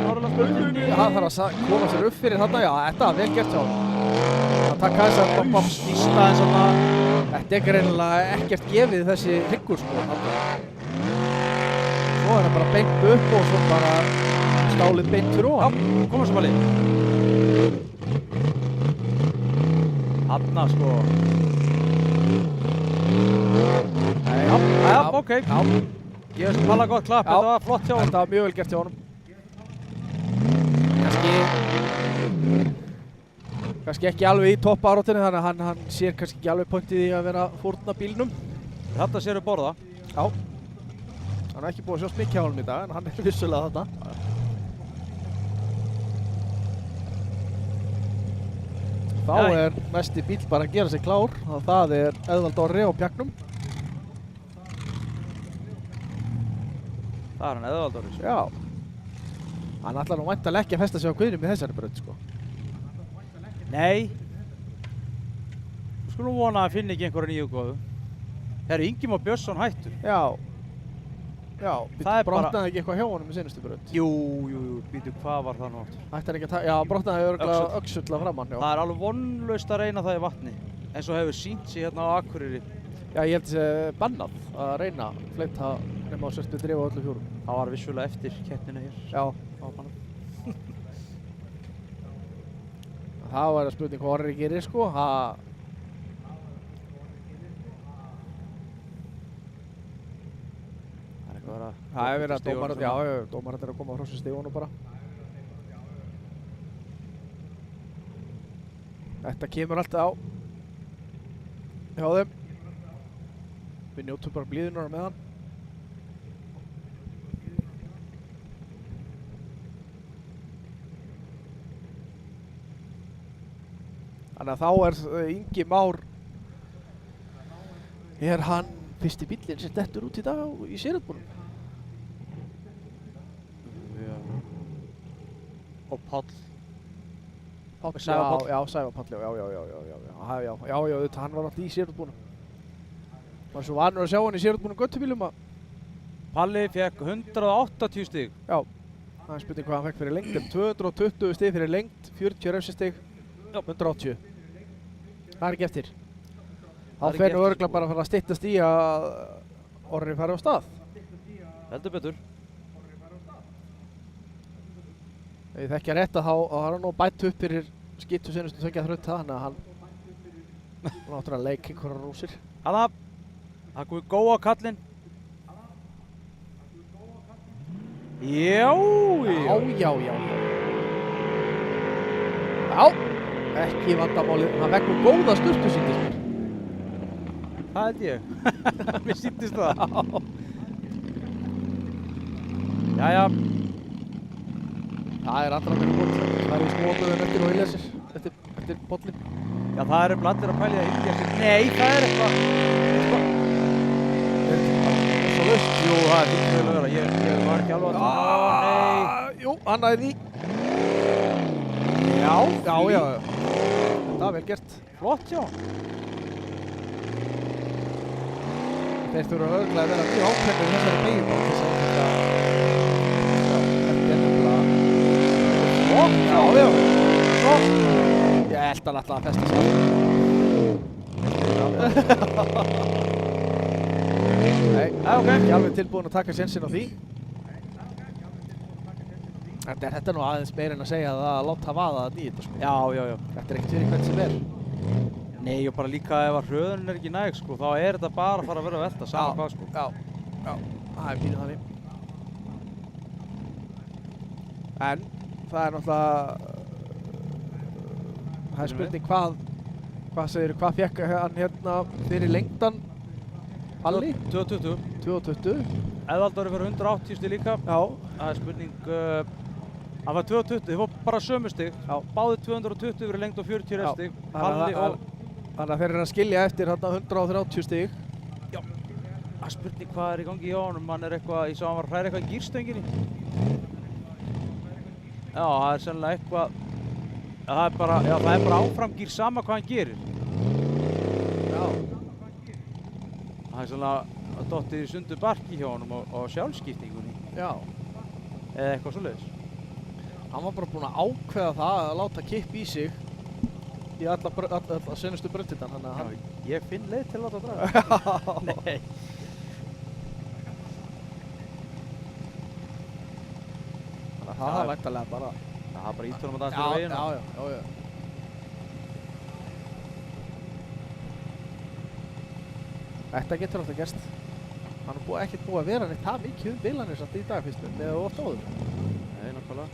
Speaker 1: Norðurlandsbrautinni.
Speaker 3: Það þarf að koma sér upp fyrir þarna, já, þetta var vel gert hjá hann. Það takk aðeins að
Speaker 1: Snýsta eins og það.
Speaker 3: Þetta er greinilega ekkert gefið þessi hryggur sko. Svo er það bara beint upp og svo bara stálið beint fyrir ofan.
Speaker 1: Já, koma svo Palli. Hanna sko. Já, ok.
Speaker 3: Já,
Speaker 1: Ég veist Palla gott klapp,
Speaker 3: Já.
Speaker 1: þetta var flott hjá honum.
Speaker 3: þetta var mjög vel gert hjá honum. Kannski ekki alveg í topp áratinu, þannig að hann sér kannski ekki alveg pointið í að vera að fórna bílnum.
Speaker 1: Þetta séru borða.
Speaker 3: Já. Hann er ekki búið að sjást mikið hjá honum í dag, en hann er vissulega þarna. Þá
Speaker 1: Já.
Speaker 3: er næsti bíl bara að gera sig klár og það er Eðvald Orri á pjaknum.
Speaker 1: Það er hann Eðvaldóris.
Speaker 3: Já. Hann ætlar nú væntanlega ekki að festa sig á guðnum í þessari braut sko.
Speaker 1: Nei. Þú skulum vona að finna ekki einhverja nýju góðu. Herru, Ingimar Björnsson hættur.
Speaker 3: Já. Já,
Speaker 1: Það er bara-
Speaker 3: brotnaði ekki eitthvað hjá honum í seinustu braut.
Speaker 1: Jú, býtu, hvað var það nú aftur?
Speaker 3: Ætti hann ekki að taka, já, brotnaði örugglega
Speaker 1: Öxull.
Speaker 3: öxull að framann, já.
Speaker 1: Það er alveg vonlaust að reyna það í vatni. Eins og hefur sínt sig hérna á Akureyri.
Speaker 3: Já, ég held að sé bannað að reyna að fleyta nema á sérstu drifu á öllu fjórum.
Speaker 1: Það var vissulega eftir keppnina hér.
Speaker 3: Já.
Speaker 1: Það var bannað.
Speaker 3: Það var spurning hvað Orri gerir, sko. Það er verið að dómarar, já, dómarar er að koma á hrossu stigunum bara. Þetta kemur alltaf á hjá þeim. Við njótum bara blíðunar með hann. Þannig að þá er Ingi Már, er hann fyrsti bíllinn sem dettur út í dag í sérutbúrunum.
Speaker 1: Og Páll.
Speaker 3: Páll,
Speaker 1: Sævar Páll.
Speaker 3: já, Sævar Páll, já, auðvitað, hann var alltaf í sérutbúrunum. Var svo vanur að sjá hann í sérutbúrunum göttubílum að,
Speaker 1: Palli fekk 180 stig.
Speaker 3: já, það er spurning hvað hann fekk fyrir lengd, 220 stig fyrir lengd, 40 refsistig, 180. Það er ekki eftir.
Speaker 1: Það
Speaker 3: Þá
Speaker 1: er ekki
Speaker 3: fer nú
Speaker 1: eftir,
Speaker 3: örugglega bara að fara að styttast í að Orri fari á stað.
Speaker 1: Heldur betur.
Speaker 3: Ef ég þekki að rétta þá har hann nú bætt upp fyrir skittu senustu þöggja þrauta, þannig að hann náttúrulega leik einhverjar rúsir.
Speaker 1: Hanna, það komið góða kallinn. Já.
Speaker 3: Já, ekki vandamálið, hann vekk nú góða sturtu sýndist mér.
Speaker 1: Það held ég. Mér sýndist það. Jæja.
Speaker 3: Það er allra mér bótt, það er í smóðuðum eftir og ilja sér, eftir bollin.
Speaker 1: Já, það eru allir að pælja í Ingi. Nei, það er eitthvað.
Speaker 3: Er þetta bara svo laust?
Speaker 1: Jú, það er fínt vel að vera. Ég var ekki alveg að nei.
Speaker 3: Jú, hann næði því. Já. Það var vel gert.
Speaker 1: Flott hjá.
Speaker 3: Þeir þurfa örugglega að vera mjög ákveðnir í þessari beygjubrá til þess að þetta er nefnilega flott. Já. Svo. Ég held hann alltaf að festa sig. Nei, ok. Ekki alveg tilbúin að taka sénsinn á því. Þetta er nú aðeins meir en að segja að láta vaða að nýja þetta sko.
Speaker 1: Já.
Speaker 3: Þetta er ekkert fyrir hvern sem er.
Speaker 1: Nei, og bara líka ef að hröðunin er ekki næg, sko, þá er þetta bara að fara að vera að velta, sama hvað, sko.
Speaker 3: Já, það er pínu þannig. En það er náttúrulega, það er spurning hvað segirðu, hvað fekk hann hérna fyrir lengdan Palli?
Speaker 1: 220.
Speaker 3: 220.
Speaker 1: Eðvaldóri fyrir 180 stig líka.
Speaker 3: Já.
Speaker 1: Það er spurning, hann var 220, þið fór bara sömu stig.
Speaker 3: Já.
Speaker 1: Báðir 220 fyrir lengd og 40 restig. Palli og...
Speaker 3: Þannig að þeir eru að skilja eftir hérna 130 stig.
Speaker 1: Já. Það er spurning hvað er í gangi hjá honum, hann er eitthvað, ég sá hann var að hræra eitthvað í gírstönginni. Já, það er sennilega eitthvað, það er bara áframgír sama hvað hann gerir.
Speaker 3: Já.
Speaker 1: Það er sennilega dottið í sundu barki hjá honum á sjálfskiptingunni.
Speaker 3: Já.
Speaker 1: Eða eitthvað svoleiðis.
Speaker 3: Hann var bara búinn að ákveða það að láta kipp í sig í alla senustu brautirnar, þannig að hann
Speaker 1: Ég finn leið til að láta draga. Nei.
Speaker 3: Þannig að það er væntanlega bara...
Speaker 1: Það er bara ítunum að dansa fyrir veginn.
Speaker 3: Já. Þetta getur alltaf gerst. Hann er ekkert búið að vera neitt það mikið bilanir samt í dag fyrst með oft áður.
Speaker 1: Nei, nákvæmlega.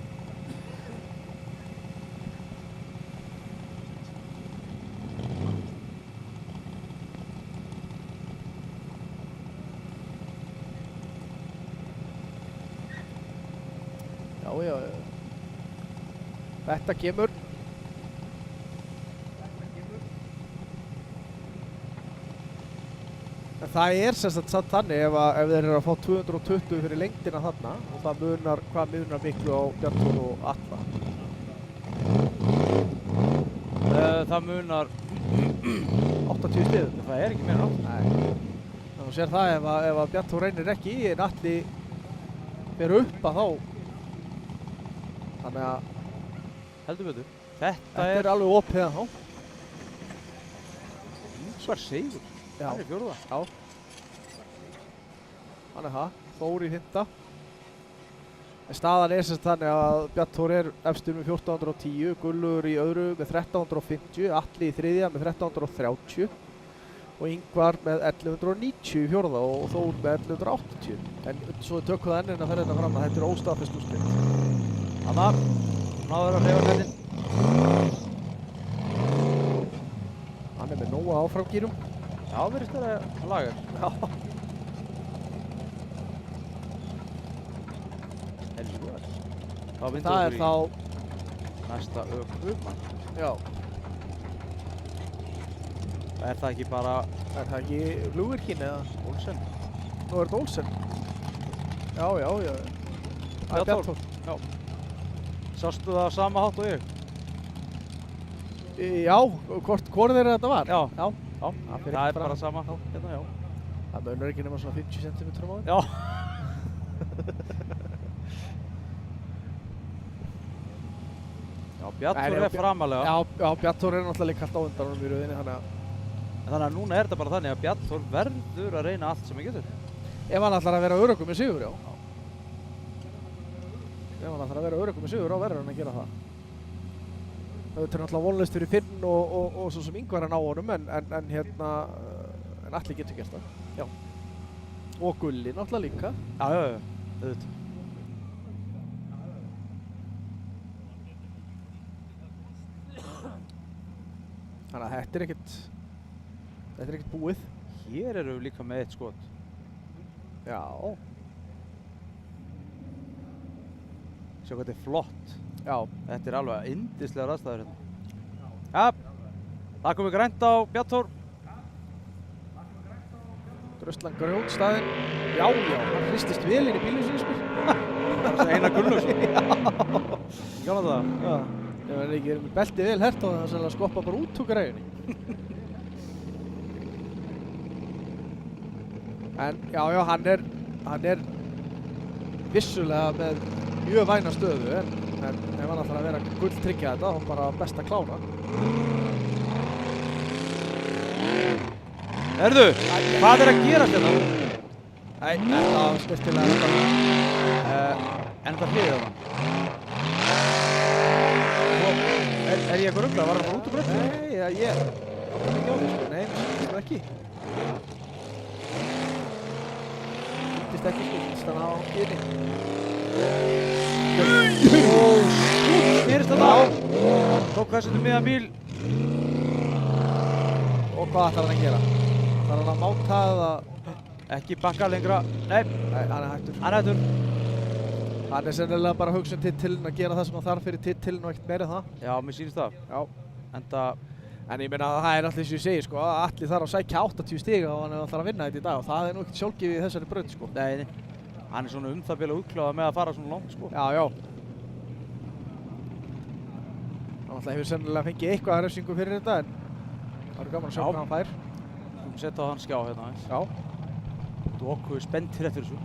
Speaker 3: Já. Þetta kemur. En það er sem sagt samt þannig ef þeir eru að fá 220 fyrir lengdina þarna og það munar, hvað munar miklu á Bjarnþór og Atla?
Speaker 1: Það munar
Speaker 3: 80 stigum.
Speaker 1: Það er ekki meira 80.
Speaker 3: Nei. Þannig að þú sér það ef að Bjarnþór reynir ekki í en Atli fer upp að þá. Þannig að
Speaker 1: Heldur betur. Þetta
Speaker 3: er alveg opið að þá.
Speaker 1: Ingvar Sigur.
Speaker 3: Já.
Speaker 1: Hann er fjórða.
Speaker 3: Já. Hann er það. Þór í 5. En staðan er sem sagt þannig að Bjarnþór er efstur með 1410, Gullur í öðru með 1350, Atli í 3. með 1330 og Ingvar með 1190 í 4. og Þór með 1180. En svo tökum það enn að ferja þetta fram að þetta er óstaðfest úrslit.
Speaker 1: Þannig að náður að hreyfa nettin.
Speaker 3: Hann er með nóga áframgýrum.
Speaker 1: Já, virðist vera lagar.
Speaker 3: Já.
Speaker 1: Helvíðar. Það
Speaker 3: Það er
Speaker 1: okkur
Speaker 3: þá,
Speaker 1: í næsta ökumann.
Speaker 3: já,
Speaker 1: Er það ekki bara
Speaker 3: er það ekki flugvirkinn eða?
Speaker 1: Olsen?
Speaker 3: Nú er þetta Olsen. Já. Það er
Speaker 1: Bjarnþór.
Speaker 3: Bjarnþór.
Speaker 1: Sástu það á sama hátt og ég?
Speaker 3: Já, hvor þeirra þetta var?
Speaker 1: Já.
Speaker 3: Já.
Speaker 1: Það
Speaker 3: fer
Speaker 1: er
Speaker 3: ekki
Speaker 1: bara
Speaker 3: fram.
Speaker 1: sama hátt hérna, já.
Speaker 3: Það munar ekki nema svona 50 cm á þeim.
Speaker 1: Já. Já, Bjarnþór er framalega.
Speaker 3: Já, Bjarnþór er náttúrulega líka allt á undan honum í rauðinni, þannig að
Speaker 1: Þannig að núna er þetta bara þannig að Bjarnþór verður að reyna allt sem hann getur.
Speaker 3: ef hann ætlar að vera öruggur með sigur, já. Ef hann ætlar að vera öruggur með sigur, þá verður hann að gera það. Það er náttúrulega vonlaust fyrir Finn og svo sem Ingvar að ná honum, en Atli getur gert það. Já. Og Gulli náttúrulega líka.
Speaker 1: Já, auðvitað.
Speaker 3: Þannig að þetta er ekkert búið.
Speaker 1: Hér eru við líka með eitt skot.
Speaker 3: Já.
Speaker 1: Sjá hvað þetta er flott.
Speaker 3: Já.
Speaker 1: Þetta er alveg yndislegar aðstæður hérna. Ja, það komið grænt á Bjarnþór.
Speaker 3: Dröslan grjótstaðinn. Já, hann hristist vel inn í bílinn sinni, sko.
Speaker 1: Það er Einar Gunnlaugsson. Gjána það.
Speaker 3: Já. Ef hann ekki er með beltið vel hert á það, þannig að skoppa bara út úr græjunni. En já, hann er vissulega með mjög væna stöðu, en ef hann ætlar að vera gulltryggja þetta, þá bara best að klára.
Speaker 1: Herðu, hvað er að gerast hérna?
Speaker 3: Nei, þetta var snirtilega þetta.
Speaker 1: En það hliðið á hann. Er ég eitthvað ruglað? Var hann bara út úr bröndinu?
Speaker 3: Nei, ég átti ekki á því, sko. Nei, það ekki. Nýttist ekki, sko. Nýttist hann á skýrni.
Speaker 1: Gerist þetta á? Tók þessu til miðan bíl.
Speaker 3: Og hvað ætlar hann að gera? Ætlar hann að máta eða?
Speaker 1: Ekki bakka lengra. Nei,
Speaker 3: Nei, hann er hættur.
Speaker 1: hann er hættur.
Speaker 3: Hann er sennilega bara að hugsa titilinn að gera það sem hann þarf fyrir titilinn og ekkert meira en það.
Speaker 1: Já, mér sýnist það.
Speaker 3: Já.
Speaker 1: En
Speaker 3: ég meina að það er alltaf eins og ég segi, sko, að Atli þarf að sækja 80 stiga og hann er alltaf að vinna þetta í dag og það er nú ekkert sjálfgefið í þessari braut, sko.
Speaker 1: Nei, hann er svona það bil að útkláða með að fara svona langt, sko.
Speaker 3: Já. Hann alltaf hefur sennilega fengið eitthvað að refsingu fyrir þetta, en það eru gaman að sjá hvað hann fær.
Speaker 1: Sett á hann skjá hérna aðeins.
Speaker 3: Já.
Speaker 1: Doku er spenntir eftir þessu.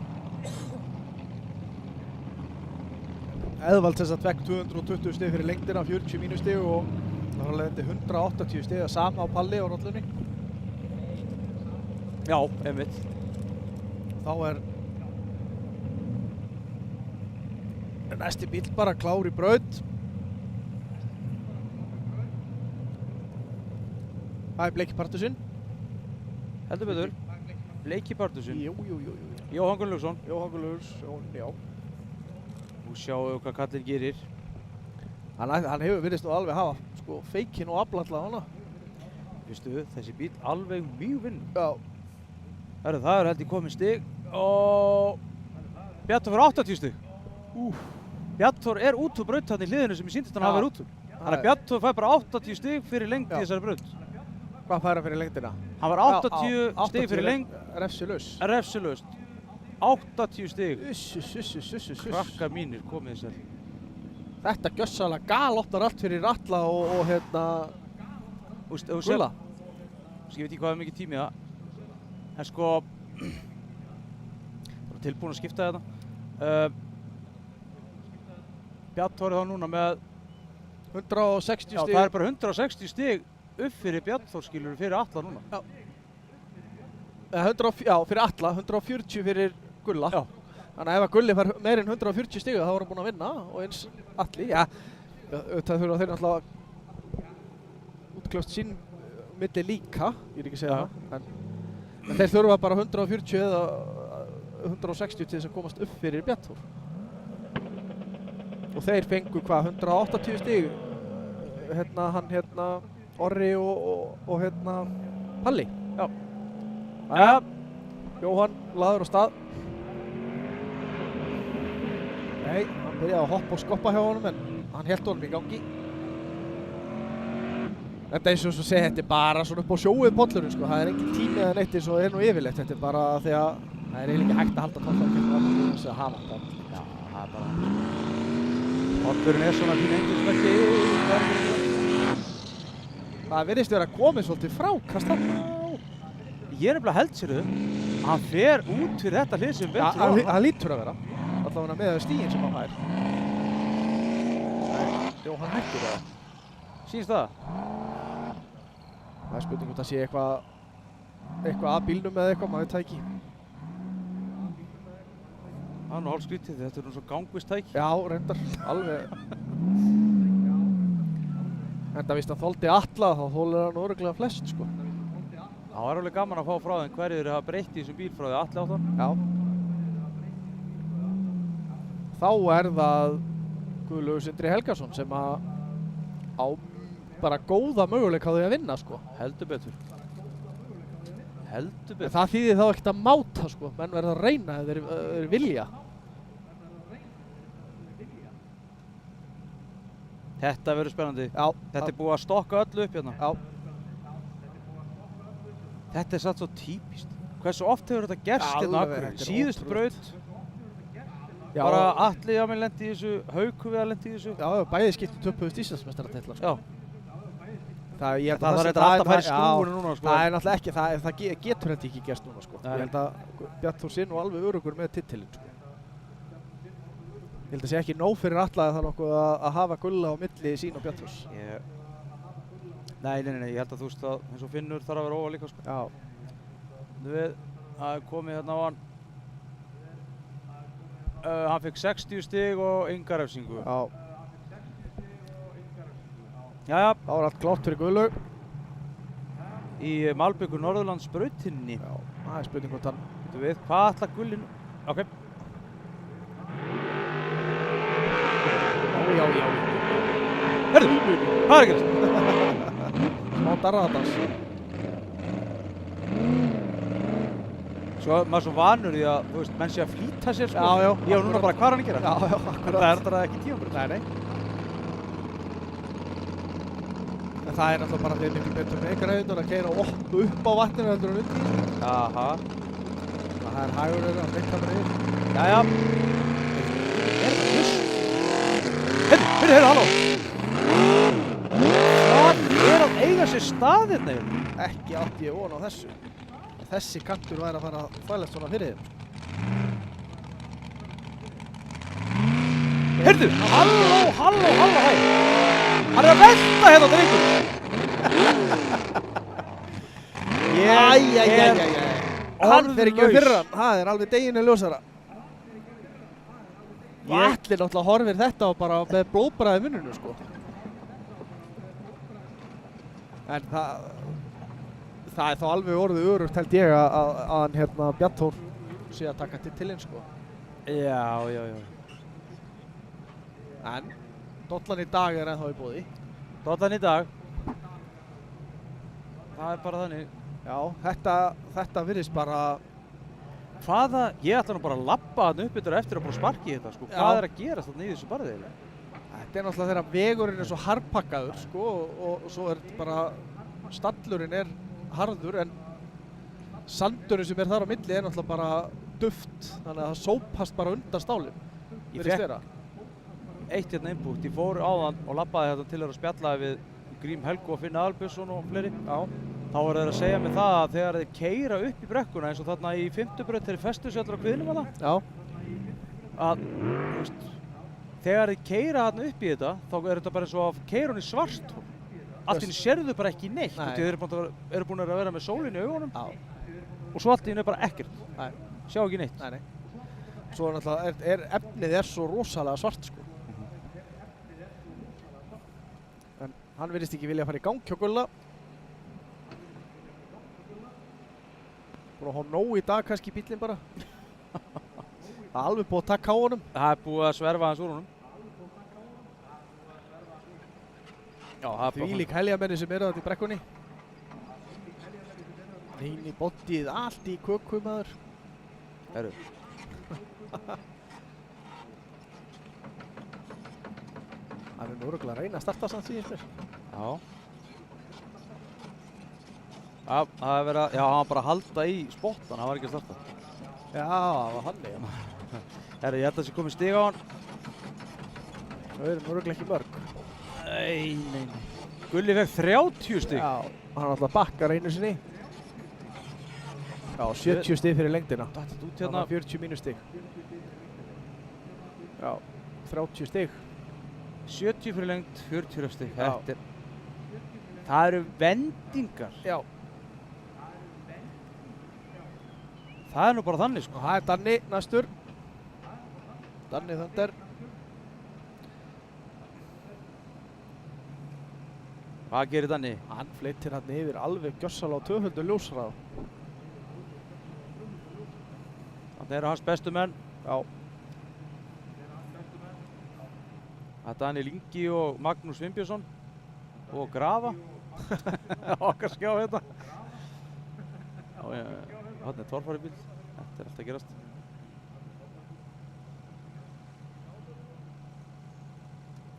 Speaker 3: Eðvald þess að fekk 220 stig fyrir lengdina, 40 mínustig og það var alveg 180 stig að sama á palli á rollunni.
Speaker 1: Já, einmitt.
Speaker 3: Þá er næsti bíl bara klár í braut. Það er Bleiki Partusinn.
Speaker 1: Heldur betur. Bleiki Partusinn.
Speaker 3: Jú.
Speaker 1: Jóhann Gunnlaugsson.
Speaker 3: Jóhann Gunnlaugsson, já.
Speaker 1: Nú sjáum við hvað kallinn gerir.
Speaker 3: Hann hefur virðist nú alveg hafa sko feikinn og aflalla hana.
Speaker 1: Vistu, þessi bíl alveg mjög vinn.
Speaker 3: Já.
Speaker 1: Herru, það er held ég komið stig og Bjartur fyrir 80 stig. Bjartur er út úr braut hann í hliðinu sem ég sýndist hann hafa verið út úr. Þannig að Bjartur fær bara 80 stig fyrir lengd í þessari braut.
Speaker 3: Hvað fær hann fyrir lengdina?
Speaker 1: Hann var 80 stig fyrir lengd.
Speaker 3: Refsilaus.
Speaker 1: Refsilaust. 80 stig.
Speaker 3: Uss.
Speaker 1: Krakkar mínir komið þessar.
Speaker 3: Þetta gjössalega galopnar allt fyrir Atla og hérna Gulla.
Speaker 1: Ég veit ekki hvað er mikið tími það. En sko bara tilbúin að skipta þetta. Bjartur er þá núna með
Speaker 3: 160 stig.
Speaker 1: Já, það er bara 160 stig upp fyrir Bjartur skilur fyrir Atla núna.
Speaker 3: Já. Fyrir Atla, 140 fyrir Gulla.
Speaker 1: Já.
Speaker 3: Þannig að ef að Gulli fær meir en 140 stiga þá er hann búinn að vinna og eins Atli, auðvitað þurfa þeir náttúrulega útkljást sín milli líka, ég er ekki að segja það, en þeir þurfa bara 140 eða 160 til þess að komast upp fyrir Bjartur. Og þeir fengu hvað, 180 stig, Orri og Palli. Já. Jóhann laður á stað. Nei, hann byrjaði að hoppa og skoppa hjá honum en hann hélt honum í gangi. Þetta eins og svo segja, þetta er bara svona upp á sjóið pollurinn sko. Það er engin tími eða neitt eins og er nú yfirleitt. Þetta er bara því að það er eiginlega ekki hægt að halda toppfarkeppni alveg til þess að hafa þetta.
Speaker 1: Já, það er bara pollurinn er svona fín engilsmerki.
Speaker 3: Það virðist vera komið svolítið frákast þarna.
Speaker 1: Ég er nefnilega held sér þau. Hann fer út fyrir þetta hlið sem betur á hann.
Speaker 3: Það lítur að vera. Allavega með stíginn sem hann fær. Jó, hann hættur það.
Speaker 1: Sýnst það?
Speaker 3: Það er spurning hvort það sé eitthvað að bílnum eða eitthvað, maður veit það ekki.
Speaker 1: Það er nú hálf skrítið, þetta er nú svo gangvistæki.
Speaker 3: Já, reyndar, alveg. Enda víst að þoldi Atla, þá þolir hann örugglega flest, sko.
Speaker 1: Það var alveg gaman að fá frá þeim hverju þeir hafa breytt í þessum bíl frá því Atli áttan.
Speaker 3: Já. Þá er það Guðlaugur Sindri Helgason sem á bara góða möguleika á því að vinna, sko.
Speaker 1: Heldur betur. Heldur betur.
Speaker 3: En það þýðir þá ekkert að máta, sko. Menn verða að reyna ef þeir vilja.
Speaker 1: Þetta verður spennandi.
Speaker 3: Já.
Speaker 1: Þetta er búið að stokka öllu upp hérna.
Speaker 3: Já.
Speaker 1: Þetta er satt svo típist. Hversu oft hefur þetta gerst hérna á Akureyri? Síðustu braut.
Speaker 3: Já.
Speaker 1: Bara Atli á mig lendi í þessu, Hauku við að lendi í þessu.
Speaker 3: Já, bæði skipti töpuðust Íslandsmeistaratitla, sko.
Speaker 1: Já.
Speaker 3: Það
Speaker 1: er alltaf að fara í skrúfuna núna, sko.
Speaker 3: Það er náttúrulega ekki, það getur þetta ekki gerst núna, sko. Ég held að Bjartur sé nú alveg öruggur með titilinn, sko. Ég held að sé ekki nóg fyrir Atla að það nokkuð að hafa Gulla á milli sín og Bjarturs.
Speaker 1: Nei, ég held að þú veist að eins og Finnur þarf að vera ofar líka, sko.
Speaker 3: Já.
Speaker 1: Við að komið hérna á hann. Hann fekk 60 stig og enga refsingu.
Speaker 3: Já.
Speaker 1: Jæja.
Speaker 3: Þá er allt klárt fyrir Guðlaug.
Speaker 1: Í Malbyggur Norðurlands brautinni.
Speaker 3: Já, það er spurning hvort hann.
Speaker 1: Þú veit, hvað ætla Gulli nú? Ok.
Speaker 3: Já.
Speaker 1: Herðu, hvað er að gerast?
Speaker 3: Smá darraðadans.
Speaker 1: Svo maður svo vanur í að, þú veist, menn sé að flýta sér, sko.
Speaker 3: Já.
Speaker 1: Ég var núna bara, hvað er hann að gera?
Speaker 3: Já, akkurat.
Speaker 1: Það er þetta ekki tímabraut.
Speaker 3: Nei. En það er náttúrulega bara því miklu betur með græðunar að keyra upp á vatninu heldur en undir.
Speaker 1: Jaha.
Speaker 3: Það er hægur að mikla með yfir.
Speaker 1: Jæja. Er það hluss? Heyrðu, halló. Hvað er að eiga sér stað hérna?
Speaker 3: Ekki átti ég von á þessu. Þessi kantur væri að fara að þvælast svona fyrir þeim.
Speaker 1: Heyrðu, halló, hæ. Hann er að velta hérna drengur.
Speaker 3: Æ.
Speaker 2: hann fer ekki
Speaker 1: orðlaus.
Speaker 2: fyrir hann, það er alveg deginu ljósara. Og allir náttúrulega horfir þetta og bara með blóðbræði munnunu sko. En það er þá alveg orðið örugt held ég að hann hérna Bjarnþór sé að taka titilinn sko.
Speaker 1: Já.
Speaker 2: En dollan í dag er ennþá í boði.
Speaker 1: Dollan í dag. Það er bara þannig.
Speaker 2: Já, þetta virðist bara...
Speaker 1: Hvaða, ég ætla nú bara að labba hann upp yfir eftir að búin að sparki í þetta sko.
Speaker 2: Já.
Speaker 1: Hvað er að gerast þarna í þessu barði eiginlega?
Speaker 2: Þetta er náttúrulega þegar vegurinn er svo harðpakkaður sko og svo er bara stallurinn er harður en sandurinn sem er þar á milli er náttúrulega bara duft þannig að það sópast bara undan stálinn.
Speaker 1: Ég
Speaker 2: virðist
Speaker 1: fékk
Speaker 2: vera.
Speaker 1: eitt hérna innbútt. Ég fór áðan og labbaði þetta til að spjallaði við Grím Helgu og Finna Albjörnsson og fleiri.
Speaker 2: Já.
Speaker 1: Þá voru þeir að segja mig það að þegar þeir keyra upp í brekkuna eins og þarna í 5. braut þegar þeir festu sér allir á kviðnum að það.
Speaker 2: Já.
Speaker 1: Að, þú veist, þegar þeir keyra þarna upp í þetta, þá er þetta bara eins og að keyra hún í svarthol. Allt í einu sérðu bara ekki neitt.
Speaker 2: Nei.
Speaker 1: Þeir eru búin að vera með sólinn í augunum
Speaker 2: Já.
Speaker 1: og svo allt í einu er bara ekkert.
Speaker 2: Nei.
Speaker 1: Sjá ekki neitt.
Speaker 2: Nei. Svo náttúrulega efnið er svo rosalega svart sko. En hann virðist ekki vilja að fara í gang hjá Gulla. Búin að hafa nóg í dag kannski bíllinn bara. Það er alveg búið að taka á honum.
Speaker 1: Það er búið að sverfa hans úr honum. Já, það er bara
Speaker 2: Þvílík heljarmenni sem eru þetta í brekkunni. Inn í boddið, allt í köku maður.
Speaker 1: Herru.
Speaker 2: Það er nú örugglega að reyna að starta samt því mér.
Speaker 1: Já. Það er verið að, já, hann var bara að halda í spottan, hann var ekki að starta.
Speaker 2: Já, það var hann já.
Speaker 1: Herru, ég held að það sé komið stig á hann.
Speaker 2: Það eru örugglega ekki mörg.
Speaker 1: Nei. Gulli fekk 30 stig.
Speaker 2: Já, hann alltaf bakkar einu sinni. Já, 70 stig fyrir lengdina.
Speaker 1: Datt út
Speaker 2: Það
Speaker 1: hérna.
Speaker 2: var 40 mínus stig. Já, 30 stig.
Speaker 1: 70 fyrir lengt, 40 stig.
Speaker 2: Já.
Speaker 1: Það eru vendingar.
Speaker 2: Já.
Speaker 1: Það er nú bara þannig, sko.
Speaker 2: Og það er Danni næstur. Danni Þönder.
Speaker 1: Hvað gerir Danni?
Speaker 2: Hann fleitir hann yfir alveg gjössalega á 200 ljósrað.
Speaker 1: Þannig eru hans bestu menn.
Speaker 2: Já.
Speaker 1: Það er Danni Lingi og Magnús Vimbjörnsson og Grafa. Okkar skjá hérna. Já, hann er torfari bíl. Þetta er alltaf að gerast.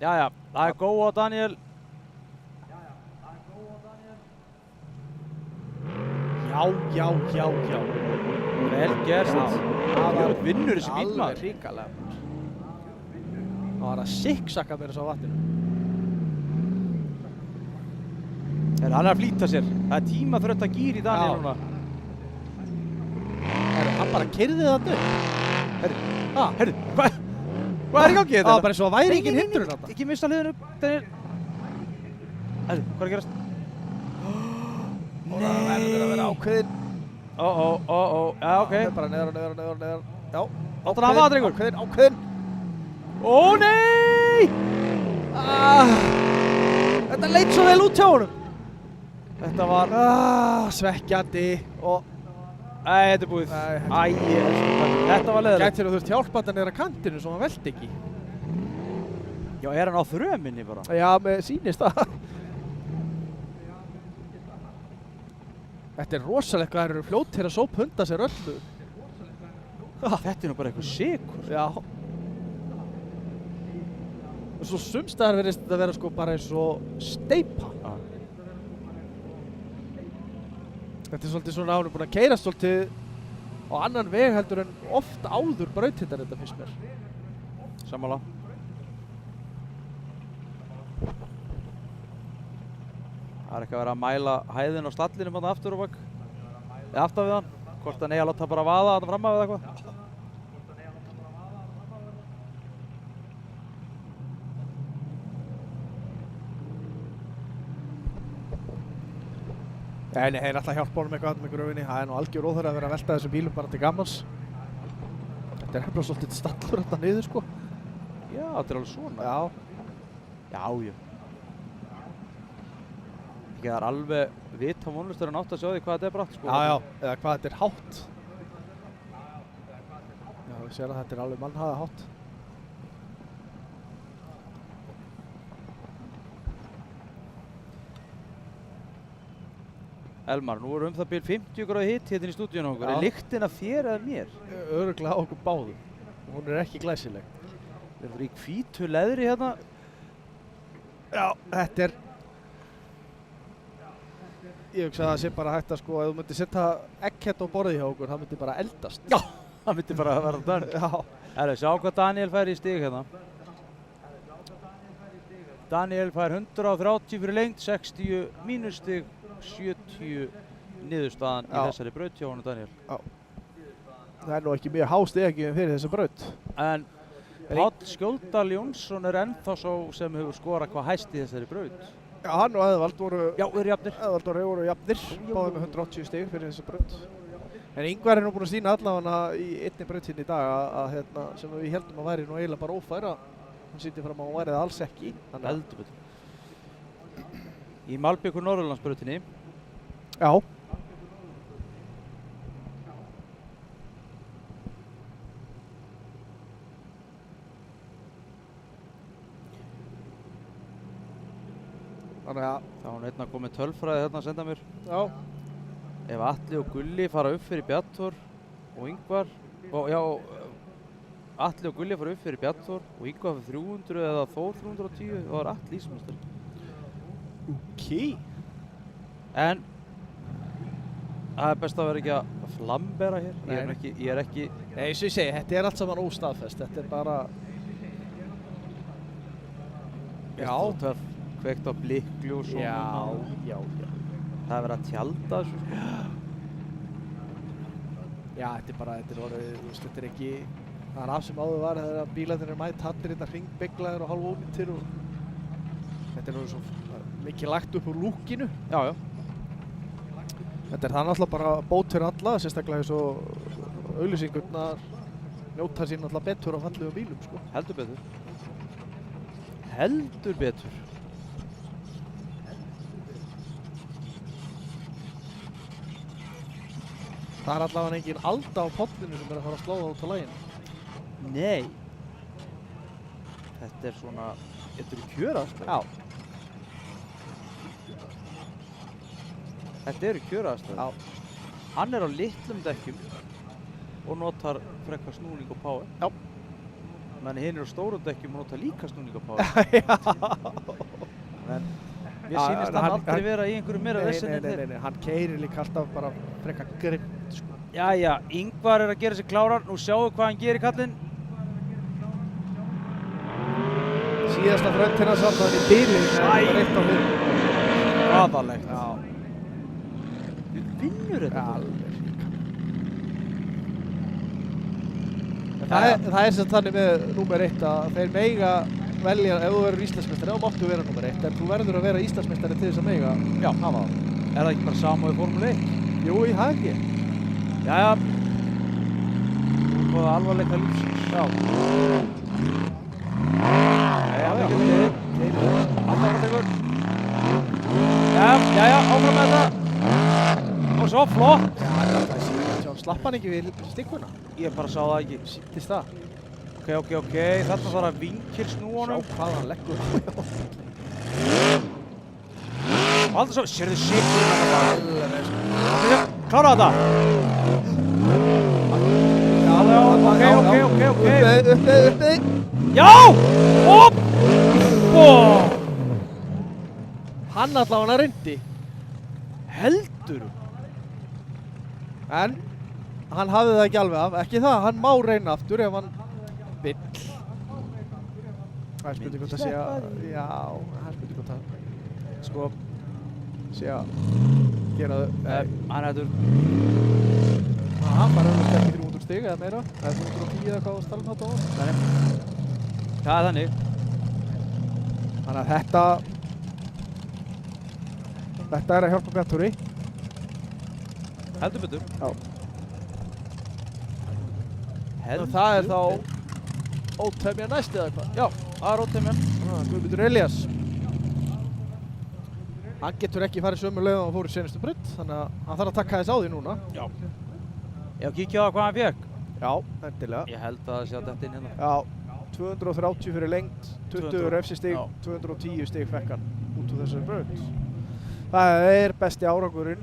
Speaker 1: Jæja, það er góð á Daniel.
Speaker 2: Já.
Speaker 1: Vel gert.
Speaker 2: Það var
Speaker 1: Vinnur þessi bíl
Speaker 2: alveg
Speaker 1: maður.
Speaker 2: hrikalega. Það var að siksakka mér þessu á vatninu.
Speaker 1: Hann er að flýta sér. Það er tímaþrötta gír í Daniel
Speaker 2: Já.
Speaker 1: núna.
Speaker 2: Hann bara keyrði þarna upp.
Speaker 1: Herru, hvað er í gangi
Speaker 2: Það
Speaker 1: þetta?
Speaker 2: var bara eins og að væri engin hindrun þarna.
Speaker 1: Ekki missa hliðinu upp, Daniel. Herru, hvað er að gerast?
Speaker 2: Og það verður að vera ákveðin.
Speaker 1: Já, ok.
Speaker 2: Það er bara neðar. Já.
Speaker 1: Láttu hann hafa það, drengur.
Speaker 2: Ákveðin.
Speaker 1: Ó, nei!
Speaker 2: Þetta leit svo vel út hjá honum.
Speaker 1: Þetta var...
Speaker 2: Svekkjandi og
Speaker 1: Æ, þetta er búið. Æ, ég elsku þetta. Þetta var leðilegt.
Speaker 2: gætir þú þurft hjálpandi hann er að kantinu svo hann veldi ekki.
Speaker 1: Já, er hann á þröminni bara?
Speaker 2: Já, með sýnist það. Þetta er rosalegt hvað þeir eru fljótir að sóphunda sér öllu.
Speaker 1: Þetta er nú bara eitthvað sigur.
Speaker 2: Já. Og svo sumstaðar verðist þetta vera sko bara eins og steypa.
Speaker 1: Já.
Speaker 2: Þetta er svolítið svona, hann er búinn að keyra svolítið á annan veg heldur en oft áður brautindar þetta finnst mér.
Speaker 1: Sammála. Það er ekki að vera að mæla hæðin á stallinum hann aftur og bak. Eða aftan við hann. Hvort hann eigi að láta bara vaða hann fram af eða eitthvað.
Speaker 3: Nei, þeir alltaf hjálpa honum eitthvað með gröfinni. Það er nú algjör óþarfi að vera að velta þessum bílum bara til gammans. Þetta er hefnilega svolítið stallur þetta niður, sko.
Speaker 1: Já, þetta er alveg svona.
Speaker 3: Já.
Speaker 1: Já. Ekki það er alveg vitt á vonlusturinn átt að sjá því hvað þetta er bratt, sko.
Speaker 3: Já, eða hvað þetta er hátt. Já, þú sér að þetta er alveg mannhaga hátt.
Speaker 1: Elmar, nú er það bíl 50 gráði hitt hérna í stúdíunum okkur. Er lyktin af þér eða mér?
Speaker 3: Örugglega á okkur báðum. Hún er ekki glæsileg.
Speaker 1: Við erum í hvítu leðri hérna.
Speaker 3: Já, þetta er... Ég hugsa að það sé bara hægt að sko, ef þú myndir setja egghett á borðið hjá okkur, það myndir bara eldast.
Speaker 1: Já, það myndi bara vera þannig.
Speaker 3: Já.
Speaker 1: Herru, sjá hvað Daniel fær í stig hérna. Daniel fær 130 fyrir lengd, 60 mínustig, 70 niðurstaðan í þessari braut hjá honum Daniel.
Speaker 3: Já. Það er nú ekki mjög há stigagjöfum fyrir þessa braut.
Speaker 1: En Páll Skjóldal Jónsson er ennþá sá sem hefur skorað hvað hæst í þessari braut.
Speaker 3: Já, hann og Eðvald voru...
Speaker 1: Já, eru jafnir.
Speaker 3: Eðvald og Rey voru jafnir, báðið með 180 stig fyrir þessa braut. En Ingvar er nú búinn að sýna allavega í einni braut hérna í dag að sem við heldum að væri nú eiginlega bara ófæra. Hann sýndi fram að hún væri það alls ekki.
Speaker 1: Heldur betur. Í Malbíkur Norðurlandsbrautinni.
Speaker 3: Já. Þannig að...
Speaker 1: Það var einn að koma með tölfræði hérna að senda mér.
Speaker 3: Já.
Speaker 1: Ef Atli og Gulli fara upp fyrir Bjarnþór og Ingvar... Atli og Gulli fara upp fyrir Bjarnþór og Ingvar fyrir 300 eða Þór 310, þá er Atli Íslandsmeistari. En það er best að vera ekki að flambera hér. Ég er ekki...
Speaker 3: Nei, eins og ég segi, þetta er allt saman óstaðfest. Þetta er bara...
Speaker 1: Já. Kveikt á blikkljós og...
Speaker 3: Já.
Speaker 1: Það er verið að tjalda þessu.
Speaker 3: Já, þetta er bara, þetta er ekki... Það er af sem áður var þegar bílarnir er mætt allir hérna hringbeglaðir og hálfónýttir og... Þetta er nú svo mikið lagt upp úr lúkinu.
Speaker 1: Já.
Speaker 3: Þetta er það náttúrulega bara bót fyrir alla, sérstaklega eins og auglýsingurnar njóta sín náttúrulega betur á fallegum bílum, sko.
Speaker 1: Heldur betur. Heldur betur.
Speaker 3: Það er allavega engin alda á pollinu sem er að fara að slóða út á laginu.
Speaker 1: Nei. Þetta er svona... Þetta eru kjöraðstæður.
Speaker 3: Já.
Speaker 1: Þetta eru kjöraðstæður.
Speaker 3: Já.
Speaker 1: Hann er á litlum dekkjum og notar frekar snúning og power.
Speaker 3: Já.
Speaker 1: Menni hinn er á stórum dekkjum og notar líka snúning og power. En mér sýnist hann aldrei vera í einhverju meira veseni en þeir.
Speaker 3: Nei, hann keyrir líka alltaf bara frekar grimmt, sko.
Speaker 1: Jæja, Ingvar er að gera sig kláran. Nú sjáum við hvað hann gerir, kallinn.
Speaker 3: Síðasta frönd hérna samt að hann í bíli með reitt á hliðinni.
Speaker 1: Aðalegt.
Speaker 3: Já.
Speaker 1: Þú vinnur þetta.
Speaker 3: Alveg líka. Það er sem þannig með númer 1 að þeir meiga velja, ef þú verður Íslandsmeistari, þá máttu vera númer 1, en þú verður að vera Íslandsmeistari til þess að meiga hafa það.
Speaker 1: Er það ekki bara sama í Formule 1?
Speaker 3: Jú, í það ekki.
Speaker 1: Jæja. Og alvarleika lífsins.
Speaker 3: Já.
Speaker 1: Alltaf tekur. Jæja, áfram með þetta. Og svo flott.
Speaker 3: Slapp hann ekki við stikkuna?
Speaker 1: Ég bara sá það ekki.
Speaker 3: Sýntist það.
Speaker 1: Ok. Þarna þarf að vinkil snúa honum.
Speaker 3: Sjá hvað hann leggur.
Speaker 1: Og alltaf svo, sérðu shit. Klára þetta. Ok.
Speaker 3: Uppið.
Speaker 1: Já! Hopp!
Speaker 3: Hann allavega reyndi.
Speaker 1: Heldur.
Speaker 3: En hann hafði það ekki alveg af. Ekki það, hann má reyna aftur ef hann vill. Það er spurning hvort að sé að... Já, það er spurning hvort að... Sko... Sé að... Gera þau...
Speaker 1: Hann hættur.
Speaker 3: Hann bara auðvitað ekki 300 stig eða meira. Það er 310 eða hvað stálum þetta á.
Speaker 1: Það er þannig.
Speaker 3: Þannig að þetta er að hjálpa Bjarnþóri.
Speaker 1: Heldur betur.
Speaker 3: Já.
Speaker 1: Heldur
Speaker 3: Það er þá
Speaker 1: betur.
Speaker 3: ótemja næst eða hvað?
Speaker 1: Já, það er ótemjan.
Speaker 3: Guðmundur Elías. Hann getur ekki farið sömu leið og hann fór í senustu braut, þannig að hann þarf að taka þess á því núna.
Speaker 1: Já. Ég kíkja á það hvað hann fekk.
Speaker 3: Já, endilega.
Speaker 1: Ég held að það sé að þetta inn hérna.
Speaker 3: Já, 230 fyrir lengt, 20
Speaker 1: 200.
Speaker 3: refsistig,
Speaker 1: Já.
Speaker 3: 210 stig fekk hann út úr þessari braut. Það er besti árangurinn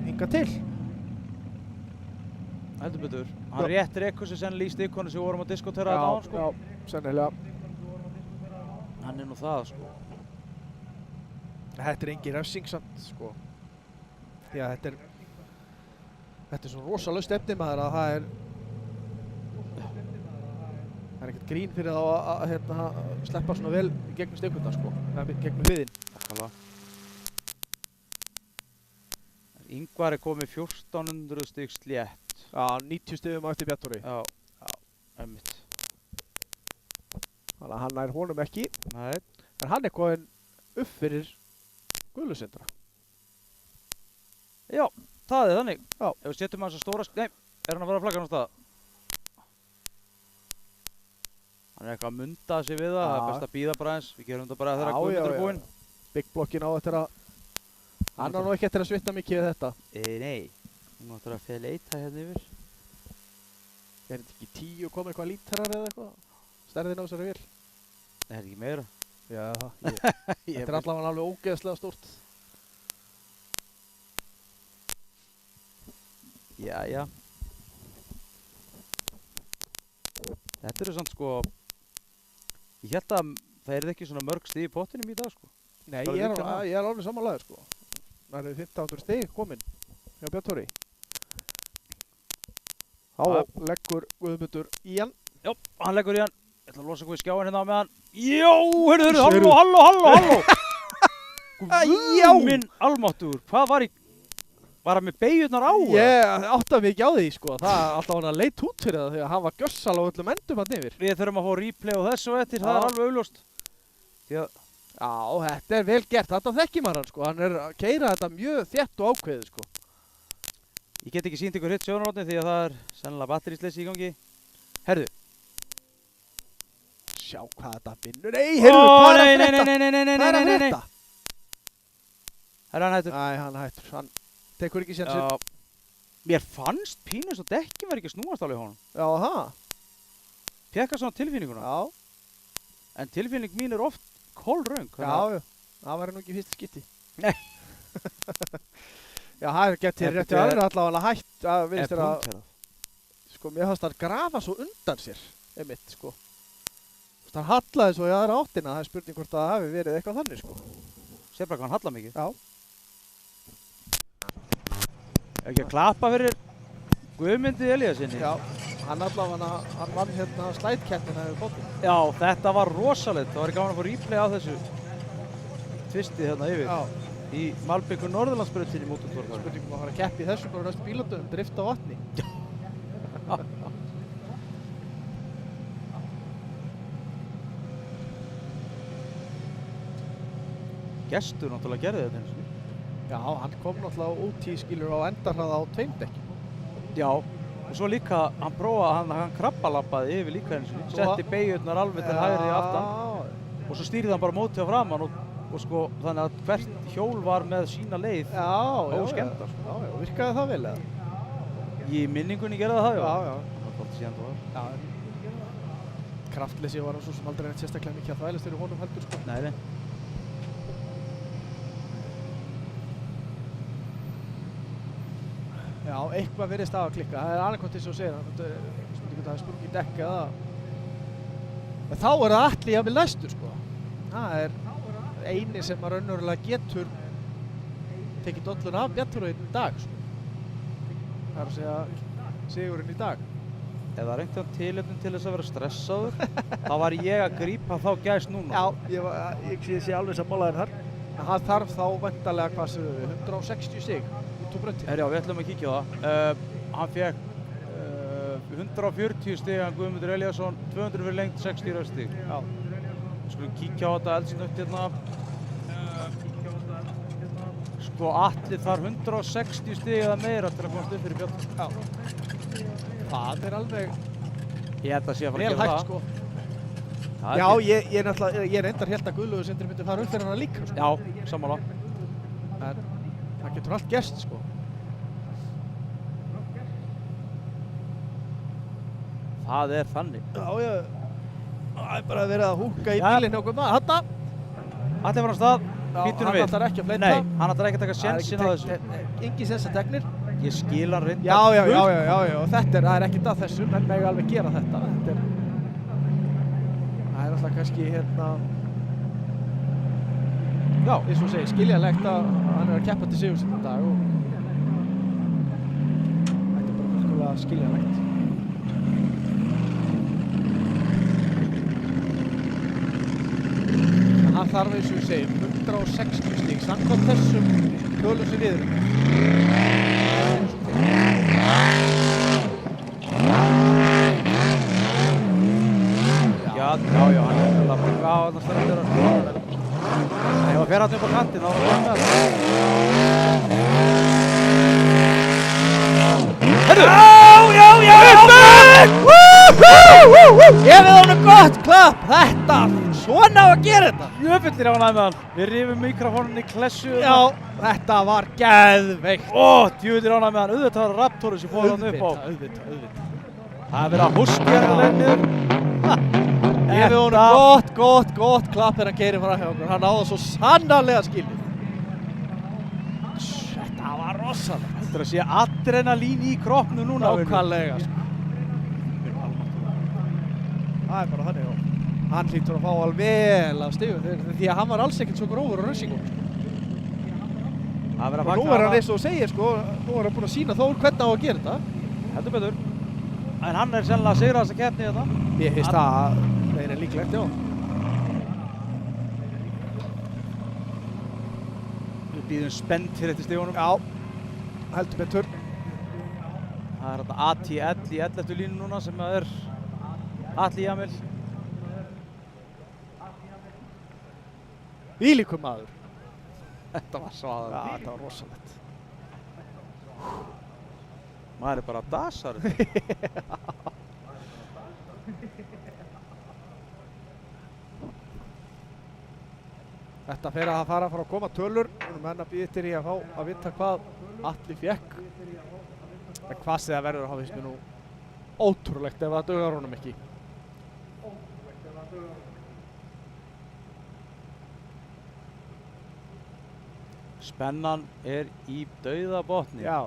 Speaker 3: hingað til.
Speaker 1: Heldur betur. Hann rétt rekur sér sennilega í stikkonu sem við vorum að diskotera þetta á hann, sko.
Speaker 3: Já, sennilega.
Speaker 1: Hann er nú það, sko.
Speaker 3: Þetta er engin refsing samt, sko. Því að þetta er svo rosalega stefni maður að það er ekkert grín fyrir þá að sleppa svona vel í gegnum stikuna, sko. Gegnum hliðin.
Speaker 1: Nákvæmlega. Ingvar er komið 1400 stig slétt.
Speaker 3: Já, 90 stigum á eftir Bjartþóri.
Speaker 1: Já, einmitt.
Speaker 3: Þannig að hann nær honum ekki.
Speaker 1: Nei.
Speaker 3: En hann er komin upp fyrir Guðlusindra.
Speaker 1: Já, það er þannig.
Speaker 3: Já.
Speaker 1: Ef við setjum hans að stóra nei, er hann að fara að flagga hann á stað? Hann er eitthvað að munda sig við það, það er best að bíða bara eins. Við gerum þetta bara þegar Guðmundur er búinn.
Speaker 3: Big blokkin á eftir að hann á nú ekki eftir að svitna mikið við þetta.
Speaker 1: Nei, hún áttur að fyrir leita hérna yfir.
Speaker 3: Er þetta ekki 10 komið eitthvað lítarar eða eitthvað? Stærðin á þessari vél?
Speaker 1: Það er ekki meira.
Speaker 3: Já, það. Þetta er allavega alveg ógeðslega stórt.
Speaker 1: Jæja. Þetta eru samt sko, ég held að það er ekki svona mörg stig í pottinum í dag, sko.
Speaker 3: Nei,
Speaker 1: Bara
Speaker 3: ég
Speaker 1: líka það.
Speaker 3: er alveg samanlegaður, sko. Það eru 1500 stig komin hjá Bjartþóri. Þá leggur Guðmundur í hann.
Speaker 1: Já, hann leggur í hann. Ég ætla að losa hvað í skjáin hérna á með hann. Já, hörru, halló. Guð minn almáttugur, hvað var hann með beygjurnar á?
Speaker 3: Ég áttaði mig ekki á því, sko. Það alltaf hann að leit út fyrir það því að hann var gjössal á öllum endum hann yfir.
Speaker 1: Við þurfum að fá replay á þessu og eftir, það er alveg augljóst. Því að
Speaker 3: Já, þetta er vel gert. Þetta þekkir maður hann, sko. Hann er að keyra þetta mjög þétt og ákveðið, sko.
Speaker 1: ég get ekki sýnt ykkur hitt sjónarhornið því að það er sennilega batterísleysi í gangi. Herðu.
Speaker 3: Sjá hvað þetta vinnur. Nei, heyrðu, hvað er að frétta?
Speaker 1: Nei.
Speaker 3: Hvað er að frétta?
Speaker 1: Herra, hann hættur.
Speaker 3: Nei, hann hættur. Hann tekur ekki sénsinn.
Speaker 1: Já. Mér fannst pínu svo dekkin var ekki snúast alveg honum.
Speaker 3: Já, það.
Speaker 1: Pekka svona tilfinninguna.
Speaker 3: Já.
Speaker 1: En tilfinning mín er oft kolröng.
Speaker 3: Já. Það var nú ekki fyrst skipti.
Speaker 1: Nei.
Speaker 3: Já, það er gett til rétti aðra allavega hætt að
Speaker 1: Er
Speaker 3: virðist þér að,
Speaker 1: punkterað.
Speaker 3: sko, mér fannst hann grafa svo undan sér, einmitt, sko. Hann hallaði svo í aðra áttina, það er spurning hvort það hafi verið eitthvað þannig, sko.
Speaker 1: Sér bara hvað hann hallar mikið.
Speaker 3: Já.
Speaker 1: Ekki að klappa fyrir Guðmundi Elíasinni.
Speaker 3: Já, hann allavega, hann vann hérna slædkeppnina yfir bóttum.
Speaker 1: Já, þetta var rosalegt. Það var gaman að fá replay á þessu tvistið hérna yfir.
Speaker 3: Já,
Speaker 1: Í Malbyggur Norðurlandsbrautinni í mótortorfari.
Speaker 3: spurningum að fara að keppi í þessu bara næstu bílundum, drift á vatni.
Speaker 1: Gestur náttúrulega gerði þetta eins og.
Speaker 3: Já, hann kom náttúrulega út í skilur á endarhraða á tveimdekki.
Speaker 1: Já, og svo líka hann prófaði, hann krabbalappaði yfir líka eins og. Setti beygjurnar alveg til hægri í aftan. Og svo stýrði hann bara mótið á framann og sko þannig að hvert hjól var með sína leið óskemmdar.
Speaker 3: Já, virkaði það vel eða?
Speaker 1: Í minningunni gerði það, já.
Speaker 3: Já.
Speaker 1: Það var gott síðan það var.
Speaker 3: Já. Kraftleysi var hann svo sem aldrei neitt sérstaklega mikið að þvælast fyrir honum heldur, sko.
Speaker 1: Nei.
Speaker 3: Já, eitthvað virðist að klikka. Það er annarkvæmt eins og segir, hann myndi ekki að sprungið í dekk eða. En þá er það Atli jafnvel næstur, sko. Það er eini sem að raunverulega getur tekið dolluna af Bjartþóri í dag, sko. Það er að segja sigurinn í dag.
Speaker 1: Ef það er einhvern tilefni til þess að vera stressaður, þá var ég að grípa þá gæst núna.
Speaker 3: Já, ég sé alveg sammála þér þar. En hann þarf þá væntanlega, hvað segum við, 160 stig út úr brautinni.
Speaker 1: Já, við ætlum að kíkja á það. Hann fekk 140 stig, hann Guðmundur Elíasson, 200 fyrir lengt, 60 röstig.
Speaker 3: Já.
Speaker 1: Við skulum kíkja á þetta eldsnögt hérna. Sko, Sko Atli þarf 160 stig eða meira til að komast upp fyrir Bjartur.
Speaker 3: Já. Það er alveg
Speaker 1: Ég held að sé að fara að
Speaker 3: vel
Speaker 1: gera
Speaker 3: hægt
Speaker 1: það.
Speaker 3: sko.
Speaker 1: Það er
Speaker 3: Já,
Speaker 1: ekki-
Speaker 3: ég reyndar held að Guðlaugur Sindri myndi fara upp fyrir hana líka sko.
Speaker 1: Já, sammála.
Speaker 3: En það getur allt gerst sko.
Speaker 1: Það er þannig.
Speaker 3: Já, það er bara verið að húka í
Speaker 1: Já.
Speaker 3: bílinn hjá okkur maður. Hanna!
Speaker 1: Atli var á stað, býttu nú
Speaker 3: Hann
Speaker 1: við.
Speaker 3: ætlar ekki að fleita.
Speaker 1: Nei, hann ætlar ekki að taka sjensin á þessu.
Speaker 3: Engi sens að tegnir.
Speaker 1: Ég skil hann reyndar.
Speaker 3: Já, og þetta það er ekkert að þessu, menn mega alveg gera þetta. Það er alltaf kannski já, eins og segir, skiljanlegt að hann er að keppa til sigurs í dag og þetta er bara fullkomlega skiljanlegt. En hann þarf eins og við segjum 160 stig samkvæmt þessum tölum sem við erum.
Speaker 1: Já, hann er alltaf bara, já, hann stendur að Nei, og fer hann upp á kantinn, þá var hann með það.
Speaker 3: Gefið honum gott klapp, þetta, svona á að gera þetta.
Speaker 1: Jöfullir á hann með hann. Við rifum mikrofóninni í klessu.
Speaker 3: Já, þetta var geðveikt.
Speaker 1: Ó, djúðir á hann með hann. Auðvitað var Raptoru sem fór hann upp á.
Speaker 3: Auðvitað.
Speaker 1: Það er verið að húskja hann lennir.
Speaker 3: Gefið honum gott klapp þegar hann keyrir fram hjá okkur. Hann áða svo sannarlega skilið. Þetta var rosalega.
Speaker 1: Þetta er að sé adrenalín í kroppnu núna.
Speaker 3: Nákvæmlega. Það er bara þannig og hann hlýtur að fá alveg vel af stigum því að hann var alls ekkert svo grófur á rössingunum.
Speaker 1: Það er verið að
Speaker 3: Og nú
Speaker 1: fagna
Speaker 3: er hann eins og segir sko, nú er hann búinn að sýna Þór hvernig á að gera þetta.
Speaker 1: Heldur betur. En hann er sennilega að sigra þessa keppni þetta.
Speaker 3: Ég finnst það meira en líklegt, já.
Speaker 1: Við bíðum spennt fyrir þetta stigunum.
Speaker 3: Já, heldur betur.
Speaker 1: Það er þetta ATL í 11. línu núna sem er Atli Jamil.
Speaker 3: Vílíkur maður.
Speaker 1: Þetta var svaðar.
Speaker 3: Já, þetta var rosalegt.
Speaker 1: Maður er bara dasar.
Speaker 3: Þetta fer að fara að koma tölur. Nú erum menn að bíða eftir í að fá að vita hvað Atli fékk. En hvað sem það verður að hafa finnst mér nú ótrúlegt ef það dugar honum ekki.
Speaker 1: Spennan er í dauðabotni.
Speaker 3: Já.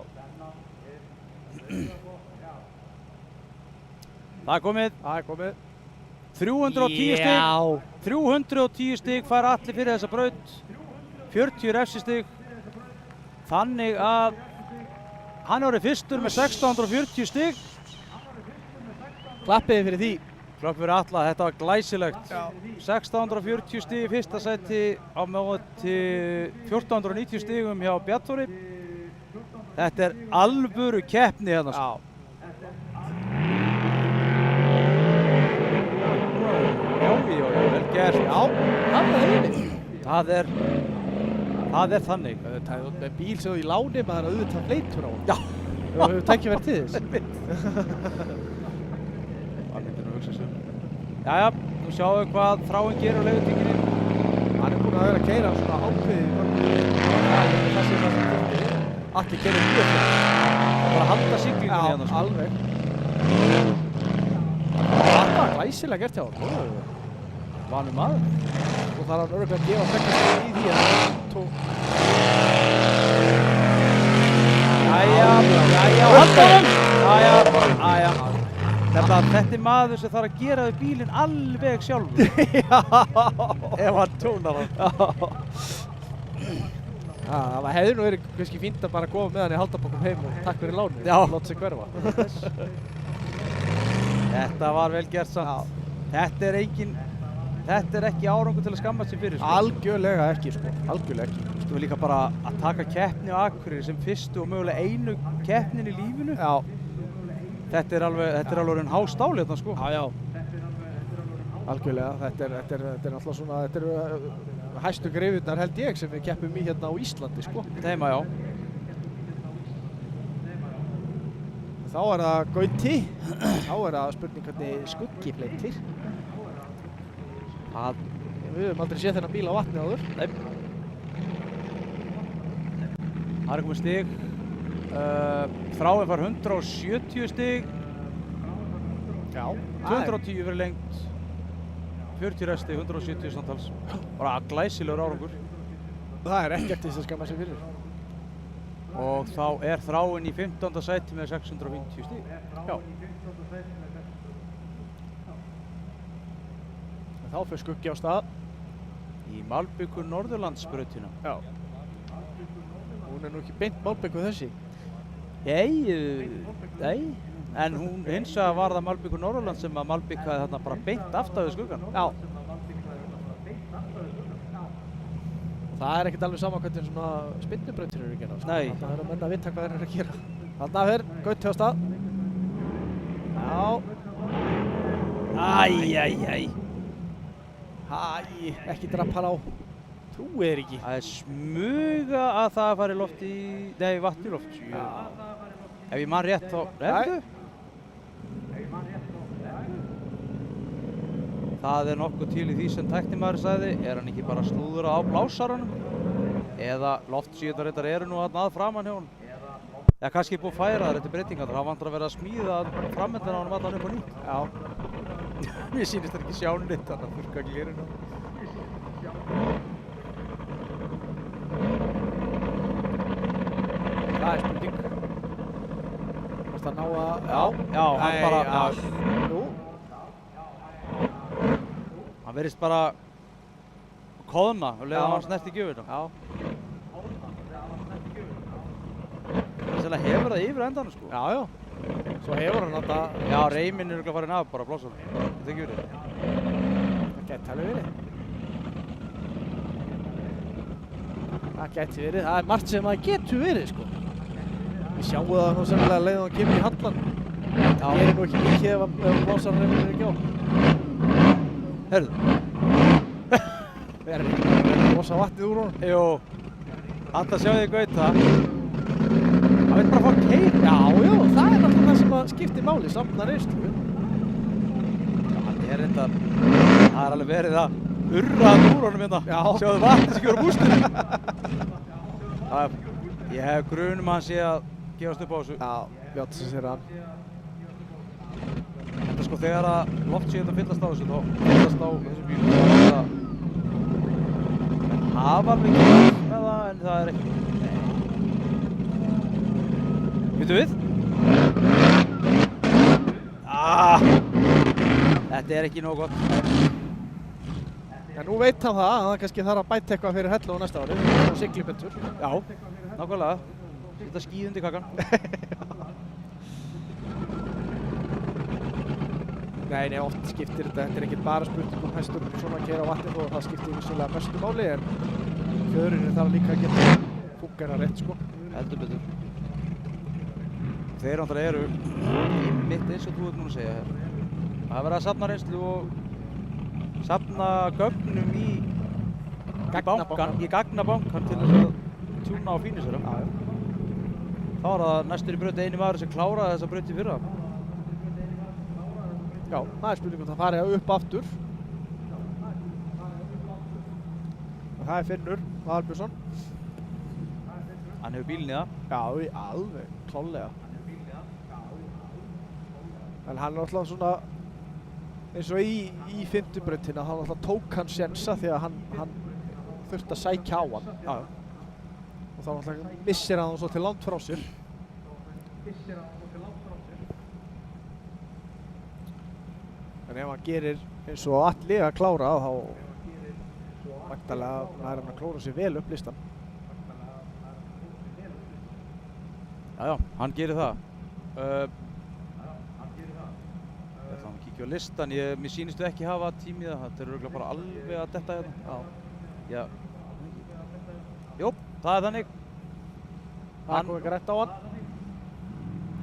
Speaker 1: Það er komið.
Speaker 3: Það er komið.
Speaker 1: 310 stig.
Speaker 3: Já.
Speaker 1: 310 stig fær Atli fyrir þessa braut. 40 refsistig. Þannig að hann er orðið fyrstur með 1640 stig.
Speaker 3: Klappiði fyrir því.
Speaker 1: Klöpp fyrir Atla, þetta var glæsilegt.
Speaker 3: Já.
Speaker 1: 1640 stig í fyrsta sæti á móti 1490 stigum hjá Bjartóri. Þetta er alvöru keppni hérna.
Speaker 3: Já.
Speaker 1: Já, vel gert.
Speaker 3: Já, hann er heilig.
Speaker 1: Það er þannig.
Speaker 3: Það er með bíl sem þú í láni maður auðvitað fleitur á hann.
Speaker 1: Já.
Speaker 3: Þú hefur tækifæri til þess.
Speaker 1: Jæja, nú sjáum við hvað Þráinn gerir á leigutíkinni.
Speaker 3: Hann er búinn að vera að keyra svona ákveðið í mörgum. Það sé það sem þurfti. Atli keyrir mjög fyrir.
Speaker 1: Það var að halda siglingunni
Speaker 3: Já,
Speaker 1: hérna. Sko.
Speaker 3: alveg. Það var glæsilega gert hjá hann.
Speaker 1: Vanur maður.
Speaker 3: Og það er hann örugglega að gefa fekkast í því að hann tók.
Speaker 1: Jæja, haldaðum! Jæja. Þetta er maður sem þarf að gera við bílinn alveg sjálfur.
Speaker 3: Já.
Speaker 1: Ef hann tónar hann.
Speaker 3: Já, það hefði nú verið kannski fínt að bara koma með hann í haldabokkum heim og takk fyrir lánið.
Speaker 1: Já.
Speaker 3: Láta sig hverfa.
Speaker 1: Þetta var vel gert samt. Þetta er ekki árangur til að skammast sér fyrir. Sko.
Speaker 3: Algjörlega ekki, sko. Algjörlega ekki.
Speaker 1: Þú veist líka bara að taka keppni á Akureyri sem fyrstu og mögulega einu keppnin í lífinu.
Speaker 3: Já.
Speaker 1: Þetta er alveg en hástál hérna sko.
Speaker 3: Já. Algjörlega. Þetta er náttúrulega svona, þetta er hæstu greifurnar held ég sem við keppum í hérna á Íslandi sko.
Speaker 1: Þeima, já.
Speaker 3: Þá það Gauti, þá það spurning hvernig skuggi fleitir. Við höfum aldrei séð þennan bíl á vatni áður.
Speaker 1: Nei. Það komið stig. Þráin fær 170 stig.
Speaker 3: Já.
Speaker 1: 210 verið lengt. 40 resti, 170 samtals. Bara glæsilegur árangur.
Speaker 3: Það ekkert þess að skamma sig fyrir.
Speaker 1: Og þá Þráin í 15. sæti með 650 stig.
Speaker 3: Já. Þá fyrir skuggi á stað.
Speaker 1: Í Malbíku Norðurlandsbrautina.
Speaker 3: Já. Hún nú ekki beint Malbíku þessi.
Speaker 1: Nei. En hún hins vegar var það Malbíku Norðurland sem að Malbíkaði þarna bara beint aftar við skuggan.
Speaker 3: Já. Það ekkert alveg sama hvernig svona spinnubrautir eru ekki hérna.
Speaker 1: Nei.
Speaker 3: Það menn að vita hvað þeir eru að gera. Þarna fer Gauti á stað. Já. Ekki drapa hann á. Trúið ekki.
Speaker 1: Það smuga að það fari loft í... Nei, vatn í loft.
Speaker 3: Já.
Speaker 1: Ef ég man rétt þá... Nei. Það nokkuð til í því sem tæknimaður sagði. Hann ekki bara slúðura á blásaranum? Eða loftsíðurnar reyndar eru nú að framan hjá honum? Eða kannski búið að færa þær eftir breytingar. Það vantar að vera að smíða framöndan á honum allan upp á nýtt. Já. Mér sýnist það ekki sjá neitt, þannig að þurrka glirinu.
Speaker 3: Það spurning. Hvort að ná að...
Speaker 1: Já, hann bara...
Speaker 3: Jú.
Speaker 1: Hann verðist bara koðna og leiða hann snert í gjöfina.
Speaker 3: Já.
Speaker 1: Það hefur það yfir endanum sko.
Speaker 3: Já. Svo hefur hann þetta...
Speaker 1: Já, reiminn örugglega farinn af bara blásar. Þetta ekki verið.
Speaker 3: Það gæti alveg verið. Það gæti verið. Það margt sem það getur verið sko. Við sjáum það nú sennilega leið hann kemur í hallan. Það gerir nú ekki mikið ef blásarreiminn ekki á.
Speaker 1: Herðu.
Speaker 3: Við erum ekki að losa vatnið úr honum.
Speaker 1: Jú. Alltaf sjáðu þig Gauta. Hann veit bara að fá keir.
Speaker 3: Já, það náttúrulega það sem að skiptir máli, safna reynslu.
Speaker 1: Hann reyndar, það alveg verið að urra hann úr honum hérna.
Speaker 3: Já.
Speaker 1: Sjáðu vatnið sem gjör á bústinu. Ég hef grunum að hann sé að gefast upp á þessu.
Speaker 3: Já, Bjarni sem sér hann.
Speaker 1: Þetta sko þegar að loftsíðurnar fyllast á þessu, þá fyllast á þessu bílum. Það hafa alveg ekki með það, en það ekki. Býtum við? Þetta ekki nógu gott.
Speaker 3: En nú veit hann það að hann kannski þarf að bæta eitthvað fyrir hellu á næsta ári. Það er sigli betur.
Speaker 1: Já, nákvæmlega. Setja skíð undir kakan.
Speaker 3: Nei, oft skiptir þetta. Þetta er ekki bara spurning hestur svona að keyra á vatnið og það skiptir vissulega mestu máli. En fjörurinn þarf líka að geta fúngera rétt sko.
Speaker 1: Heldur betur. Þeir náttúrulega eru mitt eins og þú ert núna að segja hér. Það er verið að safna reynslu og safna gögnum í gagnabankan til þess að tjúna á fínisera. Þá er það næstur í braut eini maður sem kláraði þessa braut í fyrra.
Speaker 3: Já, það er spurning það farið upp aftur. Og það er Finnur Valbjörnsson.
Speaker 1: Hann hefur bílinn í það.
Speaker 3: Já, alveg klálega. En hann er alltaf svona eins og í fimmtubrautina, hann alltaf tók hann sjensa því að hann þurfti að sækja á hann. Já. Og þá alltaf missir hann svo til langt frá sér. En ef hann gerir eins og Atli að klára þá væntanlega nær hann að klóra sér vel upp listan.
Speaker 1: Já, hann gerir það. Ég ætla að kíkja á listan. Mér sýnistu ekki hafa tími í það. Þetta er örugglega bara alveg að detta hérna. Já. Jú, það er þannig.
Speaker 3: Það kom ekki rétt á hann.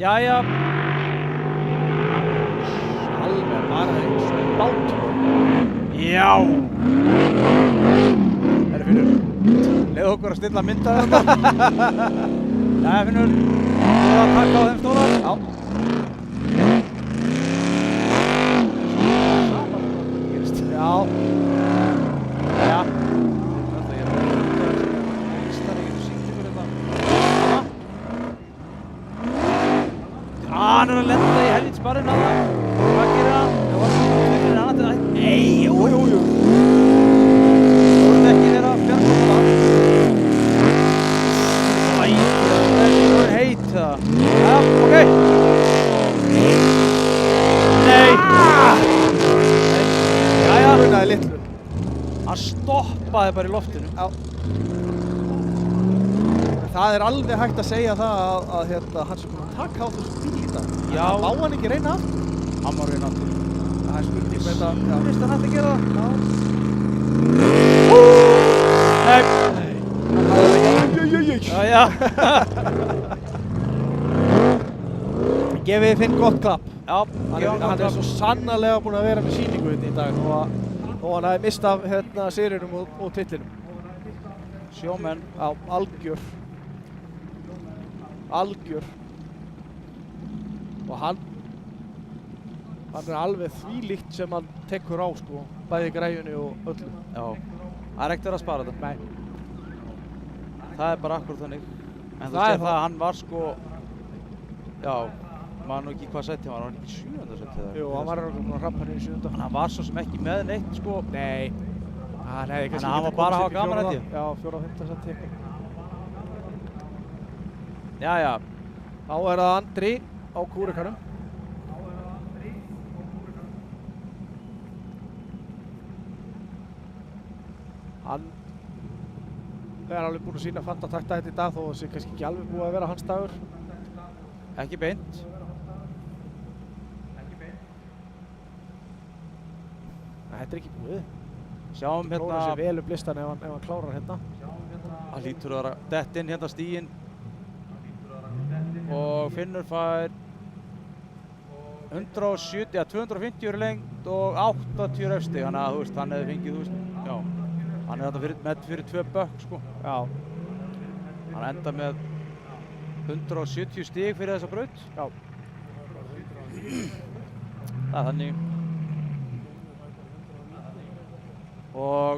Speaker 1: Jæja.
Speaker 3: Alveg bara eins og bátur.
Speaker 1: Já. Herri Finnur, leið okkur að stilla mynda þetta. Jæja Finnur, þú er að taka á þeim stóra. Já.
Speaker 3: Já.
Speaker 1: Jæja. Þetta er að það ekki sýnt ykkur þetta. Hann er að lenda í helvítis barinn að það. Hvað gerir hann? Það var svona fyrir hann til það. Nei, jú. Þú ert ekki þeirra fjárkóma það. Æ, það er heit það. Já, ok. Nei. Jæja.
Speaker 3: Brunaði litlu.
Speaker 1: Hann stoppaði bara í loftinu.
Speaker 3: Já. Það er alveg hægt að segja það að hann sem búinn að taka á þessu bíl í dag.
Speaker 1: Já.
Speaker 3: Má hann ekki reyna aftur?
Speaker 1: Hann má reyna aftur.
Speaker 3: Það er spurning með þetta.
Speaker 1: Finnst hann hægt að gera það? Nei. Jæja.
Speaker 3: Gefið Finn gott klapp.
Speaker 1: Já,
Speaker 3: Hann er svo sannarlega búinn að vera með sýningu hérna í dag og hann hafi mistað sigrinum og titlinum.
Speaker 1: Sjómenn.
Speaker 3: Já, algjör. Og hann er alveg þvílíkt sem hann tekur á sko, bæði græjunni og öllu.
Speaker 1: Já, það er ekkert verið að spara þetta.
Speaker 3: Nei.
Speaker 1: Það er bara akkur þannig. En þú
Speaker 3: Það er
Speaker 1: sér
Speaker 3: það.
Speaker 1: það að hann var sko, já, maður nú ekki hvað sætti hann var ekki 7. sætti það.
Speaker 3: Jú, hann var búinn að rampa niður í 7.
Speaker 1: Hann var svo sem ekki með neitt sko.
Speaker 3: Nei. Hann hefði kannski
Speaker 1: Hann var bara að hafa gaman held ég.
Speaker 3: Já, 4. og 5. sæti.
Speaker 1: Jæja.
Speaker 3: Þá er það Andri á kúrekanum. Hann er alveg búinn að sýna fantatakta þetta í dag þó að það sé kannski ekki alveg búið að vera hans dagur.
Speaker 1: Ekki beint.
Speaker 3: Nei, þetta er ekki búið.
Speaker 1: Sjáum
Speaker 3: Klórar
Speaker 1: hérna,
Speaker 3: sér vel upp listan ef hann klárar hérna.
Speaker 1: hann lítur að vera dett inn hérna stíginn. Og Finnur fær 170, ja 250 í lengd og 80 efsti. Þannig að þú veist, hann hefði fengið, þú veist, já. Hann er þetta með fyrir 2 bökk sko.
Speaker 3: Já.
Speaker 1: Hann enda með 170 stig fyrir þessa braut.
Speaker 3: Já.
Speaker 1: Það er þannig. Og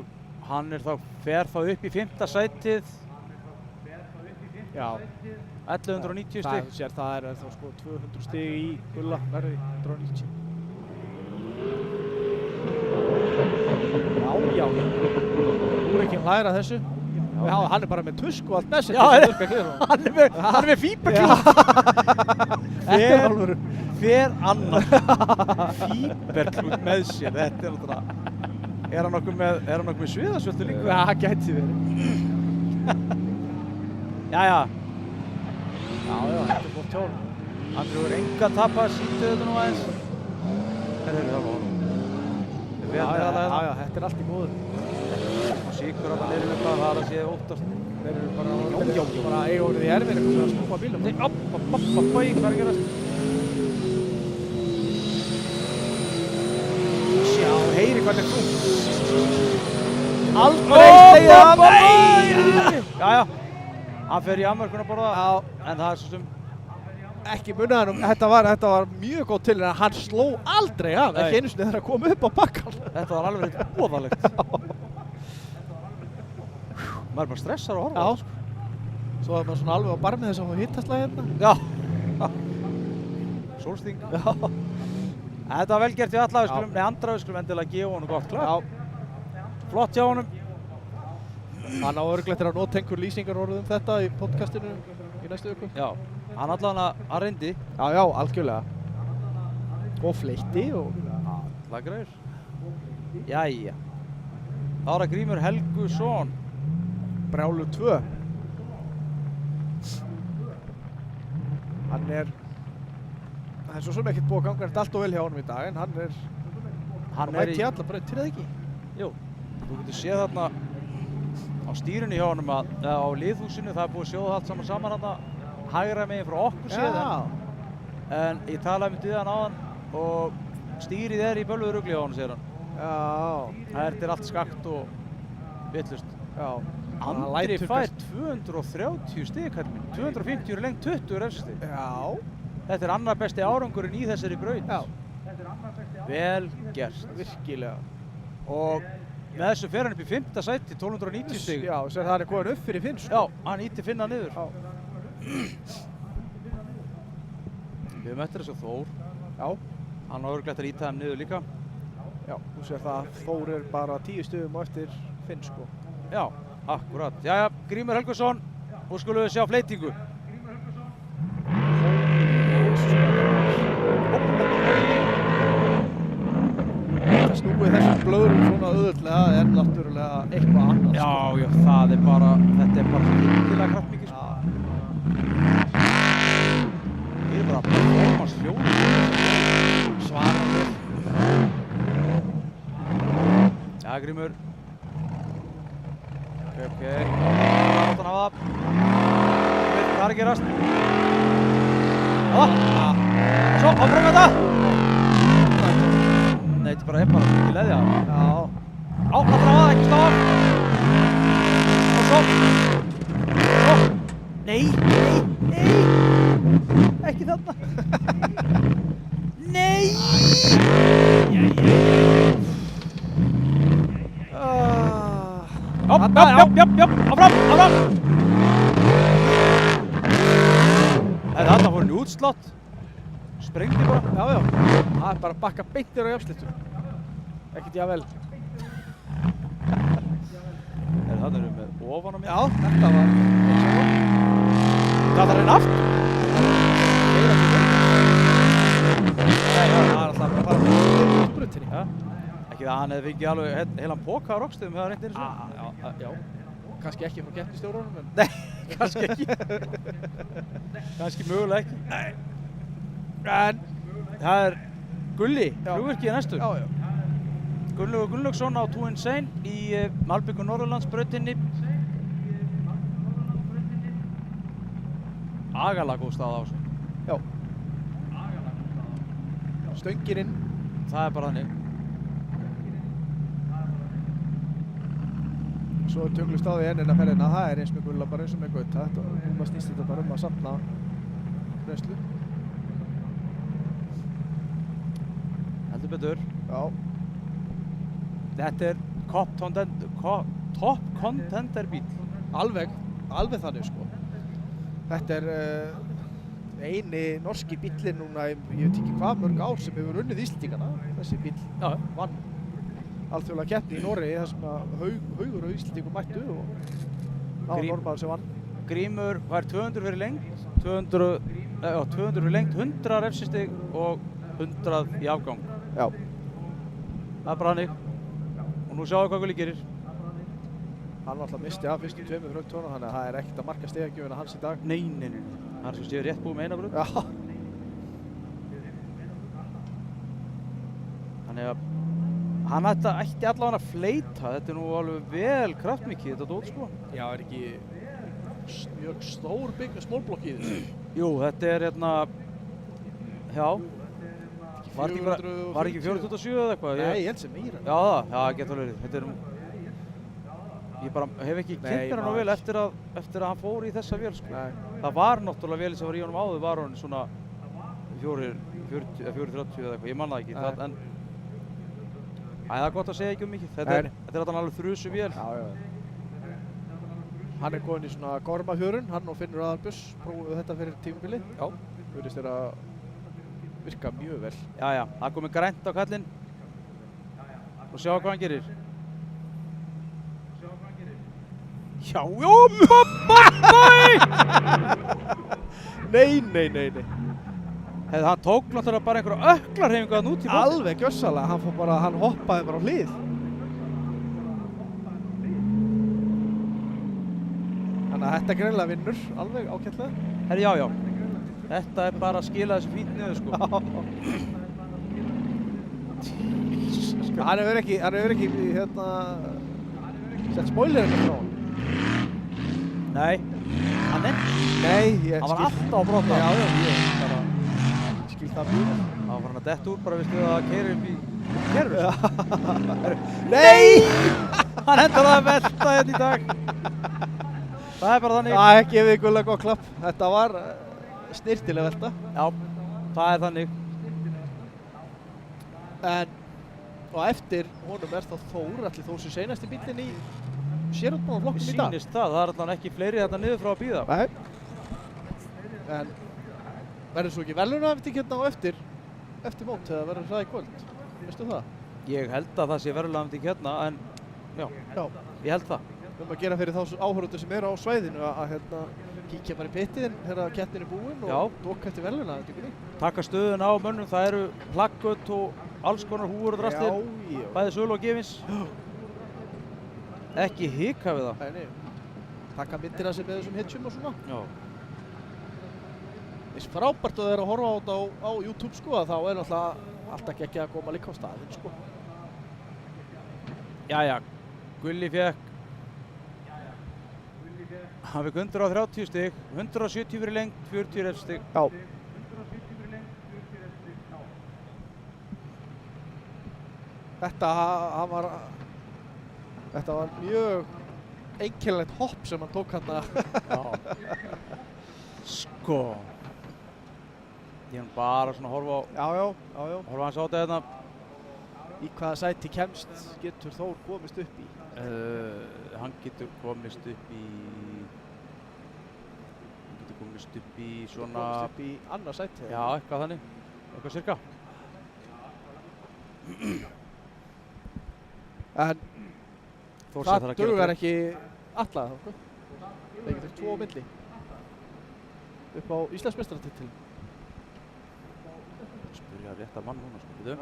Speaker 1: hann er fer þá upp í 5. sætið.
Speaker 3: Já.
Speaker 1: 1190 stig.
Speaker 3: Það er þá sko 200 stig í gulla verði 190. Já. Þú er ekki að hlæra þessu. Já, hann er bara með tusk og allt með sér.
Speaker 1: Já, hann er með fíberklút.
Speaker 3: Þetta er alvöru.
Speaker 1: Hver annar fíberklút með sér. Þetta er náttúrulega. Er hann nokkuð með sviðasvöldu líka?
Speaker 3: Já, það gæti verið.
Speaker 1: Jæja.
Speaker 3: Já, þetta er flott hjá honum.
Speaker 1: Andri voru enga að tapa, sýndu þetta nú aðeins. Þetta er það honum.
Speaker 3: Já, þetta er allt í góðu.
Speaker 1: Og síkur að hann er með hvað það er að sé óttast.
Speaker 3: Þeir eru bara eiga orðið í erfinu að snúpa bílum.
Speaker 1: Nei, hvað er að gerast?
Speaker 3: Sjá, heyri hvernig þú. Aldrei stegið af.
Speaker 1: Jæja. Hann fer í Amerkun að borða.
Speaker 3: Já.
Speaker 1: En það er svo sem
Speaker 3: Ekki munað hann þetta var mjög góð til en hann sló aldrei af. Ekki einu sinni þegar að koma upp á bakkan.
Speaker 1: Þetta var alveg eitthvað óðalegt. Maður er bara stressar að horfa.
Speaker 3: Já. Svo er maður svona alveg á barmið þess að fá hittaslag hérna.
Speaker 1: Já. Sólsting.
Speaker 3: Já.
Speaker 1: Þetta var vel gert í alla, Andra við skulum endilega gefa honum gott klapp.
Speaker 3: Já.
Speaker 1: Flott hjá honum.
Speaker 3: Hann á örugglega eftir að nota einhver lýsingar orðum þetta í podcastinu í næstu viku.
Speaker 1: Já. Hann allavega að reyndi.
Speaker 3: Já, algjörlega. Og fleitti og
Speaker 1: Alla græður. Jæja. Þá er það Grímur Helgusson.
Speaker 3: Brjálu 2. Það er svo sem ekkert búið að ganga þetta allt og vel hjá honum í dag en hann mætti í alla brautir eða ekki?
Speaker 1: Jú. Þú getur séð þarna á stýrunni hjá honum á liðhúsinu, það er búið að sjóða allt saman þarna hægra megin frá okkur séð. En ég talaði um við hann áðan og stýrið er í bölvuðu rugli hjá honum, segir hann.
Speaker 3: Já.
Speaker 1: Það er allt skakt og vitlaust.
Speaker 3: Já.
Speaker 1: Andri fær 230 stig, kallinn minn. 250 er lengt 20 refstig.
Speaker 3: Já.
Speaker 1: Þetta er annar besti árangurinn í þessari braut.
Speaker 3: Já.
Speaker 1: Vel gert.
Speaker 3: Virkilega.
Speaker 1: Og með þessu fer hann upp í 5. sæti, 1290 stig.
Speaker 3: Já, sem það er komin upp fyrir Finn, sko.
Speaker 1: Já, hann ítti Finna niður.
Speaker 3: Já.
Speaker 1: Við höfum eftir þessu Þór.
Speaker 3: Já.
Speaker 1: Hann á örugglega eftir að íta hann niður líka.
Speaker 3: Já, þú sér það að Þór er bara 10 stigum á eftir Finn, sko.
Speaker 1: Já, akkurat. Jæja, Grímur Helgason, nú skulum við sjá fleytingu.
Speaker 3: Það snúið þessum blöðrum svona auðvitað er náttúrulega eitthvað annað.
Speaker 1: Já, já, þetta er bara virkilega kraftmikið, sko. Ég er bara að performance hljóð. Svarar vel. Já, Grímur. Ok. Láta hann hafa það. Hvað er að gerast? Svo, áfram með þetta! Nei, þetta er bara mikið leðja.
Speaker 3: Já.
Speaker 1: Láta hann hafa það, ekki staðar. Og svo. Nei. Ekki þarna. Nei! Áfram! Þarna fór hann í útslátt. Sprengdi bara.
Speaker 3: Já. Það er bara að bakka beintir á jafnslittu. Ekkert jável.
Speaker 1: Þarna erum við ofan á mér.
Speaker 3: Já, þetta var eins og það.
Speaker 1: Það er einn aftur.
Speaker 3: Það er alltaf bara að fara með brutinni.
Speaker 1: Ja. Ekki það hann hefði fengið alveg heilan póka á rockstöðum hefði reyndir þessu.
Speaker 3: Já. Kannski ekki frá keppnistjórunum, en...
Speaker 1: Nei, kannski ekki. Kannski mögulega ekki.
Speaker 3: Nei.
Speaker 1: En það er Gulli, flugvirkið næstur.
Speaker 3: Já.
Speaker 1: Gunnlaugur Gunnlaugsson á Two Insane í Malbyggu Norðurlandsbrautinni. Agalega góð staða á þessu.
Speaker 3: Já. Stöngirinn.
Speaker 1: Það er bara þannig.
Speaker 3: Svo er tökulust á því ennina ferðina. Það er eins með Gulla, bara eins og með Gauta. Núna snýst þetta bara að safna reynslu.
Speaker 1: Heldur betur.
Speaker 3: Já.
Speaker 1: Þetta er top contender bíl.
Speaker 3: Alveg þannig, sko. Þetta er eini norski bíllinn núna, ég veit ekki hvað mörg ár sem hefur unnið Íslendingana. Þessi bíll vann alþjóðlega keppni í Noregi þar sem að haugur á Íslendingum mættu og það var normaður sem vann.
Speaker 1: Grímur fær 200 fyrir lengt, 200 fyrir lengt, 100 refsistig og 100 í afgang.
Speaker 3: Já.
Speaker 1: Það er bara hannig. Og nú sjáum við hvað Gulli gerir.
Speaker 3: Hann alltaf misti af fyrstu 2 þrauttóna, þannig að það er ekkert að marka stigagjöfina hans í dag.
Speaker 1: Nei. Það er svo stíður rétt búið með eina braut.
Speaker 3: Já.
Speaker 1: Þannig að hann ætti allavega að fleyta. Þetta er nú alveg vel kraftmikið, þetta dót, sko.
Speaker 3: Já, er ekki mjög stór smólblokk í þessu?
Speaker 1: Jú, þetta er hérna... Já. Var ekki 427 eða eitthvað?
Speaker 3: Nei, ég held sem meira.
Speaker 1: Já, það getur verið. Þetta er... Ég bara hef ekki kynnt mér hann vel eftir að hann fór í þessa vél, sko.
Speaker 3: Nei.
Speaker 1: Það var náttúrulega vélið sem var í honum áður, var hann svona 430 eða eitthvað, ég man það ekki. En það er gott að segja ekki mikið. Þetta er alltaf alveg þrusu vél.
Speaker 3: Já. Hann er komin í svona gormafjörun, hann og Finnur Aðalbjörns prófuðu þetta fyrir tímabili. Já. Virðist þér að virka mjög vel.
Speaker 1: Já, það er komið grænt á kallinn. Og sjá hvað hann gerir. Já,
Speaker 3: Nei.
Speaker 1: Hann tók náttúrulega bara einhverja öklarhreyfingu að núti.
Speaker 3: Alveg gjörsamlega, hann hoppaði bara á hlið. Þannig að þetta greinilega vinnur alveg ágætlega.
Speaker 1: Herri, já. Þetta er bara að skila þessu fínt niður, sko.
Speaker 3: Hann hefur ekki sett spoilerinn frá hann.
Speaker 1: Nei, hann var alltaf á brota.
Speaker 3: Já, ég bara skil það mjög.
Speaker 1: Það var hann að detta úr bara við stuða að keyra upp í kerfis.
Speaker 3: Nei!
Speaker 1: Hann endar að velta hérna í dag. Það er bara þannig.
Speaker 3: Það gefið ykkurlega gott klapp. Þetta var snirtileg velta.
Speaker 1: Já, það er þannig.
Speaker 3: En og eftir honum er þá Þór, allir Þór sem seinasti bíllinn í sérútbúnarflokknum í dag.
Speaker 1: Sýnist það er allan ekki fleiri hérna niður frá að bíða.
Speaker 3: Nei. En verður svo ekki verðlaunahafning hérna á eftir mót eða verður það í kvöld? Veistu það?
Speaker 1: Ég held að það sé verulegandi hérna, en já,
Speaker 3: Já.
Speaker 1: ég held það.
Speaker 3: Við höfum að gera fyrir þá áhorfendur sem eru á svæðinu að hérna kíkja bara í pitið þegar keppnin er búin og doka eftir verðlaunahafningunni.
Speaker 1: Taka stöðuna á mönnum, það eru plakkött og alls konar húfur og drastir.
Speaker 3: Já.
Speaker 1: Bæði sölu og gefins. Ekki hika við það.
Speaker 3: Nei. Taka myndir af sér með þessum hitchum og svona.
Speaker 1: Já.
Speaker 3: Eins frábært að það er að horfa á þetta á YouTube sko, þá er alltaf ekki að koma líka á staðinn sko.
Speaker 1: Jæja, Gulli fékk. Hann fékk 130 stig, 170 fyrir lengt, 40 refstig.
Speaker 3: Já. Þetta var mjög einkennilegt hopp sem hann tók hérna.
Speaker 1: Sko. Ég er bara svona að horfa á,
Speaker 3: Já.
Speaker 1: horfa hans á þetta hérna.
Speaker 3: Í hvaða sæti kemst getur Þór komist upp í?
Speaker 1: Hann getur komist upp í svona...
Speaker 3: Komist upp í annað sæti?
Speaker 1: Já, eitthvað þannig. Eitthvað cirka.
Speaker 3: En það dugar ekki alla þá sko? Það getur 2 á milli upp á Íslandsmeistaratitil.
Speaker 1: Spurja rétta mann núna sko, veitu.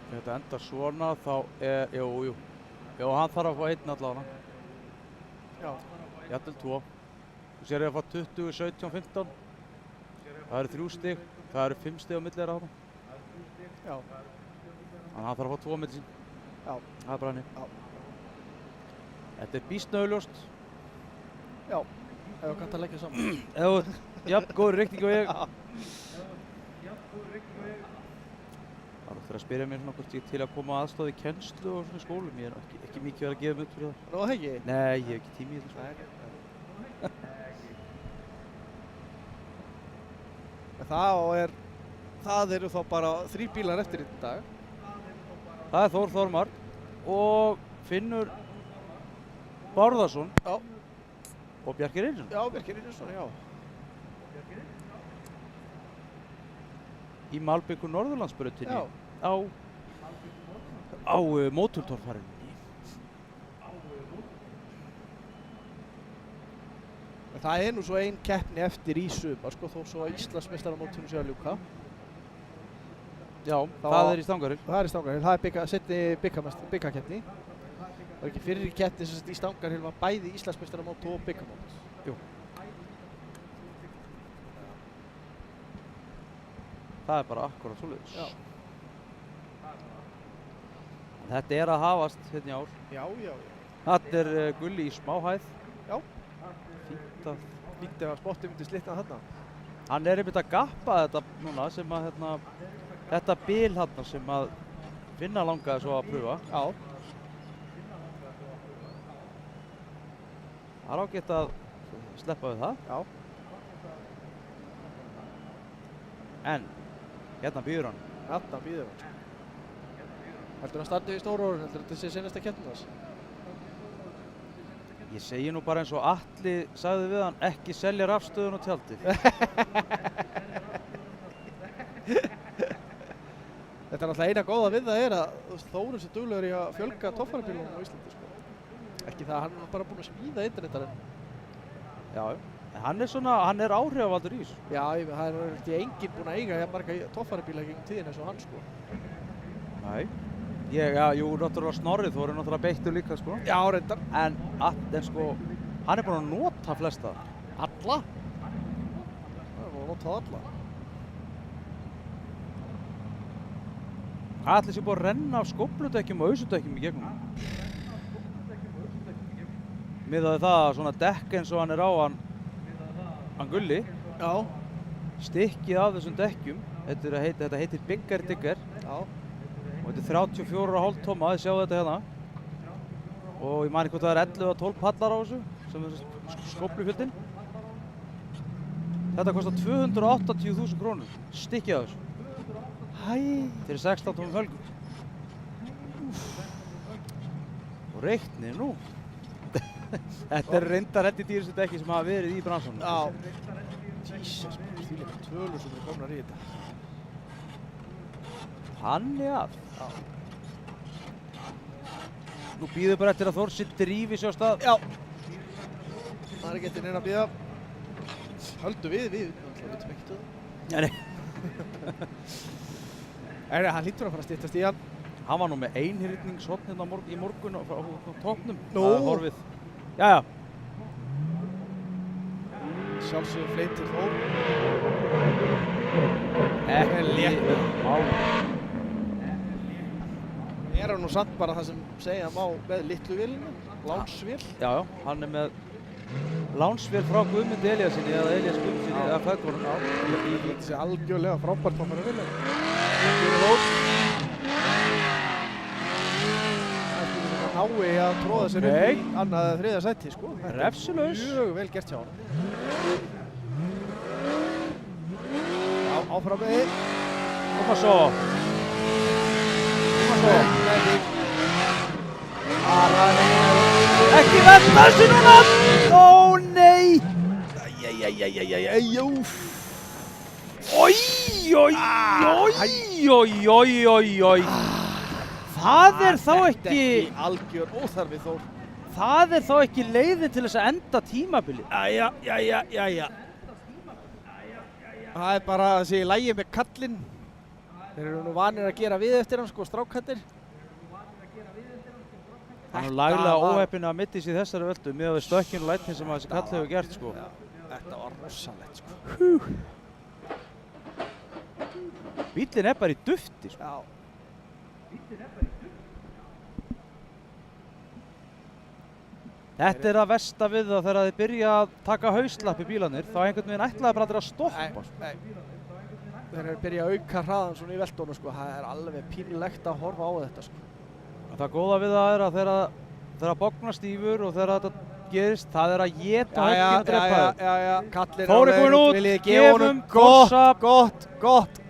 Speaker 1: Þetta endar svona, þá er, jú, hann þarf að fá 1 allavega.
Speaker 3: Já.
Speaker 1: Jafnvel 2. Þú sér að fá 20, 17, 15. Það eru 3 stig, það eru 5 stig á milli þeirra þarna.
Speaker 3: Já.
Speaker 1: Þannig að hann þarf að fá 2 á milli sín.
Speaker 3: Já.
Speaker 1: Það er bara henni.
Speaker 3: Já.
Speaker 1: Þetta er býsna augljóst.
Speaker 3: Já, ef þú kannt að leggja saman.
Speaker 1: Ef þú, jafn, góður reikning og ég. Það er eftir að spyrja mér svona hvort ég til að koma aðstoð í kennslu og svona í skólum. Ég er ekki mikið verið að gefa mig upp fyrir það.
Speaker 3: Nú það ekki?
Speaker 1: Nei, ég hef ekki tími í þetta sko.
Speaker 3: Það eru þá bara 3 bílar eftir í dag.
Speaker 1: Það er Þór Þormar og Finnur Bárðarsson.
Speaker 3: Já.
Speaker 1: Og Bjarki Reynisson.
Speaker 3: Já, Bjarki Reynisson, já.
Speaker 1: Í Malbyggu Norðurlandsbrautinni.
Speaker 3: Já.
Speaker 1: Á mótortorfarinu.
Speaker 3: Það er nú svo ein keppni eftir í sumar, sko, þó svo að Íslandsmeistaramótinu sé að ljúka.
Speaker 1: Já, það er í Stangarhyl.
Speaker 3: Það er í Stangarhyl, það er seinni byggakeppni. Það var ekki fyrir keppni sem í Stangarhyl var bæði Íslandsmeistaramót og byggamót.
Speaker 1: Jú. Það er bara akkurat svoleiðis.
Speaker 3: Já.
Speaker 1: Þetta er að hafast hérna í ár.
Speaker 3: Já.
Speaker 1: Þetta er Gulli í smáhæð.
Speaker 3: Já.
Speaker 1: Fínt
Speaker 3: ef að spottið myndi slitna þarna.
Speaker 1: Hann er einmitt að gappa þetta núna sem að þetta bil þarna sem að Finna langaði svo að pröfa.
Speaker 3: Já.
Speaker 1: Það er ágætt að sleppa við það.
Speaker 3: Já.
Speaker 1: En hérna býður hann.
Speaker 3: Hérna býður hann. Heldur hann standi í stóru orðin, heldur þetta sé seinasta keppnin þess?
Speaker 1: Ég segi nú bara eins og Atli sagði við hann, ekki selja rafstöðun og tjaldið.
Speaker 3: Þetta er náttúrulega eina góða við það er að Þór er svo duglegur í að fjölga torfærabílunum á Íslandi, sko. Ekki það, hann er bara búinn að smíða internetarinn.
Speaker 1: Já, en hann er áhrifavaldur í þessu.
Speaker 3: Já, það er ekki enginn búinn að eiga marga torfærabíla gegnum tíðin eins og hann, sko.
Speaker 1: Nei. Jú, náttúrulega Snorri Þór er náttúrulega beittur líka, sko.
Speaker 3: Já, reyndar.
Speaker 1: En sko, hann er búinn að nota flesta.
Speaker 3: Alla? Það er búinn að nota alla.
Speaker 1: Hvað ætli sé búið að renna af skófludekkjum og ausudekkjum í gegnum? Miðaði það að svona dekk eins og hann er á hann Gulli.
Speaker 3: Já.
Speaker 1: Stykkið af þessum dekkjum, þetta heitir Bigger Digger.
Speaker 3: Já.
Speaker 1: Og þetta er 34,5 tóma, þið sjáu þetta hérna. Og ég man ekki hvort það er 11 eða 12 pallar á þessu, sem er skóflufjöldin. Þetta kostar 280.000 krónur, stykkið á þessu. Fyrir 16 tómum fölgum. Og reiknið nú. Þetta er reyndar held í dýrustu dekki sem hafa verið í bransanum.
Speaker 3: Já. Jesus, þvílíkar tölur sem eru komnar í þetta.
Speaker 1: Þannig að. Nú býður bara eftir að Þórsi drífi sér á stað.
Speaker 3: Já. Það er ekki eftir neina að bíða. Höldum við vitum ekki það.
Speaker 1: Nei.
Speaker 3: Hann hlýtur að fara að styttast í hann.
Speaker 1: Hann var nú með einhyrningshorn hérna í morgun á toppnum.
Speaker 3: Nú.
Speaker 1: Það er horfið. Jæja.
Speaker 3: Sjálfsögur fleitir Þór.
Speaker 1: Ekki létt mál.
Speaker 3: Er hann nú samt bara það sem segja má með litlu vélina, lánsvél.
Speaker 1: Já, hann er með lánsvél frá Guðmundi Elíasinni eða Elías Guðmundsssyni eða feðgunum.
Speaker 3: Þetta sé algjörlega frábært hvað maður vilja. Það nái að tróða sér upp í annað eða þriðja sæti, sko.
Speaker 1: Refsilaus.
Speaker 3: Mjög vel gert hjá hann. Já, áfram með þið.
Speaker 1: Koma svo. Ekki venda þessu núna! Ó nei! Oj. Það er þá ekki...
Speaker 3: Algjör óþarfi Þór.
Speaker 1: Það er þá ekki leiðin til þess að enda tímabilið.
Speaker 3: Jæja. Það er bara að sé í lagi með kallinn. Þeir eru nú vanir að gera við eftir hann, sko, strákkallir.
Speaker 1: Hann er laglega óheppinn að mittis í þessari völdu miðað við stökkinn og lætin sem að þessi kall hefur gert, sko.
Speaker 3: Já, þetta var rosalegt, sko.
Speaker 1: Bíllinn er bara í dufti, sko.
Speaker 3: Já.
Speaker 1: Þetta er að versta við það þegar þið byrja að taka hauslapp í bílanir, þá einhvern veginn ætlaði bara allir að stoppa, sko.
Speaker 3: Nei. Þeir eru að byrja að auka hraðan svona í veltónu, sko. Það er alveg pínlegt að horfa á þetta, sko.
Speaker 1: Það góða við það er að þegar bognar stífur og þegar þetta gerist, það er að éta höggin og drepa þau.
Speaker 3: Já. Kallinn
Speaker 1: Þór er komin út, gefum
Speaker 3: gott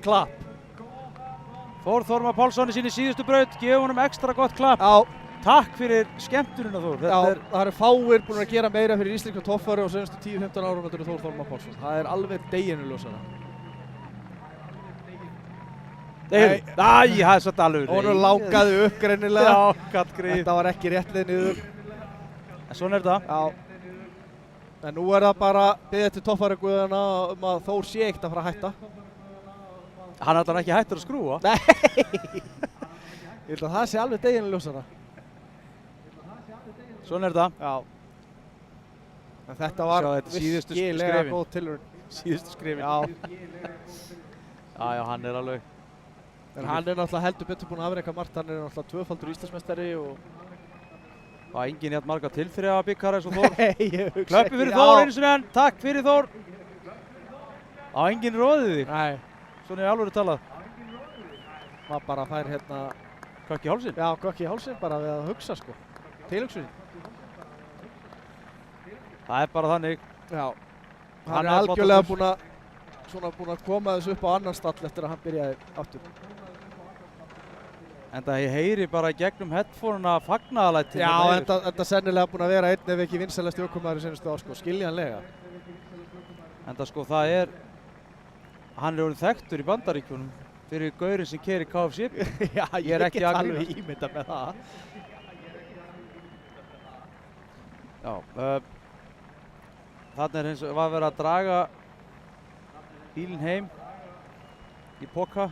Speaker 3: klapp.
Speaker 1: Þór Þormar Pálsson í sinni síðustu braut, gefum honum ekstra gott klapp.
Speaker 3: Já.
Speaker 1: Takk fyrir skemmtunina Þór.
Speaker 3: Það eru fáir búin að gera meira fyrir íslenska toffari og senstu 10-15 árum þetta er Þór Þormar Pálsson. Það er alveg deginu ljósara.
Speaker 1: Æ, það er svo dalur.
Speaker 3: Honum langaði upp greinilega.
Speaker 1: Já, kallgrið.
Speaker 3: Þetta var ekki rétt leið niður.
Speaker 1: En svona er þetta.
Speaker 3: Já. En nú er það bara biðið til toffari-guðana að Þór sé ekkert að fara að hætta.
Speaker 1: Hann er alltaf ekki hættur að skrúa.
Speaker 3: Nei. Ég held að það sé alveg deginu ljósara.
Speaker 1: Svona er þetta.
Speaker 3: Já. En þetta var virkilega góð tilraun.
Speaker 1: Síðustu skrifin.
Speaker 3: Já.
Speaker 1: Já, hann er alveg.
Speaker 3: En hann er náttúrulega heldur betur búinn að afreka margt. Hann er náttúrulega tvöfaldur Íslandsmeistari og...
Speaker 1: Það er enginn jafn marga tilþrifa byggar eins og Þór.
Speaker 3: Nei, ég hugsa ekki.
Speaker 1: Klöppi fyrir Þór einu sinni enn. Takk fyrir Þór. Það var enginn roðið þig.
Speaker 3: Nei.
Speaker 1: Svona er alveg talað.
Speaker 3: Maður bara fær hérna...
Speaker 1: Kökk í hálsinn?
Speaker 3: Já, kökk í hálsinn bara við að hugsa, sko. Tilhugsunin.
Speaker 1: Það er bara þannig.
Speaker 3: Já. Hann er algjörlega búinn að koma þessu upp á annan stall eftir að hann byrjaði aftur.
Speaker 1: En það heyri bara gegnum headphone-una fagnaðalæti.
Speaker 3: Já, þetta sennilega búinn að vera einn ef ekki vinsælasti ökumaður í seinustu ár, sko, skiljanlega.
Speaker 1: En það sko, það er... Hann er orðinn þekktur í Bandaríkjunum fyrir gaurinn sem keyrir KFC.
Speaker 3: Já,
Speaker 1: ég er ekki
Speaker 3: get
Speaker 1: að
Speaker 3: alveg
Speaker 1: grínast.
Speaker 3: ímyndað með það.
Speaker 1: Já, þarna er hins var verið að draga bílinn heim í poka.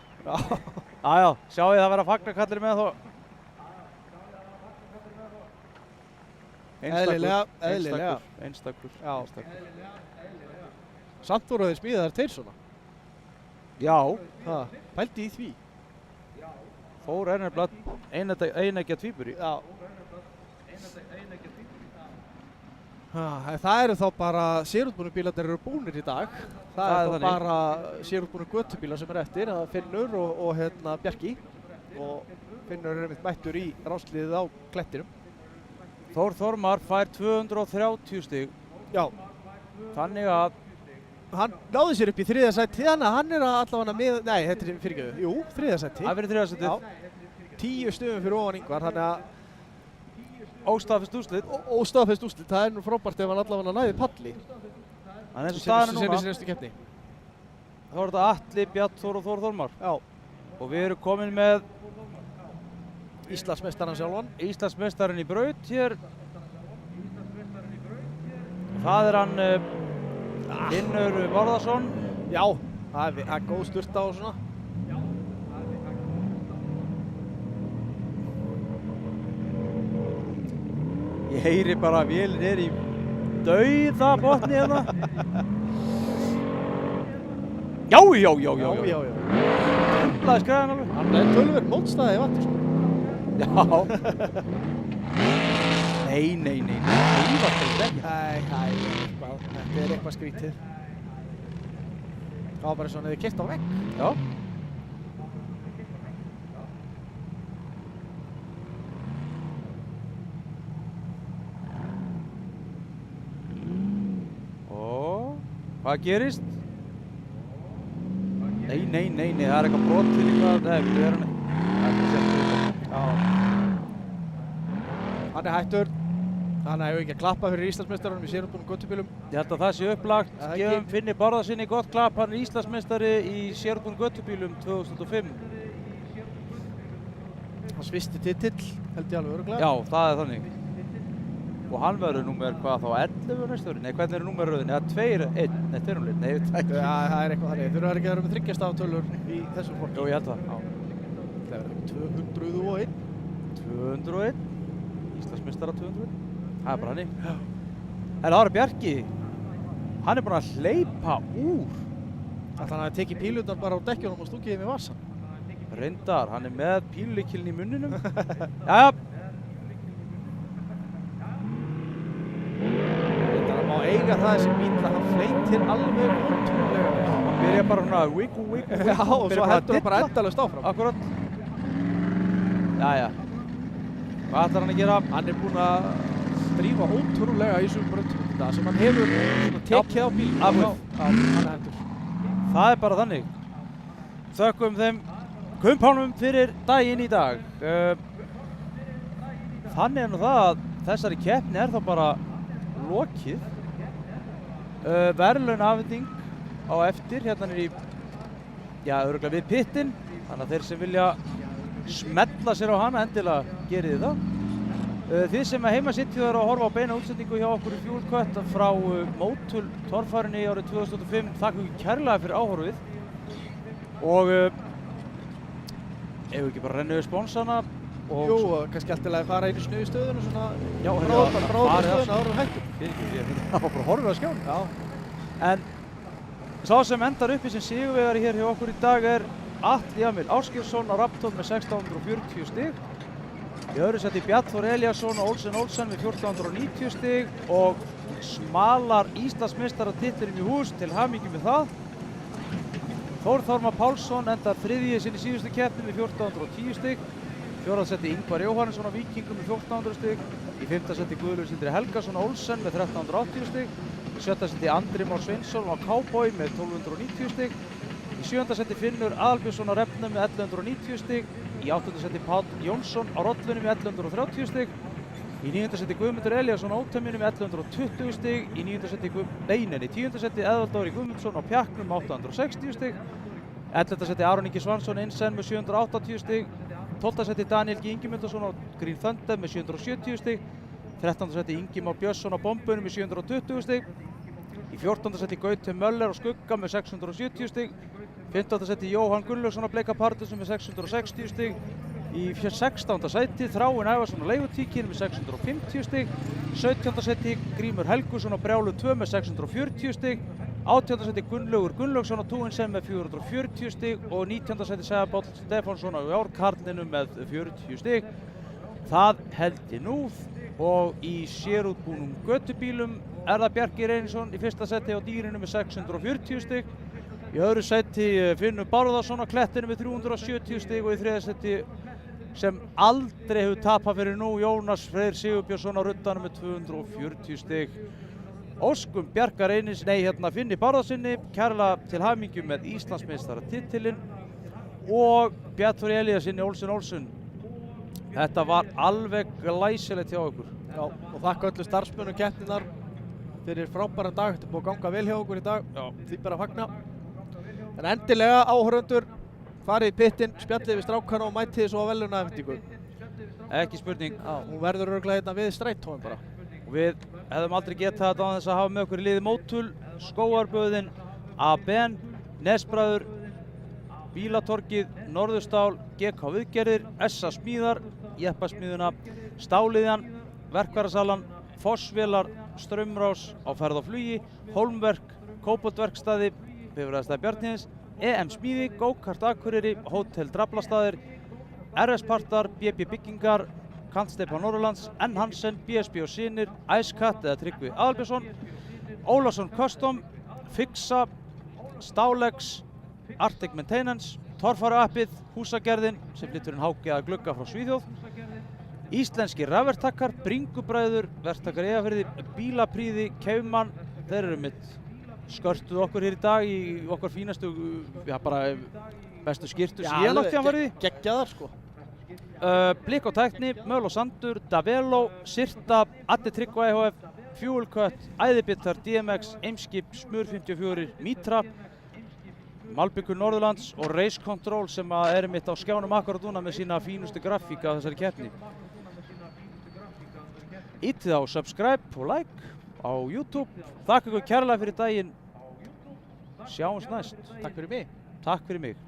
Speaker 1: Já, sjáu þið það vera að fagna kallir með þó. Einstakur.
Speaker 3: Já. Samt voru þeir smíðaðir tveir svona.
Speaker 1: Já.
Speaker 3: Pældi í því.
Speaker 1: Þór er nefnilega eineggja tvíburi.
Speaker 3: Já. Það eru þá bara sérútbúnu bílarnir eru búnir í dag. Það er þá bara sérútbúnu göttubílar sem er eftir. Það er Finnur og Bjarki. Og Finnur er einmitt mættur í rásliðið á klettinum.
Speaker 1: Þór Þormar fær 230 stig.
Speaker 3: Já,
Speaker 1: Þannig að
Speaker 3: hann náði sér upp í 3. sæti, þannig að hann er allavega með, nei, þetta er fyrirgefðu, jú, 3. sæti.
Speaker 1: það verið 3. setið.
Speaker 3: Já, 10 stöðum fyrir ofan Ingvar, þannig að
Speaker 1: Óstaðfest úrslit.
Speaker 3: óstaðfest úrslit, það er nú frábært ef hann allavega næði palli.
Speaker 1: En eins og staðan er
Speaker 3: Sem
Speaker 1: núna,
Speaker 3: í næstu keppni.
Speaker 1: þá er þetta Atli, Bjarnþór og Þór Þormar.
Speaker 3: Já,
Speaker 1: Og við erum komin með
Speaker 3: Íslandsmeistarann sjálfan.
Speaker 1: Íslandsmeistarinn í braut hér. Það er hann Finnur Bárðarsson.
Speaker 3: Já, það er góð sturta og svona.
Speaker 1: Ég heyri bara að vélin er í dauða botni hérna. Já.
Speaker 3: Já.
Speaker 1: Umlaði skræðan alveg.
Speaker 3: Hann er tölver mótstæði í vatni, sko.
Speaker 1: Já. Nei. Það var ekki.
Speaker 3: Þetta er eitthvað skrítið. Það var bara svona eða keyrt á vegg.
Speaker 1: Já. Og hvað gerist? Nei, það er eitthvað brot til eitthvað. Nei, við erum
Speaker 3: Já. Hann er hættur. Hann hefur ekki að klappa fyrir Íslandsmeistaranum í sérútbúnum göttubílum.
Speaker 1: Ég held að það sé upplagt.
Speaker 3: Það ekki.
Speaker 1: Gefum Finni Bárðarsyni gott klapp. Hann er Íslandsmeistari í sérútbúnum göttubílum 2005.
Speaker 3: Hans fyrsti titill, held ég alveg örugglega.
Speaker 1: Já, það er þannig. Og hann verður númer hvað þá 11 næstu ári? Nei, hvernig er númerröðin? Eða 2-1? Nei, 2-0. Nei, ég veit það ekki.
Speaker 3: Já, það er eitthvað þannig. Þurfa ekki að vera með 3 staftölur í þessum flokki.
Speaker 1: Jú, ég held það.
Speaker 3: Það verður 201.
Speaker 1: 201. Íslandsmeistara 201. Það er bara hannig. En Ára Bjarki, hann er búinn að hleypa úr.
Speaker 3: Þannig að hann hafi tekið pílurnar bara á dekkjunum og stungið þeim í vasan.
Speaker 1: Reyndar, hann er með pílulykilinn í munninum. Jæja.
Speaker 3: Það má eiga það þessi bíl að hann fleytir alveg ótrúlega.
Speaker 1: Hann byrja bara svona wiggle.
Speaker 3: Já, og svo heldur hann bara endalaust áfram.
Speaker 1: Akkurat. Jæja. Hvað ætlar hann að gera?
Speaker 3: Hann er búinn að drífa ótrúlega í þessum brautum í dag sem hann hefur svona tekið á bíl.
Speaker 1: Af.
Speaker 3: Já, hann er hættur.
Speaker 1: Það er bara þannig. Þökkum þeim kumpánum fyrir daginn í dag. Þannig er nú það að þessari keppni er þá bara lokið. Verðlaunaafhending á eftir hérna er í, já, örugglega við pittinn. Þannig að þeir sem vilja smella sér á hana endilega gerið þið það. Þið sem að heima sittið og horfa á beina útsendingu hjá okkur í Fuel Cut frá Motul torfærunni árið 2005. Þakka ykkur kærlega fyrir áhorfið. Og ef við ekki bara renna yfir sponsana og...
Speaker 3: Jú, og kannski alltaf að fara einu snöð í stöðun og svona...
Speaker 1: Já,
Speaker 3: bráða stöðun áður en hættum.
Speaker 1: Það var bara horfið á skján.
Speaker 3: Já.
Speaker 1: En sá sem endar uppi sem sigurvegari hér hjá okkur í dag er Atli Jamil Ásgeirsson á Raptor með 1640 stig. Í öðru seti Bjarnþór Elíasson og Olsen Olsen með 1490 stig og smalar Íslandsmeistaratitlurinn í hús, til hamingju með það. Þór Þormar Pálsson endar þriðji sinni síðustu keppni með 1410 stig. Fjórða seti Ingvar Jóhannesson á Víkingum með 1400 stig. Í fimmta seti Guðlaugur Sindri Helgason á Olsen með 1380 stig. Í sjötta seti Andri Már Sveinsson á Cowboy með 1290 stig. Í sjöunda seti Finnur Aðalbjörnsson á Refnum með 1190 stig. Í áttunda seti Páll Jónsson á Rollunni með 1130 stig. Í níunda seti Guðmundur Elíasson á Ótamjunni með 1120 stig. Í tíunda seti Eðvald Dóri Guðmundsson á Pjaknum með 860 stig. 11. seti Aron Ingi Svansson Insen með 780 stig. 12. seti Daniel G. Ingimundarsson á Green Thunder með 770 stig. 13. seti Ingimar Björnsson á Bombunum með 720 stig. Í 14. seti Gauti Möller á Skugga með 670 stig. 15. seti Jóhann Gunnlaugsson á Bleika Pardusum með 660 stig. Í 16. seti Þráinn Ævarsson á Leigutíkinu með 650 stig. 17. seti Grímur Helgusson á Brjálu 2 með 640 stig. 18. seti Gunnlaugur Gunnlaugsson á Túinsen með 440 stig og 19. seti Sævar Páll Stefánsson á Járkarlinu með 40 stig. Það held ég nú og í sérútbúnum göttubílum er það Bjarki Reynisson í fyrsta seti á Dýrinu með 640 stig. Í öðru seti Finnur Bárðarsson á Klettinu með 370 stig og í þriðja seti sem aldrei hefur tapað fyrir nú, Jónas Freyr Sigurbjörnsson á ruddanum með 240 stig. Óskum Bjarkar Finni Bárðarsyni kærlega til hamingju með Íslandsmeistaratitilinn og Bjartur Elíasinni Olsen. Þetta var alveg glæsilegt hjá okkur.
Speaker 3: Já, og þakka öllu starfsmönnum keppninnar fyrir frábæran dag. Þetta er búið að ganga vel hjá okkur í dag.
Speaker 1: Já.
Speaker 3: Því bara að fagna. En endilega áhorfendur, farið í pittinn, spjallið við strákana og mætið svo á verðlaunaafhendingu.
Speaker 1: Ekki spurning.
Speaker 3: Já, hún verður örugglega hérna við strætóin bara.
Speaker 1: Og við hefðum aldrei getað þetta án þess að hafa með okkur í liði Mótul, Skógarböðin, ABN, Nesbræður, Bílatorgið, Norðurstál, GK Viðgerðir, SA Smíðar, Jeppasmíðuna, Stáliðjan, Verkværasalan, Fossvélar, Straumrás á ferð og flugi, Hólmverk, Kóboltverkstæði, Bifreiðastæði Bjarnhéðins, EM Smíði, Go-Kart Akureyri, Hótel Draflastaðir, RS Partar, BB Byggingar, Kantsteypa Norðurlands, N. Hansen, BSB og Synir, Icecat eða Tryggvi Aðalbjörnsson, Ólason Custom, Fixa, Stálex, Arctic Maintenance, Torfæruappið, Húsagerðin sem flytur inn háki að glugga frá Svíþjóð, Íslenski rafverktakar, Bringubræður, verktakar í Eyjafirði, Bílapríði, Keifmann, þeir eru mitt skörtuð okkur hér í dag í okkar fínastu, já bara bestu skyrtu sem ég nátti hann farið í.
Speaker 3: Geggjaðar sko.
Speaker 1: Blikk og tækni, Möl og Sandur, Davelo, Sirta, Addi Tryggva EHF, Fuel Cut, Æðibittar, DMX, Eimskip, Smur 54, Mitra, Malbyggur Norðurlands og Race Control sem er mitt á skjánum akkurat núna með sína fínustu grafíka á þessari keppni. Ítið á subscribe og like á YouTube. Þakka ykkur kærlega fyrir daginn. Sjáumst næst.
Speaker 3: Takk fyrir mig.
Speaker 1: Takk fyrir mig.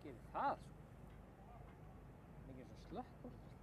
Speaker 5: Gerir það sko. Mikið svo slökkur.